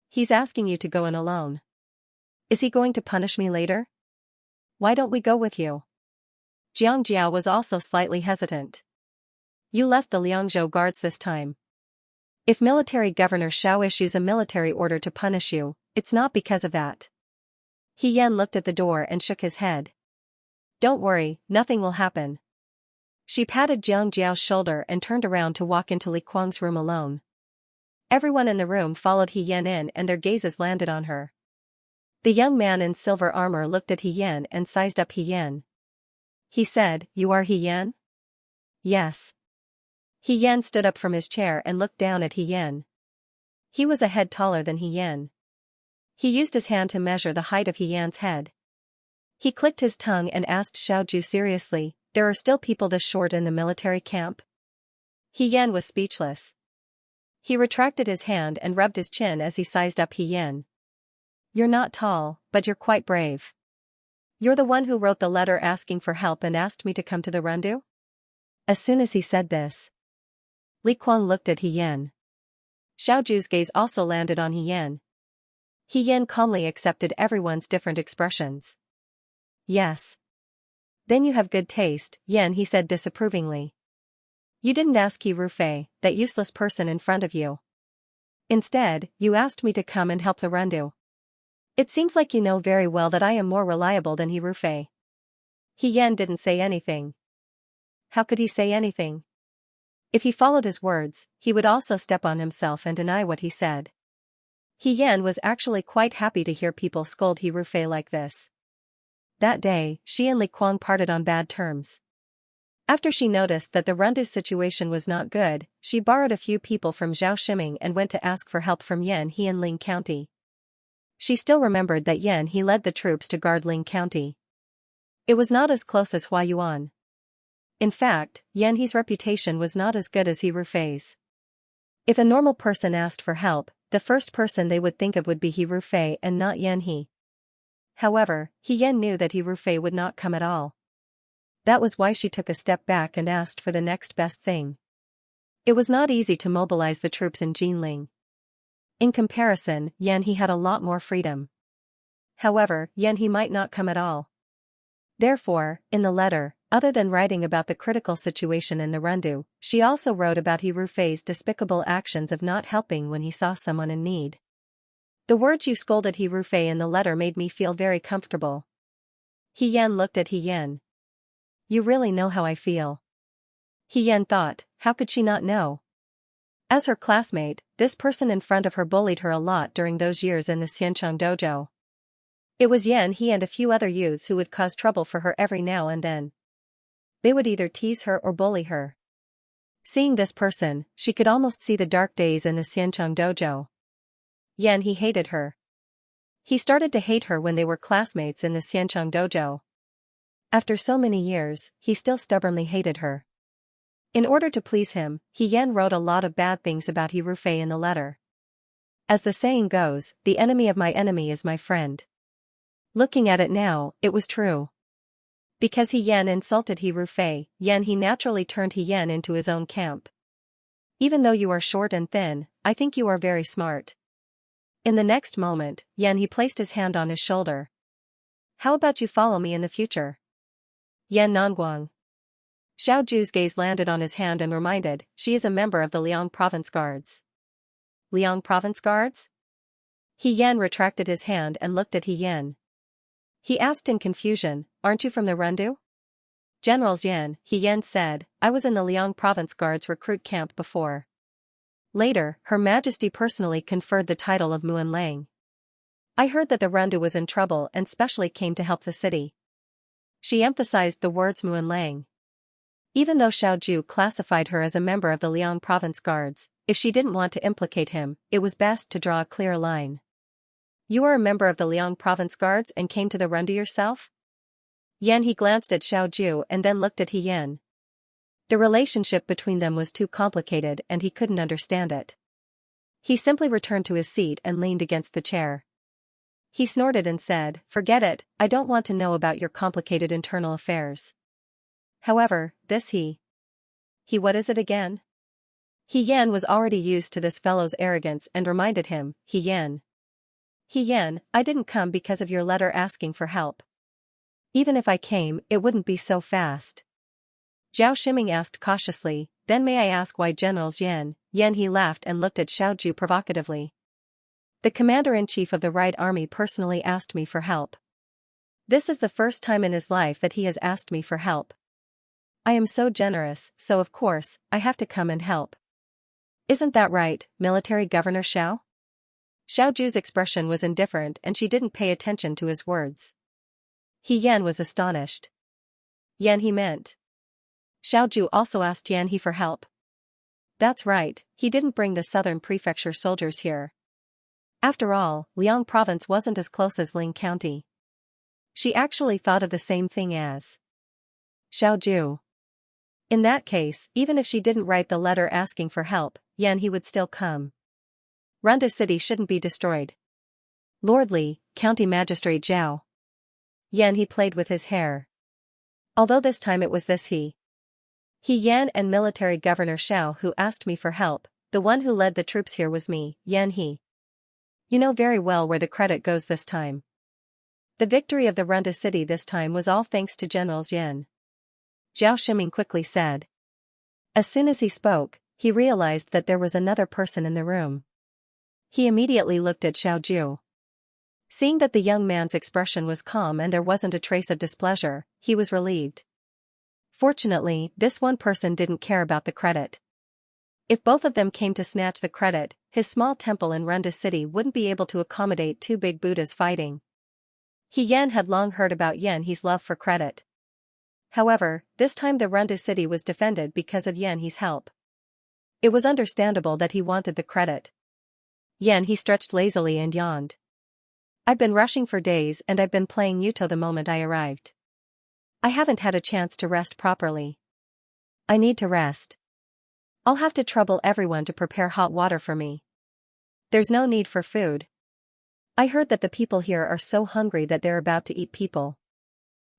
He's asking you to go in alone. Is he going to punish me later? Why don't we go with you? Jiang Jiao was also slightly hesitant. You left the Liangzhou guards this time. If military governor Xiao issues a military order to punish you, it's not because of that. Yan looked at the door and shook his head. Don't worry, nothing will happen. She patted Jiang Jiao's shoulder and turned around to walk into Li Kuang's room alone. Everyone in the room followed Yan in and their gazes landed on her. The young man in silver armor looked at Yan and sized up Yan. He said, You are Yan? Yes. Yan stood up from his chair and looked down at Yan. He was a head taller than Yan. He used his hand to measure the height of Yan's head. He clicked his tongue and asked Xiaoju seriously, there are still people this short in the military camp? He Yan was speechless. He retracted his hand and rubbed his chin as he sized up He Yan. You're not tall, but you're quite brave. You're the one who wrote the letter asking for help and asked me to come to the rendu? As soon as he said this, Li Kuang looked at He Yan. Xiaoju's gaze also landed on He Yan. He Yan calmly accepted everyone's different expressions. Yes. Then you have good taste, Yan, he said disapprovingly. You didn't ask He Rufei, that useless person in front of you. Instead, you asked me to come and help the rendu. It seems like you know very well that I am more reliable than He Rufei. He Yan didn't say anything. How could he say anything? If he followed his words, he would also step on himself and deny what he said. He Yan was actually quite happy to hear people scold He Rufei like this. That day, she and Li Kuang parted on bad terms. After she noticed that the rendu's situation was not good, she borrowed a few people from Zhao Shiming and went to ask for help from Yan He in Ling County. She still remembered that Yan He led the troops to guard Ling County. It was not as close as Hua Yuan. In fact, Yan He's reputation was not as good as He Rufei's. If a normal person asked for help, the first person they would think of would be He Rufei and not Yan He. However, He Yan knew that He Rufei would not come at all. That was why she took a step back and asked for the next best thing. It was not easy to mobilize the troops in Jinling. In comparison, Yan He had a lot more freedom. However, Yan He might not come at all. Therefore, in the letter, other than writing about the critical situation in the rendu, she also wrote about He Rufei's despicable actions of not helping when he saw someone in need. The words you scolded He Rufei in the letter made me feel very comfortable. He Yan looked at He Yan. You really know how I feel. He Yan thought, how could she not know? As her classmate, this person in front of her bullied her a lot during those years in the Xianxia dojo. It was Yan He and a few other youths who would cause trouble for her every now and then. They would either tease her or bully her. Seeing this person, she could almost see the dark days in the Xianxia dojo. Yan He hated her. He started to hate her when they were classmates in the Xianxia dojo. After so many years, he still stubbornly hated her. In order to please him, He Yan wrote a lot of bad things about He Rufei in the letter. As the saying goes, the enemy of my enemy is my friend. Looking at it now, it was true. Because He Yan insulted He Rufei, Yan He naturally turned He Yan into his own camp. Even though you are short and thin, I think you are very smart. In the next moment, Yan He placed his hand on his shoulder. How about you follow me in the future? Yan Nanguang. Xiao Ju's gaze landed on his hand and reminded, she is a member of the Liang Province Guards. Liang Province Guards? He Yan retracted his hand and looked at He Yan. He asked in confusion, aren't you from the rendu? Generals Yan, He Yan said, I was in the Liang Province Guards recruit camp before. Later, Her Majesty personally conferred the title of Muan Lang. I heard that the rendu was in trouble and specially came to help the city. She emphasized the words Muan Lang. Even though Xiao Ju classified her as a member of the Liang Province Guards, if she didn't want to implicate him, it was best to draw a clear line. You are a member of the Liang Province Guards and came to the rendu yourself? Yan He glanced at Xiao Ju and then looked at He Yan. The relationship between them was too complicated and he couldn't understand it. He simply returned to his seat and leaned against the chair. He snorted and said, forget it, I don't want to know about your complicated internal affairs. However, this He what is it again? He Yan was already used to this fellow's arrogance and reminded him, He Yan, I didn't come because of your letter asking for help. Even if I came, it wouldn't be so fast. Zhao Shiming asked cautiously, then may I ask why Generals Yan He laughed and looked at Xiao Ju provocatively. The commander-in-chief of the Right Army personally asked me for help. This is the first time in his life that he has asked me for help. I am so generous, so of course, I have to come and help. Isn't that right, Military Governor Xiao? Xiao Ju's expression was indifferent and she didn't pay attention to his words. He Yan was astonished. Yan He meant. Xiao Ju also asked Yan He for help. That's right, he didn't bring the southern prefecture soldiers here. After all, Liang Province wasn't as close as Ling County. She actually thought of the same thing as Xiaoju. In that case, even if she didn't write the letter asking for help, Yan he would still come. Runda City shouldn't be destroyed. Lord Li, County Magistrate Zhao. Yan he played with his hair. Although this time it was this he Yan and Military Governor Xiao who asked me for help, the one who led the troops here was me, Yan he. You know very well where the credit goes this time. The victory of the Runda City this time was all thanks to Generals Yan. Zhao Shiming quickly said. As soon as he spoke, he realized that there was another person in the room. He immediately looked at Xiaoju. Seeing that the young man's expression was calm and there wasn't a trace of displeasure, he was relieved. Fortunately, this one person didn't care about the credit. If both of them came to snatch the credit, his small temple in Runda City wouldn't be able to accommodate two big Buddhas fighting. Yan had long heard about Yan He's love for credit. However, this time the Runda City was defended because of Yan He's help. It was understandable that he wanted the credit. Yan He stretched lazily and yawned. I've been rushing for days and I've been playing Yuto the moment I arrived. I haven't had a chance to rest properly. I need to rest. I'll have to trouble everyone to prepare hot water for me. There's no need for food. I heard that the people here are so hungry that they're about to eat people.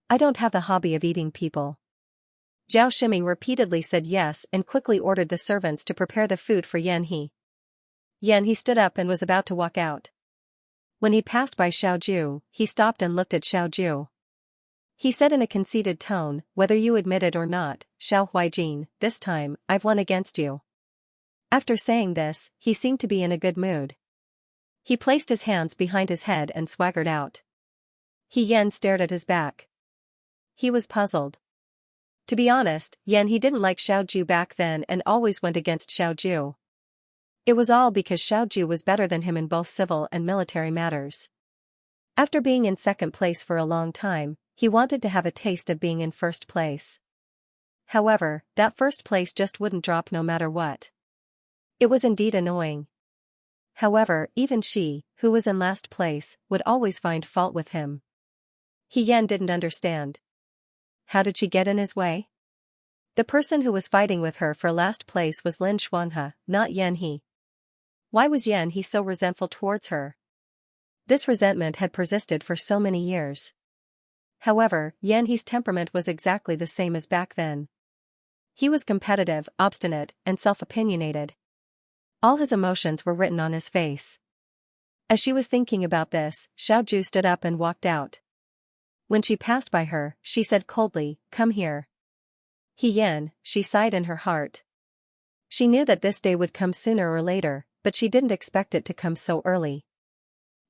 I don't have the hobby of eating people. Zhao Shiming repeatedly said yes and quickly ordered the servants to prepare the food for Yan He. Yan He stood up and was about to walk out. When he passed by Xiaoju, he stopped and looked at Xiaoju. He said in a conceited tone, whether you admit it or not, Xiao Huijin, this time, I've won against you. After saying this, he seemed to be in a good mood. He placed his hands behind his head and swaggered out. Yan stared at his back. He was puzzled. To be honest, Yan he didn't like Xiaoju back then and always went against Xiaoju. It was all because Xiaoju was better than him in both civil and military matters. After being in second place for a long time, he wanted to have a taste of being in first place. However, that first place just wouldn't drop no matter what. It was indeed annoying. However, even she, who was in last place, would always find fault with him. Yan didn't understand. How did she get in his way? The person who was fighting with her for last place was Lin Xuanhe, not Yan He. Why was Yan He so resentful towards her? This resentment had persisted for so many years. However, Yan He's temperament was exactly the same as back then. He was competitive, obstinate, and self-opinionated. All his emotions were written on his face. As she was thinking about this, Xiaoju stood up and walked out. When she passed by her, she said coldly, "Come here." Yan, she sighed in her heart. She knew that this day would come sooner or later, but she didn't expect it to come so early.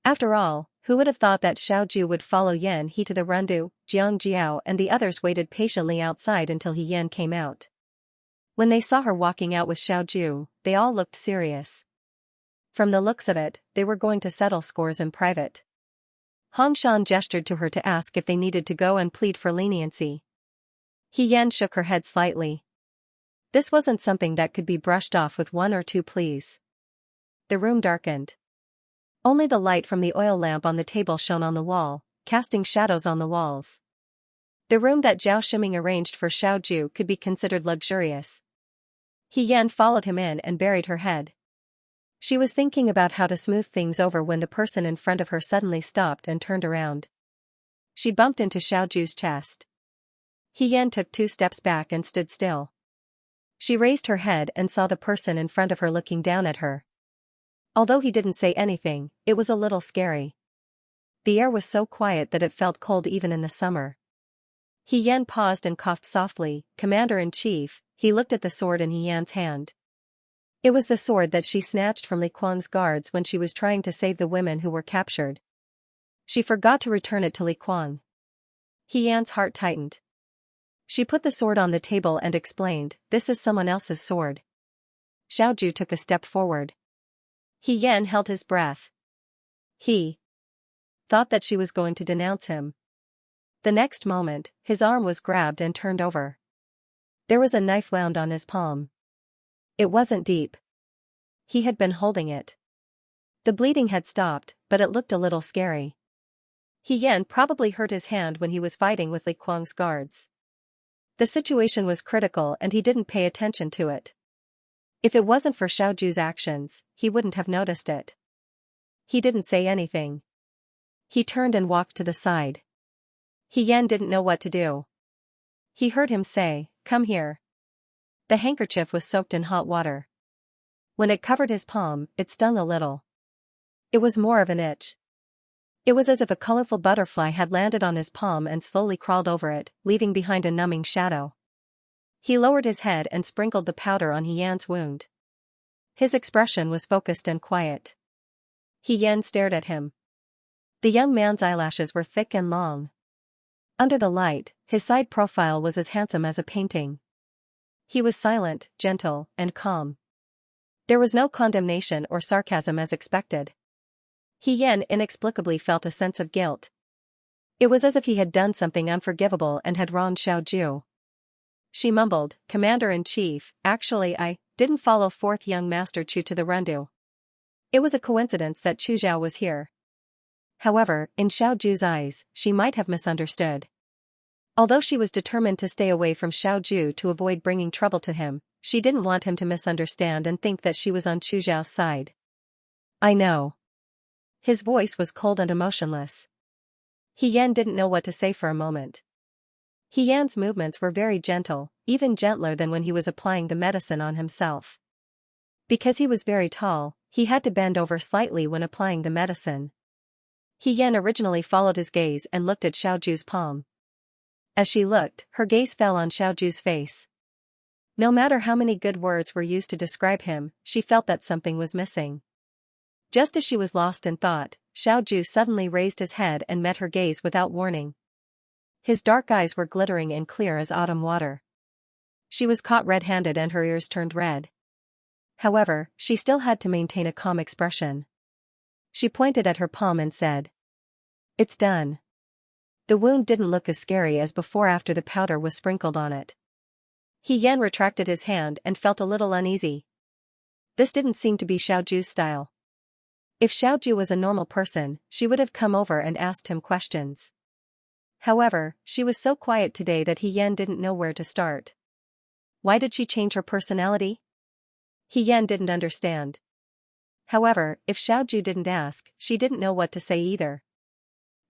After all, who would have thought that Xiaoju would follow Yan He to the Rundu? Jiang Jiao and the others waited patiently outside until Yan came out. When they saw her walking out with Xiaoju, they all looked serious. From the looks of it, they were going to settle scores in private. Hong Shan gestured to her to ask if they needed to go and plead for leniency. Yan shook her head slightly. This wasn't something that could be brushed off with one or two pleas. The room darkened. Only the light from the oil lamp on the table shone on the wall, casting shadows on the walls. The room that Zhao Shiming arranged for Xiaoju could be considered luxurious. Yan followed him in and buried her head. She was thinking about how to smooth things over when the person in front of her suddenly stopped and turned around. She bumped into Xiaoju's chest. Yan took 2 steps back and stood still. She raised her head and saw the person in front of her looking down at her. Although he didn't say anything, it was a little scary. The air was so quiet that it felt cold even in the summer. Yan paused and coughed softly. "Commander-in-Chief," he looked at the sword in Yan's hand. It was the sword that she snatched from Li Kuang's guards when she was trying to save the women who were captured. She forgot to return it to Li Kuang. Yan's heart tightened. She put the sword on the table and explained, "This is someone else's sword." Xiaoju took a step forward. Yan held his breath. He thought that she was going to denounce him. The next moment, his arm was grabbed and turned over. There was a knife wound on his palm. It wasn't deep. He had been holding it. The bleeding had stopped, but it looked a little scary. He Yan probably hurt his hand when he was fighting with Li Kuang's guards. The situation was critical and he didn't pay attention to it. If it wasn't for Xiaoju's actions, he wouldn't have noticed it. He didn't say anything. He turned and walked to the side. He Yan didn't know what to do. He heard him say, "Come here." The handkerchief was soaked in hot water. When it covered his palm, it stung a little. It was more of an itch. It was as if a colorful butterfly had landed on his palm and slowly crawled over it, leaving behind a numbing shadow. He lowered his head and sprinkled the powder on He Yan's wound. His expression was focused and quiet. He Yan stared at him. The young man's eyelashes were thick and long. Under the light, his side profile was as handsome as a painting. He was silent, gentle, and calm. There was no condemnation or sarcasm as expected. He Yan inexplicably felt a sense of guilt. It was as if he had done something unforgivable and had wronged Xiaoju. She mumbled, "Commander-in-Chief, actually I didn't follow fourth young Master Chu to the Rendu. It was a coincidence that Chu Zhao was here." However, in Xiaoju's eyes, she might have misunderstood. Although she was determined to stay away from Xiaoju to avoid bringing trouble to him, she didn't want him to misunderstand and think that she was on Chu Zhao's side. "I know." His voice was cold and emotionless. He Yan didn't know what to say for a moment. He Yan's movements were very gentle, even gentler than when he was applying the medicine on himself. Because he was very tall, he had to bend over slightly when applying the medicine. He Yan originally followed his gaze and looked at Xiaoju's palm. As she looked, her gaze fell on Xiaoju's face. No matter how many good words were used to describe him, she felt that something was missing. Just as she was lost in thought, Xiaoju suddenly raised his head and met her gaze without warning. His dark eyes were glittering and clear as autumn water. She was caught red-handed and her ears turned red. However, she still had to maintain a calm expression. She pointed at her palm and said, "It's done." The wound didn't look as scary as before after the powder was sprinkled on it. He Yan retracted his hand and felt a little uneasy. This didn't seem to be Xiaoju's style. If Xiaoju was a normal person, she would have come over and asked him questions. However, she was so quiet today that He Yan didn't know where to start. Why did she change her personality? He Yan didn't understand. However, if Xiaoju didn't ask, she didn't know what to say either.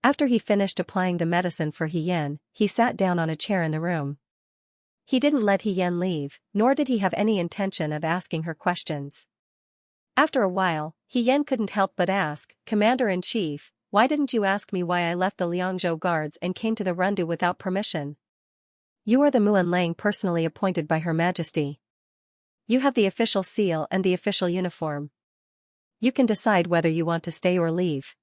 After he finished applying the medicine for He Yan, he sat down on a chair in the room. He didn't let He Yan leave, nor did he have any intention of asking her questions. After a while, He Yan couldn't help but ask, "Commander-in-Chief, why didn't you ask me why I left the Liangzhou guards and came to the Rendu without permission? You are the Muan Lang personally appointed by Her Majesty. You have the official seal and the official uniform. You can decide whether you want to stay or leave."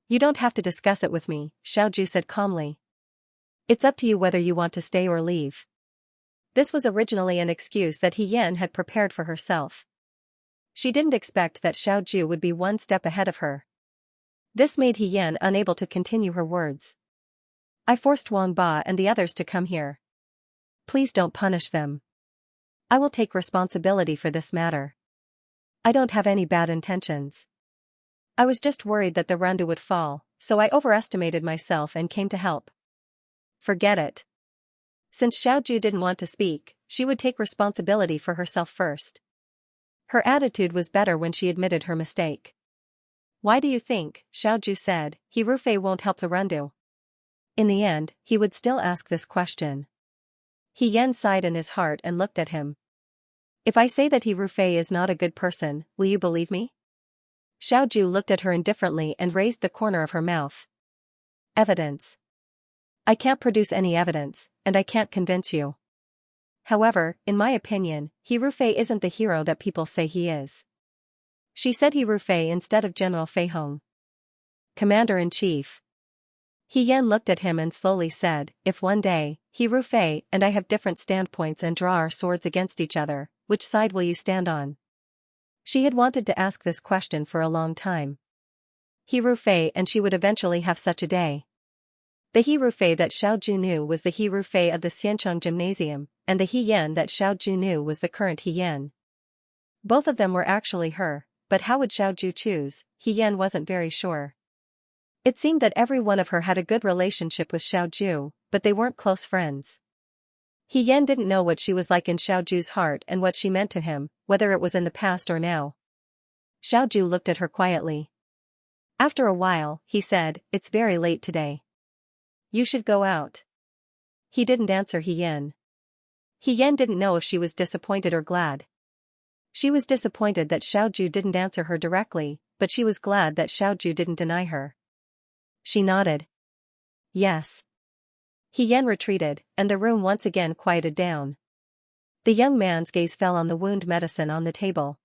"You don't have to discuss it with me," Xiaoju said calmly. "It's up to you whether you want to stay or leave." This was originally an excuse that He Yan had prepared for herself. She didn't expect that Xiaoju would be one step ahead of her. This made He Yan unable to continue her words. "I forced Wang Ba and the others to come here. Please don't punish them. I will take responsibility for this matter. I don't have any bad intentions. I was just worried that the Rendu would fall, so I overestimated myself and came to help." Forget it. Since Xiaoju didn't want to speak, she would take responsibility for herself first. Her attitude was better when she admitted her mistake. "Why do you think," Xiaoju said, "He Rufei won't help the Rendu?" In the end, he would still ask this question. He Yan sighed in his heart and looked at him. "If I say that He Rufei is not a good person, will you believe me?" Xiaoju looked at her indifferently and raised the corner of her mouth. "Evidence. I can't produce any evidence, and I can't convince you. However, in my opinion, He Rufei isn't the hero that people say he is." She said He Rufei instead of General Fei Hong. "Commander-in-Chief." He Yan looked at him and slowly said, "If one day, He Rufei and I have different standpoints and draw our swords against each other, which side will you stand on?" She had wanted to ask this question for a long time. He Rufei and she would eventually have such a day. The He Rufei that Xiaoju knew was the He Rufei of the Xianxia Gymnasium, and the He Yan that Xiaoju knew was the current He Yan. Both of them were actually her, but how would Xiaoju choose? He Yan wasn't very sure. It seemed that every one of her had a good relationship with Xiaoju, but they weren't close friends. He Yan didn't know what she was like in Xiaoju's heart and what she meant to him, whether it was in the past or now. Xiaoju looked at her quietly. After a while, he said, "It's very late today. You should go out." He didn't answer He Yan. He Yan didn't know if she was disappointed or glad. She was disappointed that Xiaoju didn't answer her directly, but she was glad that Xiaoju didn't deny her. She nodded. Yes. He Yan retreated, and the room once again quieted down. The young man's gaze fell on the wound medicine on the table.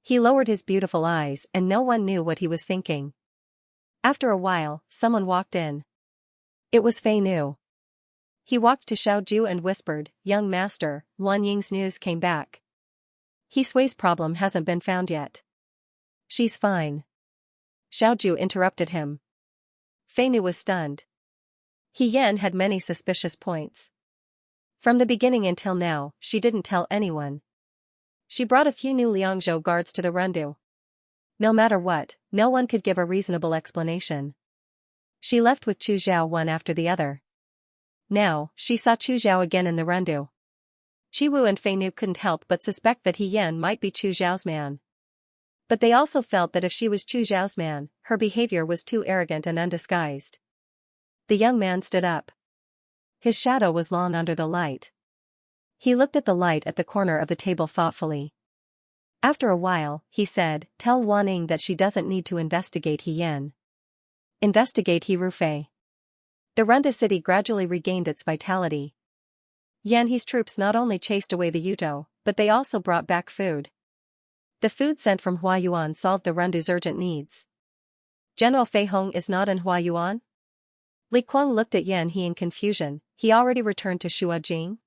He lowered his beautiful eyes and no one knew what he was thinking. After a while, someone walked in. It was Fei Nu. He walked to Xiaoju and whispered, "Young master, Wan Ying's news came back. He Sui's problem hasn't been found yet." "She's fine." Xiaoju interrupted him. Fei Nu was stunned. He Yan had many suspicious points. From the beginning until now, she didn't tell anyone. She brought a few new Liangzhou guards to the Rundu. No matter what, no one could give a reasonable explanation. She left with Chu Zhao one after the other. Now, she saw Chu Zhao again in the Rundu. Chi Wu and Fei Nu couldn't help but suspect that He Yan might be Chu Zhao's man. But they also felt that if she was Chu Zhao's man, her behavior was too arrogant and undisguised. The young man stood up. His shadow was long under the light. He looked at the light at the corner of the table thoughtfully. After a while, he said, "Tell Wan Ying that she doesn't need to investigate He Yan. Investigate He Rufei." The Runda city gradually regained its vitality. Yan He's troops not only chased away the Yuto, but they also brought back food. The food sent from Huayuan solved the Rundu's urgent needs. "General Fei Hong is not in Huayuan?" Li Kuang looked at Yan He in confusion. "He already returned to Shuajing?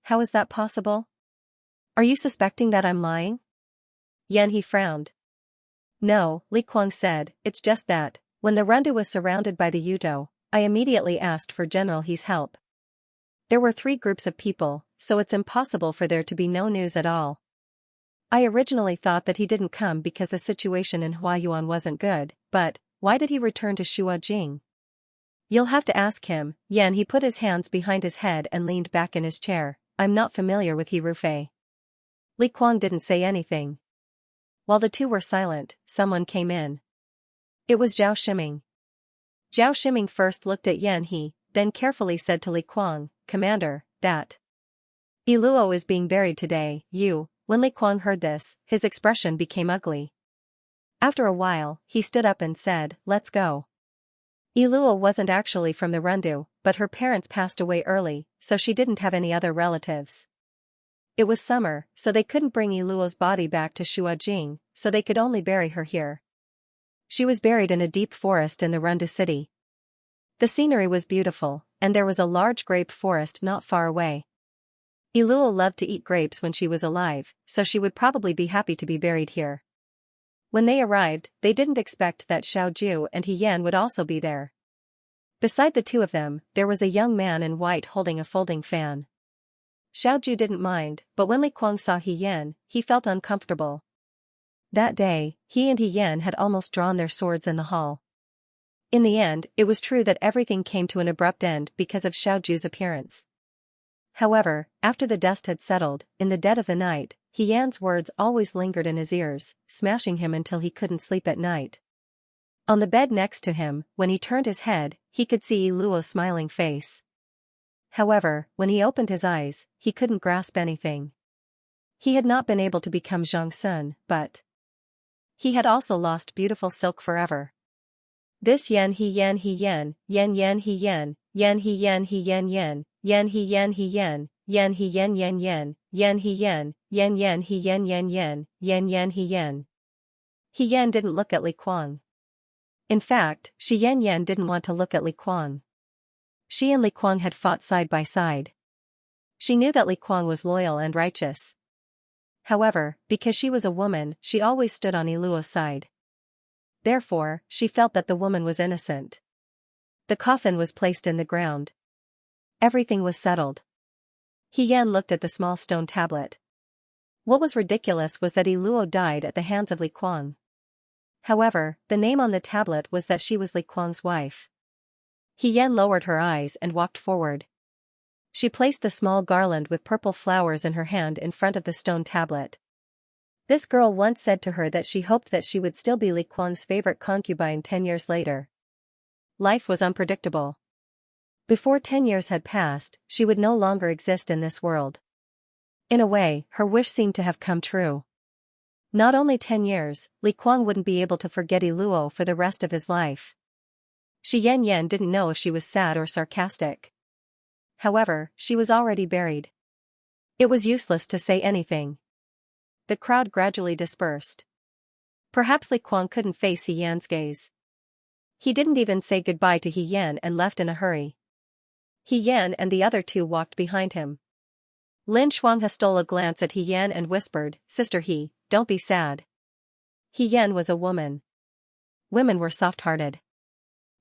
How is that possible? Are you suspecting that I'm lying?" Yan He frowned. "No," Li Kuang said, "it's just that, when the Rundu was surrounded by the Yuto, I immediately asked for General He's help. There were 3 groups of people, so it's impossible for there to be no news at all. I originally thought that he didn't come because the situation in Huayuan wasn't good, but why did he return to Shuajing? You'll have to ask him." Yan He put his hands behind his head and leaned back in his chair. "I'm not familiar with He Rufei." Li Kuang didn't say anything. While the two were silent, someone came in. It was Zhao Shiming. Zhao Shiming first looked at Yan He, then carefully said to Li Kuang, "Commander, that Iluo is being buried today, you." When Li Kuang heard this, his expression became ugly. After a while, he stood up and said, "Let's go." Iluo wasn't actually from the Rundu, but her parents passed away early, so she didn't have any other relatives. It was summer, so they couldn't bring Iluo's body back to Shuajing, so they could only bury her here. She was buried in a deep forest in the Rundu city. The scenery was beautiful, and there was a large grape forest not far away. Iluo loved to eat grapes when she was alive, so she would probably be happy to be buried here. When they arrived, they didn't expect that Xiaoju and He Yan would also be there. Beside the two of them, there was a young man in white holding a folding fan. Xiaoju didn't mind, but when Li Kuang saw He Yan, he felt uncomfortable. That day, he and He Yan had almost drawn their swords in the hall. In the end, it was true that everything came to an abrupt end because of Xiaoju's appearance. However, after the dust had settled, in the dead of the night, He Yan's words always lingered in his ears, smashing him until he couldn't sleep at night. On the bed next to him, when he turned his head, he could see Luo's smiling face. However, when he opened his eyes, he couldn't grasp anything. He had not been able to become Zhang Sun, but he had also lost beautiful silk forever. This Yan He Yan He Yan, Yan Yan He Yan, Yan He Yan He Yan Yan, Yan He Yan He Yan, Yan He Yan Yan Yan, Yan He Yan, Yan Yan He Yan Yan Yan, Yan Yan He Yan. He Yan didn't look at Li Kuang. In fact, Shi Yan Yan didn't want to look at Li Kuang. She and Li Kuang had fought side by side. She knew that Li Kuang was loyal and righteous. However, because she was a woman, she always stood on Iluo's side. Therefore, she felt that the woman was innocent. The coffin was placed in the ground. Everything was settled. He Yan looked at the small stone tablet. What was ridiculous was that Iluo died at the hands of Li Kuang. However, the name on the tablet was that she was Li Kuang's wife. He Yan lowered her eyes and walked forward. She placed the small garland with purple flowers in her hand in front of the stone tablet. This girl once said to her that she hoped that she would still be Li Kuang's favorite concubine 10 years later. Life was unpredictable. Before 10 years had passed, she would no longer exist in this world. In a way, her wish seemed to have come true. Not only 10 years, Li Kuang wouldn't be able to forget Luo for the rest of his life. Xianxia didn't know if she was sad or sarcastic. However, she was already buried. It was useless to say anything. The crowd gradually dispersed. Perhaps Li Kuang couldn't face He Yan's gaze. He didn't even say goodbye to He Yan and left in a hurry. He Yan and the other two walked behind him. Lin Shuanghe stole a glance at He Yan and whispered, "Sister He, don't be sad." He Yan was a woman. Women were soft-hearted.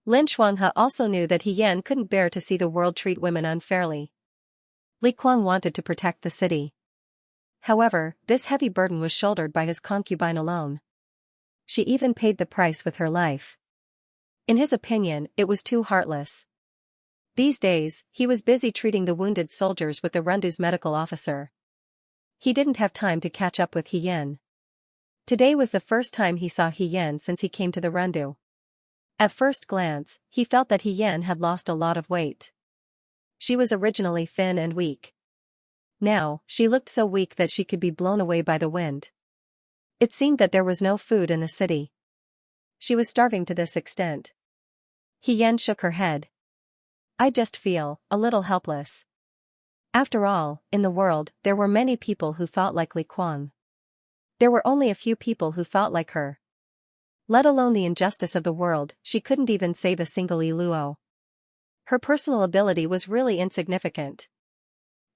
Lin Shuanghe also knew that He Yan couldn't bear to see the world treat women unfairly. Li Kuang wanted to protect the city. However, this heavy burden was shouldered by his concubine alone. She even paid the price with her life. In his opinion, it was too heartless. These days, he was busy treating the wounded soldiers with the Rundu's medical officer. He didn't have time to catch up with He Yan. Today was the first time he saw He Yan since he came to the Rundu. At first glance, he felt that He Yan had lost a lot of weight. She was originally thin and weak. Now, she looked so weak that she could be blown away by the wind. It seemed that there was no food in the city. She was starving to this extent. He Yan shook her head. "I just feel a little helpless." After all, in the world, there were many people who thought like Li Kuang. There were only a few people who thought like her. Let alone the injustice of the world, she couldn't even save a single Luo. Her personal ability was really insignificant.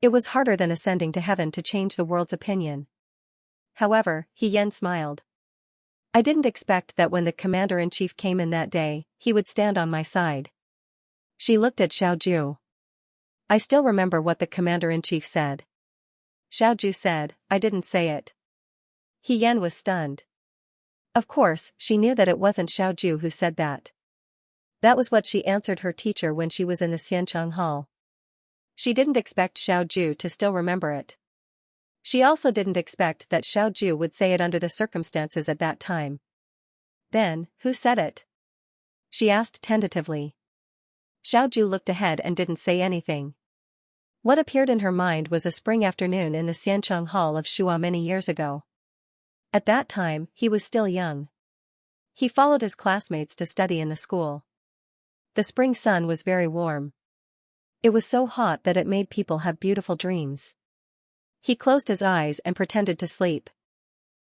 It was harder than ascending to heaven to change the world's opinion. However, He Yan smiled. "I didn't expect that when the commander-in-chief came in that day, he would stand on my side." She looked at Xiao Ju. "I still remember what the commander-in-chief said." Xiao Ju said, "I didn't say it." He Yan was stunned. Of course, she knew that it wasn't Xiao Ju who said that. That was what she answered her teacher when she was in the Xianxia hall. She didn't expect Xiao Ju to still remember it. She also didn't expect that Xiao Ju would say it under the circumstances at that time. "Then, who said it?" she asked tentatively. Xiao Ju looked ahead and didn't say anything. What appeared in her mind was a spring afternoon in the Xianxia hall of Shua many years ago. At that time, he was still young. He followed his classmates to study in the school. The spring sun was very warm. It was so hot that it made people have beautiful dreams. He closed his eyes and pretended to sleep.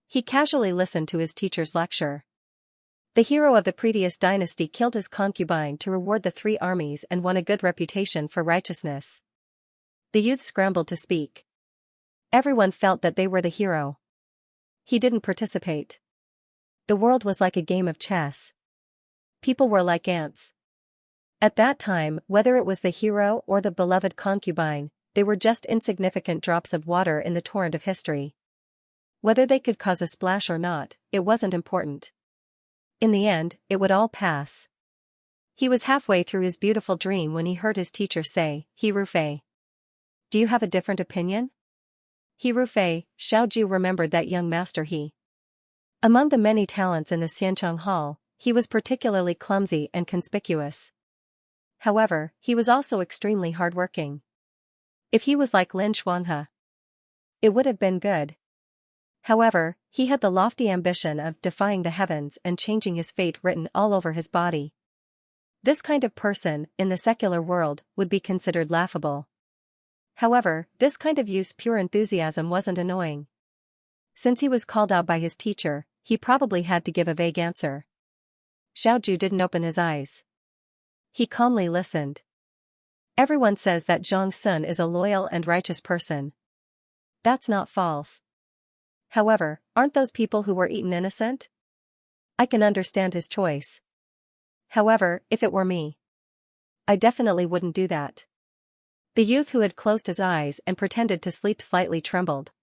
He casually listened to his teacher's lecture. The hero of the previous dynasty killed his concubine to reward the 3 armies and won a good reputation for righteousness. The youth scrambled to speak. Everyone felt that they were the hero. He didn't participate. The world was like a game of chess. People were like ants. At that time, whether it was the hero or the beloved concubine, they were just insignificant drops of water in the torrent of history. Whether they could cause a splash or not, it wasn't important. In the end, it would all pass. He was halfway through his beautiful dream when he heard his teacher say, "He Rufei. Do you have a different opinion?" He Rufei, Xiao Ju remembered that young master he. Among the many talents in the Xianchang Hall, he was particularly clumsy and conspicuous. However, he was also extremely hardworking. If he was like Lin Shuanghe, it would have been good. However, he had the lofty ambition of defying the heavens and changing his fate written all over his body. This kind of person, in the secular world, would be considered laughable. However, this kind of youth's pure enthusiasm wasn't annoying. Since he was called out by his teacher, he probably had to give a vague answer. Xiao Ju didn't open his eyes. He calmly listened. Everyone says that Zhang Sun is a loyal and righteous person. That's not false. However, aren't those people who were eaten innocent? I can understand his choice. However, if it were me, I definitely wouldn't do that. The youth who had closed his eyes and pretended to sleep slightly trembled.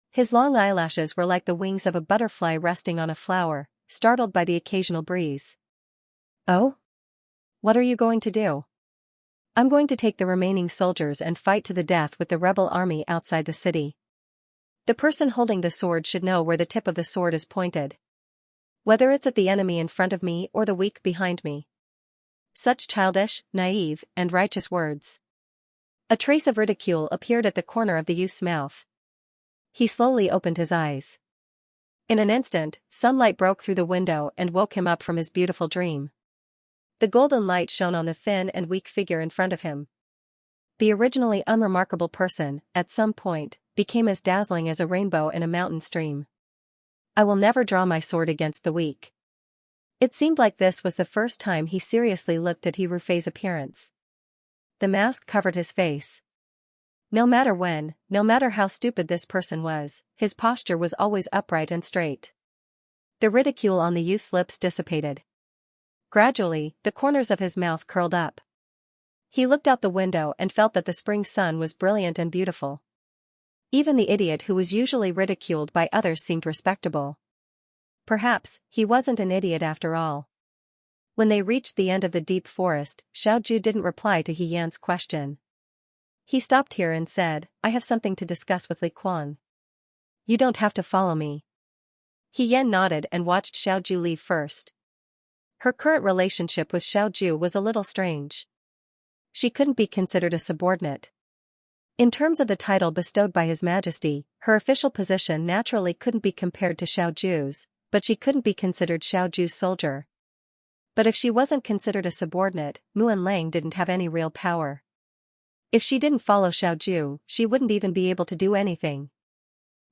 His long eyelashes were like the wings of a butterfly resting on a flower, startled by the occasional breeze. "Oh? What are you going to do?" "I'm going to take the remaining soldiers and fight to the death with the rebel army outside the city." The person holding the sword should know where the tip of the sword is pointed. Whether it's at the enemy in front of me or the weak behind me. Such childish, naive, and righteous words. A trace of ridicule appeared at the corner of the youth's mouth. He slowly opened his eyes. In an instant, sunlight broke through the window and woke him up from his beautiful dream. The golden light shone on the thin and weak figure in front of him. The originally unremarkable person, at some point, became as dazzling as a rainbow in a mountain stream. "I will never draw my sword against the weak." It seemed like this was the first time he seriously looked at Hirufei's appearance. The mask covered his face. No matter when, no matter how stupid this person was, his posture was always upright and straight. The ridicule on the youth's lips dissipated. Gradually, the corners of his mouth curled up. He looked out the window and felt that the spring sun was brilliant and beautiful. Even the idiot who was usually ridiculed by others seemed respectable. Perhaps, he wasn't an idiot after all. When they reached the end of the deep forest, Xiaoju didn't reply to He Yan's question. He stopped here and said, "I have something to discuss with Li Kuang. You don't have to follow me." He Yan nodded and watched Xiaoju leave first. Her current relationship with Xiaoju was a little strange. She couldn't be considered a subordinate. In terms of the title bestowed by His Majesty, her official position naturally couldn't be compared to Xiaoju's, but she couldn't be considered Xiaoju's soldier. But if she wasn't considered a subordinate, Muan Lang didn't have any real power. If she didn't follow Xiaoju, she wouldn't even be able to do anything.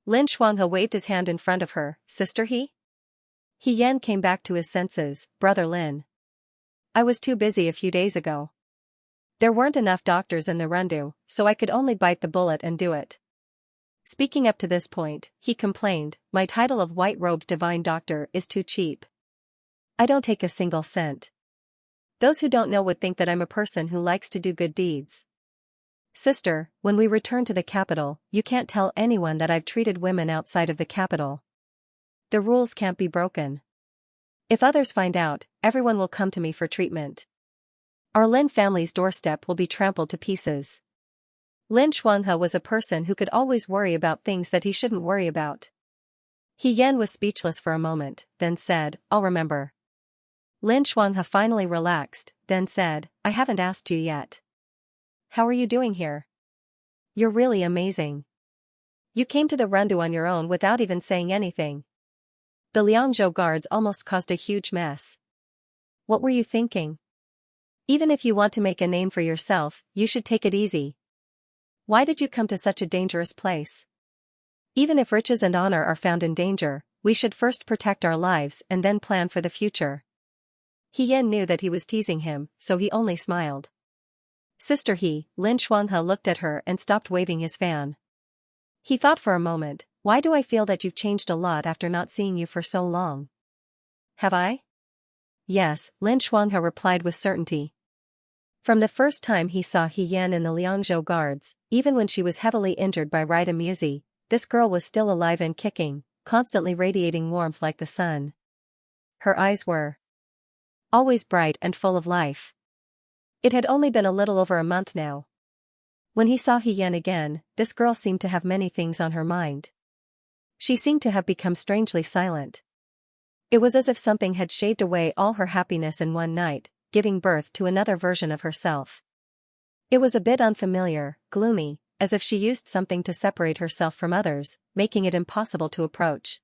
Lin Shuanghe waved his hand in front of her. "Sister He?" He Yan came back to his senses. "Brother Lin. I was too busy a few days ago. There weren't enough doctors in the Rendu, so I could only bite the bullet and do it." Speaking up to this point, he complained, "My title of white-robed divine doctor is too cheap. I don't take a single cent. Those who don't know would think that I'm a person who likes to do good deeds." "Sister, when we return to the capital, you can't tell anyone that I've treated women outside of the capital. The rules can't be broken. If others find out, everyone will come to me for treatment. Our Lin family's doorstep will be trampled to pieces." Lin Shuanghe was a person who could always worry about things that he shouldn't worry about. He Yan was speechless for a moment, then said, "I'll remember." Lin Shuanghe finally relaxed, then said, "I haven't asked you yet. How are you doing here? You're really amazing. You came to the Rendu on your own without even saying anything. The Liangzhou guards almost caused a huge mess. What were you thinking? Even if you want to make a name for yourself, you should take it easy. Why did you come to such a dangerous place? Even if riches and honor are found in danger, we should first protect our lives and then plan for the future." He Yan knew that he was teasing him, so he only smiled. "Sister He." Lin Shuanghe looked at her and stopped waving his fan. He thought for a moment, "Why do I feel that you've changed a lot after not seeing you for so long?" "Have I?" "Yes," Lin Shuanghe replied with certainty. From the first time he saw He Yan in the Liangzhou guards, even when she was heavily injured by Rita Musi, this girl was still alive and kicking, constantly radiating warmth like the sun. Her eyes were always bright and full of life. It had only been a little over a month now. When he saw He Yan again, this girl seemed to have many things on her mind. She seemed to have become strangely silent. It was as if something had shaved away all her happiness in one night, giving birth to another version of herself. It was a bit unfamiliar, gloomy, as if she used something to separate herself from others, making it impossible to approach.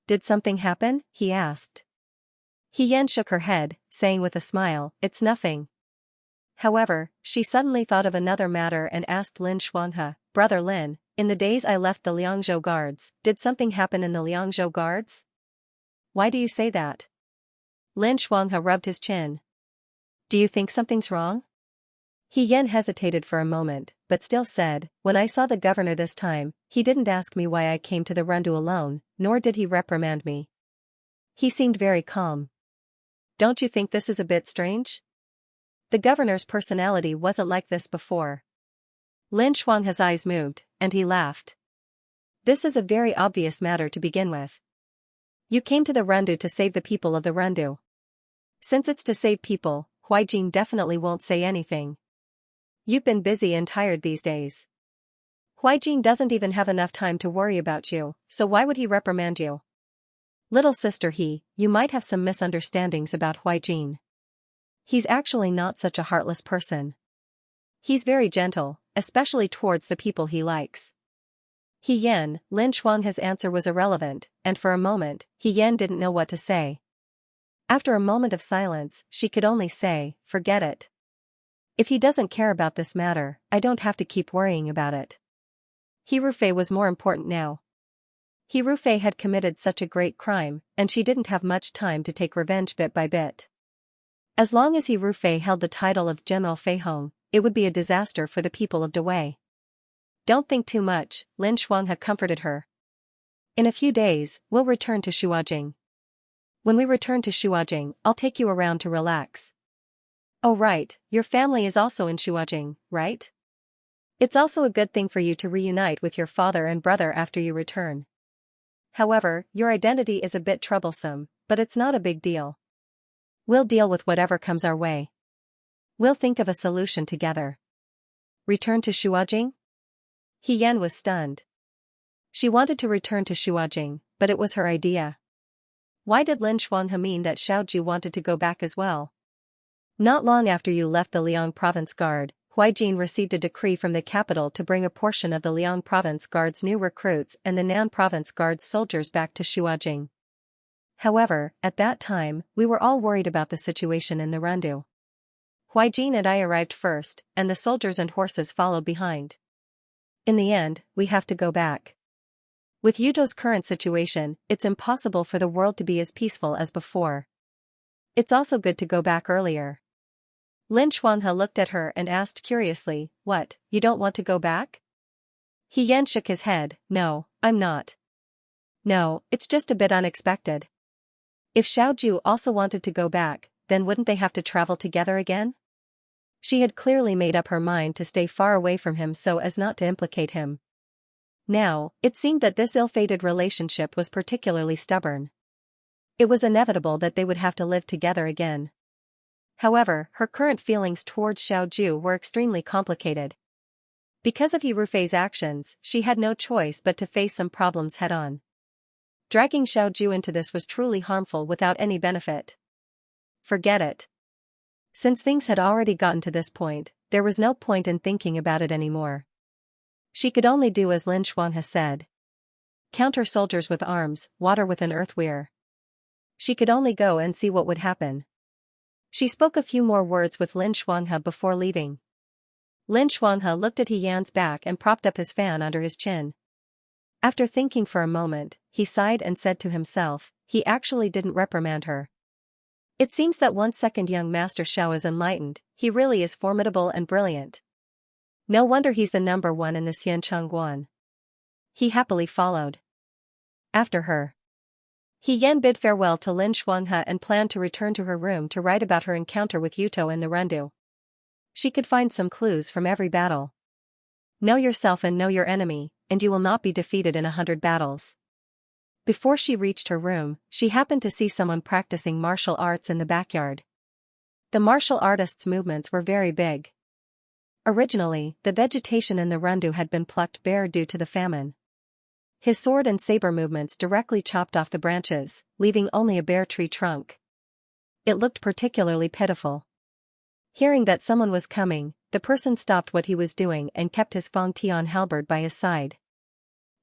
"Did something happen?" he asked. He Yan shook her head, saying with a smile, "It's nothing." However, she suddenly thought of another matter and asked Lin Shuanghe, "Brother Lin, in the days I left the Liangzhou guards, did something happen in the Liangzhou guards?" "Why do you say that?" Lin Shuanghe rubbed his chin. "Do you think something's wrong?" He Yan hesitated for a moment, but still said, "When I saw the governor this time, he didn't ask me why I came to the Rendu alone, nor did he reprimand me. He seemed very calm. Don't you think this is a bit strange? The governor's personality wasn't like this before." Lin Shuanghe's eyes moved, and he laughed. "This is a very obvious matter to begin with. You came to the Rendu to save the people of the Rendu. Since it's to save people, Huijin definitely won't say anything. You've been busy and tired these days. Huijin doesn't even have enough time to worry about you, so why would he reprimand you? Little sister you might have some misunderstandings about Huijin. He's actually not such a heartless person. He's very gentle, especially towards the people he likes. Lin Shuanghe's answer was irrelevant, and for a moment, Yan didn't know what to say. After a moment of silence, she could only say, forget it. If he doesn't care about this matter, I don't have to keep worrying about it. Hirufei was more important now. Hirufei had committed such a great crime, and she didn't have much time to take revenge bit by bit. As long as Hirufei held the title of General Feihong, it would be a disaster for the people of Dawei. Don't think too much, Lin Shuanghe comforted her. In a few days, we'll return to Shuajing. When we return to Shuajing, I'll take you around to relax. Oh right, your family is also in Shuajing, right? It's also a good thing for you to reunite with your father and brother after you return. However, your identity is a bit troublesome, but it's not a big deal. We'll deal with whatever comes our way. We'll think of a solution together. Return to Shuajing? Yan was stunned. She wanted to return to Shuajing, but it was her idea. Why did Lin Shuanghe mean that Xiaoju wanted to go back as well? Not long after you left the Liang Province Guard, Huijin received a decree from the capital to bring a portion of the Liang Province Guard's new recruits and the Nan Province Guard's soldiers back to Shuajing. However, at that time, we were all worried about the situation in the Rendu. Huijin and I arrived first, and the soldiers and horses followed behind. In the end, we have to go back. With Yuto's current situation, it's impossible for the world to be as peaceful as before. It's also good to go back earlier. Lin Shuanghe looked at her and asked curiously, what, you don't want to go back? Yan shook his head, no, I'm not. No, it's just a bit unexpected. If Xiaoju also wanted to go back, then wouldn't they have to travel together again? She had clearly made up her mind to stay far away from him so as not to implicate him. Now, it seemed that this ill-fated relationship was particularly stubborn. It was inevitable that they would have to live together again. However, her current feelings towards Xiaoju were extremely complicated. Because of Hirufei's actions, she had no choice but to face some problems head-on. Dragging Xiaoju into this was truly harmful without any benefit. Forget it. Since things had already gotten to this point, there was no point in thinking about it anymore. She could only do as Lin Shuanghe said. Counter soldiers with arms, water with an earthweir. She could only go and see what would happen. She spoke a few more words with Lin Shuanghe before leaving. Lin Shuanghe looked at Yan's back and propped up his fan under his chin. After thinking for a moment, he sighed and said to himself, he actually didn't reprimand her. It seems that once second young Master Xiao is enlightened, he really is formidable and brilliant. No wonder he's the number one in the Xianchengguan. He happily followed after her. Yan bid farewell to Lin Shuanghe and planned to return to her room to write about her encounter with Yuto in the Rendu. She could find some clues from every battle. Know yourself and know your enemy, and you will not be defeated in 100 battles. Before she reached her room, she happened to see someone practicing martial arts in the backyard. The martial artist's movements were very big. Originally, the vegetation in the Rendu had been plucked bare due to the famine. His sword and saber movements directly chopped off the branches, leaving only a bare tree trunk. It looked particularly pitiful. Hearing that someone was coming, the person stopped what he was doing and kept his Feng Tian halberd by his side.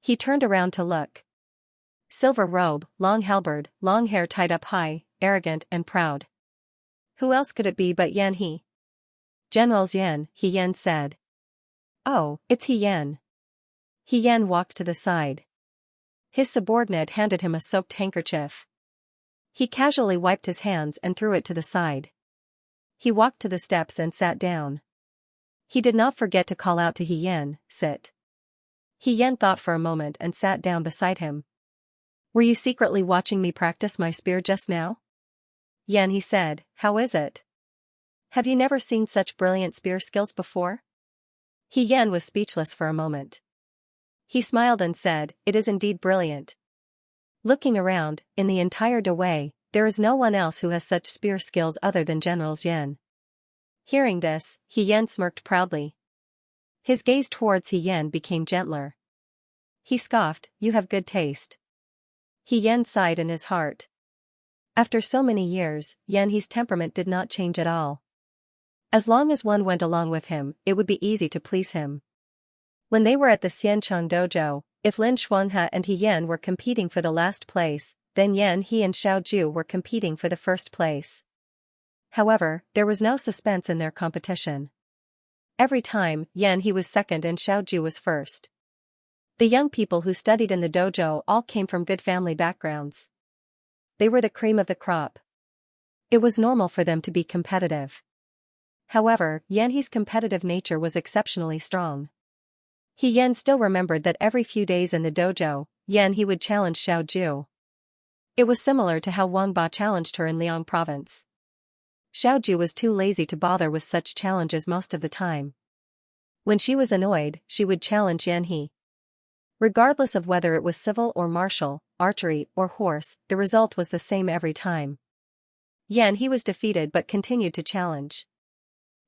He turned around to look. Silver robe, long halberd, long hair tied up high, arrogant and proud. Who else could it be but Yan He? General Yan, Yan said. Oh, it's Yan. Yan walked to the side. His subordinate handed him a soaked handkerchief. He casually wiped his hands and threw it to the side. He walked to the steps and sat down. He did not forget to call out to Yan, sit. Yan thought for a moment and sat down beside him. Were you secretly watching me practice my spear just now? Yan, he said, how is it? Have you never seen such brilliant spear skills before? Yan was speechless for a moment. He smiled and said, it is indeed brilliant. Looking around, in the entire Dawei, there is no one else who has such spear skills other than General Xian. Hearing this, He Yan smirked proudly. His gaze towards He Yan became gentler. He scoffed, "You have good taste." He Yan sighed in his heart. After so many years, Yan He's temperament did not change at all. As long as one went along with him, it would be easy to please him. When they were at the Xianchang dojo, if Lin Shuanghe and He Yan were competing for the last place, then Yan He and Xiao Ju were competing for the first place. However, there was no suspense in their competition. Every time, Yan He was second and Xiao Ju was first. The young people who studied in the dojo all came from good family backgrounds. They were the cream of the crop. It was normal for them to be competitive. However, Yan He's competitive nature was exceptionally strong. He Yan still remembered that every few days in the dojo, Yan He would challenge Xiao Ju. It was similar to how Wang Ba challenged her in Liang province. Xiao Ju was too lazy to bother with such challenges most of the time. When she was annoyed, she would challenge Yan He. Regardless of whether it was civil or martial, archery or horse, the result was the same every time. Yan He was defeated but continued to challenge.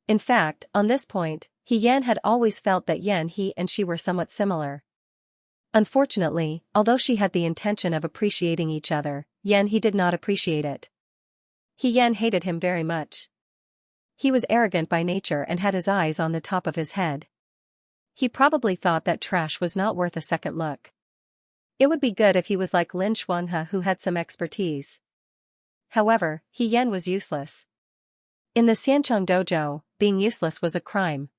In fact, on this point, He Yan had always felt that Yan He and she were somewhat similar. Unfortunately, although she had the intention of appreciating each other, Yan He did not appreciate it. He Yan hated him very much. He was arrogant by nature and had his eyes on the top of his head. He probably thought that trash was not worth a second look. It would be good if he was like Lin Shuanghe who had some expertise. However, He Yan was useless. In the Xianchang dojo, being useless was a crime.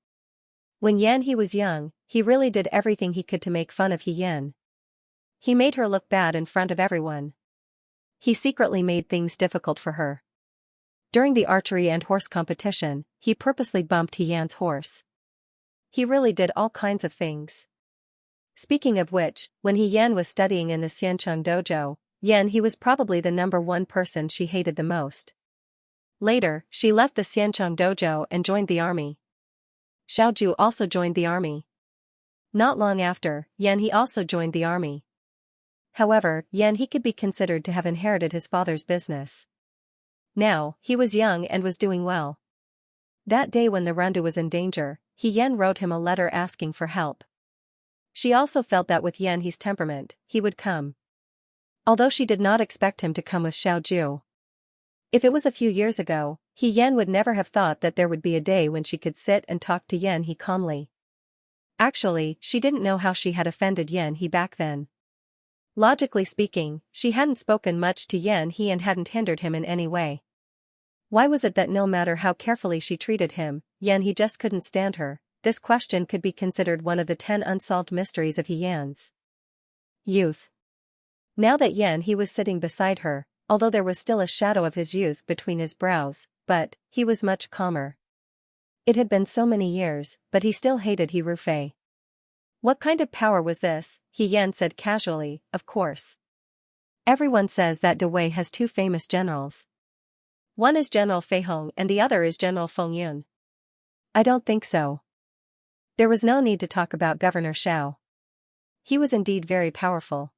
When Yan He was young, he really did everything he could to make fun of He Yan. He made her look bad in front of everyone. He secretly made things difficult for her. During the archery and horse competition, he purposely bumped He Yan's horse. He really did all kinds of things. Speaking of which, when He Yan was studying in the Xianchang dojo, Yan He was probably the #1 person she hated the most. Later, she left the Xianchang dojo and joined the army. Xiao Ju also joined the army. Not long after, Yan He also joined the army. However, Yan He could be considered to have inherited his father's business. Now, he was young and was doing well. That day when the Rendu was in danger, He Yan wrote him a letter asking for help. She also felt that with Yan He's temperament, he would come. Although she did not expect him to come with Xiao Ju. If it was a few years ago, He Yan would never have thought that there would be a day when she could sit and talk to Yan He calmly. Actually, she didn't know how she had offended Yan He back then. Logically speaking, she hadn't spoken much to Yan He and hadn't hindered him in any way. Why was it that no matter how carefully she treated him, Yan He just couldn't stand her? This question could be considered one of the 10 unsolved mysteries of He Yan's youth. Now that Yan He was sitting beside her, although there was still a shadow of his youth between his brows, but he was much calmer. It had been so many years, but he still hated He Rufei. What kind of power was this? He Yan said casually, of course. Everyone says that Dawei has 2 famous generals. One is General Fei Hong and the other is General Feng Yun. I don't think so. There was no need to talk about Governor Xiao. He was indeed very powerful.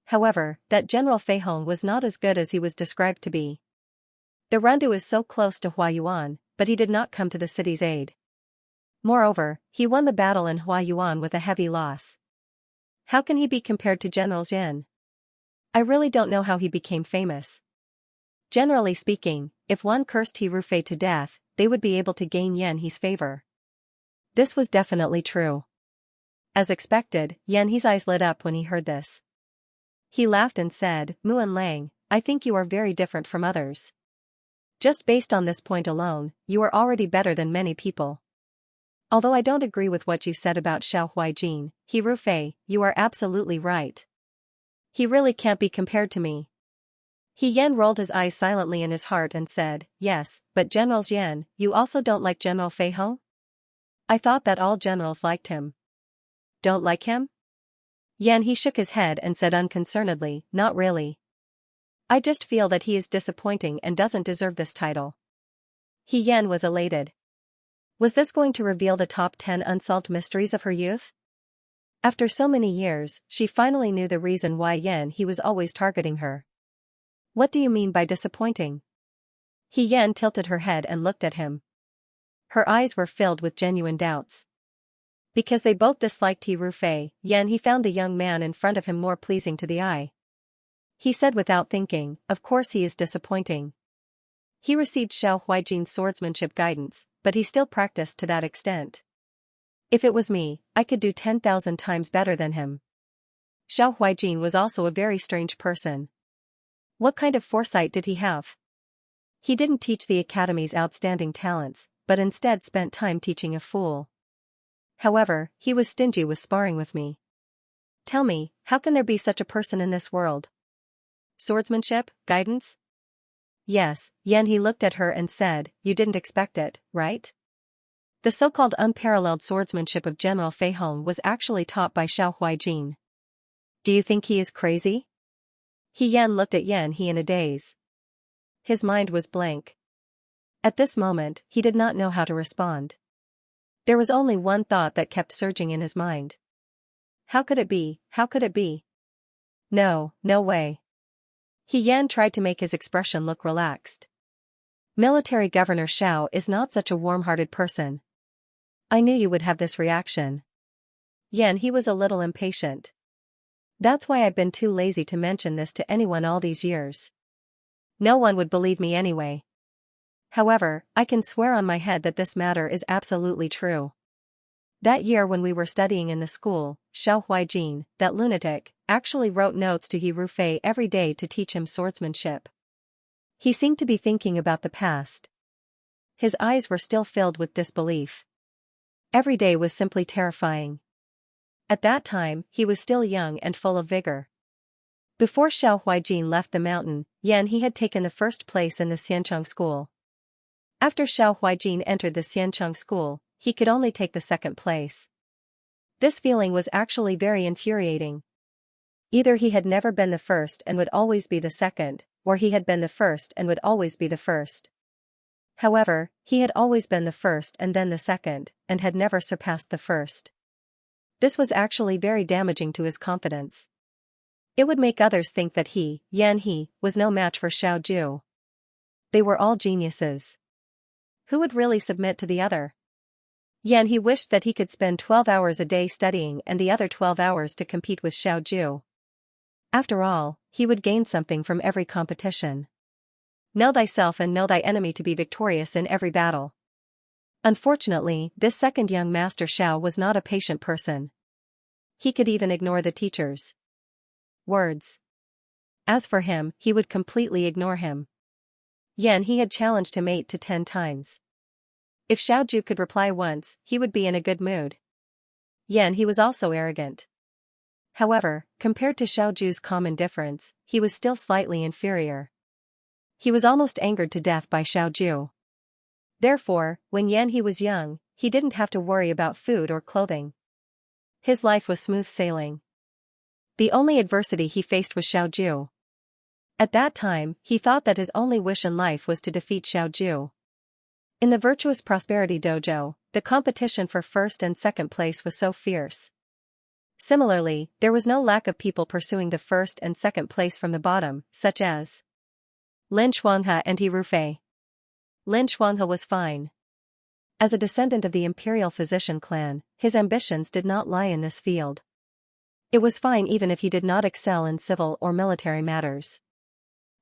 However, that General Fei Hong was not as good as he was described to be. The Rendu is so close to Huayuan, but he did not come to the city's aid. Moreover, he won the battle in Huayuan with a heavy loss. How can he be compared to General Xian? I really don't know how he became famous. Generally speaking, if one cursed He Rufei to death, they would be able to gain Yan He's favor. This was definitely true. As expected, Yan He's eyes lit up when he heard this. He laughed and said, Muan Lang, I think you are very different from others. Just based on this point alone, you are already better than many people. Although I don't agree with what you said about Xiao Huijin, He Rufei, you are absolutely right. He really can't be compared to me. He Yan rolled his eyes silently in his heart and said, yes, but General Xian, you also don't like General Fei Hong? I thought that all generals liked him. Don't like him? Yan He shook his head and said unconcernedly, not really. I just feel that he is disappointing and doesn't deserve this title. He Yan was elated. Was this going to reveal the top 10 unsolved mysteries of her youth? After so many years, she finally knew the reason why He was always targeting her. What do you mean by disappointing? Yen tilted her head and looked at him. Her eyes were filled with genuine doubts. Because they both disliked Rufei, he found the young man in front of him more pleasing to the eye. He said without thinking, of course he is disappointing. He received Xiao Huijin's swordsmanship guidance, but he still practiced to that extent. If it was me, I could do 10,000 times better than him. Xiao Huijin was also a very strange person. What kind of foresight did he have? He didn't teach the academy's outstanding talents, but instead spent time teaching a fool. However, he was stingy with sparring with me. Tell me, how can there be such a person in this world? Swordsmanship, guidance? Yes, he looked at her and said, you didn't expect it, right? The so-called unparalleled swordsmanship of General Fei Hong was actually taught by Xiao Huijin. Do you think he is crazy? Yen looked at He in a daze. His mind was blank. At this moment, he did not know how to respond. There was only one thought that kept surging in his mind. How could it be? How could it be? No, no way. Yen tried to make his expression look relaxed. Military Governor Xiao is not such a warm-hearted person. I knew you would have this reaction. He was a little impatient. That's why I've been too lazy to mention this to anyone all these years. No one would believe me anyway. However, I can swear on my head that this matter is absolutely true. That year when we were studying in the school, Xiao Huijin, that lunatic, actually wrote notes to Rufei every day to teach him swordsmanship. He seemed to be thinking about the past. His eyes were still filled with disbelief. Every day was simply terrifying. At that time, he was still young and full of vigor. Before Xiao Huijin left the mountain, he had taken the first place in the Xianxia school. After Xiao Huijin entered the Xianxia school, he could only take the second place. This feeling was actually very infuriating. Either he had never been the first and would always be the second, or he had been the first and would always be the first. However, he had always been the first and then the second, and had never surpassed the first. This was actually very damaging to his confidence. It would make others think that he was no match for Xiao Ju. They were all geniuses. Who would really submit to the other? He wished that he could spend 12 hours a day studying and the other 12 hours to compete with Xiao Ju. After all, he would gain something from every competition. Know thyself and know thy enemy to be victorious in every battle. Unfortunately, this second young master Xiao was not a patient person. He could even ignore the teacher's words. As for him, he would completely ignore him. He had challenged him 8 to 10 times. If Xiao Ju could reply once, he would be in a good mood. He was also arrogant. However, compared to Xiao Ju's calm indifference, he was still slightly inferior. He was almost angered to death by Xiao Ju. Therefore, when he was young, he didn't have to worry about food or clothing. His life was smooth sailing. The only adversity he faced was Xiao Ju. At that time, he thought that his only wish in life was to defeat Xiao Ju. In the Virtuous Prosperity Dojo, the competition for first and second place was so fierce. Similarly, there was no lack of people pursuing the first and second place from the bottom, such as Lin Shuanghe and Rufei. Lin Shuanghe was fine. As a descendant of the imperial physician clan, his ambitions did not lie in this field. It was fine even if he did not excel in civil or military matters.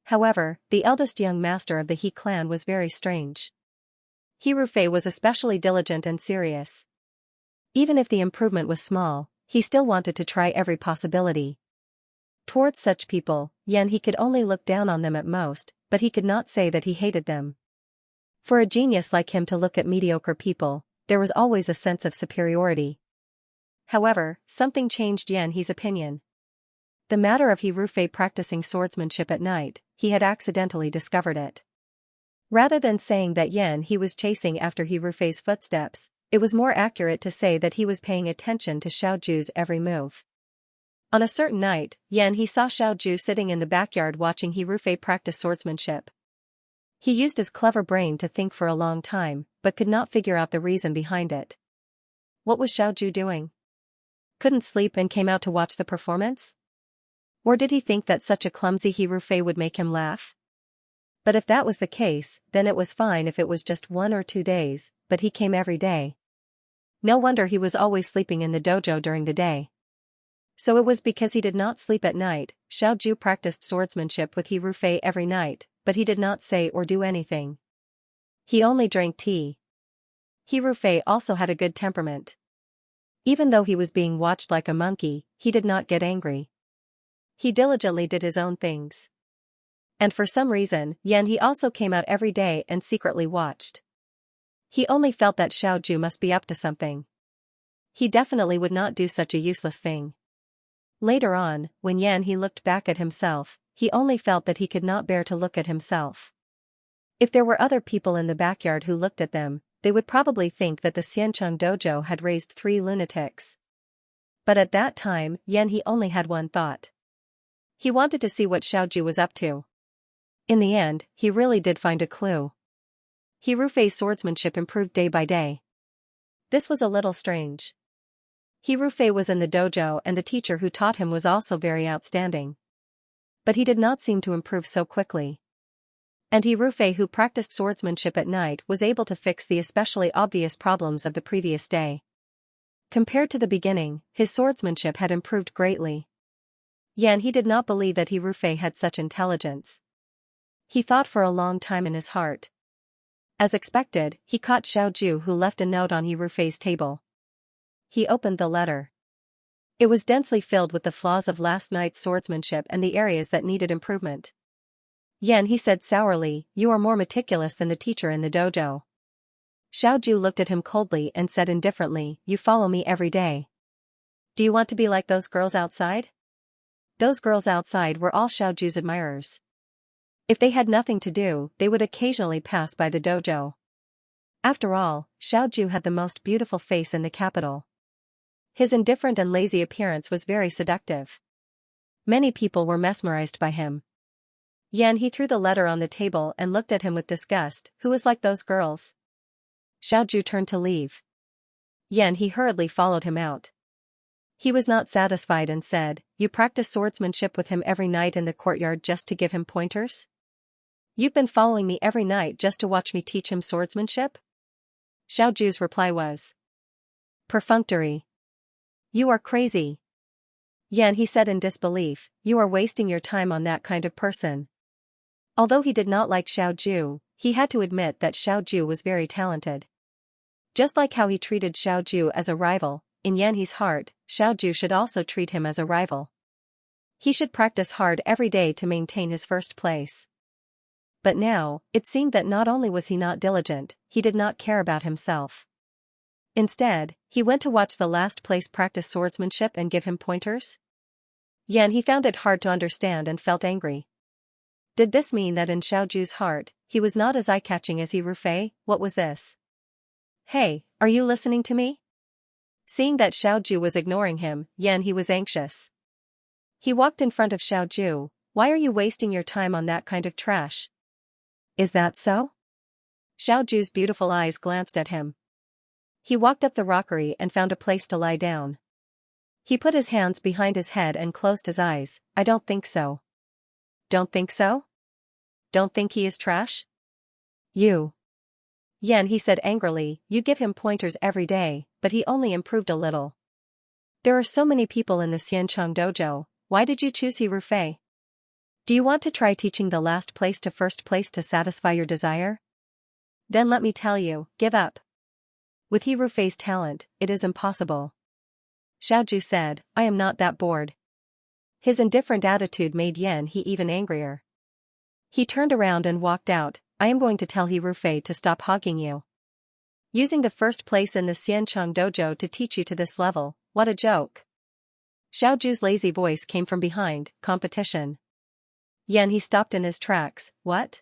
However, the eldest young master of the He clan was very strange. Rufei was especially diligent and serious. Even if the improvement was small, he still wanted to try every possibility. Towards such people, he could only look down on them at most, but he could not say that he hated them. For a genius like him to look at mediocre people, there was always a sense of superiority. However, something changed He's opinion. The matter of Rufei practicing swordsmanship at night, he had accidentally discovered it. Rather than saying that he was chasing after Rufei's footsteps, it was more accurate to say that he was paying attention to Xiao Ju's every move. On a certain night, he saw Xiao Ju sitting in the backyard watching Rufei practice swordsmanship. He used his clever brain to think for a long time, but could not figure out the reason behind it. What was Xiao Ju doing? couldn't sleep and came out to watch the performance? Or did he think that such a clumsy Hirufei would make him laugh? But if that was the case, then it was fine if it was just 1 or 2 days, but he came every day. No wonder he was always sleeping in the dojo during the day. So it was because he did not sleep at night. Xiaoju practiced swordsmanship with Hirufei every night, but he did not say or do anything. He only drank tea. Hirufei also had a good temperament. Even though he was being watched like a monkey, he did not get angry. He diligently did his own things. And for some reason, he also came out every day and secretly watched. He only felt that Xiaoju must be up to something. He definitely would not do such a useless thing. Later on, when he looked back at himself, he only felt that he could not bear to look at himself. If there were other people in the backyard who looked at them, they would probably think that the Xianxia dojo had raised 3 lunatics. But at that time, he only had one thought. He wanted to see what Xiaoju was up to. In the end, he really did find a clue. Hirufei's swordsmanship improved day by day. This was a little strange. Hirufei was in the dojo and the teacher who taught him was also very outstanding. But he did not seem to improve so quickly. And Hirufei, who practiced swordsmanship at night, was able to fix the especially obvious problems of the previous day. Compared to the beginning, his swordsmanship had improved greatly. He did not believe that Hirufei had such intelligence. He thought for a long time in his heart. As expected, he caught Xiaoju, who left a note on Hirufei's table. He opened the letter. It was densely filled with the flaws of last night's swordsmanship and the areas that needed improvement. He said sourly, "You are more meticulous than the teacher in the dojo." Xiaoju looked at him coldly and said indifferently, "You follow me every day. Do you want to be like those girls outside?" Those girls outside were all Xiaoju's admirers. If they had nothing to do, they would occasionally pass by the dojo. After all, Xiaoju had the most beautiful face in the capital. His indifferent and lazy appearance was very seductive. Many people were mesmerized by him. He threw the letter on the table and looked at him with disgust. "Who is like those girls?" Xiaoju turned to leave. He hurriedly followed him out. He was not satisfied and said, "You practice swordsmanship with him every night in the courtyard just to give him pointers? You've been following me every night just to watch me teach him swordsmanship?" Xiaoju's reply was perfunctory. "You are crazy." He said in disbelief, "You are wasting your time on that kind of person." Although he did not like Xiaoju, he had to admit that Xiaoju was very talented. Just like how he treated Xiaoju as a rival, in Yanhe's heart, Xiaoju should also treat him as a rival. He should practice hard every day to maintain his first place. But now, it seemed that not only was he not diligent, he did not care about himself. Instead, he went to watch the last place practice swordsmanship and give him pointers? He found it hard to understand and felt angry. Did this mean that in Xiaoju's heart, he was not as eye-catching as Hirufei? What was this? "Hey, are you listening to me?" Seeing that Xiaoju was ignoring him, he was anxious. He walked in front of Xiaoju. "Why are you wasting your time on that kind of trash?" "Is that so?" Xiaoju's beautiful eyes glanced at him. He walked up the rockery and found a place to lie down. He put his hands behind his head and closed his eyes. "I don't think so." "Don't think so? Don't think he is trash?" "You." He said angrily, "You give him pointers every day, but he only improved a little. There are so many people in the Xianxia dojo, why did you choose Hirufei? Do you want to try teaching the last place to first place to satisfy your desire? Then let me tell you, give up. With Hirufei's talent, it is impossible." Xiaoju said, "I am not that bored." His indifferent attitude made he even angrier. He turned around and walked out. "I am going to tell Hirufei to stop hogging you. Using the first place in the Xianxia dojo to teach you to this level, what a joke." Xiaoju's lazy voice came from behind. "Competition." He stopped in his tracks. "What?"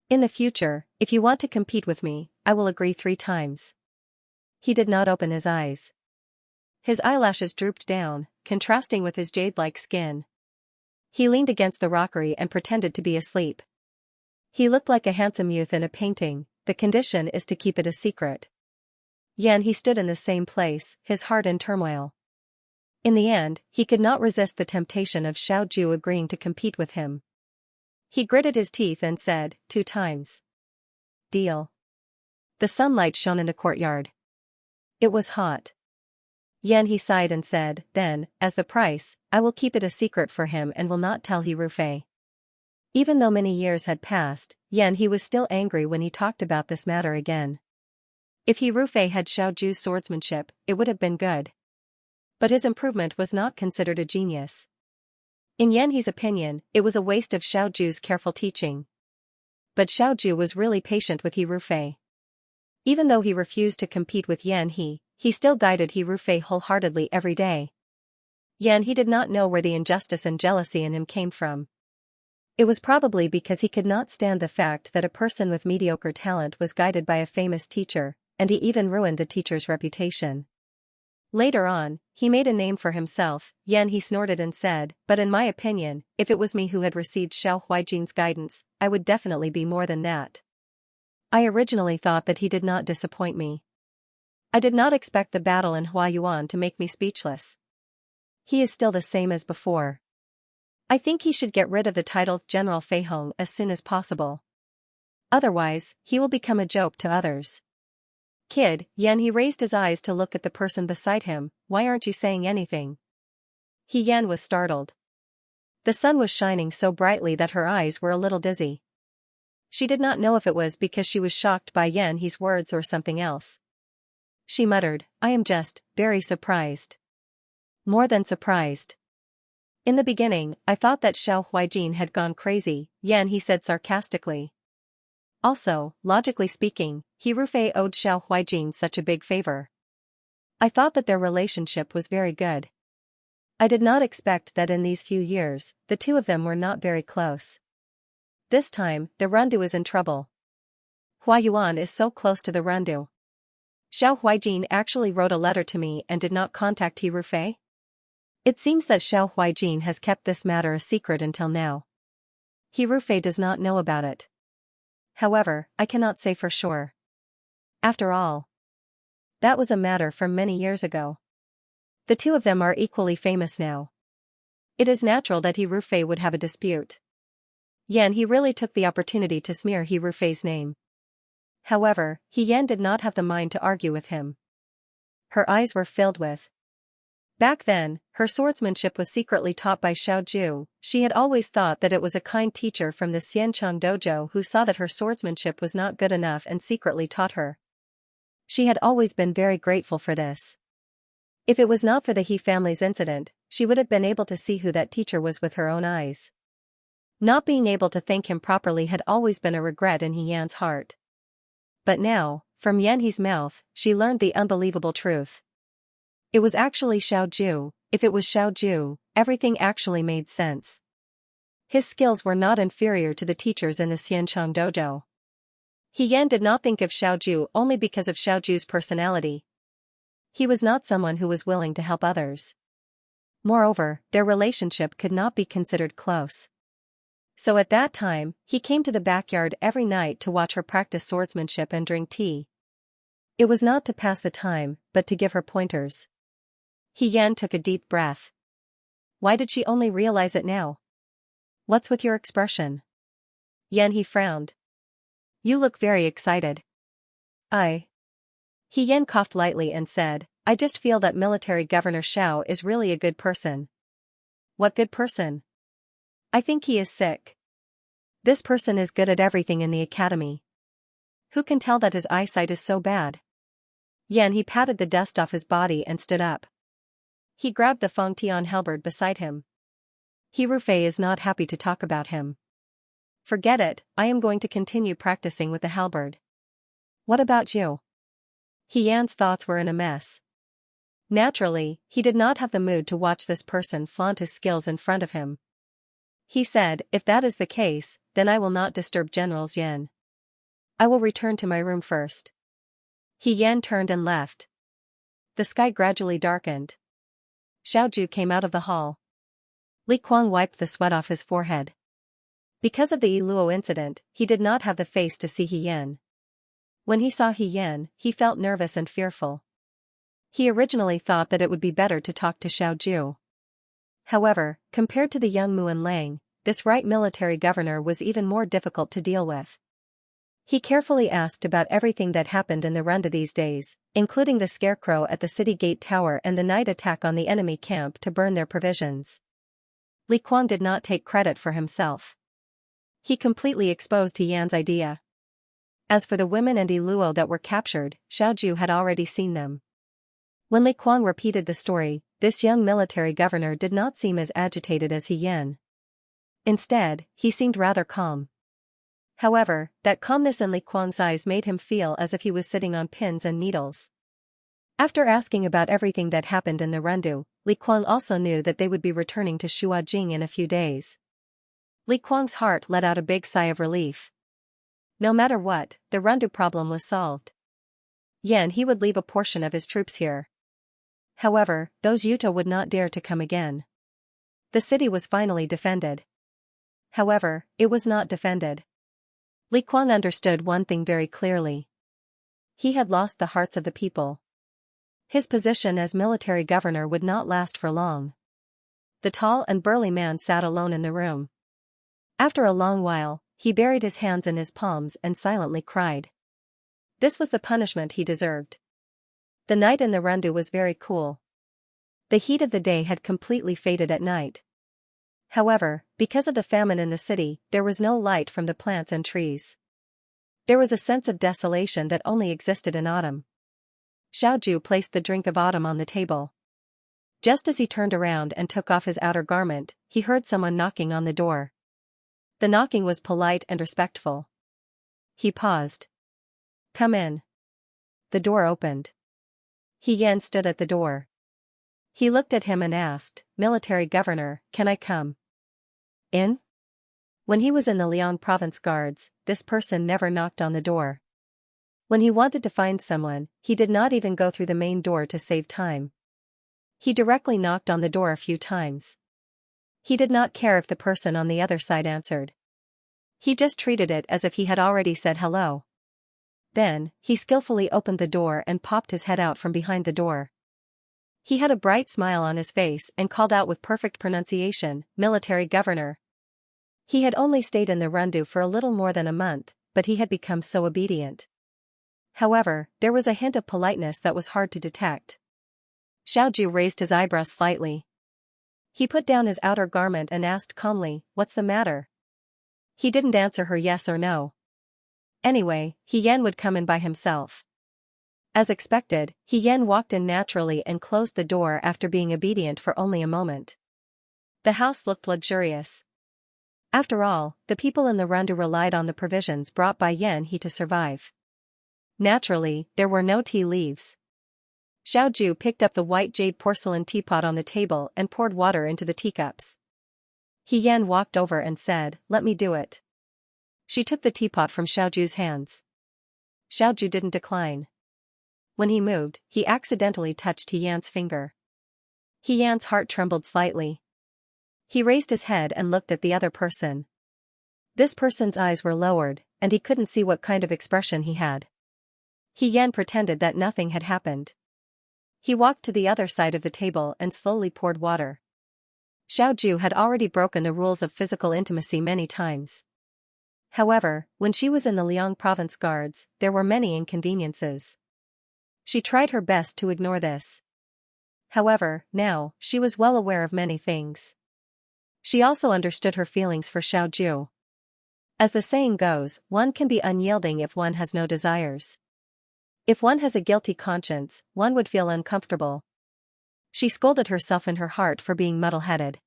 "In the future, if you want to compete with me, I will agree 3 times. He did not open his eyes. His eyelashes drooped down, contrasting with his jade-like skin. He leaned against the rockery and pretended to be asleep. He looked like a handsome youth in a painting. The condition is to keep it a secret. He stood in the same place, his heart in turmoil. In the end, he could not resist the temptation of Xiao Ju agreeing to compete with him. He gritted his teeth and said, 2 times. Deal. The sunlight shone in the courtyard. It was hot. Yan he sighed and said, then, as the price, I will keep it a secret for him and will not tell he Rufei. Even though many years had passed, Yan he was still angry when he talked about this matter again. If he Rufei had Xiao Ju's swordsmanship, it would have been good. But his improvement was not considered a genius. In Yan he's opinion, it was a waste of Xiao Ju's careful teaching. But Xiao Ju was really patient with he Rufei. Even though he refused to compete with Yan he still guided he Rufei wholeheartedly every day. Yan he did not know where the injustice and jealousy in him came from. It was probably because he could not stand the fact that a person with mediocre talent was guided by a famous teacher, and he even ruined the teacher's reputation. Later on, he made a name for himself. Yan he snorted and said, but in my opinion, if it was me who had received Xiao Huijin's guidance, I would definitely be more than that. I originally thought that he did not disappoint me. I did not expect the battle in Huayuan to make me speechless. He is still the same as before. I think he should get rid of the title General Feihong as soon as possible. Otherwise, he will become a joke to others. Kid, Yan he raised his eyes to look at the person beside him. Why aren't you saying anything? He Yan was startled. The sun was shining so brightly that her eyes were a little dizzy. She did not know if it was because she was shocked by Yan he's words or something else. She muttered, I am just, very surprised. More than surprised. In the beginning, I thought that Xiao Huijin had gone crazy, Yan he said sarcastically. Also, logically speaking, he Rufei owed Xiao Huijin such a big favor. I thought that their relationship was very good. I did not expect that in these few years, the two of them were not very close. This time, the Rundu is in trouble. Huayuan is so close to the Rundu. Xiao Huijin actually wrote a letter to me and did not contact he Rufei? It seems that Xiao Huijin has kept this matter a secret until now. He Rufei does not know about it. However, I cannot say for sure. After all, that was a matter from many years ago. The two of them are equally famous now. It is natural that he Rufei would have a dispute. Yan he really took the opportunity to smear he Rufei's name. However, he Yan did not have the mind to argue with him. Her eyes were filled with. Back then, her swordsmanship was secretly taught by Xiao Ju. She had always thought that it was a kind teacher from the Xianxia dojo who saw that her swordsmanship was not good enough and secretly taught her. She had always been very grateful for this. If it was not for the He family's incident, she would have been able to see who that teacher was with her own eyes. Not being able to thank him properly had always been a regret in He Yan's heart. But now, from Yan He's mouth, she learned the unbelievable truth. It was actually Xiao Ju. If it was Xiao Ju, everything actually made sense. His skills were not inferior to the teachers in the Xianxia dojo. He Yan did not think of Xiao Ju only because of Xiao Ju's personality. He was not someone who was willing to help others. Moreover, their relationship could not be considered close. So at that time, he came to the backyard every night to watch her practice swordsmanship and drink tea. It was not to pass the time, but to give her pointers. He Yan took a deep breath. Why did she only realize it now? What's with your expression? Yan he frowned. You look very excited. He Yan coughed lightly and said, I just feel that military Governor Xiao is really a good person. What good person? I think he is sick. This person is good at everything in the academy. Who can tell that his eyesight is so bad? Yan he patted the dust off his body and stood up. He grabbed the Feng Tian halberd beside him. He Rufei is not happy to talk about him. Forget it, I am going to continue practicing with the halberd. What about you? He Yan's thoughts were in a mess. Naturally, he did not have the mood to watch this person flaunt his skills in front of him. He said, if that is the case, then I will not disturb General Yan. I will return to my room first. He Yan turned and left. The sky gradually darkened. Xiao Ju came out of the hall. Li Kuang wiped the sweat off his forehead. Because of the Yiluo incident, he did not have the face to see He Yan. When he saw He Yan, he felt nervous and fearful. He originally thought that it would be better to talk to Xiaoju. However, compared to the young Muan Lang, this right military governor was even more difficult to deal with. He carefully asked about everything that happened in the Runda these days, including the scarecrow at the city gate tower and the night attack on the enemy camp to burn their provisions. Li Kuang did not take credit for himself. He completely exposed Yan's idea. As for the women and Iluo that were captured, Xiaoju had already seen them. When Li Kuang repeated the story, this young military governor did not seem as agitated as Yan. Instead, he seemed rather calm. However, that calmness in Li Kuang's eyes made him feel as if he was sitting on pins and needles. After asking about everything that happened in the Rendu, Li Kuang also knew that they would be returning to Shuajing in a few days. Li Kuang's heart let out a big sigh of relief. No matter what, the Rendu problem was solved. He would leave a portion of his troops here. However, those Yuta would not dare to come again. The city was finally defended. However, it was not defended. Li Kuang understood one thing very clearly. He had lost the hearts of the people. His position as military governor would not last for long. The tall and burly man sat alone in the room. After a long while, he buried his hands in his palms and silently cried. This was the punishment he deserved. The night in the Rendu was very cool. The heat of the day had completely faded at night. However, because of the famine in the city, there was no light from the plants and trees. There was a sense of desolation that only existed in autumn. Xiaoju placed the drink of autumn on the table. Just as he turned around and took off his outer garment, he heard someone knocking on the door. The knocking was polite and respectful. He paused. Come in. The door opened. Yan stood at the door. He looked at him and asked, Military Governor, can I come in? When he was in the Liang Province Guards, this person never knocked on the door. When he wanted to find someone, he did not even go through the main door to save time. He directly knocked on the door a few times. He did not care if the person on the other side answered. He just treated it as if he had already said hello. Then, he skillfully opened the door and popped his head out from behind the door. He had a bright smile on his face and called out with perfect pronunciation, Military Governor. He had only stayed in the Rendu for a little more than a month, but he had become so obedient. However, there was a hint of politeness that was hard to detect. Xiaoju raised his eyebrows slightly. He put down his outer garment and asked calmly, What's the matter? He didn't answer her yes or no. Anyway, Yan would come in by himself. As expected, Yan walked in naturally and closed the door after being obedient for only a moment. The house looked luxurious. After all, the people in the Rendu relied on the provisions brought by Yan He to survive. Naturally, there were no tea leaves. Xiaoju picked up the white jade porcelain teapot on the table and poured water into the teacups. Yan walked over and said, Let me do it. She took the teapot from Xiaoju's hands. Xiaoju didn't decline. When he moved, he accidentally touched Yan's finger. Yan's heart trembled slightly. He raised his head and looked at the other person. This person's eyes were lowered, and he couldn't see what kind of expression he had. Yan pretended that nothing had happened. He walked to the other side of the table and slowly poured water. Xiaoju had already broken the rules of physical intimacy many times. However, when she was in the Liang Province Guards, there were many inconveniences. She tried her best to ignore this. However, now, she was well aware of many things. She also understood her feelings for Xiaoju. As the saying goes, one can be unyielding if one has no desires. If one has a guilty conscience, one would feel uncomfortable. She scolded herself in her heart for being muddle-headed.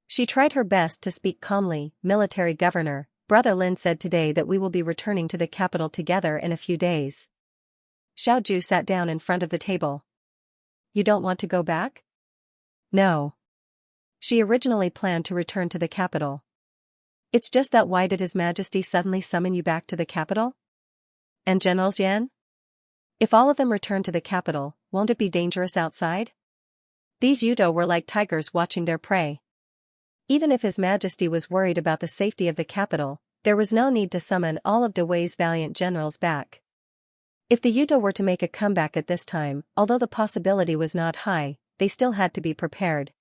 She tried her best to speak calmly. Military Governor, Brother Lin said today that we will be returning to the capital together in a few days. Xiaoju sat down in front of the table. You don't want to go back? No. She originally planned to return to the capital. It's just that why did His Majesty suddenly summon you back to the capital? And General Xian? If all of them return to the capital, won't it be dangerous outside? These Yudo were like tigers watching their prey. Even if His Majesty was worried about the safety of the capital, there was no need to summon all of Dewey's valiant generals back. If the Yuta were to make a comeback at this time, although the possibility was not high, they still had to be prepared.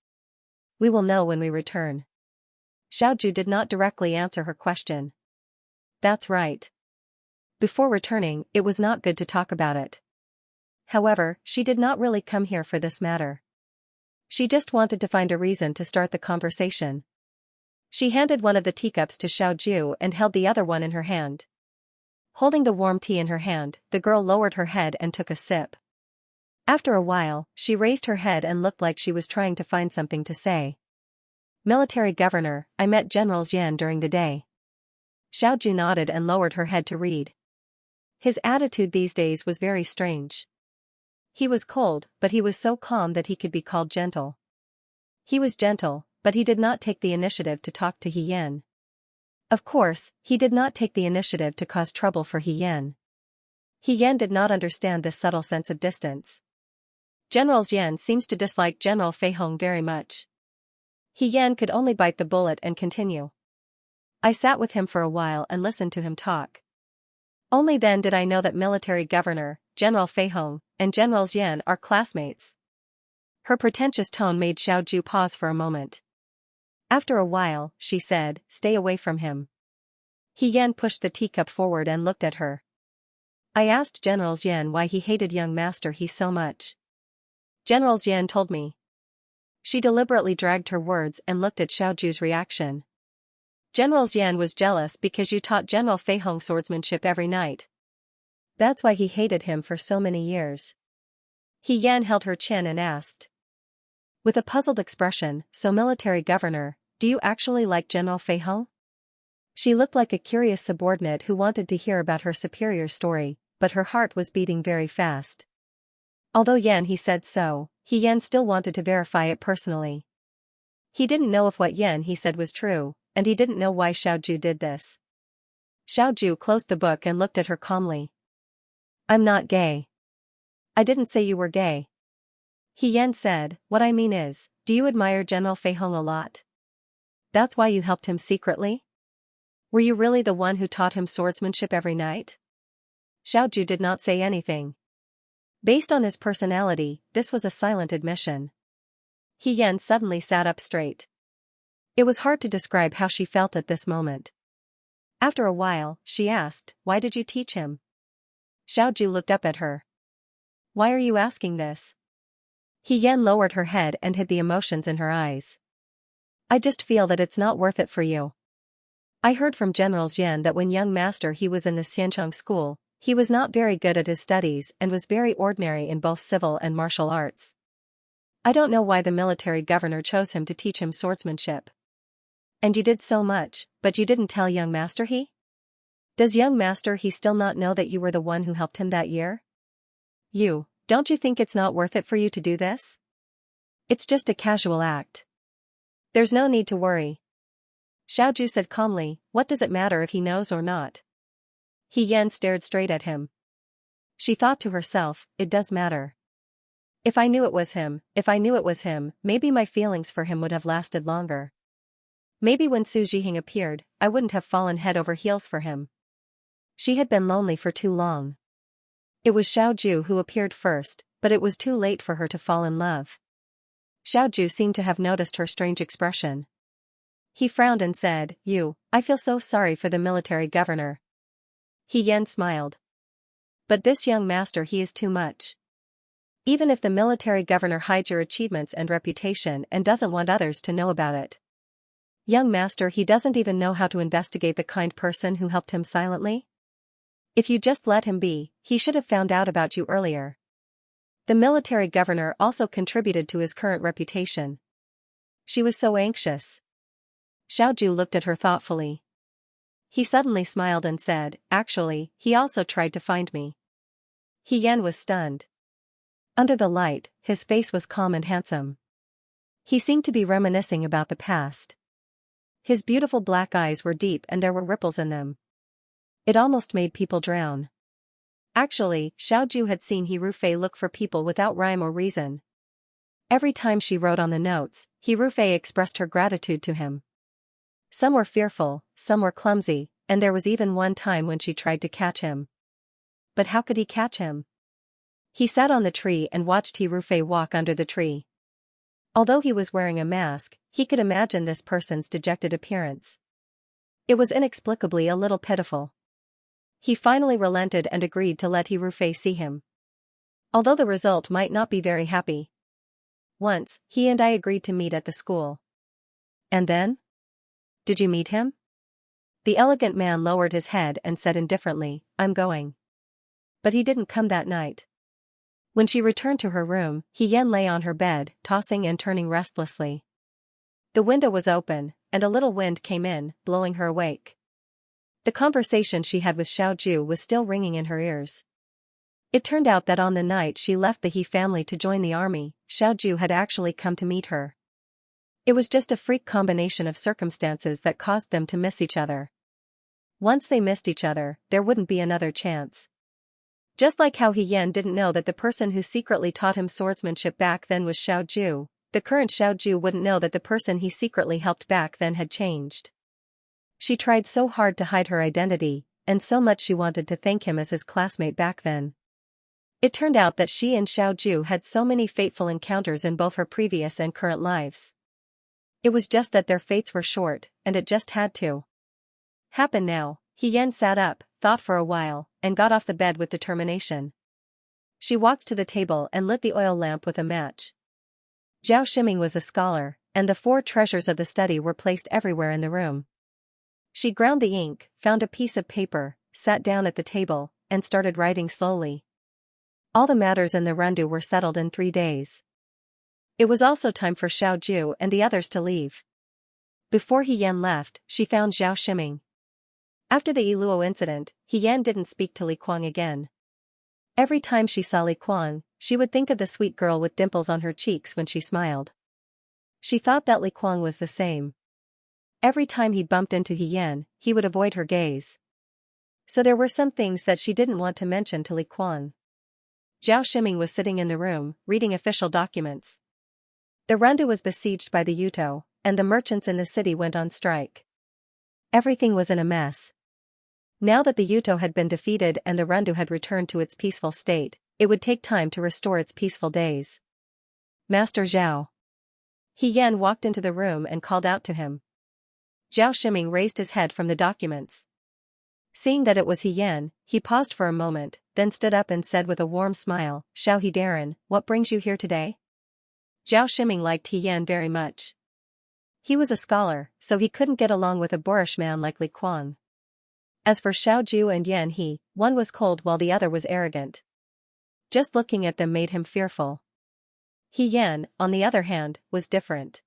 We will know when we return. Xiaoju did not directly answer her question. That's right. Before returning, it was not good to talk about it. However, she did not really come here for this matter. She just wanted to find a reason to start the conversation. She handed one of the teacups to Xiaoju and held the other one in her hand. Holding the warm tea in her hand, the girl lowered her head and took a sip. After a while, she raised her head and looked like she was trying to find something to say. Military Governor, I met General Xian during the day. Xiaoju nodded and lowered her head to read. His attitude these days was very strange. He was cold, but he was so calm that he could be called gentle. He was gentle, but he did not take the initiative to talk to He Yan. Of course, he did not take the initiative to cause trouble for He Yan. He Yan did not understand this subtle sense of distance. General Xian seems to dislike General Fei Hong very much. He Yan could only bite the bullet and continue. I sat with him for a while and listened to him talk. Only then did I know that Military Governor, General Fei Hong, and General Xian are classmates. Her pretentious tone made Xiaoju pause for a moment. After a while, she said, stay away from him. He Yan pushed the teacup forward and looked at her. I asked General Xian why he hated young Master He so much. General Xian told me. She deliberately dragged her words and looked at Xiaoju's reaction. General Xian was jealous because you taught General Fei Hong swordsmanship every night. That's why he hated him for so many years. He Yan held her chin and asked. With a puzzled expression, so Military Governor, do you actually like General Fei Hong? She looked like a curious subordinate who wanted to hear about her superior's story, but her heart was beating very fast. Although Yan he said so, He Yan still wanted to verify it personally. He didn't know if what Yan he said was true, and he didn't know why Xiaoju did this. Xiaoju closed the book and looked at her calmly. I'm not gay. I didn't say you were gay. He Yan said, what I mean is, do you admire General Fei Hong a lot? That's why you helped him secretly? Were you really the one who taught him swordsmanship every night? Xiaoju did not say anything. Based on his personality, this was a silent admission. He Yan suddenly sat up straight. It was hard to describe how she felt at this moment. After a while, she asked, why did you teach him? Xiaoju looked up at her. Why are you asking this? He Yan lowered her head and hid the emotions in her eyes. I just feel that it's not worth it for you. I heard from General Xian that when young Master He was in the Xianxia school, he was not very good at his studies and was very ordinary in both civil and martial arts. I don't know why the Military Governor chose him to teach him swordsmanship. And you did so much, but you didn't tell young Master He? Does young Master He still not know that you were the one who helped him that year? Don't you think it's not worth it for you to do this? It's just a casual act. There's no need to worry. Xiaoju said calmly, what does it matter if he knows or not? He Yan stared straight at him. She thought to herself, it does matter. If I knew it was him, maybe my feelings for him would have lasted longer. Maybe when Su Zhihing appeared, I wouldn't have fallen head over heels for him. She had been lonely for too long. It was Xiaoju who appeared first, but it was too late for her to fall in love. Xiaoju seemed to have noticed her strange expression. He frowned and said, I feel so sorry for the Military Governor. He Yan smiled. But this young Master He is too much. Even if the Military Governor hides your achievements and reputation and doesn't want others to know about it. Young Master He doesn't even know how to investigate the kind person who helped him silently? If you just let him be, he should have found out about you earlier. The Military Governor also contributed to his current reputation. She was so anxious. Xiaoju looked at her thoughtfully. He suddenly smiled and said, actually, he also tried to find me. He Yan was stunned. Under the light, his face was calm and handsome. He seemed to be reminiscing about the past. His beautiful black eyes were deep and there were ripples in them. It almost made people drown. Actually, Xiaoju had seen He Rufei look for people without rhyme or reason. Every time she wrote on the notes, He Rufei expressed her gratitude to him. Some were fearful, some were clumsy, and there was even one time when she tried to catch him. but how could he catch him? He sat on the tree and watched He Rufei walk under the tree. Although he was wearing a mask, he could imagine this person's dejected appearance. It was inexplicably a little pitiful. He finally relented and agreed to let He Rufei see him. Although the result might not be very happy. Once, he and I agreed to meet at the school. And then? Did you meet him? The elegant man lowered his head and said indifferently, I'm going. But he didn't come that night. When she returned to her room, He Yan lay on her bed, tossing and turning restlessly. The window was open, and a little wind came in, blowing her awake. The conversation she had with Xiaoju was still ringing in her ears. It turned out that on the night she left the He family to join the army, Xiaoju had actually come to meet her. It was just a freak combination of circumstances that caused them to miss each other. Once they missed each other, there wouldn't be another chance. Just like how He Yan didn't know that the person who secretly taught him swordsmanship back then was Xiaoju, the current Xiaoju wouldn't know that the person he secretly helped back then had changed. She tried so hard to hide her identity, and so much she wanted to thank him as his classmate back then. It turned out that she and Xiaoju had so many fateful encounters in both her previous and current lives. It was just that their fates were short, and it just had to happen now. He Yan sat up, thought for a while, and got off the bed with determination. She walked to the table and lit the oil lamp with a match. Zhao Ximing was a scholar, and the 4 treasures of the study were placed everywhere in the room. She ground the ink, found a piece of paper, sat down at the table, and started writing slowly. All the matters in the Rendu were settled in 3 days. It was also time for Xiaoju and the others to leave. Before He Yan left, she found Zhao Ximing. After the Iluo incident, He Yan didn't speak to Li Kuang again. Every time she saw Li Kuang, she would think of the sweet girl with dimples on her cheeks when she smiled. She thought that Li Kuang was the same. Every time he bumped into He Yan, he would avoid her gaze. So there were some things that she didn't want to mention to Li Kuang. Zhao Ximing was sitting in the room, reading official documents. The Rendu was besieged by the Yuto, and the merchants in the city went on strike. Everything was in a mess. Now that the Yuto had been defeated and the Rendu had returned to its peaceful state, it would take time to restore its peaceful days. Master Zhao. He Yan walked into the room and called out to him. Zhao Ximing raised his head from the documents. Seeing that it was He Yan, he paused for a moment, then stood up and said with a warm smile, Xiao He Darren, what brings you here today? Zhao Ximing liked He Yan very much. He was a scholar, so he couldn't get along with a boorish man like Li Kuang. As for Xiaoju and Yan He, one was cold while the other was arrogant. Just looking at them made him fearful. He Yan, on the other hand, was different.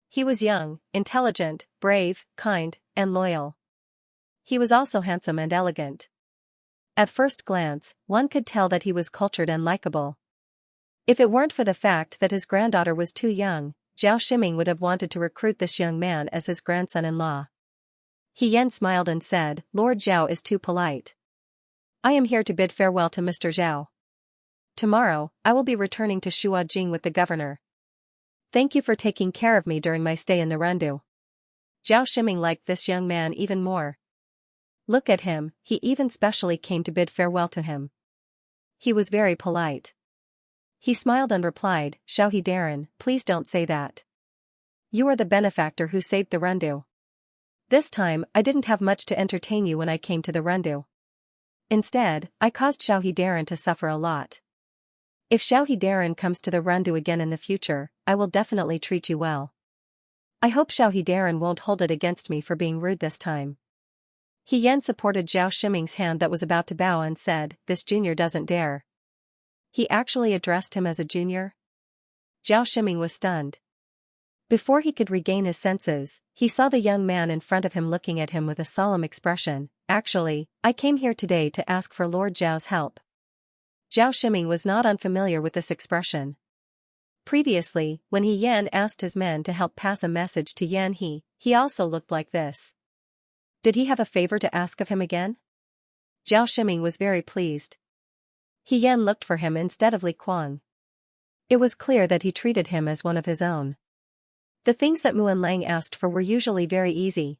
He was young, intelligent, brave, kind, and loyal. He was also handsome and elegant. At first glance, one could tell that he was cultured and likable. If it weren't for the fact that his granddaughter was too young, Zhao Ximing would have wanted to recruit this young man as his grandson-in-law. He Yan smiled and said, Lord Zhao is too polite. I am here to bid farewell to Mr. Zhao. Tomorrow, I will be returning to Shuajing with the governor. Thank you for taking care of me during my stay in the Rendu. Zhao Ximing liked this young man even more. Look at him, he even specially came to bid farewell to him. He was very polite. He smiled and replied, Xiao He Darren, please don't say that. You are the benefactor who saved the Rendu. This time, I didn't have much to entertain you when I came to the Rendu. Instead, I caused Xiao He Darren to suffer a lot. If Xiao He Darren comes to the Rendu again in the future, I will definitely treat you well. I hope Xiao He Darren won't hold it against me for being rude this time. He Yan supported Zhao Ximing's hand that was about to bow and said, this junior doesn't dare. He actually addressed him as a junior? Zhao Ximing was stunned. Before he could regain his senses, he saw the young man in front of him looking at him with a solemn expression. Actually, I came here today to ask for Lord Zhao's help. Zhao Ximing was not unfamiliar with this expression. Previously, when He Yan asked his men to help pass a message to Yan he also looked like this. Did he have a favor to ask of him again? Zhao Ximing was very pleased. He Yan looked for him instead of Li Kuang. It was clear that he treated him as one of his own. The things that Muan Lang asked for were usually very easy.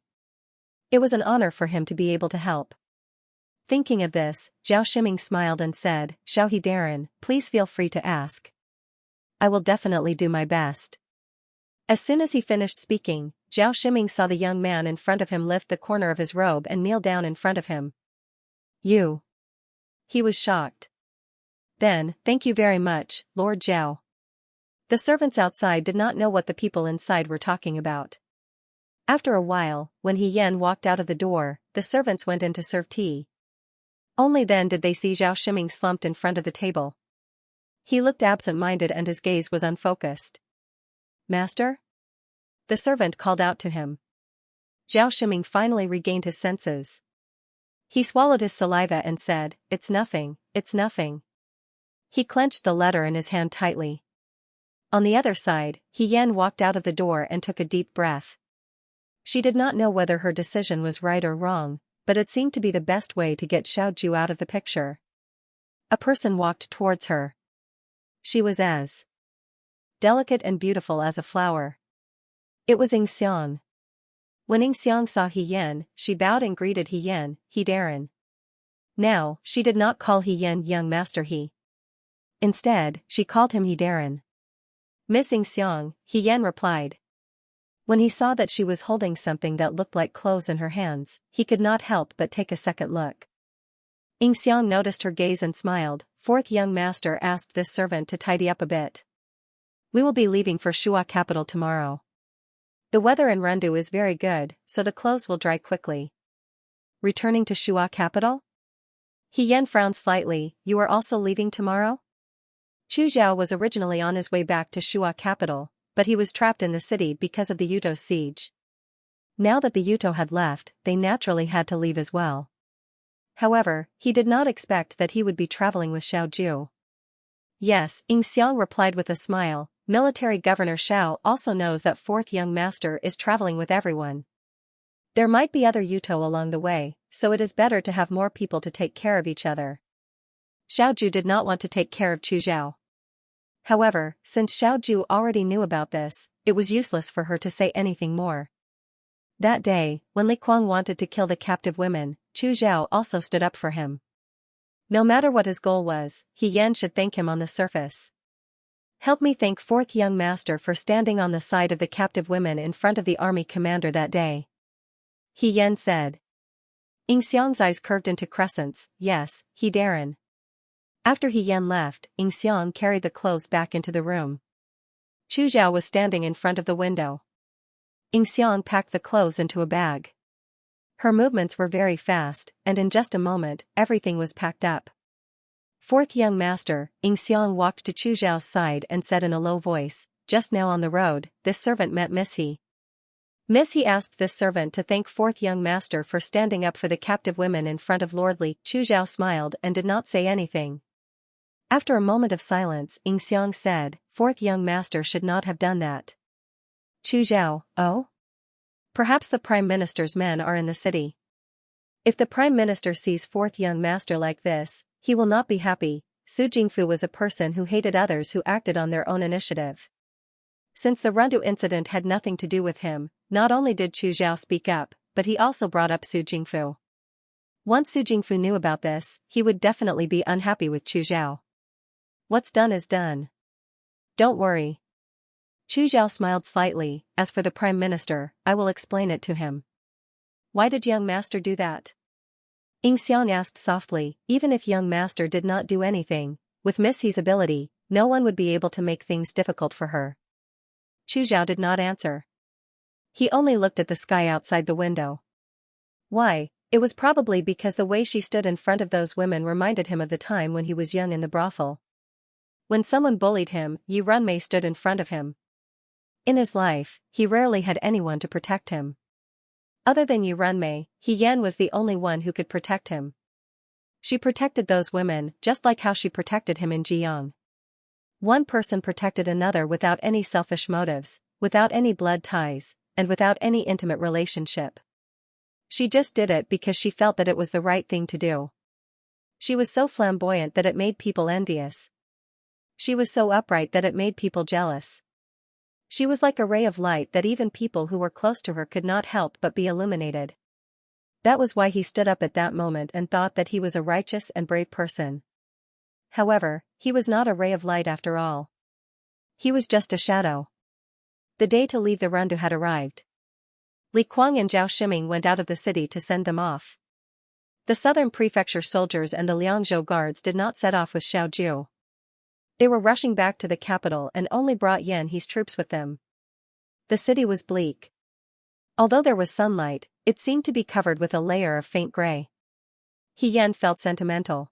It was an honor for him to be able to help. Thinking of this, Zhao Shiming smiled and said, "Xiao He Darren, please feel free to ask. I will definitely do my best." As soon as he finished speaking, Zhao Shiming saw the young man in front of him lift the corner of his robe and kneel down in front of him. "You." He was shocked. Then, "Thank you very much, Lord Zhao." The servants outside did not know what the people inside were talking about. After a while, when He Yan walked out of the door, the servants went in to serve tea. Only then did they see Zhao Shiming slumped in front of the table. He looked absent-minded and his gaze was unfocused. "Master?" The servant called out to him. Zhao Shiming finally regained his senses. He swallowed his saliva and said, "It's nothing, it's nothing." He clenched the letter in his hand tightly. On the other side, He Yan walked out of the door and took a deep breath. She did not know whether her decision was right or wrong, but it seemed to be the best way to get Xiaoju out of the picture. A person walked towards her. She was as delicate and beautiful as a flower. It was Xianxia. When Xianxia saw He Yan, she bowed and greeted He Yan, "He Darren." Now, she did not call He Yan young master He. Instead, she called him He Darren. "Miss Xiang," He Yan replied. When he saw that she was holding something that looked like clothes in her hands, he could not help but take a second look. Xiang noticed her gaze and smiled. "Fourth young master asked this servant to tidy up a bit. We will be leaving for Shuo capital tomorrow. The weather in Rendu is very good, so the clothes will dry quickly." "Returning to Shuo capital?" He Yan frowned slightly. "You are also leaving tomorrow?" Chu Zhao was originally on his way back to Shuo capital, but he was trapped in the city because of the Yuto siege. Now that the Yuto had left, they naturally had to leave as well. However, he did not expect that he would be traveling with Xiaoju. "Yes," Xiang replied with a smile. "Military Governor Xiao also knows that fourth young master is traveling with everyone. There might be other Yuto along the way, so it is better to have more people to take care of each other." Xiaoju did not want to take care of Chu Zhao. However, since Xiaoju already knew about this, it was useless for her to say anything more. That day, when Li Kuang wanted to kill the captive women, Chu Zhao also stood up for him. No matter what his goal was, He Yan should thank him on the surface. "Help me thank fourth young master for standing on the side of the captive women in front of the army commander that day," He Yan said. Xiang's eyes curved into crescents. "Yes, He Darren." After He Yan left, Xiang carried the clothes back into the room. Chu Zhao was standing in front of the window. Xiang packed the clothes into a bag. Her movements were very fast, and in just a moment, everything was packed up. "Fourth young master," Xiang walked to Chu Zhao's side and said in a low voice, "Just now on the road, this servant met Miss He. Miss He asked this servant to thank fourth young master for standing up for the captive women in front of Lord Li." Chu Zhao smiled and did not say anything. After a moment of silence, Xiang said, "Fourth young master should not have done that." Chu Zhao, "Oh? Perhaps the Prime Minister's men are in the city. If the Prime Minister sees fourth young master like this, he will not be happy." Su Jingfu was a person who hated others who acted on their own initiative. Since the Rendu incident had nothing to do with him, not only did Chu Zhao speak up, but he also brought up Su Jingfu. Once Su Jingfu knew about this, he would definitely be unhappy with Chu Zhao. "What's done is done. Don't worry." Chu Zhao smiled slightly. "As for the Prime Minister, I will explain it to him." "Why did young master do that?" Xiang asked softly. "Even if young master did not do anything, with Miss He's ability, no one would be able to make things difficult for her." Chu Zhao did not answer. He only looked at the sky outside the window. Why? It was probably because the way she stood in front of those women reminded him of the time when he was young in the brothel. When someone bullied him, Yi Runmei stood in front of him. In his life, he rarely had anyone to protect him. Other than Yi Runmei, He Yan was the only one who could protect him. She protected those women just like how she protected him in Jiang. One person protected another without any selfish motives, without any blood ties, and without any intimate relationship. She just did it because she felt that it was the right thing to do. She was so flamboyant that it made people envious. She was so upright that it made people jealous. She was like a ray of light that even people who were close to her could not help but be illuminated. That was why he stood up at that moment and thought that he was a righteous and brave person. However, he was not a ray of light after all. He was just a shadow. The day to leave the Rendu had arrived. Li Kuang and Zhao Shiming went out of the city to send them off. The southern prefecture soldiers and the Liangzhou guards did not set off with Xiaoju. They were rushing back to the capital and only brought Yan He's troops with them. The city was bleak. Although there was sunlight, it seemed to be covered with a layer of faint gray. He Yan felt sentimental.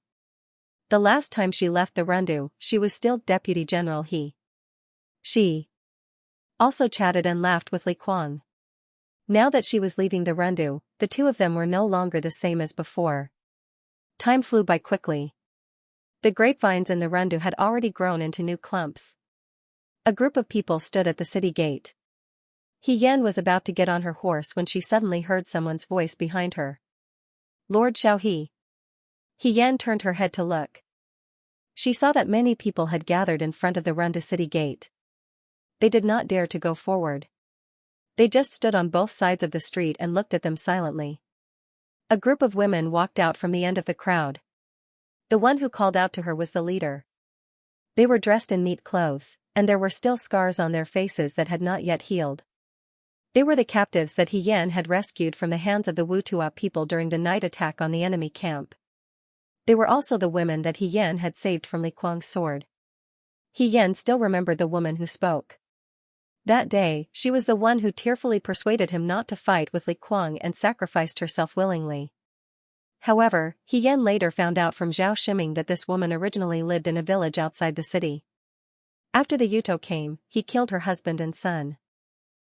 The last time she left the Rendu, she was still Deputy General He. She also chatted and laughed with Li Kuang. Now that she was leaving the Rendu, the two of them were no longer the same as before. Time flew by quickly. The grapevines in the Rendu had already grown into new clumps. A group of people stood at the city gate. He Yan was about to get on her horse when she suddenly heard someone's voice behind her. Lord Xiaohe. He Yan turned her head to look. She saw that many people had gathered in front of the Rendu city gate. They did not dare to go forward. They just stood on both sides of the street and looked at them silently. A group of women walked out from the end of the crowd. The one who called out to her was the leader. They were dressed in neat clothes, and there were still scars on their faces that had not yet healed. They were the captives that He Yan had rescued from the hands of the Wutua people during the night attack on the enemy camp. They were also the women that He Yan had saved from Li Kuang's sword. He Yan still remembered the woman who spoke. That day, she was the one who tearfully persuaded him not to fight with Li Kuang and sacrificed herself willingly. However, He Yan later found out from Zhao Shiming that this woman originally lived in a village outside the city. After the Yuto came, he killed her husband and son.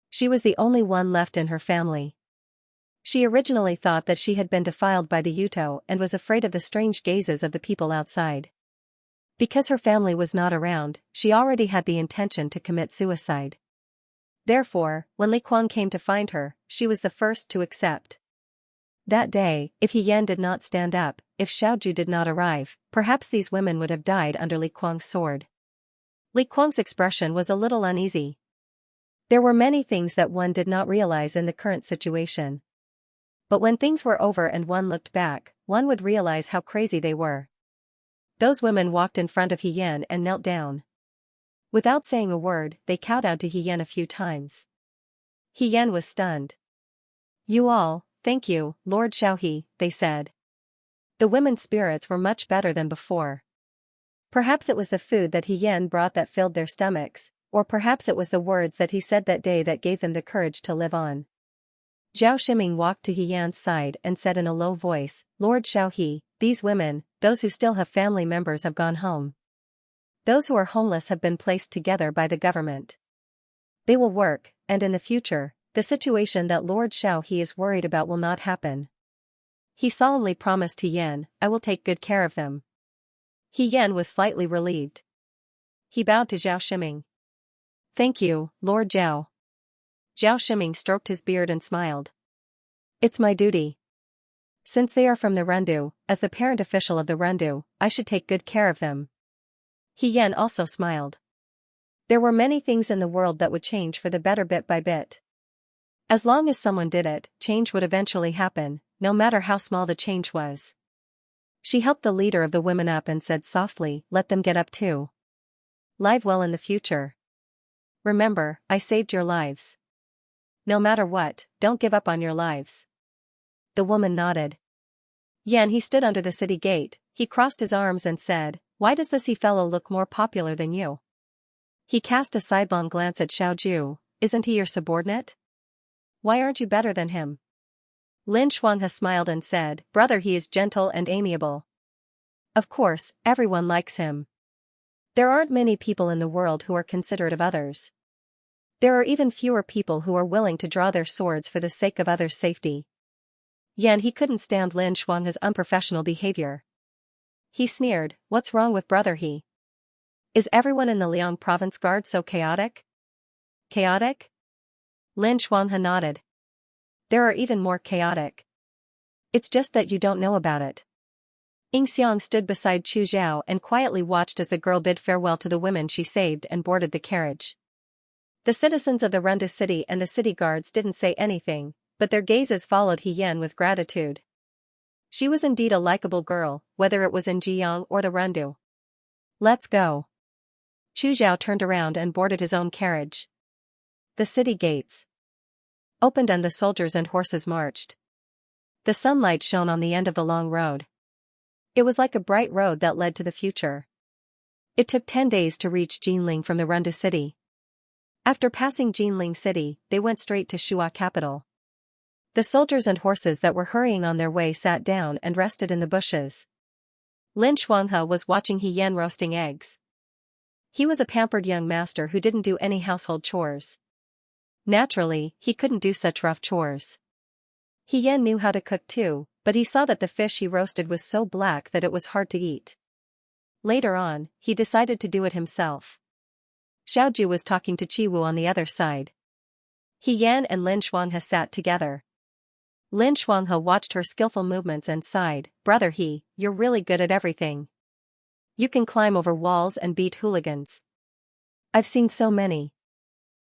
She was the only one left in her family. She originally thought that she had been defiled by the Yuto and was afraid of the strange gazes of the people outside. Because her family was not around, she already had the intention to commit suicide. Therefore, when Li Kuang came to find her, she was the first to accept. That day, if He Yan did not stand up, if Xiaoju did not arrive, perhaps these women would have died under Li Kuang's sword. Li Kuang's expression was a little uneasy. There were many things that one did not realize in the current situation. But when things were over and one looked back, one would realize how crazy they were. Those women walked in front of He Yan and knelt down. Without saying a word, they kowtowed to He Yan a few times. He Yan was stunned. You all, thank you, Lord Xiaohe, they said. The women's spirits were much better than before. Perhaps it was the food that He Yan brought that filled their stomachs, or perhaps it was the words that he said that day that gave them the courage to live on. Zhao Shiming walked to He Yan's side and said in a low voice, Lord Xiaohe, these women, those who still have family members have gone home. Those who are homeless have been placed together by the government. They will work, and in the future, the situation that Lord Xiaohe is worried about will not happen. He solemnly promised He Yan, I will take good care of them. He Yan was slightly relieved. He bowed to Zhao Shiming. Thank you, Lord Zhao. Zhao Shiming stroked his beard and smiled. It's my duty. Since they are from the Rendu, as the parent official of the Rendu, I should take good care of them. He Yan also smiled. There were many things in the world that would change for the better bit by bit. As long as someone did it, change would eventually happen, no matter how small the change was. She helped the leader of the women up and said softly, let them get up too. Live well in the future. Remember, I saved your lives. No matter what, don't give up on your lives. The woman nodded. Yan He stood under the city gate, he crossed his arms and said, why does this fellow look more popular than you? He cast a sidelong glance at Xiaoju, isn't he your subordinate? Why aren't you better than him? Lin Shuanghe smiled and said, brother, he is gentle and amiable. Of course, everyone likes him. There aren't many people in the world who are considerate of others. There are even fewer people who are willing to draw their swords for the sake of others' safety. Yan He couldn't stand Lin Shuanghe's unprofessional behavior. He sneered, what's wrong with brother He? Is everyone in the Liang province guard so chaotic? Chaotic? Lin Shuanghe nodded. There are even more chaotic. It's just that you don't know about it. Xiang stood beside Chu Zhao and quietly watched as the girl bid farewell to the women she saved and boarded the carriage. The citizens of the Rendu city and the city guards didn't say anything, but their gazes followed He Yan with gratitude. She was indeed a likable girl, whether it was in Jiang or the Rendu. Let's go. Chu Zhao turned around and boarded his own carriage. The city gates opened and the soldiers and horses marched. The sunlight shone on the end of the long road. It was like a bright road that led to the future. It took 10 days to reach Jinling from the Rendu city. After passing Jinling city, they went straight to Shuo capital. The soldiers and horses that were hurrying on their way sat down and rested in the bushes. Lin Shuanghe was watching He Yan roasting eggs. He was a pampered young master who didn't do any household chores. Naturally, he couldn't do such rough chores. He Yan knew how to cook too, but he saw that the fish he roasted was so black that it was hard to eat. Later on, he decided to do it himself. Xiaoju was talking to Qiwu on the other side. He Yan and Lin Shuanghe sat together. Lin Shuanghe watched her skillful movements and sighed, "Brother He, you're really good at everything. You can climb over walls and beat hooligans. I've seen so many."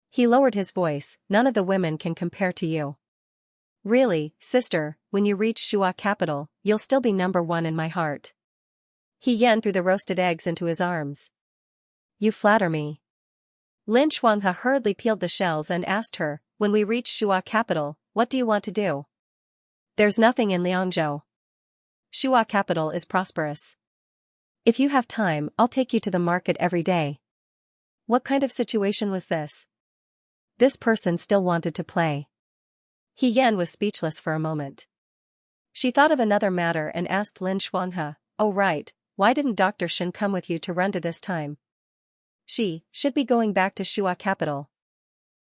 He lowered his voice, "None of the women can compare to you. Really, sister, when you reach Shuo capital, you'll still be number one in my heart." He Yan threw the roasted eggs into his arms. "You flatter me." Lin Shuanghe hurriedly peeled the shells and asked her, "When we reach Shuo capital, what do you want to do?" "There's nothing in Liangzhou. Shuo capital is prosperous. If you have time, I'll take you to the market every day." What kind of situation was this? This person still wanted to play. He Yan was speechless for a moment. She thought of another matter and asked Lin Shuanghe, "Oh right, why didn't Dr. Shen come with you to Rendu this time? She should be going back to Shuo capital."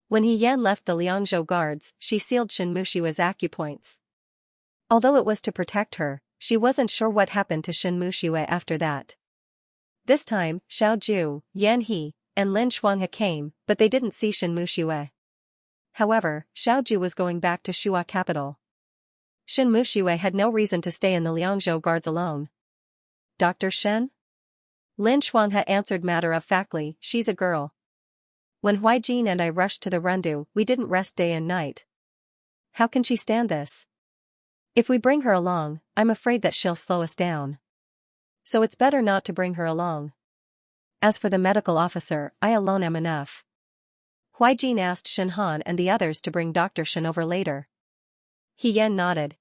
When He Yan left the Liangzhou guards, she sealed Shen Mushua's acupoints. Although it was to protect her, she wasn't sure what happened to Shen Mushue after that. This time, Xiaoju, Yan He, and Lin Shuanghe came, but they didn't see Shen Mushue. However, Xiaoju was going back to Shuo capital. Shen Mushue had no reason to stay in the Liangzhou guards alone. "Dr. Shen?" Lin Shuanghe answered matter-of-factly, "She's a girl. When Huijin and I rushed to the Rendu, we didn't rest day and night. How can she stand this? If we bring her along, I'm afraid that she'll slow us down. So it's better not to bring her along. As for the medical officer, I alone am enough." Huijin asked Shen Han and the others to bring Dr. Shen over later. He Yan nodded.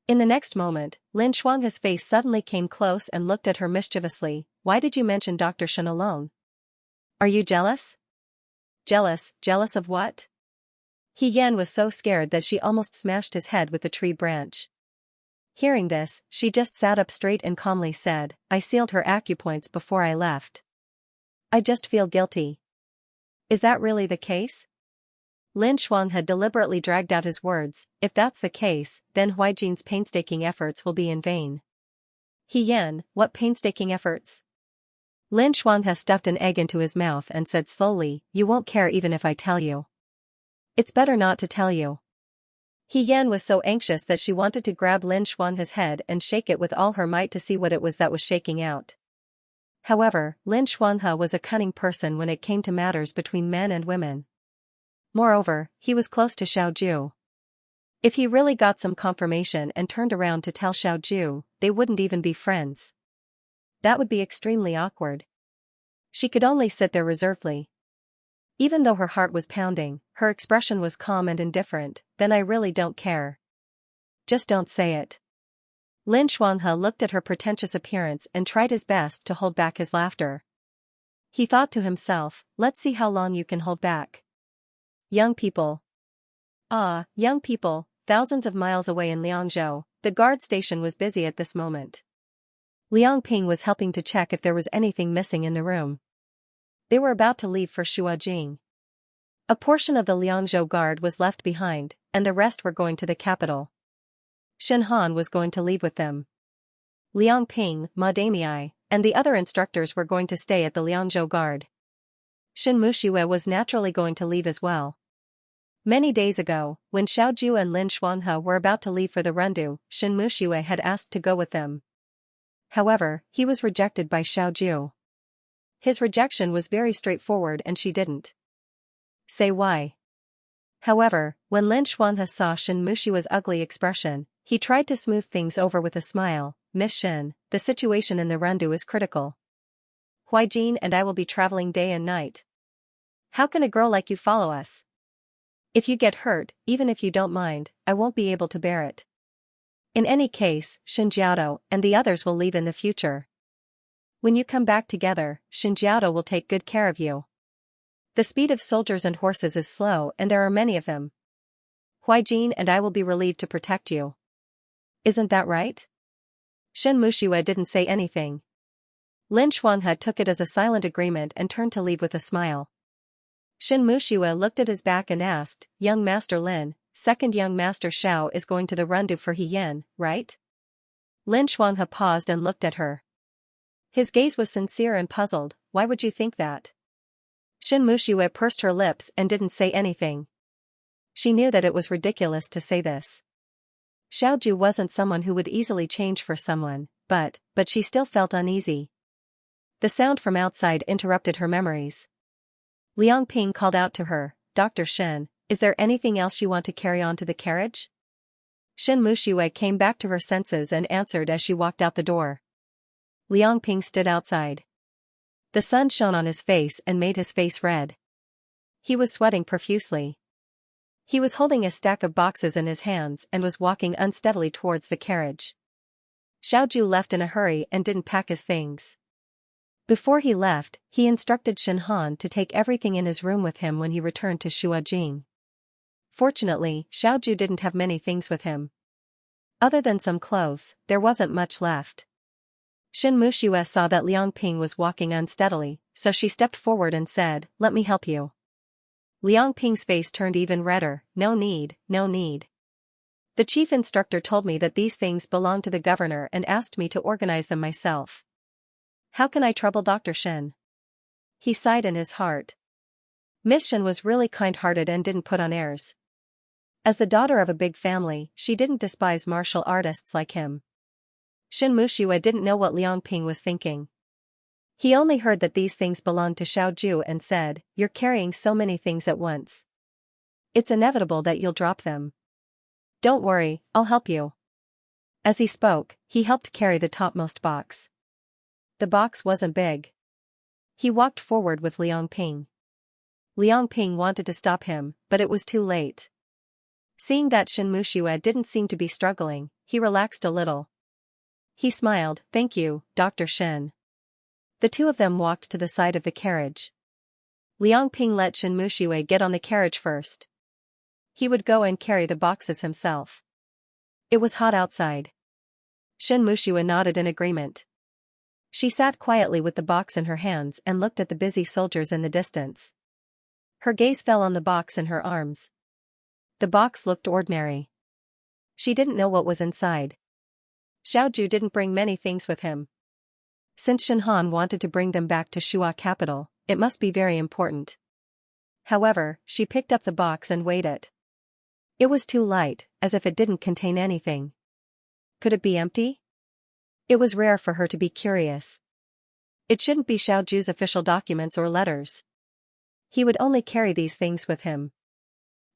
In the next moment, Lin Shuanghe's face suddenly came close and looked at her mischievously. "Why did you mention Dr. Shen alone? Are you jealous?" "Jealous? Jealous of what?" He Yan was so scared that she almost smashed his head with the tree branch. Hearing this, she just sat up straight and calmly said, "I sealed her acupoints before I left. I just feel guilty." "Is that really the case?" Lin Shuanghe deliberately dragged out his words, "If that's the case, then Huijin's painstaking efforts will be in vain." He Yan, what painstaking efforts? Lin Shuanghe stuffed an egg into his mouth and said slowly, "You won't care even if I tell you. It's better not to tell you." He Yan was so anxious that she wanted to grab Lin Shuanghe's head and shake it with all her might to see what it was that was shaking out. However, Lin Shuanghe was a cunning person when it came to matters between men and women. Moreover, he was close to Xiaoju. If he really got some confirmation and turned around to tell Xiaoju, they wouldn't even be friends. That would be extremely awkward. She could only sit there reservedly. Even though her heart was pounding, her expression was calm and indifferent. "Then I really don't care. Just don't say it." Lin Shuanghe looked at her pretentious appearance and tried his best to hold back his laughter. He thought to himself, "Let's see how long you can hold back. Young people." Ah, young people, thousands of miles away in Liangzhou, the guard station was busy at this moment. Liang Ping was helping to check if there was anything missing in the room. They were about to leave for Shuojing. A portion of the Liangzhou guard was left behind, and the rest were going to the capital. Shen Han was going to leave with them. Liang Ping, Ma Damei, and the other instructors were going to stay at the Liangzhou guard. Shen Mushue was naturally going to leave as well. Many days ago, when Xiaoju and Lin Shuanghe were about to leave for the Rendu, Shen Mushue had asked to go with them. However, he was rejected by Xiaoju. His rejection was very straightforward and she didn't say why. However, when Lin Xuanhe saw Shen Mushua's ugly expression, he tried to smooth things over with a smile. Miss Shen, the situation in the Rendu is critical. Huijin and I will be traveling day and night. How can a girl like you follow us? If you get hurt, even if you don't mind, I won't be able to bear it. In any case, Xinjiao and the others will leave in the future. When you come back together, Xinjiao will take good care of you. The speed of soldiers and horses is slow and there are many of them. Huijin and I will be relieved to protect you. Isn't that right? Shen Mushue didn't say anything. Lin Xuanhe took it as a silent agreement and turned to leave with a smile. Shen Mushue looked at his back and asked, Young Master Lin, second young Master Xiao is going to the Rendu for Heian, right? Lin Xuanhe paused and looked at her. His gaze was sincere and puzzled. Why would you think that? Shen Mushue pursed her lips and didn't say anything. She knew that it was ridiculous to say this. Xiaoju wasn't someone who would easily change for someone, but she still felt uneasy. The sound from outside interrupted her memories. Liang Ping called out to her, Dr. Shen, is there anything else you want to carry on to the carriage? Shen Mushue came back to her senses and answered as she walked out the door. Liang Ping stood outside. The sun shone on his face and made his face red. He was sweating profusely. He was holding a stack of boxes in his hands and was walking unsteadily towards the carriage. Xiaoju left in a hurry and didn't pack his things. Before he left, he instructed Shen Han to take everything in his room with him when he returned to Shuajing. Fortunately, Xiaoju didn't have many things with him. Other than some clothes, there wasn't much left. Shen Mushue saw that Liang Ping was walking unsteadily, so she stepped forward and said, Let me help you. Liang Ping's face turned even redder. No need, no need. The chief instructor told me that these things belong to the governor and asked me to organize them myself. How can I trouble Dr. Shen? He sighed in his heart. Miss Shen was really kind-hearted and didn't put on airs. As the daughter of a big family, she didn't despise martial artists like him. Shen Mushue didn't know what Liang Ping was thinking. He only heard that these things belonged to Xiaoju and said, You're carrying so many things at once. It's inevitable that you'll drop them. Don't worry, I'll help you. As he spoke, he helped carry the topmost box. The box wasn't big. He walked forward with Liang Ping. Liang Ping wanted to stop him, but it was too late. Seeing that Shen Mushue didn't seem to be struggling, he relaxed a little. He smiled, Thank you, Dr. Shen. The two of them walked to the side of the carriage. Liang Ping let Shen Mushue get on the carriage first. He would go and carry the boxes himself. It was hot outside. Shen Mushue nodded in agreement. She sat quietly with the box in her hands and looked at the busy soldiers in the distance. Her gaze fell on the box in her arms. The box looked ordinary. She didn't know what was inside. Xiaoju didn't bring many things with him. Since Shen Han wanted to bring them back to Shua capital, it must be very important. However, she picked up the box and weighed it. It was too light, as if it didn't contain anything. Could it be empty? It was rare for her to be curious. It shouldn't be Xiaoju's official documents or letters. He would only carry these things with him.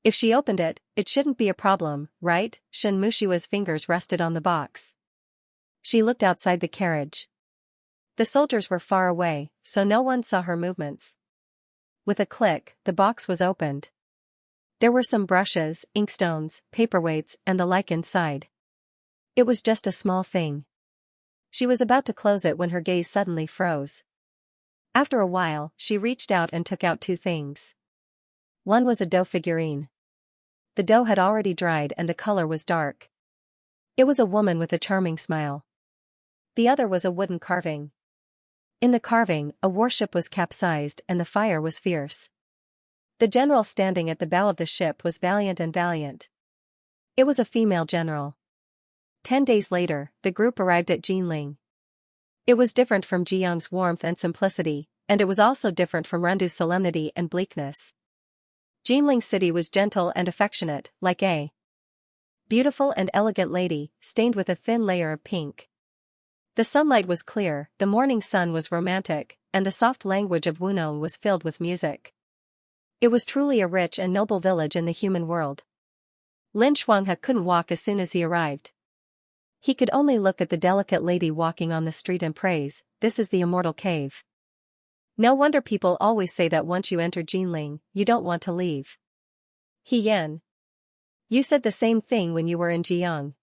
If she opened it, it shouldn't be a problem, right? Shen Mushue's fingers rested on the box. She looked outside the carriage. The soldiers were far away, so no one saw her movements. With a click, the box was opened. There were some brushes, inkstones, paperweights, and the like inside. It was just a small thing. She was about to close it when her gaze suddenly froze. After a while, she reached out and took out two things. One was a dough figurine. The dough had already dried and the color was dark. It was a woman with a charming smile. The other was a wooden carving. In the carving, a warship was capsized and the fire was fierce. The general standing at the bow of the ship was valiant and valiant. It was a female general. 10 days later, the group arrived at Jinling. It was different from Jiang's warmth and simplicity, and it was also different from Rendu's solemnity and bleakness. Jinling City was gentle and affectionate, like a beautiful and elegant lady, stained with a thin layer of pink. The sunlight was clear, the morning sun was romantic, and the soft language of Wunong was filled with music. It was truly a rich and noble village in the human world. Lin Shuanghe couldn't walk as soon as he arrived. He could only look at the delicate lady walking on the street and praise, "This is the immortal cave." No wonder people always say that once you enter Jinling, you don't want to leave. He Yan. You said the same thing when you were in Jiang.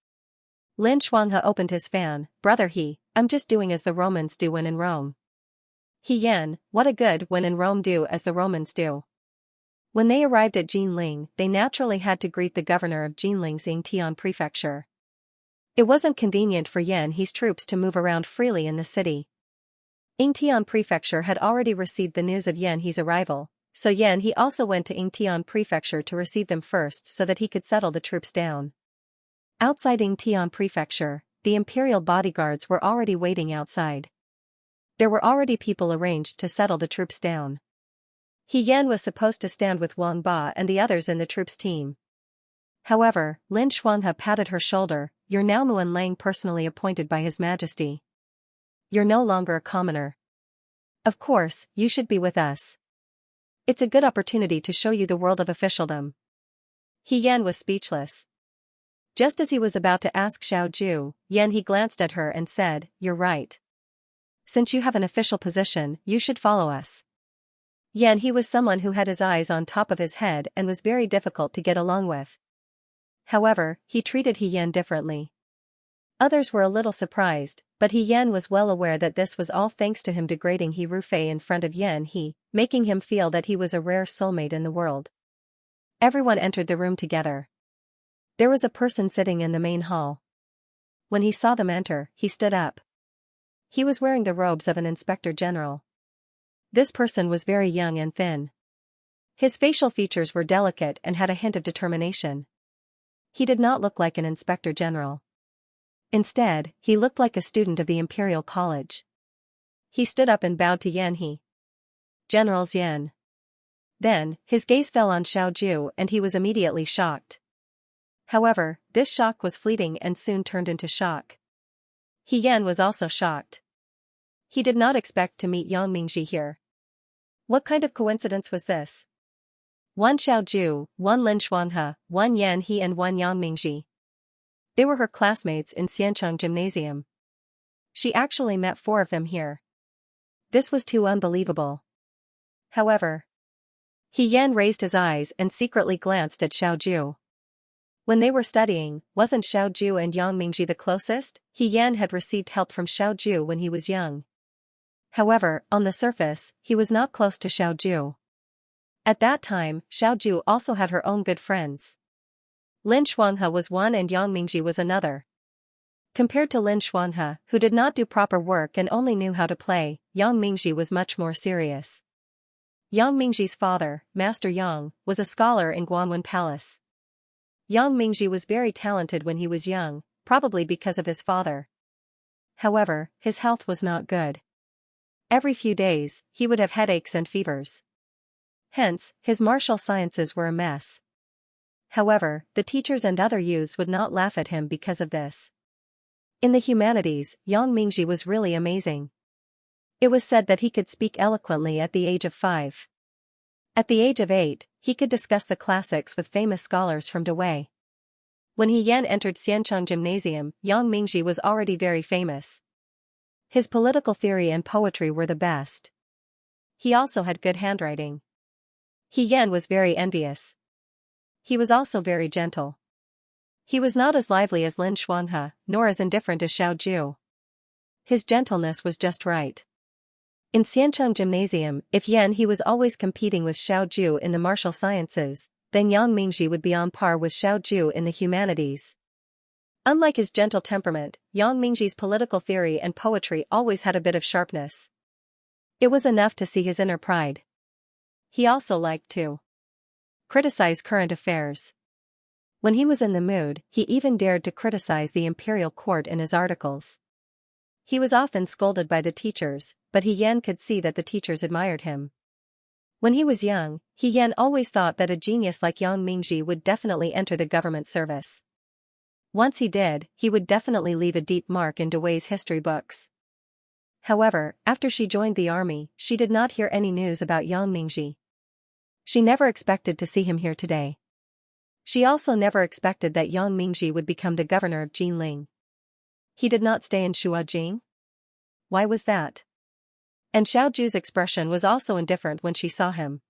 Lin Shuanghe opened his fan, "Brother I'm just doing as the Romans do when in Rome." He Yan, what a good when in Rome do as the Romans do. When they arrived at Jinling, they naturally had to greet the governor of Jinling's Xianxia prefecture. It wasn't convenient for Yan He's troops to move around freely in the city. Xianxia prefecture had already received the news of Yan He's arrival, so Yan He also went to Xianxia prefecture to receive them first so that he could settle the troops down. Outside Xianxia prefecture, the imperial bodyguards were already waiting outside. There were already people arranged to settle the troops down. He Yan was supposed to stand with Wang Ba and the others in the troops' team. However, Lin Shuanghe patted her shoulder, "You're now Muan Lang personally appointed by His Majesty. You're no longer a commoner. Of course, you should be with us. It's a good opportunity to show you the world of officialdom." He Yan was speechless. Just as he was about to ask Xiao Ju, Yan He glanced at her and said, "You're right. Since you have an official position, you should follow us." Yan He was someone who had his eyes on top of his head and was very difficult to get along with. However, he treated He Yan differently. Others were a little surprised, but He Yan was well aware that this was all thanks to him degrading He Rufei in front of Yan He, making him feel that he was a rare soulmate in the world. Everyone entered the room together. There was a person sitting in the main hall. When he saw them enter, he stood up. He was wearing the robes of an inspector general. This person was very young and thin. His facial features were delicate and had a hint of determination. He did not look like an inspector general. Instead, he looked like a student of the Imperial College. He stood up and bowed to Yan He. "Generals Yan." Then, his gaze fell on Xiao Ju and he was immediately shocked. However, this shock was fleeting and soon turned into shock. He Yan was also shocked. He did not expect to meet Yang Mingji here. What kind of coincidence was this? One Xiao Ju, one Lin Shuanghe, one Yan He and one Yang Mingji. They were her classmates in Xianxia Gymnasium. She actually met 4 of them here. This was too unbelievable. However, He Yan raised his eyes and secretly glanced at Xiao Ju. When they were studying, wasn't Xiao Ju and Yang Mingji the closest? He Yan had received help from Xiao Ju when he was young. However, on the surface, he was not close to Xiao Ju. At that time, Xiao Ju also had her own good friends. Lin Shuanghe was one and Yang Mingji was another. Compared to Lin Shuanghe, who did not do proper work and only knew how to play, Yang Mingji was much more serious. Yang Mingji's father, Master Yang, was a scholar in Guanwen Palace. Yang Mingji was very talented when he was young, probably because of his father. However, his health was not good. Every few days, he would have headaches and fevers. Hence, his martial sciences were a mess. However, the teachers and other youths would not laugh at him because of this. In the humanities, Yang Mingji was really amazing. It was said that he could speak eloquently at the age of 5. At the age of 8, he could discuss the classics with famous scholars from Dewey. When He Yan entered Xianxia Gymnasium, Yang Mingji was already very famous. His political theory and poetry were the best. He also had good handwriting. He Yan was very envious. He was also very gentle. He was not as lively as Lin Shuanghe, nor as indifferent as Xiao Ju. His gentleness was just right. In Xianxia Gymnasium, if Yan He was always competing with Xiao Ju in the martial sciences, then Yang Mingji would be on par with Xiao Ju in the humanities. Unlike his gentle temperament, Yang Mingji's political theory and poetry always had a bit of sharpness. It was enough to see his inner pride. He also liked to criticize current affairs. When he was in the mood, he even dared to criticize the imperial court in his articles. He was often scolded by the teachers, but He Yan could see that the teachers admired him. When he was young, He Yan always thought that a genius like Yang Mingji would definitely enter the government service. Once he did, he would definitely leave a deep mark in Dewey's history books. However, after she joined the army, she did not hear any news about Yang Mingji. She never expected to see him here today. She also never expected that Yang Mingji would become the governor of Jinling. He did not stay in Shuajing? Why was that? And Xiaoju's expression was also indifferent when she saw him.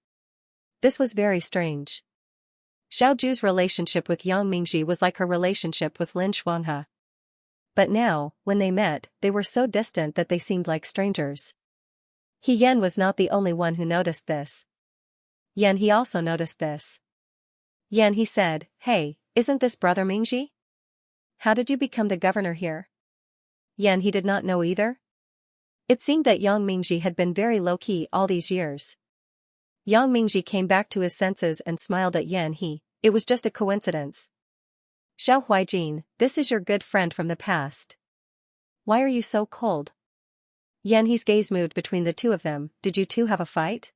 This was very strange. Xiaoju's relationship with Yang Mingji was like her relationship with Lin Xuanhe. But now, when they met, they were so distant that they seemed like strangers. He Yan was not the only one who noticed this. Yan he also noticed this. Yan he said, "Hey, isn't this brother Mingji? How did you become the governor here?" Yan he did not know either. It seemed that Yang Mingji had been very low-key all these years. Yang Mingji came back to his senses and smiled at Yan he. It was just a coincidence. Xiao Huijin, this is your good friend from the past. Why are you so cold? Yan he's gaze moved between the two of them. Did you two have a fight?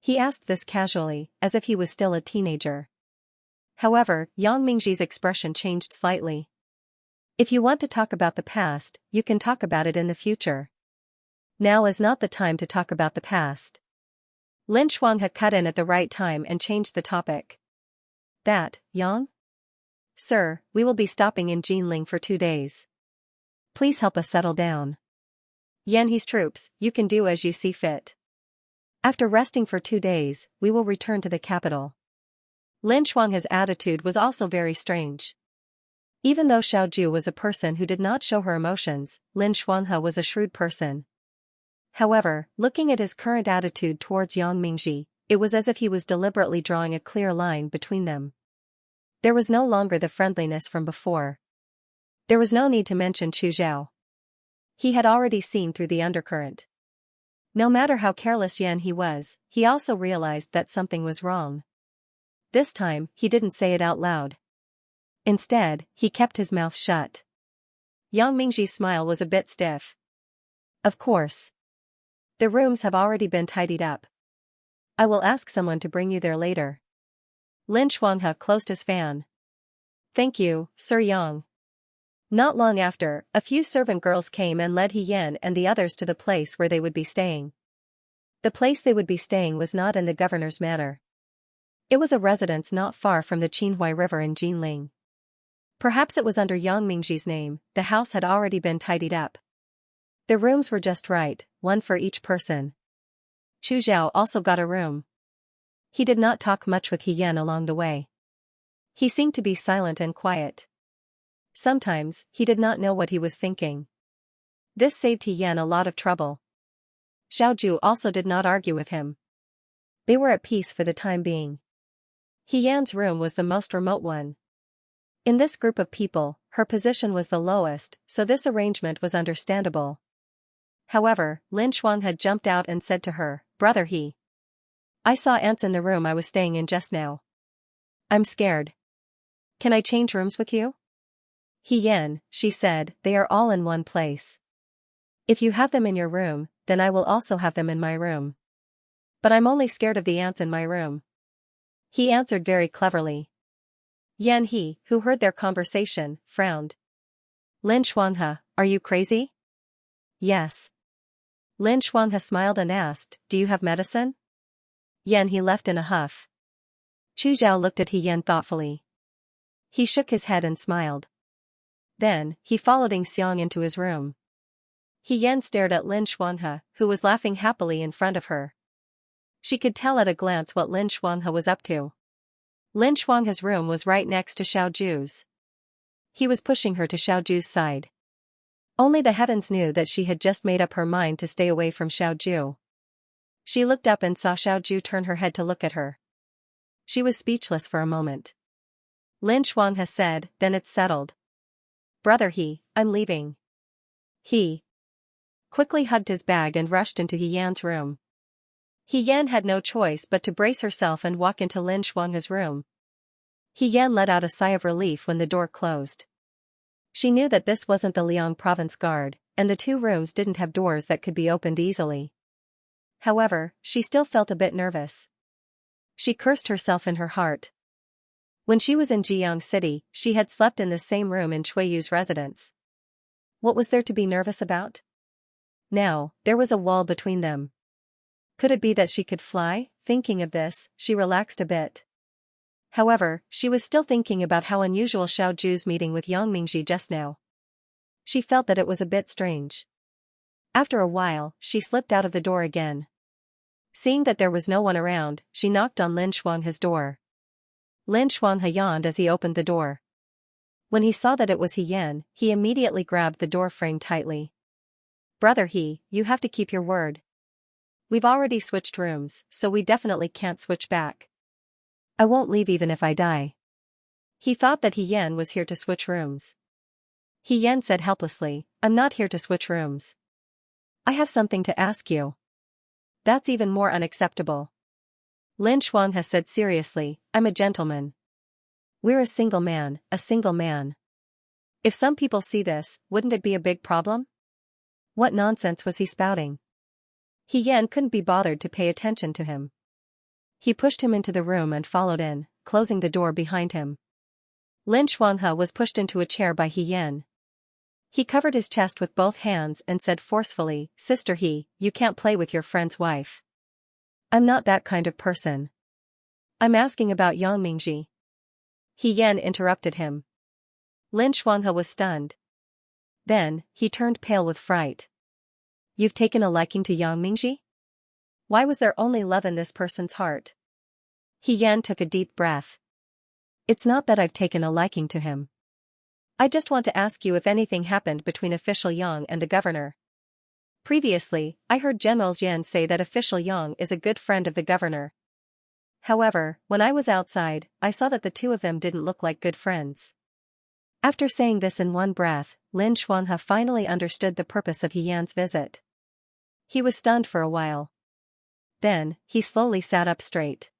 He asked this casually, as if he was still a teenager. However, Yang Mingji's expression changed slightly. If you want to talk about the past, you can talk about it in the future. Now is not the time to talk about the past. Lin Xuanhe cut in at the right time and changed the topic. That, Yang? Sir, we will be stopping in Jinling for 2 days. Please help us settle down. Yan he's troops, you can do as you see fit. After resting for 2 days, we will return to the capital. Lin Xuanhe's attitude was also very strange. Even though Xiaoju was a person who did not show her emotions, Lin Xuanhe was a shrewd person. However, looking at his current attitude towards Yang Mingji, it was as if he was deliberately drawing a clear line between them. There was no longer the friendliness from before. There was no need to mention Chu Zhao. He had already seen through the undercurrent. No matter how careless Yan he was, he also realized that something was wrong. This time, he didn't say it out loud. Instead, he kept his mouth shut. Yang Mingji's smile was a bit stiff. Of course. The rooms have already been tidied up. I will ask someone to bring you there later. Lin Xuanhe closed his fan. Thank you, Sir Yang. Not long after, a few servant girls came and led He Yan and the others to the place where they would be staying. The place they would be staying was not in the governor's manor. It was a residence not far from the Qinhuai River in Jinling. Perhaps it was under Yang Mingji's name. The house had already been tidied up. The rooms were just right, one for each person. Chu Zhao also got a room. He did not talk much with He Yan along the way. He seemed to be silent and quiet. Sometimes, he did not know what he was thinking. This saved He Yan a lot of trouble. Xiaoju also did not argue with him. They were at peace for the time being. He Yan's room was the most remote one. In this group of people, her position was the lowest, so this arrangement was understandable. However, Lin Xuanhe had jumped out and said to her, "Brother He. I saw ants in the room I was staying in just now. I'm scared. Can I change rooms with you?" He Yan, she said, they are all in one place. If you have them in your room, then I will also have them in my room. But I'm only scared of the ants in my room. He answered very cleverly. Yan He, who heard their conversation, frowned. Lin Xuanhe, are you crazy? Yes. Lin Xuanhe smiled and asked, do you have medicine? Yan He left in a huff. Chu Zhao looked at He Yan thoughtfully. He shook his head and smiled. Then, he followed Xianxia into his room. He Yan stared at Lin Xuanhe, who was laughing happily in front of her. She could tell at a glance what Lin Xuanhe was up to. Lin Xuanhe's room was right next to Xiaoju's. He was pushing her to Xiaoju's side. Only the heavens knew that she had just made up her mind to stay away from Xiaoju. She looked up and saw Xiaoju turn her head to look at her. She was speechless for a moment. Lin Xuanhe said, then it's settled. Brother He, I'm leaving. He quickly hugged his bag and rushed into He Yan's room. He Yan had no choice but to brace herself and walk into Lin Xuanhe's room. He Yan let out a sigh of relief when the door closed. She knew that this wasn't the Liang province guard, and the 2 rooms didn't have doors that could be opened easily. However, she still felt a bit nervous. She cursed herself in her heart. When she was in Jiang City, she had slept in the same room in Chuiyu's residence. What was there to be nervous about? Now, there was a wall between them. Could it be that she could fly, thinking of this, she relaxed a bit. However, she was still thinking about how unusual Xiao Zhu's meeting with Yang Mingji just now. She felt that it was a bit strange. After a while, she slipped out of the door again. Seeing that there was no one around, she knocked on Lin Shuanghe's door. Lin Shuanghe yawned as he opened the door. When he saw that it was He Yan, he immediately grabbed the door frame tightly. "Brother He, you have to keep your word. We've already switched rooms, so we definitely can't switch back. I won't leave even if I die." He thought that He Yan was here to switch rooms. He Yan said helplessly, "I'm not here to switch rooms. I have something to ask you." "That's even more unacceptable." Lin Shuanghe said seriously, "I'm a gentleman. We're a single man, a single man. If some people see this, wouldn't it be a big problem?" What nonsense was he spouting? He Yan couldn't be bothered to pay attention to him. He pushed him into the room and followed in, closing the door behind him. Lin Shuanghe was pushed into a chair by He Yan. He covered his chest with both hands and said forcefully, "Sister He, you can't play with your friend's wife. I'm not that kind of person. I'm asking about Yang Mingji." He Yan interrupted him. Lin Shuanghe was stunned. Then, he turned pale with fright. "You've taken a liking to Yang Mingji? Why was there only love in this person's heart?" He Yan took a deep breath. "It's not that I've taken a liking to him. I just want to ask you if anything happened between Official Yang and the governor. Previously, I heard General Xian say that Official Yang is a good friend of the governor. However, when I was outside, I saw that the two of them didn't look like good friends." After saying this in one breath, Lin Shuanghe finally understood the purpose of He Yan's visit. He was stunned for a while. Then, he slowly sat up straight.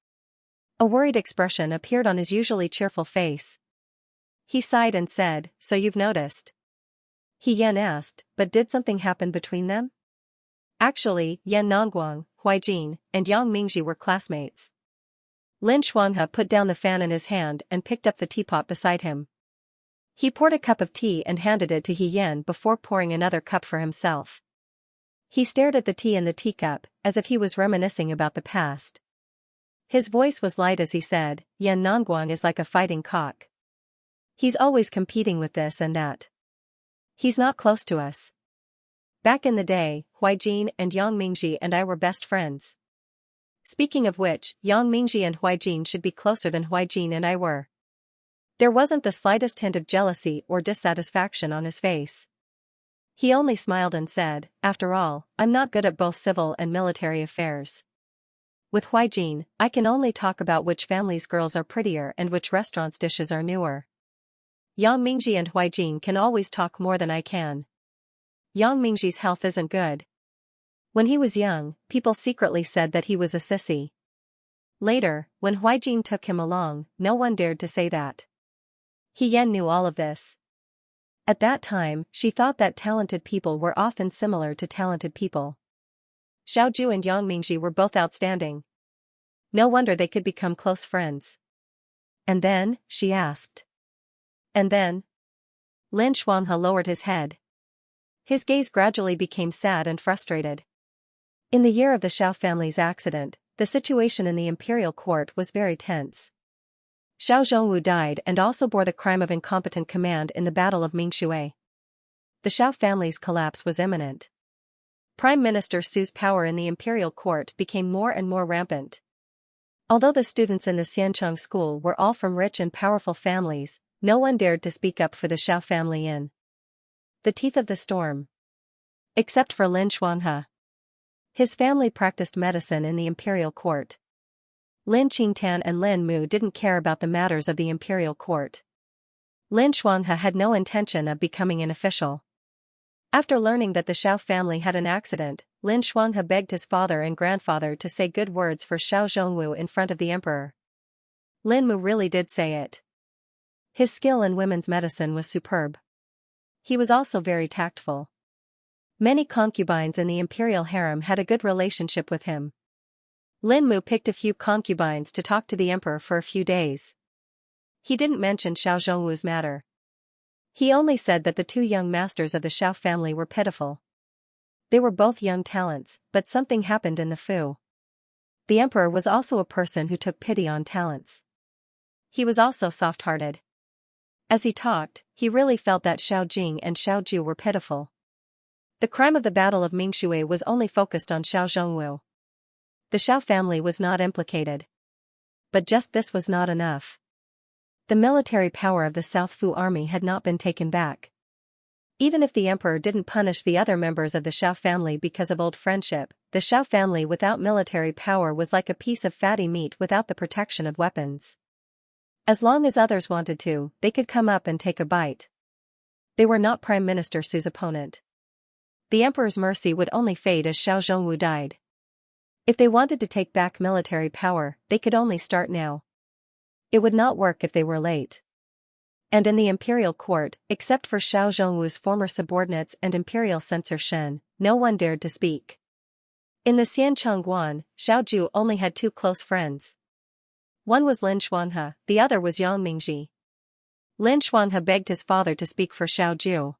A worried expression appeared on his usually cheerful face. He sighed and said, "So you've noticed?" He Yan asked, "But did something happen between them?" Actually, Yan Nongguang, Huaijin, and Yang Mingji were classmates. Lin Shuanghe put down the fan in his hand and picked up the teapot beside him. He poured a cup of tea and handed it to He Yan before pouring another cup for himself. He stared at the tea in the teacup, as if he was reminiscing about the past. His voice was light as he said, "Yan Nongguang is like a fighting cock. He's always competing with this and that. He's not close to us. Back in the day, Huaijin and Yang Mingji and I were best friends. Speaking of which, Yang Mingji and Huaijin should be closer than Huaijin and I were." There wasn't the slightest hint of jealousy or dissatisfaction on his face. He only smiled and said, "After all, I'm not good at both civil and military affairs. With Huaijin, I can only talk about which family's girls are prettier and which restaurant's dishes are newer. Yang Mingji and Huaijin can always talk more than I can. Yang Mingji's health isn't good. When he was young, people secretly said that he was a sissy. Later, when Huaijin took him along, no one dared to say that." He Yan knew all of this. At that time, she thought that talented people were often similar to talented people. Xiao Zhu and Yang Mingji were both outstanding. No wonder they could become close friends. "And then?" she asked. "And then?" Lin Shuanghe lowered his head. His gaze gradually became sad and frustrated. In the year of the Xiao family's accident, the situation in the imperial court was very tense. Xiao Zhongwu died and also bore the crime of incompetent command in the Battle of Mingshui. The Xiao family's collapse was imminent. Prime Minister Su's power in the imperial court became more and more rampant. Although the students in the Xianxia school were all from rich and powerful families, no one dared to speak up for the Xiao family in the teeth of the storm. Except for Lin Shuanghe. His family practiced medicine in the imperial court. Lin Qingtan and Lin Mu didn't care about the matters of the imperial court. Lin Shuanghe had no intention of becoming an official. After learning that the Xiao family had an accident, Lin Shuanghe begged his father and grandfather to say good words for Xiao Zhongwu in front of the emperor. Lin Mu really did say it. His skill in women's medicine was superb. He was also very tactful. Many concubines in the imperial harem had a good relationship with him. Lin Mu picked a few concubines to talk to the emperor for a few days. He didn't mention Xiao Zhongwu's matter. He only said that the two young masters of the Xiao family were pitiful. They were both young talents, but something happened in the Fu The emperor was also a person who took pity on talents. He was also soft-hearted. As he talked, he really felt that Xiao Jing and Xiao Ju were pitiful. The crime of the Battle of Mingshui was only focused on Xiao Zhongwu. The Xiao family was not implicated. But just this was not enough. The military power of the South Fu army had not been taken back. Even if the emperor didn't punish the other members of the Xiao family because of old friendship, the Xiao family without military power was like a piece of fatty meat without the protection of weapons. As long as others wanted to, they could come up and take a bite. They were not Prime Minister Su's opponent. The emperor's mercy would only fade as Xiao Zhongwu died. If they wanted to take back military power, they could only start now. It would not work if they were late. And in the imperial court, except for Xiao Zhongwu's former subordinates and imperial censor Shen, no one dared to speak. In the Xianxia, Xiao Ju only had two close friends. One was Lin Xuanhe, the other was Yang Mingji. Lin Xuanhe begged his father to speak for Xiao Ju.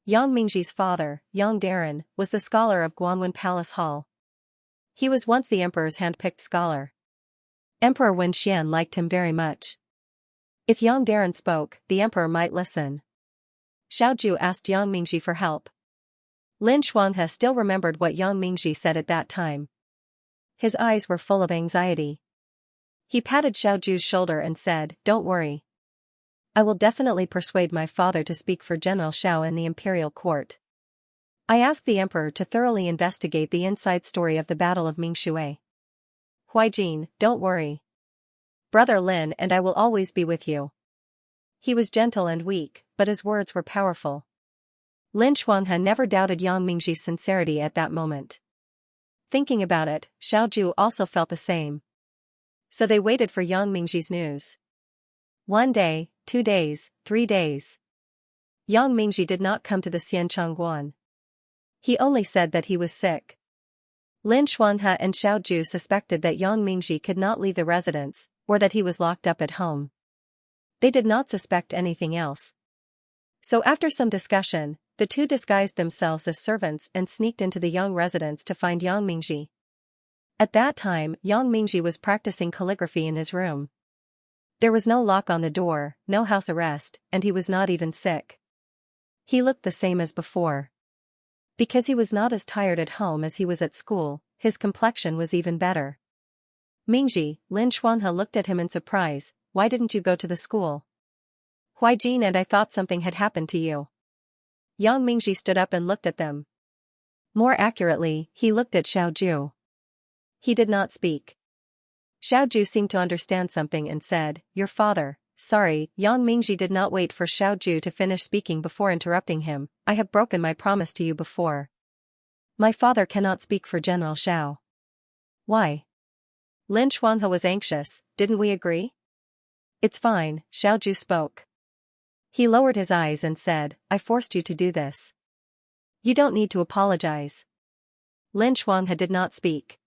Yang Mingji's father, Yang Daren, was the scholar of Guanwen Palace Hall. He was once the emperor's hand-picked scholar. Emperor Wen Xian liked him very much. If Yang Daren spoke, the emperor might listen. Xiao Ju asked Yang Mingji for help. Lin Xuanhe still remembered what Yang Mingji said at that time. His eyes were full of anxiety. He patted Xiao Ju's shoulder and said, "Don't worry. I will definitely persuade my father to speak for General Xiao in the imperial court. I asked the emperor to thoroughly investigate the inside story of the Battle of Mingshui. Huaijin, don't worry. Brother Lin and I will always be with you." He was gentle and weak, but his words were powerful. Lin Xuanhe never doubted Yang Mingji's sincerity at that moment. Thinking about it, Xiao Ju also felt the same. So they waited for Yang Mingji's news. 1 day, 2 days, 3 days. Yang Mingji did not come to the Xianxia. He only said that he was sick. Lin Xuanhe and Xiao Ju suspected that Yang Mingji could not leave the residence, or that he was locked up at home. They did not suspect anything else. So after some discussion, the two disguised themselves as servants and sneaked into the Yang residence to find Yang Mingji. At that time, Yang Mingji was practicing calligraphy in his room. There was no lock on the door, no house arrest, and he was not even sick. He looked the same as before. Because he was not as tired at home as he was at school, his complexion was even better. "Mingji," Lin Xuanhe looked at him in surprise, "why didn't you go to the school?" "Huaijin and I thought something had happened to you." Yang Mingji stood up and looked at them. More accurately, he looked at Xiao Ju. He did not speak. Xiao Ju seemed to understand something and said, "Your father." "Sorry." Yang Mingji did not wait for Xiao Ju to finish speaking before interrupting him. "I have broken my promise to you before. My father cannot speak for General Xiao." "Why?" Lin Xuanhe was anxious. "Didn't we agree?" "It's fine," Xiao Ju spoke. He lowered his eyes and said, "I forced you to do this. You don't need to apologize." Lin Xuanhe did not speak.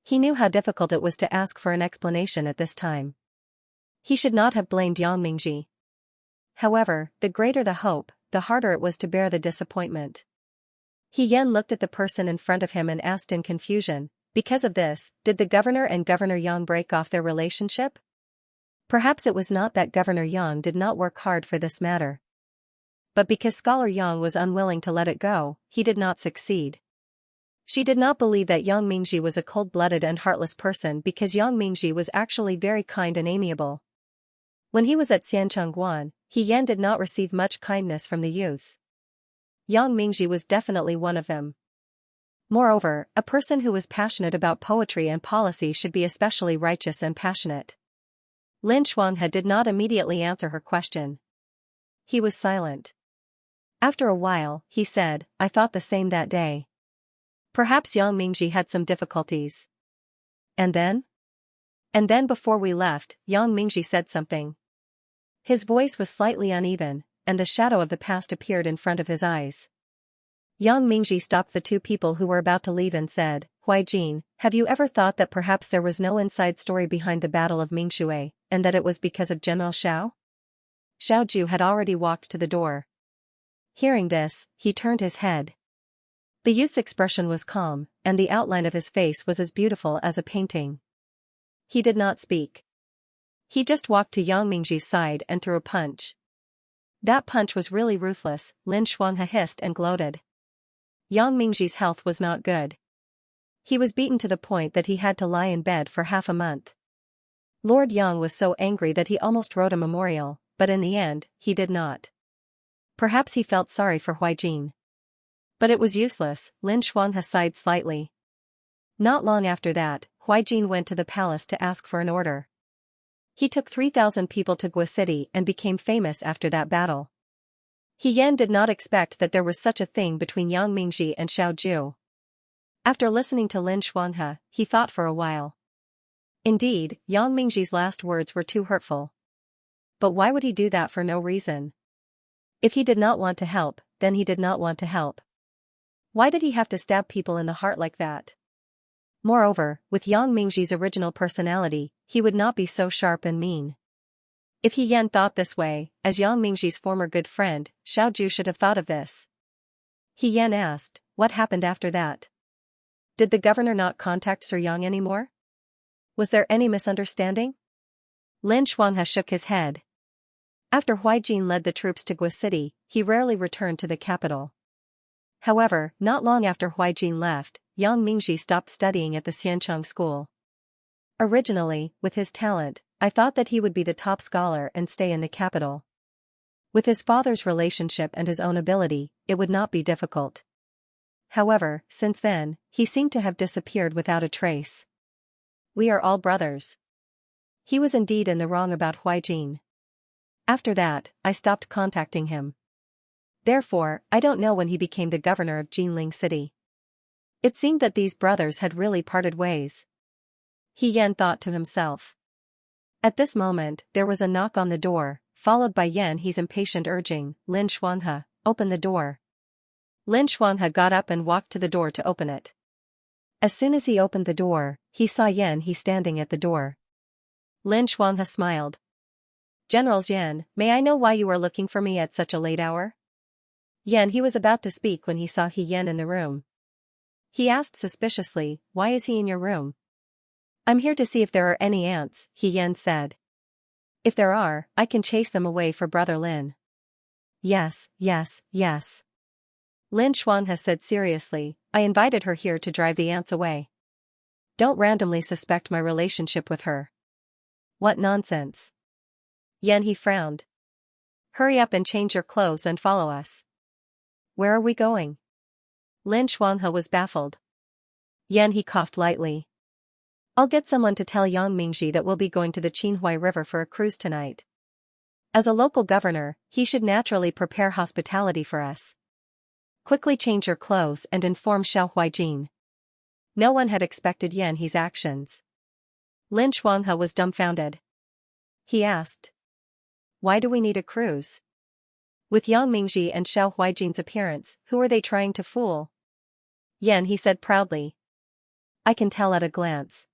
He knew how difficult it was to ask for an explanation at this time. He should not have blamed Yang Mingji. However, the greater the hope, the harder it was to bear the disappointment. He Yan looked at the person in front of him and asked in confusion, "Because of this, did the governor and Governor Yang break off their relationship?" Perhaps it was not that Governor Yang did not work hard for this matter. But because Scholar Yang was unwilling to let it go, he did not succeed. She did not believe that Yang Mingji was a cold-blooded and heartless person because Yang Mingji was actually very kind and amiable. When he was at Xianxia, he Yan did not receive much kindness from the youths. Yang Mingji was definitely one of them. Moreover, a person who was passionate about poetry and policy should be especially righteous and passionate. Lin Xuanhe did not immediately answer her question. He was silent. After a while, he said, "I thought the same that day. Perhaps Yang Mingji had some difficulties." And then? "And then before we left, Yang Mingji said something." His voice was slightly uneven, and the shadow of the past appeared in front of his eyes. Yang Mingji stopped the two people who were about to leave and said, "Huaijin, have you ever thought that perhaps there was no inside story behind the Battle of Mingshui, and that it was because of General Xiao?" Xiao Ju had already walked to the door. Hearing this, he turned his head. The youth's expression was calm, and the outline of his face was as beautiful as a painting. He did not speak. He just walked to Yang Mingji's side and threw a punch. That punch was really ruthless, Lin Shuanghe hissed and gloated. Yang Mingji's health was not good. He was beaten to the point that he had to lie in bed for half a month. Lord Yang was so angry that he almost wrote a memorial, but in the end, he did not. Perhaps he felt sorry for Huaijin. But it was useless, Lin Shuanghe sighed slightly. Not long after that, Huaijin went to the palace to ask for an order. He took 3,000 people to Gua City and became famous after that battle. He Yan did not expect that there was such a thing between Yang Mingji and Xiao Ju. After listening to Lin Shuanghe, he thought for a while. Indeed, Yang Mingji's last words were too hurtful. But why would he do that for no reason? If he did not want to help, then he did not want to help. Why did he have to stab people in the heart like that? Moreover, with Yang Mingji's original personality, he would not be so sharp and mean. If He Yan thought this way, as Yang Mingji's former good friend, Xiao Ju should have thought of this. He Yan asked, what happened after that? Did the governor not contact Sir Yang anymore? Was there any misunderstanding? Lin Shuanghe shook his head. After Huaijin led the troops to Gua City, he rarely returned to the capital. However, not long after Huaijin left, Yang Mingji stopped studying at the Xianxia school. Originally, with his talent, I thought that he would be the top scholar and stay in the capital. With his father's relationship and his own ability, it would not be difficult. However, since then, he seemed to have disappeared without a trace. We are all brothers. He was indeed in the wrong about Huaijin. After that, I stopped contacting him. Therefore, I don't know when he became the governor of Jinling City. It seemed that these brothers had really parted ways. He Yan thought to himself. At this moment, there was a knock on the door, followed by Yan He's impatient urging, Lin Shuanghe, open the door. Lin Shuanghe got up and walked to the door to open it. As soon as he opened the door, he saw Yan He standing at the door. Lin Shuanghe smiled. General Yan, may I know why you are looking for me at such a late hour? Yan He was about to speak when he saw He Yan in the room. He asked suspiciously, why is he in your room? I'm here to see if there are any ants, He Yan said. If there are, I can chase them away for Brother Lin. Yes, yes, yes. Lin Shuanghe said seriously, I invited her here to drive the ants away. Don't randomly suspect my relationship with her. What nonsense. Yan He frowned. Hurry up and change your clothes and follow us. Where are we going? Lin Shuanghe was baffled. Yan He coughed lightly. I'll get someone to tell Yang Mingji that we'll be going to the Qinhuai River for a cruise tonight. As a local governor, he should naturally prepare hospitality for us. Quickly change your clothes and inform Xiao Huaijin. No one had expected Yan He's actions. Lin Shuanghe was dumbfounded. He asked. Why do we need a cruise? With Yang Mingji and Xiao Huaijin's appearance, who are they trying to fool? Yan He said proudly. I can tell at a glance.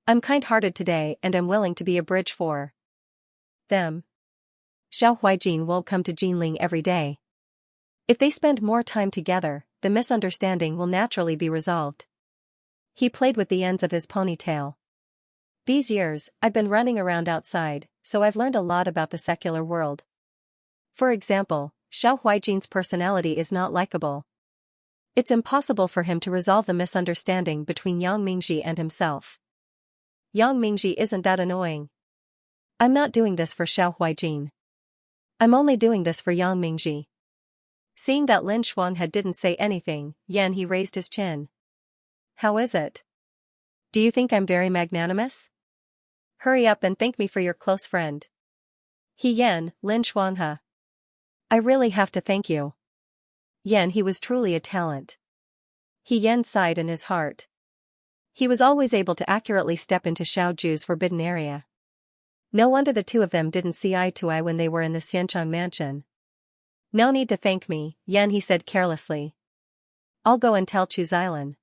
I'm kind-hearted today and am willing to be a bridge for them. Xiao Huaijin won't come to Jinling every day. If they spend more time together, the misunderstanding will naturally be resolved. He played with the ends of his ponytail. These years, I've been running around outside, so I've learned a lot about the secular world. For example, Xiao Huaijin's personality is not likable. It's impossible for him to resolve the misunderstanding between Yang Mingji and himself. Yang Mingji isn't that annoying. I'm not doing this for Xiao Huaijin. I'm only doing this for Yang Mingji. Seeing that Lin Shuanghe didn't say anything, Yan He raised his chin. How is it? Do you think I'm very magnanimous? Hurry up and thank me for your close friend. He Yan, Lin Shuanghe. I really have to thank you. Yan He was truly a talent. He Yan sighed in his heart. He was always able to accurately step into Xiao Ju's forbidden area. No wonder the two of them didn't see eye to eye when they were in the Xianchang mansion. No need to thank me, Yan He said carelessly. I'll go and tell Chu Xilan.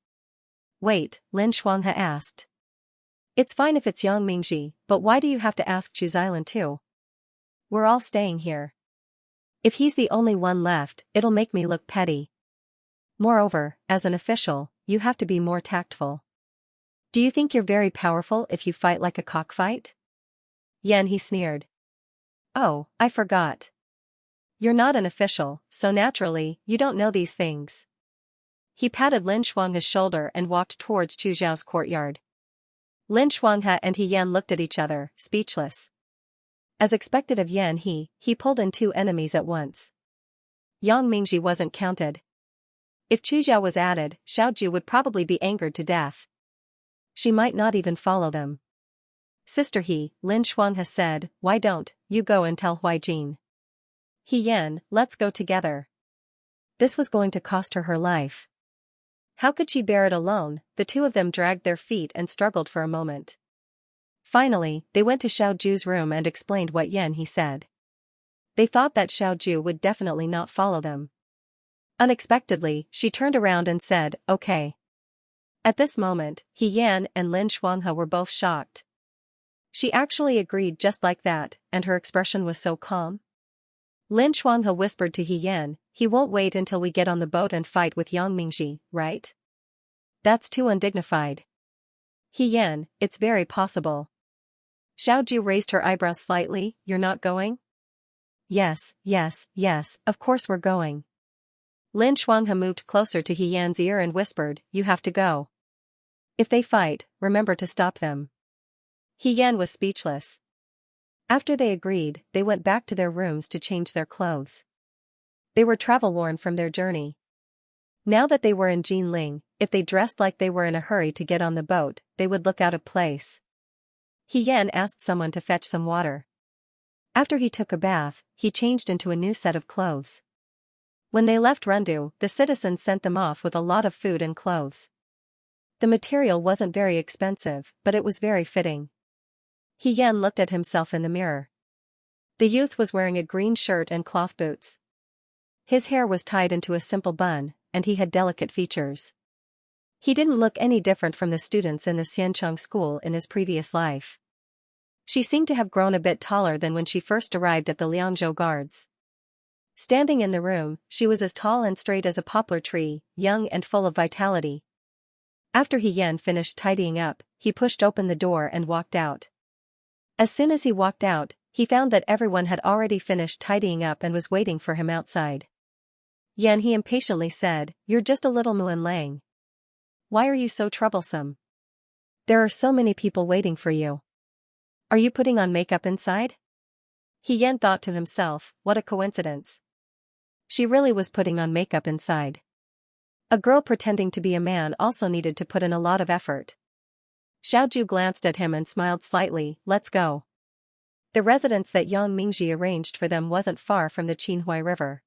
Wait, Lin Shuanghe asked. It's fine if it's Yang Mingji, but why do you have to ask Chu Xilan too? We're all staying here. If he's the only one left, it'll make me look petty. Moreover, as an official, you have to be more tactful. Do you think you're very powerful if you fight like a cockfight? Yan, he sneered. Oh, I forgot. You're not an official, so naturally, you don't know these things. He patted Lin Shuanghe's shoulder and walked towards Chu Zhao's courtyard. Lin Shuanghe and He Yan looked at each other, speechless. As expected of Yan, he pulled in two enemies at once. Yang Mingji wasn't counted. If Chu Zhao was added, Xiaoju would probably be angered to death. She might not even follow them. Sister Lin Shuanghe said, why don't you go and tell Huaijin? He Yan, let's go together. This was going to cost her her life. How could she bear it alone? The two of them dragged their feet and struggled for a moment. Finally, they went to Xiaoju's room and explained what he said. They thought that Xiaoju would definitely not follow them. Unexpectedly, she turned around and said, okay. At this moment, He Yan and Lin Shuanghe were both shocked. She actually agreed just like that, and her expression was so calm. Lin Shuanghe whispered to He Yan, he won't wait until we get on the boat and fight with Yang Mingji, right? That's too undignified. He Yan, it's very possible. Xiaoju raised her eyebrows slightly, you're not going? Yes, of course we're going. Lin Shuanghe moved closer to He Yan's ear and whispered, you have to go. If they fight, remember to stop them. He Yan was speechless. After they agreed, they went back to their rooms to change their clothes. They were travel-worn from their journey. Now that they were in Jinling, if they dressed like they were in a hurry to get on the boat, they would look out of place. He Yan asked someone to fetch some water. After he took a bath, he changed into a new set of clothes. When they left Rundu, the citizens sent them off with a lot of food and clothes. The material wasn't very expensive, but it was very fitting. He Yan looked at himself in the mirror. The youth was wearing a green shirt and cloth boots. His hair was tied into a simple bun, and he had delicate features. He didn't look any different from the students in the Xianxia school in his previous life. She seemed to have grown a bit taller than when she first arrived at the Liangzhou guards. Standing in the room, she was as tall and straight as a poplar tree, young and full of vitality. After He Yan finished tidying up, he pushed open the door and walked out. As soon as he walked out, he found that everyone had already finished tidying up and was waiting for him outside. Yan, he impatiently said, you're just a little Muan Lang. Why are you so troublesome? There are so many people waiting for you. Are you putting on makeup inside? He Yan thought to himself, what a coincidence. She really was putting on makeup inside. A girl pretending to be a man also needed to put in a lot of effort. Xiaoju glanced at him and smiled slightly, let's go. The residence that Yang Mingji arranged for them wasn't far from the Qinhuai River.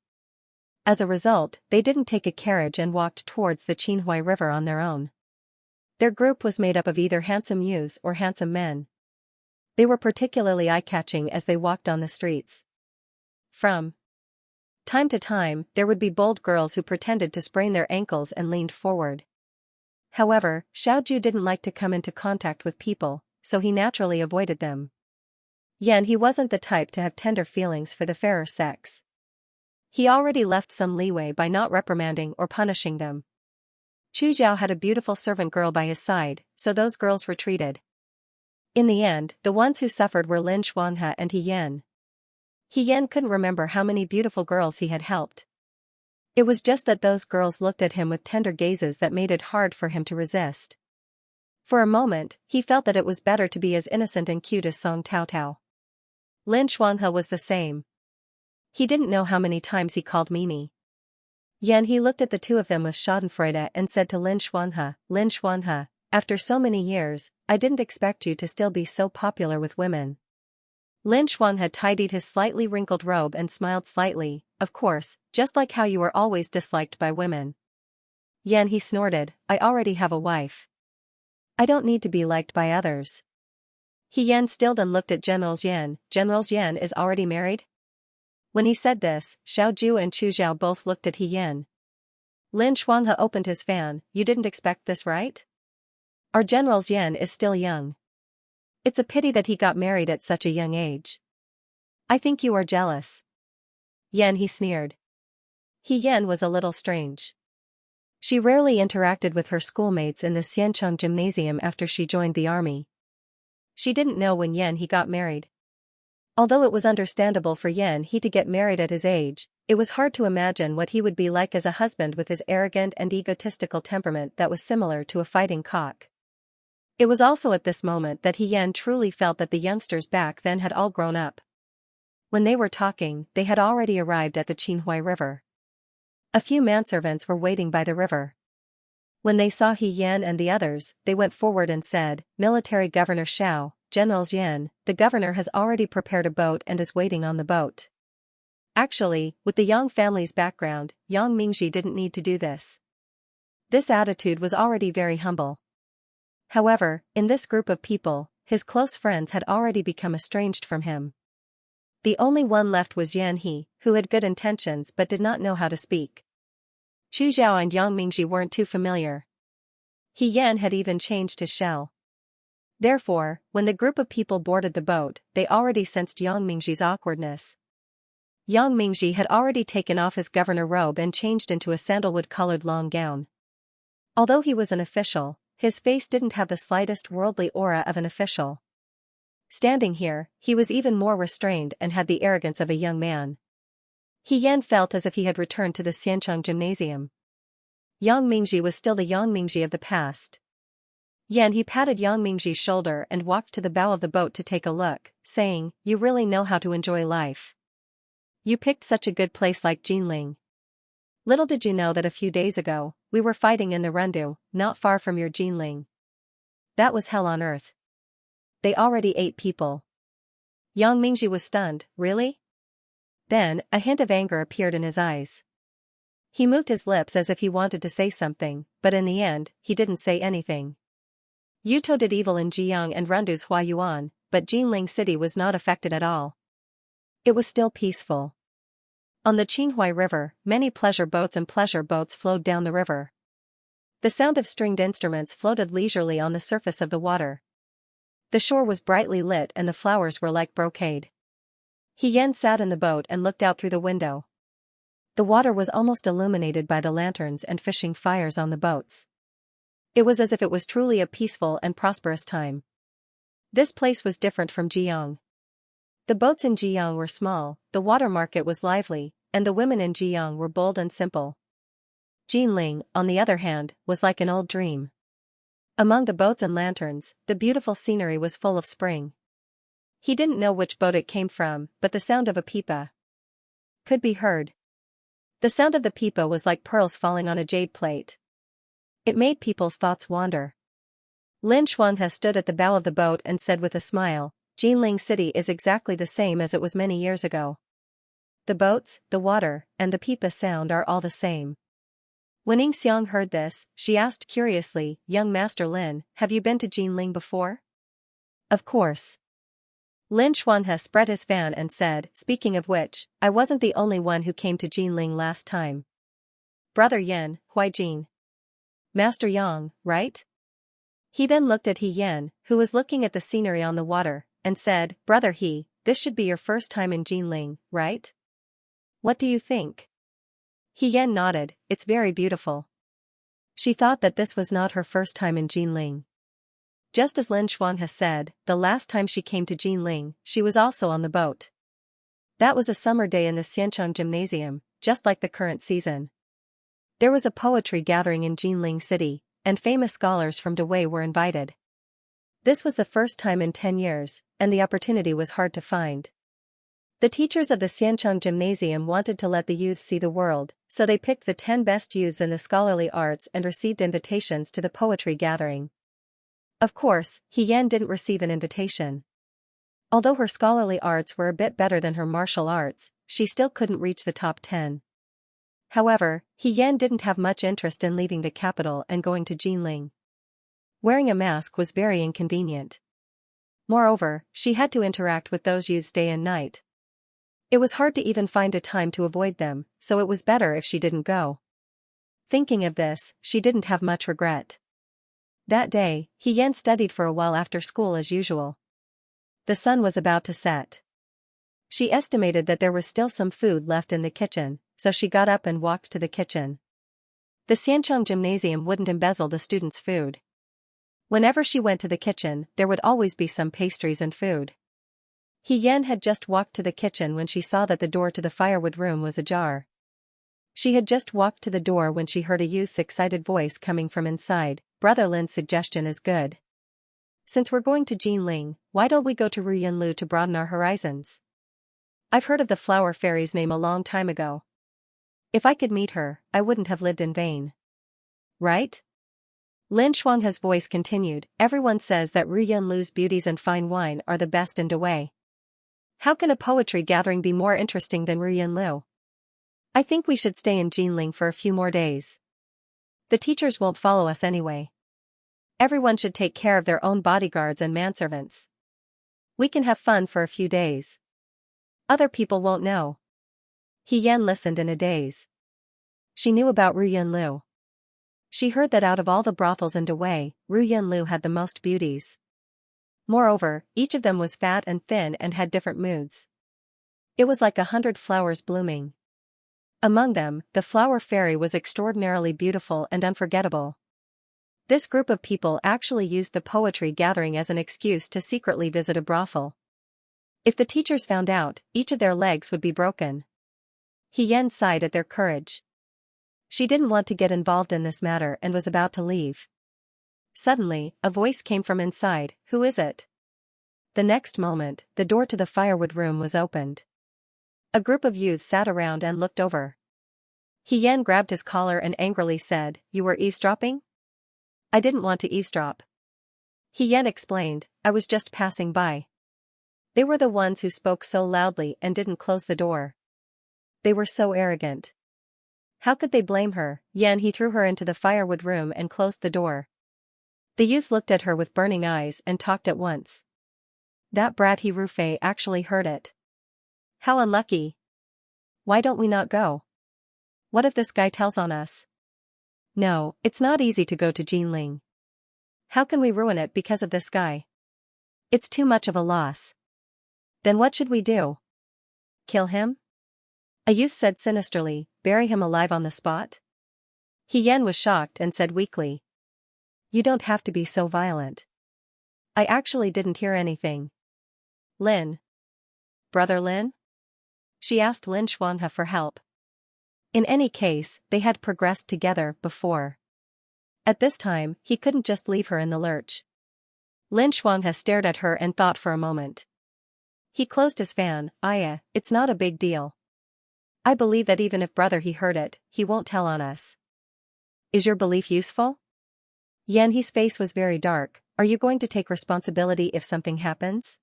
As a result, they didn't take a carriage and walked towards the Qinhuai River on their own. Their group was made up of either handsome youths or handsome men. They were particularly eye-catching as they walked on the streets. From time to time, there would be bold girls who pretended to sprain their ankles and leaned forward. However, Xiaoju didn't like to come into contact with people, so he naturally avoided them. Yan, he wasn't the type to have tender feelings for the fairer sex. He already left some leeway by not reprimanding or punishing them. Chu Zhao had a beautiful servant girl by his side, so those girls retreated. In the end, the ones who suffered were Lin Shuanghe and He Yan. He Yan couldn't remember how many beautiful girls he had helped. It was just that those girls looked at him with tender gazes that made it hard for him to resist. For a moment, he felt that it was better to be as innocent and cute as Song Tao Tao. Lin Shuanghe was the same. He didn't know how many times he called Mimi. Yan, he looked at the two of them with schadenfreude and said to Lin Shuanghe, after so many years, I didn't expect you to still be so popular with women. Lin Shuanghe tidied his slightly wrinkled robe and smiled slightly, of course, just like how you were always disliked by women. Yan, he snorted, I already have a wife. I don't need to be liked by others. He Yan stilled and looked at General Xian. General Xian is already married? When he said this, Xiaoju and Chu Zhao both looked at He Yan. Lin Shuanghe opened his fan, you didn't expect this, right? Our General Xian is still young. It's a pity that he got married at such a young age. I think you are jealous. Yan, he sneered. He Yan was a little strange. She rarely interacted with her schoolmates in the Xianxia gymnasium after she joined the army. She didn't know when Yan He got married. Although it was understandable for Yan He to get married at his age, it was hard to imagine what he would be like as a husband with his arrogant and egotistical temperament that was similar to a fighting cock. It was also at this moment that Yan truly felt that the youngsters back then had all grown up. When they were talking, they had already arrived at the Qinhui River. A few manservants were waiting by the river. When they saw Yan and the others, they went forward and said, "Military Governor Xiao, General Yan, the governor has already prepared a boat and is waiting on the boat." Actually, with the Yang family's background, Yang Mingji didn't need to do this. This attitude was already very humble. However, in this group of people, his close friends had already become estranged from him. The only one left was Yan He, who had good intentions but did not know how to speak. Chu Zhao and Yang Mingji weren't too familiar. Yan had even changed his shell. Therefore, when the group of people boarded the boat, they already sensed Yang Mingji's awkwardness. Yang Mingji had already taken off his governor robe and changed into a sandalwood-colored long gown. Although he was an official, his face didn't have the slightest worldly aura of an official. Standing here, he was even more restrained and had the arrogance of a young man. Yan felt as if he had returned to the Xianxia gymnasium. Yang Mingji was still the Yang Mingji of the past. He patted Yang Mingji's shoulder and walked to the bow of the boat to take a look, saying, "You really know how to enjoy life. You picked such a good place like Jinling. Little did you know that a few days ago, we were fighting in the Rendu, not far from your Jinling. That was hell on earth. They already ate people." Yang Mingji was stunned. "Really?" Then, a hint of anger appeared in his eyes. He moved his lips as if he wanted to say something, but in the end, he didn't say anything. Yuto did evil in Jiang and Rendu's Huayuan, but Jinling City was not affected at all. It was still peaceful. On the Qinhui River, many pleasure boats and pleasure boats flowed down the river. The sound of stringed instruments floated leisurely on the surface of the water. The shore was brightly lit and the flowers were like brocade. Yan sat in the boat and looked out through the window. The water was almost illuminated by the lanterns and fishing fires on the boats. It was as if it was truly a peaceful and prosperous time. This place was different from Jiang. The boats in Jiang were small, the water market was lively, and the women in Jiang were bold and simple. Jinling, on the other hand, was like an old dream. Among the boats and lanterns, the beautiful scenery was full of spring. He didn't know which boat it came from, but the sound of a pipa could be heard. The sound of the pipa was like pearls falling on a jade plate. It made people's thoughts wander. Lin Xuanhe stood at the bow of the boat and said with a smile, "Jinling City is exactly the same as it was many years ago. The boats, the water, and the pipa sound are all the same." When Xiang heard this, she asked curiously, "Young Master Lin, have you been to Jinling before?" "Of course." Lin Xuanhe spread his fan and said, "Speaking of which, I wasn't the only one who came to Jinling last time. Brother Yan, Huijin. Master Yang, right?" He then looked at Yan, who was looking at the scenery on the water, and said, "Brother He, this should be your first time in Jinling, right? What do you think?" Yan nodded, "It's very beautiful." She thought that this was not her first time in Jinling. Just as Lin Xuan has said, the last time she came to Jinling, she was also on the boat. That was a summer day in the Xiancheng Gymnasium, just like the current season. There was a poetry gathering in Jinling City, and famous scholars from Dawei were invited. This was the first time in 10 years, and the opportunity was hard to find. The teachers of the Xiancheng Gymnasium wanted to let the youths see the world, so they picked the 10 best youths in the scholarly arts and received invitations to the poetry gathering. Of course, Yan didn't receive an invitation. Although her scholarly arts were a bit better than her martial arts, she still couldn't reach the top 10. However, Yan didn't have much interest in leaving the capital and going to Jinling. Wearing a mask was very inconvenient. Moreover, she had to interact with those youths day and night. It was hard to even find a time to avoid them, so it was better if she didn't go. Thinking of this, she didn't have much regret. That day, Yan studied for a while after school as usual. The sun was about to set. She estimated that there was still some food left in the kitchen, so she got up and walked to the kitchen. The Xianxia gymnasium wouldn't embezzle the students' food. Whenever she went to the kitchen, there would always be some pastries and food. Xian had just walked to the kitchen when she saw that the door to the firewood room was ajar. She had just walked to the door when she heard a youth's excited voice coming from inside. Brother Lin's suggestion is good. Since we're going to Jinling, why don't we go to Ruyanlu to broaden our horizons? I've heard of the flower fairy's name a long time ago. If I could meet her, I wouldn't have lived in vain. Right? Lin Shuanghe's voice continued, everyone says that Ruyanlu's beauties and fine wine are the best in Dawei. How can a poetry gathering be more interesting than Ruyanlu? I think we should stay in Jinling for a few more days. The teachers won't follow us anyway. Everyone should take care of their own bodyguards and manservants. We can have fun for a few days. Other people won't know. Xian listened in a daze. She knew about Ruyanlu. She heard that out of all the brothels in Dawei, Ruyanlu had the most beauties. Moreover, each of them was fat and thin and had different moods. It was like 100 flowers blooming. Among them, the flower fairy was extraordinarily beautiful and unforgettable. This group of people actually used the poetry gathering as an excuse to secretly visit a brothel. If the teachers found out, each of their legs would be broken. Xian sighed at their courage. She didn't want to get involved in this matter and was about to leave. Suddenly, a voice came from inside, "Who is it?" The next moment, the door to the firewood room was opened. A group of youths sat around and looked over. Xian grabbed his collar and angrily said, "You were eavesdropping?" "I didn't want to eavesdrop." Xian explained, "I was just passing by." They were the ones who spoke so loudly and didn't close the door. They were so arrogant. How could they blame her? He threw her into the firewood room and closed the door. The youth looked at her with burning eyes and talked at once. That brat He Rufei actually heard it. How unlucky. Why don't we not go? What if this guy tells on us? No, it's not easy to go to Jinling. How can we ruin it because of this guy? It's too much of a loss. Then what should we do? Kill him? A youth said sinisterly, bury him alive on the spot? Xian was shocked and said weakly. You don't have to be so violent. I actually didn't hear anything. Lin. Brother Lin? She asked Lin Shuanghe for help. In any case, they had progressed together before. At this time, he couldn't just leave her in the lurch. Lin Shuanghe stared at her and thought for a moment. He closed his fan. It's not a big deal. I believe that even if brother he heard it, he won't tell on us. Is your belief useful? Yanhe's face was very dark. Are you going to take responsibility if something happens?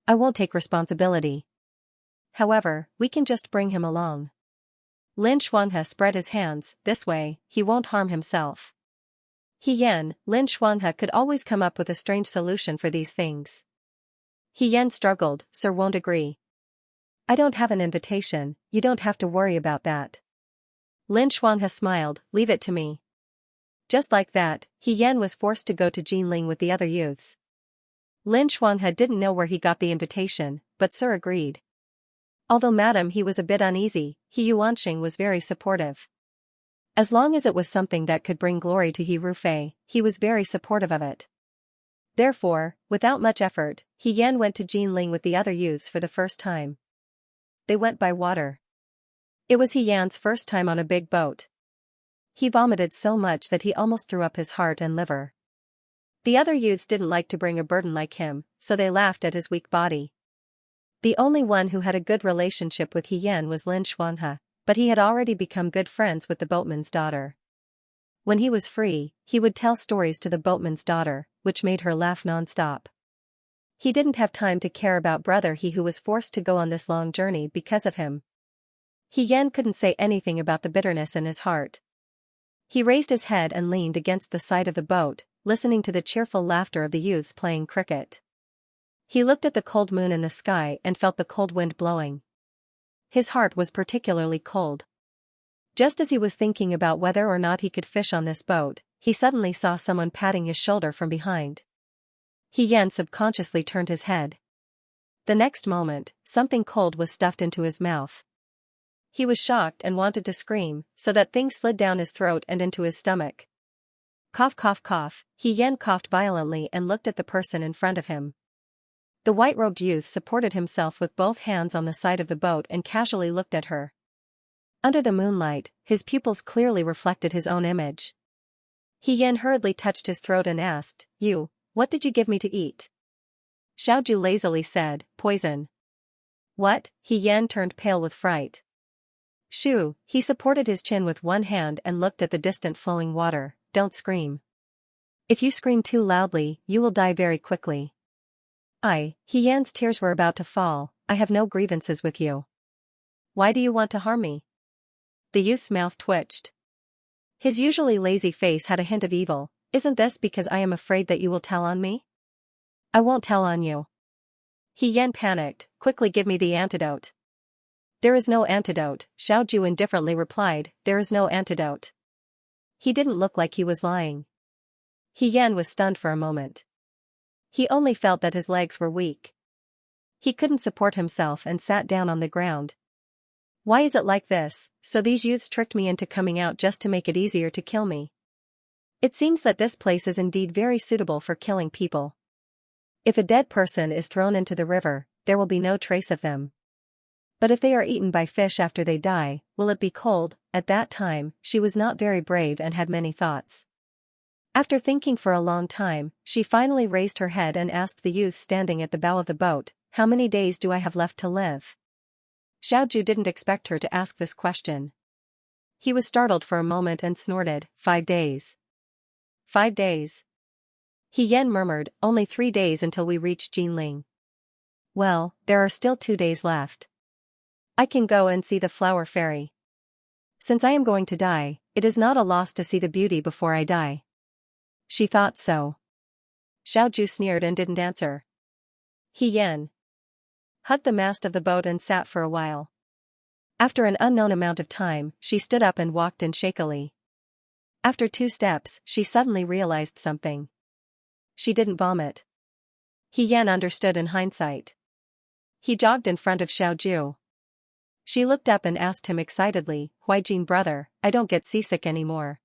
I won't take responsibility. However, we can just bring him along. Lin Shuanghe spread his hands, this way, he won't harm himself. Lin Shuanghe could always come up with a strange solution for these things. Xian struggled, sir won't agree. I don't have an invitation, you don't have to worry about that. Lin Shuanghe smiled, leave it to me. Just like that, Xian was forced to go to Jinling with the other youths. Lin Shuanghe didn't know where he got the invitation, but Sir agreed. Although madam he was a bit uneasy, He Yuanxing was very supportive. As long as it was something that could bring glory to He Rufei, he was very supportive of it. Therefore, without much effort, Xian went to Jinling with the other youths for the first time. They went by water. It was Xian's first time on a big boat. He vomited so much that he almost threw up his heart and liver. The other youths didn't like to bring a burden like him, so they laughed at his weak body. The only one who had a good relationship with Xian was Lin Shuanghe, but he had already become good friends with the boatman's daughter. When he was free, he would tell stories to the boatman's daughter, which made her laugh non-stop. He didn't have time to care about brother He who was forced to go on this long journey because of him. Xian couldn't say anything about the bitterness in his heart. He raised his head and leaned against the side of the boat, listening to the cheerful laughter of the youths playing cricket. He looked at the cold moon in the sky and felt the cold wind blowing. His heart was particularly cold. Just as he was thinking about whether or not he could fish on this boat, he suddenly saw someone patting his shoulder from behind. Xian subconsciously turned his head. The next moment, something cold was stuffed into his mouth. He was shocked and wanted to scream, so that things slid down his throat and into his stomach. Cough cough cough, Xian coughed violently and looked at the person in front of him. The white-robed youth supported himself with both hands on the side of the boat and casually looked at her. Under the moonlight, his pupils clearly reflected his own image. Xian hurriedly touched his throat and asked, "You, what did you give me to eat?" Xiaoju lazily said, "Poison." "What?" Xian turned pale with fright. "Shoo," he supported his chin with one hand and looked at the distant flowing water. "Don't scream. If you scream too loudly, you will die very quickly." Xian's tears were about to fall. "I have no grievances with you. Why do you want to harm me?" The youth's mouth twitched. His usually lazy face had a hint of evil. "Isn't this because I am afraid that you will tell on me?" "I won't tell on you." Xian panicked. "Quickly give me the antidote." "There is no antidote," Xiaoju indifferently replied. "There is no antidote." He didn't look like he was lying. Xian was stunned for a moment. He only felt that his legs were weak. He couldn't support himself and sat down on the ground. "Why is it like this? So these youths tricked me into coming out just to make it easier to kill me. It seems that this place is indeed very suitable for killing people. If a dead person is thrown into the river, there will be no trace of them. But if they are eaten by fish after they die, will it be cold?" At that time, she was not very brave and had many thoughts. After thinking for a long time, she finally raised her head and asked the youth standing at the bow of the boat, "How many days do I have left to live?" Xiaoju didn't expect her to ask this question. He was startled for a moment and snorted, 5 days. 5 days. Xian murmured, "Only 3 days until we reach Jinling." "Well, there are still 2 days left. I can go and see the flower fairy. Since I am going to die, it is not a loss to see the beauty before I die." She thought so. Xiaoju sneered and didn't answer. Xian hugged the mast of the boat and sat for a while. After an unknown amount of time, she stood up and walked in shakily. After 2 steps, she suddenly realized something. She didn't vomit. Xian understood in hindsight. He jogged in front of Xiaoju. She looked up and asked him excitedly, "Huijin brother, I don't get seasick anymore.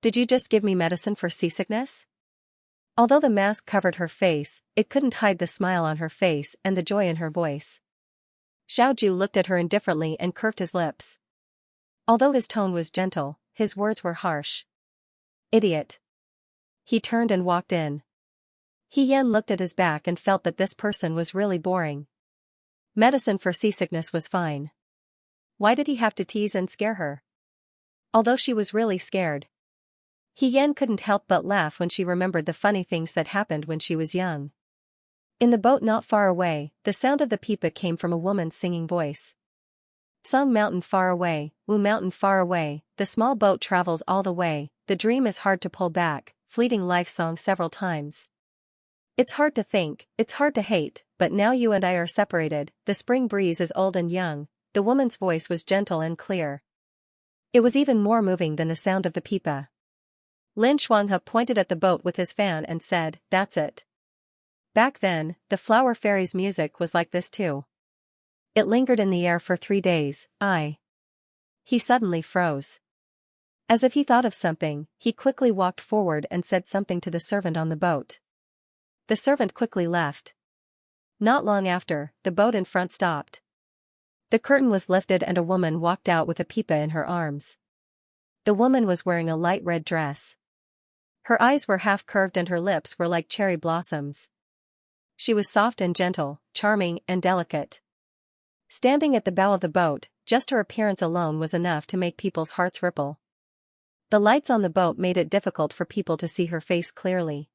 Did you just give me medicine for seasickness?" Although the mask covered her face, it couldn't hide the smile on her face and the joy in her voice. Xiaoju looked at her indifferently and curved his lips. Although his tone was gentle, his words were harsh. "Idiot." He turned and walked in. Xian looked at his back and felt that this person was really boring. Medicine for seasickness was fine. Why did he have to tease and scare her? Although she was really scared. Xian couldn't help but laugh when she remembered the funny things that happened when she was young. In the boat not far away, the sound of the pipa came from a woman's singing voice. "Song mountain far away, Wu mountain far away, the small boat travels all the way, the dream is hard to pull back," fleeting life song several times. "It's hard to think, it's hard to hate, but now you and I are separated, the spring breeze is old and young." The woman's voice was gentle and clear. It was even more moving than the sound of the pipa. Lin Shuanghe pointed at the boat with his fan and said, "That's it." Back then, the flower fairy's music was like this too. It lingered in the air for 3 days. He suddenly froze. As if he thought of something, he quickly walked forward and said something to the servant on the boat. The servant quickly left. Not long after, the boat in front stopped. The curtain was lifted and a woman walked out with a pipa in her arms. The woman was wearing a light red dress. Her eyes were half curved and her lips were like cherry blossoms. She was soft and gentle, charming and delicate. Standing at the bow of the boat, just her appearance alone was enough to make people's hearts ripple. The lights on the boat made it difficult for people to see her face clearly.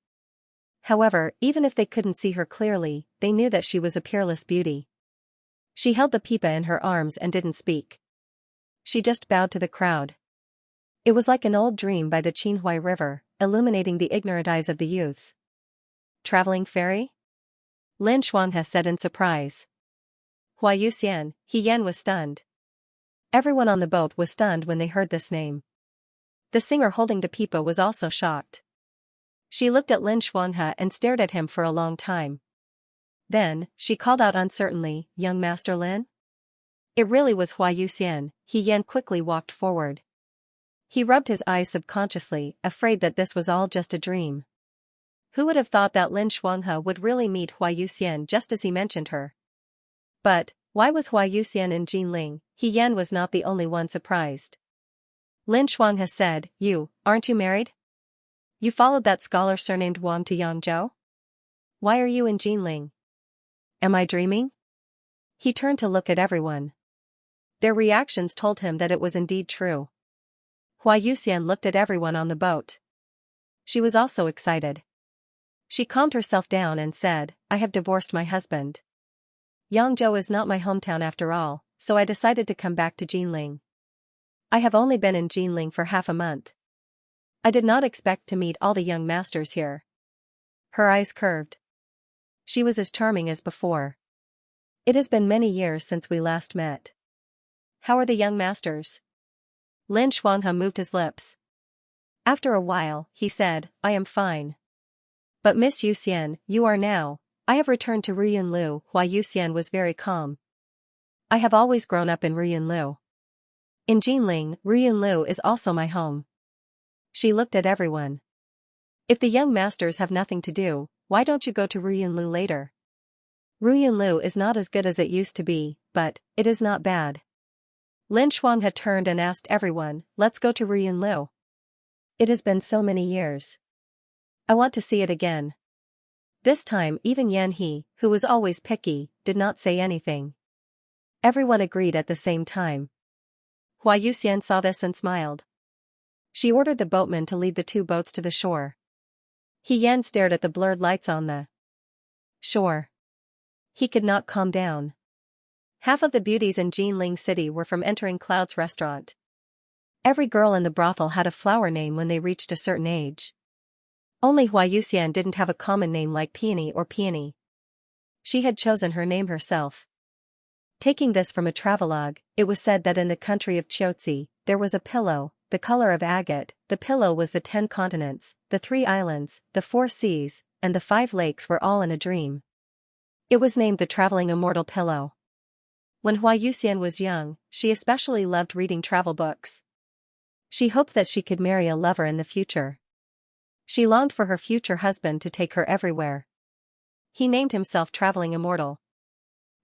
However, even if they couldn't see her clearly, they knew that she was a peerless beauty. She held the pipa in her arms and didn't speak. She just bowed to the crowd. It was like an old dream by the Qinhuai River, illuminating the ignorant eyes of the youths. "Traveling fairy?" Lin Shuanghe said in surprise. Huayu Xian, Xian was stunned. Everyone on the boat was stunned when they heard this name. The singer holding the pipa was also shocked. She looked at Lin Shuanghe and stared at him for a long time. Then, she called out uncertainly, "Young Master Lin?" It really was Hua Yuxian. He Yan quickly walked forward. He rubbed his eyes subconsciously, afraid that this was all just a dream. Who would have thought that Lin Shuanghe would really meet Hua Yuxian just as he mentioned her? But, why was Hua Yuxian in Jinling? He Yan was not the only one surprised. Lin Shuanghe said, aren't you married? You followed that scholar surnamed Wang to Yangzhou? Why are you in Jinling? Am I dreaming? He turned to look at everyone. Their reactions told him that it was indeed true. Hua Yuxian looked at everyone on the boat. She was also excited. She calmed herself down and said, I have divorced my husband. Yangzhou is not my hometown after all, so I decided to come back to Jinling. I have only been in Jinling for half a month. I did not expect to meet all the young masters here. Her eyes curved. She was as charming as before. It has been many years since we last met. How are the young masters? Lin Shuanghe moved his lips. After a while, he said, I am fine. But Miss Yuxian, you are now. I have returned to Ruyunlu. Hua Yuxian was very calm. I have always grown up in Ruyunlu. In Jinling, Ruyunlu is also my home. She looked at everyone. If the young masters have nothing to do, why don't you go to Ruyunlu later? Ruyunlu is not as good as it used to be, but it is not bad. Lin Shuanghe turned and asked everyone, let's go to Ruyunlu. It has been so many years. I want to see it again. This time even Yan He, who was always picky, did not say anything. Everyone agreed at the same time. Hua Yuxian saw this and smiled. She ordered the boatman to lead the two boats to the shore. He Yan stared at the blurred lights on the shore. He could not calm down. Half of the beauties in Jinling City were from entering Cloud's restaurant. Every girl in the brothel had a flower name when they reached a certain age. Only Hua Yuxian didn't have a common name like Peony or Peony. She had chosen her name herself. Taking this from a travelogue, it was said that in the country of Qiuzi, there was a pillow, the color of agate. The pillow was the 10 continents, the 3 islands, the 4 seas, and the 5 lakes were all in a dream. It was named the Traveling Immortal Pillow. When Hua Yuxian was young, she especially loved reading travel books. She hoped that she could marry a lover in the future. She longed for her future husband to take her everywhere. He named himself Traveling Immortal.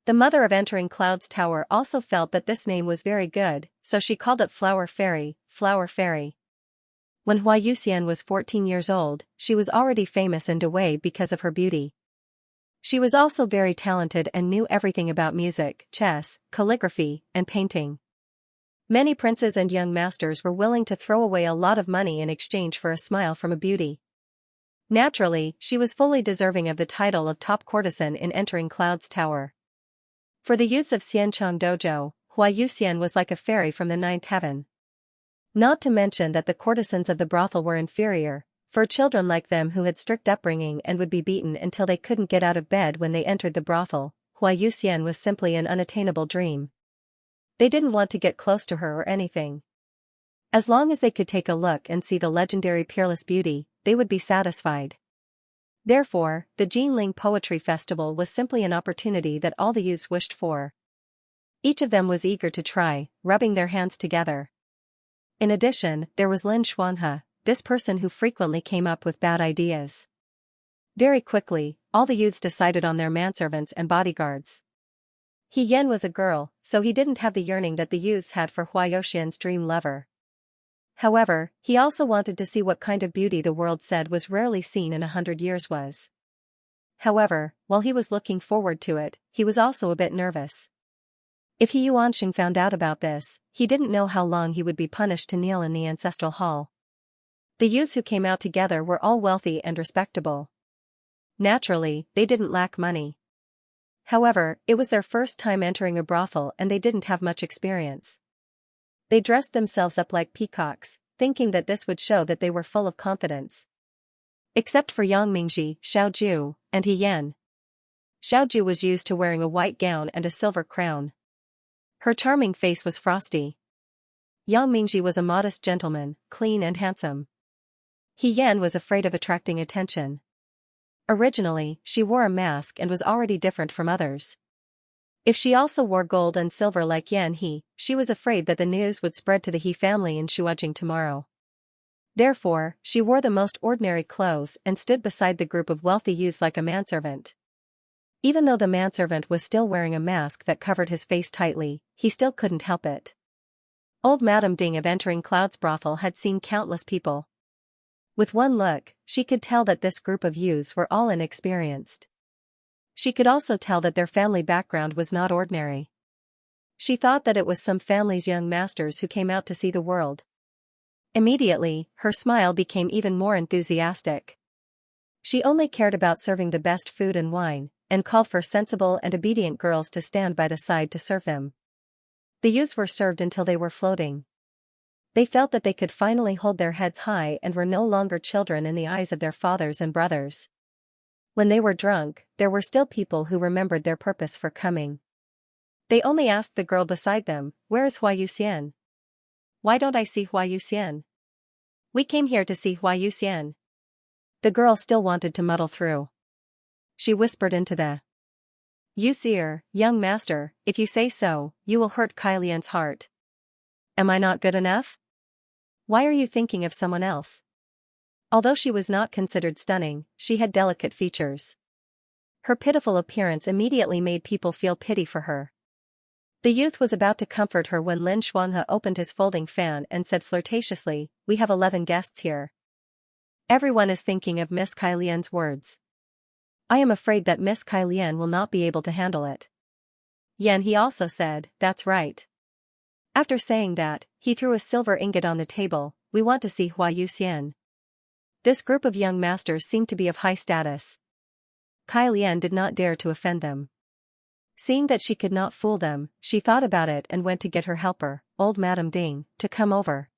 The mother of Entering Cloud's tower also felt that this name was very good, so she called it Flower Fairy, Flower Fairy. When Hua Yuxian was 14 years old, she was already famous in Dawei because of her beauty. She was also very talented and knew everything about music, chess, calligraphy, and painting. Many princes and young masters were willing to throw away a lot of money in exchange for a smile from a beauty. Naturally, she was fully deserving of the title of top courtesan in Entering Cloud's tower. For the youths of Xianchang Dojo, Hua Yuxian was like a fairy from the 9th heaven. Not to mention that the courtesans of the brothel were inferior, for children like them who had strict upbringing and would be beaten until they couldn't get out of bed when they entered the brothel. Hua Yuxian was simply an unattainable dream. They didn't want to get close to her or anything. As long as they could take a look and see the legendary peerless beauty, they would be satisfied. Therefore, the Jinling Poetry Festival was simply an opportunity that all the youths wished for. Each of them was eager to try, rubbing their hands together. In addition, there was Lin Shuanghe, this person who frequently came up with bad ideas. Very quickly, all the youths decided on their manservants and bodyguards. He Yan was a girl, so he didn't have the yearning that the youths had for Hua Yuxian's dream lover. However, he also wanted to see what kind of beauty the world said was rarely seen in 100 years was. However, while he was looking forward to it, he was also a bit nervous. If he Yuanxing found out about this, he didn't know how long he would be punished to kneel in the ancestral hall. The youths who came out together were all wealthy and respectable. Naturally, they didn't lack money. However, it was their first time entering a brothel and they didn't have much experience. They dressed themselves up like peacocks, thinking that this would show that they were full of confidence. Except for Yang Mingji, Xiaoju, and He Yan. Xiaoju was used to wearing a white gown and a silver crown. Her charming face was frosty. Yang Mingji was a modest gentleman, clean and handsome. He Yan was afraid of attracting attention. Originally, she wore a mask and was already different from others. If she also wore gold and silver like Yan He, she was afraid that the news would spread to the He family in Shuajing tomorrow. Therefore, she wore the most ordinary clothes and stood beside the group of wealthy youths like a manservant. Even though the manservant was still wearing a mask that covered his face tightly, he still couldn't help it. Old Madame Ding of Entering Cloud's brothel had seen countless people. With one look, she could tell that this group of youths were all inexperienced. She could also tell that their family background was not ordinary. She thought that it was some family's young masters who came out to see the world. Immediately, her smile became even more enthusiastic. She only cared about serving the best food and wine, and called for sensible and obedient girls to stand by the side to serve them. The youths were served until they were floating. They felt that they could finally hold their heads high and were no longer children in the eyes of their fathers and brothers. When they were drunk, there were still people who remembered their purpose for coming. They only asked the girl beside them, "Where is Hua Yuxian? Why don't I see Hua Yuxian? We came here to see Hua Yuxian." The girl still wanted to muddle through. She whispered into the youth's ear, "Young master, if you say so, you will hurt Kai Lian's heart. Am I not good enough? Why are you thinking of someone else?" Although she was not considered stunning, she had delicate features. Her pitiful appearance immediately made people feel pity for her. The youth was about to comfort her when Lin Xuanhe opened his folding fan and said flirtatiously, "We have 11 guests here. Everyone is thinking of Miss Kai Lian's words. I am afraid that Miss Kai Lian will not be able to handle it." Yan He also said, "That's right." After saying that, he threw a silver ingot on the table, "We want to see Hua Yuxian." This group of young masters seemed to be of high status. Kai Lian did not dare to offend them. Seeing that she could not fool them, she thought about it and went to get her helper, Old Madame Ding, to come over.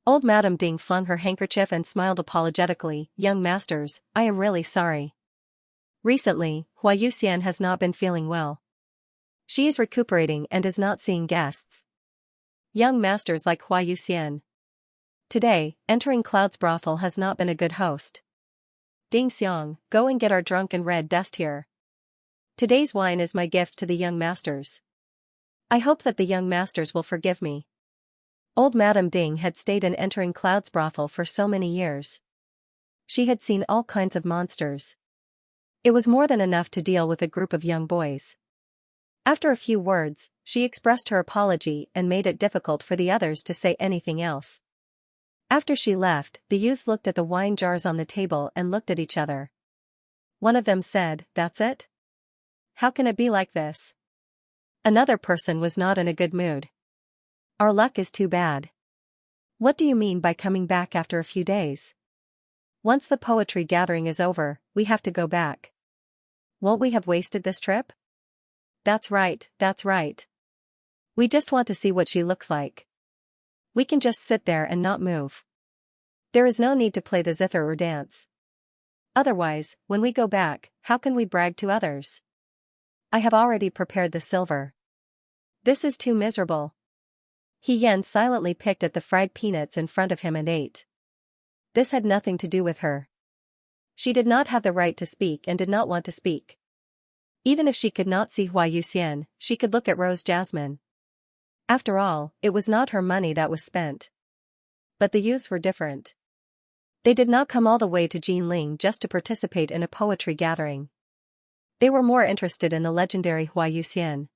Old Madame Ding flung her handkerchief and smiled apologetically, "Young masters, I am really sorry. Recently, Hua Yuxian has not been feeling well. She is recuperating and is not seeing guests. Young masters like Hua Yuxian. Today, Entering Cloud's brothel has not been a good host. Ding Xiang, go and get our drunk and red dust here. Today's wine is my gift to the young masters. I hope that the young masters will forgive me." Old Madame Ding had stayed in Entering Cloud's brothel for so many years. She had seen all kinds of monsters. It was more than enough to deal with a group of young boys. After a few words, she expressed her apology and made it difficult for the others to say anything else. After she left, the youths looked at the wine jars on the table and looked at each other. One of them said, "That's it? How can it be like this?" Another person was not in a good mood. "Our luck is too bad." "What do you mean by coming back after a few days? Once the poetry gathering is over, we have to go back. Won't we have wasted this trip?" That's right, that's right. We just want to see what she looks like. We can just sit there and not move. There is no need to play the zither or dance. Otherwise, when we go back, how can we brag to others? I have already prepared the silver. This is too miserable." He Yan silently picked at the fried peanuts in front of him and ate. This had nothing to do with her. She did not have the right to speak and did not want to speak. Even if she could not see Hua Yuxian, she could look at Rose Jasmine. After all, it was not her money that was spent. But the youths were different. They did not come all the way to Jinling just to participate in a poetry gathering. They were more interested in the legendary Hua Yuxian.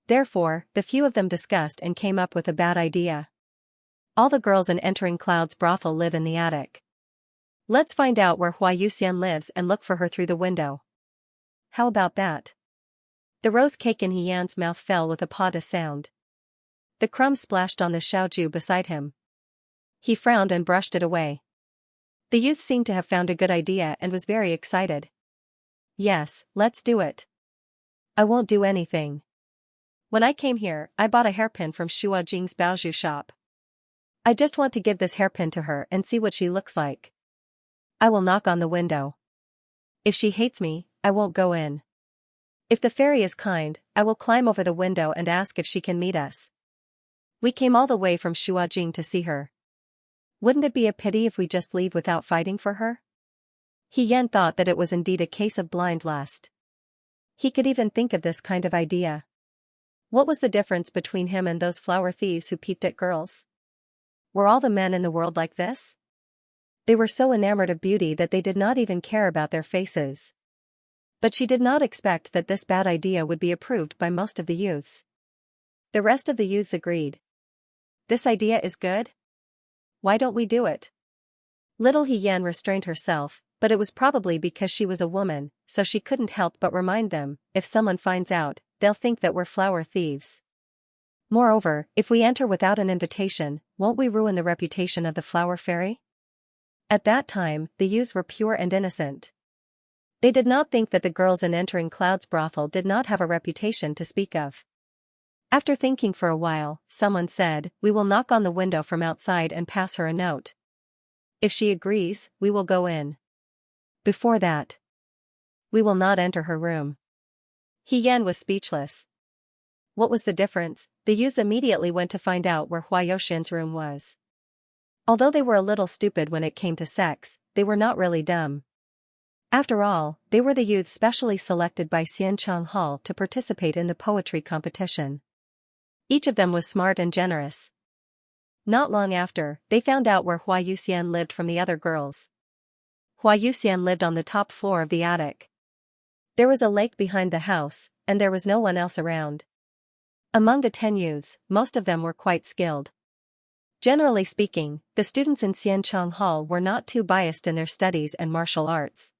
Therefore, the few of them discussed and came up with a bad idea. All the girls in Entering Cloud's brothel live in the attic. Let's find out where Hua Yuxian lives and look for her through the window. How about that? The rose cake in He Yan's mouth fell with a pata sound. The crumbs splashed on the xiaoju beside him. He frowned and brushed it away. The youth seemed to have found a good idea and was very excited. "Yes, let's do it. I won't do anything. When I came here, I bought a hairpin from Shua Jing's Baozhu shop. I just want to give this hairpin to her and see what she looks like. I will knock on the window. If she hates me, I won't go in. If the fairy is kind, I will climb over the window and ask if she can meet us. We came all the way from Shuajing to see her. Wouldn't it be a pity if we just leave without fighting for her?" He Yan thought that it was indeed a case of blind lust. He could even think of this kind of idea. What was the difference between him and those flower thieves who peeped at girls? Were all the men in the world like this? They were so enamored of beauty that they did not even care about their faces. But she did not expect that this bad idea would be approved by most of the youths. The rest of the youths agreed. This idea is good? Why don't we do it? Little Xian restrained herself, but it was probably because she was a woman, so she couldn't help but remind them, if someone finds out, they'll think that we're flower thieves. Moreover, if we enter without an invitation, won't we ruin the reputation of the flower fairy? At that time, the youths were pure and innocent. They did not think that the girls in entering Cloud's brothel did not have a reputation to speak of. After thinking for a while, someone said, "We will knock on the window from outside and pass her a note. If she agrees, we will go in. Before that, we will not enter her room." Xian was speechless. What was the difference? The youths immediately went to find out where Hua Youxian's room was. Although they were a little stupid when it came to sex, they were not really dumb. After all, they were the youths specially selected by Xianchang Hall to participate in the poetry competition. Each of them was smart and generous. Not long after, they found out where Hua Youxian lived from the other girls. Hua Youxian lived on the top floor of the attic. There was a lake behind the house, and there was no one else around. Among the 10 youths, most of them were quite skilled. Generally speaking, the students in Xianchang Hall were not too biased in their studies and martial arts.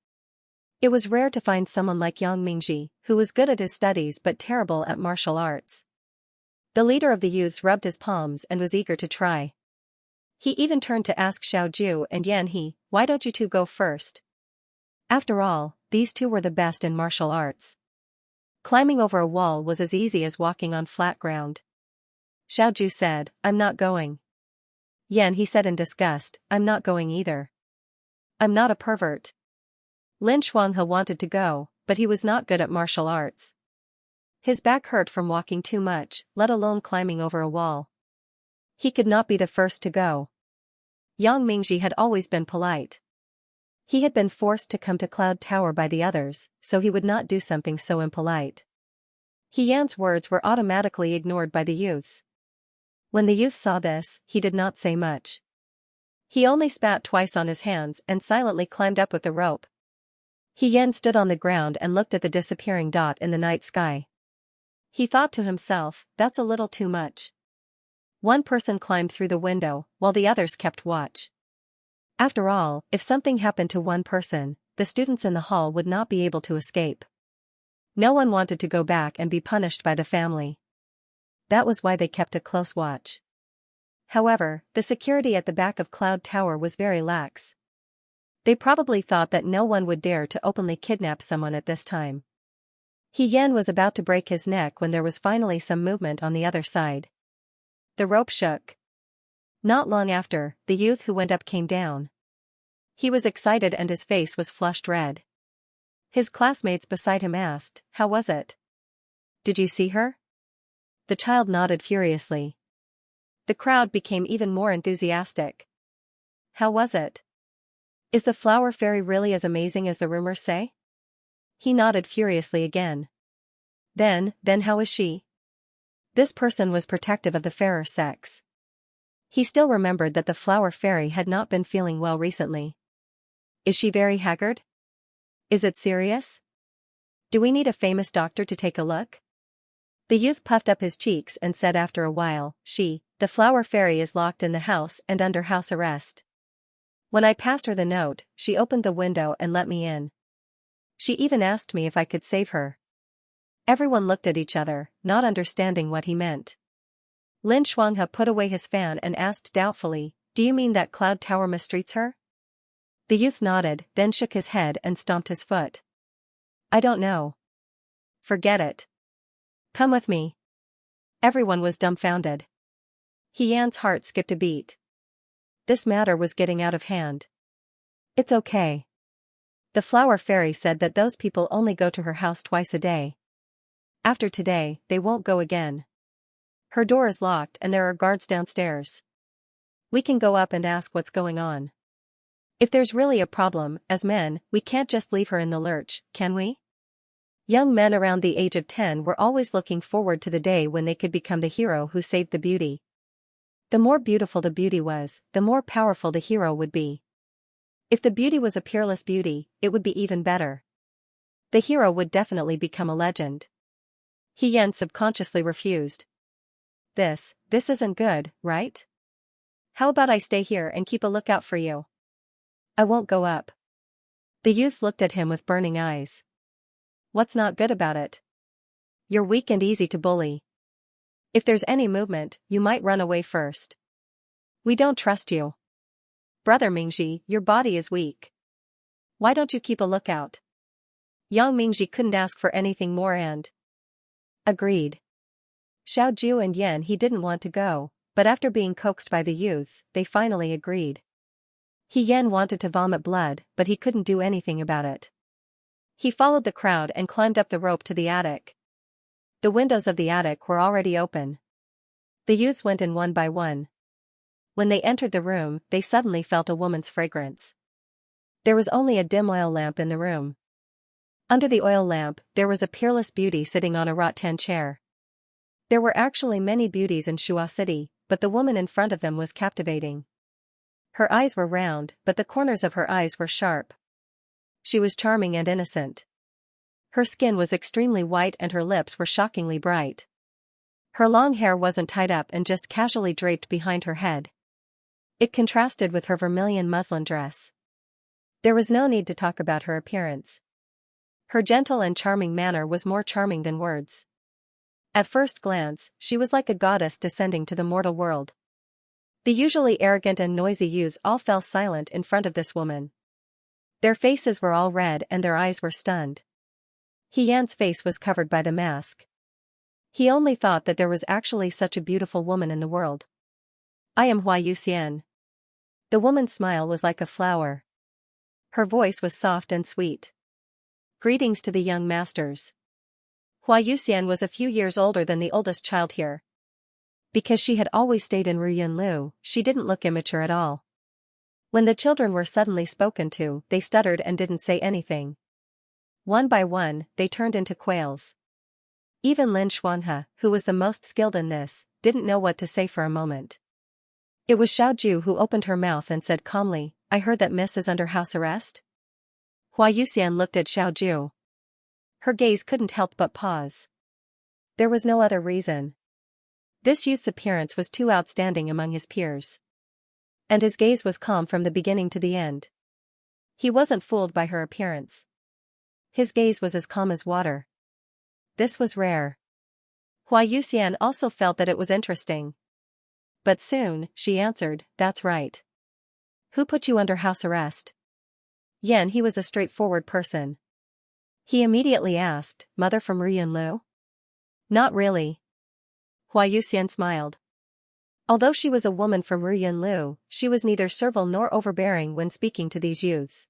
It was rare to find someone like Yang Mingji, who was good at his studies but terrible at martial arts. The leader of the youths rubbed his palms and was eager to try. He even turned to ask Xiaoju and Yan He, "Why don't you two go first?" After all, these two were the best in martial arts. Climbing over a wall was as easy as walking on flat ground. Xiaoju said, "I'm not going." Yan He said in disgust, "I'm not going either. I'm not a pervert." Lin Shuanghe wanted to go, but he was not good at martial arts. His back hurt from walking too much, let alone climbing over a wall. He could not be the first to go. Yang Mingji had always been polite. He had been forced to come to Cloud Tower by the others, so he would not do something so impolite. Xian's words were automatically ignored by the youths. When the youth saw this, he did not say much. He only spat twice on his hands and silently climbed up with the rope. Xian stood on the ground and looked at the disappearing dot in the night sky. He thought to himself, "That's a little too much." One person climbed through the window, while the others kept watch. After all, if something happened to one person, the students in the hall would not be able to escape. No one wanted to go back and be punished by the family. That was why they kept a close watch. However, the security at the back of Cloud Tower was very lax. They probably thought that no one would dare to openly kidnap someone at this time. Xian was about to break his neck when there was finally some movement on the other side. The rope shook. Not long after, the youth who went up came down. He was excited and his face was flushed red. His classmates beside him asked, "How was it? Did you see her?" The child nodded furiously. The crowd became even more enthusiastic. "How was it? Is the flower fairy really as amazing as the rumors say?" He nodded furiously again. Then how is she?" This person was protective of the fairer sex. He still remembered that the flower fairy had not been feeling well recently. "Is she very haggard? Is it serious? Do we need a famous doctor to take a look?" The youth puffed up his cheeks and said after a while, The flower fairy is locked in the house and under house arrest. When I passed her the note, she opened the window and let me in. She even asked me if I could save her." Everyone looked at each other, not understanding what he meant. Lin Shuanghe put away his fan and asked doubtfully, "Do you mean that Cloud Tower mistreats her?" The youth nodded, then shook his head and stomped his foot. "I don't know. Forget it. Come with me." Everyone was dumbfounded. Xian's heart skipped a beat. This matter was getting out of hand. "It's okay. The flower fairy said that those people only go to her house twice a day. After today, they won't go again. Her door is locked and there are guards downstairs. We can go up and ask what's going on. If there's really a problem, as men, we can't just leave her in the lurch, can we?" Young men around the age of 10 were always looking forward to the day when they could become the hero who saved the beauty. The more beautiful the beauty was, the more powerful the hero would be. If the beauty was a peerless beauty, it would be even better. The hero would definitely become a legend. Xian subconsciously refused. This isn't good, right? How about I stay here and keep a lookout for you? I won't go up. The youth looked at him with burning eyes. What's not good about it? You're weak and easy to bully. If there's any movement, you might run away first. We don't trust you. Brother Mingji, your body is weak. Why don't you keep a lookout? Yang Mingji couldn't ask for anything more and agreed. Xiaoju and Yan he didn't want to go, but after being coaxed by the youths, they finally agreed. Yan wanted to vomit blood, but he couldn't do anything about it. He followed the crowd and climbed up the rope to the attic. The windows of the attic were already open. The youths went in one by one. When they entered the room, they suddenly felt a woman's fragrance. There was only a dim oil lamp in the room. Under the oil lamp, there was a peerless beauty sitting on a rattan chair. There were actually many beauties in Shua City, but the woman in front of them was captivating. Her eyes were round, but the corners of her eyes were sharp. She was charming and innocent. Her skin was extremely white and her lips were shockingly bright. Her long hair wasn't tied up and just casually draped behind her head. It contrasted with her vermilion muslin dress. There was no need to talk about her appearance. Her gentle and charming manner was more charming than words. At first glance, she was like a goddess descending to the mortal world. The usually arrogant and noisy youths all fell silent in front of this woman. Their faces were all red and their eyes were stunned. Yan's face was covered by the mask. He only thought that there was actually such a beautiful woman in the world. I am Hua Yuxian. The woman's smile was like a flower. Her voice was soft and sweet. Greetings to the young masters. Hua Yuxian was a few years older than the oldest child here. Because she had always stayed in Ruyunlu, she didn't look immature at all. When the children were suddenly spoken to, they stuttered and didn't say anything. One by one, they turned into quails. Even Lin Xuanhe, who was the most skilled in this, didn't know what to say for a moment. It was Xiaoju who opened her mouth and said calmly, I heard that Miss is under house arrest? Hua Yuxian looked at Xiaoju. Her gaze couldn't help but pause. There was no other reason. This youth's appearance was too outstanding among his peers. And his gaze was calm from the beginning to the end. He wasn't fooled by her appearance. His gaze was as calm as water. This was rare. Hua Yuxian also felt that it was interesting. But soon, she answered, that's right. Who put you under house arrest? Yan he was a straightforward person. He immediately asked, Mother from Ruyunlu? Not really. Hua Yuxian smiled. Although she was a woman from Ruyunlu, she was neither servile nor overbearing when speaking to these youths.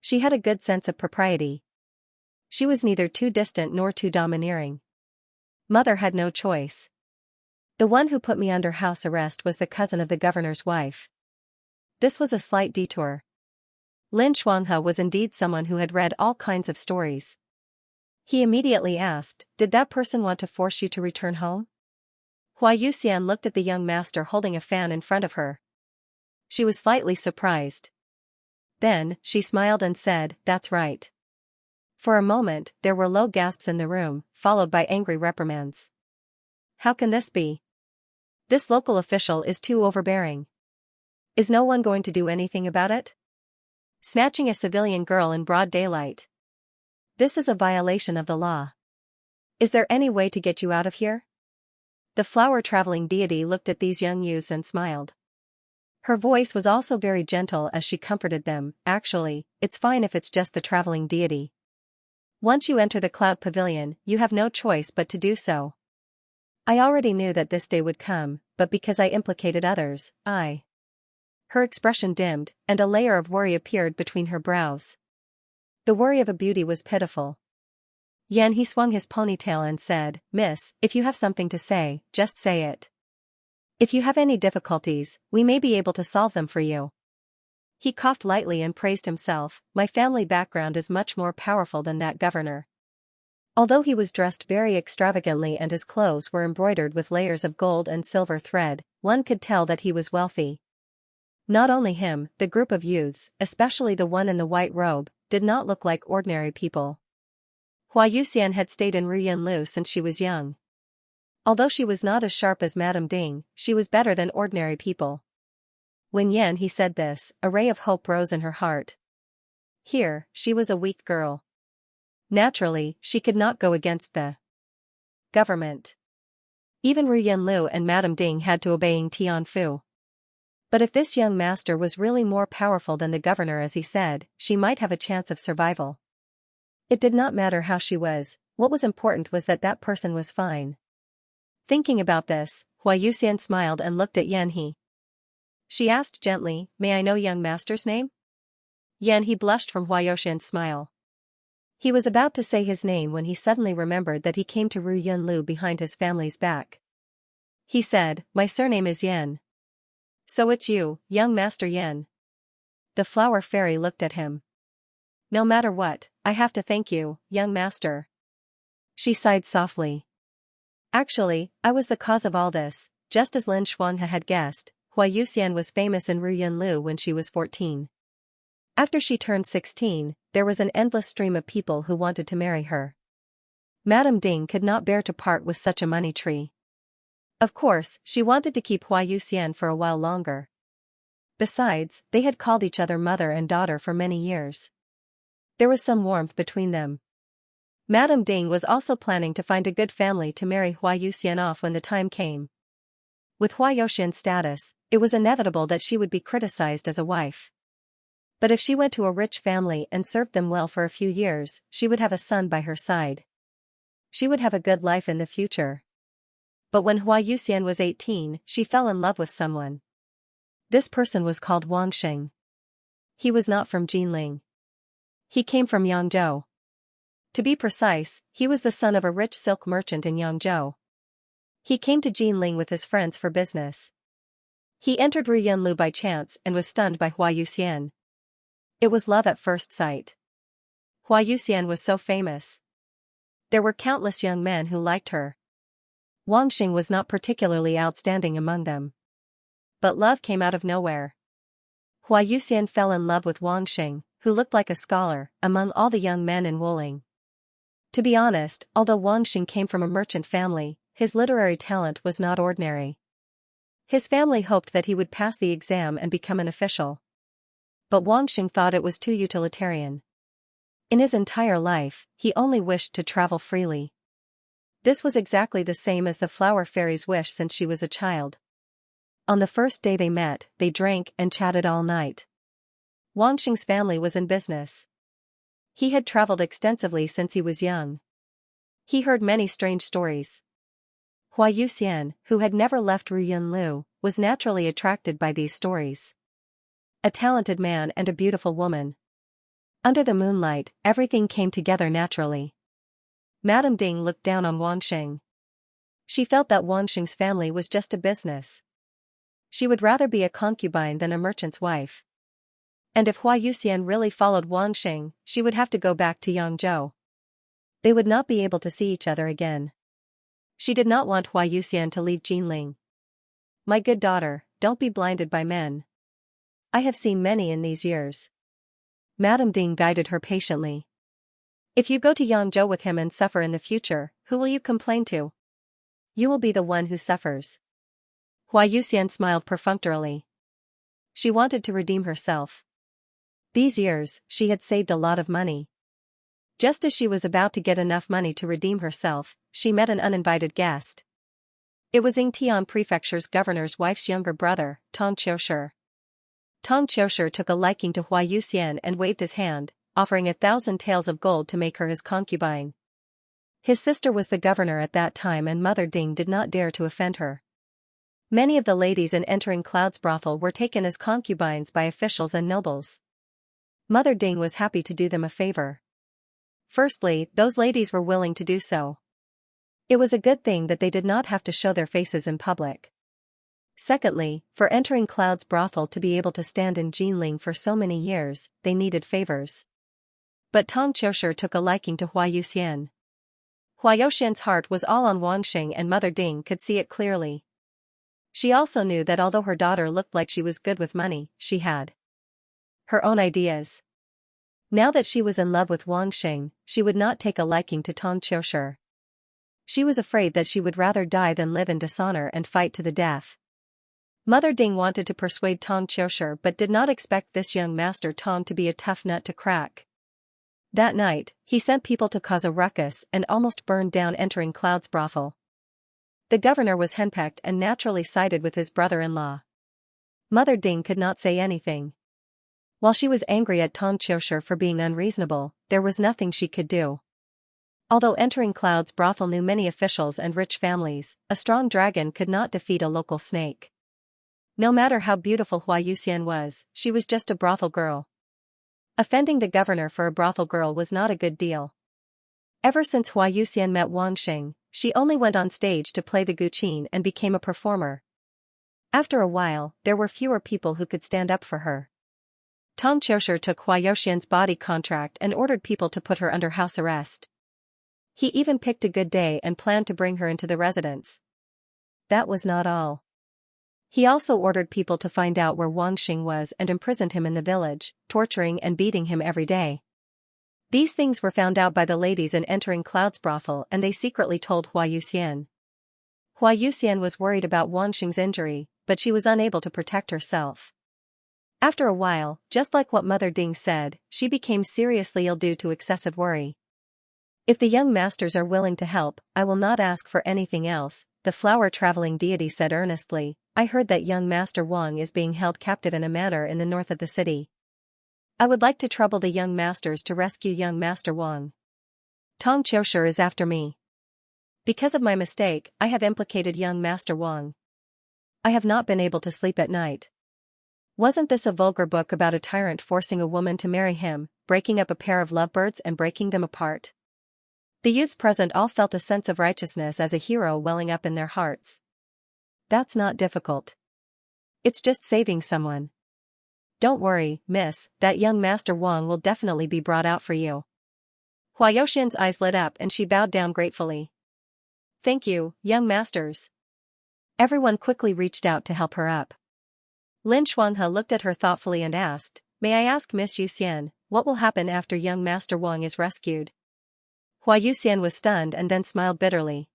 She had a good sense of propriety. She was neither too distant nor too domineering. Mother had no choice. The one who put me under house arrest was the cousin of the governor's wife. This was a slight detour. Lin Xuanhe was indeed someone who had read all kinds of stories. He immediately asked, did that person want to force you to return home? Hua Yuxian looked at the young master holding a fan in front of her. She was slightly surprised. Then, she smiled and said, that's right. For a moment, there were low gasps in the room, followed by angry reprimands. How can this be? This local official is too overbearing. Is no one going to do anything about it? Snatching a civilian girl in broad daylight. This is a violation of the law. Is there any way to get you out of here? The flower-traveling deity looked at these young youths and smiled. Her voice was also very gentle as she comforted them. Actually, it's fine if it's just the traveling deity. Once you enter the cloud pavilion, you have no choice but to do so. I already knew that this day would come, but because I implicated others, Her expression dimmed, and a layer of worry appeared between her brows. The worry of a beauty was pitiful. Yan he swung his ponytail and said, Miss, if you have something to say, just say it. If you have any difficulties, we may be able to solve them for you. He coughed lightly and praised himself, my family background is much more powerful than that governor. Although he was dressed very extravagantly and his clothes were embroidered with layers of gold and silver thread, one could tell that he was wealthy. Not only him, the group of youths, especially the one in the white robe, did not look like ordinary people. Hua Yuxian had stayed in Ruyunlu since she was young. Although she was not as sharp as Madame Ding, she was better than ordinary people. When he said this, a ray of hope rose in her heart. Here, she was a weak girl. Naturally, she could not go against the government. Even Ruyunlu and Madame Ding had to obey Tianfu. But if this young master was really more powerful than the governor as he said, she might have a chance of survival. It did not matter how she was, what was important was that that person was fine. Thinking about this, Hua Yuxian smiled and looked at He. She asked gently, "May I know young master's name?" He blushed from Hua Yuxian's smile. He was about to say his name when he suddenly remembered that he came to Ruyunlu behind his family's back. He said, "My surname is Yan." "So it's you, young Master Yan." The flower fairy looked at him. "No matter what, I have to thank you, young master." She sighed softly. Actually, I was the cause of all this, just as Lin Xuanhe had guessed. Hua Yuxian was famous in Ruyunlu when she was 14. After she turned 16, there was an endless stream of people who wanted to marry her. Madame Ding could not bear to part with such a money tree. Of course, she wanted to keep Hua Yuxian for a while longer. Besides, they had called each other mother and daughter for many years. There was some warmth between them. Madame Ding was also planning to find a good family to marry Hua Yuxian off when the time came. With Hua Yuxian's status, it was inevitable that she would be criticized as a wife. But if she went to a rich family and served them well for a few years, she would have a son by her side. She would have a good life in the future. But when Hua Yuxian was 18, she fell in love with someone. This person was called Wang Xing. He was not from Jinling. He came from Yangzhou. To be precise, he was the son of a rich silk merchant in Yangzhou. He came to Jinling with his friends for business. He entered Ruyunlu by chance and was stunned by Hua Yuxian. It was love at first sight. Hua Yuxian was so famous. There were countless young men who liked her. Wang Xing was not particularly outstanding among them. But love came out of nowhere. Hua Yuxian fell in love with Wang Xing, who looked like a scholar, among all the young men in Wuling. To be honest, although Wang Xing came from a merchant family, his literary talent was not ordinary. His family hoped that he would pass the exam and become an official. But Wang Xing thought it was too utilitarian. In his entire life, he only wished to travel freely. This was exactly the same as the flower fairy's wish since she was a child. On the first day they met, they drank and chatted all night. Wang Xing's family was in business. He had traveled extensively since he was young. He heard many strange stories. Hua Yuxian, who had never left Ruyunlu, was naturally attracted by these stories. A talented man and a beautiful woman. Under the moonlight, everything came together naturally. Madame Ding looked down on Wang Xing. She felt that Wang Xing's family was just a business. She would rather be a concubine than a merchant's wife. And if Hua Yuxian really followed Wang Xing, she would have to go back to Yangzhou. They would not be able to see each other again. She did not want Hua Yuxian to leave Jinling. "My good daughter, don't be blinded by men. I have seen many in these years." Madame Ding guided her patiently. "If you go to Yangzhou with him and suffer in the future, who will you complain to? You will be the one who suffers." Hua Yuxian smiled perfunctorily. She wanted to redeem herself. These years, she had saved a lot of money. Just as she was about to get enough money to redeem herself, she met an uninvited guest. It was Yingtian Prefecture's governor's wife's younger brother, Tong Qiushi. Tong Qiushi took a liking to Hua Yuxian and waved his hand, offering 1,000 taels of gold to make her his concubine. His sister was the governor at that time and Mother Ding did not dare to offend her. Many of the ladies in entering Cloud's brothel were taken as concubines by officials and nobles. Mother Ding was happy to do them a favor. Firstly, those ladies were willing to do so. It was a good thing that they did not have to show their faces in public. Secondly, for entering Cloud's brothel to be able to stand in Jinling for so many years, they needed favors. But Tong Qiushi took a liking to Hua Yuxian. Hua Youxian's heart was all on Wangxing, and Mother Ding could see it clearly. She also knew that although her daughter looked like she was good with money, she had her own ideas. Now that she was in love with Wangxing, she would not take a liking to Tong Qiushi. She was afraid that she would rather die than live in dishonor and fight to the death. Mother Ding wanted to persuade Tong Qiushi but did not expect this young master Tong to be a tough nut to crack. That night, he sent people to cause a ruckus and almost burned down Entering Cloud's brothel. The governor was henpecked and naturally sided with his brother-in-law. Mother Ding could not say anything. While she was angry at Tong Qiushi for being unreasonable, there was nothing she could do. Although Entering Cloud's brothel knew many officials and rich families, a strong dragon could not defeat a local snake. No matter how beautiful Hua Youxian was, she was just a brothel girl. Offending the governor for a brothel girl was not a good deal. Ever since Hua Youxian met Wangxing, she only went on stage to play the guqin and became a performer. After a while, there were fewer people who could stand up for her. Tong Qiushi took Hua Youxian's body contract and ordered people to put her under house arrest. He even picked a good day and planned to bring her into the residence. That was not all. He also ordered people to find out where Wangxing was and imprisoned him in the village, torturing and beating him every day. These things were found out by the ladies in Entering Cloud's brothel, and they secretly told Hua Youxian. Hua Youxian was worried about Wangxing's injury, but she was unable to protect herself. After a while, just like what Mother Ding said, she became seriously ill due to excessive worry. If the young masters are willing to help, I will not ask for anything else, the flower-traveling deity said earnestly. I heard that young Master Wang is being held captive in a manor in the north of the city. I would like to trouble the young masters to rescue young Master Wang. Tong Qiushi is after me. Because of my mistake, I have implicated young Master Wang. I have not been able to sleep at night. Wasn't this a vulgar book about a tyrant forcing a woman to marry him, breaking up a pair of lovebirds and breaking them apart? The youths present all felt a sense of righteousness as a hero welling up in their hearts. That's not difficult. It's just saving someone. Don't worry, miss, that young Master Wang will definitely be brought out for you. Hua Youxian's eyes lit up and she bowed down gratefully. Thank you, young masters. Everyone quickly reached out to help her up. Lin Shuanghe looked at her thoughtfully and asked, May I ask Miss Youxian, what will happen after young Master Wang is rescued? Hua Youxian was stunned and then smiled bitterly.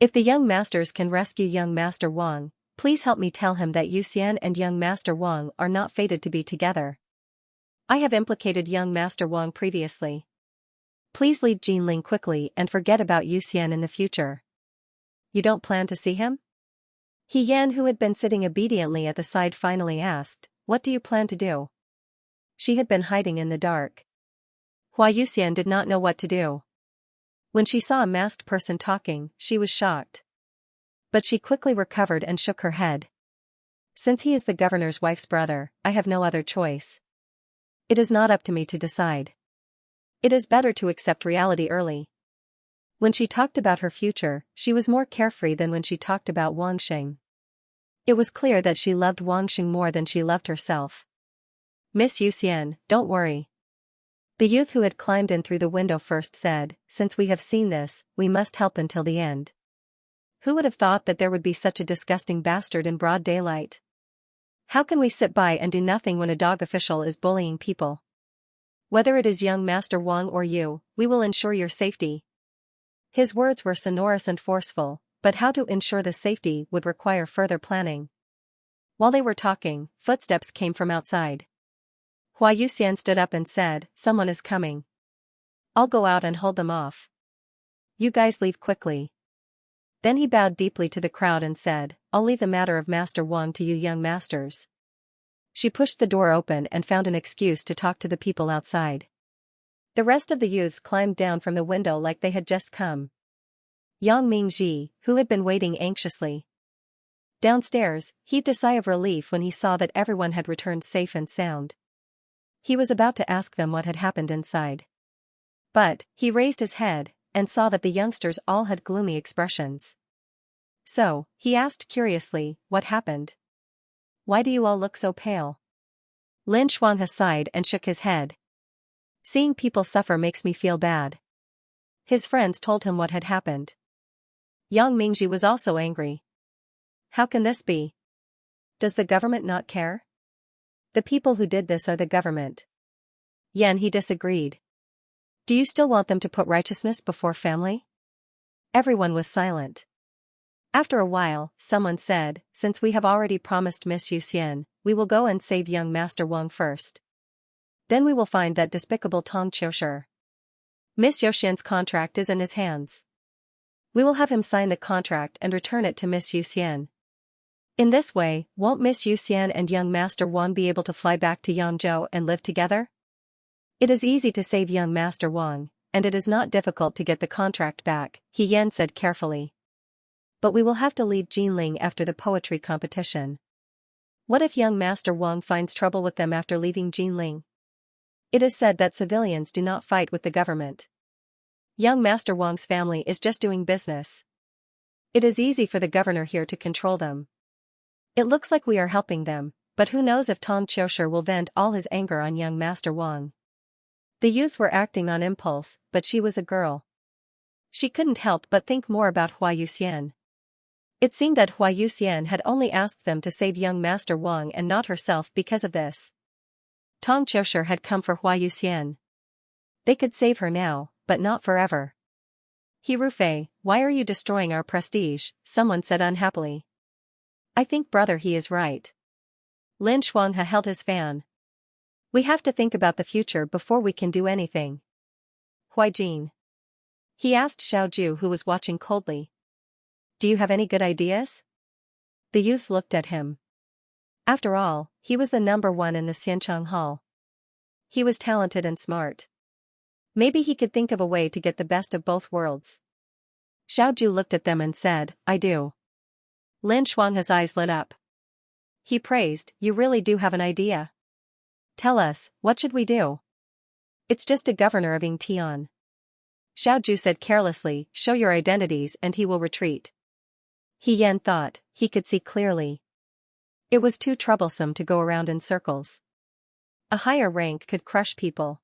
If the young masters can rescue young Master Wang, please help me tell him that Youxian and young Master Wang are not fated to be together. I have implicated young Master Wang previously. Please leave Jinling quickly and forget about Youxian in the future. You don't plan to see him? He Yan, who had been sitting obediently at the side, finally asked, What do you plan to do? She had been hiding in the dark. Hua Youxian did not know what to do. When she saw a masked person talking, she was shocked. But she quickly recovered and shook her head. Since he is the governor's wife's brother, I have no other choice. It is not up to me to decide. It is better to accept reality early. When she talked about her future, she was more carefree than when she talked about Wangxing. It was clear that she loved Wangxing more than she loved herself. Miss Youxian, don't worry. The youth who had climbed in through the window first said, Since we have seen this, we must help until the end. Who would have thought that there would be such a disgusting bastard in broad daylight? How can we sit by and do nothing when a dog official is bullying people? Whether it is young Master Wang or you, we will ensure your safety. His words were sonorous and forceful, but how to ensure the safety would require further planning. While they were talking, footsteps came from outside. Hua Youxian stood up and said, Someone is coming. I'll go out and hold them off. You guys leave quickly. Then he bowed deeply to the crowd and said, I'll leave the matter of Master Wang to you young masters. She pushed the door open and found an excuse to talk to the people outside. The rest of the youths climbed down from the window like they had just come. Yang Mingji, who had been waiting anxiously downstairs, heaved a sigh of relief when he saw that everyone had returned safe and sound. He was about to ask them what had happened inside. But, he raised his head, and saw that the youngsters all had gloomy expressions. So, he asked curiously, What happened? Why do you all look so pale? Lin Shuanghe sighed and shook his head. Seeing people suffer makes me feel bad. His friends told him what had happened. Yang Mingji was also angry. How can this be? Does the government not care? The people who did this are the government. Yan he disagreed. Do you still want them to put righteousness before family? Everyone was silent. After a while, someone said, since we have already promised Miss Yuxian, we will go and save young Master Wang first. Then we will find that despicable Tong Qiushi. Miss Yuxian's contract is in his hands. We will have him sign the contract and return it to Miss Yuxian. In this way, won't Miss Yuxian and young Master Wang be able to fly back to Yangzhou and live together? It is easy to save young Master Wang, and it is not difficult to get the contract back, He Yan said carefully. But we will have to leave Jinling after the poetry competition. What if young Master Wang finds trouble with them after leaving Jinling? It is said that civilians do not fight with the government. Young Master Wang's family is just doing business. It is easy for the governor here to control them. It looks like we are helping them, but who knows if Tong Qiushi will vent all his anger on young Master Wang. The youths were acting on impulse, but she was a girl. She couldn't help but think more about Hua Yuxian. It seemed that Hua Yuxian had only asked them to save young Master Wang and not herself because of this. Tong Qiushi had come for Hua Yuxian. They could save her now, but not forever. He Rufei, why are you destroying our prestige? Someone said unhappily. I think brother he is right. Lin Shuanghe held his fan. We have to think about the future before we can do anything. Huaijin. He asked Xiaoju who was watching coldly. Do you have any good ideas? The youth looked at him. After all, he was the number one in the Xianchang Hall. He was talented and smart. Maybe he could think of a way to get the best of both worlds. Xiaoju looked at them and said, I do. Lin Shuanghe's eyes lit up. He praised, you really do have an idea. Tell us, what should we do? It's just a governor of Yingtian. Xiaoju said carelessly, show your identities and he will retreat. He Yan thought, he could see clearly. It was too troublesome to go around in circles. A higher rank could crush people.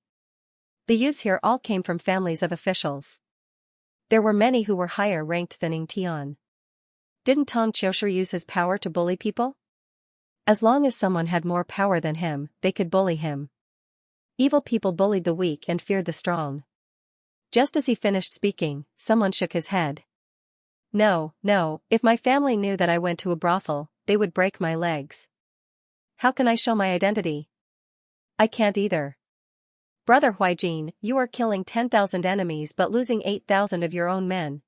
The youths here all came from families of officials. There were many who were higher ranked than Yingtian. Didn't Tong Qiushi use his power to bully people? As long as someone had more power than him, they could bully him. Evil people bullied the weak and feared the strong. Just as he finished speaking, someone shook his head. No, if my family knew that I went to a brothel, they would break my legs. How can I show my identity? I can't either. Brother Huaijin, you are killing 10,000 enemies but losing 8,000 of your own men.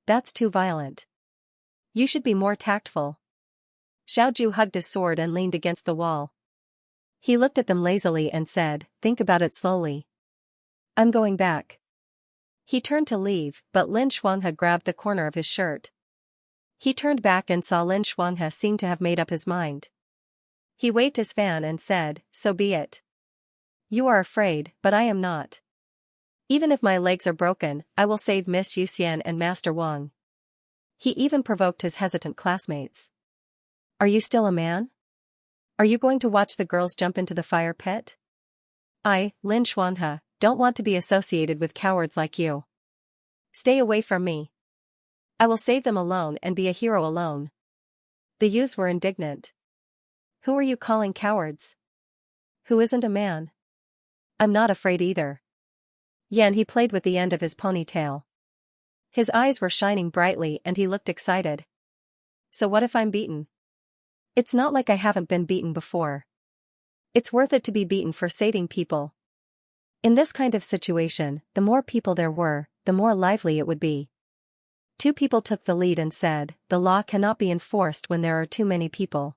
That's too violent. You should be more tactful. Xiaoju hugged his sword and leaned against the wall. He looked at them lazily and said, think about it slowly. I'm going back. He turned to leave, but Lin Shuanghe grabbed the corner of his shirt. He turned back and saw Lin Shuanghe seemed to have made up his mind. He waved his fan and said, so be it. You are afraid, but I am not. Even if my legs are broken, I will save Miss Yuxian and Master Wang. He even provoked his hesitant classmates. Are you still a man? Are you going to watch the girls jump into the fire pit? I, Lin Shuanghe, don't want to be associated with cowards like you. Stay away from me. I will save them alone and be a hero alone. The youths were indignant. Who are you calling cowards? Who isn't a man? I'm not afraid either. Yan he played with the end of his ponytail. His eyes were shining brightly and he looked excited. So what if I'm beaten? It's not like I haven't been beaten before. It's worth it to be beaten for saving people. In this kind of situation, the more people there were, the more lively it would be. Two people took the lead and said, the law cannot be enforced when there are too many people.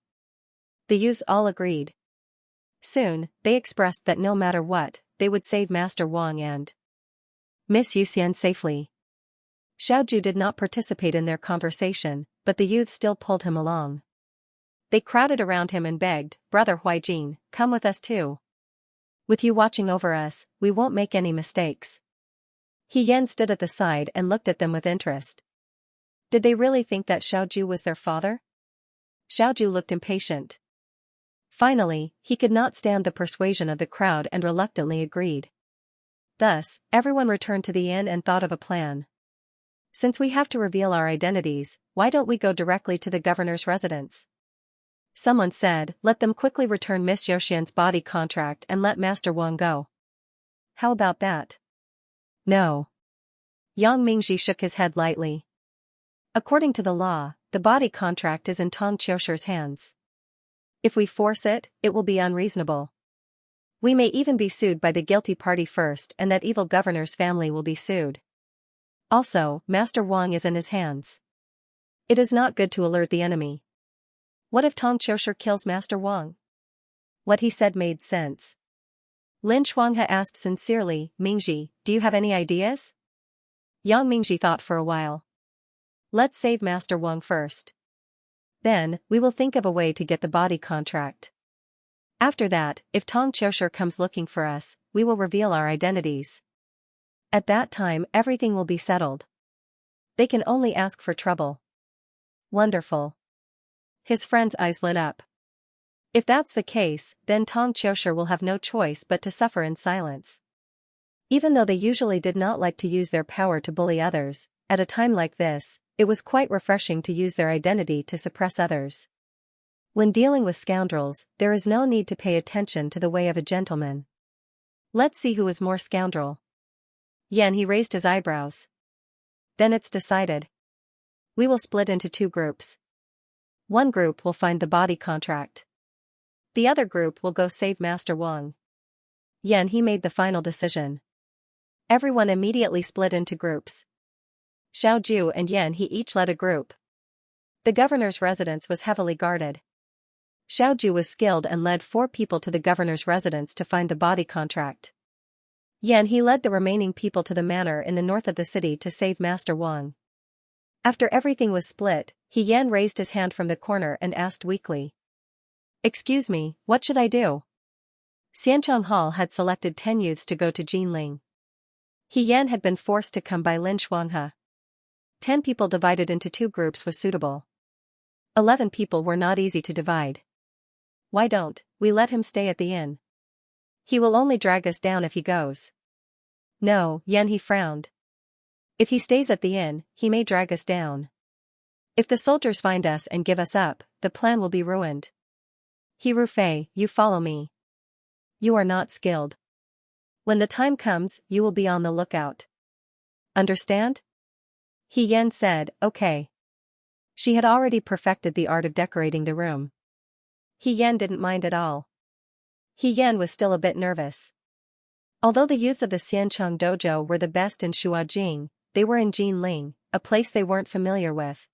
The youths all agreed. Soon, they expressed that no matter what, they would save Master Wang and Miss Yuxian safely. Xiaoju did not participate in their conversation, but the youth still pulled him along. They crowded around him and begged, Brother Huaijin, come with us too. With you watching over us, we won't make any mistakes. He Yan stood at the side and looked at them with interest. Did they really think that Xiaoju was their father? Xiaoju looked impatient. Finally, he could not stand the persuasion of the crowd and reluctantly agreed. Thus, everyone returned to the inn and thought of a plan. Since we have to reveal our identities, why don't we go directly to the governor's residence? Someone said, let them quickly return Miss Yoxian's body contract and let Master Wang go. How about that? No. Yang Mingji shook his head lightly. According to the law, the body contract is in Tong Qiusher's hands. If we force it, it will be unreasonable. We may even be sued by the guilty party first, and that evil governor's family will be sued. Also, Master Wang is in his hands. It is not good to alert the enemy. What if Tong Qiusher kills Master Wang? What he said made sense. Lin Shuanghe asked sincerely, Mingji, do you have any ideas? Yang Mingji thought for a while. Let's save Master Wang first. Then, we will think of a way to get the body contract. After that, if Tong Qiusher comes looking for us, we will reveal our identities. At that time everything will be settled. They can only ask for trouble. Wonderful. His friend's eyes lit up. If that's the case, then Tong Qiusher will have no choice but to suffer in silence. Even though they usually did not like to use their power to bully others, at a time like this, it was quite refreshing to use their identity to suppress others. When dealing with scoundrels, there is no need to pay attention to the way of a gentleman. Let's see who is more scoundrel. He raised his eyebrows. Then it's decided. We will split into two groups. One group will find the body contract. The other group will go save Master Wang. He made the final decision. Everyone immediately split into groups. Xiao Ju and He each led a group. The governor's residence was heavily guarded. Xiao Ju was skilled and led 4 people to the governor's residence to find the body contract. He led the remaining people to the manor in the north of the city to save Master Wang. After everything was split, Yan raised his hand from the corner and asked weakly. Excuse me, what should I do? Xianchang Hall had selected 10 youths to go to Jinling. Yan had been forced to come by Lin Shuanghe. 10 people divided into 2 groups was suitable. 11 people were not easy to divide. Why don't we let him stay at the inn? He will only drag us down if he goes. No, he frowned. If he stays at the inn, he may drag us down. If the soldiers find us and give us up, the plan will be ruined. He Rufei, you follow me. You are not skilled. When the time comes, you will be on the lookout. Understand? Yan said, okay. She had already perfected the art of decorating the room. Yan didn't mind at all. Yan was still a bit nervous. Although the youths of the Xianchang dojo were the best in Shuajing, they were in Jinling, a place they weren't familiar with.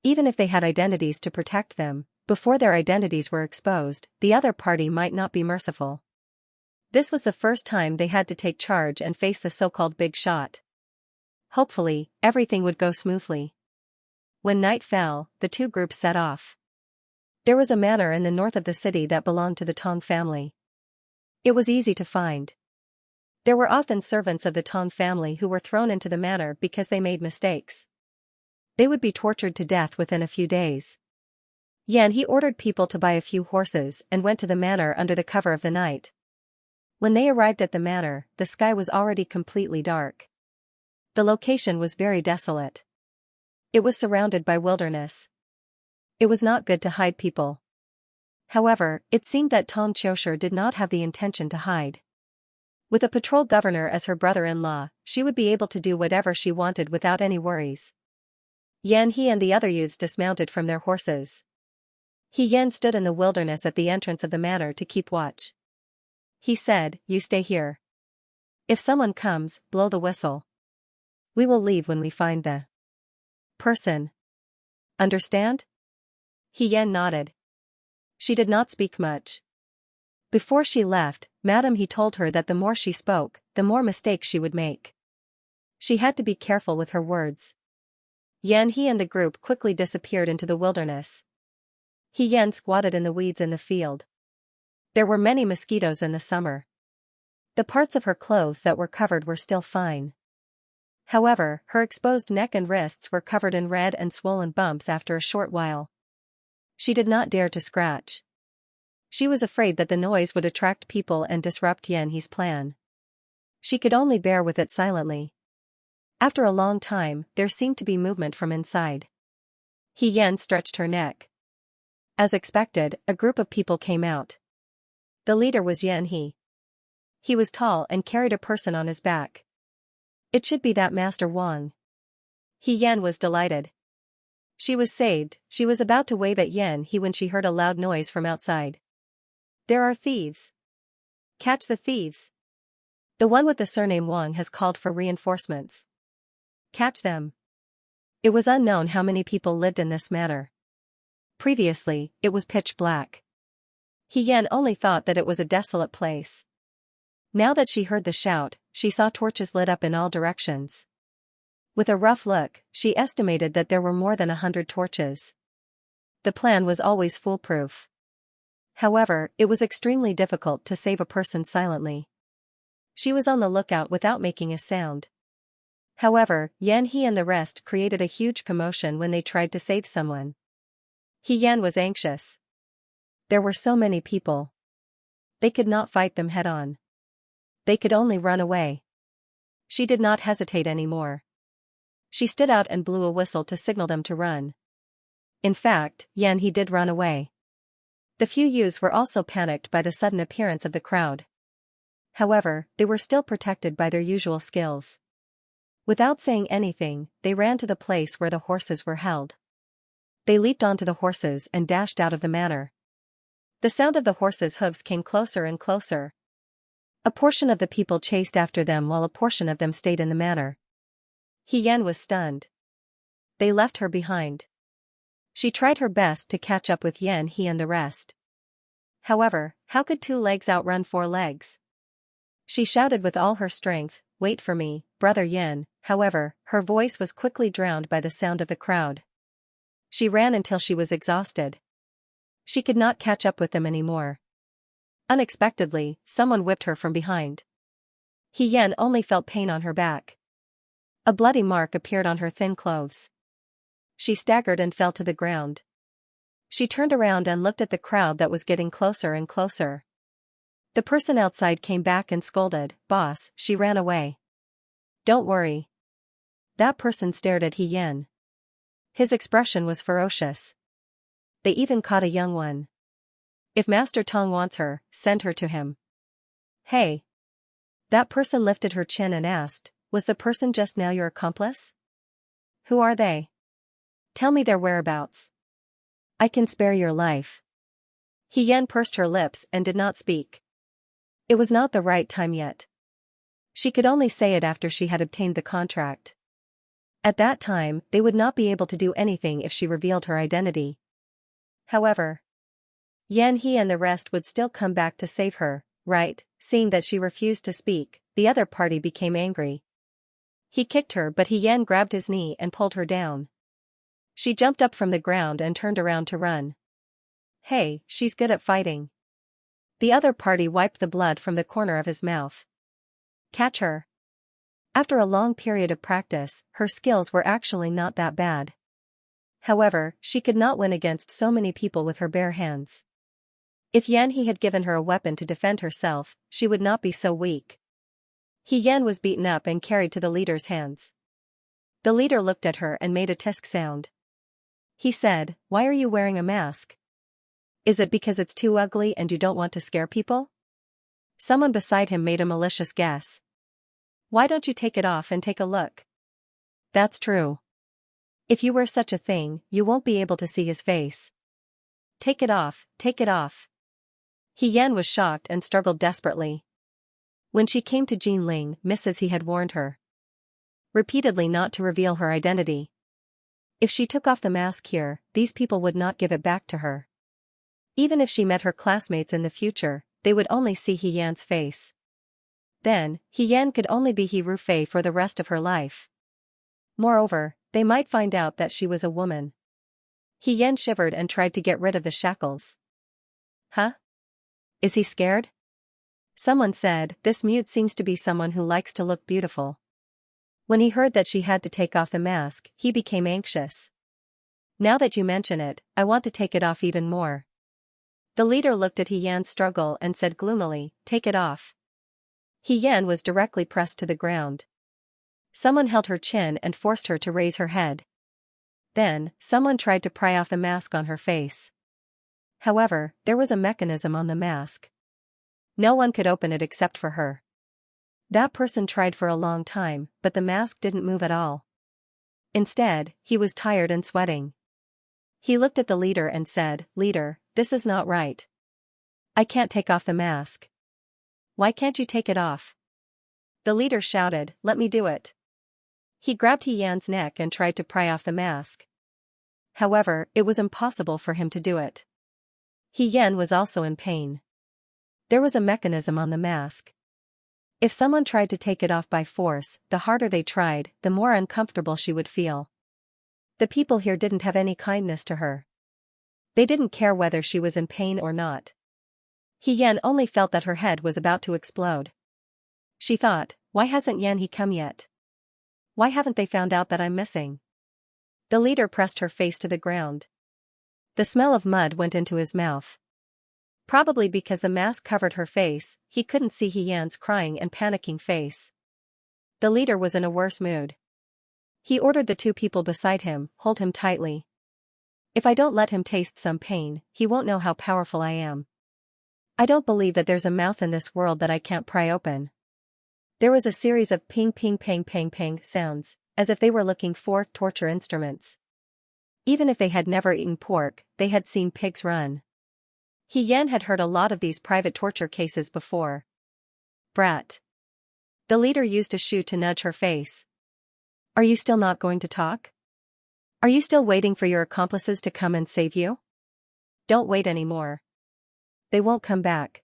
Even if they had identities to protect them, before their identities were exposed, the other party might not be merciful. This was the first time they had to take charge and face the so-called big shot. Hopefully, everything would go smoothly. When night fell, the 2 groups set off. There was a manor in the north of the city that belonged to the Tong family. It was easy to find. There were often servants of the Tong family who were thrown into the manor because they made mistakes. They would be tortured to death within a few days. He ordered people to buy a few horses and went to the manor under the cover of the night. When they arrived at the manor, the sky was already completely dark. The location was very desolate. It was surrounded by wilderness. It was not good to hide people. However, it seemed that Tong Qiusher did not have the intention to hide. With a patrol governor as her brother-in-law, she would be able to do whatever she wanted without any worries. He and the other youths dismounted from their horses. Yan stood in the wilderness at the entrance of the manor to keep watch. He said, you stay here. If someone comes, blow the whistle. We will leave when we find the person. Understand? Yan nodded. She did not speak much. Before she left, Madam He told her that the more she spoke, the more mistakes she would make. She had to be careful with her words. He and the group quickly disappeared into the wilderness. Yan squatted in the weeds in the field. There were many mosquitoes in the summer. The parts of her clothes that were covered were still fine. However, her exposed neck and wrists were covered in red and swollen bumps after a short while. She did not dare to scratch. She was afraid that the noise would attract people and disrupt Yanhe's plan. She could only bear with it silently. After a long time, there seemed to be movement from inside. Yan stretched her neck. As expected, a group of people came out. The leader was Yan He. He was tall and carried a person on his back. It should be that Master Wang. Yan was delighted. She was saved. She was about to wave at Yan He when she heard a loud noise from outside. There are thieves. Catch the thieves. The one with the surname Wang has called for reinforcements. Catch them. It was unknown how many people lived in this manor. Previously, it was pitch black. Yan only thought that it was a desolate place. Now that she heard the shout, she saw torches lit up in all directions. With a rough look, she estimated that there were more than 100 torches. The plan was always foolproof. However, it was extremely difficult to save a person silently. She was on the lookout without making a sound. However, Yan He and the rest created a huge commotion when they tried to save someone. Yan was anxious. There were so many people. They could not fight them head-on. They could only run away. She did not hesitate anymore. She stood out and blew a whistle to signal them to run. In fact, Yan He did run away. The few youths were also panicked by the sudden appearance of the crowd. However, they were still protected by their usual skills. Without saying anything, they ran to the place where the horses were held. They leaped onto the horses and dashed out of the manor. The sound of the horses' hooves came closer and closer. A portion of the people chased after them while a portion of them stayed in the manor. Yan was stunned. They left her behind. She tried her best to catch up with Yan He and the rest. However, how could 2 legs outrun 4 legs? She shouted with all her strength, "Wait for me, brother Yan." However, her voice was quickly drowned by the sound of the crowd. She ran until she was exhausted. She could not catch up with them anymore. Unexpectedly, someone whipped her from behind. Yan only felt pain on her back. A bloody mark appeared on her thin clothes. She staggered and fell to the ground. She turned around and looked at the crowd that was getting closer and closer. The person outside came back and scolded, "Boss," she ran away. "Don't worry." That person stared at Yan. His expression was ferocious. They even caught a young one. "If Master Tong wants her, send her to him." "Hey." That person lifted her chin and asked, "Was the person just now your accomplice? Who are they? Tell me their whereabouts. I can spare your life." Yan pursed her lips and did not speak. It was not the right time yet. She could only say it after she had obtained the contract. At that time, they would not be able to do anything if she revealed her identity. However, Yan He and the rest would still come back to save her, right? Seeing that she refused to speak, the other party became angry. He kicked her, but Yan grabbed his knee and pulled her down. She jumped up from the ground and turned around to run. "Hey, she's good at fighting." The other party wiped the blood from the corner of his mouth. "Catch her." After a long period of practice, her skills were actually not that bad. However, she could not win against so many people with her bare hands. If Yan He had given her a weapon to defend herself, she would not be so weak. Yan was beaten up and carried to the leader's hands. The leader looked at her and made a tisk sound. He said, "Why are you wearing a mask? Is it because it's too ugly and you don't want to scare people?" Someone beside him made a malicious guess. "Why don't you take it off and take a look?" "That's true. If you wear such a thing, you won't be able to see his face." "Take it off, take it off." Yan was shocked and struggled desperately. When she came to Jinling, Mrs. He had warned her repeatedly not to reveal her identity. If she took off the mask here, these people would not give it back to her. Even if she met her classmates in the future, they would only see Yan's face. Then, Yan could only be He Rufei for the rest of her life. Moreover, they might find out that she was a woman. Yan shivered and tried to get rid of the shackles. "Huh? Is he scared?" Someone said, "This mute seems to be someone who likes to look beautiful." When he heard that she had to take off the mask, he became anxious. "Now that you mention it, I want to take it off even more." The leader looked at Yan's struggle and said gloomily, "Take it off." He Yan was directly pressed to the ground. Someone held her chin and forced her to raise her head. Then, someone tried to pry off the mask on her face. However, there was a mechanism on the mask. No one could open it except for her. That person tried for a long time, but the mask didn't move at all. Instead, he was tired and sweating. He looked at the leader and said, "Leader, this is not right. I can't take off the mask." "Why can't you take it off?" The leader shouted, "Let me do it." He grabbed He Yan's neck and tried to pry off the mask. However, it was impossible for him to do it. He Yan was also in pain. There was a mechanism on the mask. If someone tried to take it off by force, the harder they tried, the more uncomfortable she would feel. The people here didn't have any kindness to her. They didn't care whether she was in pain or not. He Yan only felt that her head was about to explode. She thought, why hasn't Yan He come yet? Why haven't they found out that I'm missing? The leader pressed her face to the ground. The smell of mud went into his mouth. Probably because the mask covered her face, he couldn't see He Yan's crying and panicking face. The leader was in a worse mood. He ordered the two people beside him, "Hold him tightly. If I don't let him taste some pain, he won't know how powerful I am. I don't believe that there's a mouth in this world that I can't pry open." There was a series of ping ping pang pang pang sounds, as if they were looking for torture instruments. Even if they had never eaten pork, they had seen pigs run. He Yan had heard a lot of these private torture cases before. "Brat." The leader used a shoe to nudge her face. "Are you still not going to talk? Are you still waiting for your accomplices to come and save you? Don't wait anymore. They won't come back.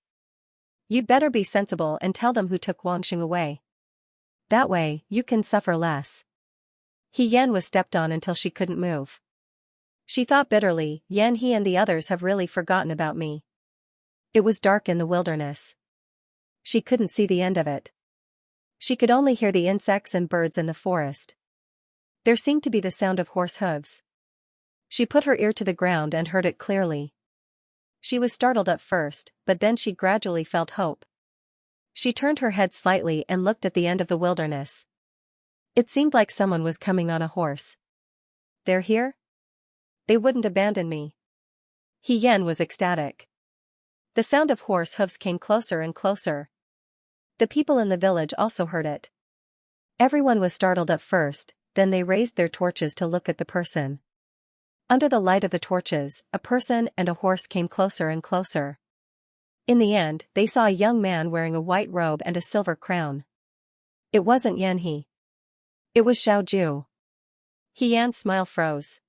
You'd better be sensible and tell them who took Wangxing away. That way, you can suffer less." He Yan was stepped on until she couldn't move. She thought bitterly, Yan He and the others have really forgotten about me. It was dark in the wilderness. She couldn't see the end of it. She could only hear the insects and birds in the forest. There seemed to be the sound of horse hooves. She put her ear to the ground and heard it clearly. She was startled at first, but then she gradually felt hope. She turned her head slightly and looked at the end of the wilderness. It seemed like someone was coming on a horse. "They're here? They wouldn't abandon me." He Yan was ecstatic. The sound of horse hooves came closer and closer. The people in the village also heard it. Everyone was startled at first, then they raised their torches to look at the person. Under the light of the torches, a person and a horse came closer and closer. In the end, they saw a young man wearing a white robe and a silver crown. It wasn't Yan He. It was Xiao Ju. He Yan's smile froze.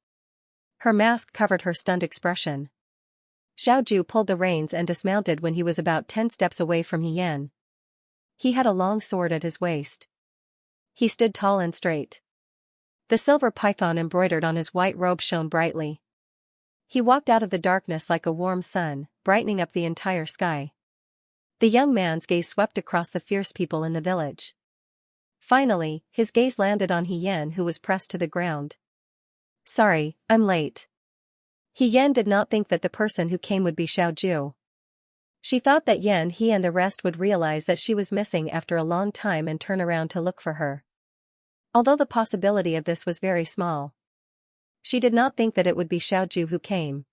Her mask covered her stunned expression. Xiao Ju pulled the reins and dismounted when he was about 10 steps away from He Yan. He had a long sword at his waist. He stood tall and straight. The silver python embroidered on his white robe shone brightly. He walked out of the darkness like a warm sun, brightening up the entire sky. The young man's gaze swept across the fierce people in the village. Finally, his gaze landed on He Yan, who was pressed to the ground. "Sorry, I'm late." He Yan did not think that the person who came would be Xiao Ju. She thought that Yan He and the rest would realize that she was missing after a long time and turn around to look for her. Although the possibility of this was very small. She did not think that it would be Xiao Ju who came.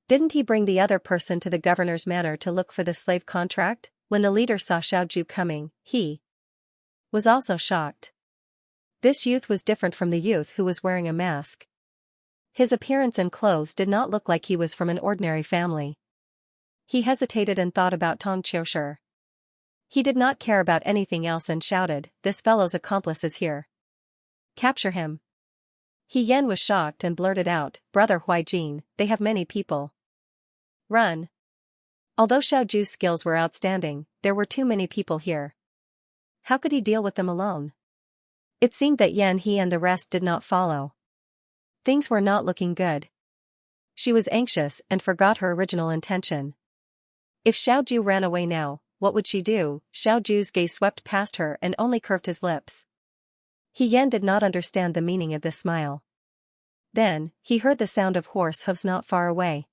Didn't he bring the other person to the governor's manor to look for the slave contract? When the leader saw Xiao Ju coming, he was also shocked. This youth was different from the youth who was wearing a mask. His appearance and clothes did not look like he was from an ordinary family. He hesitated and thought about Tong Qiushi. He did not care about anything else and shouted, "This fellow's accomplice is here. Capture him." He Yan was shocked and blurted out, "Brother Huijin, they have many people. Run." Although Xiao Ju's skills were outstanding, there were too many people here. How could he deal with them alone? It seemed that Yan He and the rest did not follow. Things were not looking good. She was anxious and forgot her original intention. If Xiao Ju ran away now, what would she do? Xiao Ju's gaze swept past her and only curved his lips. He Yan did not understand the meaning of this smile. Then, he heard the sound of horse hooves not far away.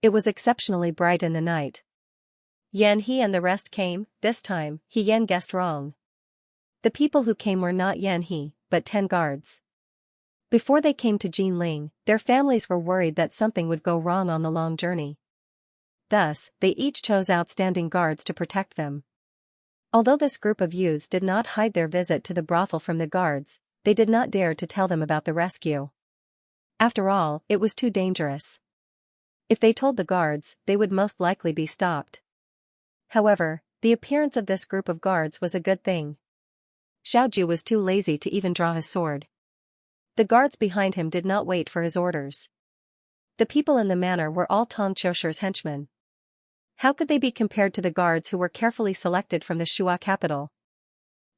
It was exceptionally bright in the night. Yan He and the rest came. This time, He Yan guessed wrong. The people who came were not Yan He, but 10 guards. Before they came to Jinling, their families were worried that something would go wrong on the long journey. Thus, they each chose outstanding guards to protect them. Although this group of youths did not hide their visit to the brothel from the guards, they did not dare to tell them about the rescue. After all, it was too dangerous. If they told the guards, they would most likely be stopped. However, the appearance of this group of guards was a good thing. Xiaoju was too lazy to even draw his sword. The guards behind him did not wait for his orders. The people in the manor were all Tong Qiushi's henchmen. How could they be compared to the guards who were carefully selected from the Shuo capital?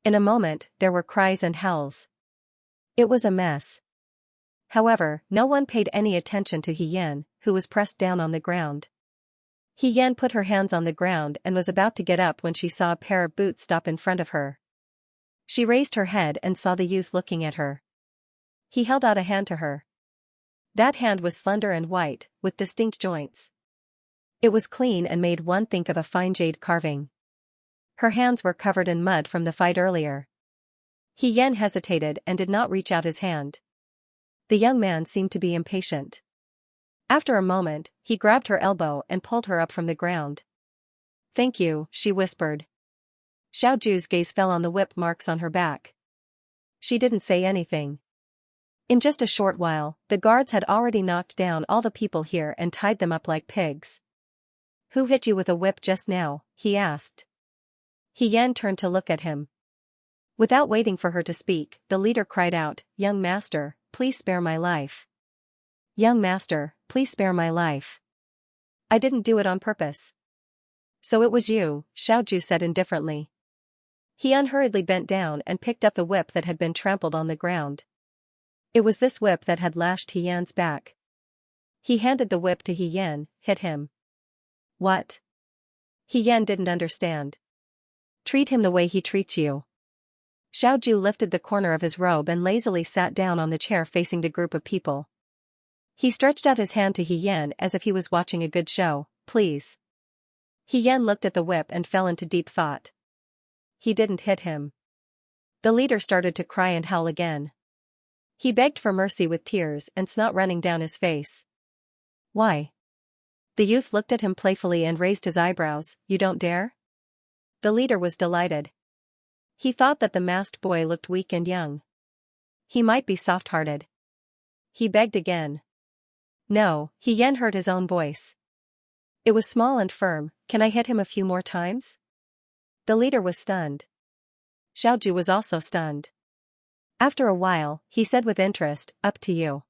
In a moment, there were cries and howls. It was a mess. However, no one paid any attention to He Yan, who was pressed down on the ground. He Yan put her hands on the ground and was about to get up when she saw a pair of boots stop in front of her. She raised her head and saw the youth looking at her. He held out a hand to her. That hand was slender and white, with distinct joints. It was clean and made one think of a fine jade carving. Her hands were covered in mud from the fight earlier. He Yan hesitated and did not reach out his hand. The young man seemed to be impatient. After a moment, he grabbed her elbow and pulled her up from the ground. "Thank you," she whispered. Xiaoju's gaze fell on the whip marks on her back. She didn't say anything. In just a short while, the guards had already knocked down all the people here and tied them up like pigs. "Who hit you with a whip just now?" he asked. He Yan turned to look at him. Without waiting for her to speak, the leader cried out, "Young master, please spare my life. Young master, please spare my life. I didn't do it on purpose." "So it was you," Xiaoju said indifferently. He unhurriedly bent down and picked up the whip that had been trampled on the ground. It was this whip that had lashed He Yan's back. He handed the whip to He Yan. "Hit him." "What?" He Yan didn't understand. "Treat him the way he treats you." Xiaoju lifted the corner of his robe and lazily sat down on the chair facing the group of people. He stretched out his hand to He Yan as if he was watching a good show. "Please." He Yan looked at the whip and fell into deep thought. He didn't hit him. The leader started to cry and howl again. He begged for mercy with tears and snot running down his face. "Why?" The youth looked at him playfully and raised his eyebrows. "You don't dare?" The leader was delighted. He thought that the masked boy looked weak and young. He might be soft-hearted. He begged again. "No," He Yan heard his own voice. It was small and firm. "Can I hit him a few more times?" The leader was stunned. Xiaoju was also stunned. After a while, he said with interest, "Up to you."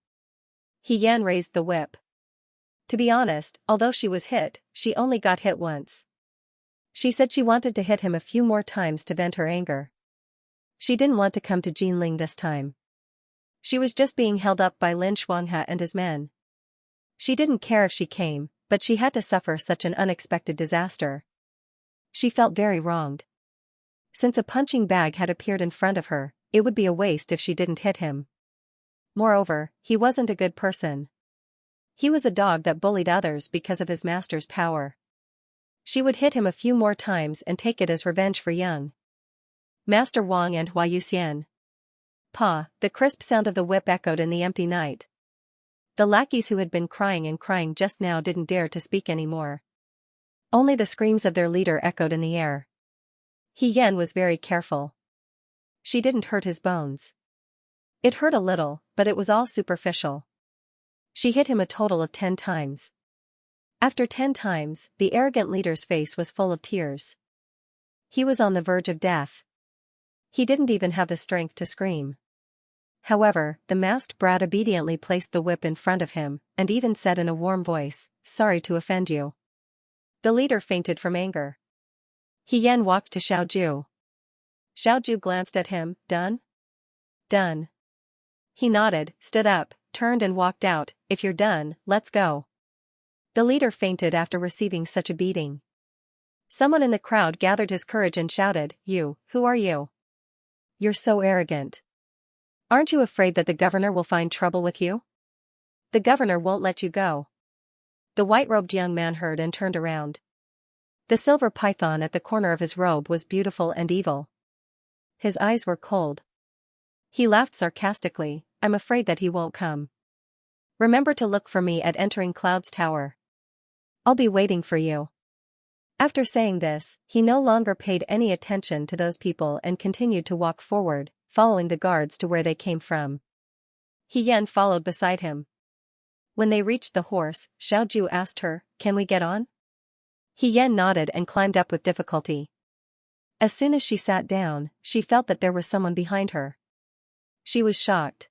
He Yan raised the whip. To be honest, although she was hit, she only got hit once. She said she wanted to hit him a few more times to vent her anger. She didn't want to come to Jinling this time. She was just being held up by Lin Xuanhe and his men. She didn't care if she came, but she had to suffer such an unexpected disaster. She felt very wronged. Since a punching bag had appeared in front of her, it would be a waste if she didn't hit him. Moreover, he wasn't a good person. He was a dog that bullied others because of his master's power. She would hit him a few more times and take it as revenge for Young Master Wang and Hua Yuxian. "Pa!" The crisp sound of the whip echoed in the empty night. The lackeys who had been crying and crying just now didn't dare to speak anymore. Only the screams of their leader echoed in the air. He Yan was very careful. She didn't hurt his bones. It hurt a little, but it was all superficial. She hit him a total of 10 times. After 10 times, the arrogant leader's face was full of tears. He was on the verge of death. He didn't even have the strength to scream. However, the masked brat obediently placed the whip in front of him, and even said in a warm voice, "Sorry to offend you." The leader fainted from anger. He Yan walked to Xiaoju. Xiaoju glanced at him. "Done?" "Done." He nodded, stood up, turned and walked out. "If you're done, let's go." The leader fainted after receiving such a beating. Someone in the crowd gathered his courage and shouted, Who are you? You're so arrogant. Aren't you afraid that the governor will find trouble with you? The governor won't let you go." The white-robed young man heard and turned around. The silver python at the corner of his robe was beautiful and evil. His eyes were cold. He laughed sarcastically. I'm afraid that he won't come. Remember to look for me at entering Cloud's tower. I'll be waiting for you. After saying this, he no longer paid any attention to those people and continued to walk forward, following the guards to where they came from. Xian followed beside him. When they reached the horse, Xiaoju asked her, "Can we get on?" Xian nodded and climbed up with difficulty. As soon as she sat down, she felt that there was someone behind her. She was shocked.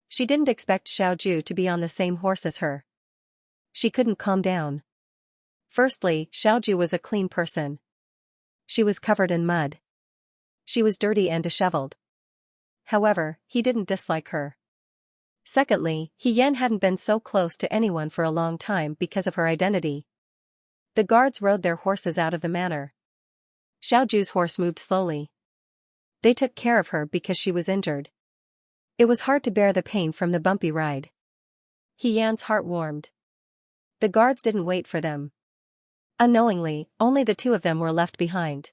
She didn't expect Xiaoju to be on the same horse as her. She couldn't calm down. Firstly, Xiaoju was a clean person. She was covered in mud. She was dirty and disheveled. However, he didn't dislike her. Secondly, Xian hadn't been so close to anyone for a long time because of her identity. The guards rode their horses out of the manor. Xiaoju's horse moved slowly. They took care of her because she was injured. It was hard to bear the pain from the bumpy ride. Xian's heart warmed. The guards didn't wait for them. Unknowingly, only the two of them were left behind.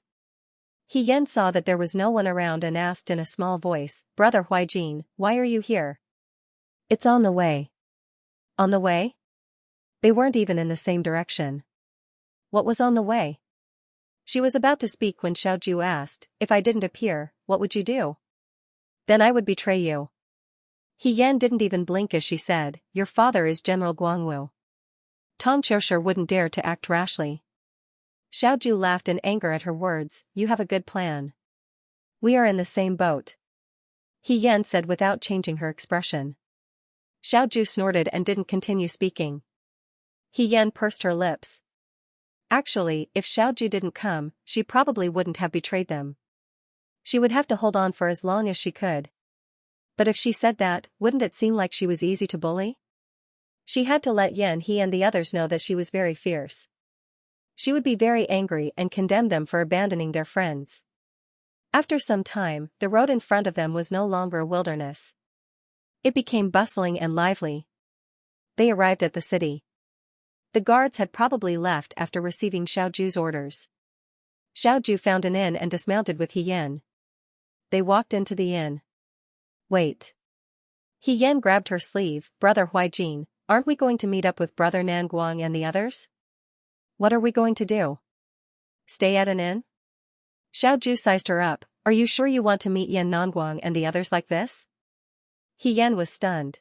Xian saw that there was no one around and asked in a small voice, "Brother Huijin, why are you here?" "It's on the way." On the way? They weren't even in the same direction. What was on the way? She was about to speak when Xiaoju asked, "If I didn't appear, what would you do?" "Then I would betray you." Xian didn't even blink as she said, "Your father is General Guangwu. Tong Qiushi wouldn't dare to act rashly." Xiaoju laughed in anger at her words, "You have a good plan. We are in the same boat," Xian said without changing her expression. Xiaoju snorted and didn't continue speaking. Xian pursed her lips. Actually, if Xiaoju didn't come, she probably wouldn't have betrayed them. She would have to hold on for as long as she could. But if she said that, wouldn't it seem like she was easy to bully? She had to let He and the others know that she was very fierce. She would be very angry and condemn them for abandoning their friends. After some time, the road in front of them was no longer a wilderness. It became bustling and lively. They arrived at the city. The guards had probably left after receiving Xiaoju's orders. Xiaoju found an inn and dismounted with Xian. They walked into the inn. "Wait." Xian grabbed her sleeve, "Brother Huijin, aren't we going to meet up with Brother Nanguang and the others? What are we going to do? Stay at an inn?" Xiaoju sized her up, "Are you sure you want to meet Yan Nanguang and the others like this?" Xian was stunned.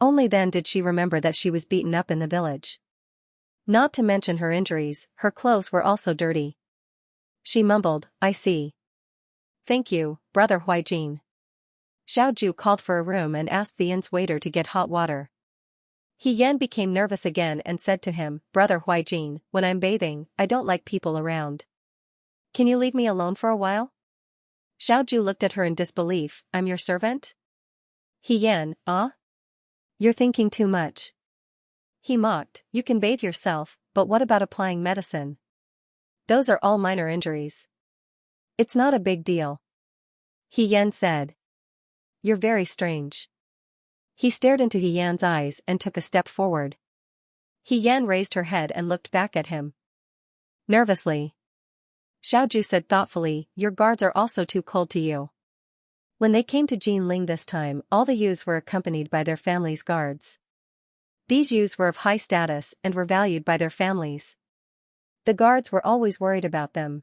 Only then did she remember that she was beaten up in the village. Not to mention her injuries, her clothes were also dirty. She mumbled, "I see. Thank you, Brother Huijin." Xiaoju called for a room and asked the inn's waiter to get hot water. Xian became nervous again and said to him, "Brother Huijin, when I'm bathing, I don't like people around. Can you leave me alone for a while?" Xiaoju looked at her in disbelief, "I'm your servant?" Xian, You're thinking too much." He mocked, "You can bathe yourself, but what about applying medicine? Those are all minor injuries. It's not a big deal." Xian said. "You're very strange." He stared into Xian's eyes and took a step forward. Xian raised her head and looked back at him. Nervously. Xiaoju said thoughtfully, "Your guards are also too cold to you." When they came to Jinling this time, all the youths were accompanied by their families' guards. These youths were of high status and were valued by their families. The guards were always worried about them.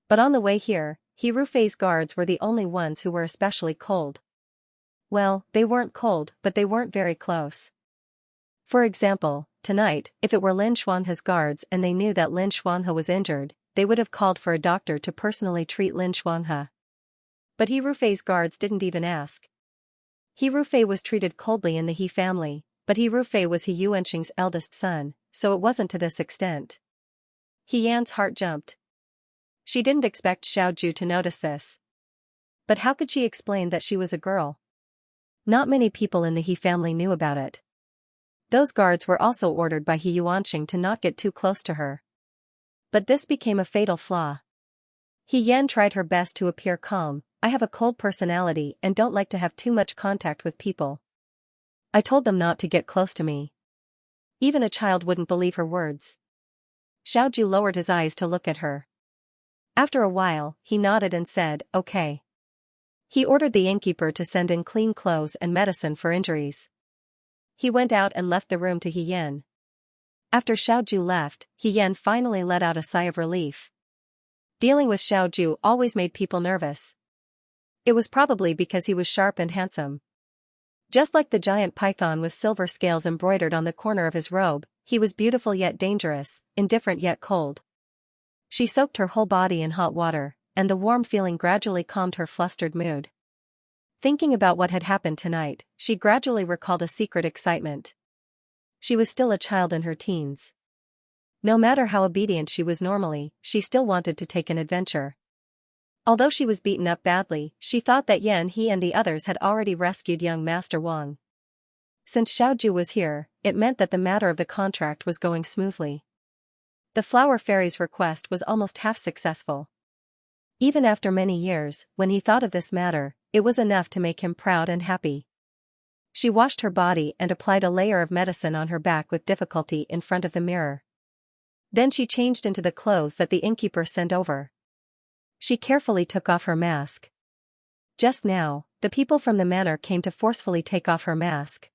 But on the way here, Hirufei's guards were the only ones who were especially cold. Well, they weren't cold, but they weren't very close. For example, tonight, if it were Lin Xuanhe's guards and they knew that Lin Xuanhe was injured, they would have called for a doctor to personally treat Lin Xuanhe. But Hirufei's guards didn't even ask. Hirufei was treated coldly in the He family, but Hirufei was He Yuanqing's eldest son, so it wasn't to this extent. Xian's heart jumped. She didn't expect Xiaoju to notice this. But how could she explain that she was a girl? Not many people in the He family knew about it. Those guards were also ordered by He Yuanqing to not get too close to her. But this became a fatal flaw. Xian tried her best to appear calm. "I have a cold personality and don't like to have too much contact with people. I told them not to get close to me." Even a child wouldn't believe her words. Xiaoju lowered his eyes to look at her. After a while, he nodded and said, okay. He ordered the innkeeper to send in clean clothes and medicine for injuries. He went out and left the room to He Yan. After Xiaoju left, He Yan finally let out a sigh of relief. Dealing with Xiaoju always made people nervous. It was probably because he was sharp and handsome. Just like the giant python with silver scales embroidered on the corner of his robe, he was beautiful yet dangerous, indifferent yet cold. She soaked her whole body in hot water, and the warm feeling gradually calmed her flustered mood. Thinking about what had happened tonight, she gradually recalled a secret excitement. She was still a child in her teens. No matter how obedient she was normally, she still wanted to take an adventure. Although she was beaten up badly, she thought that He and the others had already rescued young Master Wang. Since Xiaoju was here, it meant that the matter of the contract was going smoothly. The Flower Fairy's request was almost half successful. Even after many years, when he thought of this matter, it was enough to make him proud and happy. She washed her body and applied a layer of medicine on her back with difficulty in front of the mirror. Then she changed into the clothes that the innkeeper sent over. She carefully took off her mask. Just now, the people from the manor came to forcefully take off her mask.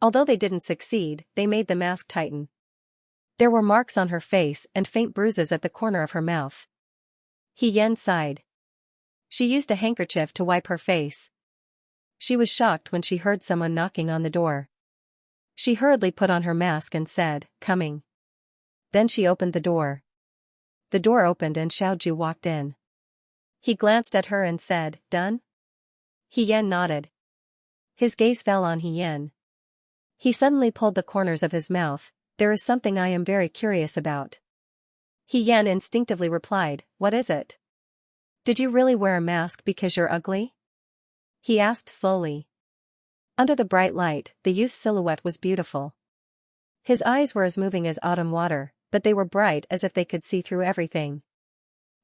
Although they didn't succeed, they made the mask tighten. There were marks on her face and faint bruises at the corner of her mouth. He Yan sighed. She used a handkerchief to wipe her face. She was shocked when she heard someone knocking on the door. She hurriedly put on her mask and said, "Coming." Then she opened the door. The door opened and Xiaoju walked in. He glanced at her and said, "Done?" He Yan nodded. His gaze fell on He Yan. He suddenly pulled the corners of his mouth. "There is something I am very curious about." He Yan instinctively replied, "What is it?" "Did you really wear a mask because you're ugly?" He asked slowly. Under the bright light, the youth's silhouette was beautiful. His eyes were as moving as autumn water, but they were bright as if they could see through everything.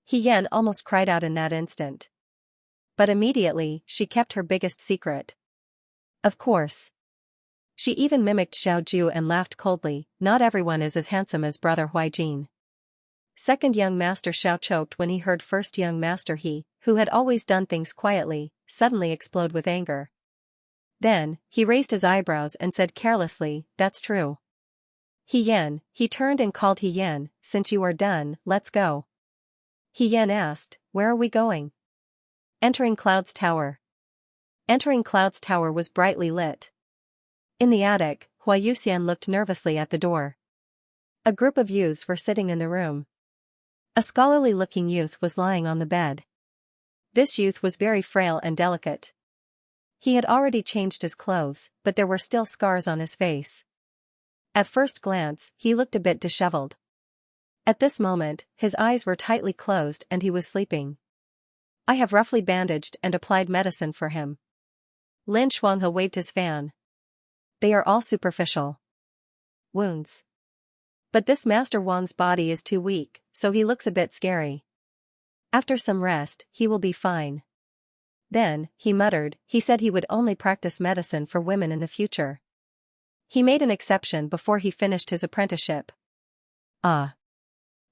He Yan almost cried out in that instant. But immediately, she kept her biggest secret. Of course. She even mimicked Xiaoju and laughed coldly. "Not everyone is as handsome as Brother Huijin." Second young master Xiao choked when he heard first young master He, who had always done things quietly, suddenly explode with anger. Then, he raised his eyebrows and said carelessly, "That's true." He Yan, he turned and called He Yan, "Since you are done, let's go." He Yan asked, "Where are we going?" "Entering Cloud's Tower." Entering Cloud's Tower was brightly lit. In the attic, Huayuxian looked nervously at the door. A group of youths were sitting in the room. A scholarly-looking youth was lying on the bed. This youth was very frail and delicate. He had already changed his clothes, but there were still scars on his face. At first glance, he looked a bit disheveled. At this moment, his eyes were tightly closed and he was sleeping. "I have roughly bandaged and applied medicine for him." Lin Shuanghe waved his fan. "They are all superficial wounds. But this Master Wang's body is too weak, so he looks a bit scary. After some rest, he will be fine." Then, he muttered, he said he would only practice medicine for women in the future. He made an exception before he finished his apprenticeship. "Ah."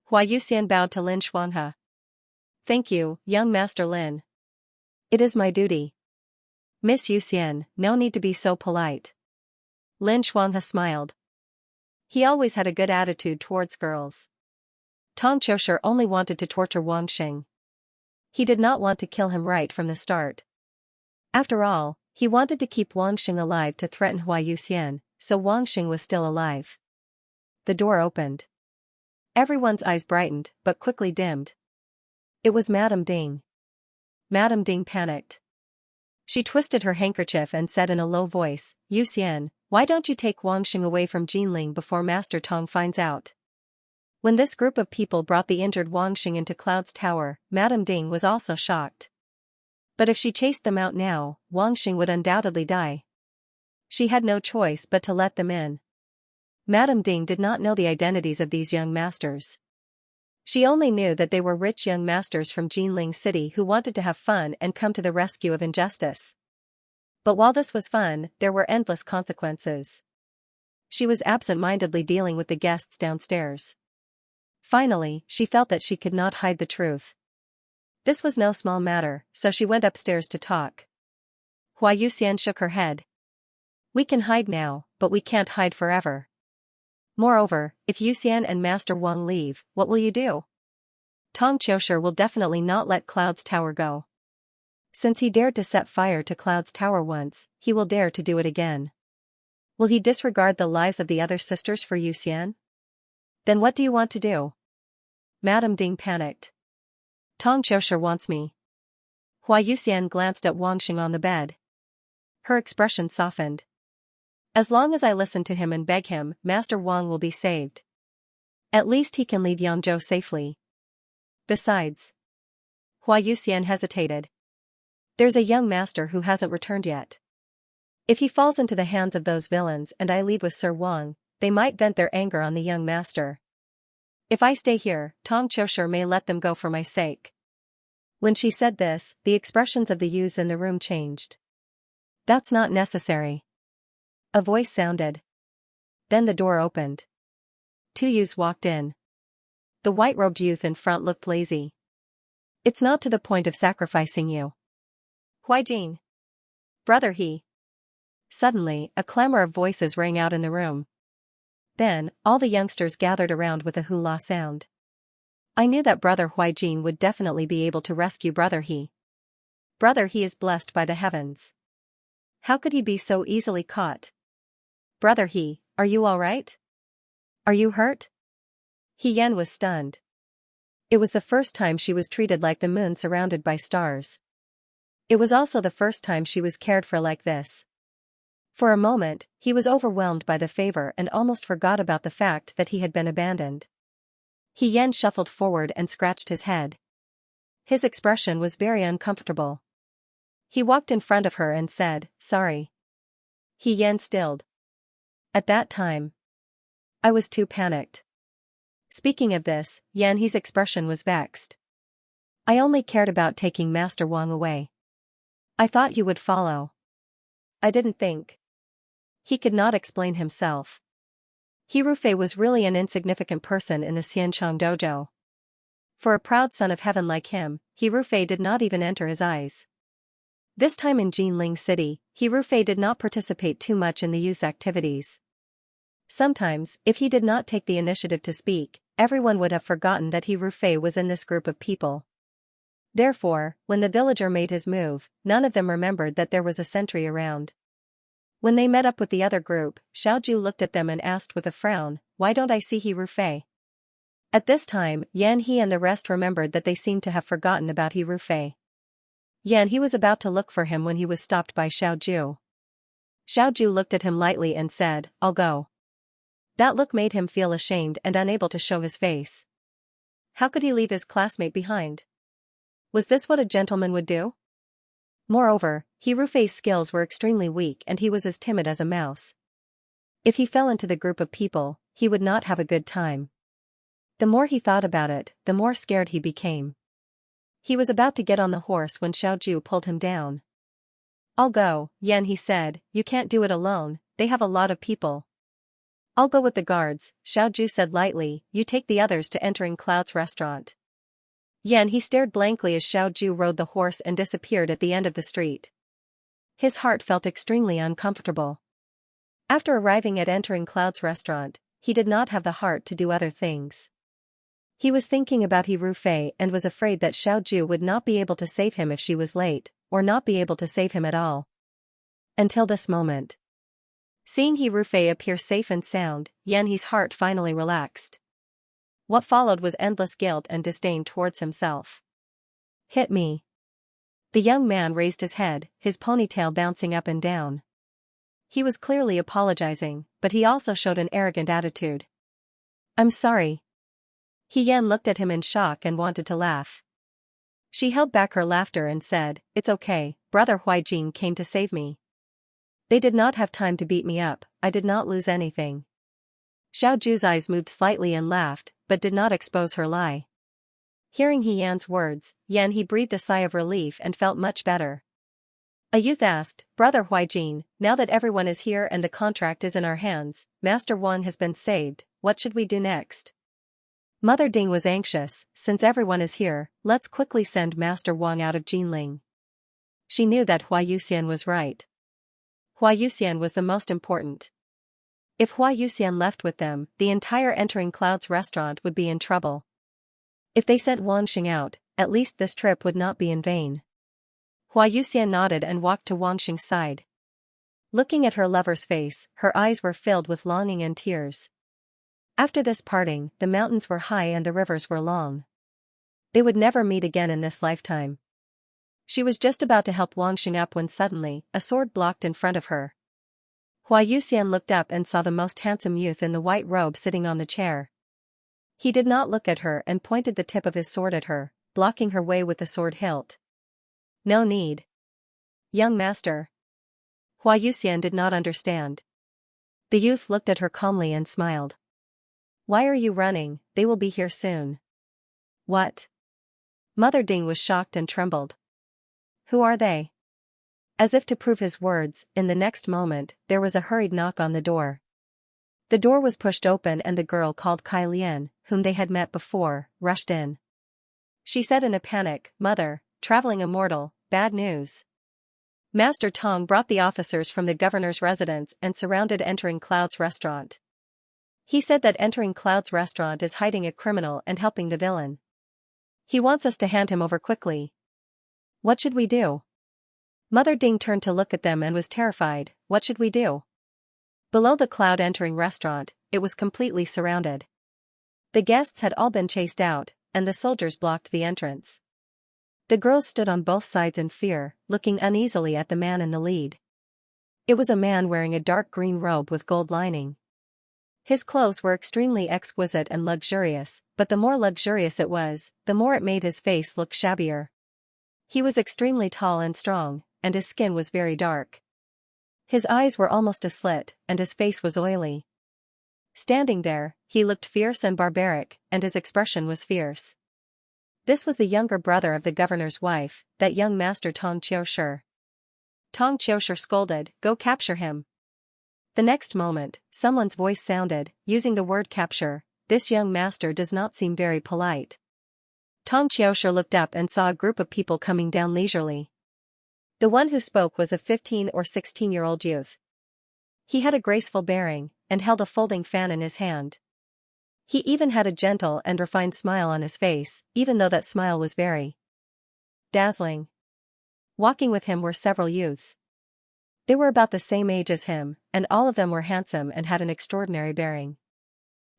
Huayuxian bowed to Lin Shuanghe. "Thank you, young Master Lin. It is my duty." "Miss Yuxian, no need to be so polite." Lin Shuanghe smiled. He always had a good attitude towards girls. Tong Qiushi only wanted to torture Wang Xing. He did not want to kill him right from the start. After all, he wanted to keep Wang Xing alive to threaten Huayuxian, so Wang Xing was still alive. The door opened. Everyone's eyes brightened, but quickly dimmed. It was Madame Ding. Madame Ding panicked. She twisted her handkerchief and said in a low voice, "Yuxian, why don't you take Wang Xing away from Jinling before Master Tong finds out?" When this group of people brought the injured Wang Xing into Cloud's Tower, Madame Ding was also shocked. But if she chased them out now, Wang Xing would undoubtedly die. She had no choice but to let them in. Madame Ding did not know the identities of these young masters. She only knew that they were rich young masters from Jinling City who wanted to have fun and come to the rescue of injustice. But while this was fun, there were endless consequences. She was absent-mindedly dealing with the guests downstairs. Finally, she felt that she could not hide the truth. This was no small matter, so she went upstairs to talk. Hua Yuxian shook her head. We can hide now, but we can't hide forever. Moreover, if Yuxian and Master Wang leave, what will you do? Tong Qiushi will definitely not let Cloud's tower go. Since he dared to set fire to Cloud's tower once, he will dare to do it again. Will he disregard the lives of the other sisters for Yuxian? Then what do you want to do? Madame Ding panicked. Tong Qiushi wants me. Hua Yuxian glanced at Wang Xing on the bed. Her expression softened. As long as I listen to him and beg him, Master Wang will be saved. At least he can leave Yangzhou safely. Besides. Hua Yuxian hesitated. There's a young master who hasn't returned yet. If he falls into the hands of those villains and I leave with Sir Wang, they might vent their anger on the young master. If I stay here, Tong Qiushi may let them go for my sake. When she said this, the expressions of the youths in the room changed. That's not necessary. A voice sounded. Then the door opened. 2 youths walked in. The white-robed youth in front looked lazy. It's not to the point of sacrificing you. Huaijin. Brother He. Suddenly, a clamor of voices rang out in the room. Then, all the youngsters gathered around with a hula sound. I knew that Brother Huaijin would definitely be able to rescue Brother He. Brother He is blessed by the heavens. How could he be so easily caught? Brother He, are you all right? Are you hurt? He Yan was stunned. It was the first time she was treated like the moon surrounded by stars. It was also the first time she was cared for like this. For a moment, he was overwhelmed by the favor and almost forgot about the fact that he had been abandoned. He Yan shuffled forward and scratched his head. His expression was very uncomfortable. He walked in front of her and said, sorry. He Yan stilled. At that time, I was too panicked. Speaking of this, Yan He's expression was vexed. I only cared about taking Master Wang away. I thought you would follow. I didn't think. He could not explain himself. He Rufei was really an insignificant person in the Xianxia dojo. For a proud son of heaven like him, He Rufei did not even enter his eyes. This time in Jinling City, He Rufei did not participate too much in the youth's activities. Sometimes, if he did not take the initiative to speak, everyone would have forgotten that He Rufei was in this group of people. Therefore, when the villager made his move, none of them remembered that there was a sentry around. When they met up with the other group, Xiaoju looked at them and asked with a frown, why don't I see He Rufei? At this time, Yan He and the rest remembered that they seemed to have forgotten about He Rufei. Yan He was about to look for him when he was stopped by Xiaoju. Xiaoju looked at him lightly and said, I'll go. That look made him feel ashamed and unable to show his face. How could he leave his classmate behind? Was this what a gentleman would do? Moreover, He Rufei's skills were extremely weak and he was as timid as a mouse. If he fell into the group of people, he would not have a good time. The more he thought about it, the more scared he became. He was about to get on the horse when Xiaoju pulled him down. I'll go, Yan He said, you can't do it alone, they have a lot of people. I'll go with the guards, Xiaoju said lightly, you take the others to entering Cloud's restaurant. Yan He stared blankly as Xiaoju rode the horse and disappeared at the end of the street. His heart felt extremely uncomfortable. After arriving at entering Cloud's restaurant, he did not have the heart to do other things. He was thinking about He Rufei and was afraid that Xiaoju would not be able to save him if she was late, or not be able to save him at all. Until this moment. Seeing He Rufei appear safe and sound, Yan He's heart finally relaxed. What followed was endless guilt and disdain towards himself. Hit me. The young man raised his head, his ponytail bouncing up and down. He was clearly apologizing, but he also showed an arrogant attitude. I'm sorry. He Yan looked at him in shock and wanted to laugh. She held back her laughter and said, it's okay, Brother Huaijin came to save me. They did not have time to beat me up, I did not lose anything. Xiaoju's eyes moved slightly and laughed, but did not expose her lie. Hearing He Yan's words, Yan He breathed a sigh of relief and felt much better. A youth asked, Brother Huaijin, now that everyone is here and the contract is in our hands, Master Wang has been saved, what should we do next? Mother Ding was anxious. Since everyone is here, let's quickly send Master Wang out of Jinling. She knew that Hua Yuxian was right. Hua Yuxian was the most important. If Hua Yuxian left with them, the entire Entering Clouds restaurant would be in trouble. If they sent Wang Xing out, at least this trip would not be in vain. Hua Yuxian nodded and walked to Wang Xing's side. Looking at her lover's face, her eyes were filled with longing and tears. After this parting, the mountains were high and the rivers were long. They would never meet again in this lifetime. She was just about to help Wang Xing up when suddenly, a sword blocked in front of her. Hua Yuxian looked up and saw the most handsome youth in the white robe sitting on the chair. He did not look at her and pointed the tip of his sword at her, blocking her way with the sword hilt. No need. Young master. Hua Yuxian did not understand. The youth looked at her calmly and smiled. Why are you running? They will be here soon. What? Mother Ding was shocked and trembled. Who are they? As if to prove his words, in the next moment, there was a hurried knock on the door. The door was pushed open and the girl called Kai Lian, whom they had met before, rushed in. She said in a panic, Mother, traveling immortal, bad news. Master Tong brought the officers from the governor's residence and surrounded Entering Clouds restaurant. He said that Entering Clouds restaurant is hiding a criminal and helping the villain. He wants us to hand him over quickly. What should we do? Mother Ding turned to look at them and was terrified. What should we do? Below the Cloud Entering restaurant, it was completely surrounded. The guests had all been chased out, and the soldiers blocked the entrance. The girls stood on both sides in fear, looking uneasily at the man in the lead. It was a man wearing a dark green robe with gold lining. His clothes were extremely exquisite and luxurious, but the more luxurious it was, the more it made his face look shabbier. He was extremely tall and strong, and his skin was very dark. His eyes were almost a slit, and his face was oily. Standing there, he looked fierce and barbaric, and his expression was fierce. This was the younger brother of the governor's wife, that young master Tong Qiushi. Tong Qiushi scolded, Go capture him. The next moment, someone's voice sounded, using the word capture. This young master does not seem very polite. Tong Qiushi looked up and saw a group of people coming down leisurely. The one who spoke was a 15 or 16-year-old youth. He had a graceful bearing, and held a folding fan in his hand. He even had a gentle and refined smile on his face, even though that smile was very dazzling. Walking with him were several youths. They were about the same age as him, and all of them were handsome and had an extraordinary bearing.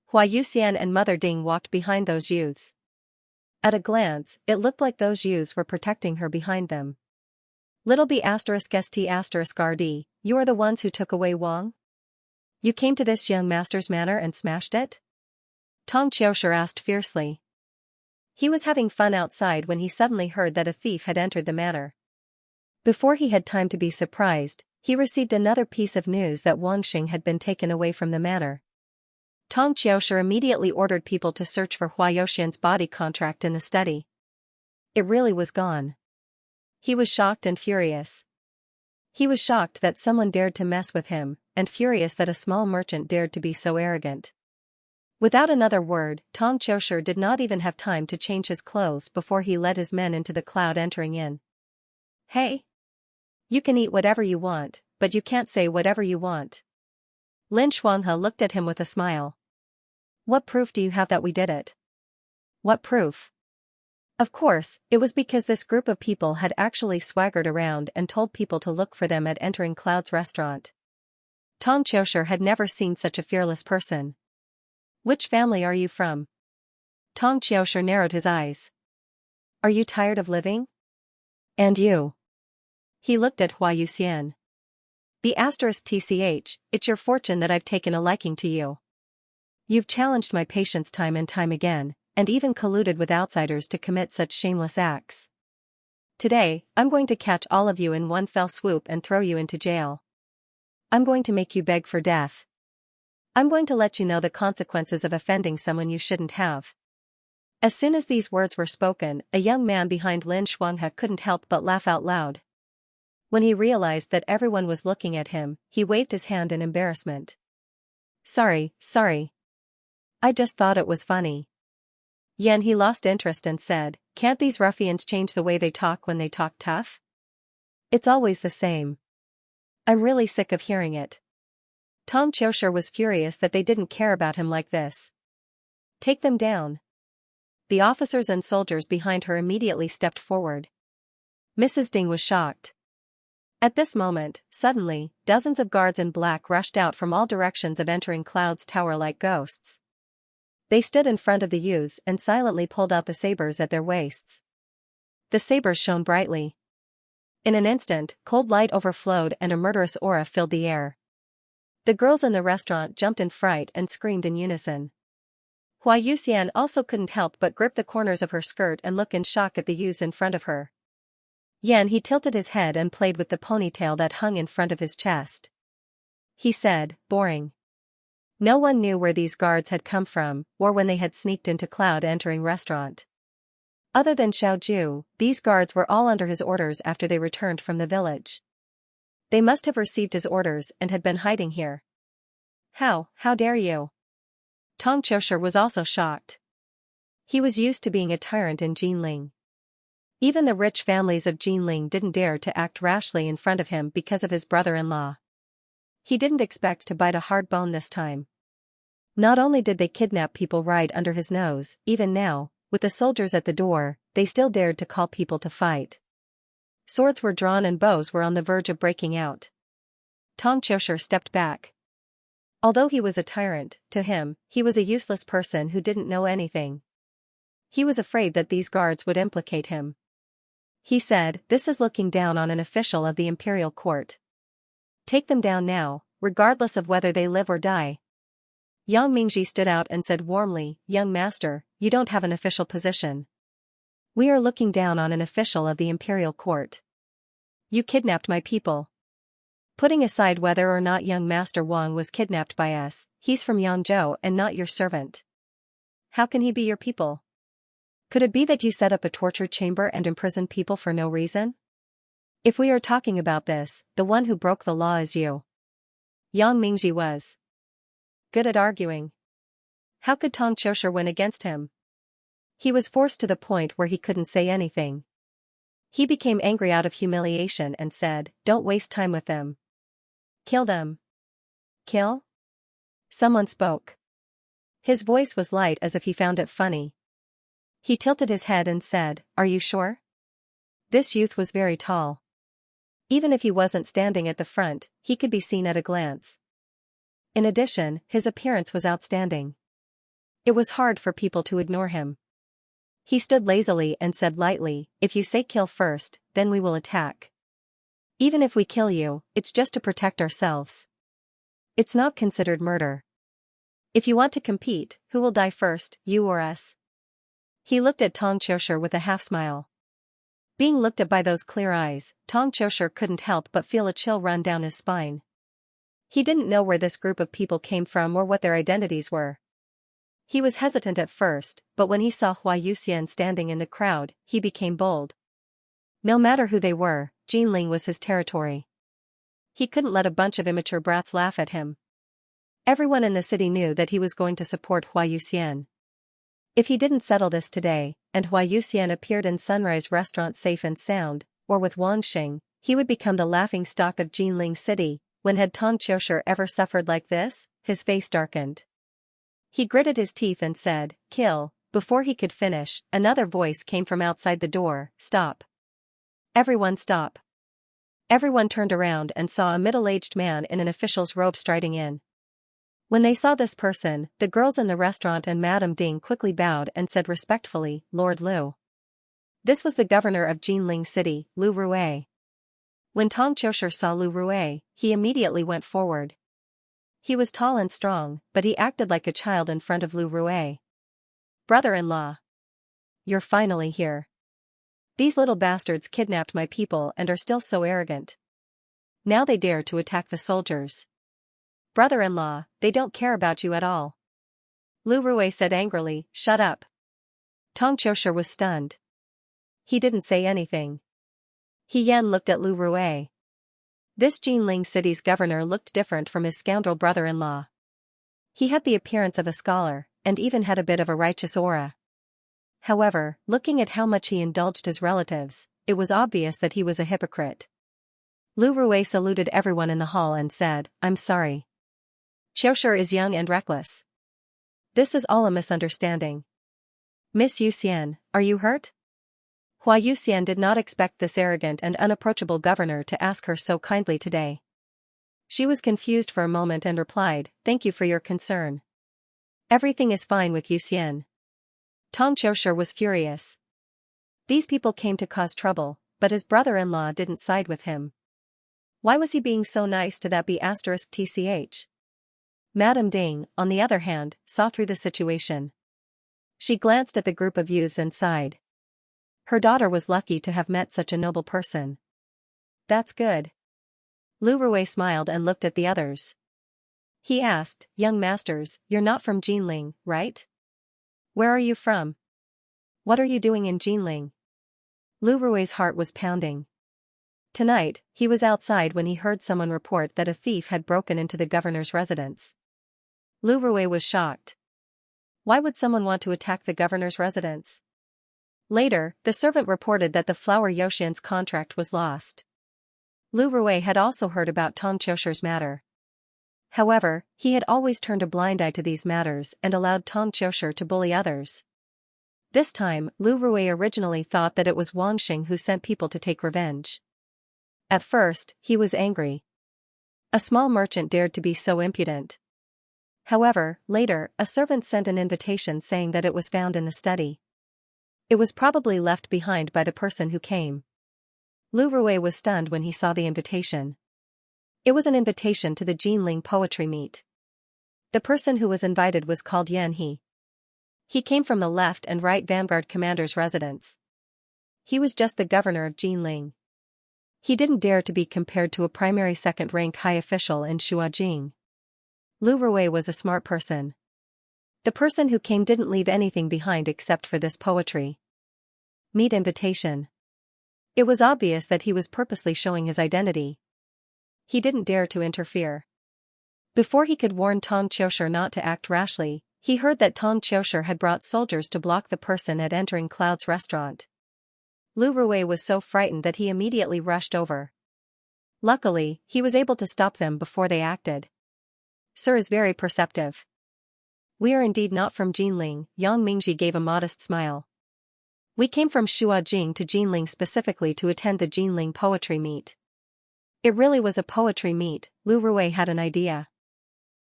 Hua Yuxian and Mother Ding walked behind those youths. At a glance, it looked like those youths were protecting her behind them. Little b*st*rd, you are the ones who took away Wang? You came to this young master's manor and smashed it? Tong Qiushi asked fiercely. He was having fun outside when he suddenly heard that a thief had entered the manor. Before he had time to be surprised, he received another piece of news that Wang Xing had been taken away from the manor. Tong Qiushi immediately ordered people to search for Hua Yuxian's body contract in the study. It really was gone. He was shocked and furious. He was shocked that someone dared to mess with him, and furious that a small merchant dared to be so arrogant. Without another word, Tong Qiushi did not even have time to change his clothes before he led his men into the Cloud Entering Inn. Hey! You can eat whatever you want, but you can't say whatever you want. Lin Shuanghe looked at him with a smile. What proof do you have that we did it? What proof? Of course, it was because this group of people had actually swaggered around and told people to look for them at Entering Clouds restaurant. Tong Qiushi had never seen such a fearless person. Which family are you from? Tong Qiushi narrowed his eyes. Are you tired of living? And you? He looked at Hua Yuxian. *tch, it's your fortune that I've taken a liking to you. You've challenged my patience time and time again, and even colluded with outsiders to commit such shameless acts. Today, I'm going to catch all of you in one fell swoop and throw you into jail. I'm going to make you beg for death. I'm going to let you know the consequences of offending someone you shouldn't have. As soon as these words were spoken, a young man behind Lin Shuanghe couldn't help but laugh out loud. When he realized that everyone was looking at him, he waved his hand in embarrassment. Sorry. I just thought it was funny. Yan he lost interest and said, can't these ruffians change the way they talk when they talk tough? It's always the same. I'm really sick of hearing it. Tong Qiushi was furious that they didn't care about him like this. Take them down. The officers and soldiers behind her immediately stepped forward. Mrs. Ding was shocked. At this moment, suddenly, dozens of guards in black rushed out from all directions of entering Cloud's tower like ghosts. They stood in front of the youths and silently pulled out the sabers at their waists. The sabers shone brightly. In an instant, cold light overflowed and a murderous aura filled the air. The girls in the restaurant jumped in fright and screamed in unison. Hua Yuxian also couldn't help but grip the corners of her skirt and look in shock at the youths in front of her. Yan he tilted his head and played with the ponytail that hung in front of his chest. He said, boring. No one knew where these guards had come from, or when they had sneaked into Cloud entering restaurant. Other than Xiao Ju, these guards were all under his orders after they returned from the village. They must have received his orders and had been hiding here. How dare you? Tong Qiushi was also shocked. He was used to being a tyrant in Jinling. Even the rich families of Jinling didn't dare to act rashly in front of him because of his brother-in-law. He didn't expect to bite a hard bone this time. Not only did they kidnap people right under his nose, even now, with the soldiers at the door, they still dared to call people to fight. Swords were drawn and bows were on the verge of breaking out. Tong Qiushi stepped back. Although he was a tyrant, to him, he was a useless person who didn't know anything. He was afraid that these guards would implicate him. He said, this is looking down on an official of the imperial court. Take them down now, regardless of whether they live or die. Yang Mingji stood out and said warmly, young master, you don't have an official position. We are looking down on an official of the imperial court. You kidnapped my people. Putting aside whether or not young master Wang was kidnapped by us, he's from Yangzhou and not your servant. How can he be your people? Could it be that you set up a torture chamber and imprisoned people for no reason? If we are talking about this, the one who broke the law is you. Yang Mingji was good at arguing. How could Tong Qiushi win against him? He was forced to the point where he couldn't say anything. He became angry out of humiliation and said, don't waste time with them. Kill them. Kill? Someone spoke. His voice was light as if he found it funny. He tilted his head and said, are you sure? This youth was very tall. Even if he wasn't standing at the front, he could be seen at a glance. In addition, his appearance was outstanding. It was hard for people to ignore him. He stood lazily and said lightly, if you say kill first, then we will attack. Even if we kill you, it's just to protect ourselves. It's not considered murder. If you want to compete, who will die first, you or us? He looked at Tong Qiushi with a half-smile. Being looked at by those clear eyes, Tong Qiushi couldn't help but feel a chill run down his spine. He didn't know where this group of people came from or what their identities were. He was hesitant at first, but when he saw Hua Yuxian standing in the crowd, he became bold. No matter who they were, Jinling was his territory. He couldn't let a bunch of immature brats laugh at him. Everyone in the city knew that he was going to support Hua Yuxian. If he didn't settle this today, and Hua Yuxian appeared in Sunrise Restaurant safe and sound, or with Wang Xing, he would become the laughingstock of Jinling City. When had Tong Qiushi ever suffered like this? His face darkened. He gritted his teeth and said, kill. Before he could finish, another voice came from outside the door, stop. Everyone stop. Everyone turned around and saw a middle-aged man in an official's robe striding in. When they saw this person, the girls in the restaurant and Madame Ding quickly bowed and said respectfully, Lord Liu. This was the governor of Jinling City, Liu Rui. When Tong Qiushi saw Liu Rui, he immediately went forward. He was tall and strong, but he acted like a child in front of Liu Rui. Brother-in-law. You're finally here. These little bastards kidnapped my people and are still so arrogant. Now they dare to attack the soldiers. Brother-in-law, they don't care about you at all. Liu Rui said angrily, shut up. Tong Qiushi was stunned. He didn't say anything. He Yan looked at Liu Rui. This Jinling City's governor looked different from his scoundrel brother-in-law. He had the appearance of a scholar, and even had a bit of a righteous aura. However, looking at how much he indulged his relatives, it was obvious that he was a hypocrite. Lu Rui saluted everyone in the hall and said, "I'm sorry. Xiaoshi is young and reckless. This is all a misunderstanding. Miss Yuxian, are you hurt?" Hua Yuxian did not expect this arrogant and unapproachable governor to ask her so kindly today. She was confused for a moment and replied, "Thank you for your concern. Everything is fine with Yuxian." Tong Xiaoshi was furious. These people came to cause trouble, but his brother-in-law didn't side with him. Why was he being so nice to that B***tch? Madame Ding, on the other hand, saw through the situation. She glanced at the group of youths and sighed. Her daughter was lucky to have met such a noble person. "That's good." Lu Rui smiled and looked at the others. He asked, "Young masters, you're not from Jinling, right? Where are you from? What are you doing in Jinling?" Lu Rui's heart was pounding. Tonight, he was outside when he heard someone report that a thief had broken into the governor's residence. Lu Rui was shocked. Why would someone want to attack the governor's residence? Later, the servant reported that the flower Yoshin's contract was lost. Lu Rui had also heard about Tong Qiushi's matter. However, he had always turned a blind eye to these matters and allowed Tong Qiushi to bully others. This time, Lu Rui originally thought that it was Wang Xing who sent people to take revenge. At first, he was angry. A small merchant dared to be so impudent. However, later, a servant sent an invitation saying that it was found in the study. It was probably left behind by the person who came. Lu Rui was stunned when he saw the invitation. It was an invitation to the Jinling poetry meet. The person who was invited was called Yan He. He came from the left and right vanguard commander's residence. He was just the governor of Jinling. He didn't dare to be compared to a primary second-rank high official in Shuajing. Lu Rui was a smart person. The person who came didn't leave anything behind except for this poetry meet invitation. It was obvious that he was purposely showing his identity. He didn't dare to interfere. Before he could warn Tong Qiushi not to act rashly, he heard that Tong Qiushi had brought soldiers to block the person at entering Cloud's restaurant. Lu Rui was so frightened that he immediately rushed over. Luckily, he was able to stop them before they acted. "Sir is very perceptive. We are indeed not from Jinling," Yang Mingji gave a modest smile. "We came from Shuajing to Jinling specifically to attend the Jinling poetry meet." It really was a poetry meet. Lu Rui had an idea.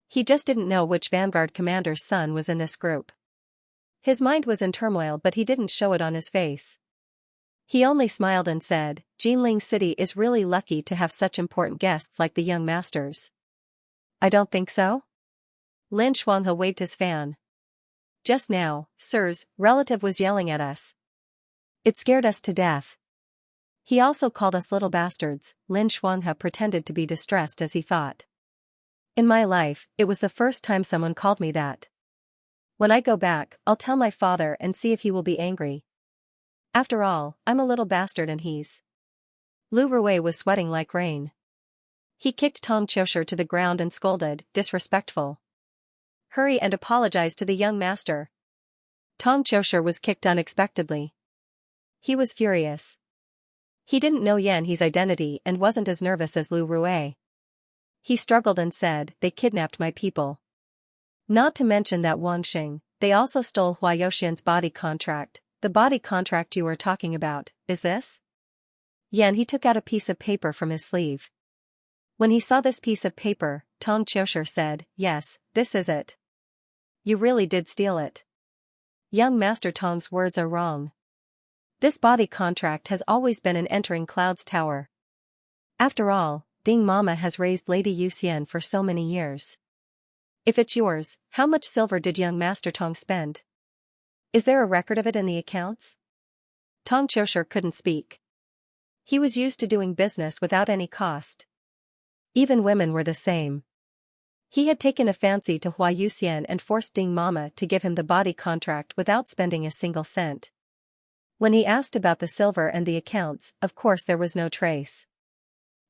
He just didn't know which vanguard commander's son was in this group. His mind was in turmoil, but he didn't show it on his face. He only smiled and said, "Jinling City is really lucky to have such important guests like the young masters." "I don't think so?" Lin Shuanghe waved his fan. "Just now, Sir's relative was yelling at us. It scared us to death. He also called us little bastards." Lin Shuanghe pretended to be distressed as he thought. "In my life, it was the first time someone called me that. When I go back, I'll tell my father and see if he will be angry. After all, I'm a little bastard and he's..." Lu Rui was sweating like rain. He kicked Tong Qiushi to the ground and scolded, "Disrespectful. Hurry and apologize to the young master." Tong Qiushi was kicked unexpectedly. He was furious. He didn't know Yan He's identity and wasn't as nervous as Lu Rui. He struggled and said, "They kidnapped my people. Not to mention that Wang Xing, they also stole Hua Yoshian's body contract." "The body contract you were talking about, is this?" Yan He took out a piece of paper from his sleeve. When he saw this piece of paper, Tong Qiushi said, "Yes, this is it. You really did steal it. Young Master Tong's words are wrong. This body contract has always been in entering Cloud's tower. After all, Ding Mama has raised Lady Yuxian for so many years. If it's yours, how much silver did young Master Tong spend? Is there a record of it in the accounts?" Tong Qiushi couldn't speak. He was used to doing business without any cost. Even women were the same. He had taken a fancy to Hua Yuxian and forced Ding Mama to give him the body contract without spending a single cent. When he asked about the silver and the accounts, of course there was no trace.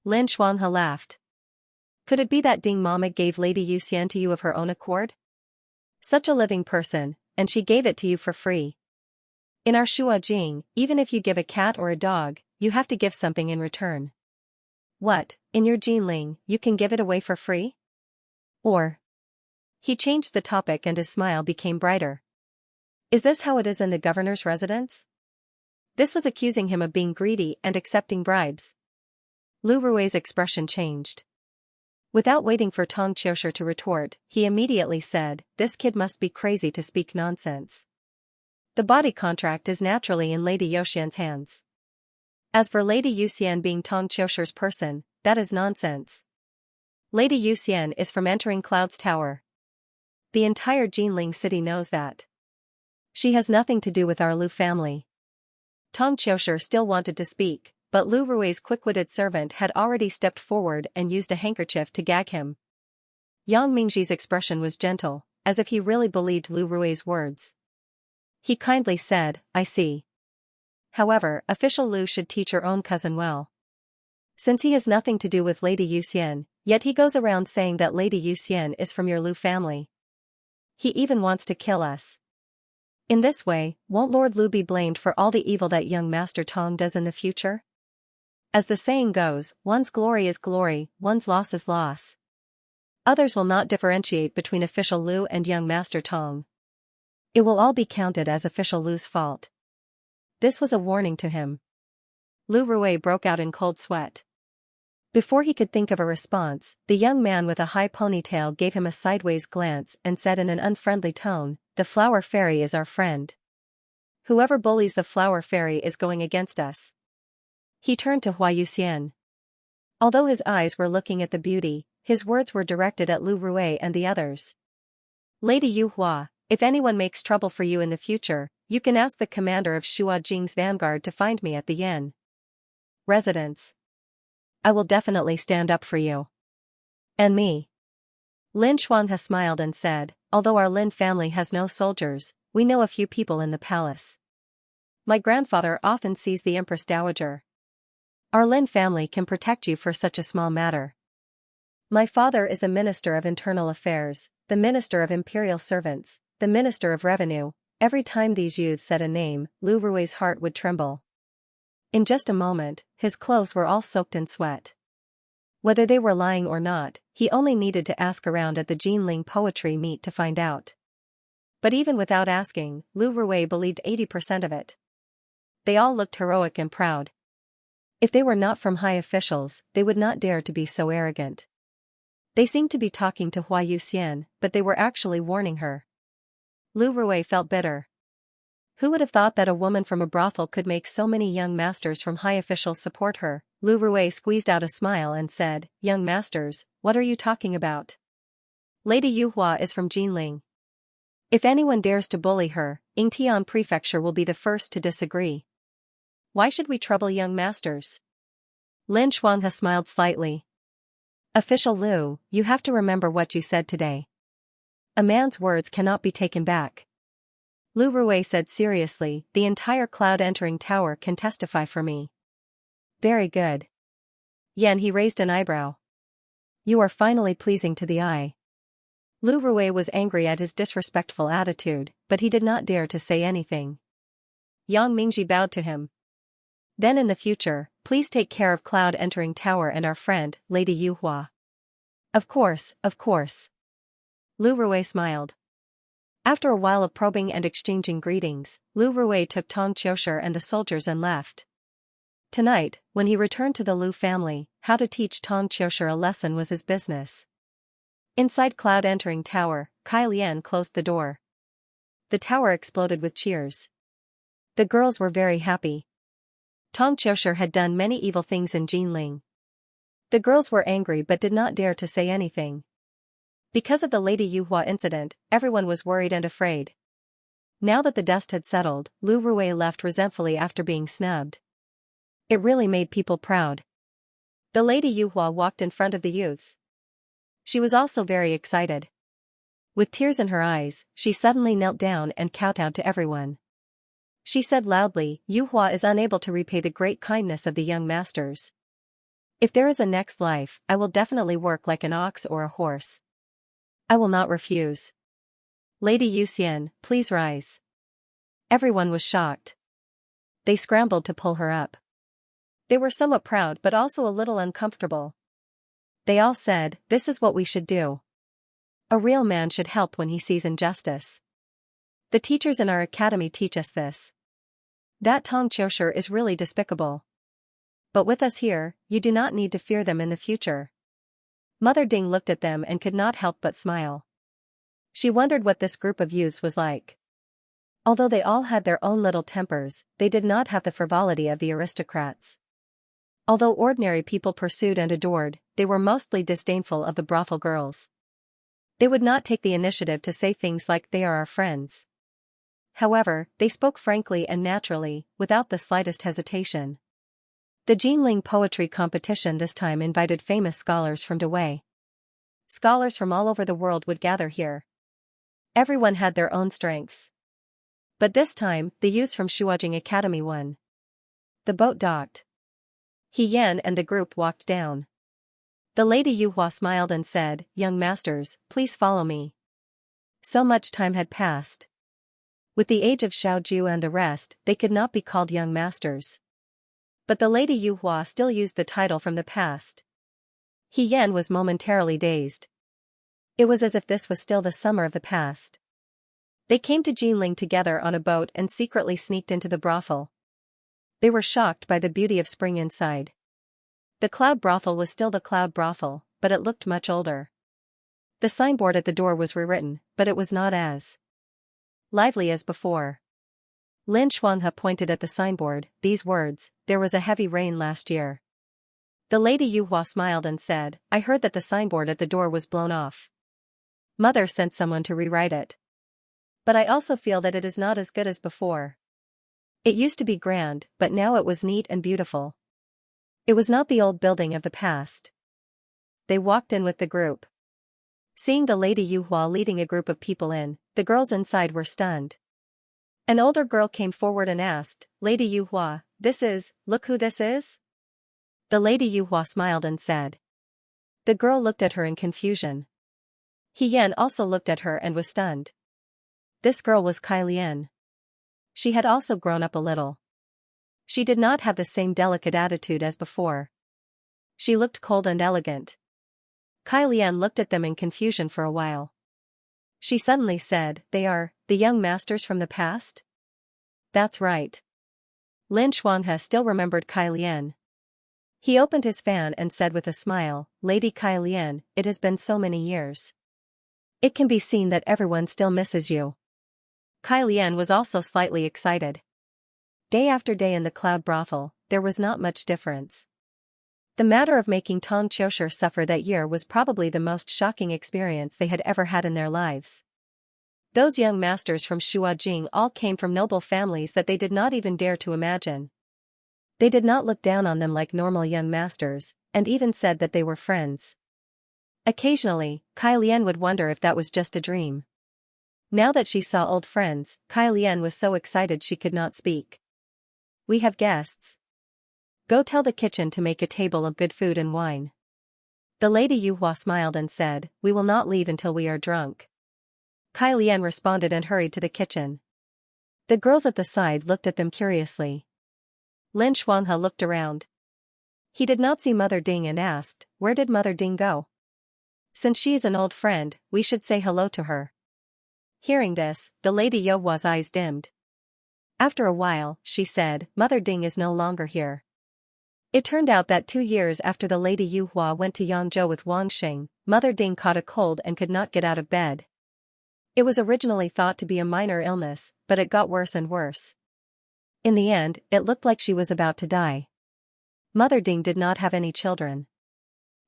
Lin Shuanghe laughed. "Could it be that Ding Mama gave Lady Yuxian to you of her own accord? Such a living person, and she gave it to you for free. In our Shua Jing, even if you give a cat or a dog, you have to give something in return. What, in your Jinling, you can give it away for free? Or? He changed the topic and his smile became brighter. Is this how it is in the governor's residence? This was accusing him of being greedy and accepting bribes. Lu Rui's expression changed. Without waiting for Tong Qiushi to retort, he immediately said, "This kid must be crazy to speak nonsense. The body contract is naturally in Lady Youxian's hands. As for Lady Youxian being Tong Qiushi's person, that is nonsense. Lady Youxian is from entering Cloud's Tower. The entire Jinling city knows that. She has nothing to do with our Lu family." Tong Qiushi still wanted to speak, but Lu Rui's quick-witted servant had already stepped forward and used a handkerchief to gag him. Yang Mingji's expression was gentle, as if he really believed Lu Rui's words. He kindly said, "I see. However, official Lu should teach her own cousin well. Since he has nothing to do with Lady Youxian, yet he goes around saying that Lady Youxian is from your Lu family. He even wants to kill us. In this way, won't Lord Lu be blamed for all the evil that young Master Tong does in the future? As the saying goes, one's glory is glory, one's loss is loss. Others will not differentiate between official Lu and young Master Tong. It will all be counted as official Lu's fault." This was a warning to him. Lu Rui broke out in cold sweat. Before he could think of a response, the young man with a high ponytail gave him a sideways glance and said in an unfriendly tone, "The flower fairy is our friend. Whoever bullies the flower fairy is going against us." He turned to Hua Yuxian. Although his eyes were looking at the beauty, his words were directed at Lu Rui and the others. "Lady Yu Hua, if anyone makes trouble for you in the future, you can ask the commander of Shua Jing's vanguard to find me at the Yan residence. I will definitely stand up for you." "And me?" Lin Shuanghe smiled and said, "Although our Lin family has no soldiers, we know a few people in the palace. My grandfather often sees the Empress Dowager. Our Lin family can protect you for such a small matter. My father is the Minister of Internal Affairs, the Minister of Imperial Servants, the Minister of Revenue." Every time these youths said a name, Lu Rui's heart would tremble. In just a moment, his clothes were all soaked in sweat. Whether they were lying or not, he only needed to ask around at the Jinling poetry meet to find out. But even without asking, Lu Rui believed 80% of it. They all looked heroic and proud. If they were not from high officials, they would not dare to be so arrogant. They seemed to be talking to Hua Yuxian, but they were actually warning her. Lu Rui felt bitter. Who would have thought that a woman from a brothel could make so many young masters from high officials support her? Lu Rui squeezed out a smile and said, "Young masters, what are you talking about? Lady Yu Hua is from Jinling. If anyone dares to bully her, Yingtian Prefecture will be the first to disagree. Why should we trouble young masters?" Lin Shuanghe smiled slightly. "Official Lu, you have to remember what you said today. A man's words cannot be taken back." Lu Rui said seriously, "The entire Cloud Entering Tower can testify for me." "Very good." Yan he raised an eyebrow. "You are finally pleasing to the eye." Lu Rui was angry at his disrespectful attitude, but he did not dare to say anything. Yang Mingji bowed to him. "Then in the future, please take care of Cloud Entering Tower and our friend, Lady Yu Hua." Of course, of course." Lu Rui smiled. After a while of probing and exchanging greetings, Lu Rui took Tong Qiushi and the soldiers and left. Tonight, when he returned to the Lu family, how to teach Tong Qiushi a lesson was his business. Inside Cloud Entering Tower, Kai Lian closed the door. The tower exploded with cheers. The girls were very happy. Tong Qiushi had done many evil things in Jinling. The girls were angry but did not dare to say anything. Because of the Lady Yu Hua incident, everyone was worried and afraid. Now that the dust had settled, Lu Rui left resentfully after being snubbed. It really made people proud. The Lady Yu Hua walked in front of the youths. She was also very excited. With tears in her eyes, she suddenly knelt down and kowtowed to everyone. She said loudly, "Yu Hua is unable to repay the great kindness of the young masters. If there is a next life, I will definitely work like an ox or a horse. I will not refuse. Lady Yuxian, please rise." Everyone was shocked. They scrambled to pull her up. They were somewhat proud but also a little uncomfortable. They all said, "This is what we should do. A real man should help when he sees injustice. The teachers in our academy teach us this. That Tong Qiushi is really despicable. But with us here, you do not need to fear them in the future." Mother Ding looked at them and could not help but smile. She wondered what this group of youths was like. Although they all had their own little tempers, they did not have the frivolity of the aristocrats. Although ordinary people pursued and adored, they were mostly disdainful of the brothel girls. They would not take the initiative to say things like "they are our friends." However, they spoke frankly and naturally, without the slightest hesitation. The Jinling poetry competition this time invited famous scholars from Dawei. Scholars from all over the world would gather here. Everyone had their own strengths. But this time, the youths from Shuajing Academy won. The boat docked. He Yan and the group walked down. The Lady Yuhua smiled and said, "Young masters, please follow me." So much time had passed. With the age of Xiaoju and the rest, they could not be called young masters. But the Lady Yuhua still used the title from the past. He Yan was momentarily dazed. It was as if this was still the summer of the past. They came to Jinling together on a boat and secretly sneaked into the brothel. They were shocked by the beauty of spring inside. The cloud brothel was still the cloud brothel, but it looked much older. The signboard at the door was rewritten, but it was not as lively as before. Lin Shuanghe pointed at the signboard, these words, "There was a heavy rain last year." The Lady Yuhua smiled and said, "I heard that the signboard at the door was blown off. Mother sent someone to rewrite it. But I also feel that it is not as good as before. It used to be grand, but now it was neat and beautiful. It was not the old building of the past." They walked in with the group. Seeing the Lady Yuhua leading a group of people in, the girls inside were stunned. An older girl came forward and asked, "Lady Yuhua, look who this is?" The Lady Yuhua smiled and said. The girl looked at her in confusion. He Yan also looked at her and was stunned. This girl was Kai Lian. She had also grown up a little. She did not have the same delicate attitude as before. She looked cold and elegant. Kai Lian looked at them in confusion for a while. She suddenly said, "They are the young masters from the past?" "That's right." Lin Shuanghe still remembered Kai Lian. He opened his fan and said with a smile, "Lady Kai Lian, it has been so many years. It can be seen that everyone still misses you." Kai Lian was also slightly excited. Day after day in the cloud brothel, there was not much difference. The matter of making Tong Qiushi suffer that year was probably the most shocking experience they had ever had in their lives. Those young masters from Shuajing all came from noble families that they did not even dare to imagine. They did not look down on them like normal young masters, and even said that they were friends. Occasionally, Kai Lian would wonder if that was just a dream. Now that she saw old friends, Kai Lian was so excited she could not speak. "We have guests. Go tell the kitchen to make a table of good food and wine." The Lady Yuhua smiled and said, "We will not leave until we are drunk." Kai Lian responded and hurried to the kitchen. The girls at the side looked at them curiously. Lin Shuanghe looked around. He did not see Mother Ding and asked, "Where did Mother Ding go? Since she is an old friend, we should say hello to her." Hearing this, the Lady Yuhua's eyes dimmed. After a while, she said, "Mother Ding is no longer here." It turned out that 2 years after the Lady Yuhua went to Yangzhou with Wang Xing, Mother Ding caught a cold and could not get out of bed. It was originally thought to be a minor illness, but it got worse and worse. In the end, it looked like she was about to die. Mother Ding did not have any children.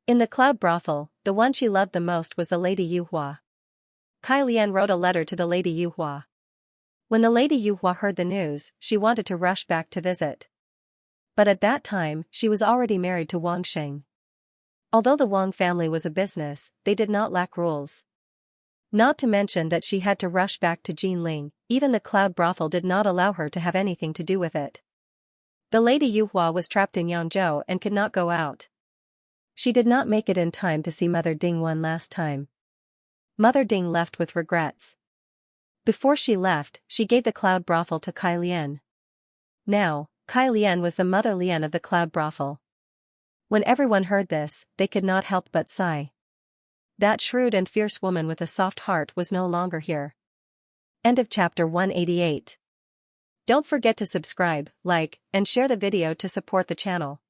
In the cloud brothel, the one she loved the most was the Lady Yuhua. Kai Lian wrote a letter to the Lady Yuhua. When the Lady Yuhua heard the news, she wanted to rush back to visit. But at that time, she was already married to Wang Xing. Although the Wang family was a business, they did not lack rules. Not to mention that she had to rush back to Jinling, even the cloud brothel did not allow her to have anything to do with it. The Lady Yuhua was trapped in Yangzhou and could not go out. She did not make it in time to see Mother Ding one last time. Mother Ding left with regrets. Before she left, she gave the cloud brothel to Kai Lian. Now, Kai Lian was the mother Lian of the cloud brothel. When everyone heard this, they could not help but sigh. That shrewd and fierce woman with a soft heart was no longer here. End of chapter 188. Don't forget to subscribe, like, and share the video to support the channel.